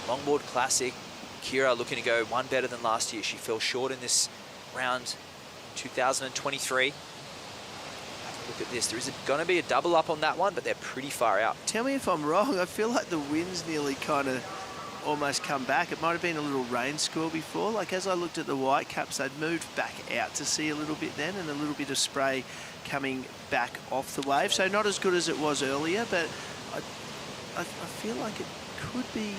Longboard Classic. Kira looking to go one better than last year. She fell short in this round 2023. Look at this. There is going to be a double up on that one, but they're pretty far out. Tell me if I'm wrong. I feel like the wind's nearly kind of almost come back. It might have been a little rain squall before. Like, as I looked at the white caps, they'd moved back out to see a little bit then, and a little bit of spray coming back off the wave. So not as good as it was earlier, but I feel like it could be.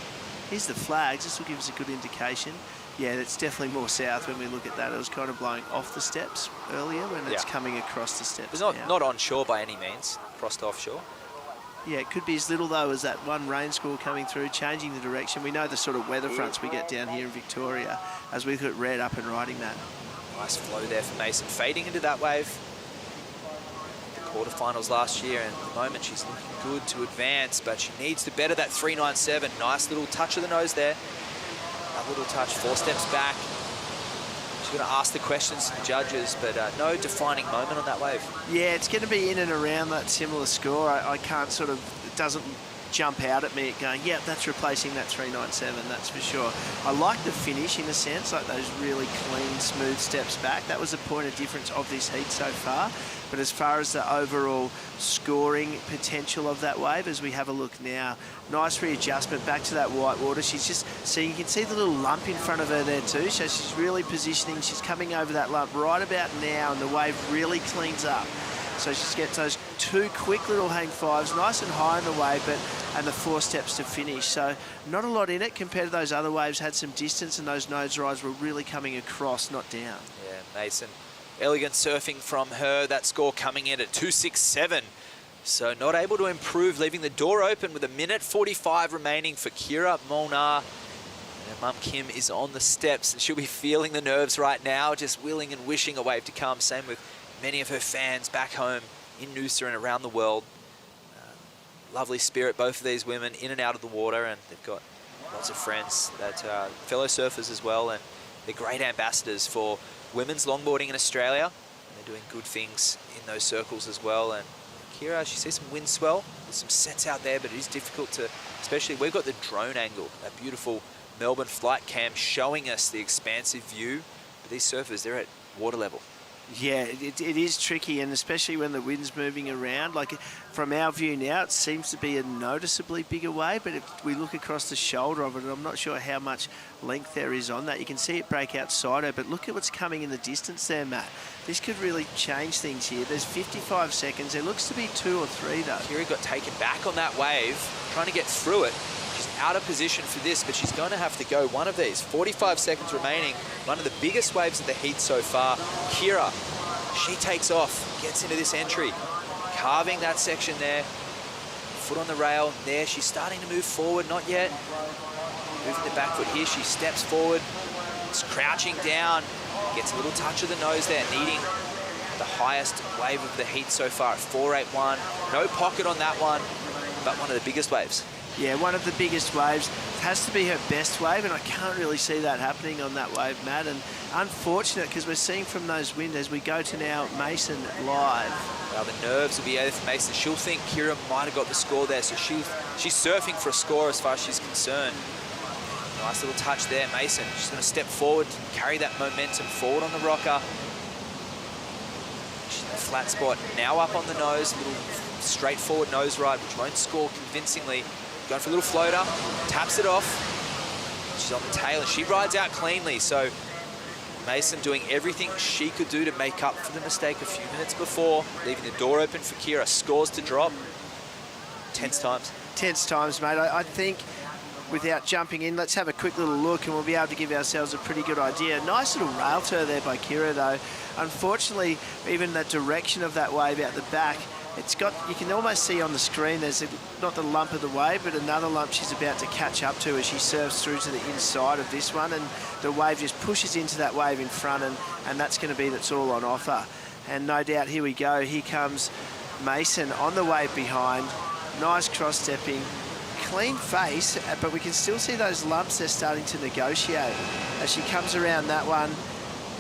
Here's the flags. This will give us a good indication. Yeah, it's definitely more south when we look at that. It was kind of blowing off the steps earlier when it's coming across the steps. It's not onshore by any means, crossed offshore. Yeah, it could be as little though as that one rain squall coming through, changing the direction. We know the sort of weather fronts we get down here in Victoria as we look at red up and riding that. Nice flow there for Mason, fading into that wave. The quarterfinals last year, and at the moment she's looking good to advance, but she needs to better that 3.97. Nice little touch of the nose there. That little touch, 4 steps back. She's going to ask the questions to the judges, but no defining moment on that wave. Yeah, it's going to be in and around that similar score. I can't sort of, it doesn't jump out at me going, yep, that's replacing that 3.97, that's for sure. I like the finish in a sense, like those really clean, smooth steps back. That was the point of difference of this heat so far. But as far as the overall scoring potential of that wave, as we have a look now, nice readjustment back to that white water. She's just, see, you can see the little lump in front of her there too. So she's really positioning, she's coming over that lump right about now, and the wave really cleans up. So she gets those 2 quick little hang fives, nice and high in the wave, and the 4 steps to finish. So not a lot in it compared to those other waves, had some distance, and those nose rides were really coming across, not down. Yeah, Mason, elegant surfing from her. That score coming in at 2.67. So not able to improve, leaving the door open with 1:45 remaining for Kira Molnar. And her mum Kim is on the steps, and she'll be feeling the nerves right now, just willing and wishing a wave to come. Same with many of her fans back home in Noosa and around the world. Lovely spirit, both of these women, in and out of the water, and they've got lots of friends that are fellow surfers as well, and they're great ambassadors for women's longboarding in Australia, and they're doing good things in those circles as well. And Kira, she sees some wind swell, there's some sets out there, but it is difficult to, especially, we've got the drone angle, that beautiful Melbourne flight cam showing us the expansive view, but these surfers, they're at water level. Yeah, it is tricky, and especially when the wind's moving around. Like from our view now, it seems to be a noticeably bigger wave, but if we look across the shoulder of it, I'm not sure how much length there is on that. You can see it break outside her, but look at what's coming in the distance there, Matt. This could really change things here. There's 55 seconds. There looks to be 2 or 3, though. Kira got taken back on that wave, trying to get through it. She's out of position for this, but she's going to have to go one of these. 45 seconds remaining. One of the biggest waves of the heat so far. Kira, she takes off, gets into this entry, carving that section there. Foot on the rail. There, she's starting to move forward. Not yet. Moving the back foot here. She steps forward. It's crouching down. Gets a little touch of the nose there, needing the highest wave of the heat so far at 481. No pocket on that one, but one of the biggest waves. Yeah, one of the biggest waves. It has to be her best wave, and I can't really see that happening on that wave, Matt. And unfortunate, because we're seeing from those winds as we go to now Mason live. Well, the nerves will be there for Mason. She'll think Kira might have got the score there, so she's surfing for a score as far as she's concerned. Nice little touch there, Mason. She's going to step forward, carry that momentum forward on the rocker. She's in a flat spot, now up on the nose, a little straightforward nose ride, which won't score convincingly. Going for a little floater, taps it off. She's on the tail and she rides out cleanly. So Mason doing everything she could do to make up for the mistake a few minutes before, leaving the door open for Kira. Scores to drop. Tense times. Tense times, mate. I think without jumping in, let's have a quick little look and we'll be able to give ourselves a pretty good idea. Nice little rail turn there by Kira, though. Unfortunately, even the direction of that wave out the back, it's got, you can almost see on the screen, there's not the lump of the wave, but another lump she's about to catch up to as she surfs through to the inside of this one, and the wave just pushes into that wave in front, and that's going to be that's all on offer. And no doubt, here we go. Here comes Mason on the wave behind. Nice cross-stepping, clean face, but we can still see those lumps they're starting to negotiate. As she comes around that one,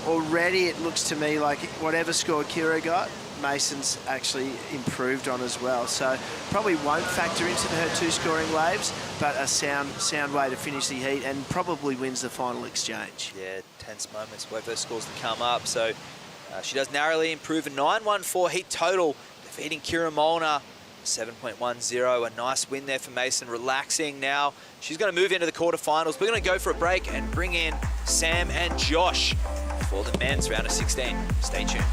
already it looks to me like whatever score Kira got, Mason's actually improved on as well. So probably won't factor into her 2 scoring waves, but a sound way to finish the heat and probably wins the final exchange. Yeah, tense moments, wait for those scores to come up. So she does narrowly improve a 9.14 heat total, defeating Kira Molnar 7.10. A nice win there for Mason, relaxing now. She's going to move into the quarterfinals. We're going to go for a break and bring in Sam and Josh for the men's round of 16. Stay tuned.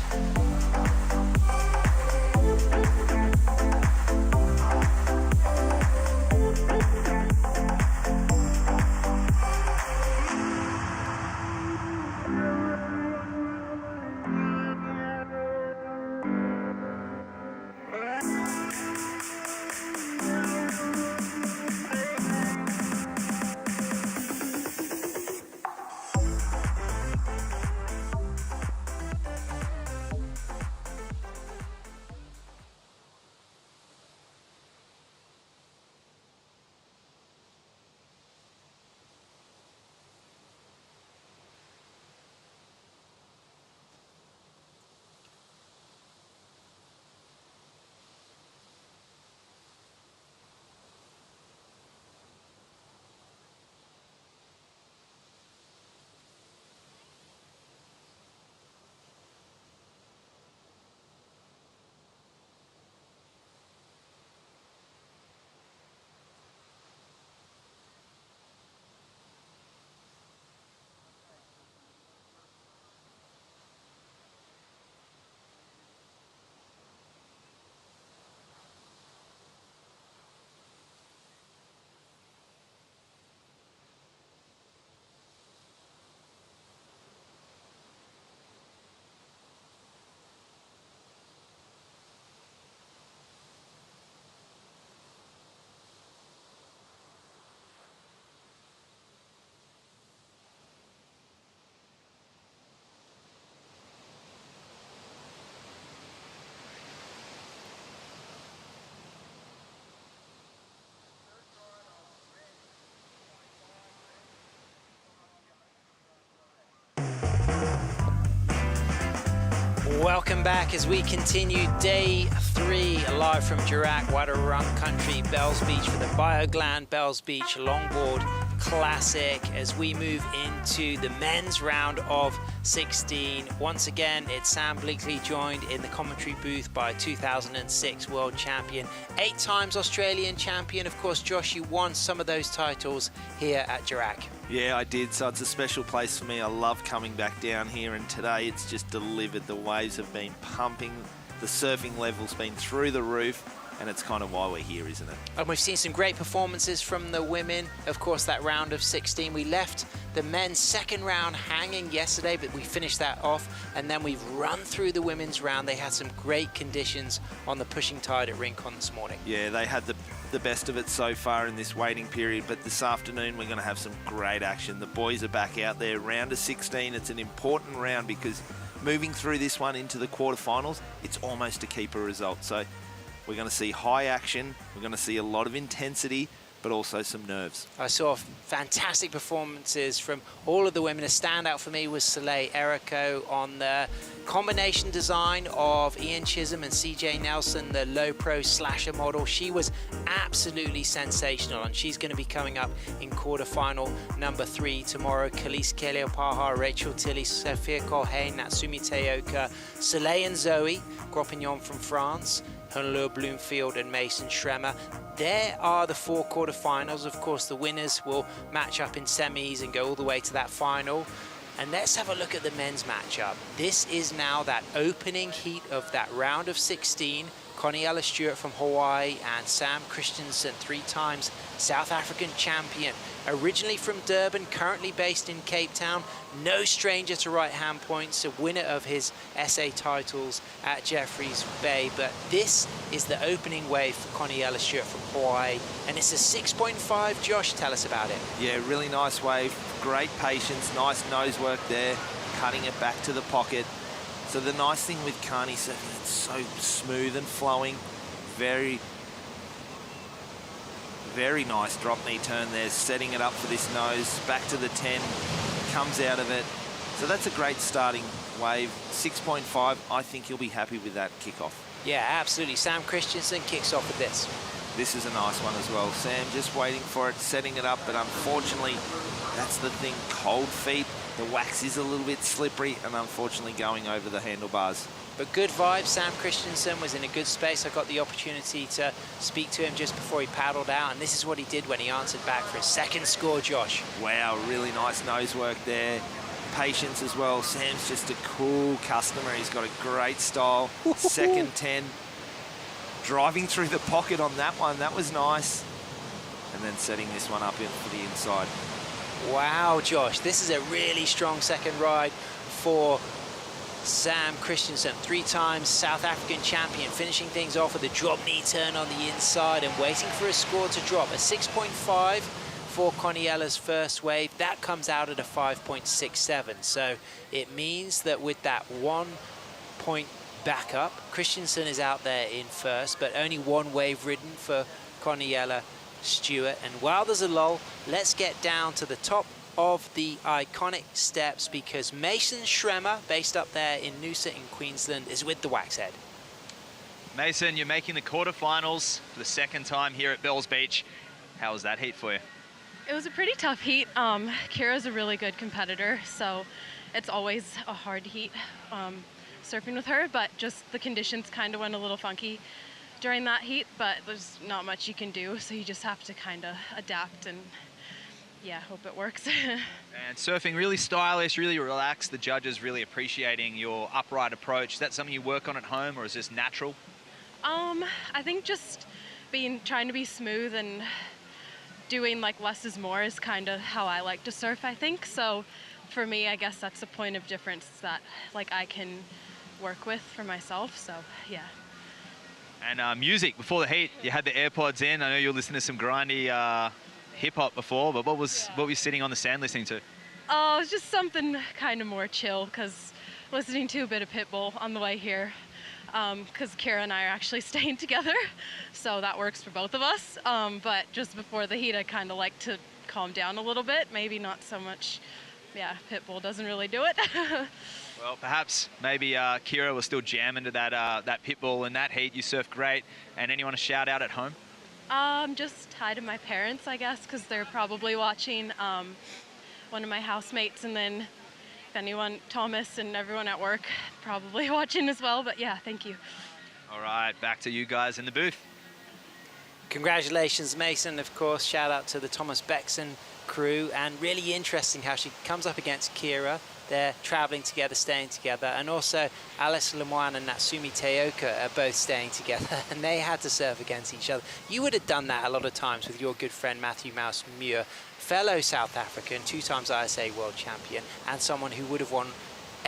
Welcome back as we continue day 3 live from Durack, Wadawurrung Country, Bells Beach for the Bioglan Bells Beach Longboard Classic as we move into the men's round of 16. Once again, it's Sam Bleakley, joined in the commentary booth by 2006 world champion, 8 times Australian champion. Of course, Josh, you won some of those titles here at Dirac. Yeah, I did, so it's a special place for me. I love coming back down here, and today it's just delivered. The waves have been pumping, the surfing level's been through the roof, and it's kind of why we're here, isn't it? And we've seen some great performances from the women. Of course, that round of 16, we left the men's second round hanging yesterday, but we finished that off, and then we've run through the women's round. They had some great conditions on the pushing tide at Rincon this morning. Yeah, they had the best of it so far in this waiting period, but this afternoon we're going to have some great action. The boys are back out there. Round of 16, it's an important round because moving through this one into the quarterfinals, it's almost a keeper result. So we're going to see high action, we're going to see a lot of intensity, but also some nerves. I saw fantastic performances from all of the women. A standout for me was Soleil Erico on the combination design of Ian Chisholm and CJ Nelson, the low pro slasher model. She was absolutely sensational, and she's going to be coming up in quarterfinal number 3 tomorrow. Khalees Keleopaha, Rachel Tilly, Sophia Colhane, Natsumi Teoka, Soleil and Zoe Gropignon from France, Honolulu Bloomfield and Mason Schremer. There are the 4 quarterfinals. Of course, the winners will match up in semis and go all the way to that final. And let's have a look at the men's matchup. This is now that opening heat of that round of 16. Connie Ella Stewart from Hawaii and Sam Christensen, 3 times South African champion. Originally from Durban, currently based in Cape Town. No stranger to right-hand points, a winner of his SA titles at Jeffreys Bay. But this is the opening wave for Connie Ella Stewart from Hawaii. And it's a 6.5. Josh, tell us about it. Yeah, really nice wave. Great patience, nice nose work there, cutting it back to the pocket. So the nice thing with Carney surfing, it's so smooth and flowing. Very, very nice drop knee turn there, setting it up for this nose. Back to the 10, comes out of it. So that's a great starting wave. 6.5, I think you'll be happy with that kickoff. Yeah, absolutely. Sam Christensen kicks off with this. This is a nice one as well. Sam just waiting for it, setting it up, but unfortunately, that's the thing, cold feet. The wax is a little bit slippery and unfortunately going over the handlebars. But good vibes. Sam Christensen was in a good space. I got the opportunity to speak to him just before he paddled out, and this is what he did when he answered back for his second score, Josh. Wow, really nice nose work there. Patience as well. Sam's just a cool customer. He's got a great style. Second 10. Driving through the pocket on that one. That was nice. And then setting this one up for the inside. Wow, Josh, this is a really strong second ride for Sam Christensen, 3 times South African champion, finishing things off with a drop knee turn on the inside and waiting for a score to drop. A 6.5 for Connie Ella's first wave. That comes out at a 5.67. So it means that with that 1 point backup, Christensen is out there in first, but only 1 wave ridden for Connie Ella Stewart. And while there's a lull, let's get down to the top of the iconic steps because Mason Schremer, based up there in Noosa in Queensland, is with the Wax Head. Mason, you're making the quarterfinals for the second time here at Bells Beach. How was that heat for you? It was a pretty tough heat. Kira's a really good competitor, so it's always a hard heat surfing with her, but just the conditions kind of went a little funky during that heat, but there's not much you can do, so you just have to kind of adapt and yeah, hope it works. And surfing really stylish, really relaxed. The judges really appreciating your upright approach. Is that something you work on at home, or is this natural? I think just trying to be smooth and doing like less is more is kind of how I like to surf, I think. So for me, I guess that's a point of difference that like I can work with for myself, so yeah. And music, before the heat, you had the AirPods in. I know you were listening to some grindy hip-hop before, but what were you sitting on the sand listening to? Oh, it was just something kind of more chill, because listening to a bit of Pitbull on the way here, because Kira and I are actually staying together, so that works for both of us. But just before the heat, I kind of like to calm down a little bit, maybe not so much. Yeah, Pitbull doesn't really do it. Well, perhaps maybe Kira was still jamming to that Pitbull in that heat. You surfed great. And anyone to shout out at home? Just hi to my parents, I guess, because they're probably watching. One of my housemates, and then if anyone, Thomas and everyone at work, probably watching as well. But yeah, thank you. All right, back to you guys in the booth. Congratulations, Mason. Of course, shout out to the Thomas Bexon crew, and really interesting how she comes up against Kira. They're traveling together, staying together, and also Alice Lemoine and Natsumi Teoka are both staying together, and they had to surf against each other. You would have done that a lot of times with your good friend Matthew Mouse Muir, fellow South African, 2-time ISA world champion, and someone who would have won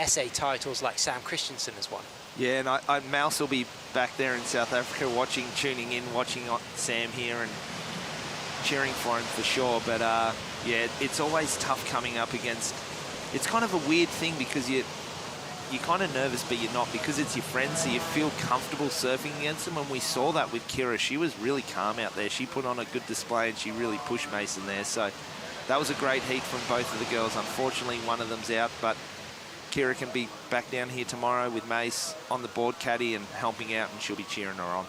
SA titles like Sam Christensen has won. Yeah, and Mouse will be back there in South Africa tuning in, watching Sam here and cheering for him for sure. But yeah, it's always tough coming up against. It's kind of a weird thing because you're kind of nervous, but you're not, because it's your friends, so you feel comfortable surfing against them. And we saw that with Kira. She was really calm out there. She put on a good display and she really pushed Mason there. So that was a great heat from both of the girls. Unfortunately, one of them's out, but Kira can be back down here tomorrow with Mace on the board caddy and helping out, and she'll be cheering her on.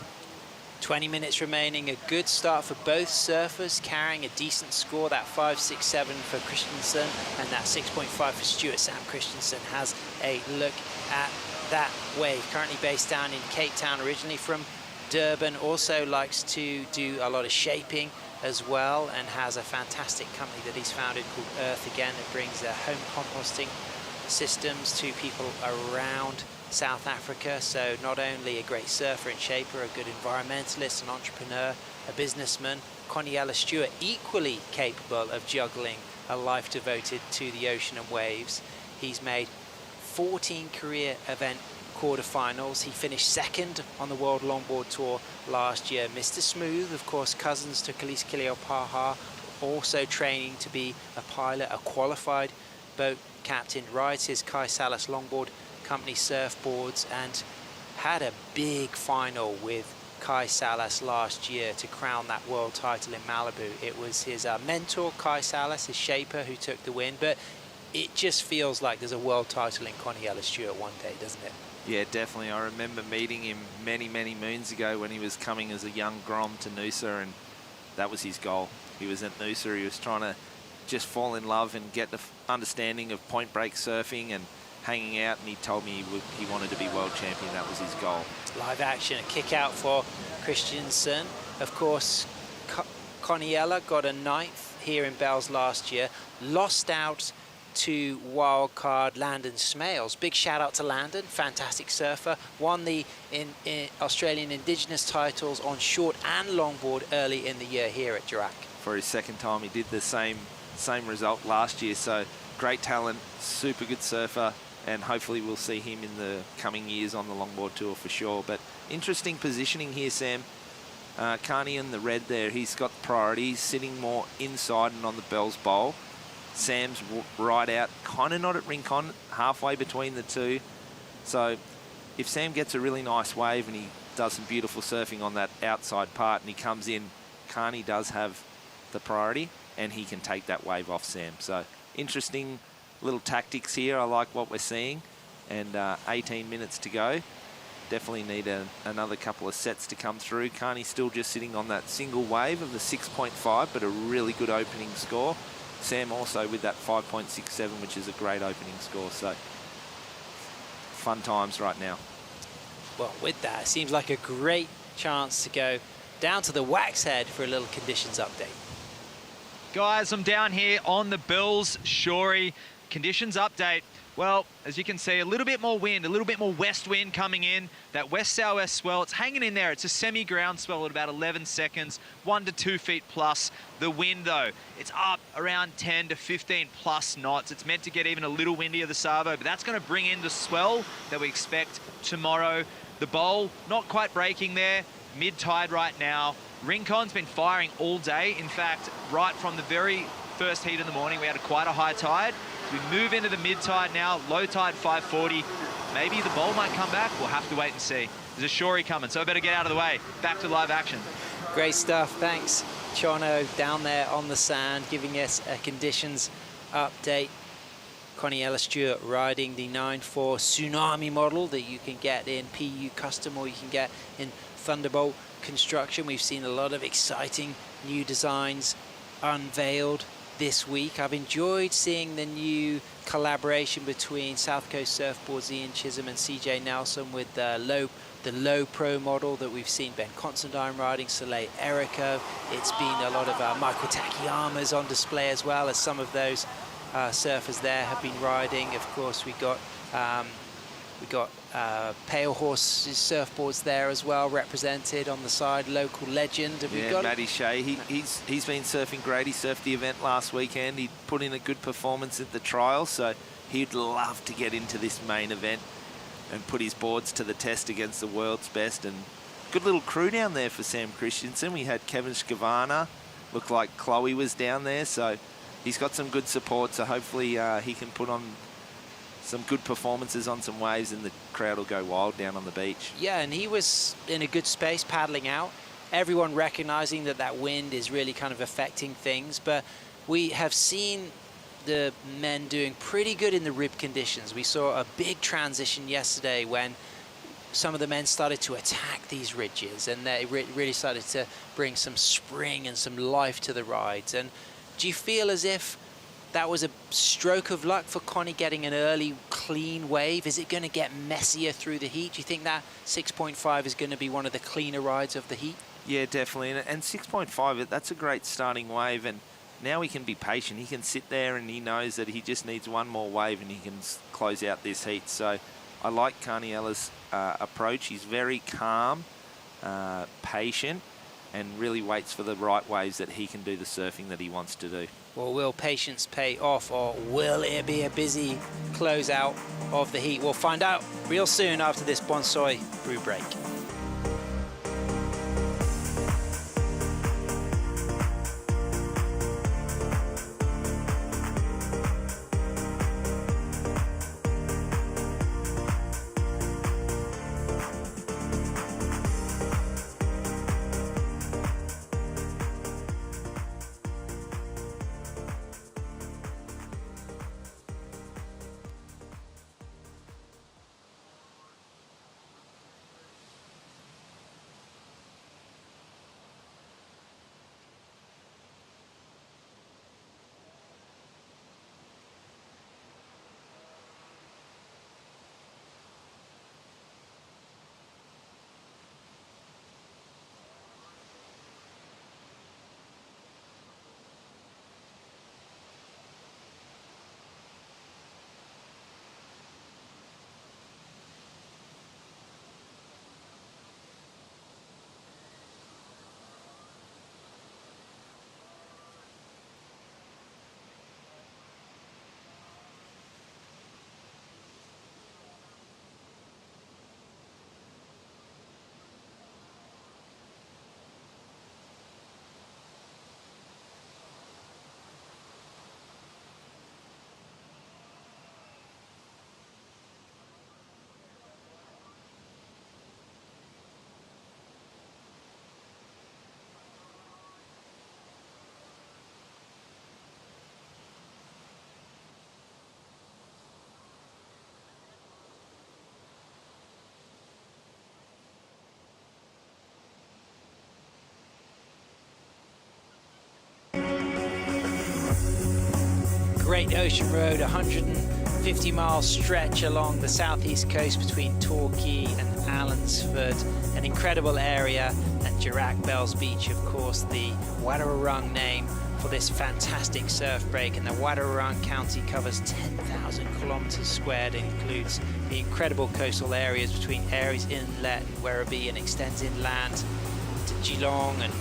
20 minutes remaining, a good start for both surfers, carrying a decent score, that 5.67 for Christensen and that 6.5 for Stuart. Sam Christensen has a look at that wave, currently based down in Cape Town, originally from Durban, also likes to do a lot of shaping as well, and has a fantastic company that he's founded called Earth Again. It brings home composting systems to people around South Africa. So not only a great surfer and shaper, a good environmentalist, an entrepreneur, a businessman. Connie Stewart, equally capable of juggling a life devoted to the ocean and waves. He's made 14 career event quarterfinals. He finished second on the World Longboard Tour last year. Mr. Smooth, of course, cousins to Khalees Kileo-Paha, also training to be a pilot, a qualified boat captain, rides his Kai Salas Longboard Company surfboards, and had a big final with Kai Salas last year to crown that world title in Malibu. It was his mentor, Kai Salas, his shaper, who took the win, but it just feels like there's a world title in Connie Stewart one day, doesn't it? Yeah, definitely. I remember meeting him many, many moons ago when he was coming as a young Grom to Noosa, and that was his goal. He was at Noosa, he was trying to just fall in love and get the understanding of point break surfing and hanging out, and he told me he wanted to be world champion. That was his goal. Live action, a kick out for Christensen. Of course, Conniella got a 9th here in Bells last year, lost out to wildcard Landon Smales. Big shout out to Landon, fantastic surfer, won the Australian Indigenous titles on short and longboard early in the year here at Dirac. For his second time, he did the same result last year, so great talent, super good surfer, and hopefully we'll see him in the coming years on the longboard tour for sure. But interesting positioning here, Sam. Carney in the red there, he's got priority, sitting more inside and on the Bells bowl. Sam's right out, kind of not at Rincon, halfway between the two. So if Sam gets a really nice wave and he does some beautiful surfing on that outside part and he comes in, Carney does have the priority and he can take that wave off Sam. So interesting little tactics here. I like what we're seeing, and 18 minutes to go. Definitely need another couple of sets to come through. Carney's still just sitting on that single wave of the 6.5, but a really good opening score. Sam also with that 5.67, which is a great opening score. So fun times right now. Well, with that, it seems like a great chance to go down to the Wax Head for a little conditions update. Guys, I'm down here on the Bells Shorey. Conditions update. Well, as you can see, a little bit more wind, a little bit more west wind coming in. That west-southwest swell, it's hanging in there. It's a semi-ground swell at about 11 seconds, 1 to 2 feet plus. The wind, though, it's up around 10 to 15 plus knots. It's meant to get even a little windier, the Savo, but that's going to bring in the swell that we expect tomorrow. The bowl, not quite breaking there. Mid-tide right now. Rincon's been firing all day. In fact, right from the very first heat in the morning, we had quite a high tide. We move into the mid-tide now, low tide 540. Maybe the bowl might come back. We'll have to wait and see. There's a Shorey coming, so I better get out of the way. Back to live action. Great stuff. Thanks, Chono, down there on the sand, giving us a conditions update. Connie Stewart riding the 9.4 Tsunami model that you can get in PU Custom, or you can get in Thunderbolt construction. We've seen a lot of exciting new designs unveiled this week. I've enjoyed seeing the new collaboration between South Coast Surfboards, Ian Chisholm and CJ Nelson, with the low pro model that we've seen Ben Constantine riding, Soleil Erica. It's been a lot of Michael Takiyamas on display as well, as some of those surfers there have been riding. Of course, we got Pale Horse's surfboards there as well, represented on the side, local legend. Have we got Matty Shea, he's been surfing great. He surfed the event last weekend. He put in a good performance at the trial, so he'd love to get into this main event and put his boards to the test against the world's best. And good little crew down there for Sam Christensen. We had Kevin Scavana, looked like Chloe was down there, so he's got some good support, so hopefully he can put on some good performances on some waves and the crowd will go wild down on the beach. Yeah, and he was in a good space paddling out. Everyone recognizing that that wind is really kind of affecting things, but we have seen the men doing pretty good in the rib conditions. We saw a big transition yesterday when some of the men started to attack these ridges, and they really started to bring some spring and some life to the rides. And do you feel as if that was a stroke of luck for Connie getting an early clean wave? Is it going to get messier through the heat? Do you think that 6.5 is going to be one of the cleaner rides of the heat? Yeah, definitely. And 6.5, that's a great starting wave, and now he can be patient. He can sit there and he knows that he just needs one more wave and he can close out this heat. So I like Carniella's approach. He's very calm, patient, and really waits for the right waves that he can do the surfing that he wants to do. Well, will patience pay off, or will it be a busy closeout of the heat? We'll find out real soon after this Bonsai brew break. Great Ocean Road, 150-mile stretch along the southeast coast between Torquay and Allansford, an incredible area, and Dirac Bells Beach, of course, the Wadawurrung name for this fantastic surf break. And the Wadawurrung County covers 10,000 kilometers squared. It includes the incredible coastal areas between Aries Inlet and Werribee, and extends inland to Geelong and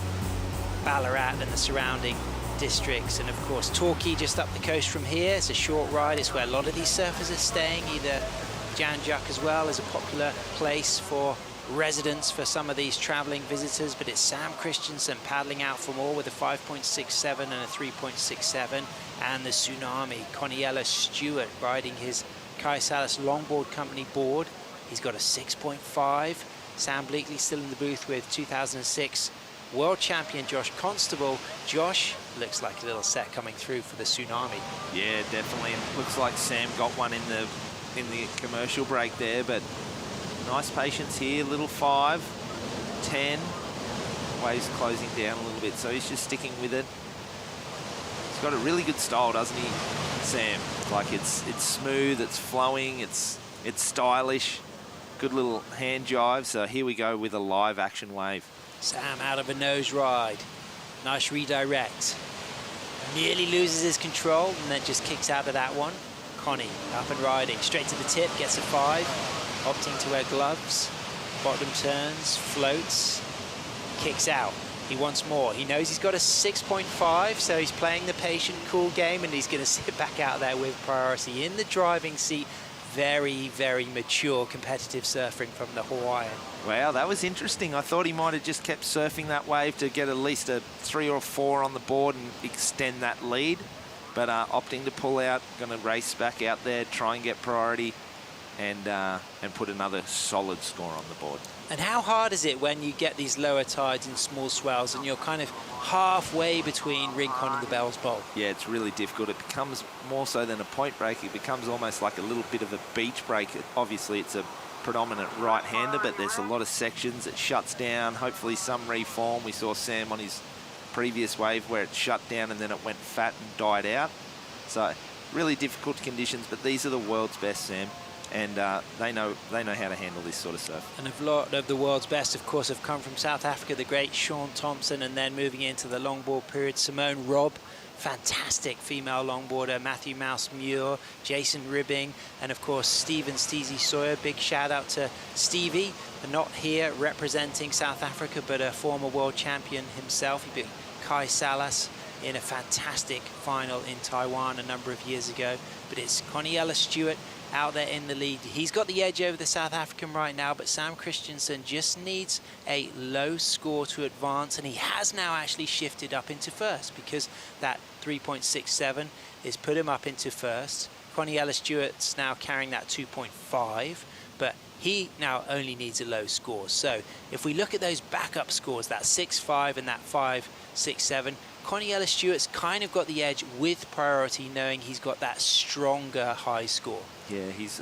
Ballarat and the surrounding districts. And of course Torquay, just up the coast from here. It's a short ride. It's where a lot of these surfers are staying. Either Jan Juk as well is a popular place for residents for some of these traveling visitors, but it's Sam Christensen paddling out for more with a 5.67 and a 3.67, and the Tsunami, Carniella Stewart riding his Kai Salas Longboard Company board. He's got a 6.5. Sam Bleakley still in the booth with 2006 world champion Josh Constable. Josh, looks like a little set coming through for the Tsunami. Yeah, definitely. And looks like Sam got one in the commercial break there, but nice patience here, little 5. 10. Waves closing down a little bit, so he's just sticking with it. He's got a really good style, doesn't he, Sam? Like it's smooth, it's flowing, it's stylish. Good little hand jive. So here we go with a live action wave. Sam out of a nose ride. Nice redirect. Nearly loses his control and then just kicks out of that one. Connie up and riding. Straight to the tip, gets a 5. Opting to wear gloves. Bottom turns, floats, kicks out. He wants more. He knows he's got a 6.5, so he's playing the patient, cool game, and he's going to sit back out there with priority in the driving seat. Very, very mature competitive surfing from the Hawaiian. Wow, that was interesting. I thought he might have just kept surfing that wave to get at least a 3 or 4 on the board and extend that lead. But opting to pull out, going to race back out there, try and get priority, and put another solid score on the board. And how hard is it when you get these lower tides and small swells and you're kind of halfway between Rincon and the Bells Bowl? Yeah, it's really difficult. It becomes more so than a point break. It becomes almost like a little bit of a beach break. Obviously, it's a predominant right-hander, but there's a lot of sections. It shuts down, hopefully some reform. We saw Sam on his previous wave where it shut down and then it went fat and died out. So really difficult conditions, but these are the world's best, Sam. And they know how to handle this sort of surf. And a lot of the world's best, of course, have come from South Africa. The great Sean Thompson, and then moving into the longboard period, Simone Robb, fantastic female longboarder, Matthew Mouse Muir, Jason Ribbing, and of course Stephen Steezy Sawyer. Big shout out to Stevie, not here representing South Africa, but a former world champion himself. He beat Kai Salas in a fantastic final in Taiwan a number of years ago. But it's Connie Ellis-Stewart out there in the lead. He's got the edge over the South African right now, but Sam Christensen just needs a low score to advance, and he has now actually shifted up into first because that 3.67 is put him up into first. Connie Ellis-Stewart's now carrying that 2.5, but he now only needs a low score. So if we look at those backup scores, that 6.5 and that 5.67, Connie Ellis-Stewart's kind of got the edge with priority, knowing he's got that stronger high score. Yeah, he's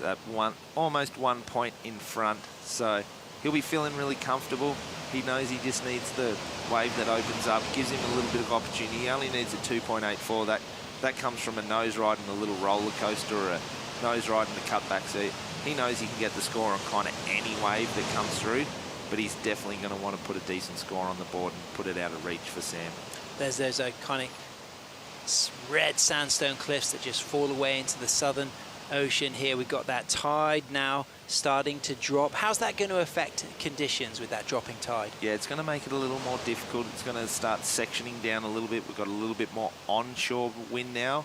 almost 1 point in front, so he'll be feeling really comfortable. He knows he just needs the wave that opens up, gives him a little bit of opportunity. He only needs a 2.84. That comes from a nose ride in a little roller coaster or a nose ride in the cutback seat. He knows he can get the score on kind of any wave that comes through, but he's definitely going to want to put a decent score on the board and put it out of reach for Sam. There's those iconic red sandstone cliffs that just fall away into the southern ocean here. We've got that tide now starting to drop. How's that going to affect conditions with that dropping tide? Yeah, it's going to make it a little more difficult. It's going to start sectioning down a little bit. We've got a little bit more onshore wind now.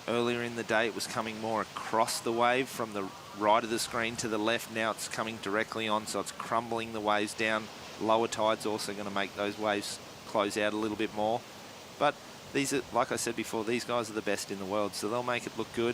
Earlier in the day, it was coming more across the wave from the right of the screen to the left. Now it's coming directly on, so it's crumbling the waves down. Lower tide's also going to make those waves close out a little bit more. But these are, like I said before, these guys are the best in the world, so they'll make it look good.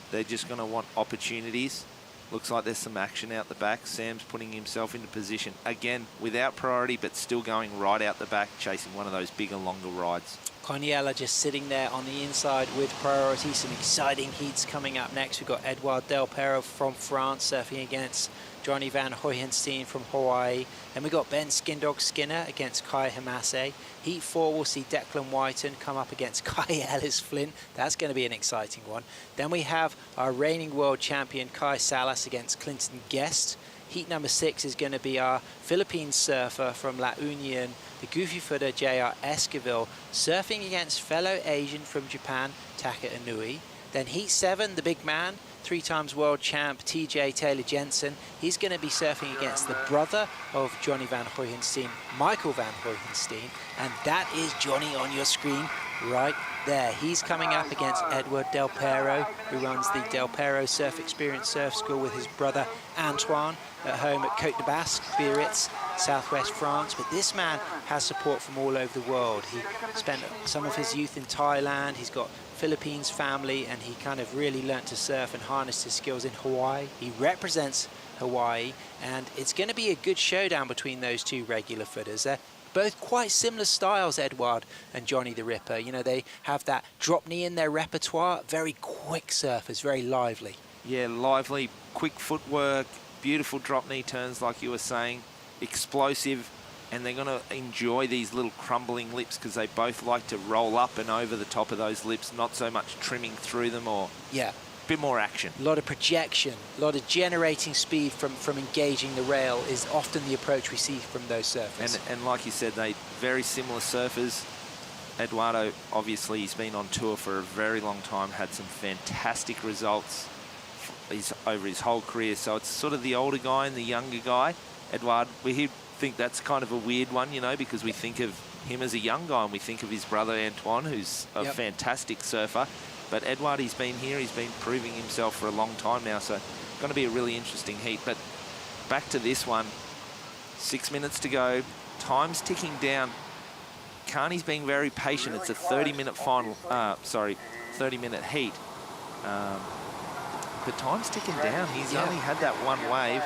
They're just going to want opportunities. Looks like there's some action out the back. Sam's putting himself into position, again, without priority, but still going right out the back, chasing one of those bigger, longer rides. Corniella just sitting there on the inside with priority. Some exciting heats coming up next. We've got Edouard Del Pero from France surfing against Johnny Van Hoyenstein from Hawaii. Then we've got Ben Skindog Skinner against Kai Hamase. Heat 4, we'll see Declan Whiten come up against Kai Ellis Flint. That's going to be an exciting one. Then we have our reigning world champion Kai Salas against Clinton Guest. Heat number 6 is going to be our Philippine surfer from La Union, the goofy footer J.R. Esquivel, surfing against fellow Asian from Japan, Taka Inui. Then Heat 7, the big man, 3-times world champ TJ Taylor Jensen. He's going to be surfing against the brother of Johnny Van Hoyenstein, Michael Van Hoyenstein, and that is Johnny on your screen right there. He's coming up against Edouard Del Pero, who runs the Del Pero Surf Experience Surf School with his brother Antoine at home at Côte de Basque, Biarritz, southwest France. But this man has support from all over the world. He spent some of his youth in Thailand. He's got Philippines family, and he kind of really learnt to surf and harnessed his skills in Hawaii. He represents Hawaii, and it's going to be a good showdown between those two regular footers. They're both quite similar styles, Edouard and Johnny the Ripper. You know, they have that drop knee in their repertoire. Very quick surfers, very lively. Yeah, lively, quick footwork, beautiful drop knee turns like you were saying, explosive, and they're going to enjoy these little crumbling lips because they both like to roll up and over the top of those lips, not so much trimming through them or yeah, a bit more action. A lot of projection, a lot of generating speed from engaging the rail is often the approach we see from those surfers. And like you said, they very similar surfers. Eduardo, obviously, he's been on tour for a very long time, had some fantastic results over his whole career. So it's sort of the older guy and the younger guy. Eduardo, we think that's kind of a weird one, you know, because we think of him as a young guy and we think of his brother Antoine, who's a fantastic surfer. But Eduardo, he's been here, he's been proving himself for a long time now. So going to be a really interesting heat. But back to this one, 6 minutes to go, time's ticking down. Carney's being very patient. It's a 30-minute final, 30-minute heat. But time's ticking down. He's only had that one wave.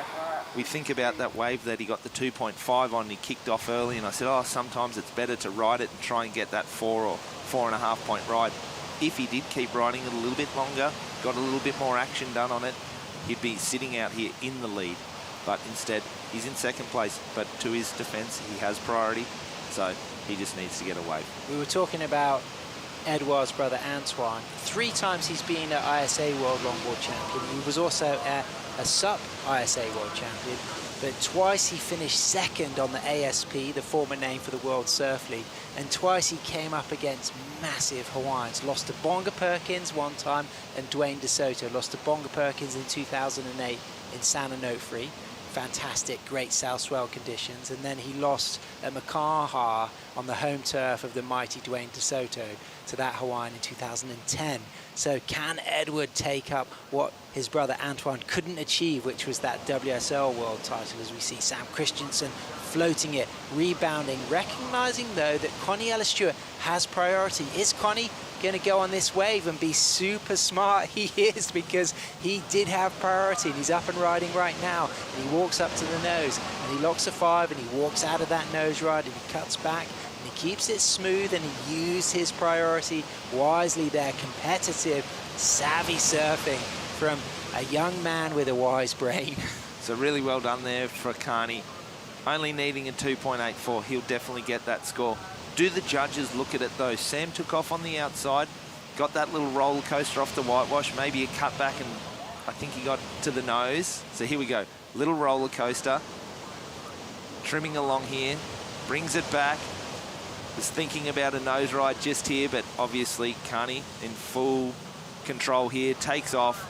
We think about that wave that he got the 2.5 on and he kicked off early, and I said, oh, sometimes it's better to ride it and try and get that 4 or 4.5 point ride. If he did keep riding it a little bit longer, got a little bit more action done on it, he'd be sitting out here in the lead. But instead, he's in second place. But to his defense, he has priority. So he just needs to get a wave. We were talking about Edouard's brother Antoine. 3 times he's been an ISA World Longboard Champion. He was also a SUP ISA World Champion, but twice he finished second on the ASP, the former name for the World Surf League, and twice he came up against massive Hawaiians. Lost to Bonga Perkins one time and Dwayne DeSoto. Lost to Bonga Perkins in 2008 in San Onofre. Fantastic, great south swell conditions, and then he lost at Makaha on the home turf of the mighty Dwayne DeSoto to that Hawaiian in 2010. So can Edward take up what his brother Antoine couldn't achieve, which was that WSL world title, as we see Sam Christensen floating it, rebounding, recognizing though that Connie Ellis-Stewart has priority. Is Connie going to go on this wave and be super smart? He is, because he did have priority and he's up and riding right now, and he walks up to the nose and he locks a 5 and he walks out of that nose ride and he cuts back and he keeps it smooth, and he used his priority wisely there. Competitive, savvy surfing from a young man with a wise brain. So really well done there for Carney. Only needing a 2.84, he'll definitely get that score. Do the judges look at it though? Sam took off on the outside, got that little roller coaster off the whitewash, maybe a cut back, and I think he got to the nose. So here we go, little roller coaster, trimming along here, brings it back. Was thinking about a nose ride just here, but obviously Carney in full control here, takes off.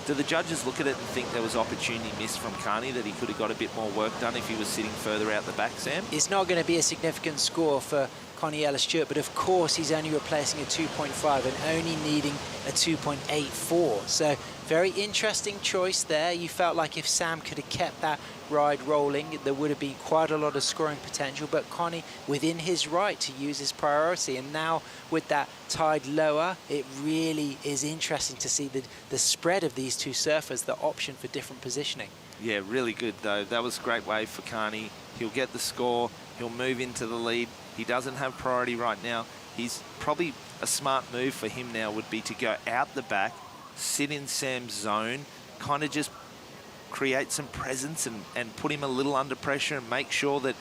Do the judges look at it and think there was opportunity missed from Carney, that he could have got a bit more work done if he was sitting further out the back, Sam? It's not going to be a significant score for Connie Ellis-Stewart, but of course he's only replacing a 2.5 and only needing a 2.84. So very interesting choice there. You felt like if Sam could have kept that ride rolling, there would have been quite a lot of scoring potential, but Connie within his right to use his priority. And now with that tide lower, it really is interesting to see the spread of these two surfers, the option for different positioning. Yeah, really good though. That was a great wave for Carney. He'll get the score, he'll move into the lead. He doesn't have priority right now. He's probably a smart move for him now would be to go out the back, sit in Sam's zone, kind of just create some presence and put him a little under pressure and make sure that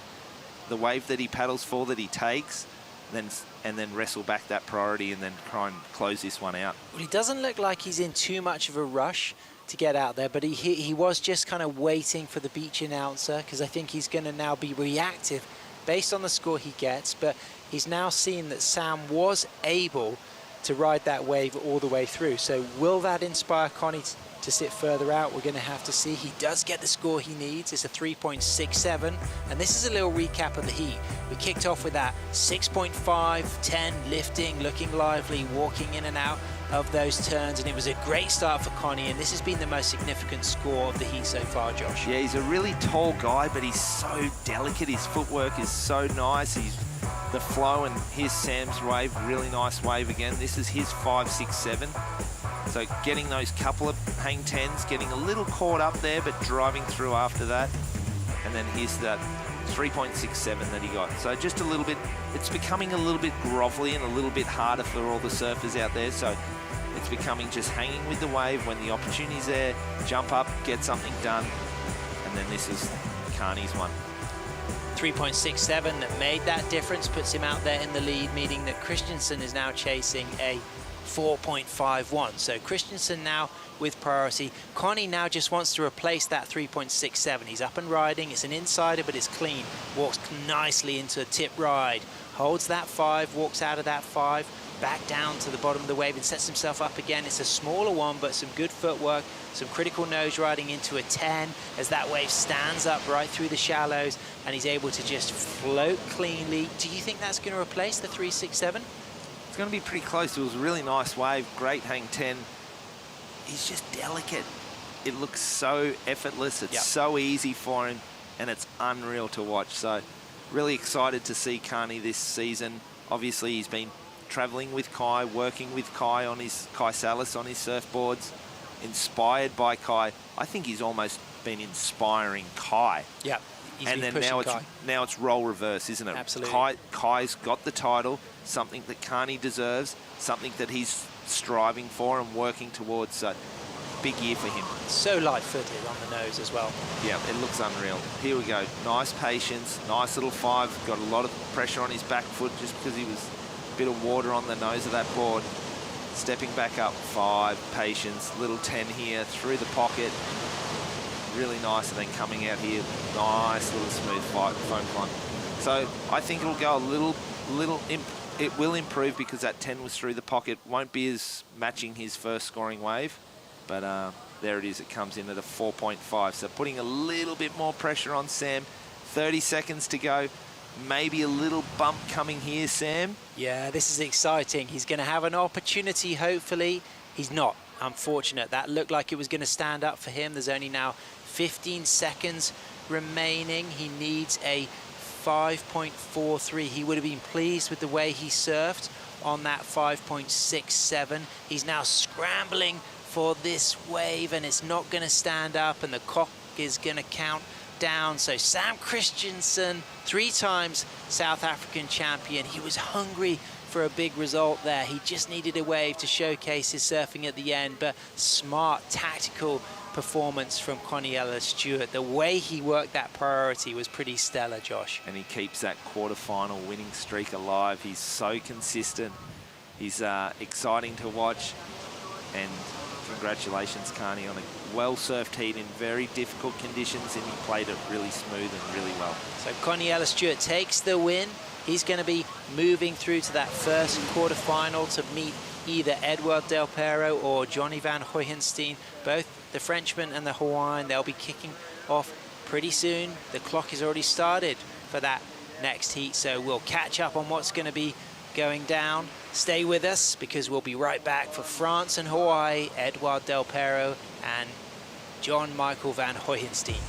the wave that he paddles for that he takes, and then wrestle back that priority and then try and close this one out. Well, he doesn't look like he's in too much of a rush to get out there, but he was just kind of waiting for the beach announcer, because I think he's going to now be reactive based on the score he gets. But he's now seen that Sam was able to ride that wave all the way through. So will that inspire Connie to sit further out? We're going to have to see. He does get the score he needs. It's a 3.67, and this is a little recap of the heat. We kicked off with that 6.5, 10, lifting, looking lively, walking in and out of those turns, and it was a great start for Connie, and this has been the most significant score of the heat so far, Josh. Yeah, he's a really tall guy, but he's so delicate. His footwork is so nice. He's the flow, and here's Sam's wave, really nice wave again. This is his 5, 6, 7. So getting those couple of hang 10s, getting a little caught up there, but driving through after that. And then here's that 3.67 that he got. So just a little bit, it's becoming a little bit grovelly and a little bit harder for all the surfers out there. So it's becoming just hanging with the wave when the opportunity's there, jump up, get something done. And then this is Carney's one. 3.67 that made that difference, puts him out there in the lead, meaning that Christensen is now chasing a 4.51. So Christensen now with priority. Connie now just wants to replace that 3.67. He's up and riding. It's an insider, but it's clean. Walks nicely into a tip ride. Holds that 5, walks out of that 5, back down to the bottom of the wave and sets himself up again. It's a smaller one, but some good footwork, some critical nose riding into a 10 as that wave stands up right through the shallows and he's able to just float cleanly. Do you think that's going to replace the 3.67? It's going to be pretty close. It was a really nice wave, great hang 10. He's just delicate. It looks so effortless. It's so easy for him, and it's unreal to watch. So really excited to see Carney this season. Obviously, he's been traveling with Kai, working with Kai on his Kai Salas on his surfboards, inspired by Kai. I think he's almost been inspiring Kai. Yeah. And then now it's role reverse, isn't it? Absolutely. Kai's got the title, something that Carney deserves, something that he's striving for and working towards. So big year for him. So light-footed on the nose as well. Yeah, it looks unreal. Here we go. Nice patience, nice little 5. Got a lot of pressure on his back foot just because he was a bit of water on the nose of that board. Stepping back up, 5, patience, little 10 here through the pocket. Really nice, and then coming out here, nice little smooth foam climb. So I think it'll go a little it will improve because that 10 was through the pocket. Won't be as matching his first scoring wave, but there it is. It comes in at a 4.5. So putting a little bit more pressure on Sam. 30 seconds to go. Maybe a little bump coming here, Sam. Yeah, this is exciting. He's going to have an opportunity, hopefully. He's not. Unfortunate. That looked like it was going to stand up for him. There's only now 15 seconds remaining. He needs a 5.43. He would have been pleased with the way he surfed on that 5.67. He's now scrambling for this wave and it's not going to stand up and the clock is going to count down. So Sam Christensen, 3 times South African champion. He was hungry for a big result there. He just needed a wave to showcase his surfing at the end, but smart, tactical performance from Connie Ellis-Stewart. The way he worked that priority was pretty stellar, Josh. And he keeps that quarterfinal winning streak alive. He's so consistent. He's exciting to watch. And congratulations, Carney, on a well-surfed heat in very difficult conditions, and he played it really smooth and really well. So Connie Ellis-Stewart takes the win. He's going to be moving through to that first quarterfinal to meet either Edouard Del Pero or Johnny Van Hoyenstein, both the Frenchman and the Hawaiian. They'll be kicking off pretty soon. The clock has already started for that next heat, so we'll catch up on what's going to be going down. Stay with us because we'll be right back for France and Hawaii, Edouard Del Pero and John Michael Van Hoyenstein.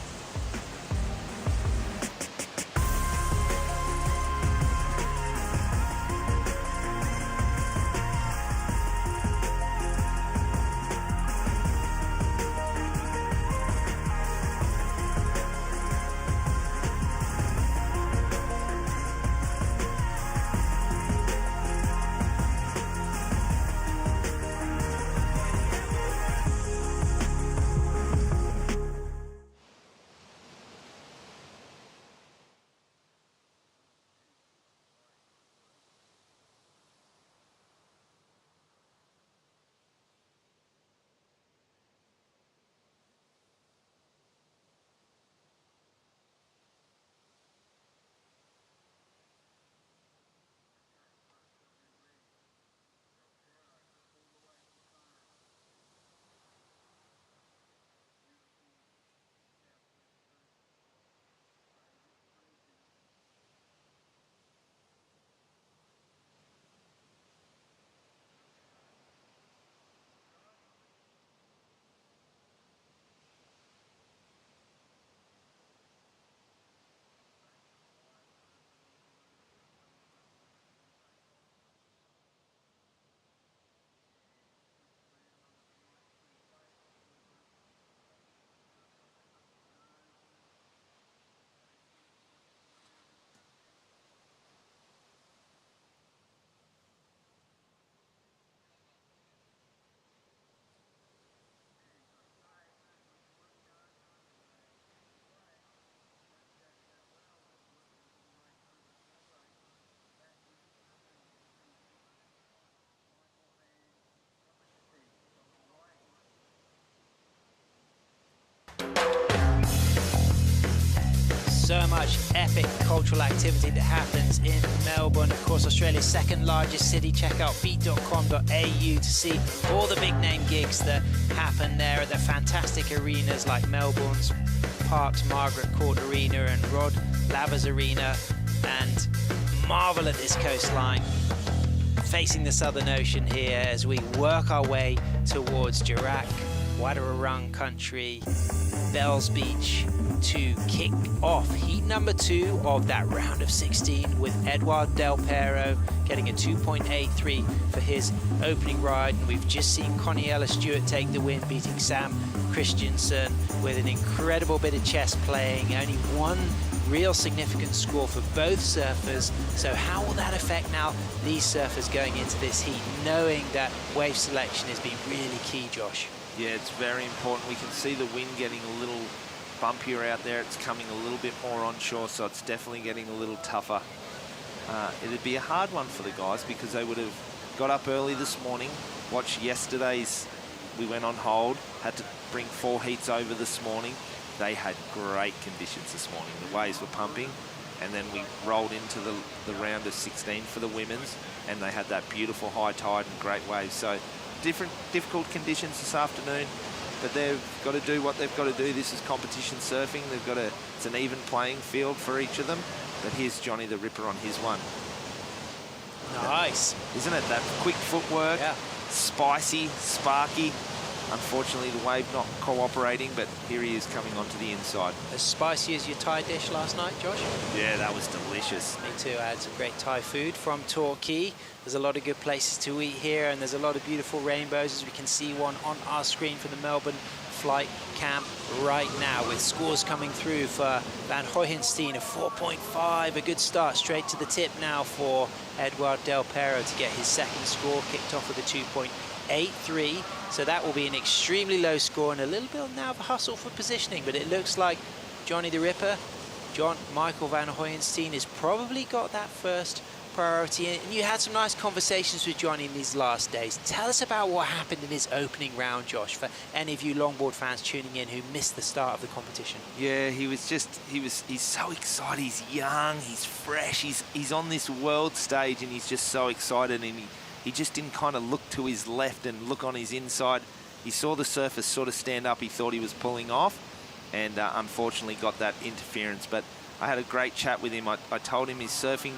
So much epic cultural activity that happens in Melbourne. Of course, Australia's second largest city. Check out beat.com.au to see all the big name gigs that happen there at the fantastic arenas like Melbourne's Parks Margaret Court Arena and Rod Laver's Arena, and marvel at this coastline facing the Southern Ocean here as we work our way towards Dirac, Wadawurrung country, Bells Beach, to kick off heat number 2 of that round of 16 with Edward Del Pero getting a 2.83 for his opening ride. And we've just seen Coniella Stewart take the win, beating Sam Christensen with an incredible bit of chess playing. Only one real significant score for both surfers. So how will that affect now these surfers going into this heat, knowing that wave selection has been really key, Josh? Yeah, it's very important. We can see the wind getting a little bumpier out there. It's coming a little bit more onshore, so it's definitely getting a little tougher. It'd be a hard one for the guys because they would have got up early this morning, watched yesterday's, we went on hold, had to bring 4 heats over this morning. They had great conditions this morning. The waves were pumping, and then we rolled into the round of 16 for the women's, and they had that beautiful high tide and great waves. So difficult conditions this afternoon, but they've got to do what they've got to do. This is competition surfing. They've got to, it's an even playing field for each of them. But here's Johnny the Ripper on his one. Nice. Isn't it? That quick footwork, yeah. Spicy, sparky. Unfortunately, the wave not cooperating, but here he is coming onto the inside. As spicy as your Thai dish last night, Josh? Yeah, that was delicious. Me too. I had some great Thai food from Torquay. There's a lot of good places to eat here, and there's a lot of beautiful rainbows, as we can see one on our screen for the Melbourne flight camp right now, with scores coming through for Van Hoyenstein, a 4.5, a good start straight to the tip now for Edward Del Pero to get his second score, kicked off with a 2.83. So that will be an extremely low score and a little bit now of a hustle for positioning, but it looks like Johnny the Ripper, John Michael Van Hoyenstein, has probably got that first priority. And you had some nice conversations with Johnny in these last days. Tell us about what happened in his opening round, Josh, for any of you longboard fans tuning in who missed the start of the competition. Yeah, he's so excited. He's young, he's fresh, he's on this world stage, and he's just so excited, and he just didn't kind of look to his left and look on his inside. He saw the surface sort of stand up. He thought he was pulling off, and unfortunately got that interference. But I had a great chat with him. I told him his surfing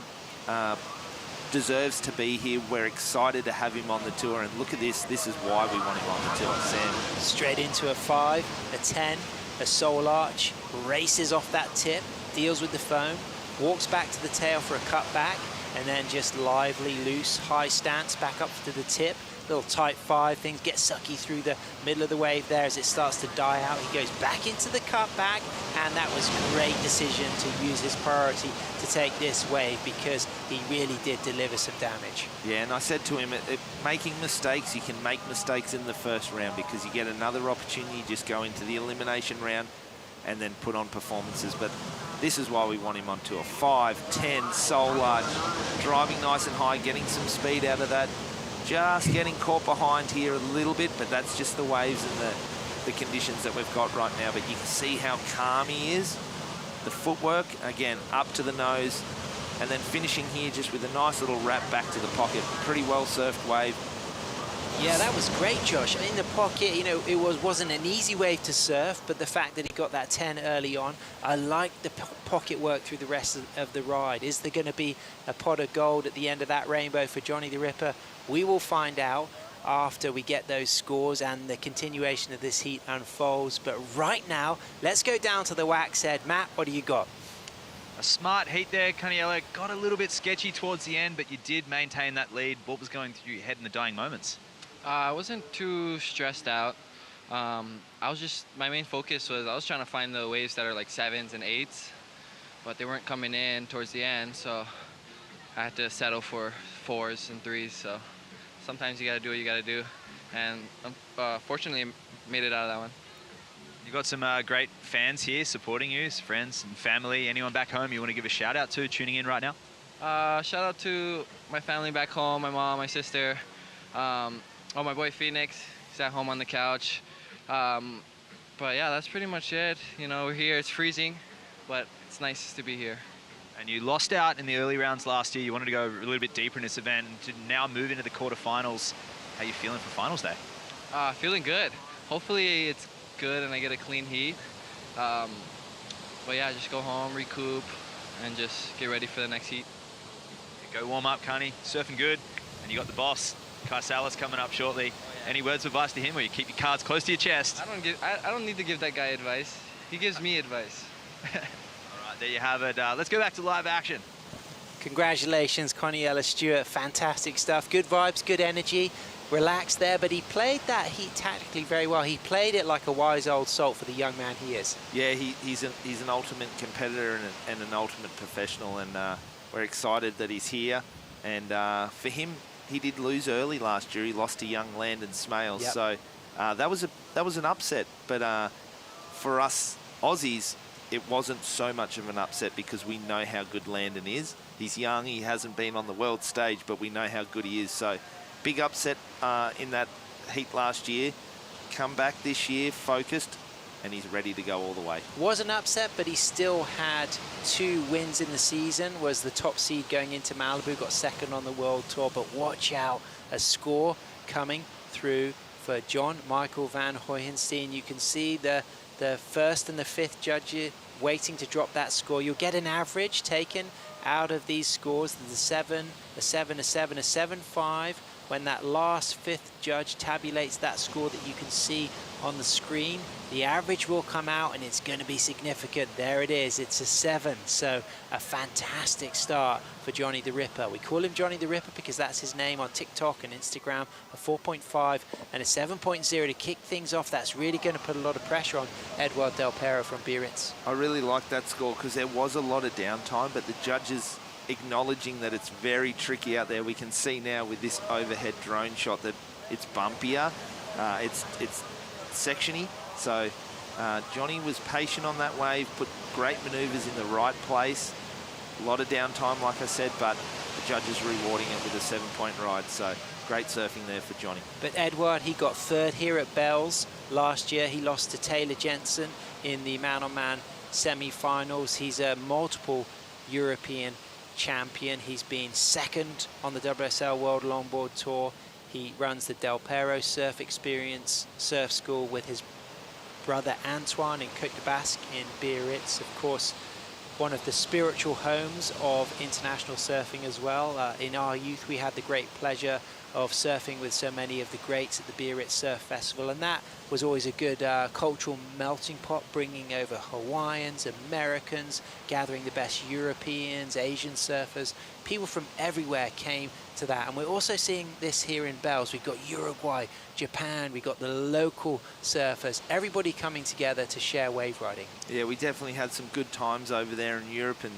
deserves to be here. We're excited to have him on the tour, and look at this. This is why we want him on the tour, Sam. Straight into a 5, a 10, a soul arch, races off that tip, deals with the foam, walks back to the tail for a cut back, and then just lively, loose, high stance back up to the tip. Little tight 5, things get sucky through the middle of the wave there as it starts to die out. He goes back into the cut back, and that was a great decision to use his priority to take this wave, because he really did deliver some damage. Yeah, and I said to him, making mistakes, you can make mistakes in the first round, because you get another opportunity, just go into the elimination round and then put on performances. But this is why we want him on tour. 5, 10, soul large, driving nice and high, getting some speed out of that. Just getting caught behind here a little bit, but that's just the waves and the conditions that we've got right now. But you can see how calm he is. The footwork, again, up to the nose, and then finishing here just with a nice little wrap back to the pocket. Pretty well surfed wave. Yeah, that was great, Josh. In the pocket, you know, it wasn't an easy wave to surf, but the fact that he got that 10 early on, I like the pocket work through the rest of the ride. Is there going to be a pot of gold at the end of that rainbow for Johnny the Ripper? We will find out after we get those scores and the continuation of this heat unfolds. But right now, let's go down to the wax head. Matt, what do you got? A smart heat there, Coniella. Got a little bit sketchy towards the end, but you did maintain that lead. What was going through your head in the dying moments? I wasn't too stressed out. My main focus was I was trying to find the waves that are like 7s and 8s, but they weren't coming in towards the end, so I had to settle for 4s and 3s. So sometimes you got to do what you got to do, and fortunately made it out of that one. You got some great fans here supporting you, friends and family. Anyone back home you want to give a shout out to tuning in right now? Shout out to my family back home, my mom, my sister, my boy Phoenix. He's at home on the couch. But yeah, that's pretty much it. You know, we're here, it's freezing. but it's nice to be here. And you lost out in the early rounds last year. You wanted to go a little bit deeper in this event and to now move into the quarterfinals. How are you feeling for finals day? Feeling good. Hopefully it's good and I get a clean heat. But yeah, just go home, recoup, and just get ready for the next heat. Go warm up, Carney. Surfing good. And you got the boss, Kai Salas, coming up shortly. Any words of advice to him, or you keep your cards close to your chest? I don't need to give that guy advice. He gives me advice. All right, there you have it. Let's go back to live action. Congratulations, Connie Ellis-Stewart. Fantastic stuff. Good vibes, good energy. Relaxed there, but he played that heat tactically very well. He played it like a wise old salt for the young man he is. Yeah, he's an ultimate competitor and an ultimate professional, and we're excited that he's here. And for him, he did lose early last year. He lost to young Landon Smales, Yep. so that was an upset. But for us Aussies, it wasn't so much of an upset because we know how good Landon is. He's young, he hasn't been on the world stage, but we know how good he is. So big upset in that heat last year. Come back this year focused, and he's ready to go all the way. Was an upset, but he still had 2 wins in the season. Was the top seed going into Malibu, got second on the world tour. But watch out, a score coming through for John Michael van Hoyenstein. You can see the first and the 5th judge waiting to drop that score. You'll get an average taken out of these scores. The 7, a 7, a 7, a 7-5. When that last 5th judge tabulates that score that you can see on the screen, the average will come out and it's going to be significant. There it is, it's a 7. So a fantastic start for Johnny the Ripper. We call him Johnny the Ripper because that's his name on TikTok and Instagram. A 4.5 and a 7.0 to kick things off. That's really going to put a lot of pressure on Edward Del Pero from Biarritz. I really like that score because there was a lot of downtime, but the judges acknowledging that it's very tricky out there. We can see now with this overhead drone shot that it's bumpier, it's sectiony. So Johnny was patient on that wave, put great maneuvers in the right place. A lot of downtime, like I said, but the judges rewarding it with a 7-point ride. So great surfing there for Johnny. But Edward, he got 3rd here at Bells last year. He lost to Taylor Jensen in the man-on-man semi-finals. He's a multiple European champion. He's been 2nd on the WSL World Longboard Tour. He runs the Del Pero Surf Experience Surf School with his brother Antoine in Côte de Basque in Biarritz. Of course, one of the spiritual homes of international surfing as well. In our youth, we had the great pleasure of surfing with so many of the greats at the Biarritz Surf Festival, and that was always a good cultural melting pot, bringing over Hawaiians, Americans, gathering the best Europeans, Asian surfers. People from everywhere came to that, and we're also seeing this here in Bells. We've got Uruguay, Japan, we've got the local surfers, everybody coming together to share wave riding. Yeah, we definitely had some good times over there in Europe and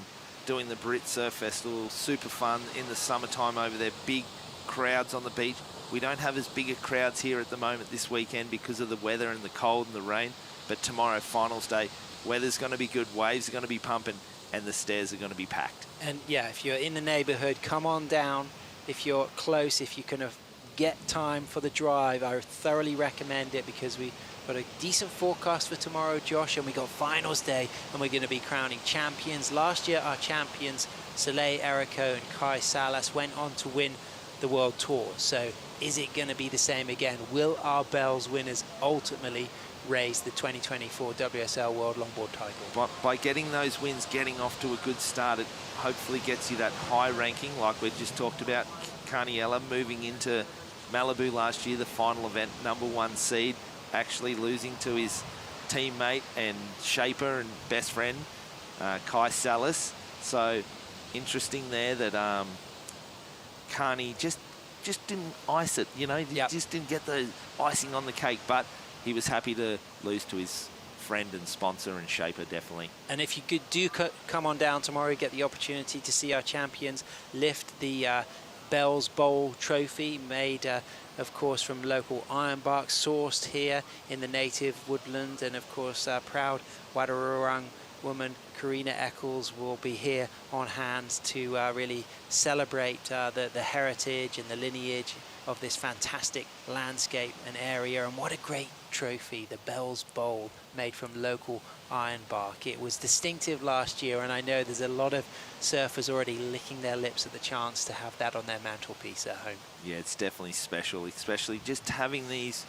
doing the Brit Surf Festival. Super fun in the summertime over there, big crowds on the beach. We don't have as big a crowds here at the moment this weekend because of the weather and the cold and the rain, but tomorrow, finals day, weather's going to be good, waves are going to be pumping, and the stairs are going to be packed. And yeah, if you're in the neighborhood, come on down. If you're close, if you can get time for the drive, I thoroughly recommend it because we got a decent forecast for tomorrow, Josh, and we got finals day, and we're going to be crowning champions. Last year, our champions, Soleil Erico and Kai Salas, went on to win the World Tour. So is it going to be the same again? Will our Bells winners ultimately raise the 2024 WSL World Longboard title? By getting those wins, getting off to a good start, it hopefully gets you that high ranking like we just talked about. Carniella moving into Malibu last year, the final event, #1 seed, actually losing to his teammate and shaper and best friend, Kai Salas. So interesting there that Carney just didn't ice it, you know, just didn't get the icing on the cake, but he was happy to lose to his friend and sponsor and shaper, definitely. And if you do come on down tomorrow, get the opportunity to see our champions lift the Bells Bowl trophy, made of course from local ironbark, sourced here in the native woodland, and of course proud Wadawurrung woman Karina Eccles will be here on hand to really celebrate the heritage and the lineage of this fantastic landscape and area. And what a great trophy, the Bell's Bowl, made from local ironbark. It was distinctive last year, and I know there's a lot of surfers already licking their lips at the chance to have that on their mantelpiece at home. Yeah, it's definitely special, especially just having these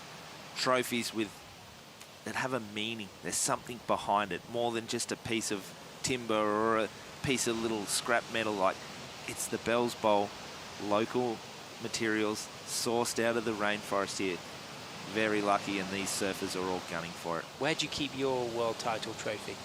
trophies that have a meaning. There's something behind it, more than just a piece of timber or a piece of little scrap metal. Like, it's the Bell's Bowl, local materials sourced out of the rainforest here. Very lucky, and these surfers are all gunning for it. Where do you keep your world title trophy?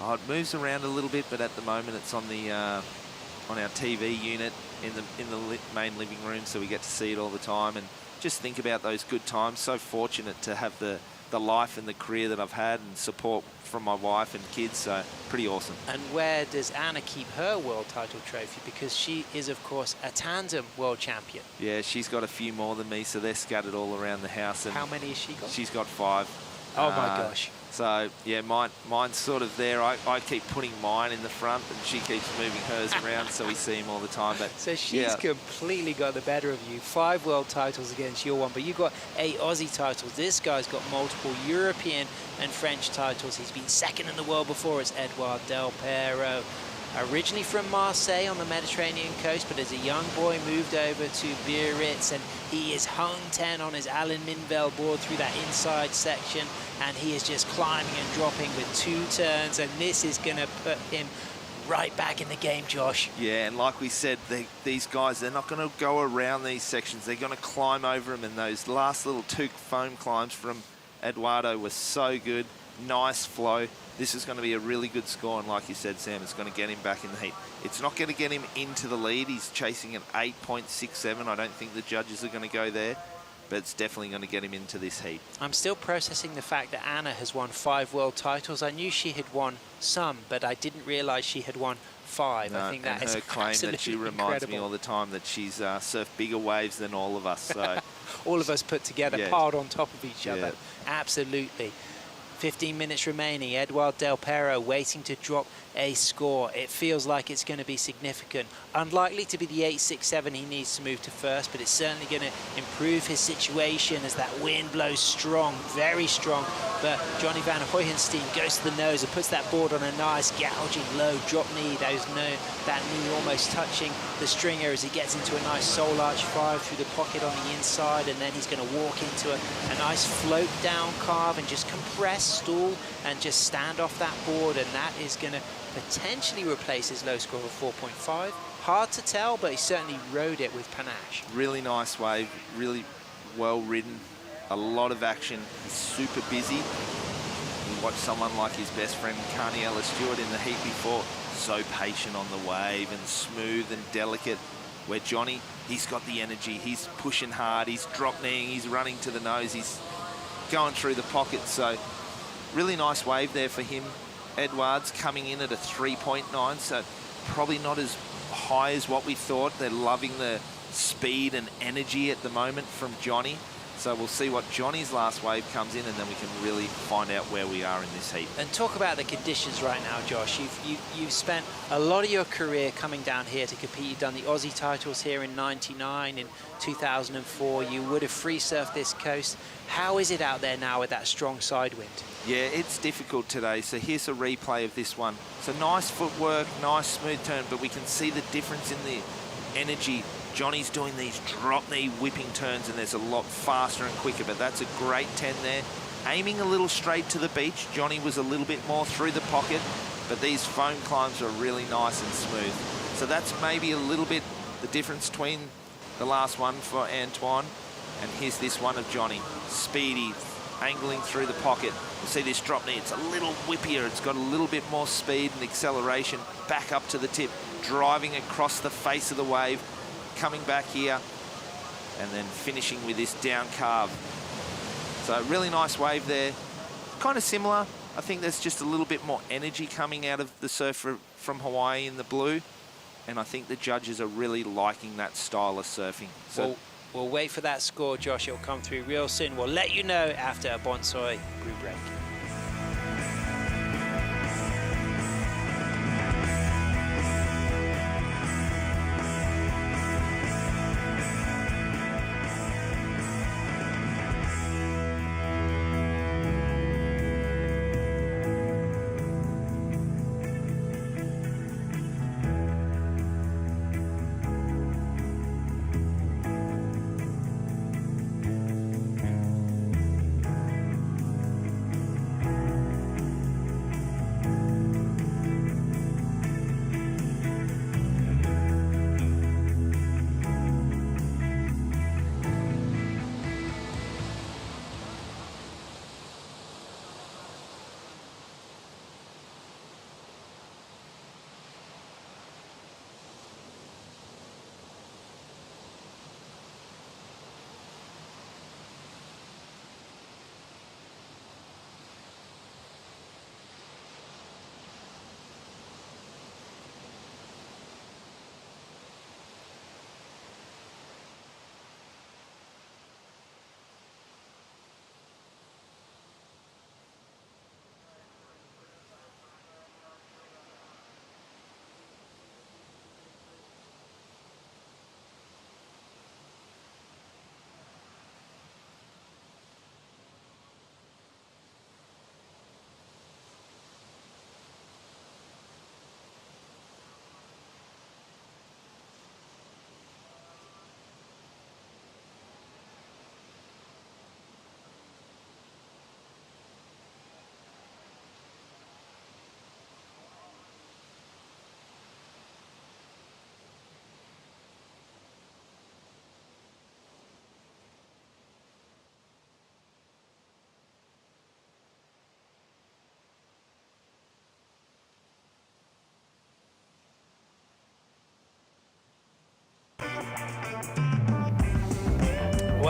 Oh, it moves around a little bit, but at the moment it's on the on our TV unit in the main living room, so we get to see it all the time and just think about those good times. So fortunate to have the life and the career that I've had, and support from my wife and kids, so pretty awesome. And where does Anna keep her world title trophy? Because she is, of course, a tandem world champion. Yeah, she's got a few more than me, so they're scattered all around the house. And how many has she got? She's got 5. Oh my gosh. So yeah, mine's sort of there. I keep putting mine in the front, and she keeps moving hers around, so we see him all the time. But so she's completely got the better of you. 5 world titles against your 1, but you got 8 Aussie titles. This guy's got multiple European and French titles. He's been second in the world before. It's Edouard Del Pero. Originally from Marseille on the Mediterranean coast, but as a young boy moved over to Biarritz, and he is hung 10 on his Alan Minvel board through that inside section, and he is just climbing and dropping with 2 turns, and this is going to put him right back in the game, Josh. Yeah, and like we said, these guys, they're not going to go around these sections. They're going to climb over them, and those last little 2 foam climbs from Eduardo were so good. Nice flow. This is going to be a really good score, and like you said, Sam, it's going to get him back in the heat. It's not going to get him into the lead. He's chasing an 8.67. I don't think the judges are going to go there, but it's definitely going to get him into this heat. I'm still processing the fact that Anna has won 5 world titles. I knew she had won some, but I didn't realize she had won 5. No, I think that is her claim that she reminds incredible. me all the time that she's surfed bigger waves than all of us. So all of us put together, Yeah. piled on top of each other. Absolutely. 15 minutes remaining. Edouard Del Pero waiting to drop a score. It feels like it's going to be significant. Unlikely to be the 8.67 he needs to move to first, but it's certainly going to improve his situation as that wind blows strong, very strong. But Johnny Van Hoyenstein goes to the nose and puts that board on a nice gouging low drop knee. That knee almost touching the stringer as he gets into a nice soul arch 5 through the pocket on the inside, and then he's going to walk into a nice float down carve and just compress, stall, and just stand off that board, and that is going to potentially replace his low score of 4.5. Hard to tell, but he certainly rode it with panache. really nice wave, really well ridden, a lot of action. He's super busy. You watch someone like his best friend Carniella Stewart in the heat before, so patient on the wave and smooth and delicate. Where Johnny, he's got the energy, he's pushing hard, he's drop kneeing, he's running to the nose, he's going through the pocket. So really nice wave there for him. Edouard's coming in at a 3.9, so probably not as high as what we thought. They're loving the speed and energy at the moment from Johnny. So we'll see what Johnny's last wave comes in, and then we can really find out where we are in this heat. And talk about the conditions right now, Josh. You've spent a lot of your career coming down here to compete. You've done the Aussie titles here in '99, in 2004. You would have free surfed this coast. How is it out there now with that strong side wind? Yeah, it's difficult today. So here's a replay of this one. So nice footwork, nice smooth turn, but we can see the difference in the energy. Johnny's doing these drop knee whipping turns, and there's a lot faster and quicker, but that's a great 10 there. Aiming a little straight to the beach. Johnny was a little bit more through the pocket, but these foam climbs are really nice and smooth. So that's maybe a little bit the difference between the last one for Antoine, and here's this one of Johnny. Speedy, angling through the pocket. You'll see this drop knee, it's a little whippier. It's got a little bit more speed and acceleration. Back up to the tip, driving across the face of the wave, coming back here, and then finishing with this down carve. So really nice wave there. Kind of similar. I think there's just a little bit more energy coming out of the surfer from Hawaii in the blue, and I think the judges are really liking that style of surfing. So we'll wait for that score, Josh. It'll come through real soon. We'll let you know after a Bonsai brew break.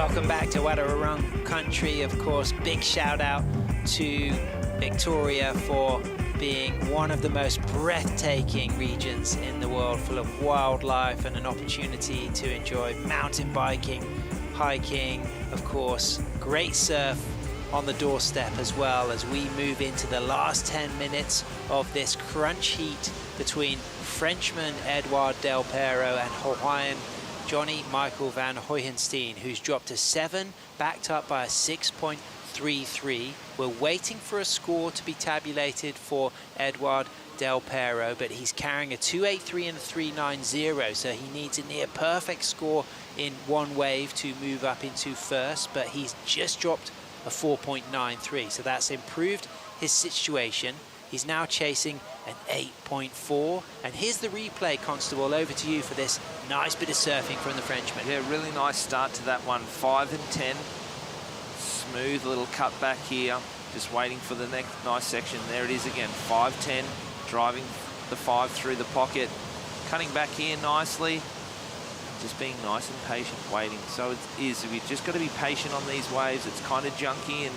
Welcome back to Wadawurrung country. Of course, big shout out to Victoria for being one of the most breathtaking regions in the world, full of wildlife and an opportunity to enjoy mountain biking, hiking, of course, great surf on the doorstep, as well as we move into the last 10 minutes of this crunch heat between Frenchman Edouard Del Pero and Hawaiian Johnny Michael van Hoyenstein, who's dropped a 7, backed up by a 6.33. We're waiting for a score to be tabulated for Edouard Del Pero, but he's carrying a 2.83 and a 3.90, so he needs a near perfect score in one wave to move up into first, but he's just dropped a 4.93, so that's improved his situation. He's now chasing an 8.4, and here's the replay, Constable. Over to you for this nice bit of surfing from the Frenchman. Yeah, really nice start to that one. 5 and 10. Smooth little cut back here. Just waiting for the next nice section. There it is again. 5-10. Driving the 5 through the pocket. Cutting back here nicely. Just being nice and patient, waiting. So it is. We've just got to be patient on these waves. It's kind of junky and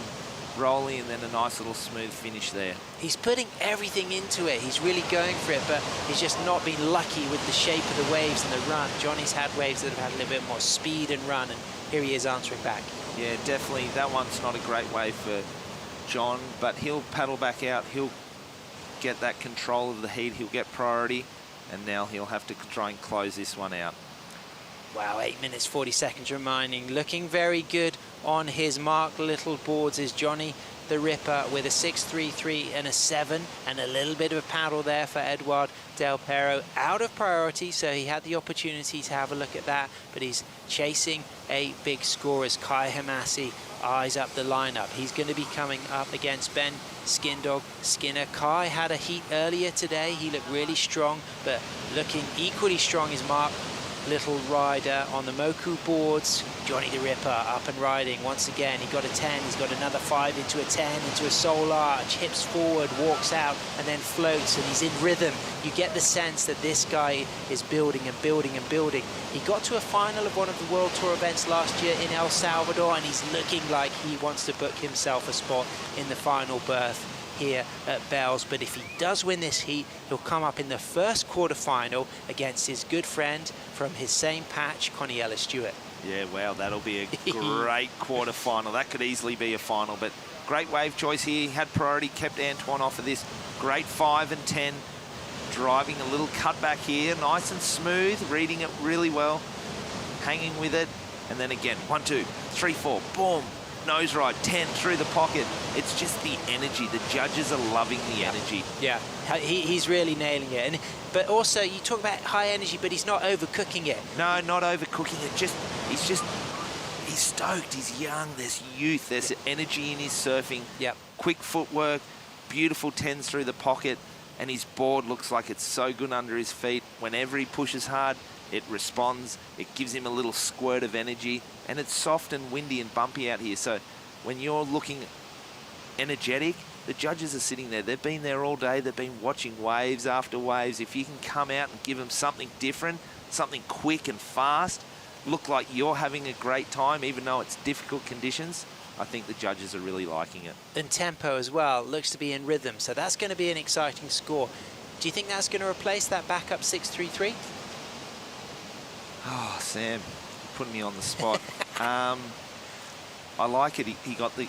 rolly, and then a nice little smooth finish there. He's putting everything into it. He's really going for it, but he's just not been lucky with the shape of the waves and the run. Johnny's had waves that have had a little bit more speed and run, and here he is answering back. Yeah, definitely. That one's not a great wave for John, but he'll paddle back out. He'll get that control of the heat. He'll get priority, and now he'll have to try and close this one out. Wow, 8 minutes, 40 seconds remaining. Looking very good on his marked little boards is Johnny the Ripper with a 6.33 and a 7, and a little bit of a paddle there for Edouard Del Pero. Out of priority, so he had the opportunity to have a look at that, but he's chasing a big score as Kai Hamasi eyes up the lineup. He's going to be coming up against Ben Skindog Skinner. Kai had a heat earlier today. He looked really strong, but looking equally strong is Mark Little Rider on the Moku boards. Johnny the Ripper up and riding once again. He got a 10, he's got another 5 into a 10, into a soul arch, hips forward, walks out, and then floats, and he's in rhythm. You get the sense that this guy is building and building and building. He got to a final of one of the World Tour events last year in El Salvador, and he's looking like he wants to book himself a spot in the final berth here at Bells. But if he does win this heat, he'll come up in the first quarterfinal against his good friend from his same patch, Connie Ellis-Stewart. Yeah, wow, that'll be a great quarterfinal. That could easily be a final, but great wave choice here. He had priority, kept Antoine off of this. Great 5 and 10. Driving a little cutback here, nice and smooth, reading it really well, hanging with it, and then again, 1, 2, 3, 4, boom. Nose ride, 10 through the pocket. It's just the energy. The judges are loving the energy. Yeah, he's really nailing it. But also, you talk about high energy, but he's not overcooking it. No, not overcooking it. He's stoked. He's young. There's youth. There's energy in his surfing. Yep. Quick footwork, beautiful 10s through the pocket, and his board looks like it's so good under his feet. Whenever he pushes hard, it responds. It gives him a little squirt of energy, and it's soft and windy and bumpy out here. So when you're looking energetic, the judges are sitting there. They've been there all day. They've been watching waves after waves. If you can come out and give them something different, something quick and fast, look like you're having a great time, even though it's difficult conditions, I think the judges are really liking it. And tempo as well, looks to be in rhythm. So that's going to be an exciting score. Do you think that's going to replace that backup 6.33? Oh, Sam, putting me on the spot. I like it. He got the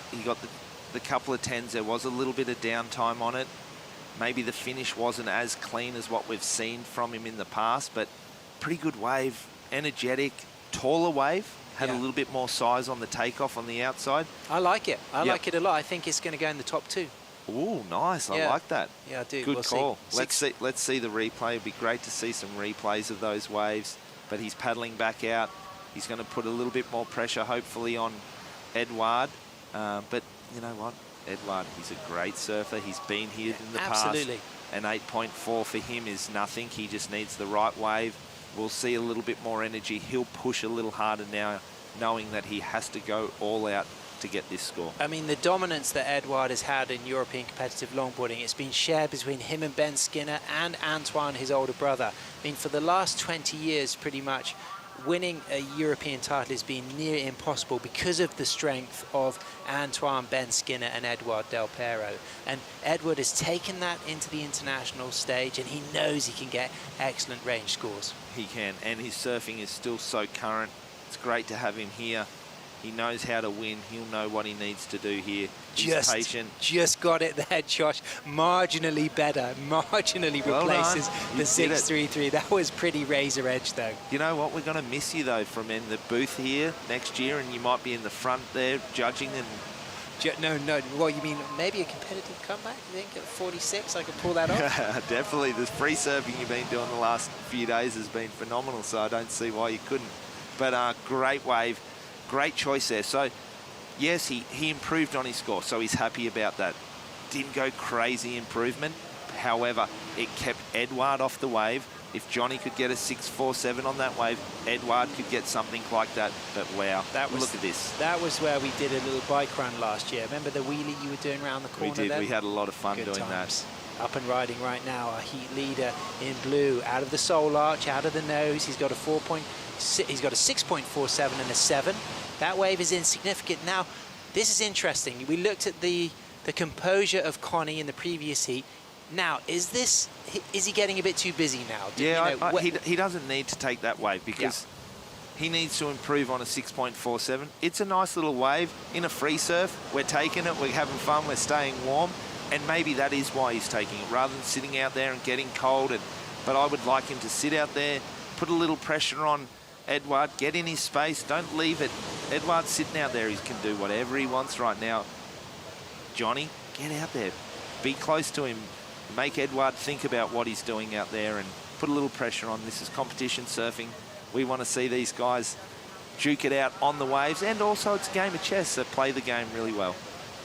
couple of 10s. There was a little bit of downtime on it. Maybe the finish wasn't as clean as what we've seen from him in the past, but pretty good wave, energetic, taller wave. Had a little bit more size on the takeoff on the outside. I like it. I like it a lot. I think it's going to go in the top 2. Ooh, nice. I like that. Yeah, I do. Good call. Let's see the replay. It'd be great to see some replays of those waves. But he's paddling back out. He's going to put a little bit more pressure, hopefully, on Edouard. But you know what? Edouard, he's a great surfer. He's been here in the past. Absolutely. An 8.4 for him is nothing. He just needs the right wave. We'll see a little bit more energy. He'll push a little harder now, knowing that he has to go all out to get this score. I mean, the dominance that Edouard has had in European competitive longboarding, it's been shared between him and Ben Skinner and Antoine, his older brother. I mean, for the last 20 years, pretty much, winning a European title has been near impossible because of the strength of Antoine Ben Skinner and Edouard Del Pero. And Edward has taken that into the international stage, and he knows he can get excellent range scores. He can, and his surfing is still so current. It's great to have him here. He knows how to win. He'll know what he needs to do here. He's patient. Just got it there, Josh. Marginally better. Marginally replaces the 6.33. That was pretty razor edge, though. You know what? We're going to miss you, though, from in the booth here next year, and you might be in the front there judging. And no. What, you mean maybe a competitive comeback? You think at 46 I could pull that off? Definitely. The free surfing you've been doing the last few days has been phenomenal, so I don't see why you couldn't. But great wave. Great choice there. So, yes, he improved on his score, so he's happy about that. Didn't go crazy improvement. However, it kept Edouard off the wave. If Johnny could get a 6.47 on that wave, Edouard could get something like that. But wow, look at this. That was where we did a little bike run last year. Remember the wheelie you were doing around the corner? We did. Then? We had a lot of fun Good doing times. that. Up and riding right now, our heat leader in blue, out of the sole arch, out of the nose. He's got a 6.47 and a 7. That wave is insignificant. Now, this is interesting. We looked at the composure of Connie in the previous heat. Now, is he getting a bit too busy now? Yeah, he doesn't need to take that wave because he needs to improve on a 6.47. It's a nice little wave in a free surf. We're taking it, we're having fun, we're staying warm, and maybe that is why he's taking it, rather than sitting out there and getting cold. But I would like him to sit out there, put a little pressure on Edouard, get in his space, don't leave it. Edouard's sitting out there, he can do whatever he wants right now. Johnny, get out there, be close to him, make Edouard think about what he's doing out there and put a little pressure on. This is competition surfing. We want to see these guys duke it out on the waves, and also it's a game of chess, so play the game really well.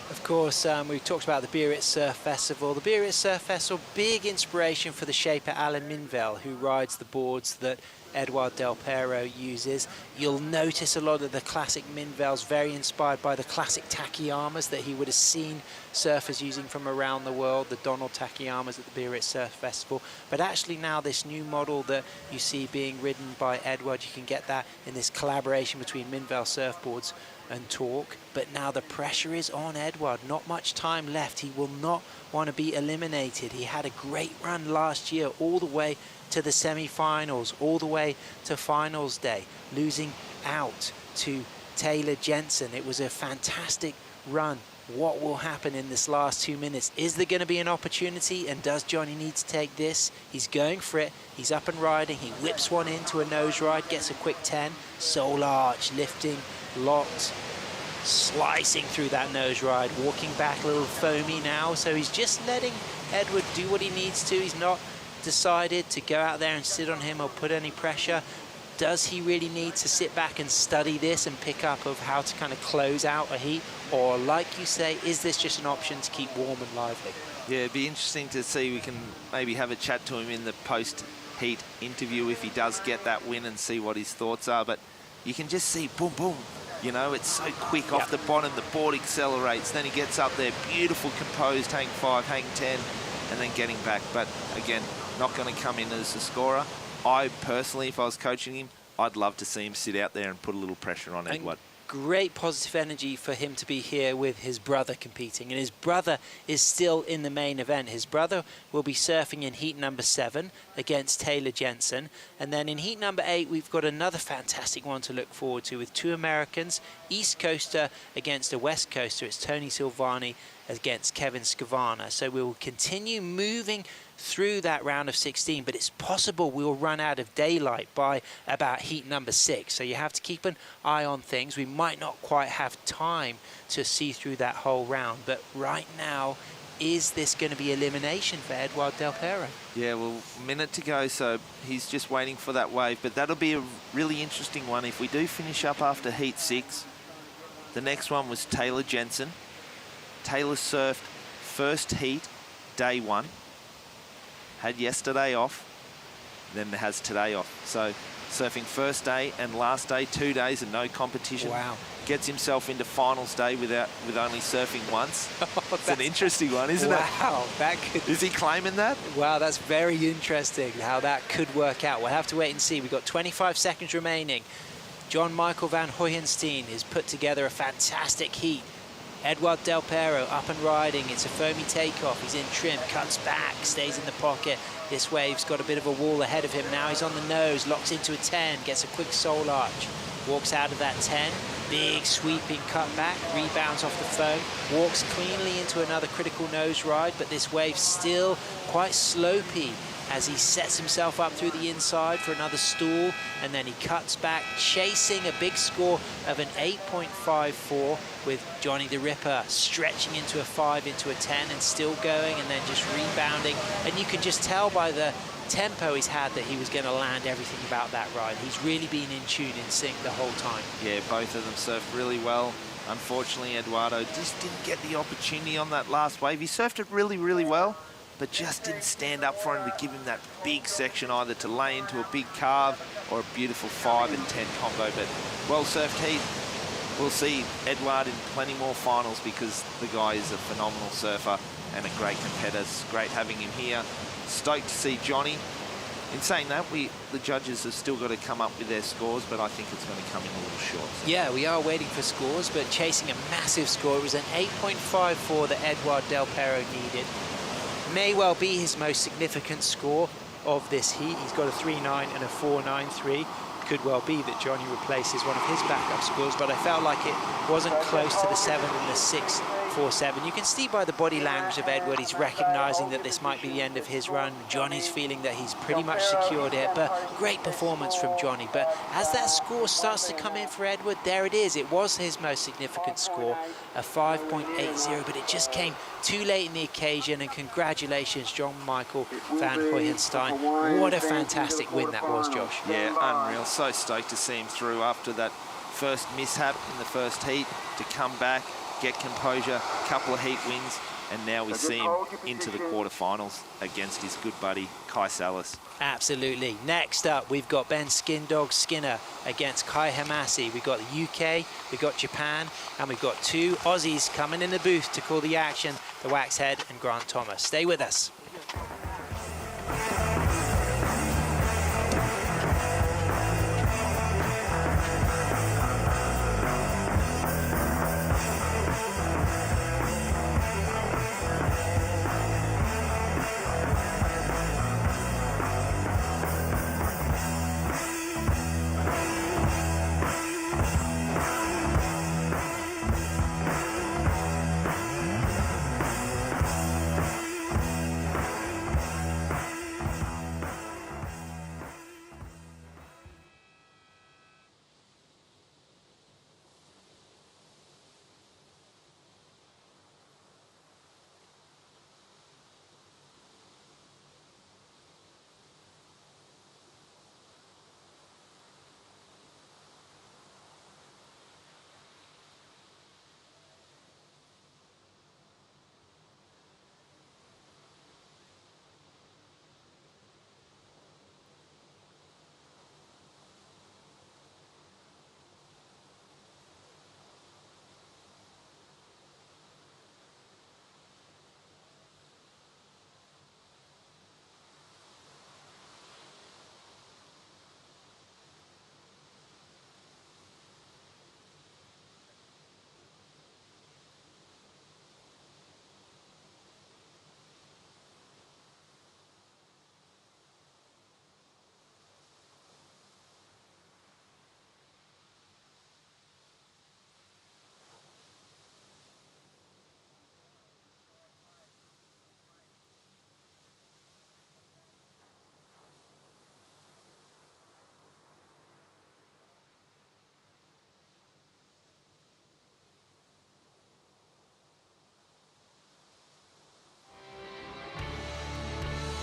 Of course, we talked about the Biarritz Surf Festival. The Biarritz Surf Festival, big inspiration for the shaper Alan Minvel, who rides the boards that Edouard Del Pero uses. You'll notice a lot of the classic Minvels very inspired by the classic Takiyamas that he would have seen surfers using from around the world, the Donald Takiyamas at the Biarritz Surf Festival. But actually now this new model that you see being ridden by Edouard, you can get that in this collaboration between Minvel surfboards and Torque. But now the pressure is on Edouard. Not much time left. He will not want to be eliminated. He had a great run last year all the way to the semi-finals, all the way to finals day, losing out to Taylor Jensen. It was a fantastic run. What will happen in this last 2 minutes? Is there going to be an opportunity, and does Johnny need to take this? He's going for it. He's up and riding. He whips one into a nose ride, gets a quick 10. Sole arch, lifting, locked, slicing through that nose ride, walking back a little foamy now. So he's just letting Edouard do what he needs to. He's not decided to go out there and sit on him or put any pressure. Does he really need to sit back and study this and pick up of how to kind of close out a heat? Or like you say, is this just an option to keep warm and lively? Yeah, it'd be interesting to see. We can maybe have a chat to him in the post-heat interview if he does get that win and see what his thoughts are. But you can just see boom, boom. You know, it's so quick off the bottom. The board accelerates. Then he gets up there, beautiful, composed, hang 5, hang 10, and then getting back. But again, not going to come in as a scorer. I personally, if I was coaching him, I'd love to see him sit out there and put a little pressure on Edouard. Great positive energy for him to be here with his brother competing, and his brother is still in the main event. His brother will be surfing in heat number 7 against Taylor Jensen, and then in heat number 8 we've got another fantastic one to look forward to with 2 Americans, East Coaster against a West Coaster. It's Tony Silvani against Kevin Scavana. So we will continue moving through that round of 16, but it's possible we'll run out of daylight by about heat number 6. So you have to keep an eye on things. We might not quite have time to see through that whole round, but right now, is this going to be elimination for Edouard Del Pero? Yeah, well, a minute to go, so he's just waiting for that wave, but that'll be a really interesting one. If we do finish up after heat 6, the next one was Taylor Jensen. Taylor surfed first heat, day 1. Had yesterday off, then has today off. So surfing first day and last day, 2 days and no competition. Wow. Gets himself into finals day with only surfing once. It's an interesting one, isn't it? Wow, that could... Is he claiming that? Wow, that's very interesting how that could work out. We'll have to wait and see. We've got 25 seconds remaining. John Michael van Hoyenstein has put together a fantastic heat. Edward Del Pero up and riding. It's a foamy takeoff. He's in trim, cuts back, stays in the pocket. This wave's got a bit of a wall ahead of him. Now he's on the nose, locks into a 10, gets a quick soul arch. Walks out of that 10, big sweeping cutback, rebounds off the foam, walks cleanly into another critical nose ride, but this wave's still quite slopey as he sets himself up through the inside for another stall, and then he cuts back, chasing a big score of an 8.54 with Johnny the Ripper stretching into a 5, into a 10, and still going, and then just rebounding. And you can just tell by the tempo he's had that he was going to land everything about that ride. He's really been in tune, in sync the whole time. Yeah, both of them surfed really well. Unfortunately, Eduardo just didn't get the opportunity on that last wave. He surfed it really, really well, but just didn't stand up for him to give him that big section, either to lay into a big carve or a beautiful 5 and 10 combo. But well surfed heat. We'll see Eduard in plenty more finals because the guy is a phenomenal surfer and a great competitor. It's great having him here. Stoked to see Johnny. In saying that, the judges have still got to come up with their scores, but I think it's going to come in a little short. So. Yeah, we are waiting for scores, but chasing a massive score. It was an 8.54 that Edward Del Pero needed. May well be his most significant score of this heat. He's got a 3.9 and a 4.93. Could well be that Johnny replaces one of his backup scores, but I felt like it wasn't close to the 7 and the 6.47. You can see by the body language of Edward, he's recognizing that this might be the end of his run. Johnny's feeling that he's pretty much secured it, but great performance from Johnny. But as that score starts to come in for Edward, there it is. It was his most significant score, a 5.80, but it just came too late in the occasion, and congratulations, John Michael van Hoyenstein. What a fantastic win that was, Josh. Yeah, unreal. So stoked to see him through after that first mishap in the first heat, to come back, get composure, couple of heat wins, and now we see him into the quarterfinals against his good buddy Kai Salas. Absolutely. Next up, we've got Ben Skindog Skinner against Kai Hamasi. We've got the UK, we've got Japan, and we've got 2 Aussies coming in the booth to call the action, the Waxhead and Grant Thomas. Stay with us.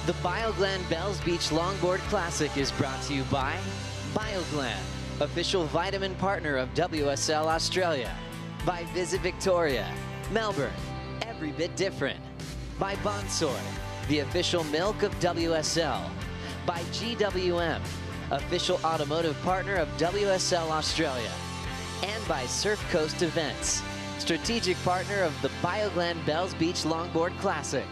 The Bioglan Bells Beach Longboard Classic is brought to you by Bioglan, official vitamin partner of WSL Australia. By Visit Victoria, Melbourne, every bit different. By Bonsoy, the official milk of WSL. By GWM, official automotive partner of WSL Australia. And by Surf Coast Events, strategic partner of the Bioglan Bells Beach Longboard Classic.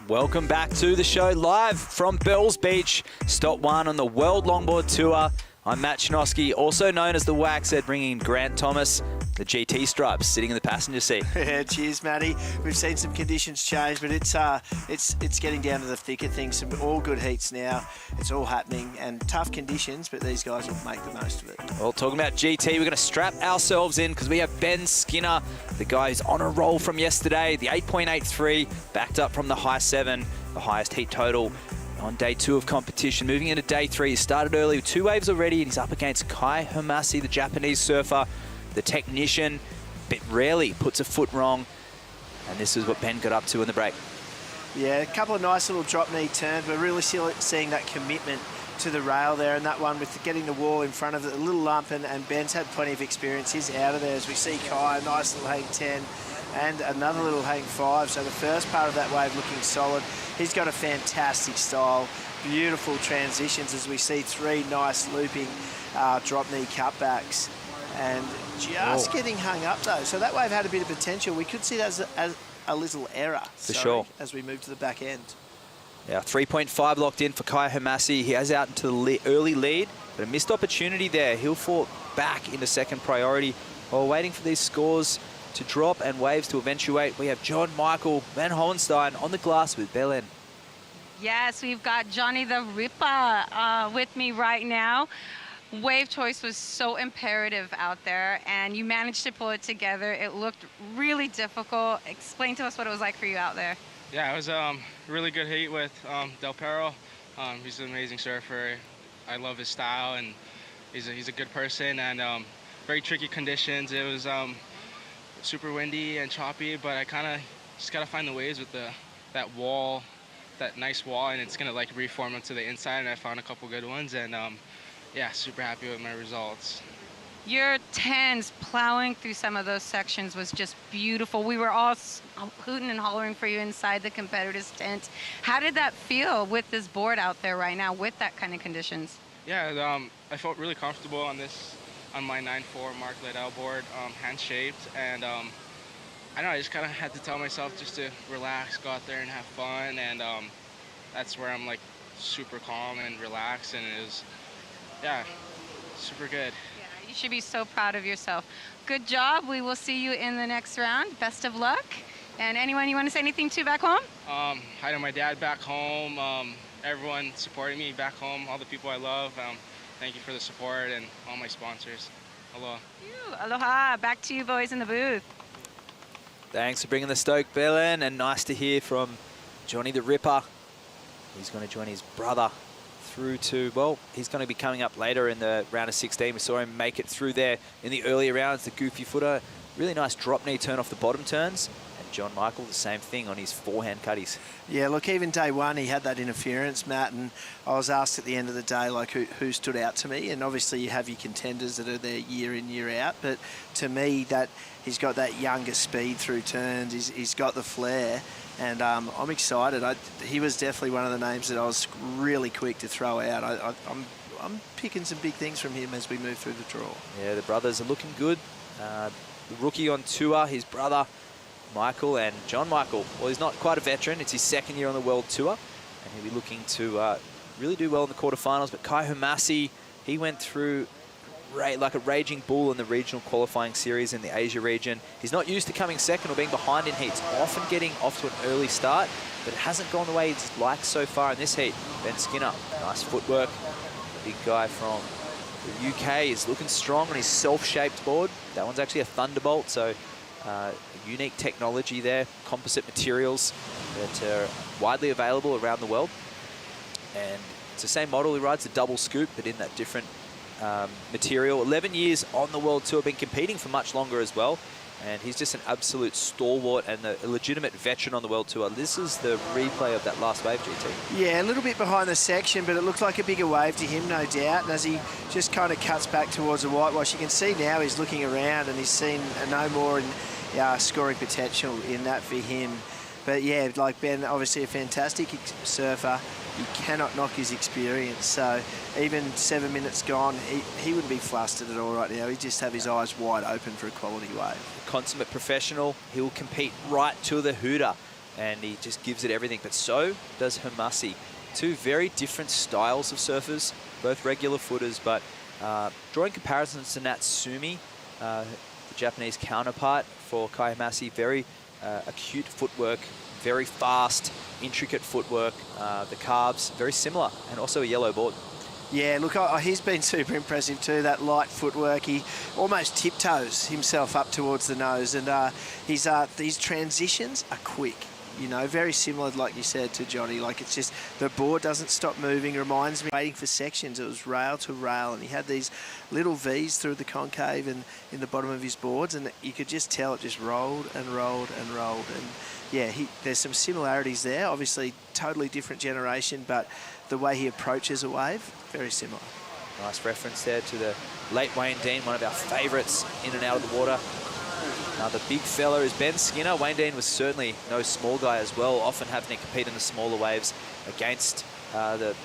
Welcome back to the show live from Bells Beach, stop 1 on the World Longboard Tour. I'm Matt Chinoski, also known as the Waxhead, bringing in Grant Thomas, the GT stripes, sitting in the passenger seat. Yeah, cheers, Matty. We've seen some conditions change, but it's getting down to the thick of things. Some all good heats now. It's all happening, and tough conditions, but these guys will make the most of it. Well, talking about GT, we're going to strap ourselves in because we have Ben Skinner, the guy who's on a roll from yesterday. The 8.83, backed up from the high 7, the highest heat total on day 2 of competition. Moving into day 3, he started early with 2 waves already, and he's up against Kai Hamasi, the Japanese surfer, the technician, but rarely puts a foot wrong. And this is what Ben got up to in the break. Yeah, a couple of nice little drop knee turns. We're really seeing that commitment to the rail there, and that one with getting the wall in front of it, a little lump, and Ben's had plenty of experience. He's out of there as we see Kai, a nice little hang 10 and another little hang 5. So the first part of that wave looking solid. He's got a fantastic style, beautiful transitions as we see 3 nice looping drop knee cutbacks. And just getting hung up though. So that wave had a bit of potential. We could see that as a little error. For sure. As we move to the back end. Yeah, 3.5 locked in for Kai Hamasi. He has out into the early lead, but a missed opportunity there. He'll fall back into second priority while waiting for these scores to drop and waves to eventuate. We have John Michael Van Hohenstein on the glass with Belen. Yes, we've got Johnny the Ripper with me right now. Wave choice was so imperative out there, and you managed to pull it together. It looked really difficult. Explain to us what it was like for you out there. Yeah, it was a really good heat with Del Perro. He's an amazing surfer. I love his style, and he's a good person, and very tricky conditions. It was super windy and choppy, but I kind of just got to find the waves with that wall, that nice wall, and it's going to like reform onto the inside, and I found a couple good ones, and yeah, super happy with my results. Your 10s plowing through some of those sections was just beautiful. We were all hooting and hollering for you inside the competitors' tent. How did that feel with this board out there right now with that kind of conditions? Yeah, I felt really comfortable on my 9.4 Mark Liddell board, hand-shaped, and I don't know, I just kind of had to tell myself just to relax, go out there and have fun, and that's where I'm like super calm and relaxed, and it was, yeah, super good. Yeah, you should be so proud of yourself. Good job. We will see you in the next round. Best of luck. And anyone you want to say anything to back home? Hi to my dad back home, everyone supporting me back home, all the people I love. Thank you for the support and all my sponsors. Aloha. Aloha. Back to you boys in the booth. Thanks for bringing the stoke, Belen, and nice to hear from Johnny the Ripper. He's going to join his brother through to, well, he's going to be coming up later in the round of 16. We saw him make it through there in the earlier rounds, the goofy footer. Really nice drop knee turn off the bottom turns. And John Michael, the same thing on his forehand cutties. Yeah, look, even day 1, he had that interference, Matt, and I was asked at the end of the day, like, who stood out to me? And obviously you have your contenders that are there year in, year out, but to me, that he's got that younger speed through turns, he's got the flair, and I'm excited. He was definitely one of the names that I was really quick to throw out. I'm picking some big things from him as we move through the draw. Yeah, the brothers are looking good. The rookie on tour, his brother, Michael, and John Michael. Well, he's not quite a veteran. It's his second year on the World Tour, and he'll be looking to really do well in the quarterfinals. But Kai Hamasi, he went through like a raging bull in the regional qualifying series in the Asia region. He's not used to coming second or being behind in heats, often getting off to an early start, but it hasn't gone the way he's liked so far in this heat. Ben Skinner, nice footwork. The big guy from the UK is looking strong on his self-shaped board. That one's actually a Thunderbolt, so unique technology there, composite materials that are widely available around the world. And it's the same model. He rides the double scoop, but in that different material. 11 years on the World Tour, been competing for much longer as well. And he's just an absolute stalwart and a legitimate veteran on the World Tour. This is the replay of that last wave, GT. Yeah, a little bit behind the section, but it looked like a bigger wave to him, no doubt. And as he just kind of cuts back towards the whitewash, you can see now he's looking around and he's seen no more in, scoring potential in that for him. But yeah, like Ben, obviously a fantastic surfer. You cannot knock his experience. So even 7 minutes gone, he wouldn't be flustered at all right now. He'd just have his eyes wide open for a quality wave. Consummate professional. He'll compete right to the hooter, and he just gives it everything. But so does Hamasi. Two very different styles of surfers, both regular footers, but drawing comparisons to Natsumi, the Japanese counterpart for Kai Hamasi, very acute footwork, very fast, intricate footwork. The calves, very similar, and also a yellow board. Yeah, look, he's been super impressive too, that light footwork. He almost tiptoes himself up towards the nose, and these transitions are quick. You know, very similar, like you said, to Johnny. Like, it's just the board doesn't stop moving. Reminds me, waiting for sections, it was rail to rail, and he had these little V's through the concave and in the bottom of his boards, and you could just tell it just rolled and rolled and rolled. And yeah, there's some similarities there. Obviously, totally different generation, but the way he approaches a wave, very similar. Nice reference there to the late Wayne Dean, one of our favourites in and out of the water. The big fella is Ben Skinner. Wayne Dean was certainly no small guy as well, often having to compete in the smaller waves against the,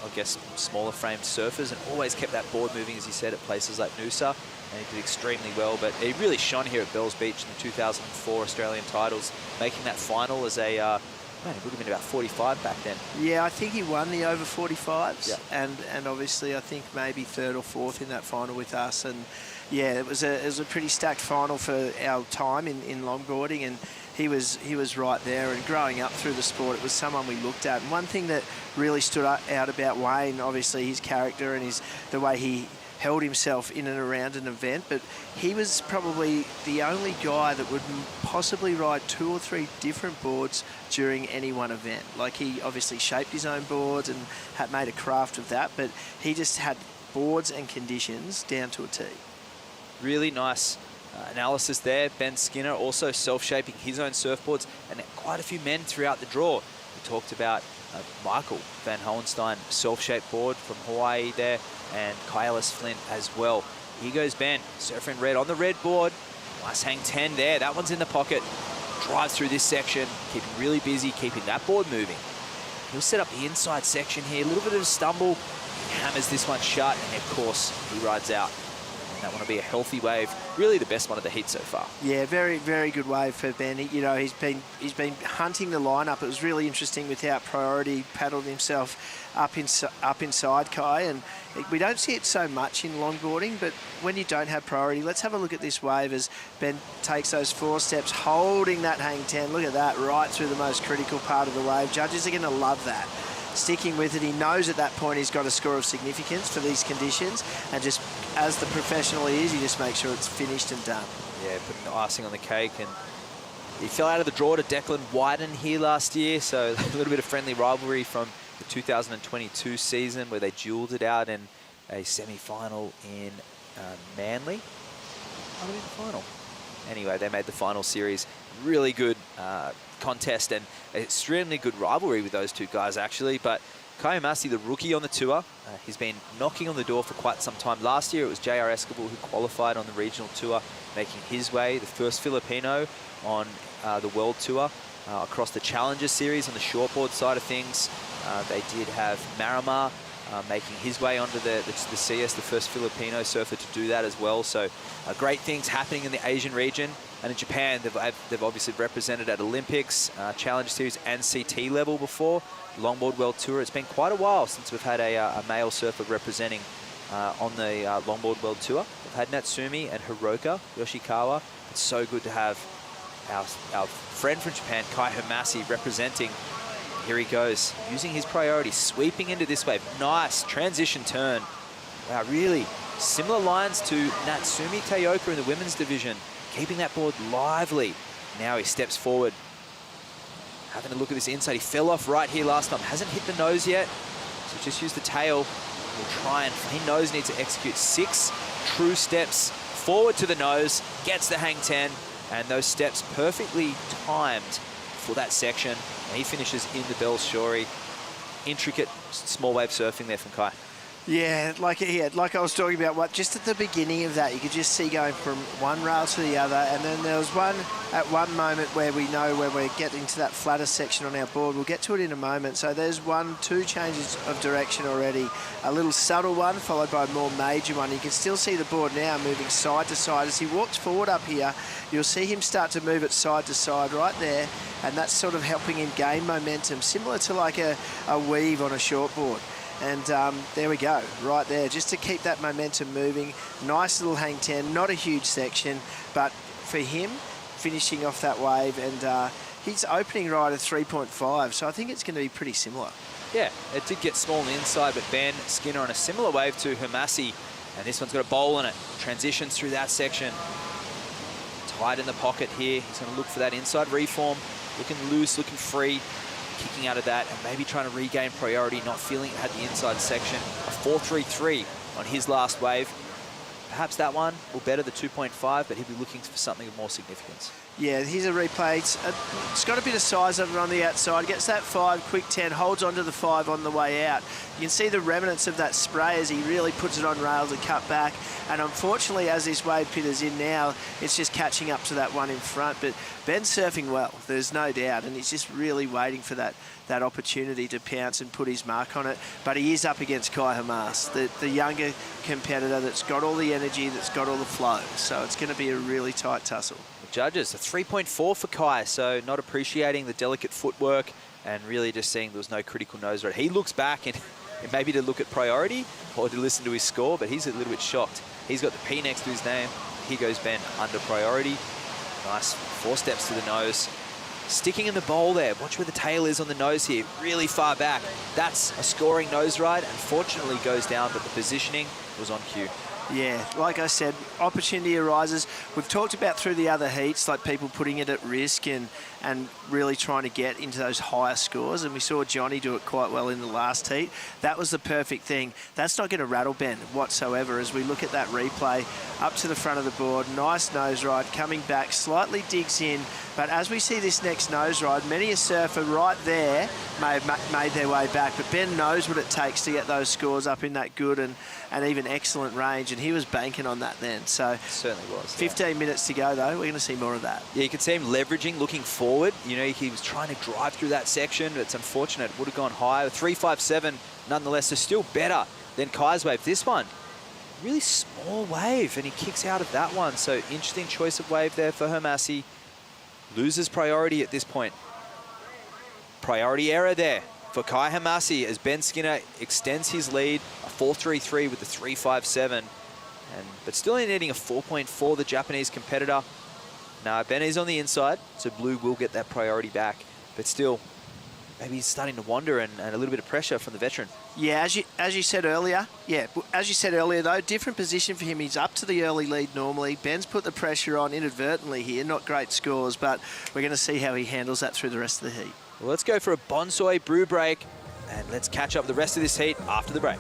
I guess, smaller framed surfers, and always kept that board moving, as he said, at places like Noosa, and he did extremely well. But he really shone here at Bells Beach in the 2004 Australian titles, making that final as a, man, he would have been about 45 back then. Yeah, I think he won the over 45s, yeah. and obviously I think maybe third or fourth in that final with us. And yeah, it was a pretty stacked final for our time in longboarding, and he was right there. And growing up through the sport, it was someone we looked at. And one thing that really stood out about Wayne, obviously his character and the way he held himself in and around an event, but he was probably the only guy that would possibly ride 2 or 3 different boards during any one event. Like, he obviously shaped his own boards and had made a craft of that, but he just had boards and conditions down to a T. Really nice analysis there. Ben Skinner also self-shaping his own surfboards, and quite a few men throughout the draw. We talked about Michael Van Hohenstein, self-shaped board from Hawaii there, and Kailis Flint as well. Here goes Ben, surfer in red on the red board. Nice hang 10 there. That one's in the pocket. Drives through this section, keeping really busy, keeping that board moving. He'll set up the inside section here. A little bit of a stumble. He hammers this one shut, and of course, he rides out. That one will be a healthy wave. Really the best one of the heat so far. Yeah, very, very good wave for Ben. You know, he's been hunting the lineup. It was really interesting without priority, paddled himself up inside Kai, and we don't see it so much in longboarding, but when you don't have priority, let's have a look at this wave as Ben takes those 4 steps, holding that hang 10. Look at that, right through the most critical part of the wave. Judges are going to love that. Sticking with it, he knows at that point he's got a score of significance for these conditions, and just as the professional he is, he just makes sure it's finished and done. Yeah, putting the icing on the cake, and he fell out of the draw to Declan Wyden here last year, so a little bit of friendly rivalry from the 2022 season where they duelled it out in a semi-final in Manly. I believe the final. Anyway, they made the final series. Really good contest and extremely good rivalry with those two guys, actually. But Kai Hamasi, the rookie on the tour, he's been knocking on the door for quite some time. Last year, it was J.R. Escobar who qualified on the regional tour, making his way, the first Filipino on the world tour. Across the Challenger Series on the shortboard side of things, they did have Marimar making his way onto the CS, the first Filipino surfer to do that as well. So great things happening in the Asian region. And in Japan, they've obviously represented at Olympics, Challenger Series and CT level before. Longboard World Tour. It's been quite a while since we've had a male surfer representing on the Longboard World Tour. We've had Natsumi and Hiroka Yoshikawa. It's so good to have our friend from Japan, Kai Hamasi, representing. Here he goes, using his priority, sweeping into this wave. Nice transition turn. Wow, really similar lines to Natsumi Taoka in the women's division, keeping that board lively. Now he steps forward, having a look at this inside. He fell off right here last time, hasn't hit the nose yet, so just use the tail. We'll try and, he knows needs to execute 6 true steps forward to the nose, gets the hang 10, and those steps perfectly timed for that section. And he finishes in the Bells Shorey. Intricate small wave surfing there from Kai. Yeah, like I was talking about, just at the beginning of that, you could just see going from one rail to the other, and then there was at one moment where we know when we're getting to that flatter section on our board. We'll get to it in a moment. So there's 2 changes of direction already. A little subtle one followed by a more major one. You can still see the board now moving side to side. As he walks forward up here, you'll see him start to move it side to side right there, and that's sort of helping him gain momentum, similar to like a weave on a shortboard. And there we go, right there, just to keep that momentum moving. Nice little hang 10, not a huge section, but for him, finishing off that wave, and he's opening right at 3.5, so I think it's going to be pretty similar. Yeah, it did get small on the inside, but Ben Skinner on a similar wave to Hermasi, and this one's got a bowl in it. Transitions through that section. Tight in the pocket here. He's going to look for that inside reform, looking loose, looking free. Kicking out of that and maybe trying to regain priority, not feeling it had the inside section. A 4.33 on his last wave. Perhaps that one will better the 2.5, but he'll be looking for something of more significance. Yeah, here's a replay. It's got a bit of size of it on the outside. Gets that 5, quick 10, holds onto the 5 on the way out. You can see the remnants of that spray as he really puts it on rails and cut back. And unfortunately, as this wave pitters in now, it's just catching up to that one in front. But Ben's surfing well, there's no doubt, and he's just really waiting for that opportunity to pounce and put his mark on it. But he is up against Kai Hamas, the younger competitor that's got all the energy, that's got all the flow. So it's going to be a really tight tussle. The judges, a 3.4 for Kai, so not appreciating the delicate footwork and really just seeing there was no critical nose ride. He looks back and maybe to look at priority or to listen to his score, but he's a little bit shocked. He's got the P next to his name. Here goes Ben under priority. Nice 4 steps to the nose. Sticking in the bowl there. Watch where the tail is on the nose here. Really far back. That's a scoring nose ride. Unfortunately goes down, but the positioning was on cue. Yeah, like I said, opportunity arises. We've talked about through the other heats, like people putting it at risk and really trying to get into those higher scores. And we saw Johnny do it quite well in the last heat. That was the perfect thing. That's not going to rattle Ben whatsoever as we look at that replay up to the front of the board. Nice nose ride, coming back, slightly digs in. But as we see this next nose ride, many a surfer right there may have made their way back. But Ben knows what it takes to get those scores up in that good and even excellent range. And he was banking on that then. So it certainly was. 15 minutes to go, though. We're going to see more of that. Yeah, you could see him leveraging, looking forward. You know, he was trying to drive through that section. It's unfortunate. Would have gone higher. 3.57, nonetheless, is still better than Kai's wave. This one, really small wave, and he kicks out of that one. So interesting choice of wave there for Hermasi. Loses priority at this point. Priority error there for Kai Hermasi as Ben Skinner extends his lead. A 4.33 with the 3.57. But still needing a 4.4, the Japanese competitor. Now, Ben is on the inside, so Blue will get that priority back. But still, maybe he's starting to wander and a little bit of pressure from the veteran. Yeah, as you said earlier, though, different position for him. He's up to the early lead normally. Ben's put the pressure on inadvertently here. Not great scores, but we're going to see how he handles that through the rest of the heat. Well, let's go for a bonsai brew break, and let's catch up the rest of this heat after the break.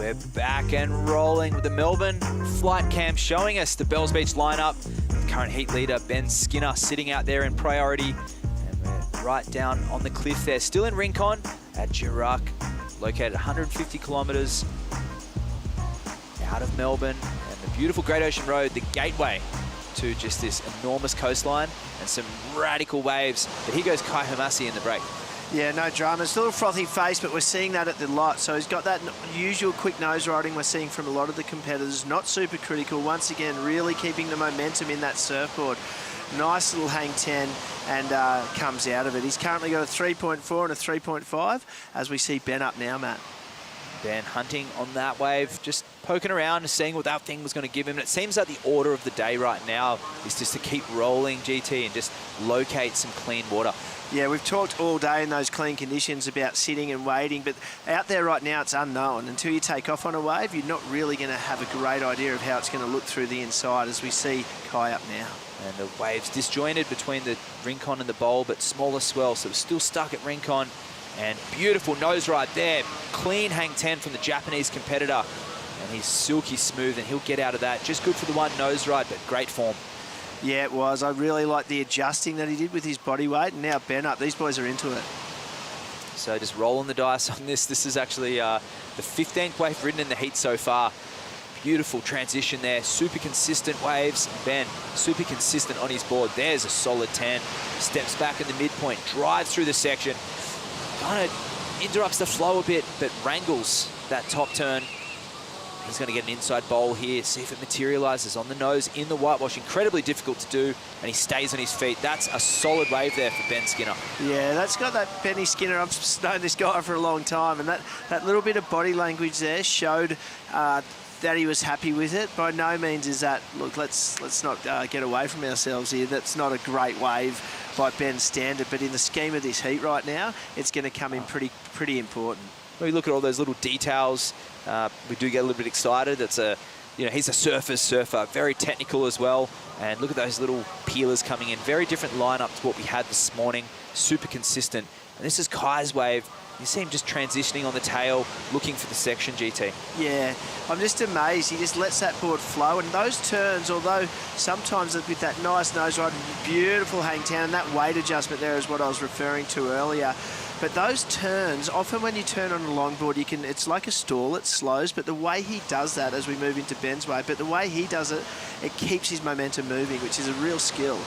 We're back and rolling with the Melbourne flight cam showing us the Bells Beach lineup. Current heat leader Ben Skinner sitting out there in priority. And we're right down on the cliff there. Still in Rincon at Jirac, located 150 kilometres out of Melbourne. And the beautiful Great Ocean Road, the gateway to just this enormous coastline and some radical waves. But here goes Kai Hamasi in the break. Yeah, no drama. It's a little frothy face, but we're seeing that at the lot. So he's got that usual quick nose riding we're seeing from a lot of the competitors. Not super critical. Once again, really keeping the momentum in that surfboard. Nice little hang 10 and comes out of it. He's currently got a 3.4 and a 3.5 as we see Ben up now, Matt. Ben hunting on that wave, just poking around and seeing what that thing was going to give him. And it seems like the order of the day right now is just to keep rolling GT and just locate some clean water. Yeah, we've talked all day in those clean conditions about sitting and waiting, but out there right now it's unknown. Until you take off on a wave, you're not really going to have a great idea of how it's going to look through the inside as we see Kai up now. And the waves disjointed between the Rincon and the bowl, but smaller swell, so we're still stuck at Rincon. And beautiful nose ride there. Clean hang 10 from the Japanese competitor. And he's silky smooth and he'll get out of that. Just good for the one nose ride, but great form. Yeah, it was. I really like the adjusting that he did with his body weight. And now Ben up. These boys are into it. So just rolling the dice on this. This is actually the 15th wave ridden in the heat so far. Beautiful transition there. Super consistent waves. Ben, super consistent on his board. There's a solid 10. Steps back in the midpoint. Drives through the section. Kind of interrupts the flow a bit, but wrangles that top turn. He's going to get an inside bowl here, see if it materializes on the nose in the whitewash. Incredibly difficult to do, and he stays on his feet. That's a solid wave there for Ben Skinner. Yeah, that's got that Benny Skinner. I've known this guy for a long time, and that little bit of body language there showed that he was happy with it. By no means is that, look, let's not get away from ourselves here. That's not a great wave by Ben's standard, but in the scheme of this heat right now, it's going to come in pretty important. When we look at all those little details, we do get a little bit excited. That's he's a surfer's surfer, very technical as well. And look at those little peelers coming in. Very different lineup to what we had this morning. Super consistent. And this is Kai's wave. You see him just transitioning on the tail, looking for the section, GT. Yeah, I'm just amazed. He just lets that board flow. And those turns, although sometimes with that nice nose ride, beautiful hang down, and that weight adjustment there is what I was referring to earlier. But those turns, often when you turn on a longboard, it's like a stall, it slows, but the way he does that as we move into Ben's wave, but the way he does it, it keeps his momentum moving, which is a real skill.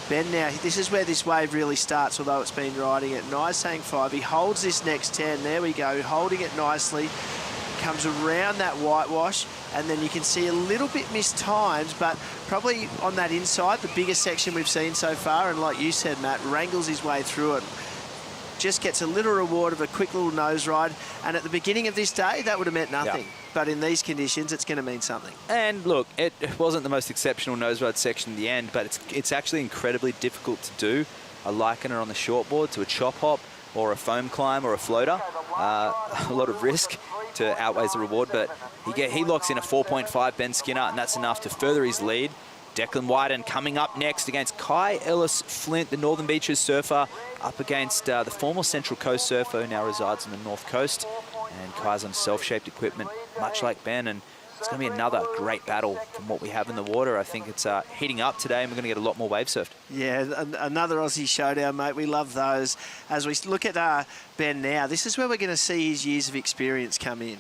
Ben now, this is where this wave really starts, although it's been riding it. Nice hang 5. He holds this next 10. There we go, holding it nicely. Comes around that whitewash, and then you can see a little bit mistimed, but probably on that inside, the biggest section we've seen so far, and like you said, Matt, wrangles his way through it. Just gets a little reward of a quick little nose ride, and at the beginning of this day, that would have meant nothing. Yeah. But in these conditions, it's going to mean something. And look, it wasn't the most exceptional nose ride section in the end, but it's actually incredibly difficult to do. I liken it on the shortboard to a chop hop or a foam climb or a floater. A lot of risk to outweighs the reward, but he locks in a 4.5 Ben Skinner, and that's enough to further his lead. Declan Wyden coming up next against Kai Ellis Flint, the Northern Beaches surfer, up against the former Central Coast surfer who now resides on the North Coast. And Kai's on self-shaped equipment, much like Ben, and it's going to be another great battle from what we have in the water. I think it's heating up today, and we're going to get a lot more wave surfed. Yeah, another Aussie showdown, mate. We love those. As we look at Ben now, this is where we're going to see his years of experience come in.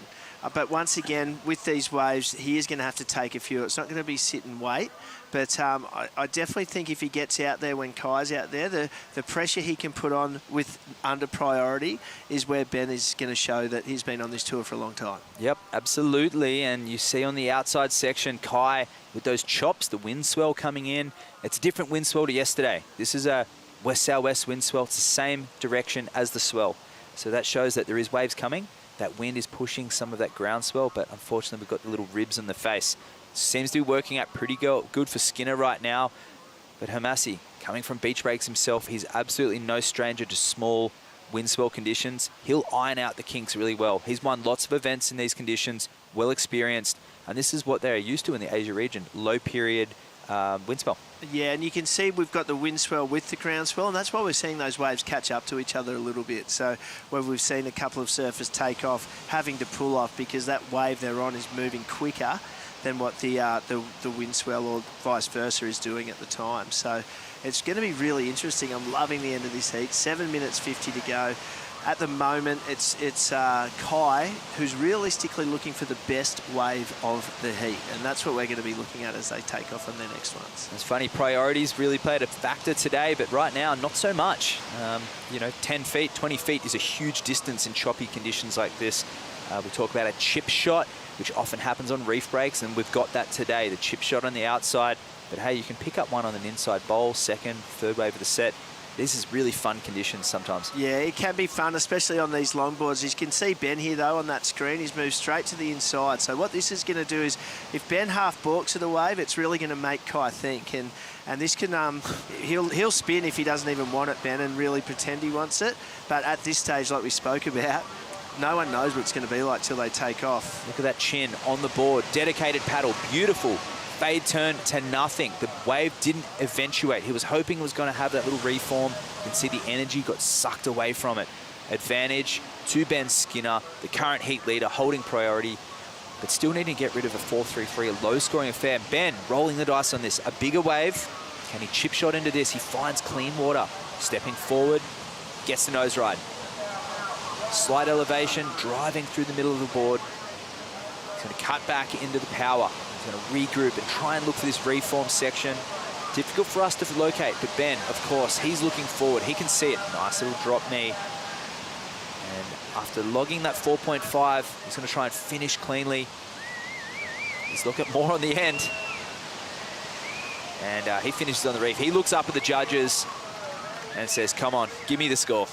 But once again, with these waves, he is going to have to take a few. It's not going to be sit and wait. But I definitely think if he gets out there when Kai's out there, the pressure he can put on with under priority is where Ben is going to show that he's been on this tour for a long time. Yep, absolutely. And you see on the outside section, Kai with those chops, the wind swell coming in. It's a different wind swell to yesterday. This is a west-southwest wind swell. It's the same direction as the swell. So that shows that there is waves coming. That wind is pushing some of that ground swell, but unfortunately we've got the little ribs in the face. Seems to be working out pretty good for Skinner right now. But Hamasi, coming from beach breaks himself, he's absolutely no stranger to small wind swell conditions. He'll iron out the kinks really well. He's won lots of events in these conditions, well experienced, and this is what they're used to in the Asia region. Low period wind spell. Yeah, and you can see we've got the wind swell with the ground swell, and that's why we're seeing those waves catch up to each other a little bit. So where we've seen a couple of surfers take off, having to pull off because that wave they're on is moving quicker than what the wind swell or vice versa is doing at the time. So it's going to be really interesting. I'm loving the end of this heat. 7 minutes 50 to go. At the moment, it's Kai who's realistically looking for the best wave of the heat, and that's what we're going to be looking at as they take off on their next ones. It's funny, priorities really played a factor today, but right now, not so much. You know, 10 feet, 20 feet is a huge distance in choppy conditions like this. We talk about a chip shot, which often happens on reef breaks, and we've got that today, the chip shot on the outside. But hey, you can pick up one on an inside bowl, second, third wave of the set. This is really fun conditions sometimes. Yeah, it can be fun, especially on these longboards. You can see Ben here, though, on that screen. He's moved straight to the inside. So what this is going to do is, if Ben half balks at the wave, it's really going to make Kai think. And this can, he'll spin if he doesn't even want it, Ben, and really pretend he wants it. But at this stage, like we spoke about, no one knows what it's going to be like till they take off. Look at that chin on the board. Dedicated paddle, beautiful. Fade turn to nothing. The wave didn't eventuate. He was hoping it was going to have that little reform. You can see the energy got sucked away from it. Advantage to Ben Skinner, the current heat leader, holding priority, but still needing to get rid of a 4-3-3, a low-scoring affair. Ben rolling the dice on this. A bigger wave. Can he chip shot into this? He finds clean water. Stepping forward, gets the nose ride. Slight elevation, driving through the middle of the board. He's going to cut back into the power. He's going to regroup and try and look for this reform section. Difficult for us to locate, but Ben, of course, he's looking forward. He can see it. Nice little drop knee. And after logging that 4.5, he's going to try and finish cleanly. He's looking more on the end. And he finishes on the reef. He looks up at the judges and says, come on, give me the score.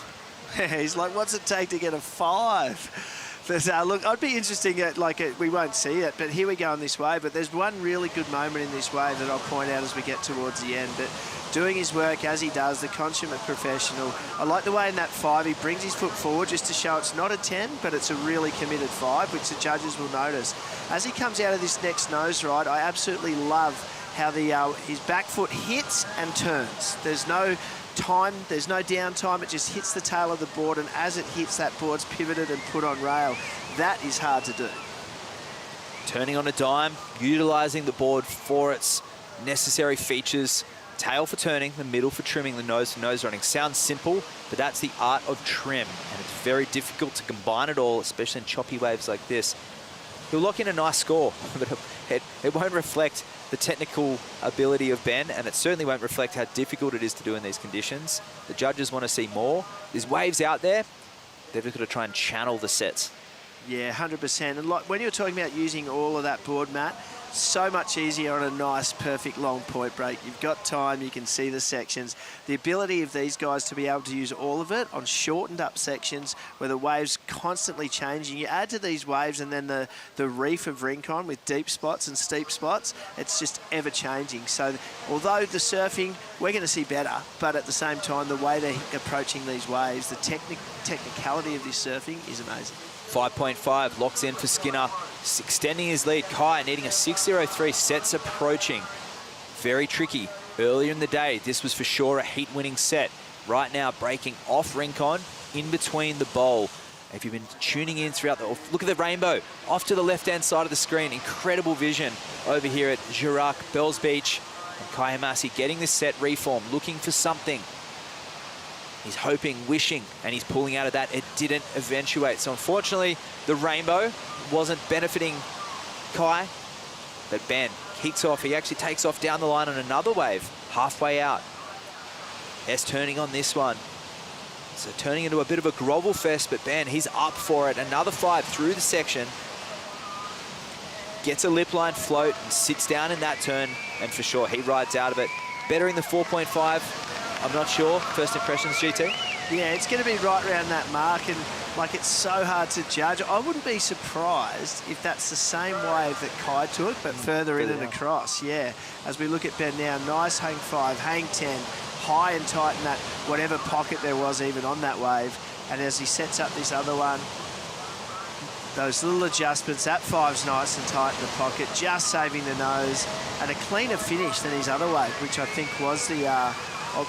He's like, what's it take to get a 5? But look, I'd be interesting at, we won't see it, but here we go on this wave. But there's one really good moment in this wave that I'll point out as we get towards the end. But doing his work as he does, the consummate professional. I like the way in that 5 he brings his foot forward just to show it's not a 10, but it's a really committed 5, which the judges will notice. As he comes out of this next nose ride, I absolutely love how his back foot hits and turns. There's no time, there's no downtime, it just hits the tail of the board, and as it hits, that board's pivoted and put on rail. That is hard to do. Turning on a dime, utilising the board for its necessary features. Tail for turning, the middle for trimming, the nose for nose running. Sounds simple, but that's the art of trim, and it's very difficult to combine it all, especially in choppy waves like this. He'll lock in a nice score, but it won't reflect the technical ability of Ben, and it certainly won't reflect how difficult it is to do in these conditions. The judges want to see more. There's waves out there. They've just got to try and channel the sets. Yeah, 100%. And like when you're talking about using all of that board, Matt, so much easier on a nice, perfect long point break. You've got time, you can see the sections. The ability of these guys to be able to use all of it on shortened up sections where the wave's constantly changing. You add to these waves and then the reef of Rincon with deep spots and steep spots, it's just ever changing. So although the surfing, we're going to see better, but at the same time, the way they're approaching these waves, the technicality of this surfing is amazing. 5.5 locks in for Skinner, extending his lead. Kai needing a 6.03, sets approaching. Very tricky. Earlier in the day, this was for sure a heat-winning set. Right now, breaking off Rincon, in between the bowl. If you've been tuning in throughout look at the rainbow, off to the left-hand side of the screen. Incredible vision over here at Girac, Bells Beach. And Kai Hamasi getting this set reformed, looking for something. He's hoping, wishing, and he's pulling out of that. It didn't eventuate. So unfortunately, the rainbow wasn't benefiting Kai. But Ben kicks off. He actually takes off down the line on another wave, halfway out. S turning on this one. So turning into a bit of a grovel fest, but Ben, he's up for it. Another 5 through the section. Gets a lip line float and sits down in that turn. And for sure, he rides out of it. Bettering the 4.5. I'm not sure. First impressions, GT? Yeah, it's going to be right around that mark, and it's so hard to judge. I wouldn't be surprised if that's the same wave that Kai took, but further in and across. Yeah, as we look at Ben now, nice hang 5, hang 10, high and tight in that whatever pocket there was even on that wave. And as he sets up this other one, those little adjustments. That 5's nice and tight in the pocket, just saving the nose, and a cleaner finish than his other wave, which I think was the,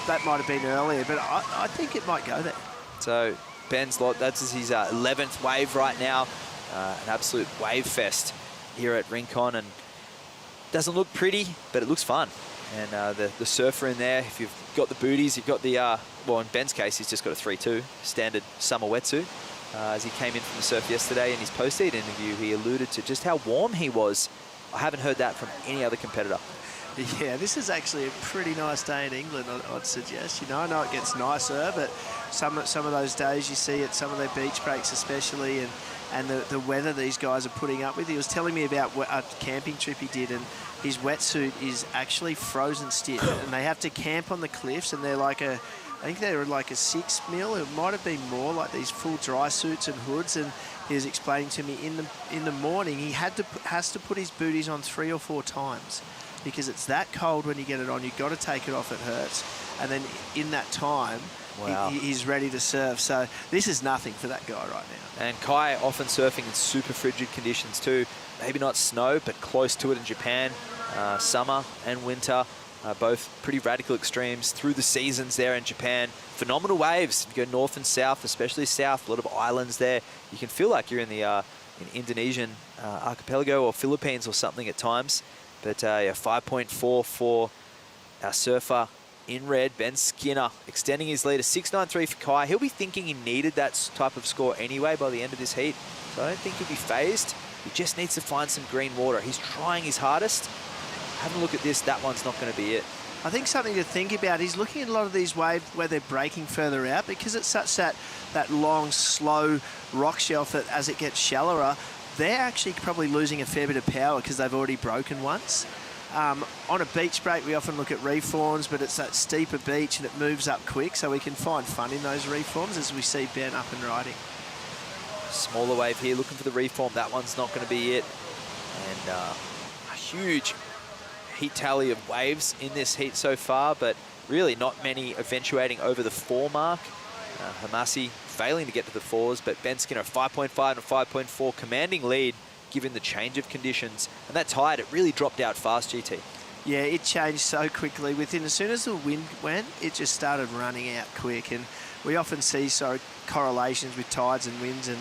that might have been earlier, but I think it might go there. So Ben's lot, that's his 11th wave right now. An absolute wave fest here at Rincon, and doesn't look pretty, but it looks fun. And the surfer in there, if you've got the booties, you've got the, well, in Ben's case, he's just got a 3-2, standard summer wetsuit. As he came in from the surf yesterday in his post-heat interview, he alluded to just how warm he was. I haven't heard that from any other competitor. Yeah, this is actually a pretty nice day in England, I'd suggest. You know, I know it gets nicer, but some of those days you see at some of their beach breaks especially, and the weather these guys are putting up with. He was telling me about a camping trip he did, and his wetsuit is actually frozen stiff, and they have to camp on the cliffs, and they're like I think they were like a 6 mil. It might have been more, like these full dry suits and hoods. And he was explaining to me in the morning he has to put his booties on 3 or 4 times because it's that cold when you get it on. You've got to take it off. It hurts. And then in that time, wow, he's ready to surf. So this is nothing for that guy right now. And Kai often surfing in super frigid conditions too. Maybe not snow, but close to it in Japan. Summer and winter. Both pretty radical extremes through the seasons there in Japan. Phenomenal waves. You go north and south, especially south. A lot of islands there. You can feel like you're in the in Indonesian archipelago or Philippines or something at times. But yeah, 5.4 for our surfer in red, Ben Skinner, extending his lead to 6.93 for Kai. He'll be thinking he needed that type of score anyway by the end of this heat. So I don't think he'll be phased. He just needs to find some green water. He's trying his hardest. Have a look at this. That one's not going to be it. I think something to think about, he's looking at a lot of these waves where they're breaking further out because it's such that long, slow rock shelf that as it gets shallower, they're actually probably losing a fair bit of power because they've already broken once. On a beach break, we often look at reforms, but it's that steeper beach and it moves up quick, so we can find fun in those reforms as we see Ben up and riding. Smaller wave here, looking for the reform. That one's not going to be it. And a huge heat tally of waves in this heat so far, but really not many eventuating over the 4 mark. Hamasi failing to get to the 4s, but Ben Skinner 5.5 and a 5.4, commanding lead given the change of conditions. And that tide, it really dropped out fast, GT. Yeah, it changed so quickly. As soon as the wind went, it just started running out quick. And we often see correlations with tides and winds and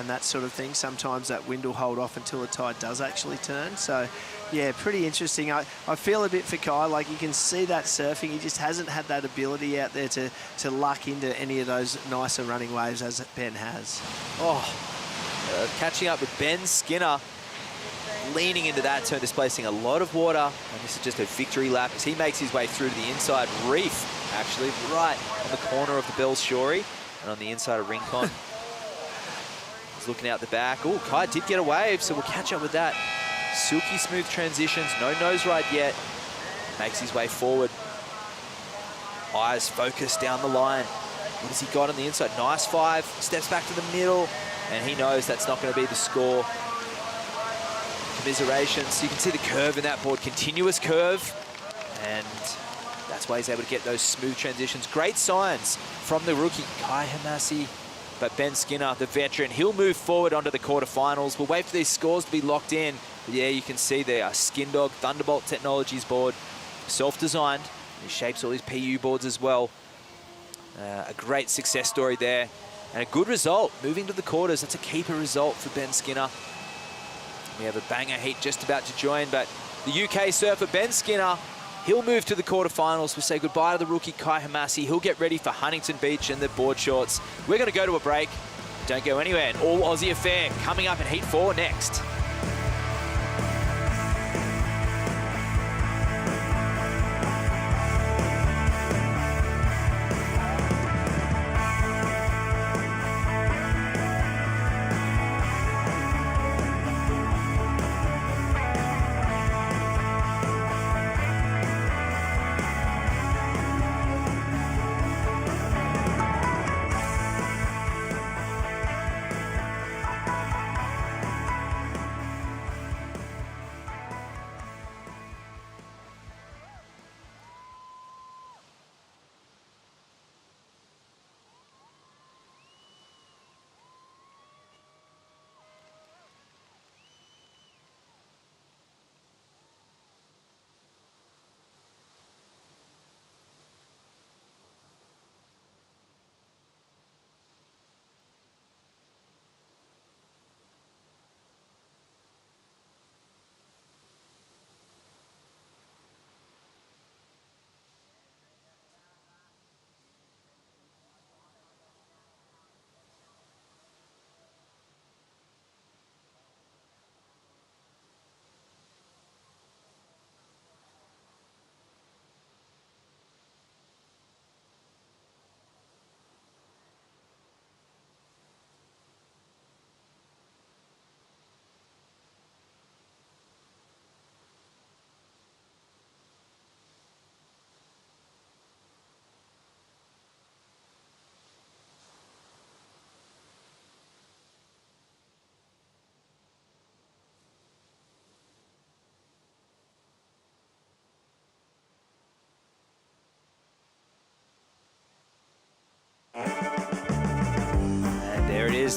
that sort of thing. Sometimes that wind will hold off until the tide does actually turn. So, yeah, pretty interesting. I feel a bit for Kai. Like, you can see that surfing. He just hasn't had that ability out there to luck into any of those nicer running waves as Ben has. Catching up with Ben Skinner, leaning into that turn, displacing a lot of water. And this is just a victory lap as he makes his way through to the inside reef, actually, right on the corner of the Bells Shorey and on the inside of Rincon. He's looking out the back. Oh, Kai did get a wave, so we'll catch up with that. Silky smooth transitions, no nose ride yet. Makes his way forward. Eyes focused down the line. What has he got on the inside? Nice 5, steps back to the middle, and he knows that's not going to be the score. Commiserations. You can see the curve in that board, continuous curve, and that's why he's able to get those smooth transitions. Great signs from the rookie, Kai Hamasi. But Ben Skinner, the veteran, he'll move forward onto the quarterfinals. We'll wait for these scores to be locked in. But yeah, you can see there, Skin Dog Thunderbolt Technologies board, self-designed. He shapes all his PU boards as well. A great success story there. And a good result, moving to the quarters. That's a keeper result for Ben Skinner. We have a banger heat just about to join, but the UK surfer Ben Skinner, he'll move to the quarterfinals. We'll say goodbye to the rookie Kai Hamasi. He'll get ready for Huntington Beach and the board shorts. We're going to go to a break. Don't go anywhere. An all Aussie affair coming up in Heat 4 next.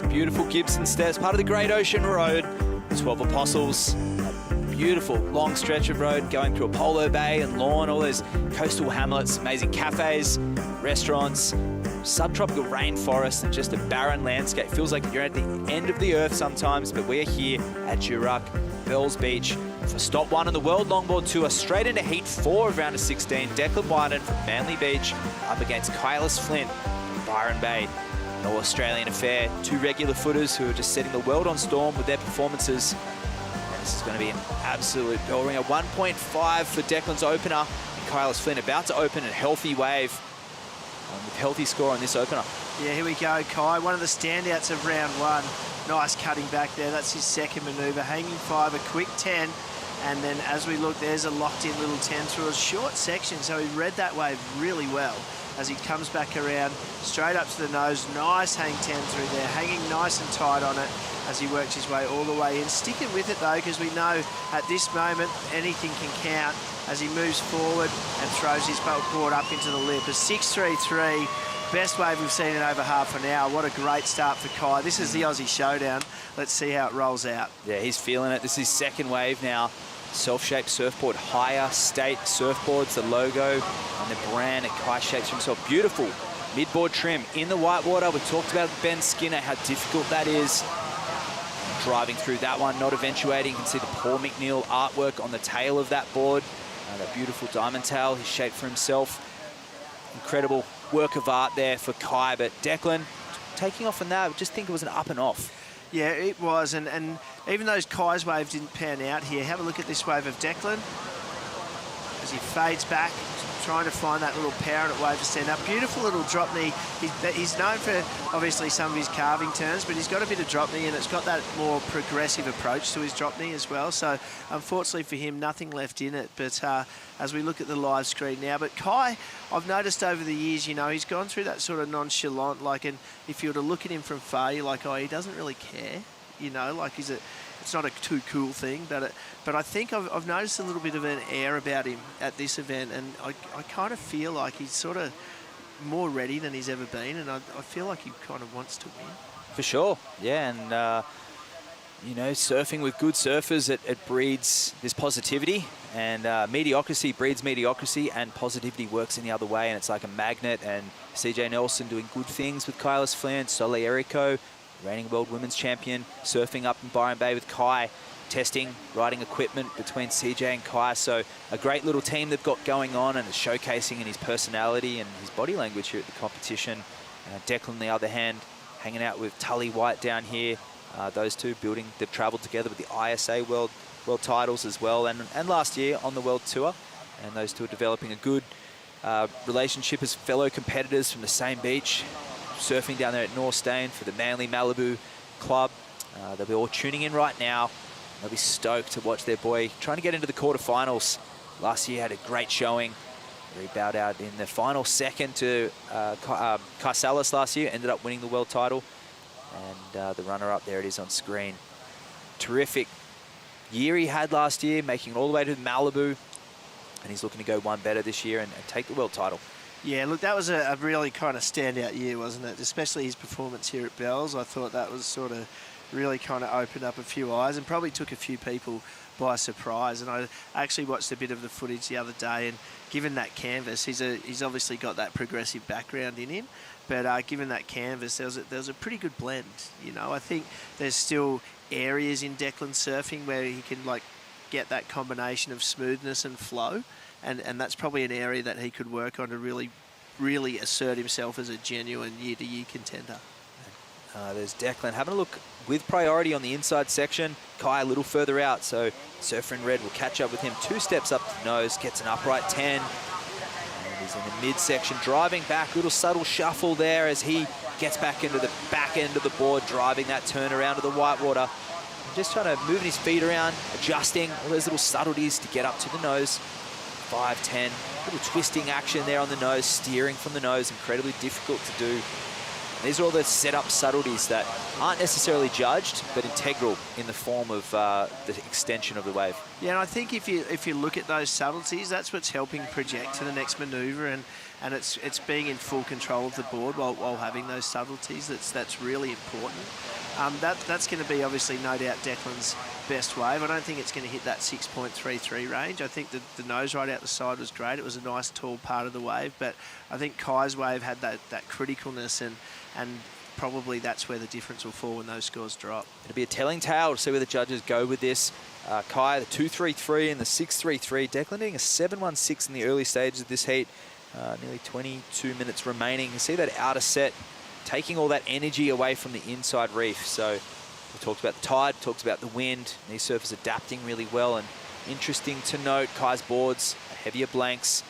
is beautiful Gibson Steps, part of the Great Ocean Road. 12 Apostles, a beautiful long stretch of road going through Apollo Bay and Lawn, all those coastal hamlets, amazing cafes, restaurants, subtropical rainforest, and just a barren landscape. Feels like you're at the end of the earth sometimes, but we're here at Jurak, Bells Beach, for stop 1 on the World Longboard Tour, straight into Heat 4 of round of 16. Declan Wyden from Manly Beach up against Kylis Flint from Byron Bay. An All-Australian affair, 2 regular footers who are just setting the world on storm with their performances. And this is going to be an absolute bell ringer. 1.5 for Declan's opener. And Kylis Flint about to open a healthy wave with healthy score on this opener. Yeah, here we go, Kai. One of the standouts of round 1. Nice cutting back there. That's his second manoeuvre. Hanging 5, a quick 10. And then as we look, there's a locked-in little 10 through a short section. So he read that wave really well as he comes back around, straight up to the nose. Nice hang 10 through there, hanging nice and tight on it as he works his way all the way in. Sticking with it, though, because we know at this moment anything can count as he moves forward and throws his board up into the lip. A 6.33. Best wave we've seen in over half an hour. What a great start for Kai. This is the Aussie Showdown. Let's see how it rolls out. Yeah, he's feeling it. This is his second wave now. Self-shaped surfboard, higher state surfboards, the logo and the brand that Kai shapes for himself. Beautiful midboard trim in the whitewater. We talked about Ben Skinner, how difficult that is. Driving through that one, not eventuating. You can see the Paul McNeil artwork on the tail of that board. That beautiful diamond tail he's shaped for himself. Incredible work of art there for Kai, but Declan taking off on that, I just think it was an up and off. Yeah, it was, and even those Kai's wave didn't pan out here. Have a look at this wave of Declan as he fades back, trying to find that little power at wave to stand up. Beautiful little drop knee. He's known for, obviously, some of his carving turns, but he's got a bit of drop knee, and it's got that more progressive approach to his drop knee as well. So, unfortunately for him, nothing left in it. But as we look at the live screen now, but Kai, I've noticed over the years, you know, he's gone through that sort of nonchalant, like, and if you were to look at him from far, you're like, oh, he doesn't really care, you know, like it's not a too cool thing, but I think I've noticed a little bit of an air about him at this event, and I kind of feel like he's sort of more ready than he's ever been, and I feel like he kind of wants to win. For sure, yeah, and you know, surfing with good surfers, it breeds this positivity, and mediocrity breeds mediocrity, and positivity works in the other way, and it's like a magnet. And CJ Nelson doing good things with Kylis Flint, Sole Erico, reigning world women's champion, surfing up in Byron Bay with Kai, testing, riding equipment between CJ and Kai. So a great little team they've got going on, and it's showcasing in his personality and his body language here at the competition. Declan, on the other hand, hanging out with Tully White down here. Those two building, they've travelled together with the ISA world titles as well, and last year on the World Tour. And those two are developing a good relationship as fellow competitors from the same beach, surfing down there at North Stain for the Manly Malibu Club. They'll be all tuning in right now. They'll be stoked to watch their boy trying to get into the quarterfinals. Last year had a great showing. He bowed out in the final second to Kai Salas last year, ended up winning the world title. And the runner-up, there it is on screen. Terrific year he had last year, making it all the way to Malibu. And he's looking to go one better this year and take the world title. Yeah, look, that was a really kind of standout year, wasn't it? Especially his performance here at Bells. I thought that was sort of really kind of opened up a few eyes and probably took a few people by surprise. And I actually watched a bit of the footage the other day, and given that canvas, he's obviously got that progressive background in him. But given that canvas, there was a pretty good blend. You know, I think there's still areas in Declan surfing where he can like get that combination of smoothness and flow, and that's probably an area that he could work on to really assert himself as a genuine year-to-year contender. There's Declan having a look with priority on the inside section. Kai a little further out, so Surfer in Red will catch up with him. 2 steps up to the nose, gets an upright 10. He's in the midsection, driving back, little subtle shuffle there as he gets back into the back end of the board, driving that turn around to the whitewater. Just trying to move his feet around, adjusting all those little subtleties to get up to the nose. 5-10, little twisting action there on the nose, steering from the nose, incredibly difficult to do. These are all the setup subtleties that aren't necessarily judged, but integral in the form of the extension of the wave. Yeah, and I think if you look at those subtleties, that's what's helping project to the next manoeuvre, and it's being in full control of the board while having those subtleties. That's really important. That's going to be obviously no doubt Declan's best wave. I don't think it's going to hit that 6.33 range. I think the nose right out the side was great. It was a nice tall part of the wave, but I think Kai's wave had that criticalness, and probably that's where the difference will fall when those scores drop. It'll be a telling tale to see where the judges go with this. Kai, the 2.33 and the 6.33. Declan doing a 7.16 in the early stages of this heat. Nearly 22 minutes remaining. You see that outer set taking all that energy away from the inside reef. So we talked about the tide, talked about the wind, and these surfers adapting really well. And interesting to note, Kai's boards, heavier blanks,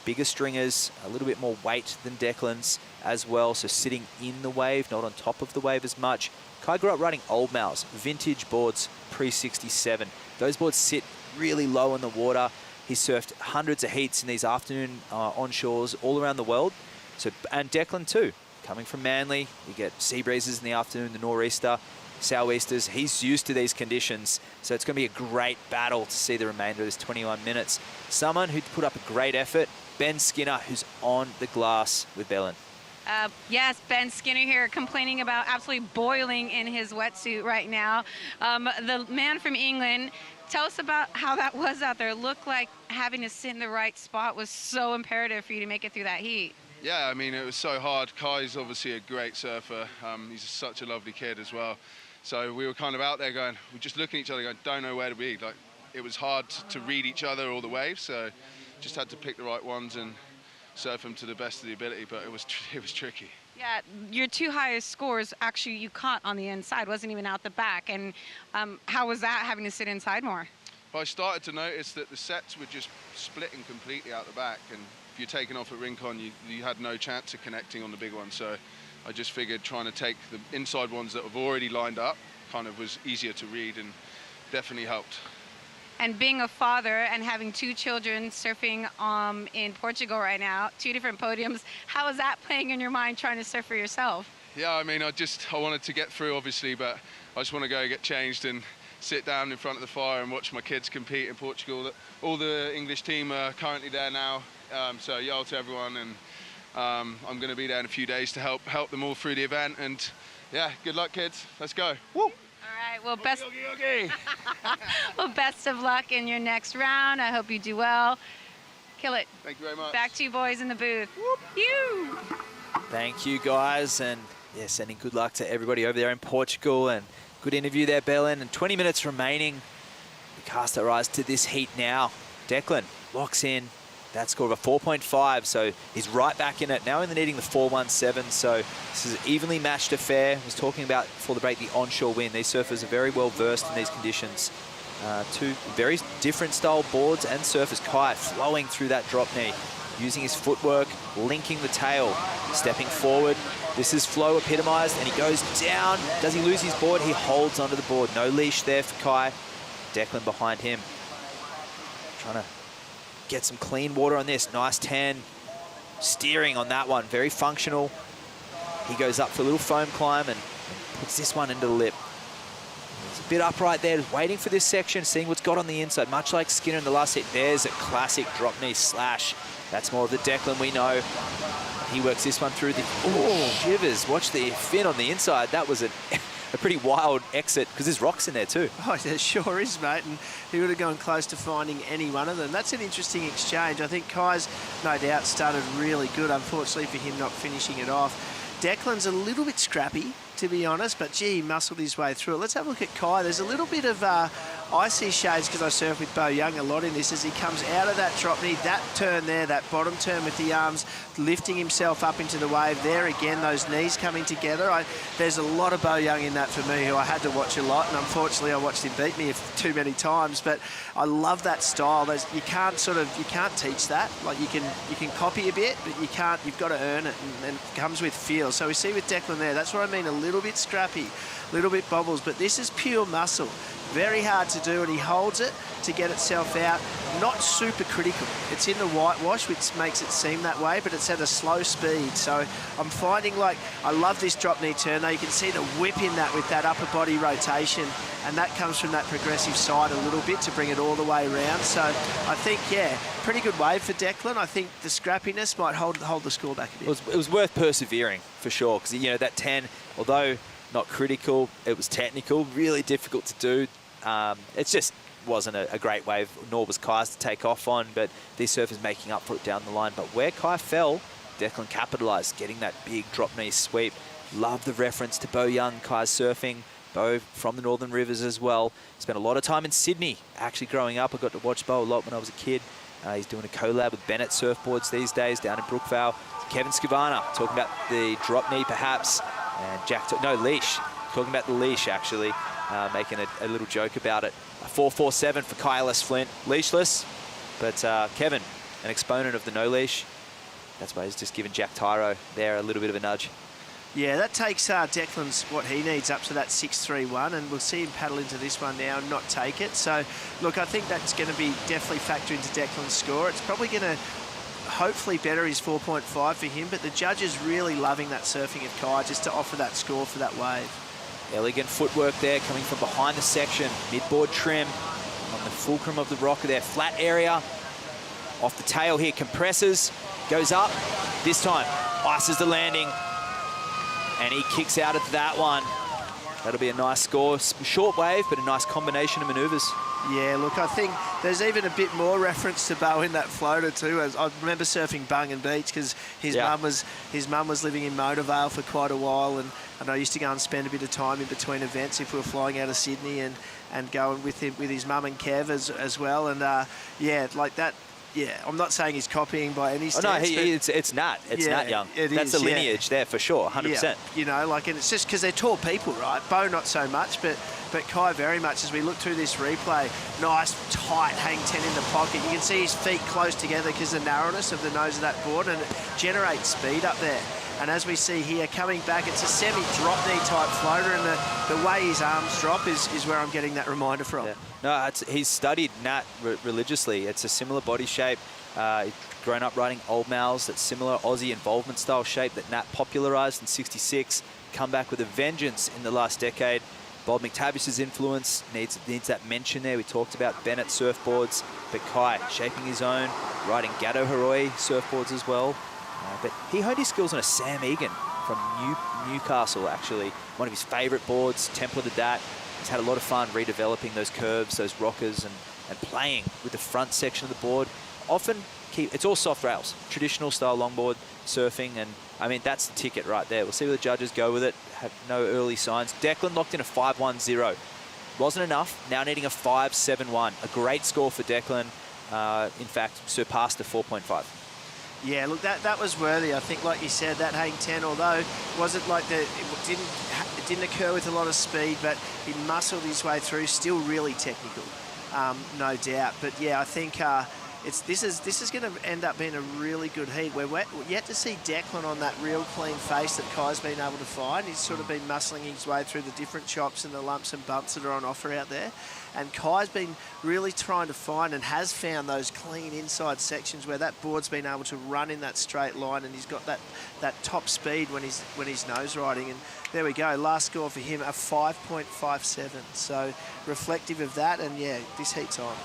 bigger stringers, a little bit more weight than Declan's as well. So sitting in the wave, not on top of the wave as much. Kai grew up riding old mouse, vintage boards, pre-67. Those boards sit really low in the water. He surfed hundreds of heats in these afternoon onshores all around the world. So, and Declan too. Coming from Manly, you get sea breezes in the afternoon, the nor'easter, sou'easters. He's used to these conditions, so it's going to be a great battle to see the remainder of this 21 minutes. Someone who put up a great effort, Ben Skinner, who's on the glass with Bellin. Yes, Ben Skinner here complaining about absolutely boiling in his wetsuit right now. The man from England, tell us about how that was out there. It looked like having to sit in the right spot was so imperative for you to make it through that heat. Yeah, I mean, it was so hard. Kai's obviously a great surfer. He's such a lovely kid as well. So we were kind of out there going, we're just looking at each other going, don't know where to be. Like, it was hard to read each other, all the waves, so just had to pick the right ones and surf them to the best of the ability, but it was tricky. Yeah, your two highest scores, actually, you caught on the inside, wasn't even out the back. And how was that, having to sit inside more? Well, I started to notice that the sets were just splitting completely out the back, and if you're taking off at Rincon, you had no chance of connecting on the big one. So I just figured trying to take the inside ones that have already lined up kind of was easier to read and definitely helped. And being a father and having two children surfing in Portugal right now, two different podiums, how is that playing in your mind trying to surf for yourself? Yeah, I mean, I wanted to get through, obviously, but I just want to go get changed and sit down in front of the fire and watch my kids compete in Portugal. All the English team are currently there now, so yo to everyone, and I'm going to be there in a few days to help them all through the event. And yeah, good luck, kids. Let's go. Woo! All right, well, well, best of luck in your next round. I hope you do well. Kill it. Thank you very much. Back to you boys in the booth. Whoop, you! Thank you, guys, and yeah, sending good luck to everybody over there in Portugal, and good interview there, Bellin. And 20 minutes remaining. We cast our eyes to this heat now. Declan locks in that score of a 4.5, so he's right back in it. Now only needing the 4.17, so this is an evenly matched affair. I was talking about before the break the onshore wind. These surfers are very well versed in these conditions. Two very different style boards and surfers. Kai flowing through that drop knee, using his footwork, linking the tail, stepping forward. This is flow epitomized, and he goes down. Does he lose his board? He holds onto the board. No leash there for Kai. Declan behind him, trying to get some clean water on this. Nice 10. Steering on that one. Very functional. He goes up for a little foam climb and puts this one into the lip. He's a bit upright there, waiting for this section, seeing what's got on the inside. Much like Skinner in the last hit, there's a classic drop knee slash. That's more of the Declan we know. He works this one through the... Oh, shivers. Watch the fin on the inside. That was a pretty wild exit, because there's rocks in there too. Oh, there sure is, mate, and he would have gone close to finding any one of them. That's an interesting exchange. I think Kai's, no doubt, started really good. Unfortunately for him, not finishing it off. Declan's a little bit scrappy, to be honest, but gee, he muscled his way through it. Let's have a look at Kai. There's a little bit of icy shades, because I surf with Bo Young a lot in this, as he comes out of that drop knee, that turn there, that bottom turn with the arms, lifting himself up into the wave. There again, those knees coming together. There's a lot of Bo Young in that for me, who I had to watch a lot, and unfortunately I watched him beat me too many times, but I love that style. You can't teach that. Like, you can copy a bit, but you've got to earn it, and it comes with feel. So we see with Declan there, that's what I mean, a little bit scrappy, a little bit bobbles, but this is pure muscle. Very hard to do, and he holds it to get itself out. Not super critical. It's in the whitewash, which makes it seem that way, but it's at a slow speed. So I'm finding, like, I love this drop knee turn though. You can see the whip in that with that upper body rotation, and that comes from that progressive side a little bit to bring it all the way around. So I think, yeah, pretty good wave for Declan. I think the scrappiness might hold the score back a bit. It was worth persevering for sure, because, you know, that 10, although not critical, it was technical, really difficult to do. It just wasn't a great wave, nor was Kai's to take off on, but these surfers making up for it down the line. But where Kai fell, Declan capitalised, getting that big drop knee sweep. Love the reference to Bo Young, Kai's surfing. Bo from the Northern Rivers as well. Spent a lot of time in Sydney, actually growing up. I got to watch Bo a lot when I was a kid. He's doing a collab with Bennett Surfboards these days down in Brookvale. Kevin Scavana talking about the drop knee perhaps, and leash, talking about the leash actually, making a little joke about it. A 447 for Kai Ellis-Flint, leashless, but Kevin, an exponent of the no leash. That's why he's just given Jack Tyro there a little bit of a nudge. Yeah, that takes Declan's what he needs up to that 6.31, and we'll see him paddle into this one now and not take it. So, look, I think that's going to be definitely factor into Declan's score. It's probably going to hopefully better his 4.5 for him, but the judges really loving that surfing of Kai just to offer that score for that wave. Elegant footwork there coming from behind the section. Midboard trim on the fulcrum of the rocker there. Flat area off the tail here. Compresses, goes up. This time, ices the landing. And he kicks out at that one. That'll be a nice score. Short wave, but a nice combination of manoeuvres. Yeah, look, I think there's even a bit more reference to Bo in that floater too. As I remember surfing Bungan Beach because his mum was living in Motorvale for quite a while, and I used to go and spend a bit of time in between events if we were flying out of Sydney and going with his mum and Kev as well. And yeah, like that. Yeah, I'm not saying he's copying by any stretch. Oh, no, it's Nat. It's Nat Young. That's the lineage there for sure, 100%. Yeah, you know, like, and it's just because they're tall people, right? Bo not so much, but Kai very much. As we look through this replay, nice, tight hang 10 in the pocket. You can see his feet close together because of the narrowness of the nose of that board, and it generates speed up there. And as we see here, coming back, it's a semi-drop knee type floater, and the way his arms drop is where I'm getting that reminder from. Yeah. No, he's studied Nat religiously. It's a similar body shape. He's grown up riding Old Mals, that similar Aussie involvement style shape that Nat popularised in '66. Come back with a vengeance in the last decade. Bob McTavish's influence needs that mention there. We talked about Bennett surfboards, but Kai shaping his own, riding Gatto Heroi surfboards as well. But he honed his skills on a Sam Egan from Newcastle, actually. One of his favourite boards, templated that. He's had a lot of fun redeveloping those curves, those rockers, and playing with the front section of the board. Often, it's all soft rails, traditional style longboard surfing, and I mean, that's the ticket right there. We'll see where the judges go with it. Have no early signs. Declan locked in a 5.10. Wasn't enough, now needing a 5.71. A great score for Declan. In fact, surpassed the 4.5. Yeah, look, that was worthy. I think, like you said, that hang 10, although wasn't like it didn't occur with a lot of speed, but he muscled his way through. Still really technical, no doubt. But yeah, I think this is going to end up being a really good heat. We're yet to see Declan on that real clean face that Kai's been able to find. He's sort of been muscling his way through the different chops and the lumps and bumps that are on offer out there. And Kai's been really trying to find and has found those clean inside sections where that board's been able to run in that straight line, and he's got that top speed when he's nose riding. And there we go, last score for him, a 5.57. So reflective of that, and yeah, this heat's on.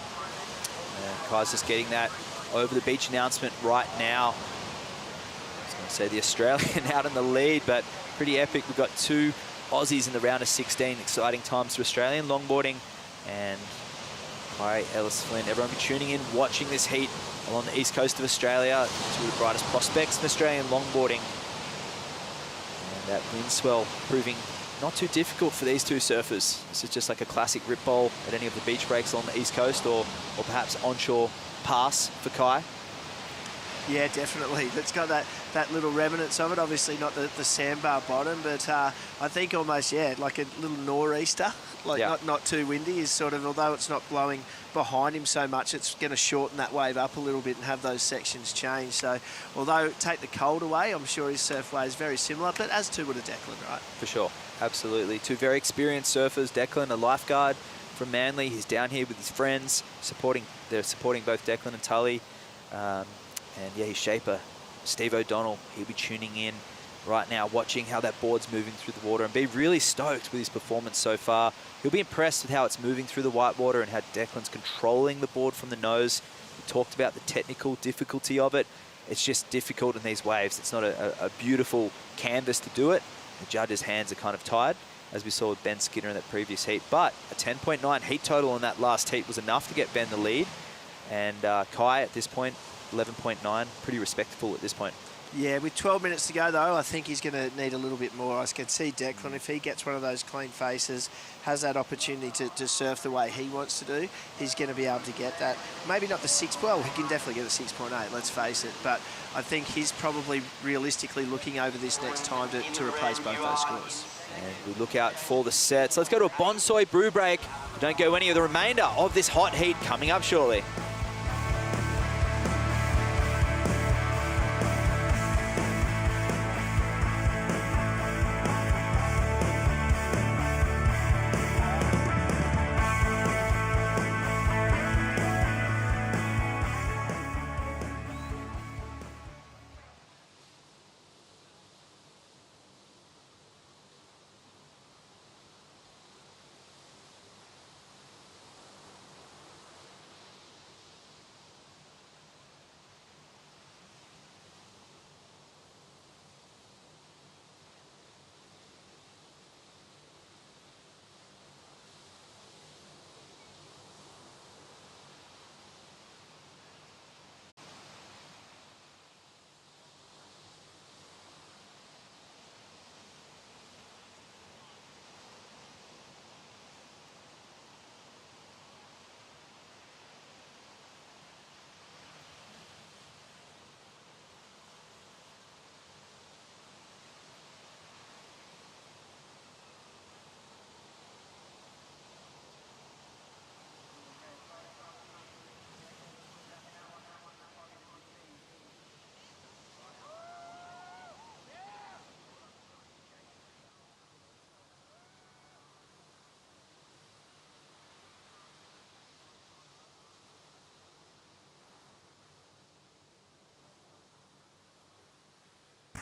Yeah, Kai's just getting that over the beach announcement right now. I was going to say the Australian out in the lead, but pretty epic. We've got two Aussies in the round of 16. Exciting times for Australian longboarding. And Kai Ellis-Flint, everyone be tuning in, watching this heat along the east coast of Australia. Two of the brightest prospects in Australian longboarding. And that wind swell proving not too difficult for these two surfers. This is just like a classic rip bowl at any of the beach breaks along the east coast, or perhaps onshore pass for Kai. Yeah, definitely. It's got that little remnants of it. Obviously not the sandbar bottom, but I think almost, yeah, like a little nor'easter. Like not too windy is sort of, although it's not blowing behind him so much, it's going to shorten that wave up a little bit and have those sections change. So although take the cold away, I'm sure his surf way is very similar, but as too would a Declan, right? For sure, absolutely. Two very experienced surfers. Declan, a lifeguard from Manly. He's down here with his friends, they're supporting both Declan and Tully. And yeah, his shaper, Steve O'Donnell, he'll be tuning in right now, watching how that board's moving through the water and be really stoked with his performance so far. He'll be impressed with how it's moving through the white water and how Declan's controlling the board from the nose. We talked about the technical difficulty of it. It's just difficult in these waves. It's not a beautiful canvas to do it. The judges' hands are kind of tired, as we saw with Ben Skinner in that previous heat. But a 10.9 heat total in that last heat was enough to get Ben the lead. And Kai at this point, 11.9, pretty respectable at this point. Yeah, with 12 minutes to go, though, I think he's going to need a little bit more. I can see Declan, if he gets one of those clean faces, has that opportunity to surf the way he wants to do, he's going to be able to get that. Maybe not the 6, well, he can definitely get a 6.8, let's face it. But I think he's probably realistically looking over this next time to replace both those scores. And we look out for the sets. Let's go to a bonsai brew break. Don't go any of the remainder of this hot heat coming up shortly.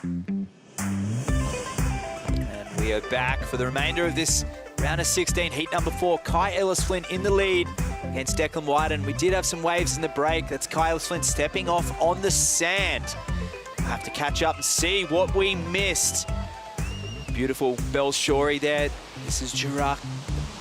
And we are back for the remainder of this round of 16, heat number 4. Kai Ellis-Flynn in the lead against Declan Wyden. We did have some waves in the break. That's Kai Ellis-Flynn stepping off on the sand. We'll have to catch up and see what we missed. Beautiful Bells Shorey there. This is Jurak,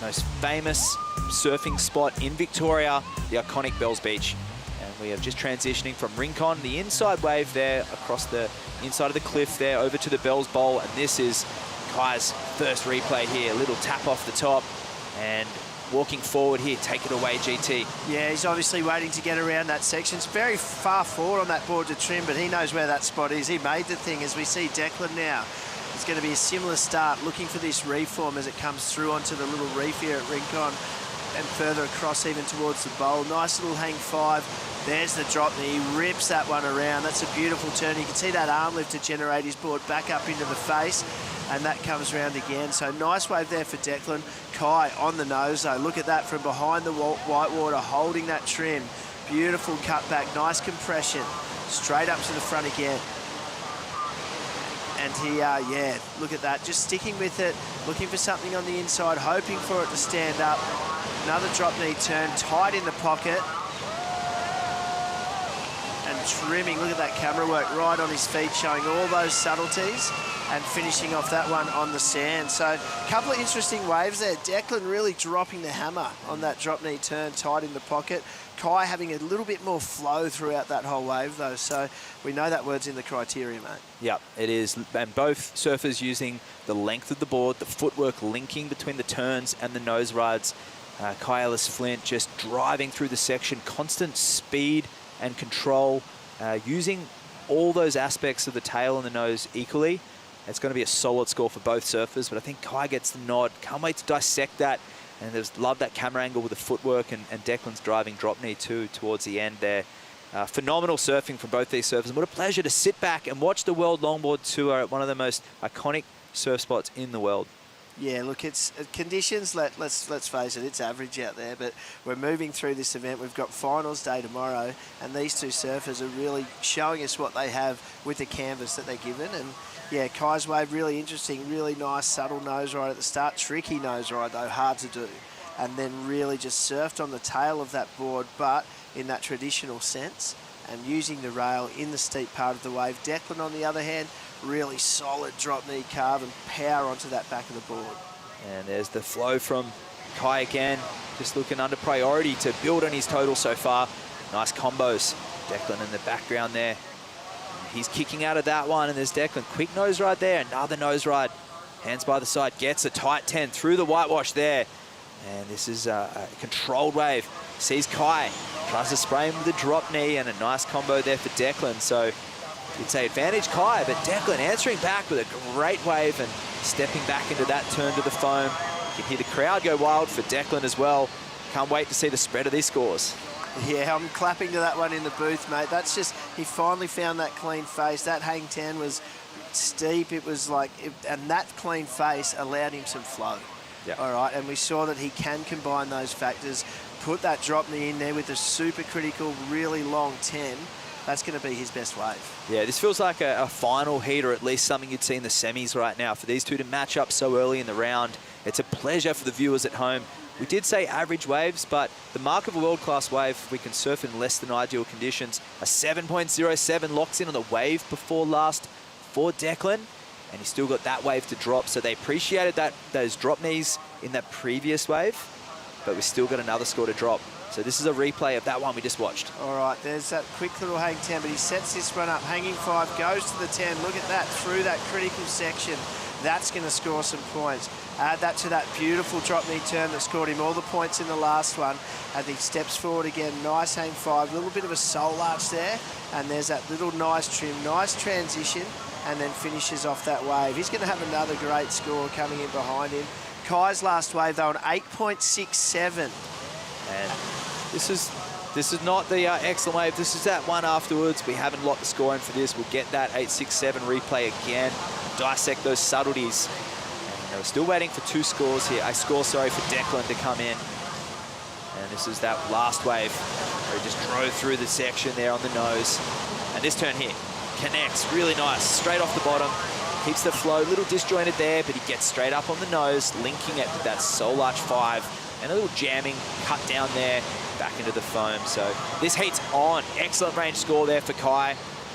most famous surfing spot in Victoria, the iconic Bells Beach. And we are just transitioning from Rincon, the inside wave there, across the inside of the cliff there, over to the Bells Bowl. And this is Kai's first replay here. A little tap off the top and walking forward here. Take it away, GT. Yeah, he's obviously waiting to get around that section. It's very far forward on that board to trim, but he knows where that spot is. He made the thing. As we see Declan now, it's going to be a similar start, looking for this reform as it comes through onto the little reef here at Rincon and further across even towards the bowl. Nice little hang 5. There's the drop, and he rips that one around. That's a beautiful turn. You can see that arm lift to generate his board back up into the face, and that comes round again. So nice wave there for Declan. Kai on the nose, though. Look at that from behind the white water, holding that trim. Beautiful cutback, nice compression. Straight up to the front again. And he, yeah, look at that. Just sticking with it, looking for something on the inside, hoping for it to stand up. Another drop knee turn, tight in the pocket. And trimming, look at that camera work right on his feet, showing all those subtleties and finishing off that one on the sand. So a couple of interesting waves there. Declan really dropping the hammer on that drop knee turn, tight in the pocket. Kai having a little bit more flow throughout that whole wave, though. So we know that word's in the criteria, mate. Yep, it is. And both surfers using the length of the board, the footwork linking between the turns and the nose rides. Kai Ellis-Flynn just driving through the section, constant speed and control, using all those aspects of the tail and the nose equally. It's going to be a solid score for both surfers, but I think Kai gets the nod. Can't wait to dissect that. And there's love that camera angle with the footwork and Declan's driving drop knee too towards the end there. Phenomenal surfing from both these surfers. And what a pleasure to sit back and watch the World Longboard Tour at one of the most iconic surf spots in the world. Yeah, look, it's conditions. Let's face it, it's average out there. But we're moving through this event. We've got finals day tomorrow, and these two surfers are really showing us what they have with the canvas that they're given. And yeah, Kai's wave really interesting, really nice, subtle nose ride at the start. Tricky nose ride though, hard to do. And then really just surfed on the tail of that board, but in that traditional sense, and using the rail in the steep part of the wave. Declan, on the other hand, really solid drop knee carve and power onto that back of the board. And there's the flow from Kai again, just looking under priority to build on his total so far. Nice combos. Declan in the background there. He's kicking out of that one, and there's Declan. Quick nose ride there, another nose ride. Hands by the side, gets a tight 10 through the whitewash there. And this is a controlled wave. Sees Kai, tries to spray him with a drop knee, and a nice combo there for Declan. So you'd say advantage Kai, but Declan answering back with a great wave and stepping back into that turn to the foam. You can hear the crowd go wild for Declan as well. Can't wait to see the spread of these scores. Yeah, I'm clapping to that one in the booth, mate. That's just, he finally found that clean face. That hang 10 was steep. It was like, and that clean face allowed him some flow. Yeah. All right, and we saw that he can combine those factors, put that drop knee in there with a super critical, really long 10. That's going to be his best wave. Yeah, this feels like a final heat, or at least something you'd see in the semis right now. For these two to match up so early in the round, it's a pleasure for the viewers at home. We did say average waves, but the mark of a world-class wave, we can surf in less than ideal conditions. A 7.07 locks in on the wave before last for Declan, and he still got that wave to drop, so they appreciated those drop knees in that previous wave, but we still got another score to drop. So this is a replay of that one we just watched. All right, there's that quick little hang 10, but he sets this one up. Hanging 5 goes to the 10. Look at that, through that critical section. That's going to score some points. Add that to that beautiful drop knee turn that scored him all the points in the last one. And he steps forward again, nice hang 5, a little bit of a soul arch there. And there's that little nice trim, nice transition, and then finishes off that wave. He's going to have another great score coming in behind him. Kai's last wave, though, an 8.67. And this is not the excellent wave. This is that one afterwards. We haven't locked the score in for this. We'll get that 8.67 replay again, dissect those subtleties. And we're still waiting for two scores here. A score, sorry, for Declan to come in. And this is that last wave where he just drove through the section there on the nose. And this turn here connects really nice, straight off the bottom. Keeps the flow, a little disjointed there, but he gets straight up on the nose, linking it with that soul arch 5. And a little jamming, cut down there, back into the foam. So this heat's on. Excellent range score there for Kai.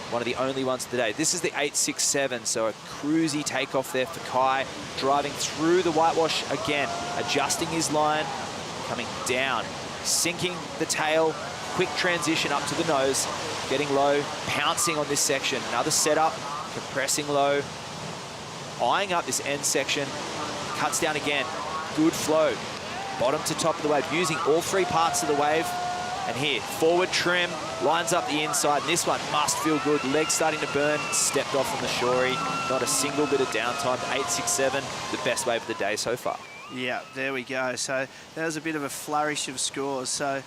One of the only ones today. This is the 8.67, so a cruisy takeoff there for Kai. Driving through the whitewash again, adjusting his line, coming down, sinking the tail, quick transition up to the nose, getting low, pouncing on this section. Another setup, compressing low, eyeing up this end section, cuts down again, good flow. Bottom to top of the wave, using all 3 parts of the wave. And here, forward trim, lines up the inside. And this one must feel good. Legs starting to burn, stepped off on the shorey. Not a single bit of downtime. 8.67, the best wave of the day so far. Yeah, there we go. So that was a bit of a flourish of scores. So,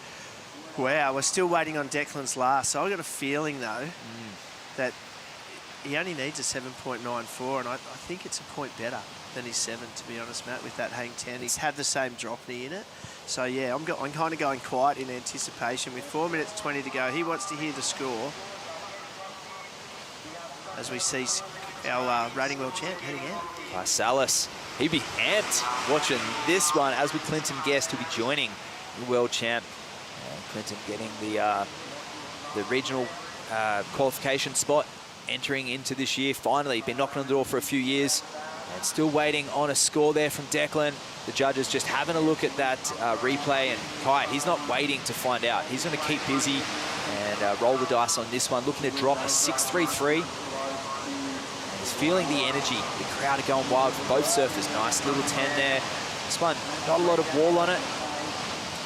wow, we're still waiting on Declan's last. So I've got a feeling, though, that he only needs a 7.94, and I think it's a point better than his 7, to be honest, Matt, with that hang 10. He's had the same drop knee in it. So, yeah, I'm kind of going quiet in anticipation. With 4 minutes 20 to go, he wants to hear the score as we see our reigning world champ heading out. Salas, he'd be amped watching this one, as would Clinton Guest, who'll be joining the world champ. Clinton getting the regional qualification spot, entering into this year. Finally, been knocking on the door for a few years. And still waiting on a score there from Declan. The judges just having a look at that replay. And Kai, he's not waiting to find out. He's going to keep busy and roll the dice on this one. Looking to drop a 6.33. He's feeling the energy. The crowd are going wild for both surfers. Nice little 10 there. This one, not a lot of wall on it.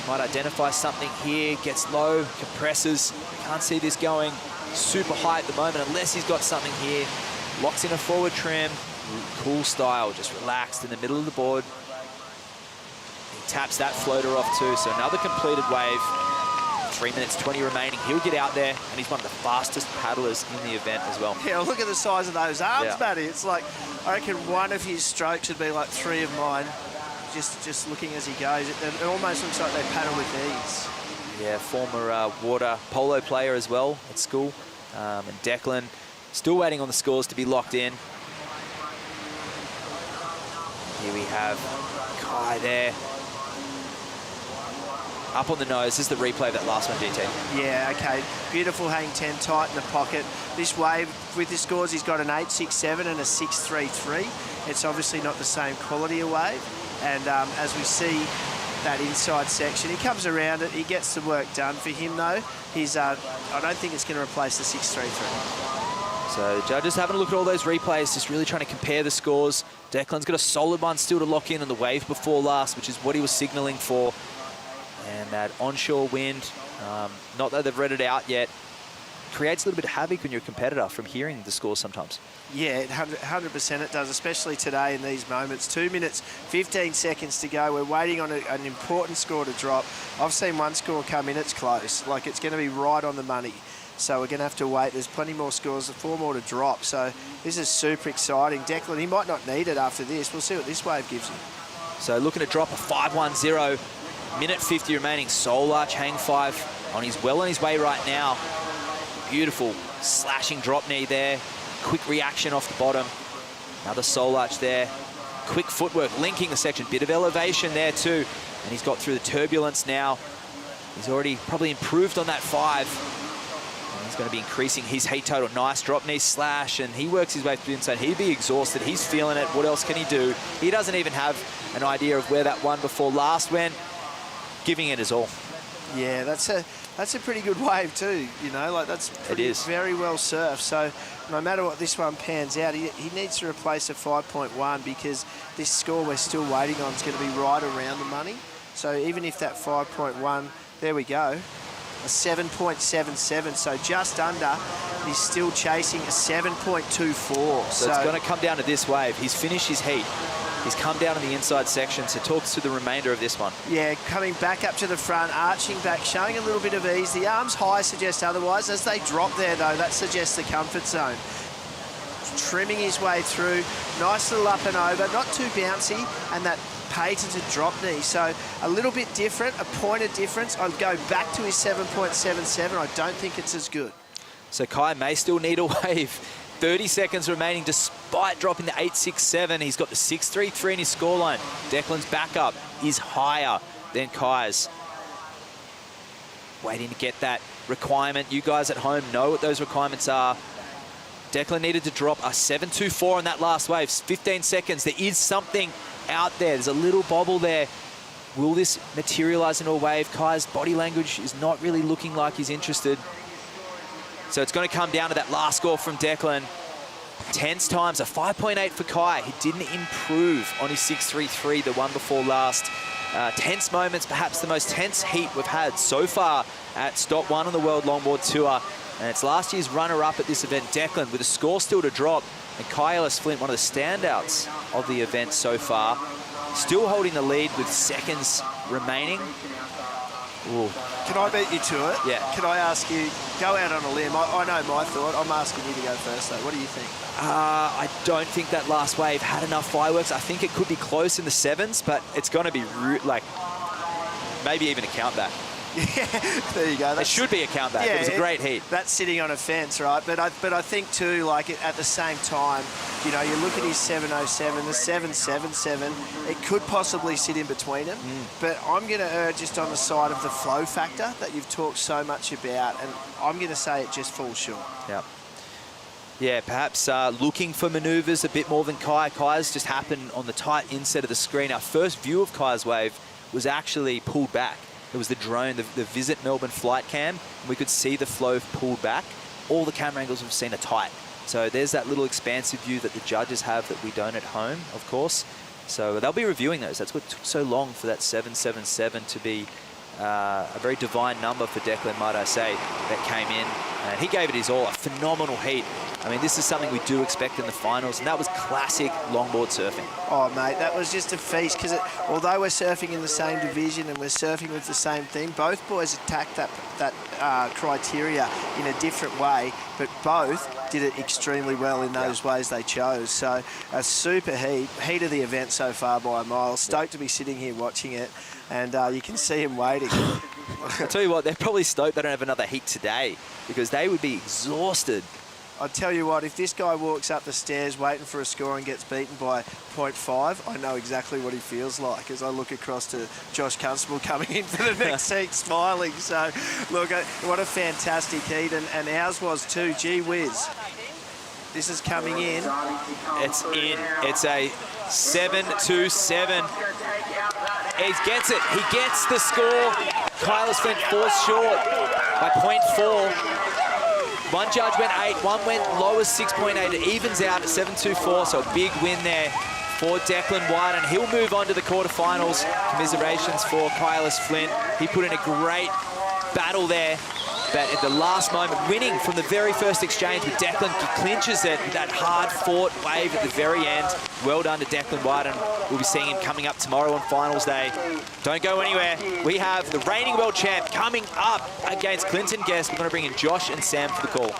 Might identify something here. Gets low, compresses. Can't see this going super high at the moment unless he's got something here. Locks in a forward trim. Cool style, just relaxed in the middle of the board. He taps that floater off too, so another completed wave. 3 minutes 20 remaining. He'll get out there, and he's one of the fastest paddlers in the event as well. Yeah, look at the size of those arms, Yeah. Matty. It's like, I reckon one of his strokes would be like 3 of mine, just looking as he goes. It almost looks like they paddle with ease. Yeah, former water polo player as well at school. And Declan still waiting on the scores to be locked in. Here we have Kai there. Up on the nose. This is the replay of that last one, GT. Yeah, okay. Beautiful hang 10, tight in the pocket. This wave, with his scores, he's got an 8.67 and a 6.33. It's obviously not the same quality of wave. And as we see that inside section, he comes around it, he gets the work done. For him, though, he's I don't think it's going to replace the 6.33. So the judges having a look at all those replays, just really trying to compare the scores. Declan's got a solid one still to lock in on the wave before last, which is what he was signalling for. And that onshore wind, not that they've read it out yet, creates a little bit of havoc when you're a competitor from hearing the scores sometimes. Yeah, 100% it does, especially today in these moments. 2 minutes, 15 seconds to go. We're waiting on an important score to drop. I've seen one score come in, it's close. Like, it's going to be right on the money. So we're going to have to wait. There's plenty more scores, 4 more to drop. So this is super exciting. Declan, he might not need it after this. We'll see what this wave gives him. So looking to drop a 5.10. Minute 50 remaining. Soul Arch hang 5 on his well on his way right now. Beautiful slashing drop knee there. Quick reaction off the bottom. Another Soul Arch there. Quick footwork linking the section. Bit of elevation there too. And he's got through the turbulence now. He's already probably improved on that 5. And he's going to be increasing his heat total. Nice drop knee slash, and he works his way through the inside. He'd be exhausted. He's feeling it. What else can he do? He doesn't even have an idea of where that one before last went. Giving it his all. Yeah, that's a pretty good wave too, you know, like that's very well surfed. So no matter what this one pans out, he needs to replace a 5.1 because this score we're still waiting on is going to be right around the money. So even if that 5.1, there we go, a 7.77, so just under, and he's still chasing a 7.24. So it's going to come down to this wave. He's finished his heat. He's come down on the inside section, so talk us through the remainder of this one. Yeah, coming back up to the front, arching back, showing a little bit of ease. The arms high suggest otherwise. As they drop there, though, that suggests the comfort zone. Trimming his way through, nice little up and over, not too bouncy, and that patented drop knee. So a little bit different, a point of difference. I'd go back to his 7.77. I don't think it's as good. So Kai may still need a wave. 30 seconds remaining despite dropping the 8.67. He's got the 6.33 in his scoreline. Declan's backup is higher than Kai's. Waiting to get that requirement. You guys at home know what those requirements are. Declan needed to drop a 7.24 on that last wave. 15 seconds. There is something out there. There's a little bobble there. Will this materialize into a wave? Kai's body language is not really looking like he's interested. So it's going to come down to that last score from Declan. Tense times, a 5.8 for Kai. He didn't improve on his 6.33, the one before last. Tense moments, perhaps the most tense heat we've had so far at Stop 1 on the World Longboard Tour. And it's last year's runner-up at this event, Declan, with a score still to drop. And Kai Ellis-Flint, one of the standouts of the event so far. Still holding the lead with seconds remaining. Ooh. Can I beat you to it? Yeah. Can I ask you, go out on a limb. I know my thought. I'm asking you to go first, though. What do you think? I don't think that last wave had enough fireworks. I think it could be close in the 7s, but it's going to be, like, maybe even a countback. Yeah, there you go. It should be a countback. Yeah, it was a great heat. That's sitting on a fence, right? But I think, too, like, at the same time, you know, you look at his 7.07, the 7.77, it could possibly sit in between them. But I'm going to err just on the side of the flow factor that you've talked so much about, and I'm going to say it just falls short. Yeah. Yeah, perhaps looking for manoeuvres a bit more than Kai. Kai's just happened on the tight inset of the screen. Our first view of Kai's wave was actually pulled back. It was the drone, the Visit Melbourne flight cam. We could see the flow pulled back. All the camera angles we've seen are tight. So there's that little expansive view that the judges have that we don't at home, of course. So they'll be reviewing those. That's what took so long for that 7.77 to be a very divine number for Declan, might I say, that came in. And he gave it his all, a phenomenal heat. I mean, this is something we do expect in the finals, and that was classic longboard surfing. Oh, mate, that was just a feast, because although we're surfing in the same division and we're surfing with the same thing, both boys attacked that criteria in a different way, but both did it extremely well in those ways they chose. So a super heat of the event so far by a mile. Stoked to be sitting here watching it, and you can see him waiting. I'll tell you what, they're probably stoked they don't have another heat today, because they would be exhausted. I tell you what, if this guy walks up the stairs waiting for a score and gets beaten by 0.5, I know exactly what he feels like as I look across to Josh Constable coming in for the next heat smiling. So, look, what a fantastic heat, and ours was too. Gee whiz. This is coming in. It's in. It's a 7-2-7. He gets it. He gets the score. Kyler Flint falls short by 0.4. One judge went 8, one went lowest 6.8. It evens out at 7-2-4, so a big win there for Declan White, and he'll move on to the quarterfinals. Commiserations for Kyler Flint. He put in a great battle there, but at the last moment, winning from the very first exchange, but Declan clinches it with that hard-fought wave at the very end. Well done to Declan White, and we'll be seeing him coming up tomorrow on finals day. Don't go anywhere. We have the reigning world champ coming up against Clinton Guest. We're going to bring in Josh and Sam for the call.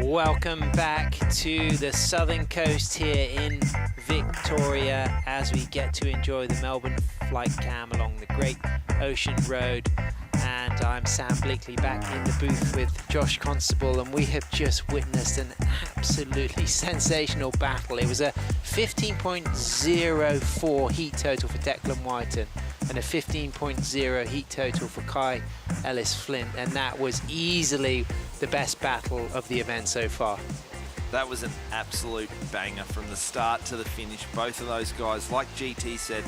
Welcome back to the southern coast here in Victoria as we get to enjoy the Melbourne flight cam along the Great Ocean Road. And I'm Sam Bleakley back in the booth with Josh Constable, and we have just witnessed an absolutely sensational battle. It was a 15.04 heat total for Declan Whiten and a 15.0 heat total for Kai Ellis Flint, and that was easily the best battle of the event so far. That was an absolute banger from the start to the finish. Both of those guys, like GT said,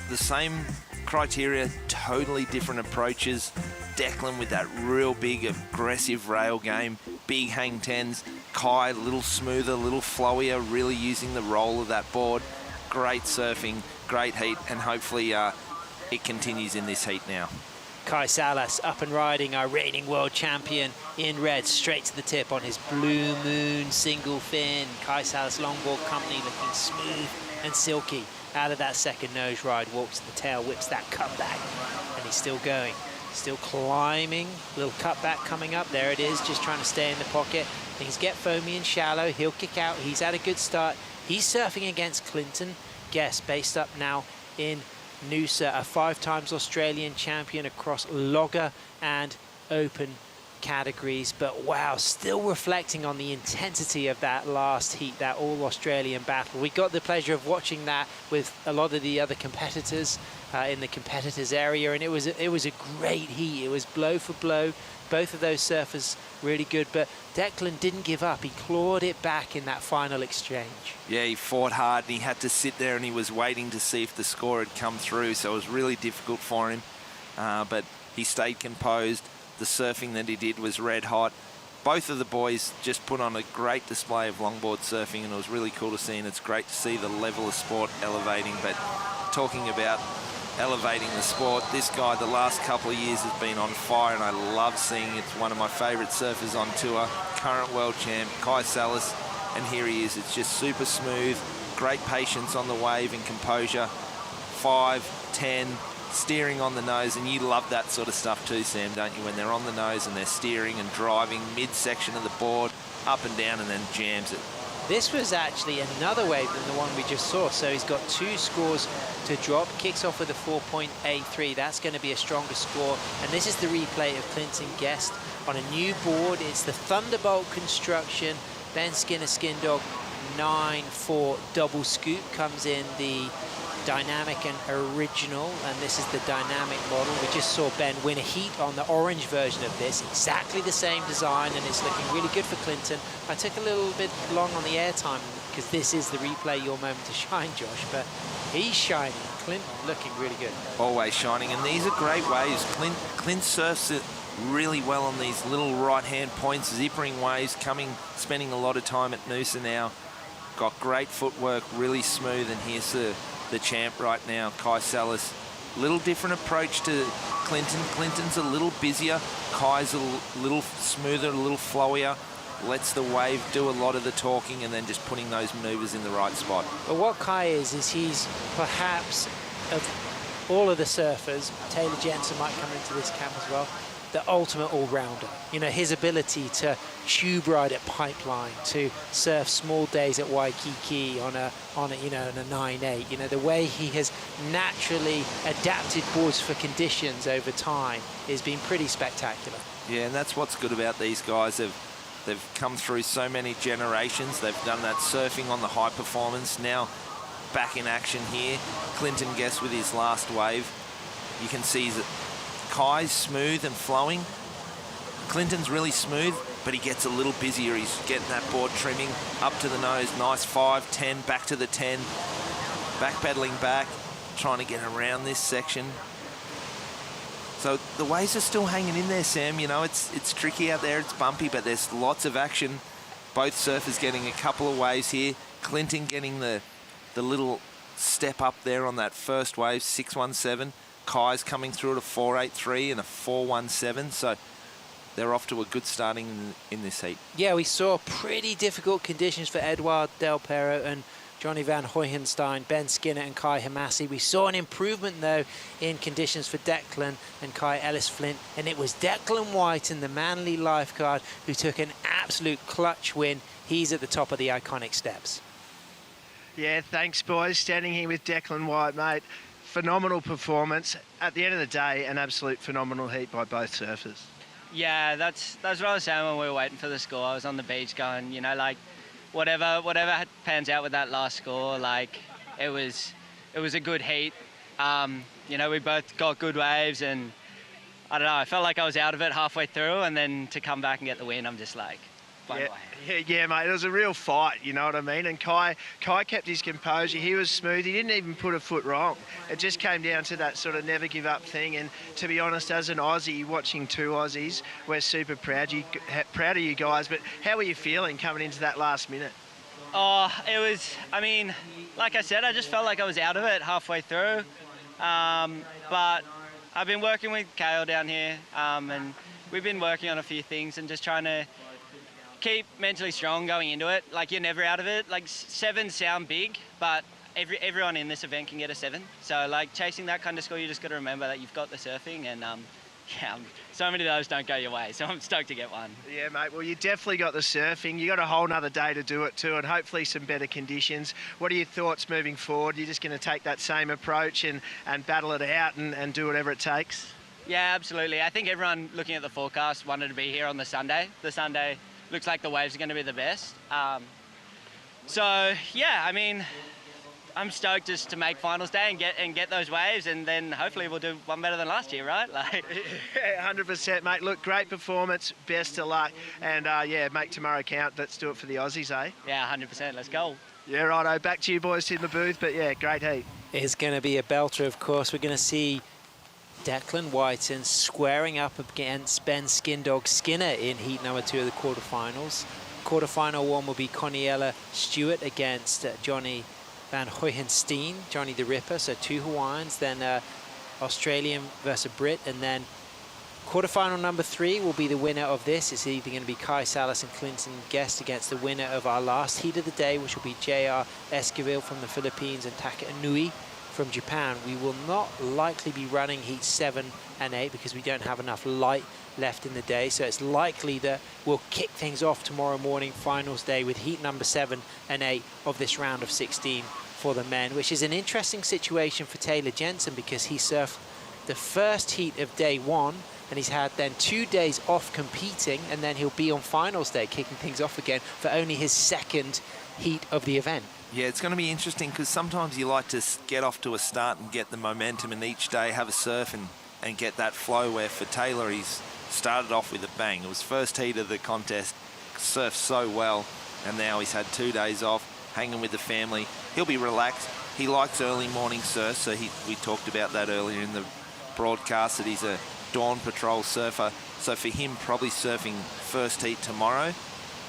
the same criteria, totally different approaches. Declan with that real big aggressive rail game, big hang tens. Kai a little smoother, a little flowier, really using the roll of that board. Great surfing, great heat, and hopefully it continues in this heat now. Kai Salas up and riding, our reigning world champion in red, straight to the tip on his Blue Moon single fin. Kai Salas Longboard Company looking smooth and silky out of that second nose ride, walks to the tail, whips that cutback, and he's still going, still climbing. Little cutback coming up, there it is, just trying to stay in the pocket. Things get foamy and shallow, he'll kick out, he's had a good start. He's surfing against Clinton Guest, based up now in Noosa, a 5 times Australian champion across logger and open categories. But wow, still reflecting on the intensity of that last heat, that all-Australian battle. We got the pleasure of watching that with a lot of the other competitors in the competitors area, and it was a great heat. It was blow for blow. Both of those surfers really good, but Declan didn't give up. He clawed it back in that final exchange. Yeah, he fought hard and he had to sit there and he was waiting to see if the score had come through, so it was really difficult for him. But he stayed composed. The surfing that he did was red hot. Both of the boys just put on a great display of longboard surfing, and it was really cool to see, and it's great to see the level of sport elevating. But talking about elevating the sport, this guy the last couple of years has been on fire, and I love seeing it. It's one of my favourite surfers on tour, current world champ, Kai Salas, and here he is. It's just super smooth, great patience on the wave and composure, 5, 10, steering on the nose, and you love that sort of stuff too, Sam, don't you? When they're on the nose and they're steering and driving mid-section of the board, up and down, and then jams it. This was actually another wave than the one we just saw. So he's got 2 scores to drop. Kicks off with a 4.83. That's going to be a stronger score. And this is the replay of Clinton Guest on a new board. It's the Thunderbolt construction. Ben Skinner Skin Dog 9-4 double scoop comes in the dynamic and original, and this is the dynamic model. We just saw Ben win a heat on the orange version of this, exactly the same design, and it's looking really good for Clinton. I took a little bit long on the airtime because this is the replay, your moment to shine, Josh, but he's shining. Clint looking really good. Always shining, and these are great waves. Clint surfs it really well on these little right-hand points, zippering waves, spending a lot of time at Noosa now. Got great footwork, really smooth, and here's the champ right now, Kai Salas. Little different approach to Clinton. Clinton's a little busier. Kai's a little smoother, a little flowier. Lets the wave do a lot of the talking and then just putting those maneuvers in the right spot. But what Kai is he's perhaps, of all of the surfers, Taylor Jensen might come into this camp as well, the ultimate all-rounder. You know, his ability to tube ride at Pipeline, to surf small days at Waikiki on a you know, on a 9.8. You know, the way he has naturally adapted boards for conditions over time has been pretty spectacular. Yeah, and that's what's good about these guys. They've come through so many generations. They've done that surfing on the high performance. Now back in action here. Clinton Guest with his last wave. You can see that Kai's smooth and flowing. Clinton's really smooth, but he gets a little busier. He's getting that board trimming up to the nose. Nice 5, 10, back to the 10. Backpedaling back, trying to get around this section. So the waves are still hanging in there, Sam. You know, it's tricky out there, it's bumpy, but there's lots of action. Both surfers getting a couple of waves here. Clinton getting the little step up there on that first wave, 617. Kai's coming through at a 483 and a 417, so they're off to a good starting in this heat. Yeah, we saw pretty difficult conditions for Eduard Del Pero and Johnny Van Hoyenstein, Ben Skinner and Kai Hamasi. We saw an improvement, though, in conditions for Declan and Kai Ellis-Flint, and it was Declan White and the Manly lifeguard who took an absolute clutch win. He's at the top of the iconic steps. Yeah, thanks, boys. Standing here with Declan White, mate. Phenomenal performance. At the end of the day, an absolute phenomenal heat by both surfers. Yeah, that's what I was saying when we were waiting for the score. I was on the beach going, you know, like, whatever pans out with that last score, like, it was a good heat. You know, we both got good waves, and I don't know, I felt like I was out of it halfway through, and then to come back and get the win, I'm just like, blown away. Yeah, mate, it was a real fight, you know what I mean? And Kai kept his composure. He was smooth. He didn't even put a foot wrong. It just came down to that sort of never give up thing. And to be honest, as an Aussie, watching 2 Aussies, we're super proud of you guys. But how were you feeling coming into that last minute? Oh, it was, I mean, like I said, I just felt like I was out of it halfway through. But I've been working with Kale down here, and we've been working on a few things and just trying to keep mentally strong going into it. Like, you're never out of it. Like, 7s sound big, but everyone in this event can get a 7. So, like, chasing that kind of score, you just got to remember that you've got the surfing, and yeah, so many of those don't go your way, so I'm stoked to get one. Yeah, mate. Well, you definitely got the surfing. You got a whole nother day to do it too, and hopefully some better conditions. What are your thoughts moving forward? You're just going to take that same approach and battle it out and do whatever it takes? Yeah, absolutely. I think everyone looking at the forecast wanted to be here on the Sunday. The Sunday looks like the waves are going to be the best. So, yeah, I mean, I'm stoked just to make finals day and get those waves, and then hopefully we'll do one better than last year, right? Like, yeah, 100%, mate. Look, great performance. Best of luck. And, yeah, make tomorrow count. Let's do it for the Aussies, eh? Yeah, 100%. Let's go. Yeah, righto. Back to you boys in the booth. But, yeah, great heat. It's going to be a belter, of course. We're going to see Declan Whiten squaring up against Ben Skindog Skinner in heat number 2 of the quarterfinals. Quarterfinal 1 will be Coniella Stewart against Johnny Van Hoyenstein, Johnny the Ripper, so 2 Hawaiians, then Australian versus Brit, and then quarterfinal number 3 will be the winner of this. It's either going to be Kai Salas and Clinton Guest against the winner of our last heat of the day, which will be JR Esquivel from the Philippines and Taka Inui from Japan. We will not likely be running heat 7 and 8 because we don't have enough light left in the day, so it's likely that we'll kick things off tomorrow morning, finals day, with heat number 7 and 8 of this round of 16 for the men, which is an interesting situation for Taylor Jensen because he surfed the first heat of day 1 and he's had then 2 days off competing, and then he'll be on finals day kicking things off again for only his second heat of the event. Yeah, it's going to be interesting because sometimes you like to get off to a start and get the momentum, and each day have a surf and get that flow, where for Taylor he's started off with a bang. It was first heat of the contest, surfed so well, and now he's had 2 days off, hanging with the family. He'll be relaxed. He likes early morning surf, so we talked about that earlier in the broadcast, that he's a dawn patrol surfer. So for him, probably surfing first heat tomorrow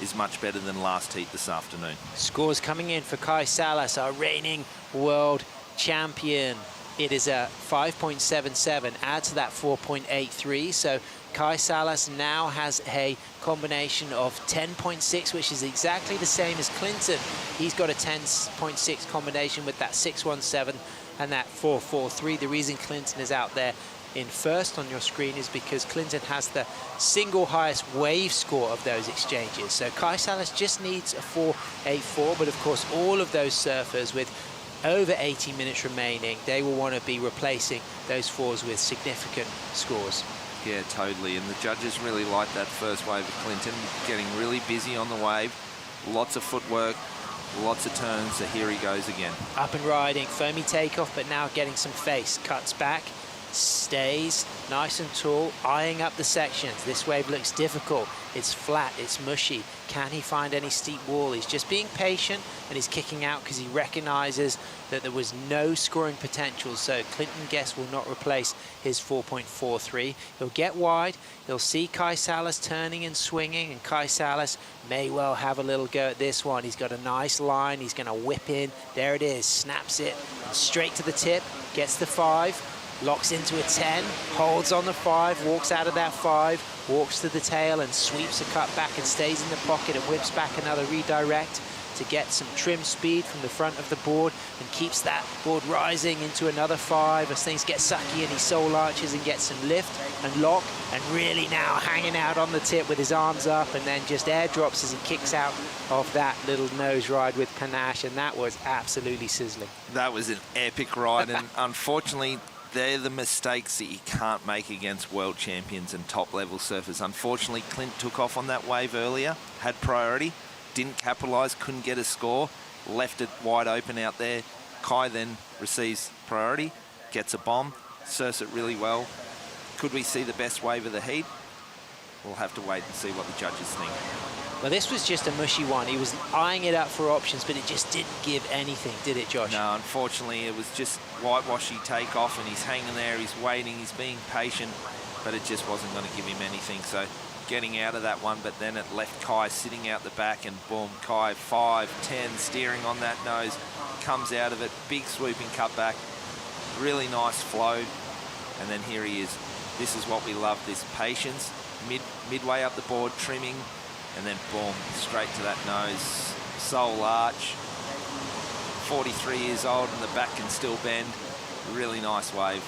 is much better than last heat this afternoon. Scores coming in for Kai Salas, our reigning world champion. It is a 5.77, add to that 4.83. So Kai Salas now has a combination of 10.6, which is exactly the same as Clinton. He's got a 10.6 combination with that 617 and that 443. The reason Clinton is out there in first on your screen is because Clinton has the single highest wave score of those exchanges. So Kai Salas just needs a 484, but of course all of those surfers with over 80 minutes remaining, they will want to be replacing those 4s with significant scores. Yeah, totally, and the judges really like that first wave of Clinton, getting really busy on the wave, lots of footwork, lots of turns, so here he goes again. Up and riding, foamy takeoff, but now getting some face, cuts back, stays nice and tall, eyeing up the sections. This wave looks difficult. It's flat, it's mushy. Can he find any steep wall? He's just being patient, and he's kicking out because he recognizes that there was no scoring potential. So Clinton Guest will not replace his 4.43. He'll get wide. He'll see Kai Salas turning and swinging, and Kai Salas may well have a little go at this one. He's got a nice line. He's going to whip in. There it is. Snaps it and straight to the tip. Gets the 5. Locks into a 10, holds on the 5, walks out of that 5, walks to the tail and sweeps a cut back and stays in the pocket and whips back another redirect to get some trim speed from the front of the board and keeps that board rising into another 5 as things get sucky and he soul arches and gets some lift and lock, and really now hanging out on the tip with his arms up, and then just airdrops as he kicks out of that little nose ride with panache, and that was absolutely sizzling. That was an epic ride, and unfortunately they're the mistakes that you can't make against world champions and top-level surfers. Unfortunately, Clint took off on that wave earlier, had priority, didn't capitalise, couldn't get a score, left it wide open out there. Kai then receives priority, gets a bomb, surfs it really well. Could we see the best wave of the heat? We'll have to wait and see what the judges think. Well, this was just a mushy one. He was eyeing it up for options, but it just didn't give anything, did it, Josh? No, unfortunately, it was just whitewashy takeoff, and he's hanging there, he's waiting, he's being patient, but it just wasn't going to give him anything. So getting out of that one, but then it left Kai sitting out the back, and boom, Kai 5, 10, steering on that nose, comes out of it, big swooping cutback, really nice flow, and then here he is. This is what we love, this patience, midway up the board, trimming, and then boom, straight to that nose, soul arch. 43 years old and the back can still bend. Really nice wave.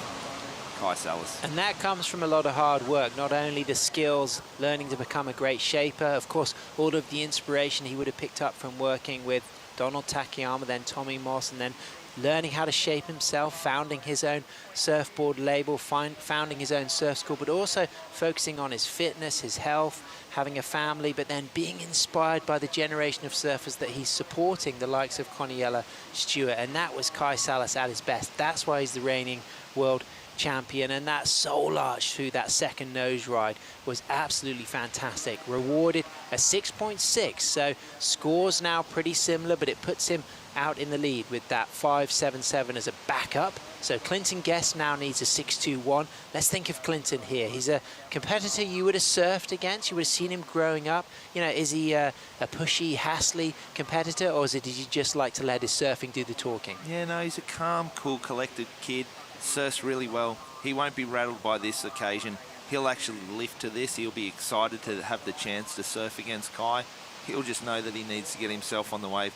Kai Salas. And that comes from a lot of hard work, not only the skills, learning to become a great shaper, of course, all of the inspiration he would have picked up from working with Donald Takayama, then Tommy Moss, and then learning how to shape himself, founding his own surfboard label, founding his own surf school, but also focusing on his fitness, his health, having a family, but then being inspired by the generation of surfers that he's supporting, the likes of Coniella Stewart. And that was Kai Salas at his best. That's why he's the reigning world champion. And that soul arch through that second nose ride was absolutely fantastic. Rewarded a 6.6, so scores now pretty similar, but it puts him out in the lead with that 5.77 as a backup. So Clinton Guest now needs a 6.21. Let's think of Clinton here. He's a competitor you would have surfed against. You would have seen him growing up. You know, is he a pushy, hassly competitor, or did he just like to let his surfing do the talking? Yeah, no, he's a calm, cool, collected kid. Surfs really well. He won't be rattled by this occasion. He'll actually lift to this. He'll be excited to have the chance to surf against Kai. He'll just know that he needs to get himself on the wave.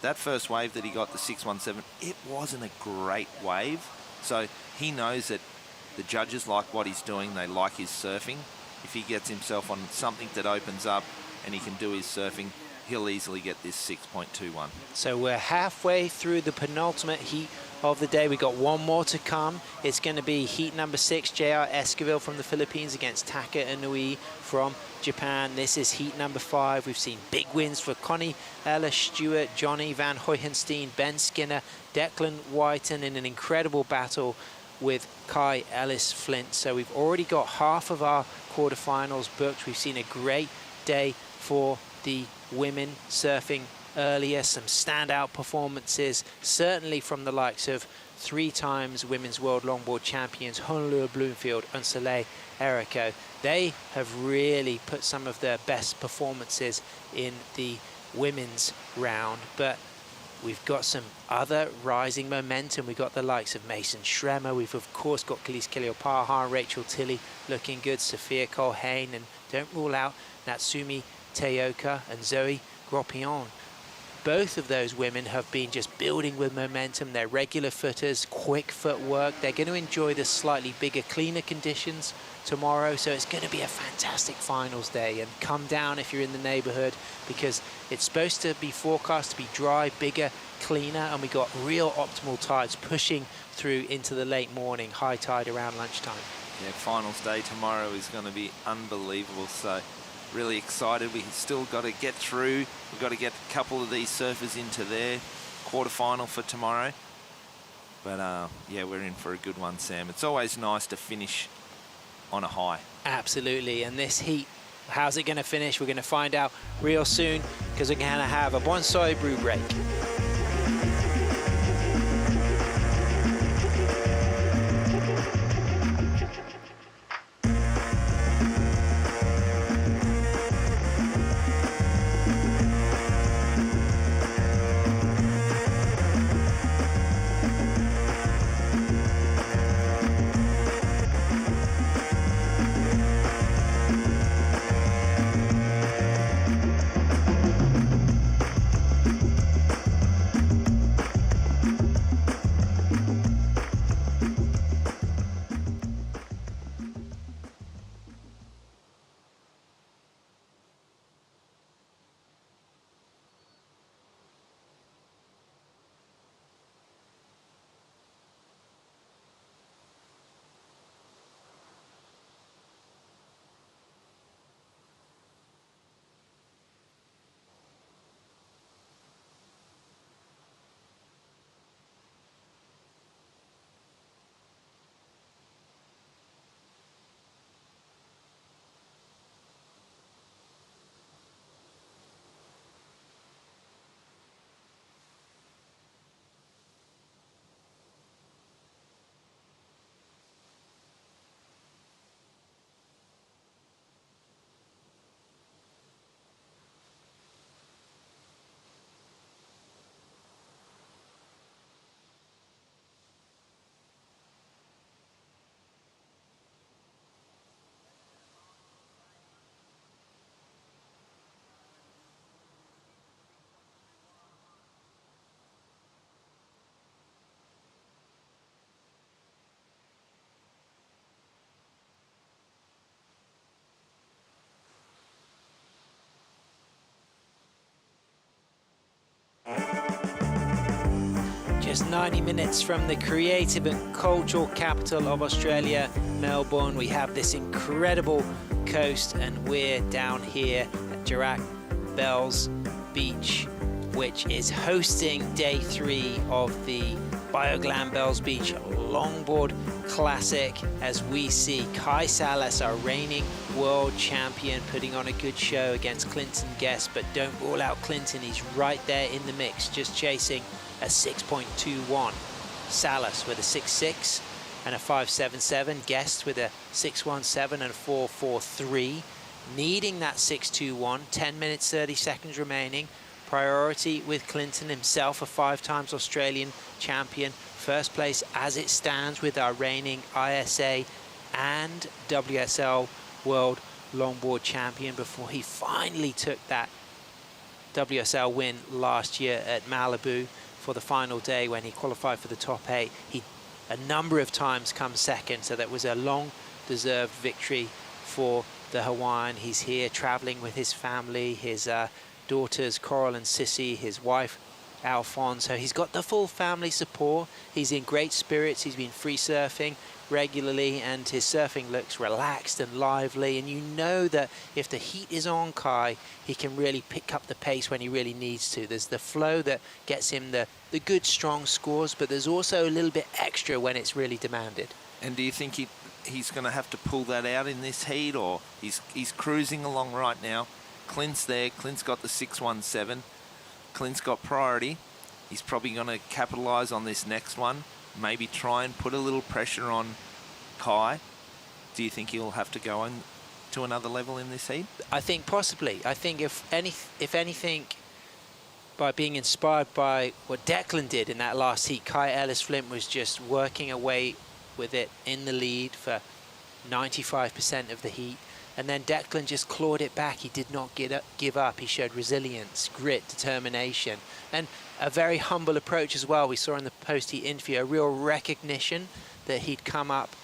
That first wave that he got, the 6.17, it wasn't a great wave. So he knows that the judges like what he's doing. They like his surfing. If he gets himself on something that opens up and he can do his surfing, he'll easily get this 6.21. So we're halfway through the penultimate heat of the day. We got one more to come. It's going to be heat number 6, J.R. Esquivel from the Philippines against Taka Inui from Japan. This is heat number 5. We've seen big wins for Connie Ella Stewart, Johnny Van Hoyenstein, Ben Skinner, Declan Whiten in an incredible battle with Kai Ellis Flint. So we've already got half of our quarterfinals booked. We've seen a great day for the women surfing earlier, some standout performances, certainly from the likes of 3 times women's world longboard champions Honolulu Bloomfield and Soleil Erico. They have really put some of their best performances in the women's round, but we've got some other rising momentum. We've got the likes of Mason Schremer. We've of course got Khalees Kiliopāha, Rachel Tilley looking good, Sophia Colhane, and don't rule out Natsumi Teoka and Zoe Gropion. Both of those women have been just building with momentum. They're regular footers, quick footwork. They're going to enjoy the slightly bigger, cleaner conditions tomorrow. So it's going to be a fantastic finals day. And come down if you're in the neighborhood, because it's supposed to be forecast to be dry, bigger, cleaner. And we got real optimal tides pushing through into the late morning, high tide around lunchtime. Yeah, finals day tomorrow is going to be unbelievable. So really excited. We've still got to get through. We've got to get a couple of these surfers into their quarterfinal for tomorrow. But yeah, we're in for a good one, Sam. It's always nice to finish on a high. Absolutely. And this heat, how's it going to finish? We're going to find out real soon, because we're going to have a bonsai brew break. Just 90 minutes from the creative and cultural capital of Australia, Melbourne. We have this incredible coast, and we're down here at Dirac Bells Beach, which is hosting day 3 of the Bioglan Bells Beach Longboard Classic, as we see Kai Salas, our reigning world champion, putting on a good show against Clinton Guest. But don't rule out Clinton, he's right there in the mix, just chasing a 6.21. Salas with a 6.6 and a 5.77. Guest with a 6.17 and a 4.43. Needing that 6.21, 10 minutes 30 seconds remaining. Priority with Clinton himself, a 5 times Australian champion. First place as it stands with our reigning ISA and WSL World Longboard champion, before he finally took that WSL win last year at Malibu for the final day when he qualified for the top 8. He a number of times come second, so that was a long deserved victory for the Hawaiian. He's here traveling with his family, his daughters Coral and Sissy, his wife Alphonse. So he's got the full family support. He's in great spirits. He's been free surfing regularly, and his surfing looks relaxed and lively. And you know that if the heat is on Kai, he can really pick up the pace when he really needs to. There's the flow that gets him the good strong scores, but there's also a little bit extra when it's really demanded. And do you think he's going to have to pull that out in this heat, or he's cruising along right now? Clint's there. Clint's got the 6.17. Clint's got priority. He's probably going to capitalise on this next one. Maybe try and put a little pressure on Kai. Do you think he'll have to go on to another level in this heat? I think possibly. I think if anything, by being inspired by what Declan did in that last heat, Kai Ellis-Flint was just working away with it in the lead for 95% of the heat. And then Declan just clawed it back. He did not give up. He showed resilience, grit, determination, and a very humble approach as well. We saw in the post-heat interview a real recognition that he'd come up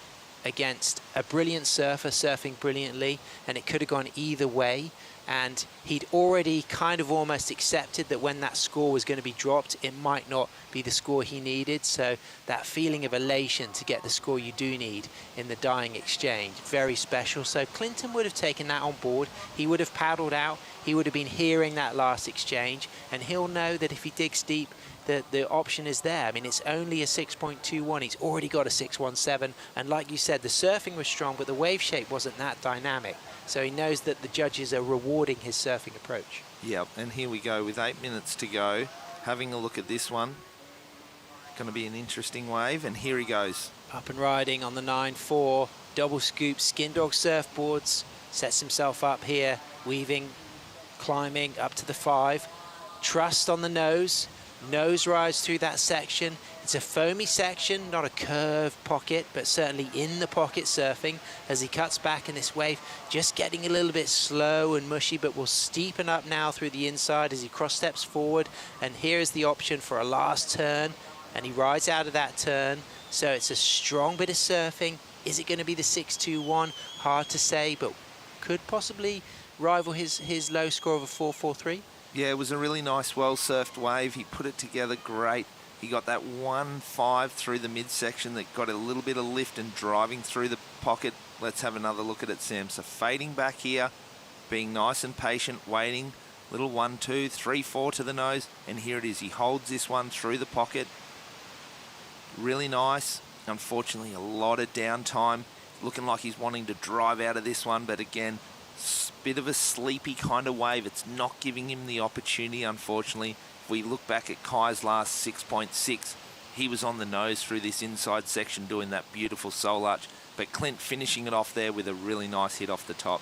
against a brilliant surfer, surfing brilliantly, and it could have gone either way. And he'd already kind of almost accepted that when that score was going to be dropped, it might not be the score he needed. So that feeling of elation to get the score you do need in the dying exchange, very special. So Clinton would have taken that on board. He would have paddled out. He would have been hearing that last exchange, and he'll know that if he digs deep, the option is there. I mean, it's only a 6.21. He's already got a 6.17. And like you said, the surfing was strong, but the wave shape wasn't that dynamic. So he knows that the judges are rewarding his surfing approach. Yep, and here we go with 8 minutes to go. Having a look at this one. Going to be an interesting wave, and here he goes. Up and riding on the 9.4. Double scoop, skin dog surfboards. Sets himself up here, weaving, climbing up to the 5. Trust on the nose. Nose rise through that section. It's a foamy section, not a curved pocket, but certainly in the pocket surfing as he cuts back in this wave, just getting a little bit slow and mushy, but will steepen up now through the inside as he cross steps forward. And here is the option for a last turn, and he rides out of that turn. So it's a strong bit of surfing. Is it going to be the 6.21? Hard to say, but could possibly rival his low score of a 4.43. Yeah, it was a really nice, well-surfed wave. He put it together great. He got that 1.5 through the midsection that got a little bit of lift and driving through the pocket. Let's have another look at it, Sam. So fading back here, being nice and patient, waiting. Little 1, 2, 3, 4 to the nose. And here it is. He holds this one through the pocket. Really nice. Unfortunately, a lot of downtime. Looking like he's wanting to drive out of this one, but again, bit of a sleepy kind of wave. It's not giving him the opportunity, unfortunately. If we look back at Kai's last 6.6, he was on the nose through this inside section doing that beautiful soul arch, but Clint finishing it off there with a really nice hit off the top.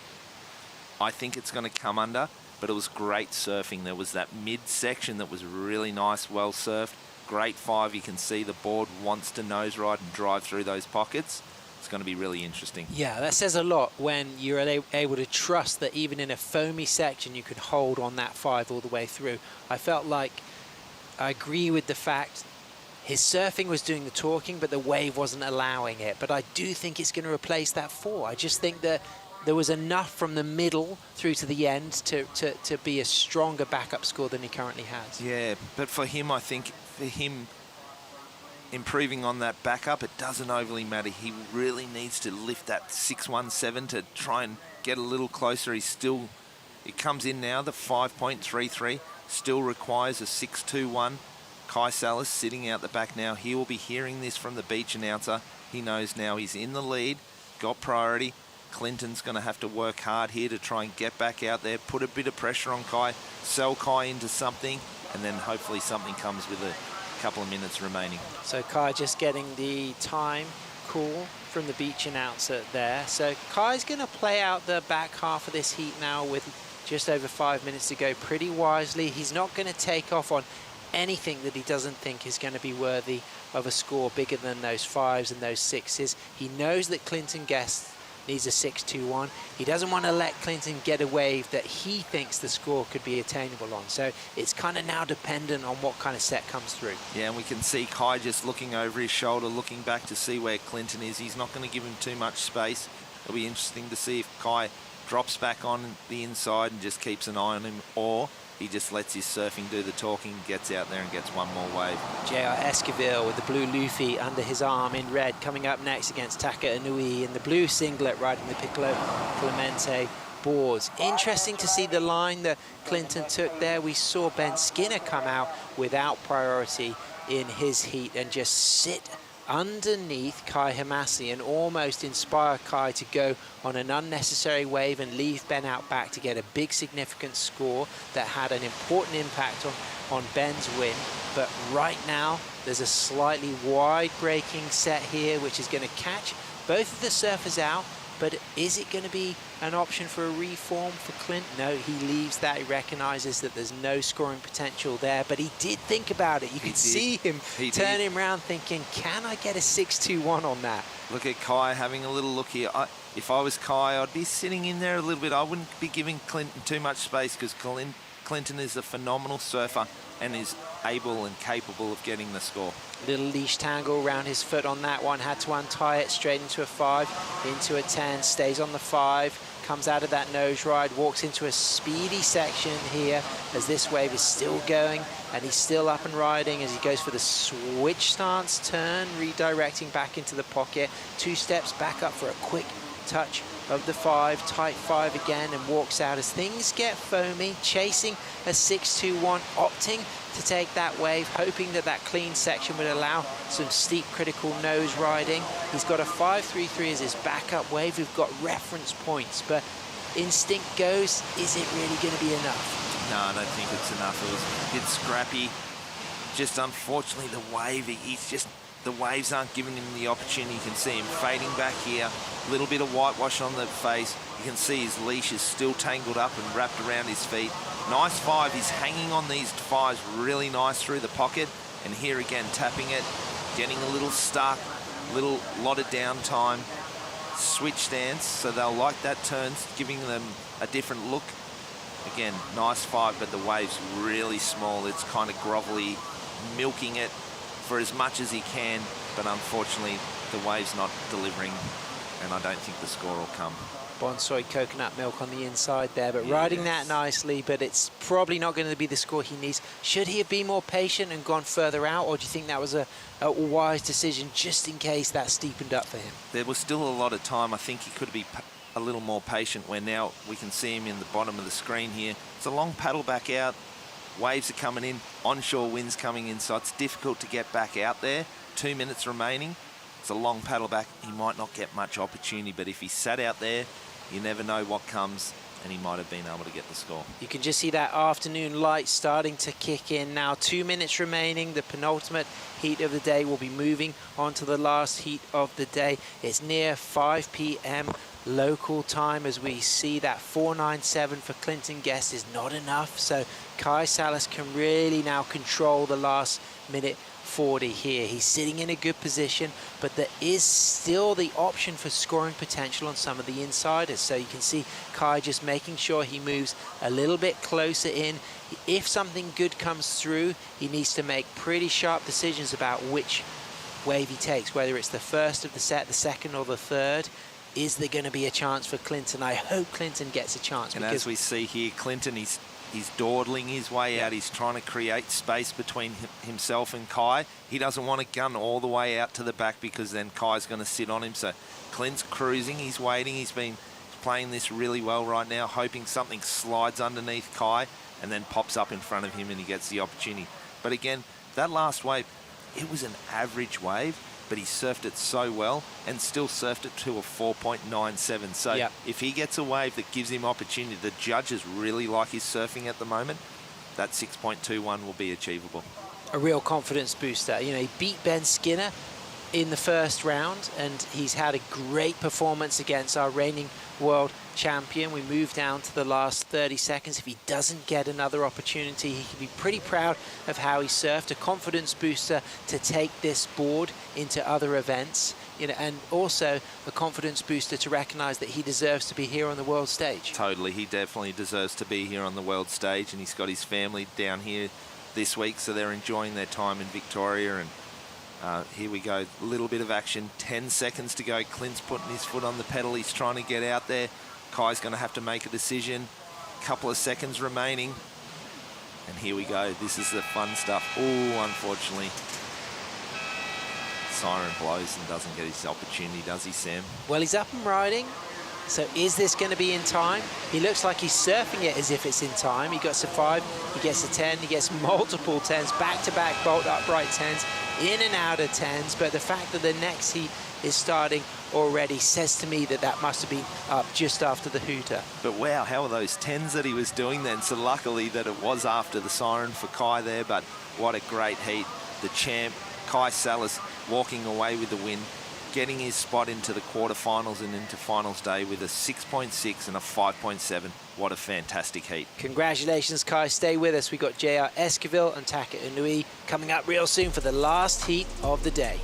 I think it's going to come under, but it was great surfing. There was that mid-section that was really nice, well surfed. Great 5. You can see the board wants to nose ride and drive through those pockets. It's going to be really interesting. Yeah, that says a lot when you're able to trust that even in a foamy section you can hold on that 5 all the way through. I felt like I agree with the fact his surfing was doing the talking, but the wave wasn't allowing it. But I do think it's going to replace that 4. I just think that there was enough from the middle through to the end to be a stronger backup score than he currently has. Yeah, but for him, I think for him, improving on that backup. It doesn't overly matter. He really needs to lift that 617 to try and get a little closer. It comes in now, the 5.33, still requires a 621. Kai Salas sitting out the back now. He will be hearing this from the beach announcer. He knows now he's in the lead, got priority. Clinton's going to have to work hard here to try and get back out there, put a bit of pressure on Kai, sell Kai into something, and then hopefully something comes with a couple of minutes remaining. So Kai just getting the time call from the beach announcer there. So Kai's going to play out the back half of this heat now with just over 5 minutes to go pretty wisely. He's not going to take off on anything that he doesn't think is going to be worthy of a score bigger than those 5s and those 6s. He knows that Clinton Guest needs a 6-2-1. He doesn't want to let Clinton get a wave that he thinks the score could be attainable on. So it's kind of now dependent on what kind of set comes through. Yeah, and we can see Kai just looking over his shoulder, looking back to see where Clinton is. He's not going to give him too much space. It'll be interesting to see if Kai drops back on the inside and just keeps an eye on him, or he just lets his surfing do the talking, gets out there and gets one more wave. J.R. Esquivel with the blue Luffy under his arm in red, coming up next against Taka Inui in the blue singlet riding the Piccolo Clemente boards. Interesting to see the line that Clinton took there. We saw Ben Skinner come out without priority in his heat and just sit underneath Kai Hamasi and almost inspire Kai to go on an unnecessary wave and leave Ben out back to get a big significant score that had an important impact on Ben's win. But right now there's a slightly wide breaking set here which is going to catch both of the surfers out. But is it going to be an option for a reform for Clint? No, he leaves that. He recognises that there's no scoring potential there. But he did think about it. You could see him turning around thinking, can I get a 6-2-1 on that? Look at Kai having a little look here. If I was Kai, I'd be sitting in there a little bit. I wouldn't be giving Clinton too much space because Clinton is a phenomenal surfer and is able and capable of getting the score. Little leash tangle around his foot on that one. Had to untie it straight into a 5, into a 10, stays on the 5, comes out of that nose ride, walks into a speedy section here as this wave is still going and he's still up and riding as he goes for the switch stance turn, redirecting back into the pocket. 2 steps back up for a quick touch of the 5, tight 5 again, and walks out as things get foamy, chasing a 6-2-1, opting to take that wave, hoping that that clean section would allow some steep critical nose riding. He's got a 5-3-3 as his backup wave. We've got reference points, but instinct goes, is it really going to be enough? No, I don't think it's enough. It was a bit scrappy. Just unfortunately the wave, the waves aren't giving him the opportunity. You can see him fading back here, a little bit of whitewash on the face. You can see his leash is still tangled up and wrapped around his feet. Nice 5, he's hanging on these 5s really nice through the pocket. And here again, tapping it, getting a little stuck, little lot of downtime. Switch stance, so they'll like that turn, giving them a different look. Again, nice 5, but the wave's really small. It's kind of grovelly, milking it for as much as he can, but unfortunately the wave's not delivering and I don't think the score will come. Bonsai coconut milk on the inside there, but riding that nicely, but it's probably not going to be the score he needs. Should he have been more patient and gone further out, or do you think that was a wise decision just in case that steepened up for him? There was still a lot of time. I think he could be a little more patient, where now we can see him in the bottom of the screen here. It's a long paddle back out. Waves are coming in, onshore winds coming in, so it's difficult to get back out there. 2 minutes remaining. It's a long paddle back. He might not get much opportunity, but if he sat out there, you never know what comes, and he might have been able to get the score. You can just see that afternoon light starting to kick in now. 2 minutes remaining. The penultimate heat of the day will be moving on to the last heat of the day. It's near 5 p.m. local time as we see that 4.97 for Clinton Guest is not enough. So Kai Salas can really now control the last minute 40 here. He's sitting in a good position, but there is still the option for scoring potential on some of the insiders. So you can see Kai just making sure he moves a little bit closer in. If something good comes through, he needs to make pretty sharp decisions about which wave he takes, whether it's the first of the set, the second or the third. Is there going to be a chance for Clinton? I hope Clinton gets a chance. And as we see here, Clinton, he's He's dawdling his way out. He's trying to create space between himself and Kai. He doesn't want to gun all the way out to the back because then Kai's going to sit on him. So Clint's cruising. He's waiting. He's been playing this really well right now, hoping something slides underneath Kai and then pops up in front of him and he gets the opportunity. But again, that last wave, it was an average wave, but he surfed it so well and still surfed it to a 4.97. So if he gets a wave that gives him opportunity, the judges really like his surfing at the moment, that 6.21 will be achievable. A real confidence booster. You know, he beat Ben Skinner in the first round, and he's had a great performance against our reigning world champion. We move down to the last 30 seconds. If he doesn't get another opportunity, he can be pretty proud of how he surfed. A confidence booster to take this board into other events, you know, and also a confidence booster to recognize that he deserves to be here on the world stage. Totally, he definitely deserves to be here on the world stage, and he's got his family down here this week, so they're enjoying their time in Victoria. And here we go, a little bit of action, 10 seconds to go. Clint's putting his foot on the pedal. He's trying to get out there. Kai's going to have to make a decision. Couple of seconds remaining. And here we go. This is the fun stuff. Oh, unfortunately, siren blows and doesn't get his opportunity, does he, Sam? Well, he's up and riding. So is this going to be in time? He looks like he's surfing it as if it's in time. He gets a 5, he gets a 10, he gets multiple 10s, back-to-back bolt upright 10s, in and out of 10s. But the fact that the next heat is starting already says to me that that must have been up just after the hooter. But wow, how are those 10s that he was doing then? So luckily that it was after the siren for Kai there, but what a great heat. The champ, Kai Salas, walking away with the win, getting his spot into the quarterfinals and into finals day with a 6.6 and a 5.7. What a fantastic heat. Congratulations, Kai. Stay with us. We got JR Esquivel and Taka Inui coming up real soon for the last heat of the day.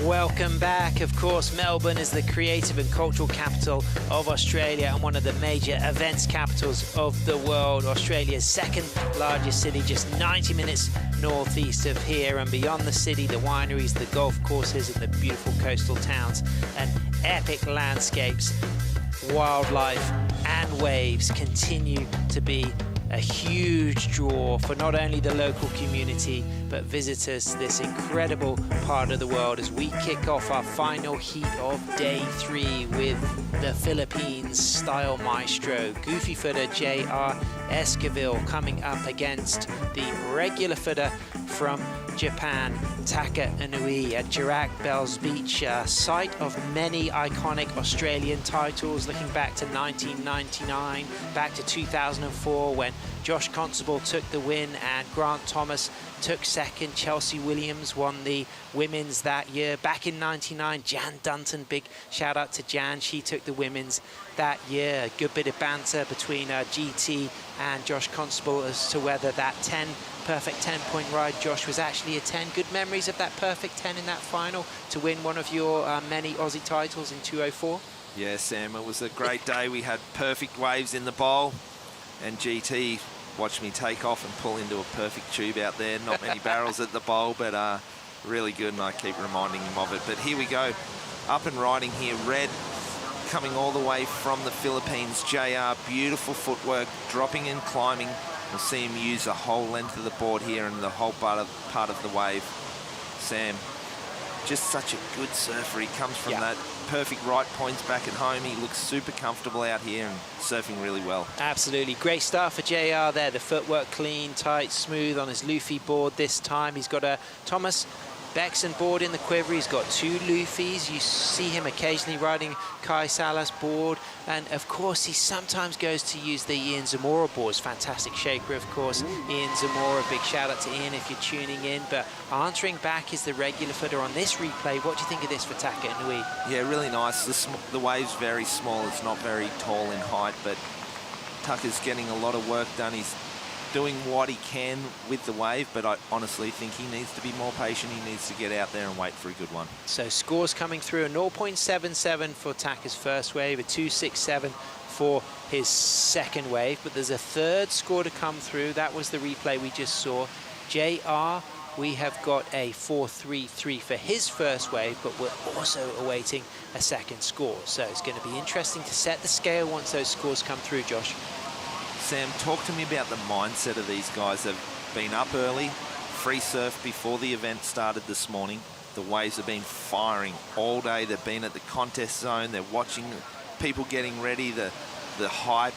Welcome back. Of course, Melbourne is the creative and cultural capital of Australia and one of the major events capitals of the world. Australia's second largest city, just 90 minutes northeast of here, and beyond the city, the wineries, the golf courses, and the beautiful coastal towns and epic landscapes, wildlife, and waves continue to be a huge draw for not only the local community but visitors to this incredible part of the world as we kick off our final heat of day 3 with the Philippines style maestro, goofy footer JR Esquivel, coming up against the regular footer from Japan, Taka Inui at Dirac Bells Beach, site of many iconic Australian titles, looking back to 1999, back to 2004 when Josh Constable took the win and Grant Thomas took second. Chelsea Williams won the women's that year. Back in 99, Jan Dunton, big shout out to Jan, she took the women's that year. A good bit of banter between GT and Josh Constable as to whether that perfect 10-point ride, Josh, was actually a 10. Good memories of that perfect 10 in that final to win one of your many Aussie titles in 204? Yeah, Sam, it was a great day. We had perfect waves in the bowl, and GT watched me take off and pull into a perfect tube out there. Not many barrels at the bowl, but really good, and I keep reminding him of it. But here we go, up and riding here. Red coming all the way from the Philippines. JR, beautiful footwork, dropping and climbing. We'll see him use the whole length of the board here and the whole part of the wave. Sam, just such a good surfer. He comes from that perfect right points back at home. He looks super comfortable out here and surfing really well. Absolutely. Great start for JR there. The footwork clean, tight, smooth on his Luffy board this time. He's got a Thomas Bexon board in the quiver. He's got 2 Luffys. You see him occasionally riding Kai Salas board. And of course, he sometimes goes to use the Ian Zamora boards. Fantastic shaker, of course. Ian Zamora, big shout out to Ian if you're tuning in. But answering back is the regular footer on this replay. What do you think of this for Taka Inui? Yeah, really nice. The wave's very small. It's not very tall in height, but Tucker's getting a lot of work done. He's doing what he can with the wave, but I honestly think he needs to be more patient. He needs to get out there and wait for a good one. So scores coming through, a 0.77 for Taka's first wave, a 2.67 for his second wave, but there's a third score to come through. That was the replay we just saw. JR, we have got a 4.33 for his first wave, but we're also awaiting a second score. So it's going to be interesting to set the scale once those scores come through, Josh. Sam, talk to me about the mindset of these guys. They've been up early, free surf before the event started this morning. The waves have been firing all day. They've been at the contest zone. They're watching people getting ready, the hype,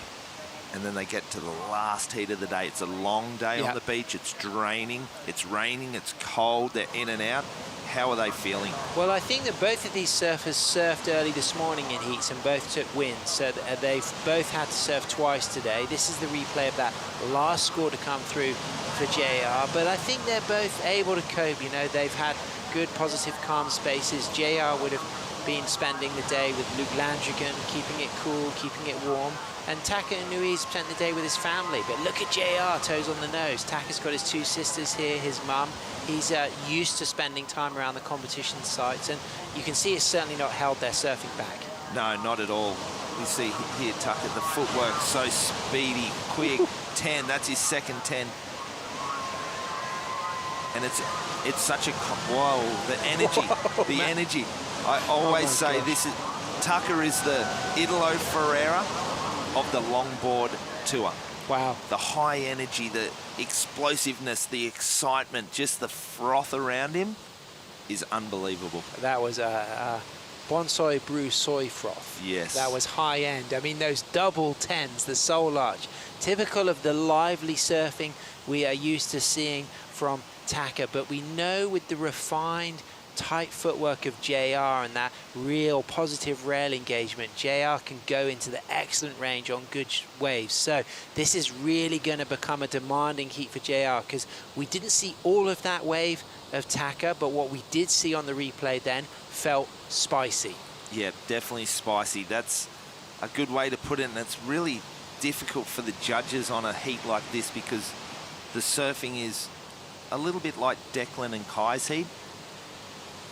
and then they get to the last heat of the day. It's a long day on the beach. It's draining, it's raining, it's cold. They're in and out. How are they feeling? Well, I think that both of these surfers surfed early this morning in heats and both took wins, so they've both had to surf twice today. This is the replay of that last score to come through for JR, but I think they're both able to cope. You know, they've had good, positive, calm spaces. JR would have been spending the day with Luke Landrigan, keeping it cool, keeping it warm. And Taka Inui's spent the day with his family. But look at JR, toes on the nose. Taka's got his 2 sisters here, his mum. He's used to spending time around the competition sites, and you can see it's certainly not held their surfing back. No, not at all. We see here Tucker, the footwork so speedy, quick. 10, that's his second 10. And it's such a, whoa, the energy, energy. I always say this is, Tucker is the Italo Ferreira of the longboard tour. Wow. The high energy, the explosiveness, the excitement, just the froth around him is unbelievable. That was a bonsai brew soy froth. Yes. That was high end. I mean, those double 10s, the soul arch, typical of the lively surfing we are used to seeing from Taka, but we know with the refined tight footwork of JR and that real positive rail engagement, JR can go into the excellent range on good waves. So this is really going to become a demanding heat for JR, because we didn't see all of that wave of Taka, but what we did see on the replay then felt spicy. Yeah, definitely spicy. That's a good way to put it, and that's really difficult for the judges on a heat like this, because the surfing is a little bit like Declan and Kai's heat.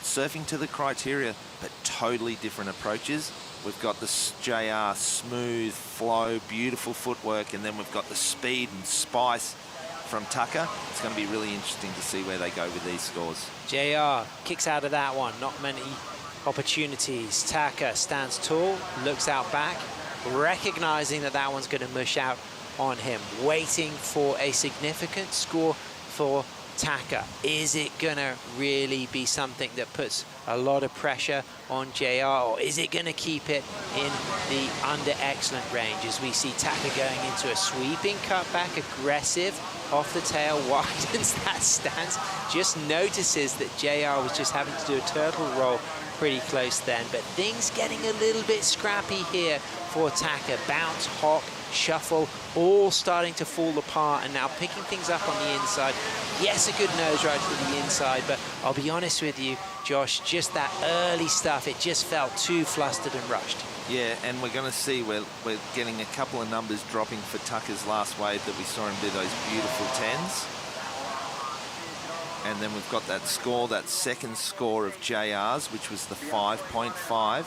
Surfing to the criteria, but totally different approaches. We've got the JR smooth flow, beautiful footwork, and then we've got the speed and spice from Tucker. It's going to be really interesting to see where they go with these scores. JR kicks out of that one, not many opportunities. Taka stands tall, looks out back, recognizing that that one's going to mush out on him, waiting for a significant score for Taka. Is it gonna really be something that puts a lot of pressure on JR, or is it going to keep it in the under excellent range as we see Taka going into a sweeping cutback, aggressive, off the tail, widens that stance, just notices that JR was just having to do a turtle roll pretty close then, but things getting a little bit scrappy here for Taka. Bounce, hop, shuffle, all starting to fall apart, and now picking things up on the inside. Yes, a good nose ride to the inside, but I'll be honest with you, Josh, just that early stuff, it just felt too flustered and rushed. Yeah, and we're going to see we're getting a couple of numbers dropping for Tucker's last wave that we saw him do those beautiful 10s. And then we've got that score, that second score of JR's, which was the 5.5.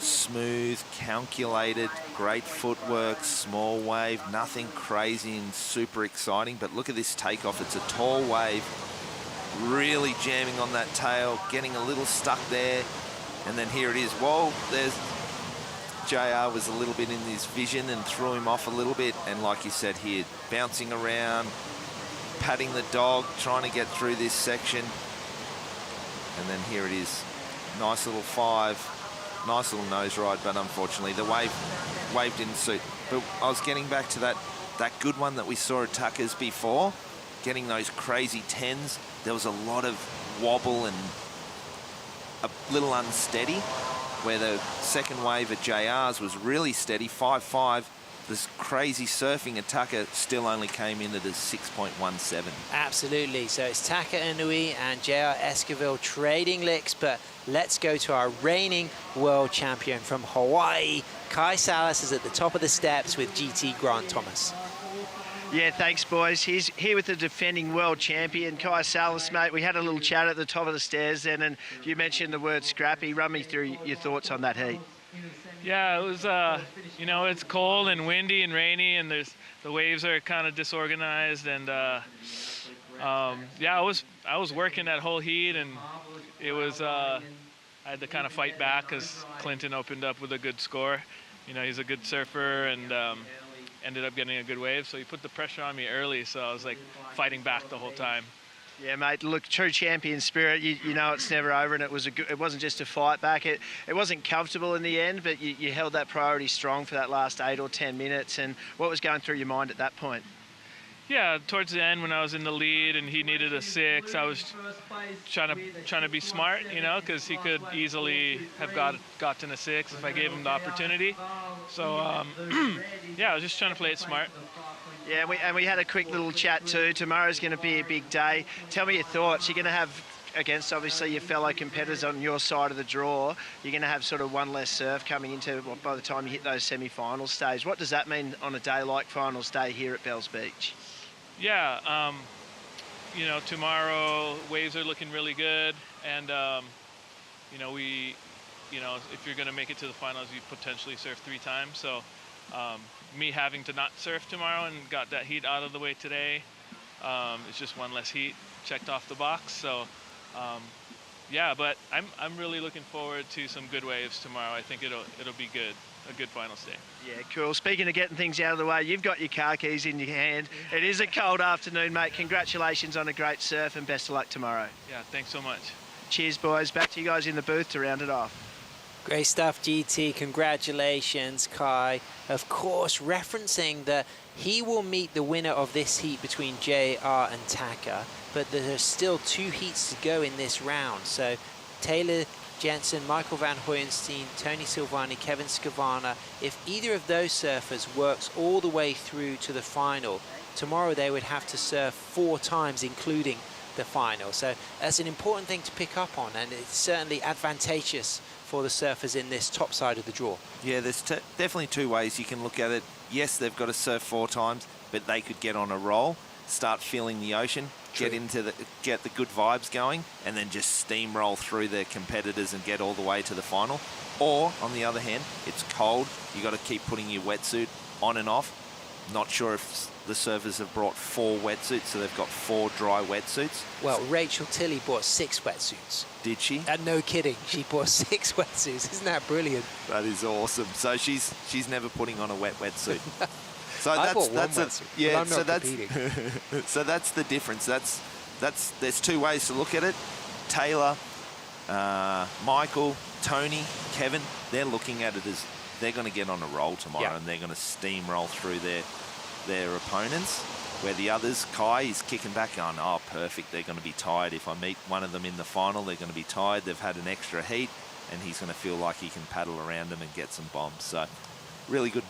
Smooth, calculated, great footwork, small wave, nothing crazy and super exciting. But look at this takeoff. It's a tall wave, really jamming on that tail, getting a little stuck there. And then here it is. Whoa, there's JR was a little bit in his vision and threw him off a little bit. And like you said here, bouncing around, patting the dog, trying to get through this section. And then here it is. Nice little 5. Nice little nose ride, but unfortunately the wave didn't suit. But I was getting back to that good one that we saw at Tucker's before, getting those crazy 10s. There was a lot of wobble and a little unsteady, where the second wave at JR's was really steady, 5.5. This crazy surfing at Taka still only came in at a 6.17. Absolutely. So it's Taka Inui and JR Esquivel trading licks, but let's go to our reigning world champion from Hawaii. Kai Salas is at the top of the steps with GT Grant Thomas. Yeah, thanks, boys. He's here with the defending world champion, Kai Salas, mate. We had a little chat at the top of the stairs then, and you mentioned the word scrappy. Run me through your thoughts on that heat. Yeah, it was, you know, it's cold and windy and rainy, and the waves are kind of disorganized, and yeah, I was working that whole heat, and it was I had to kind of fight back because Clinton opened up with a good score. You know, he's a good surfer, and ended up getting a good wave, so he put the pressure on me early, so I was like fighting back the whole time. Yeah, mate, look, true champion spirit, you know it's never over, and it wasn't just a fight back. It wasn't comfortable in the end, but you held that priority strong for that last 8 or 10 minutes. And what was going through your mind at that point? Yeah, towards the end when I was in the lead and he needed a 6, I was trying to be smart, you know, because he could easily have gotten a 6 if I gave him the opportunity. So, yeah, I was just trying to play it smart. Yeah, and we had a quick little chat too. Tomorrow's going to be a big day. Tell me your thoughts. You're going to have, against obviously your fellow competitors on your side of the draw, you're going to have sort of one less surf coming into by the time you hit those semi-final stage. What does that mean on a day like finals day here at Bells Beach? Yeah, you know, tomorrow waves are looking really good, and you know, if you're going to make it to the finals, you potentially surf 3 times. So me having to not surf tomorrow and got that heat out of the way today, it's just one less heat checked off the box. So yeah, but I'm really looking forward to some good waves tomorrow. I think it'll be good. A good finals day. Yeah, cool. Speaking of getting things out of the way, you've got your car keys in your hand. It is a cold afternoon, mate. Congratulations on a great surf and best of luck tomorrow. Yeah, thanks so much. Cheers, boys. Back to you guys in the booth to round it off. Great stuff, GT. Congratulations, Kai. Of course, referencing that he will meet the winner of this heat between JR and Taka, but there's still 2 heats to go in this round. So Taylor Jensen, Michael Van Hoyenstein, Tony Silvani, Kevin Scavana, if either of those surfers works all the way through to the final, tomorrow they would have to surf 4 times, including the final. So that's an important thing to pick up on, and it's certainly advantageous for the surfers in this top side of the draw. Yeah, there's definitely 2 ways you can look at it. Yes, they've got to surf 4 times, but they could get on a roll, start feeling the ocean, get the good vibes going, and then just steamroll through their competitors and get all the way to the final. Or on the other hand, it's cold, you got to keep putting your wetsuit on and off. Not sure if the surfers have brought 4 wetsuits, so they've got 4 dry wetsuits. Well, Rachel Tilley bought 6 wetsuits. Did she? And no kidding, she bought 6 wetsuits. Isn't that brilliant? That is awesome. So she's never putting on a wetsuit. So I bought 1 wetsuit, yeah. but I'm not competing. So that's the difference. There's 2 ways to look at it. Taylor Michael, Tony, Kevin, they're looking at it as they're going to get on a roll tomorrow, Yeah. and they're going to steamroll through their opponents. Where the others, Kai is kicking back going, oh, perfect, they're going to be tired. If I meet one of them in the final, they're going to be tired. They've had an extra heat, and he's going to feel like he can paddle around them and get some bombs. So really good,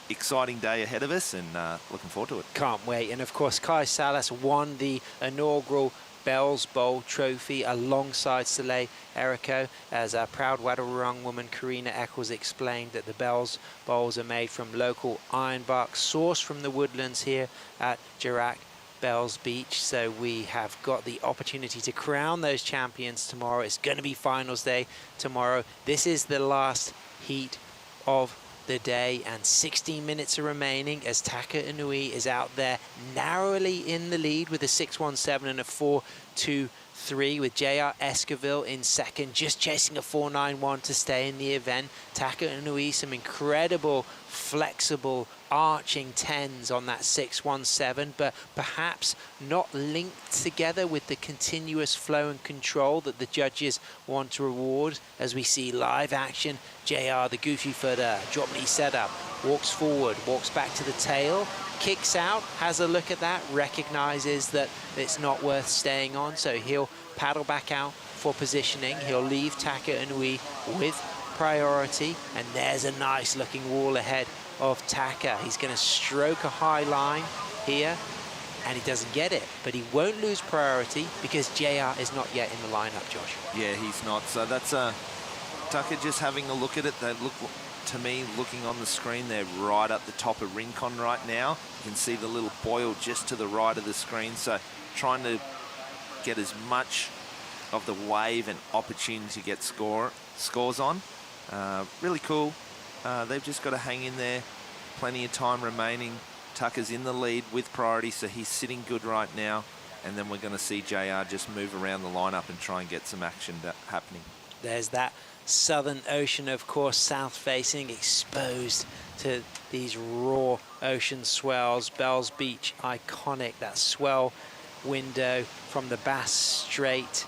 exciting day ahead of us, and looking forward to it. Can't wait. And of course, Kai Salas won the inaugural Bells Bowl trophy alongside Soleil Erico, as our proud Wadawurrung woman Karina Eccles explained that the Bells Bowls are made from local ironbark sourced from the woodlands here at Jirac Bells Beach. So we have got the opportunity to crown those champions tomorrow. It's going to be finals day tomorrow. This is the last heat of the day, and 16 minutes are remaining as Taka Inui is out there narrowly in the lead with a 6.17 and a 4.23, with JR Esquivel in second, just chasing a 4.91 to stay in the event. Taka Inui, some incredible flexible arching 10s on that 6.17, but perhaps not linked together with the continuous flow and control that the judges want to reward. As we see live action, JR, the goofy footer, drop knee setup, walks forward, walks back to the tail, kicks out, has a look at that, recognizes that it's not worth staying on, so he'll paddle back out for positioning. He'll leave Taka Inui with priority, and there's a nice looking wall ahead of Taka. He's going to stroke a high line here, and he doesn't get it, but he won't lose priority because JR is not yet in the lineup, Josh. Yeah, he's not. So that's Taka just having a look at it. They look, to me, looking on the screen, they're right up the top of Rincon right now. You can see the little boil just to the right of the screen. So trying to get as much of the wave and opportunity to get scores on. Really cool. They've just got to hang in there. Plenty of time remaining. Tucker's in the lead with priority, so he's sitting good right now. And then we're going to see JR just move around the lineup and try and get some action happening. There's that Southern Ocean, of course, south facing, exposed to these raw ocean swells. Bells Beach, iconic. That swell window from the Bass Strait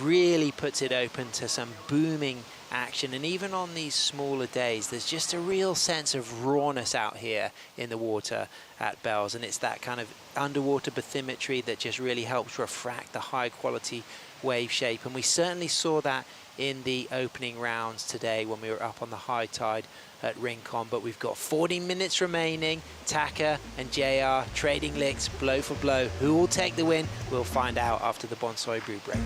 really puts it open to some booming action, and even on these smaller days there's just a real sense of rawness out here in the water at Bells, and it's that kind of underwater bathymetry that just really helps refract the high quality wave shape, and we certainly saw that in the opening rounds today when we were up on the high tide at Rincon. But we've got 40 minutes remaining. Taka and JR trading licks blow for blow. Who will take the win? We'll find out after the Bonsai Brew break.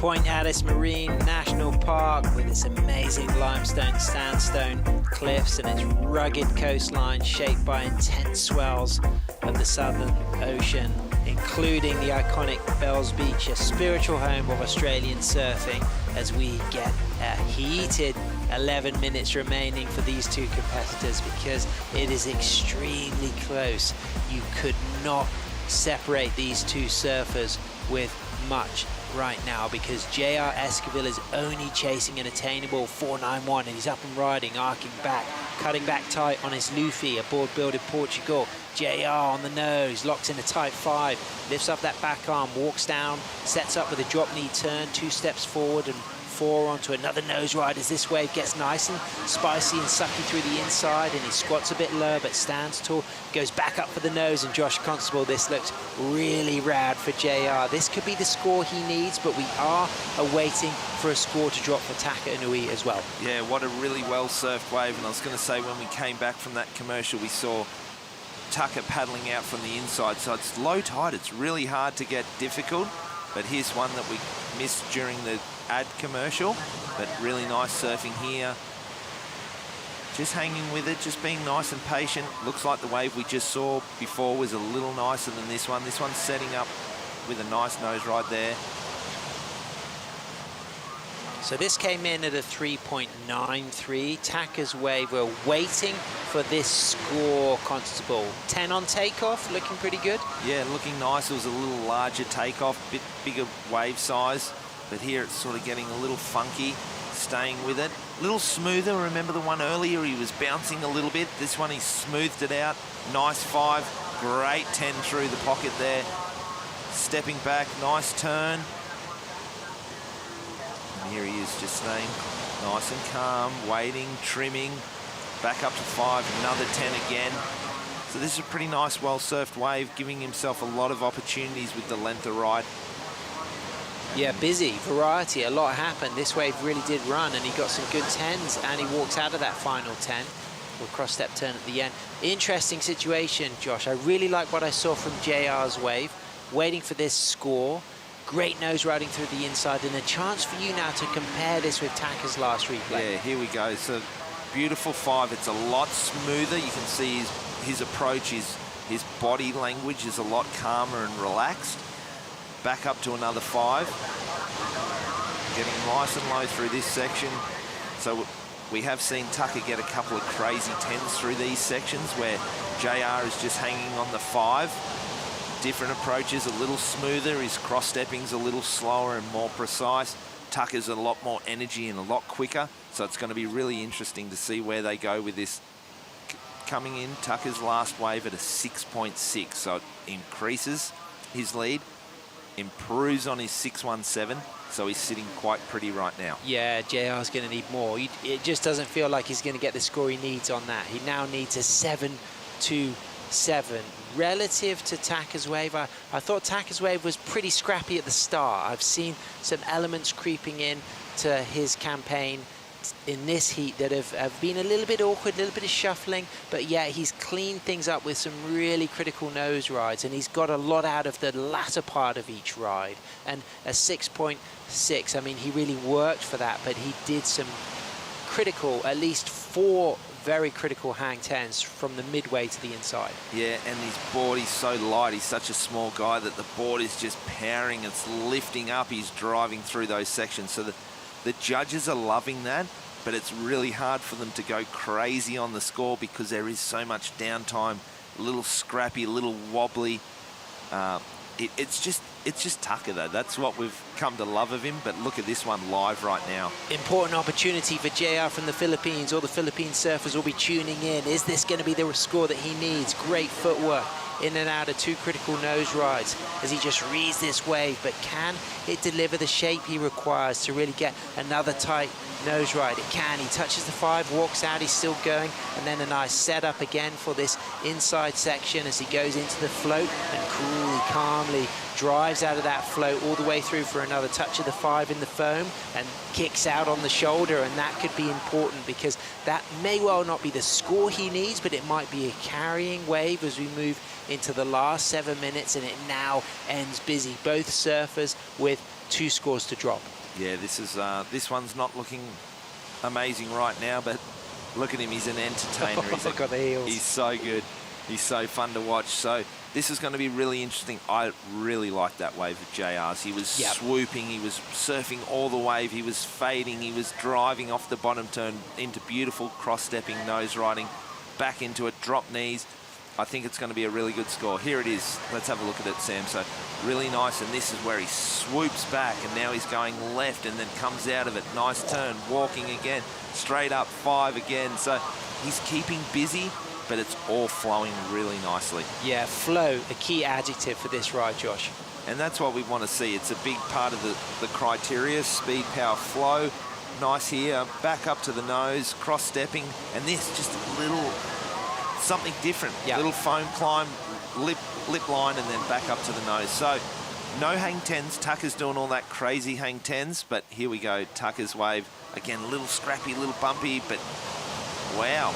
Point Addis Marine National Park with its amazing limestone sandstone cliffs and its rugged coastline shaped by intense swells of the Southern Ocean, including the iconic Bells Beach, a spiritual home of Australian surfing, as we get a heated 11 minutes remaining for these two competitors because it is extremely close. You could not separate these two surfers with much right now because JR Esquivel is only chasing an attainable 491 and he's up and riding, arcing back, cutting back tight on his Luffy, a board build in Portugal. JR on the nose, locks in a tight 5, lifts up that back arm, walks down, sets up with a drop knee turn, 2 steps forward and 4 onto another nose ride as this wave gets nice and spicy and sucky through the inside, and he squats a bit lower but stands tall, goes back up for the nose, and Josh Constable, this looks really rad for JR. This could be the score he needs, but we are awaiting for a score to drop for Taka Inui as well. Yeah, what a really well surfed wave, and I was going to say when we came back from that commercial we saw Tucker paddling out from the inside, so it's low tide, it's really hard to get difficult, but here's one that we missed during the ad commercial, but really nice surfing here. Just hanging with it, just being nice and patient. Looks like the wave we just saw before was a little nicer than this one. This one's setting up with a nice nose ride there. So this came in at a 3.93. Taka's wave, we're waiting for this score, Constable. 10 on takeoff, looking pretty good. Yeah, looking nice. It was a little larger takeoff, bit bigger wave size, but here it's sort of getting a little funky, staying with it. A little smoother. Remember the one earlier, he was bouncing a little bit. This one, he smoothed it out. Nice 5, great 10 through the pocket there. Stepping back, nice turn. And here he is, just staying nice and calm, waiting, trimming, back up to 5, another 10 again. So this is a pretty nice, well-surfed wave, giving himself a lot of opportunities with the length of ride. Yeah, busy, variety, a lot happened. This wave really did run, and he got some good 10s, and he walks out of that final 10 with cross-step turn at the end. Interesting situation, Josh. I really like what I saw from JR's wave, waiting for this score. Great nose riding through the inside, and a chance for you now to compare this with Taka's last replay. Yeah, here we go. So beautiful 5. It's a lot smoother. You can see his approach, his body language is a lot calmer and relaxed. Back up to another 5. Getting nice and low through this section. So we have seen Tucker get a couple of crazy 10s through these sections where JR is just hanging on the 5. Different approaches, a little smoother. His cross-stepping's a little slower and more precise. Tucker's a lot more energy and a lot quicker. So it's going to be really interesting to see where they go with this. Coming in, Tucker's last wave at a 6.6. So it increases his lead, improves on his 617. So he's sitting quite pretty right now. Yeah, JR's going to need more. It just doesn't feel like he's going to get the score he needs on that. He now needs a 7.27. Relative to Taka's wave, I thought Taka's wave was pretty scrappy at the start. I've seen some elements creeping in to his campaign in this heat that have been a little bit awkward, a little bit of shuffling, but yeah, he's cleaned things up with some really critical nose rides, and he's got a lot out of the latter part of each ride. And a 6.6, I mean, he really worked for that, but he did some critical, at least 4 very critical hang 10s from the midway to the inside. Yeah, and his board is so light. He's such a small guy that the board is just powering. It's lifting up. He's driving through those sections. So the judges are loving that, but it's really hard for them to go crazy on the score because there is so much downtime, a little scrappy, a little wobbly. It's just Tucker, though. That's what we've come to love of him, but look at this one live right now. Important opportunity for JR from the Philippines. All the Philippine surfers will be tuning in. Is this going to be the score that he needs? Great footwork in and out of 2 critical nose rides as he just reads this wave, but can it deliver the shape he requires to really get another tight nose ride? It can. He touches the 5, walks out, he's still going, and then a nice setup again for this inside section as he goes into the float and coolly, calmly drives out of that float all the way through for another touch of the 5 in the foam and kicks out on the shoulder, and that could be important because that may well not be the score he needs, but it might be a carrying wave as we move into the last 7 minutes, and it now ends busy. Both surfers with 2 scores to drop. Yeah, this one's not looking amazing right now, but look at him, he's an entertainer. Look at the heels. He's so good. He's so fun to watch. So this is going to be really interesting. I really like that wave of JR's. He was swooping, he was surfing all the wave, he was fading, he was driving off the bottom turn into beautiful cross-stepping, nose riding, back into it, drop knees. I think it's going to be a really good score. Here it is. Let's have a look at it, Sam. So really nice, and this is where he swoops back, and now he's going left and then comes out of it. Nice turn, walking again, straight up 5 again. So he's keeping busy, but it's all flowing really nicely. Yeah, flow, a key adjective for this ride, Josh. And that's what we want to see. It's a big part of the criteria, speed, power, flow. Nice here, back up to the nose, cross-stepping, and this just a little something different. Little foam climb, lip line, and then back up to the nose. So no hang 10s. Tucker's doing all that crazy hang 10s, but here we go. Tucker's wave. Again, a little scrappy, a little bumpy, but wow.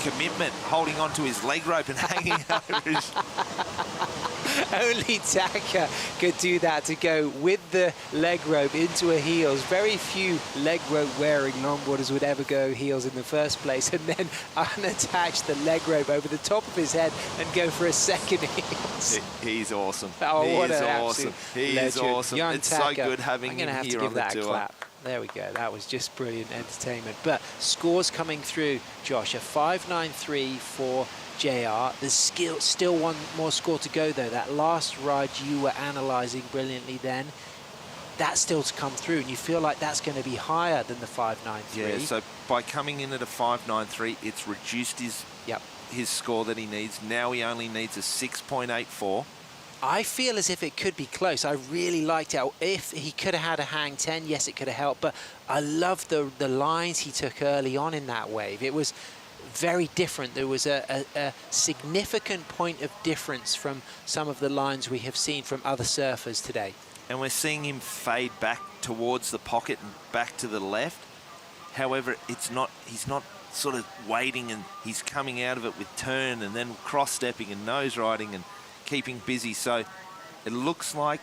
Commitment, holding on to his leg rope and hanging over his... Only Tucker could do that, to go with the leg rope into a heels. Very few leg rope wearing longboarders would ever go heels in the first place, and then unattach the leg rope over the top of his head and go for a second heels. He's awesome. Oh, he what is an awesome. He is awesome. Young it's Tucker. so good having him have here to give on the that tour. A clap. There we go. That was just brilliant entertainment. But scores coming through, Josh. A 5.93 for JR. There's still one more score to go, though. That last ride you were analysing brilliantly then, that's still to come through. And you feel like that's going to be higher than the 5.93. Yeah, so by coming in at a 5.93, it's reduced his score that he needs. Now he only needs a 6.84. I feel as if it could be close. I really liked it. If he could have had a hang 10, yes, it could have helped. But I love the lines he took early on in that wave. It was very different. There was a significant point of difference from some of the lines we have seen from other surfers today. And we're seeing him fade back towards the pocket and back to the left. However, he's not sort of waiting, and he's coming out of it with turn and then cross-stepping and nose riding and keeping busy. So it looks like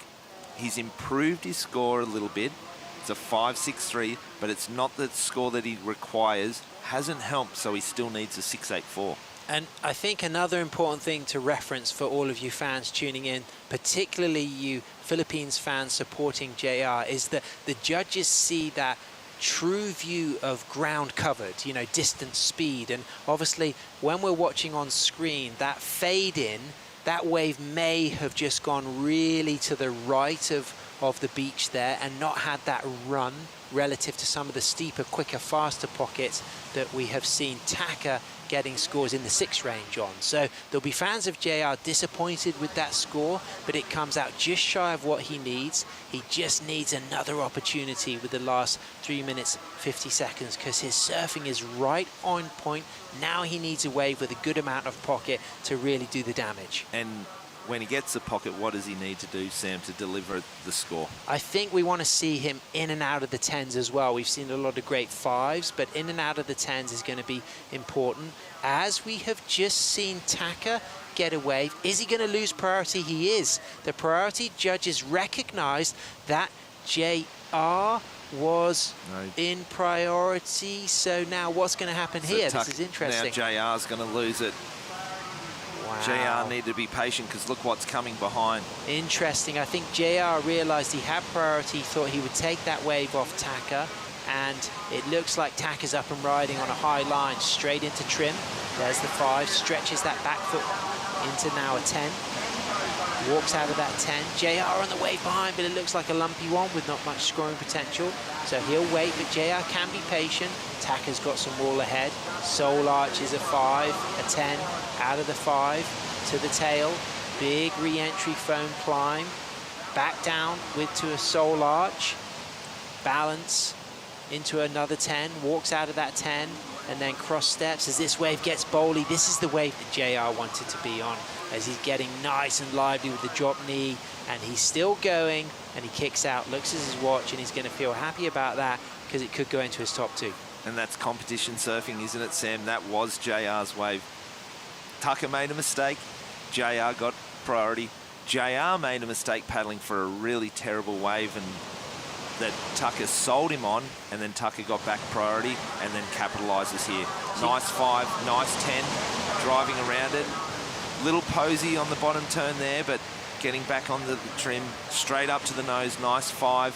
he's improved his score a little bit. It's a 5.63, but it's not the score that he requires. Hasn't helped, so he still needs a 6.84. And I think another important thing to reference for all of you fans tuning in, particularly you Philippines fans supporting JR, is that the judges see that true view of ground covered, you know, distance, speed. And obviously when we're watching on screen, that fade in, that wave may have just gone really to the right of the beach there and not had that run relative to some of the steeper, quicker, faster pockets that we have seen Tucker getting scores in the 6 range on. So there'll be fans of JR disappointed with that score, but it comes out just shy of what he needs. He just needs another opportunity with the last 3 minutes 50 seconds, because his surfing is right on point. Now he needs a wave with a good amount of pocket to really do the damage. And when he gets the pocket, what does he need to do, Sam, to deliver the score? I think we want to see him in and out of the 10s as well. We've seen a lot of great 5s, but in and out of the 10s is going to be important. As we have just seen Tucker get a wave, is he going to lose priority? He is. The priority judges recognized that JR was in priority. So now what's going to happen here? This is interesting. Now JR's going to lose it. Wow. JR needed to be patient, because look what's coming behind. Interesting. I think JR realized he had priority, thought he would take that wave off Tucker, and it looks like Tucker's up and riding on a high line straight into trim. There's the 5, stretches that back foot into now a 10. Walks out of that 10. JR on the wave behind, but it looks like a lumpy one with not much scoring potential. So he'll wait, but JR can be patient. Tucker's got some wall ahead. Soul Arch is a 5, a 10, out of the 5 to the tail. Big re-entry foam climb. Back down to a Soul Arch. Balance into another 10. Walks out of that 10 and then cross steps as this wave gets bowly. This is the wave that JR wanted to be on, as he's getting nice and lively with the drop knee, and he's still going, and he kicks out, looks at his watch, and he's going to feel happy about that, because it could go into his top 2. And that's competition surfing, isn't it, Sam? That was JR's wave. Tucker made a mistake. JR got priority. JR made a mistake paddling for a really terrible wave and that Tucker sold him on, and then Tucker got back priority and then capitalises here. Nice 5, nice 10, driving around it. Little posy on the bottom turn there, but getting back on the trim, straight up to the nose, nice 5.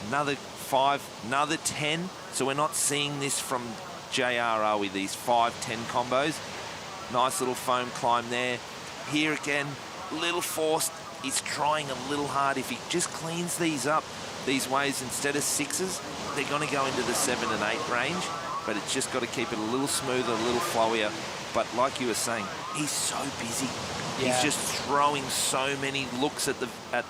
Another 5, another 10. So we're not seeing this from JR, are we? These 5-10 combos. Nice little foam climb there. Here again, little forced. He's trying a little hard. If he just cleans these up, these waves, instead of 6s, they're going to go into the 7 and 8 range, but it's just got to keep it a little smoother, a little flowier. But like you were saying, he's so busy. Yeah. He's just throwing so many looks at the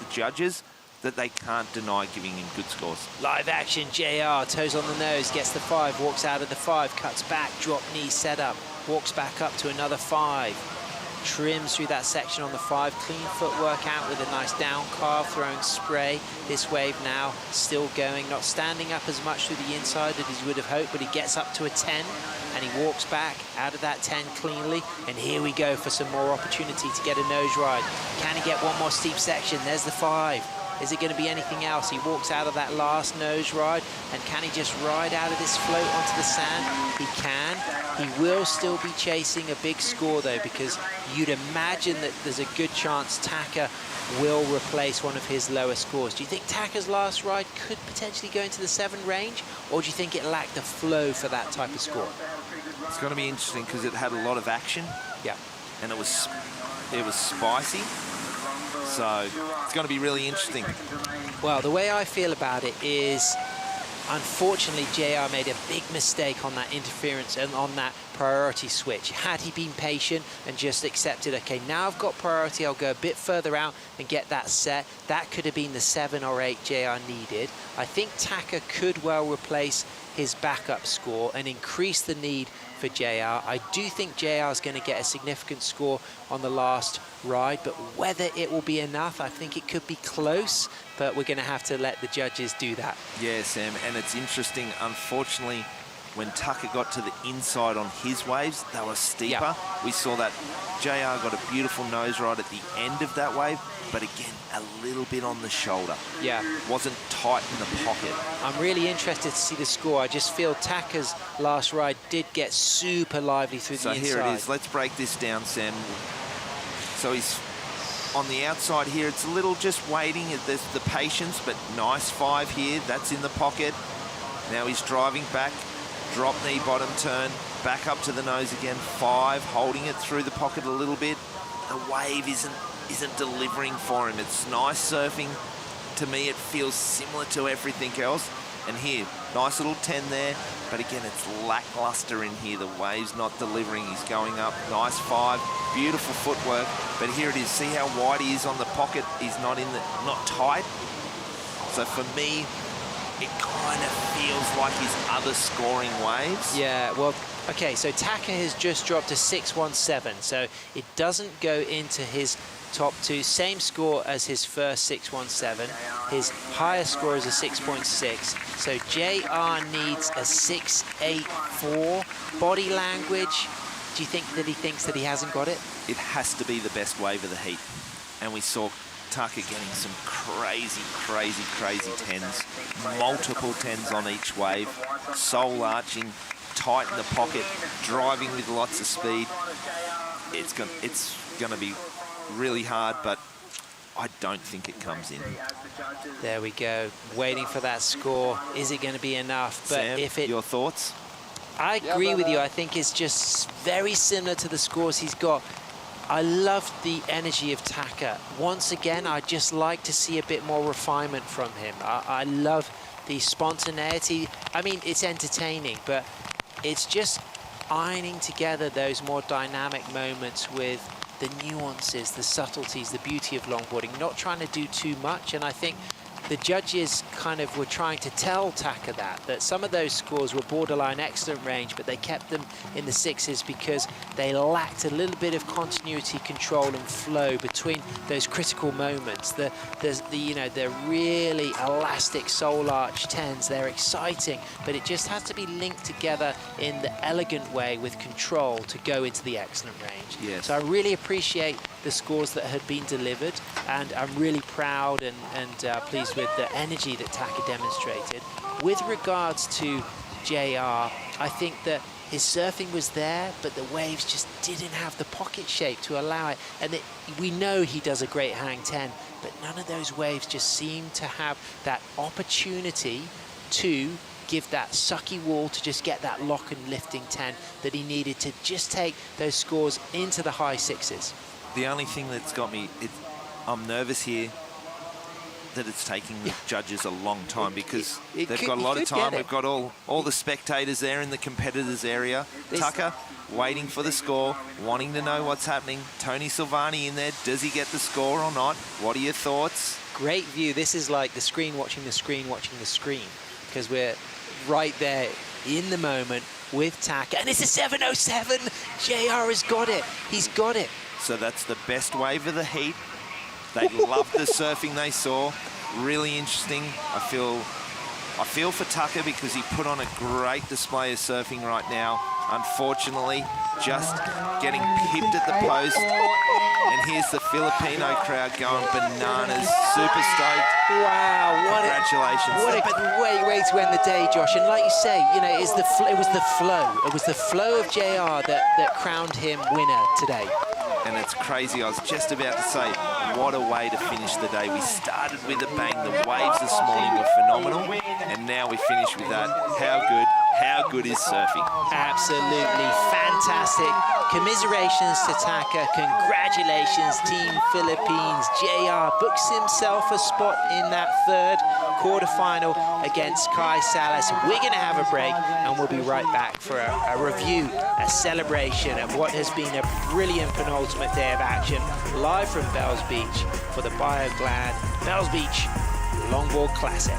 judges that they can't deny giving him good scores. Live action, JR, toes on the nose, gets the 5, walks out of the 5, cuts back, drop knee setup, walks back up to another 5. Trims through that section on the 5, clean footwork out with a nice down carve, throwing spray. This wave now still going, not standing up as much through the inside as he would have hoped, but he gets up to a 10 and he walks back out of that 10 cleanly. And here we go for some more opportunity to get a nose ride. Can he get one more steep section? There's the 5. Is it going to be anything else? He walks out of that last nose ride, and can he just ride out of this float onto the sand? He can. He will still be chasing a big score though, because you'd imagine that there's a good chance Tucker will replace one of his lower scores. Do you think Tucker's last ride could potentially go into the 7 range, or do you think it lacked the flow for that type of score? It's going to be interesting because it had a lot of action. Yeah. And it was spicy. So it's going to be really interesting. Well, the way I feel about it is, unfortunately, JR made a big mistake on that interference and on that priority switch. Had he been patient and just accepted, okay, now I've got priority, I'll go a bit further out and get that set, that could have been the 7 or 8 JR needed. I think Tucker could well replace his backup score and increase the need for JR. I do think JR is going to get a significant score on the last ride, but whether it will be enough, I think it could be close, but we're going to have to let the judges do that. Yeah, Sam, and it's interesting, unfortunately, when Tucker got to the inside on his waves, they were steeper. Yeah. We saw that JR got a beautiful nose ride at the end of that wave, but again, a little bit on the shoulder. Yeah. Wasn't tight in the pocket. I'm really interested to see the score. I just feel Tucker's last ride did get super lively through the inside. So here it is. Let's break this down, Sam. So he's on the outside here. It's a little just waiting. There's the patience, but nice 5 here. That's in the pocket. Now he's driving back. Drop knee, bottom turn. Back up to the nose again. 5, holding it through the pocket a little bit. The wave isn't delivering for him. It's nice surfing. To me, it feels similar to everything else. And here, nice little 10 there. But again, it's lackluster in here. The wave's not delivering. He's going up. Nice 5. Beautiful footwork. But here it is. See how wide he is on the pocket? He's not tight. So for me, it kind of feels like his other scoring waves. Yeah, well, okay, so Tucker has just dropped a 617, so it doesn't go into his top 2. Same score as his first 617. His highest score is a 6.6. So JR needs a 684. Body language, do you think that he thinks that he hasn't got it? It has to be the best wave of the heat. And we saw Tucker getting some crazy 10s. Multiple 10s on each wave. Soul arching, tight in the pocket, driving with lots of speed. It's going to be really hard, but I don't think it comes in. There we go, waiting for that score. Is it going to be enough? But Sam, if it, your thoughts? I agree with you. I think it's just very similar to the scores he's got. I love the energy of Tucker. Once again, I'd just like to see a bit more refinement from him. I love the spontaneity. I mean, it's entertaining, but it's just ironing together those more dynamic moments with the nuances, the subtleties, the beauty of longboarding, not trying to do too much. And I think the judges kind of were trying to tell Taka that some of those scores were borderline excellent range, but they kept them in the 6s because they lacked a little bit of continuity, control and flow between those critical moments. The really elastic soul arch 10s, they're exciting, but it just has to be linked together in the elegant way with control to go into the excellent range. Yes. So I really appreciate the scores that had been delivered, and I'm really proud and pleased with the energy that Taka demonstrated. With regards to JR, I think that his surfing was there, but the waves just didn't have the pocket shape to allow it. And we know he does a great hang 10, but none of those waves just seem to have that opportunity to give that sucky wall to just get that lock and lifting 10 that he needed to just take those scores into the high 6s. The only thing that's got me, I'm nervous here that it's taking the judges a long time because they've got a lot of time. We've got all the spectators there in the competitors area. Tucker waiting for the score, wanting to know what's happening. Tony Silvani in there. Does he get the score or not? What are your thoughts? Great view. This is like the screen watching the screen watching the screen, because we're right there in the moment with Taka. And it's a 707. JR has got it. He's got it. So that's the best wave of the heat. They loved the surfing they saw. Really interesting. I feel for Tucker because he put on a great display of surfing right now. Unfortunately, just getting pipped at the post. And here's the Filipino crowd going bananas. Super stoked. Wow, congratulations. What a great way to end the day, Josh. And like you say, you know, it was the flow. It was the flow of JR that crowned him winner today. And it's crazy. I was just about to say, what a way to finish the day. We started with a bang. The waves this morning were phenomenal. And now we finish with that. How good is surfing? Absolutely fantastic. Commiserations to Taka. Congratulations, Team Philippines. JR books himself a spot in that third quarterfinal against Kai Salas. We're going to have a break and we'll be right back for a review, a celebration of what has been a brilliant penultimate day of action live from Bells Beach for the Bioglan Bells Beach Longboard Classic.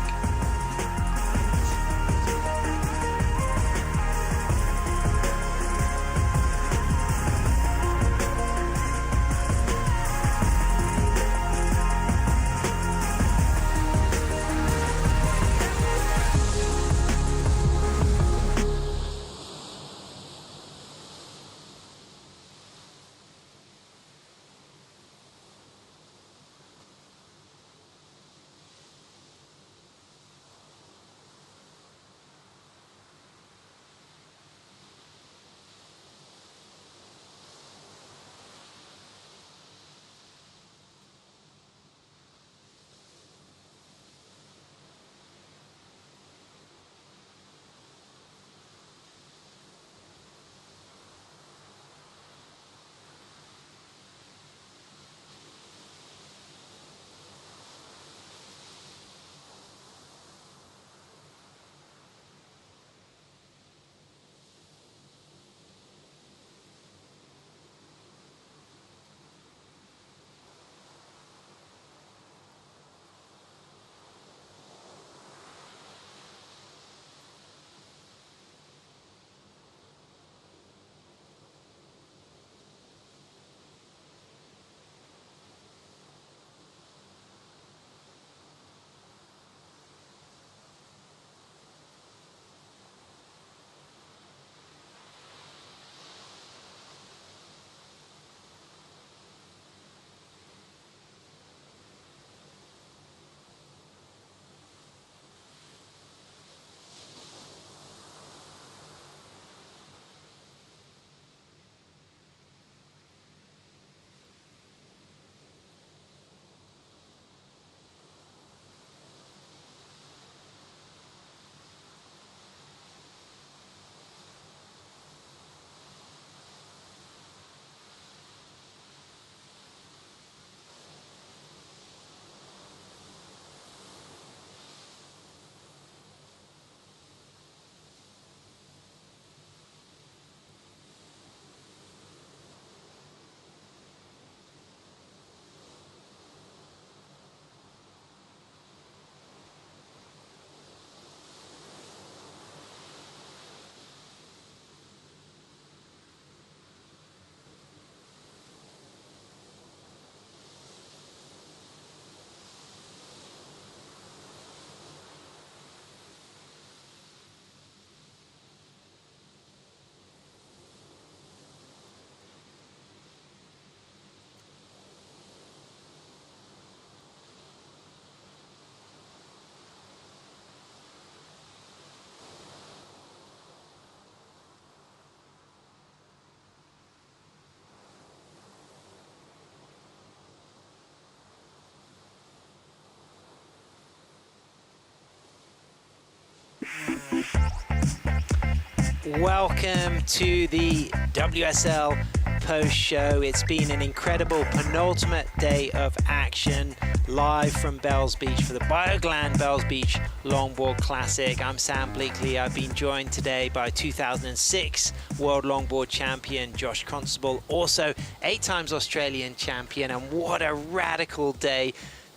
Welcome to the WSL post show. It's been an incredible penultimate day of action live from Bells Beach for the Bioglan Bells Beach Longboard Classic. I'm Sam Bleakley. I've been joined today by 2006 World Longboard Champion Josh Constable, also 8 times Australian champion, and what a radical day.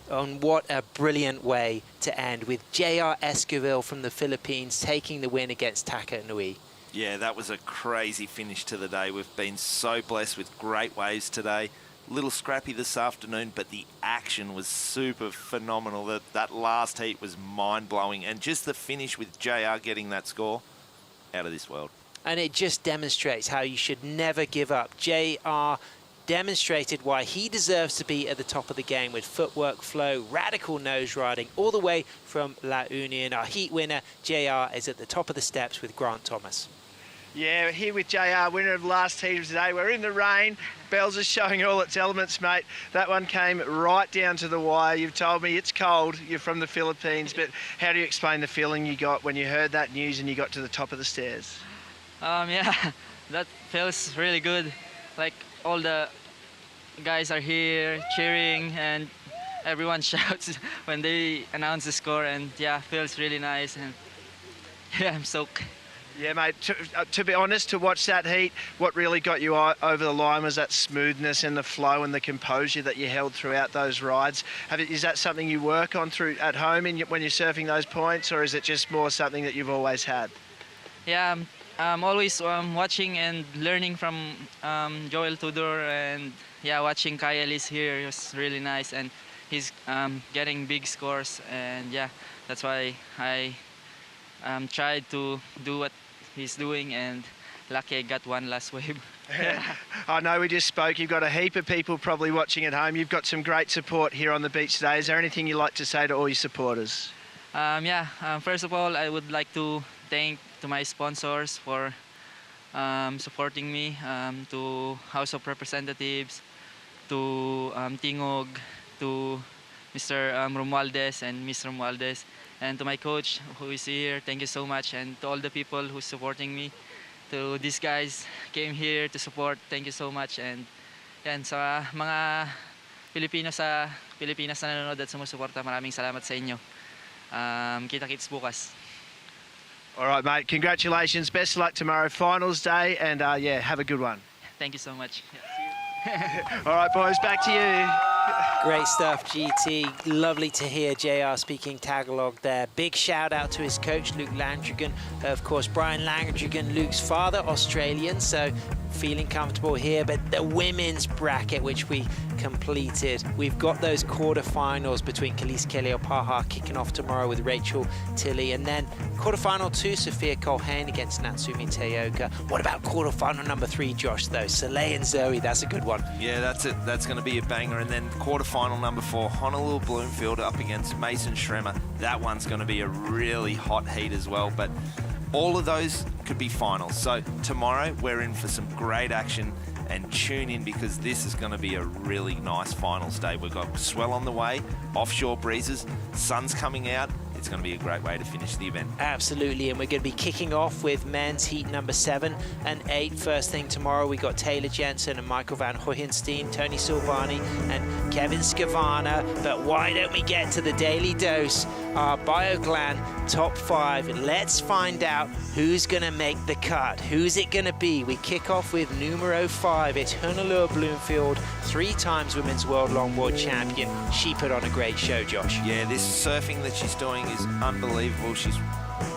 And what a brilliant way to end with J.R. Esquivel from the Philippines taking the win against Taka Nui. Yeah, that was a crazy finish to the day. We've been so blessed with great waves today. Little scrappy this afternoon, but the action was super phenomenal. That last heat was mind-blowing, and just the finish with JR getting that score, out of this world. And it just demonstrates how you should never give up. JR demonstrated why he deserves to be at the top of the game with footwork, flow, radical nose riding, all the way from La Union. Our heat winner, JR, is at the top of the steps with Grant Thomas. Yeah, we're here with JR, winner of the last heat of today. We're in the rain. Bells is showing all its elements, mate. That one came right down to the wire. You've told me it's cold. You're from the Philippines, but how do you explain the feeling you got when you heard that news and you got to the top of the stairs? Yeah, that feels really good. Like, all the guys are here cheering and everyone shouts when they announce the score, and yeah, feels really nice, and yeah, I'm soaked. Yeah, mate, to be honest, to watch that heat, what really got you over the line was that smoothness and the flow and the composure that you held throughout those rides. Is that something you work on when you're surfing those points, or is it just more something that you've always had? Yeah, I'm always watching and learning from Joel Tudor, and yeah, watching Kai Ellis here was really nice, and he's getting big scores, and yeah, that's why I tried to do what he's doing, and lucky I got one last wave. I know we just spoke. You've got a heap of people probably watching at home. You've got some great support here on the beach today. Is there anything you'd like to say to all your supporters? First of all, I would like to thank to my sponsors for supporting me, to House of Representatives, to Tingog, to Mr. Romualdez and Miss Romualdez, and to my coach who is here. Thank you so much, and to all the people who's supporting me. To these guys came here to support. Thank you so much, and yan sa mga Pilipino sa Pilipinas na nanonood at sumusuporta, maraming salamat sa inyo. Kita-kits bukas. All right, mate. Congratulations. Best of luck tomorrow, finals day, and yeah, have a good one. Thank you so much. All right, boys, back to you. Great stuff, GT. Lovely to hear JR speaking Tagalog there. Big shout out to his coach, Luke Landrigan. Of course, Brian Landrigan, Luke's father, Australian, so feeling comfortable here. But the women's bracket, which we completed, we've got those quarterfinals between Khalees Keleopaha kicking off tomorrow with Rachel Tilley, and then quarterfinal 2, Sophia Colhane against Natsumi Teoka. What about quarterfinal number 3, Josh, though? Soleil and Zoe, that's a good one. Yeah, that's it. That's going to be a banger. And then quarterfinal number 4, Honolulu Bloomfield up against Mason Schremer. That one's going to be a really hot heat as well. But all of those could be finals. So tomorrow we're in for some great action, and tune in because this is going to be a really nice finals day. We've got swell on the way, offshore breezes, sun's coming out. It's going to be a great way to finish the event. Absolutely, and we're going to be kicking off with men's heat number 7 and 8. First thing tomorrow, we got Taylor Jensen and Michael Van Hoyenstein, Tony Silvani and Kevin Scavana. But why don't we get to the Daily Dose, our Bioglan top 5. Let's find out who's going to make the cut. Who's it going to be? We kick off with numero 5. It's Honolulu Bloomfield, 3 times Women's World Longboard Champion. She put on a great show, Josh. Yeah, this surfing that she's doing is unbelievable. She's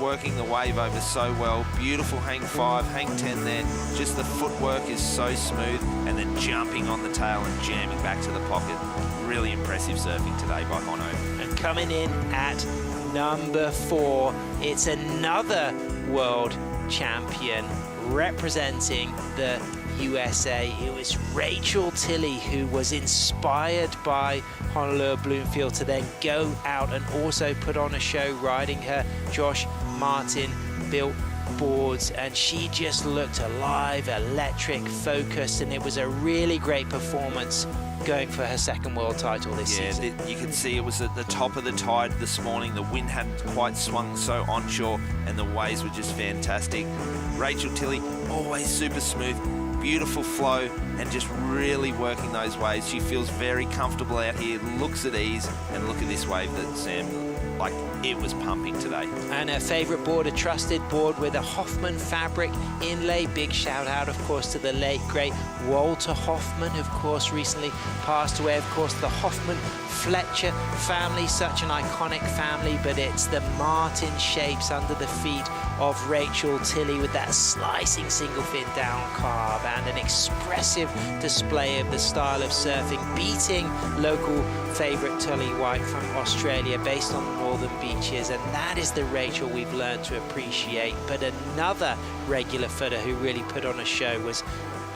working the wave over so well. Beautiful hang 5, hang 10 there. Just the footwork is so smooth, and then jumping on the tail and jamming back to the pocket. Really impressive surfing today by Hono. And coming in at number 4, it's another world champion representing the USA. It was Rachel Tilley who was inspired by Honolulu Bloomfield to then go out and also put on a show riding her Josh Martin built boards, and she just looked alive, electric, focused, and it was a really great performance going for her second world title this season. You can see it was at the top of the tide this morning. The wind hadn't quite swung so onshore, and the waves were just fantastic. Rachel Tilley, always super smooth, beautiful flow, and just really working those waves. She feels very comfortable out here, looks at ease, and look at this wave that Sam, like, it was pumping today. And her favourite board, a trusted board with a Hoffman fabric inlay. Big shout out, of course, to the late, great Walter Hoffman, of course, recently passed away. Of course, the Hoffman Fletcher family, such an iconic family, but it's the Martin shapes under the feet of Rachel Tilley with that slicing single fin down carve and an expressive display of the style of surfing, beating local favourite Tully White from Australia based on the northern beaches. And that is the Rachel we've learned to appreciate. But another regular footer who really put on a show was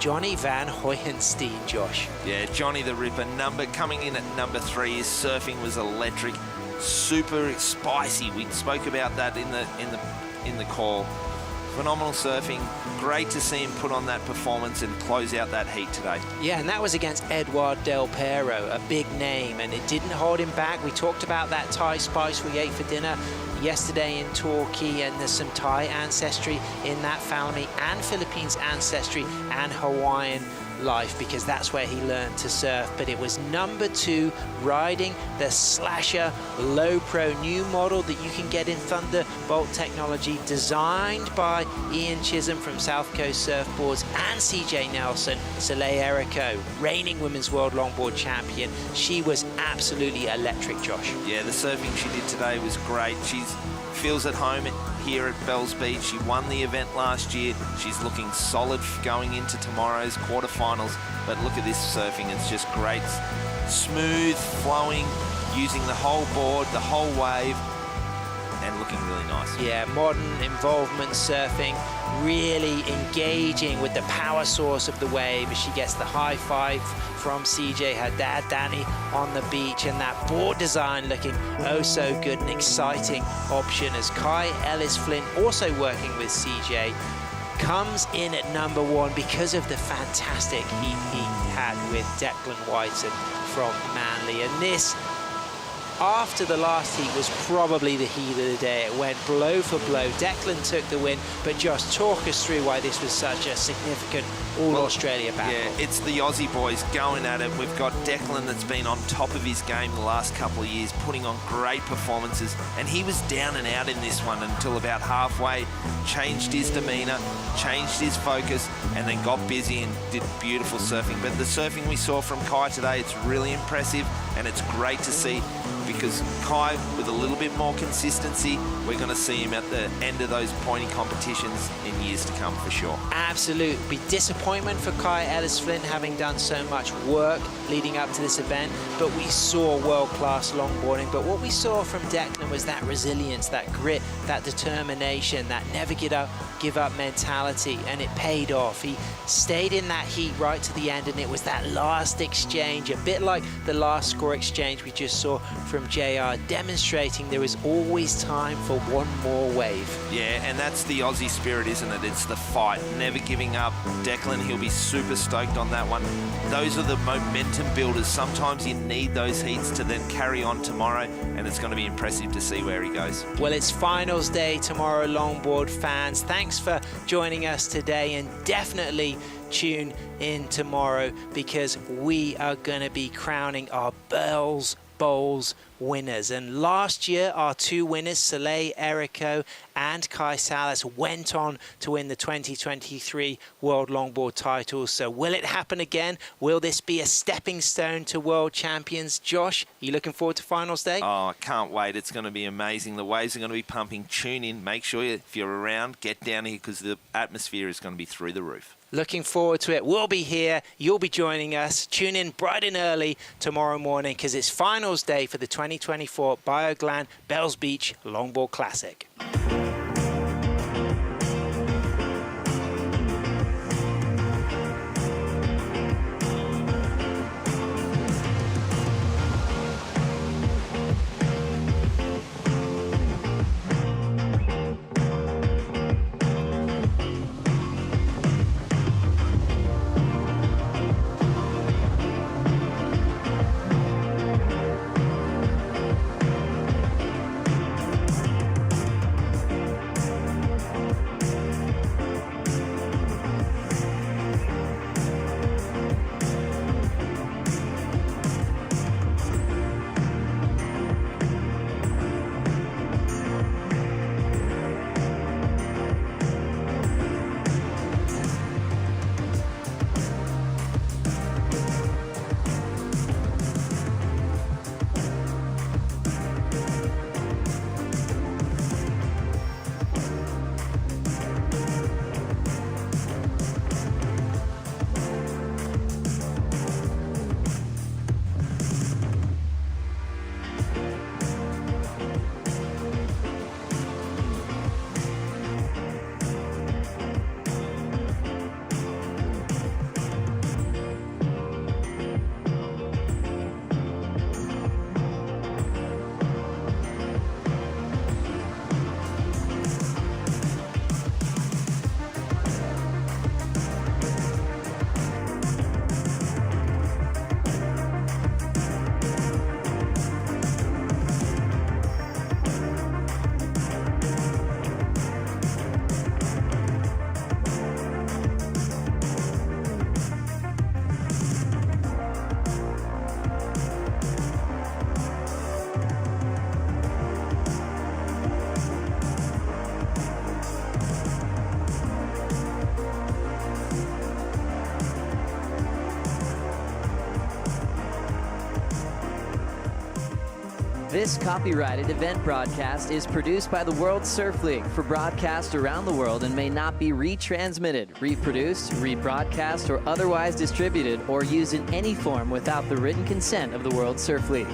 Johnny Van Hoyenstein, Josh. Yeah, Johnny the Ripper, coming in at number 3. His surfing was electric, super spicy. We spoke about that in the call. Phenomenal surfing. Great to see him put on that performance and close out that heat today. Yeah, and that was against Eduard Del Pero, a big name, and it didn't hold him back. We talked about that Thai spice we ate for dinner yesterday in Torquay, and there's some Thai ancestry in that family, and Philippines ancestry, and Hawaiian life, because that's where he learned to surf. But it was number 2, riding the Slasher Low Pro, new model that you can get in Thunderbolt technology, designed by Ian Chisholm from South Coast Surfboards and CJ Nelson. Soleil Erico, reigning women's world longboard champion. She was absolutely electric, Josh. Yeah, the surfing she did today was great. She feels at home here at Bells Beach. She won the event last year. She's looking solid going into tomorrow's quarterfinals. But look at this surfing. It's just great. Smooth, flowing, using the whole board, the whole wave, and looking really nice. Yeah, modern involvement surfing, really engaging with the power source of the wave as she gets the high five from CJ, her dad Danny, on the beach, and that board design looking oh so good, an exciting option as Kai Ellis Flynn, also working with CJ, comes in at number 1 because of the fantastic heat he had with Declan Whiten from Manly. And this, after the last heat, was probably the heat of the day. It went blow for blow. Declan took the win, but just talk us through why this was such a significant All-Australia battle. Yeah, it's the Aussie boys going at it. We've got Declan that's been on top of his game the last couple of years, putting on great performances, and he was down and out in this one until about halfway, changed his demeanour, changed his focus, and then got busy and did beautiful surfing. But the surfing we saw from Kai today, it's really impressive, and it's great to see, because Kai, with a little bit more consistency, we're going to see him at the end of those pointy competitions in years to come for sure. Absolute disappointment for Kai Ellis Flynn, having done so much work leading up to this event, but we saw world-class longboarding. But what we saw from Declan was that resilience, that grit, that determination, that never give up mentality, and it paid off. He stayed in that heat right to the end, and it was that last exchange, a bit like the last score exchange we just saw from JR, demonstrating there is always time for one more wave. Yeah, and that's the Aussie spirit, isn't it? It's the fight, never giving up. Declan, he'll be super stoked on that one. Those are the momentum builders. Sometimes you need those heats to then carry on tomorrow, and it's going to be impressive to see where he goes. Well, it's finals day tomorrow, longboard fans. Thanks for joining us today, and definitely tune in tomorrow, because we are going to be crowning our Bells Bowls winners. And last year, our 2 winners, Soleil Erico and Kai Salas, went on to win the 2023 World Longboard titles. So will it happen again? Will this be a stepping stone to world champions? Josh, are you looking forward to finals day? Oh, I can't wait. It's going to be amazing. The waves are going to be pumping. Tune in. Make sure if you're around, get down here, because the atmosphere is going to be through the roof. Looking forward to it. We'll be here. You'll be joining us. Tune in bright and early tomorrow morning, because it's finals day for the 2024 Bioglan Bells Beach Longboard Classic. This copyrighted event broadcast is produced by the World Surf League for broadcast around the world and may not be retransmitted, reproduced, rebroadcast, or otherwise distributed or used in any form without the written consent of the World Surf League.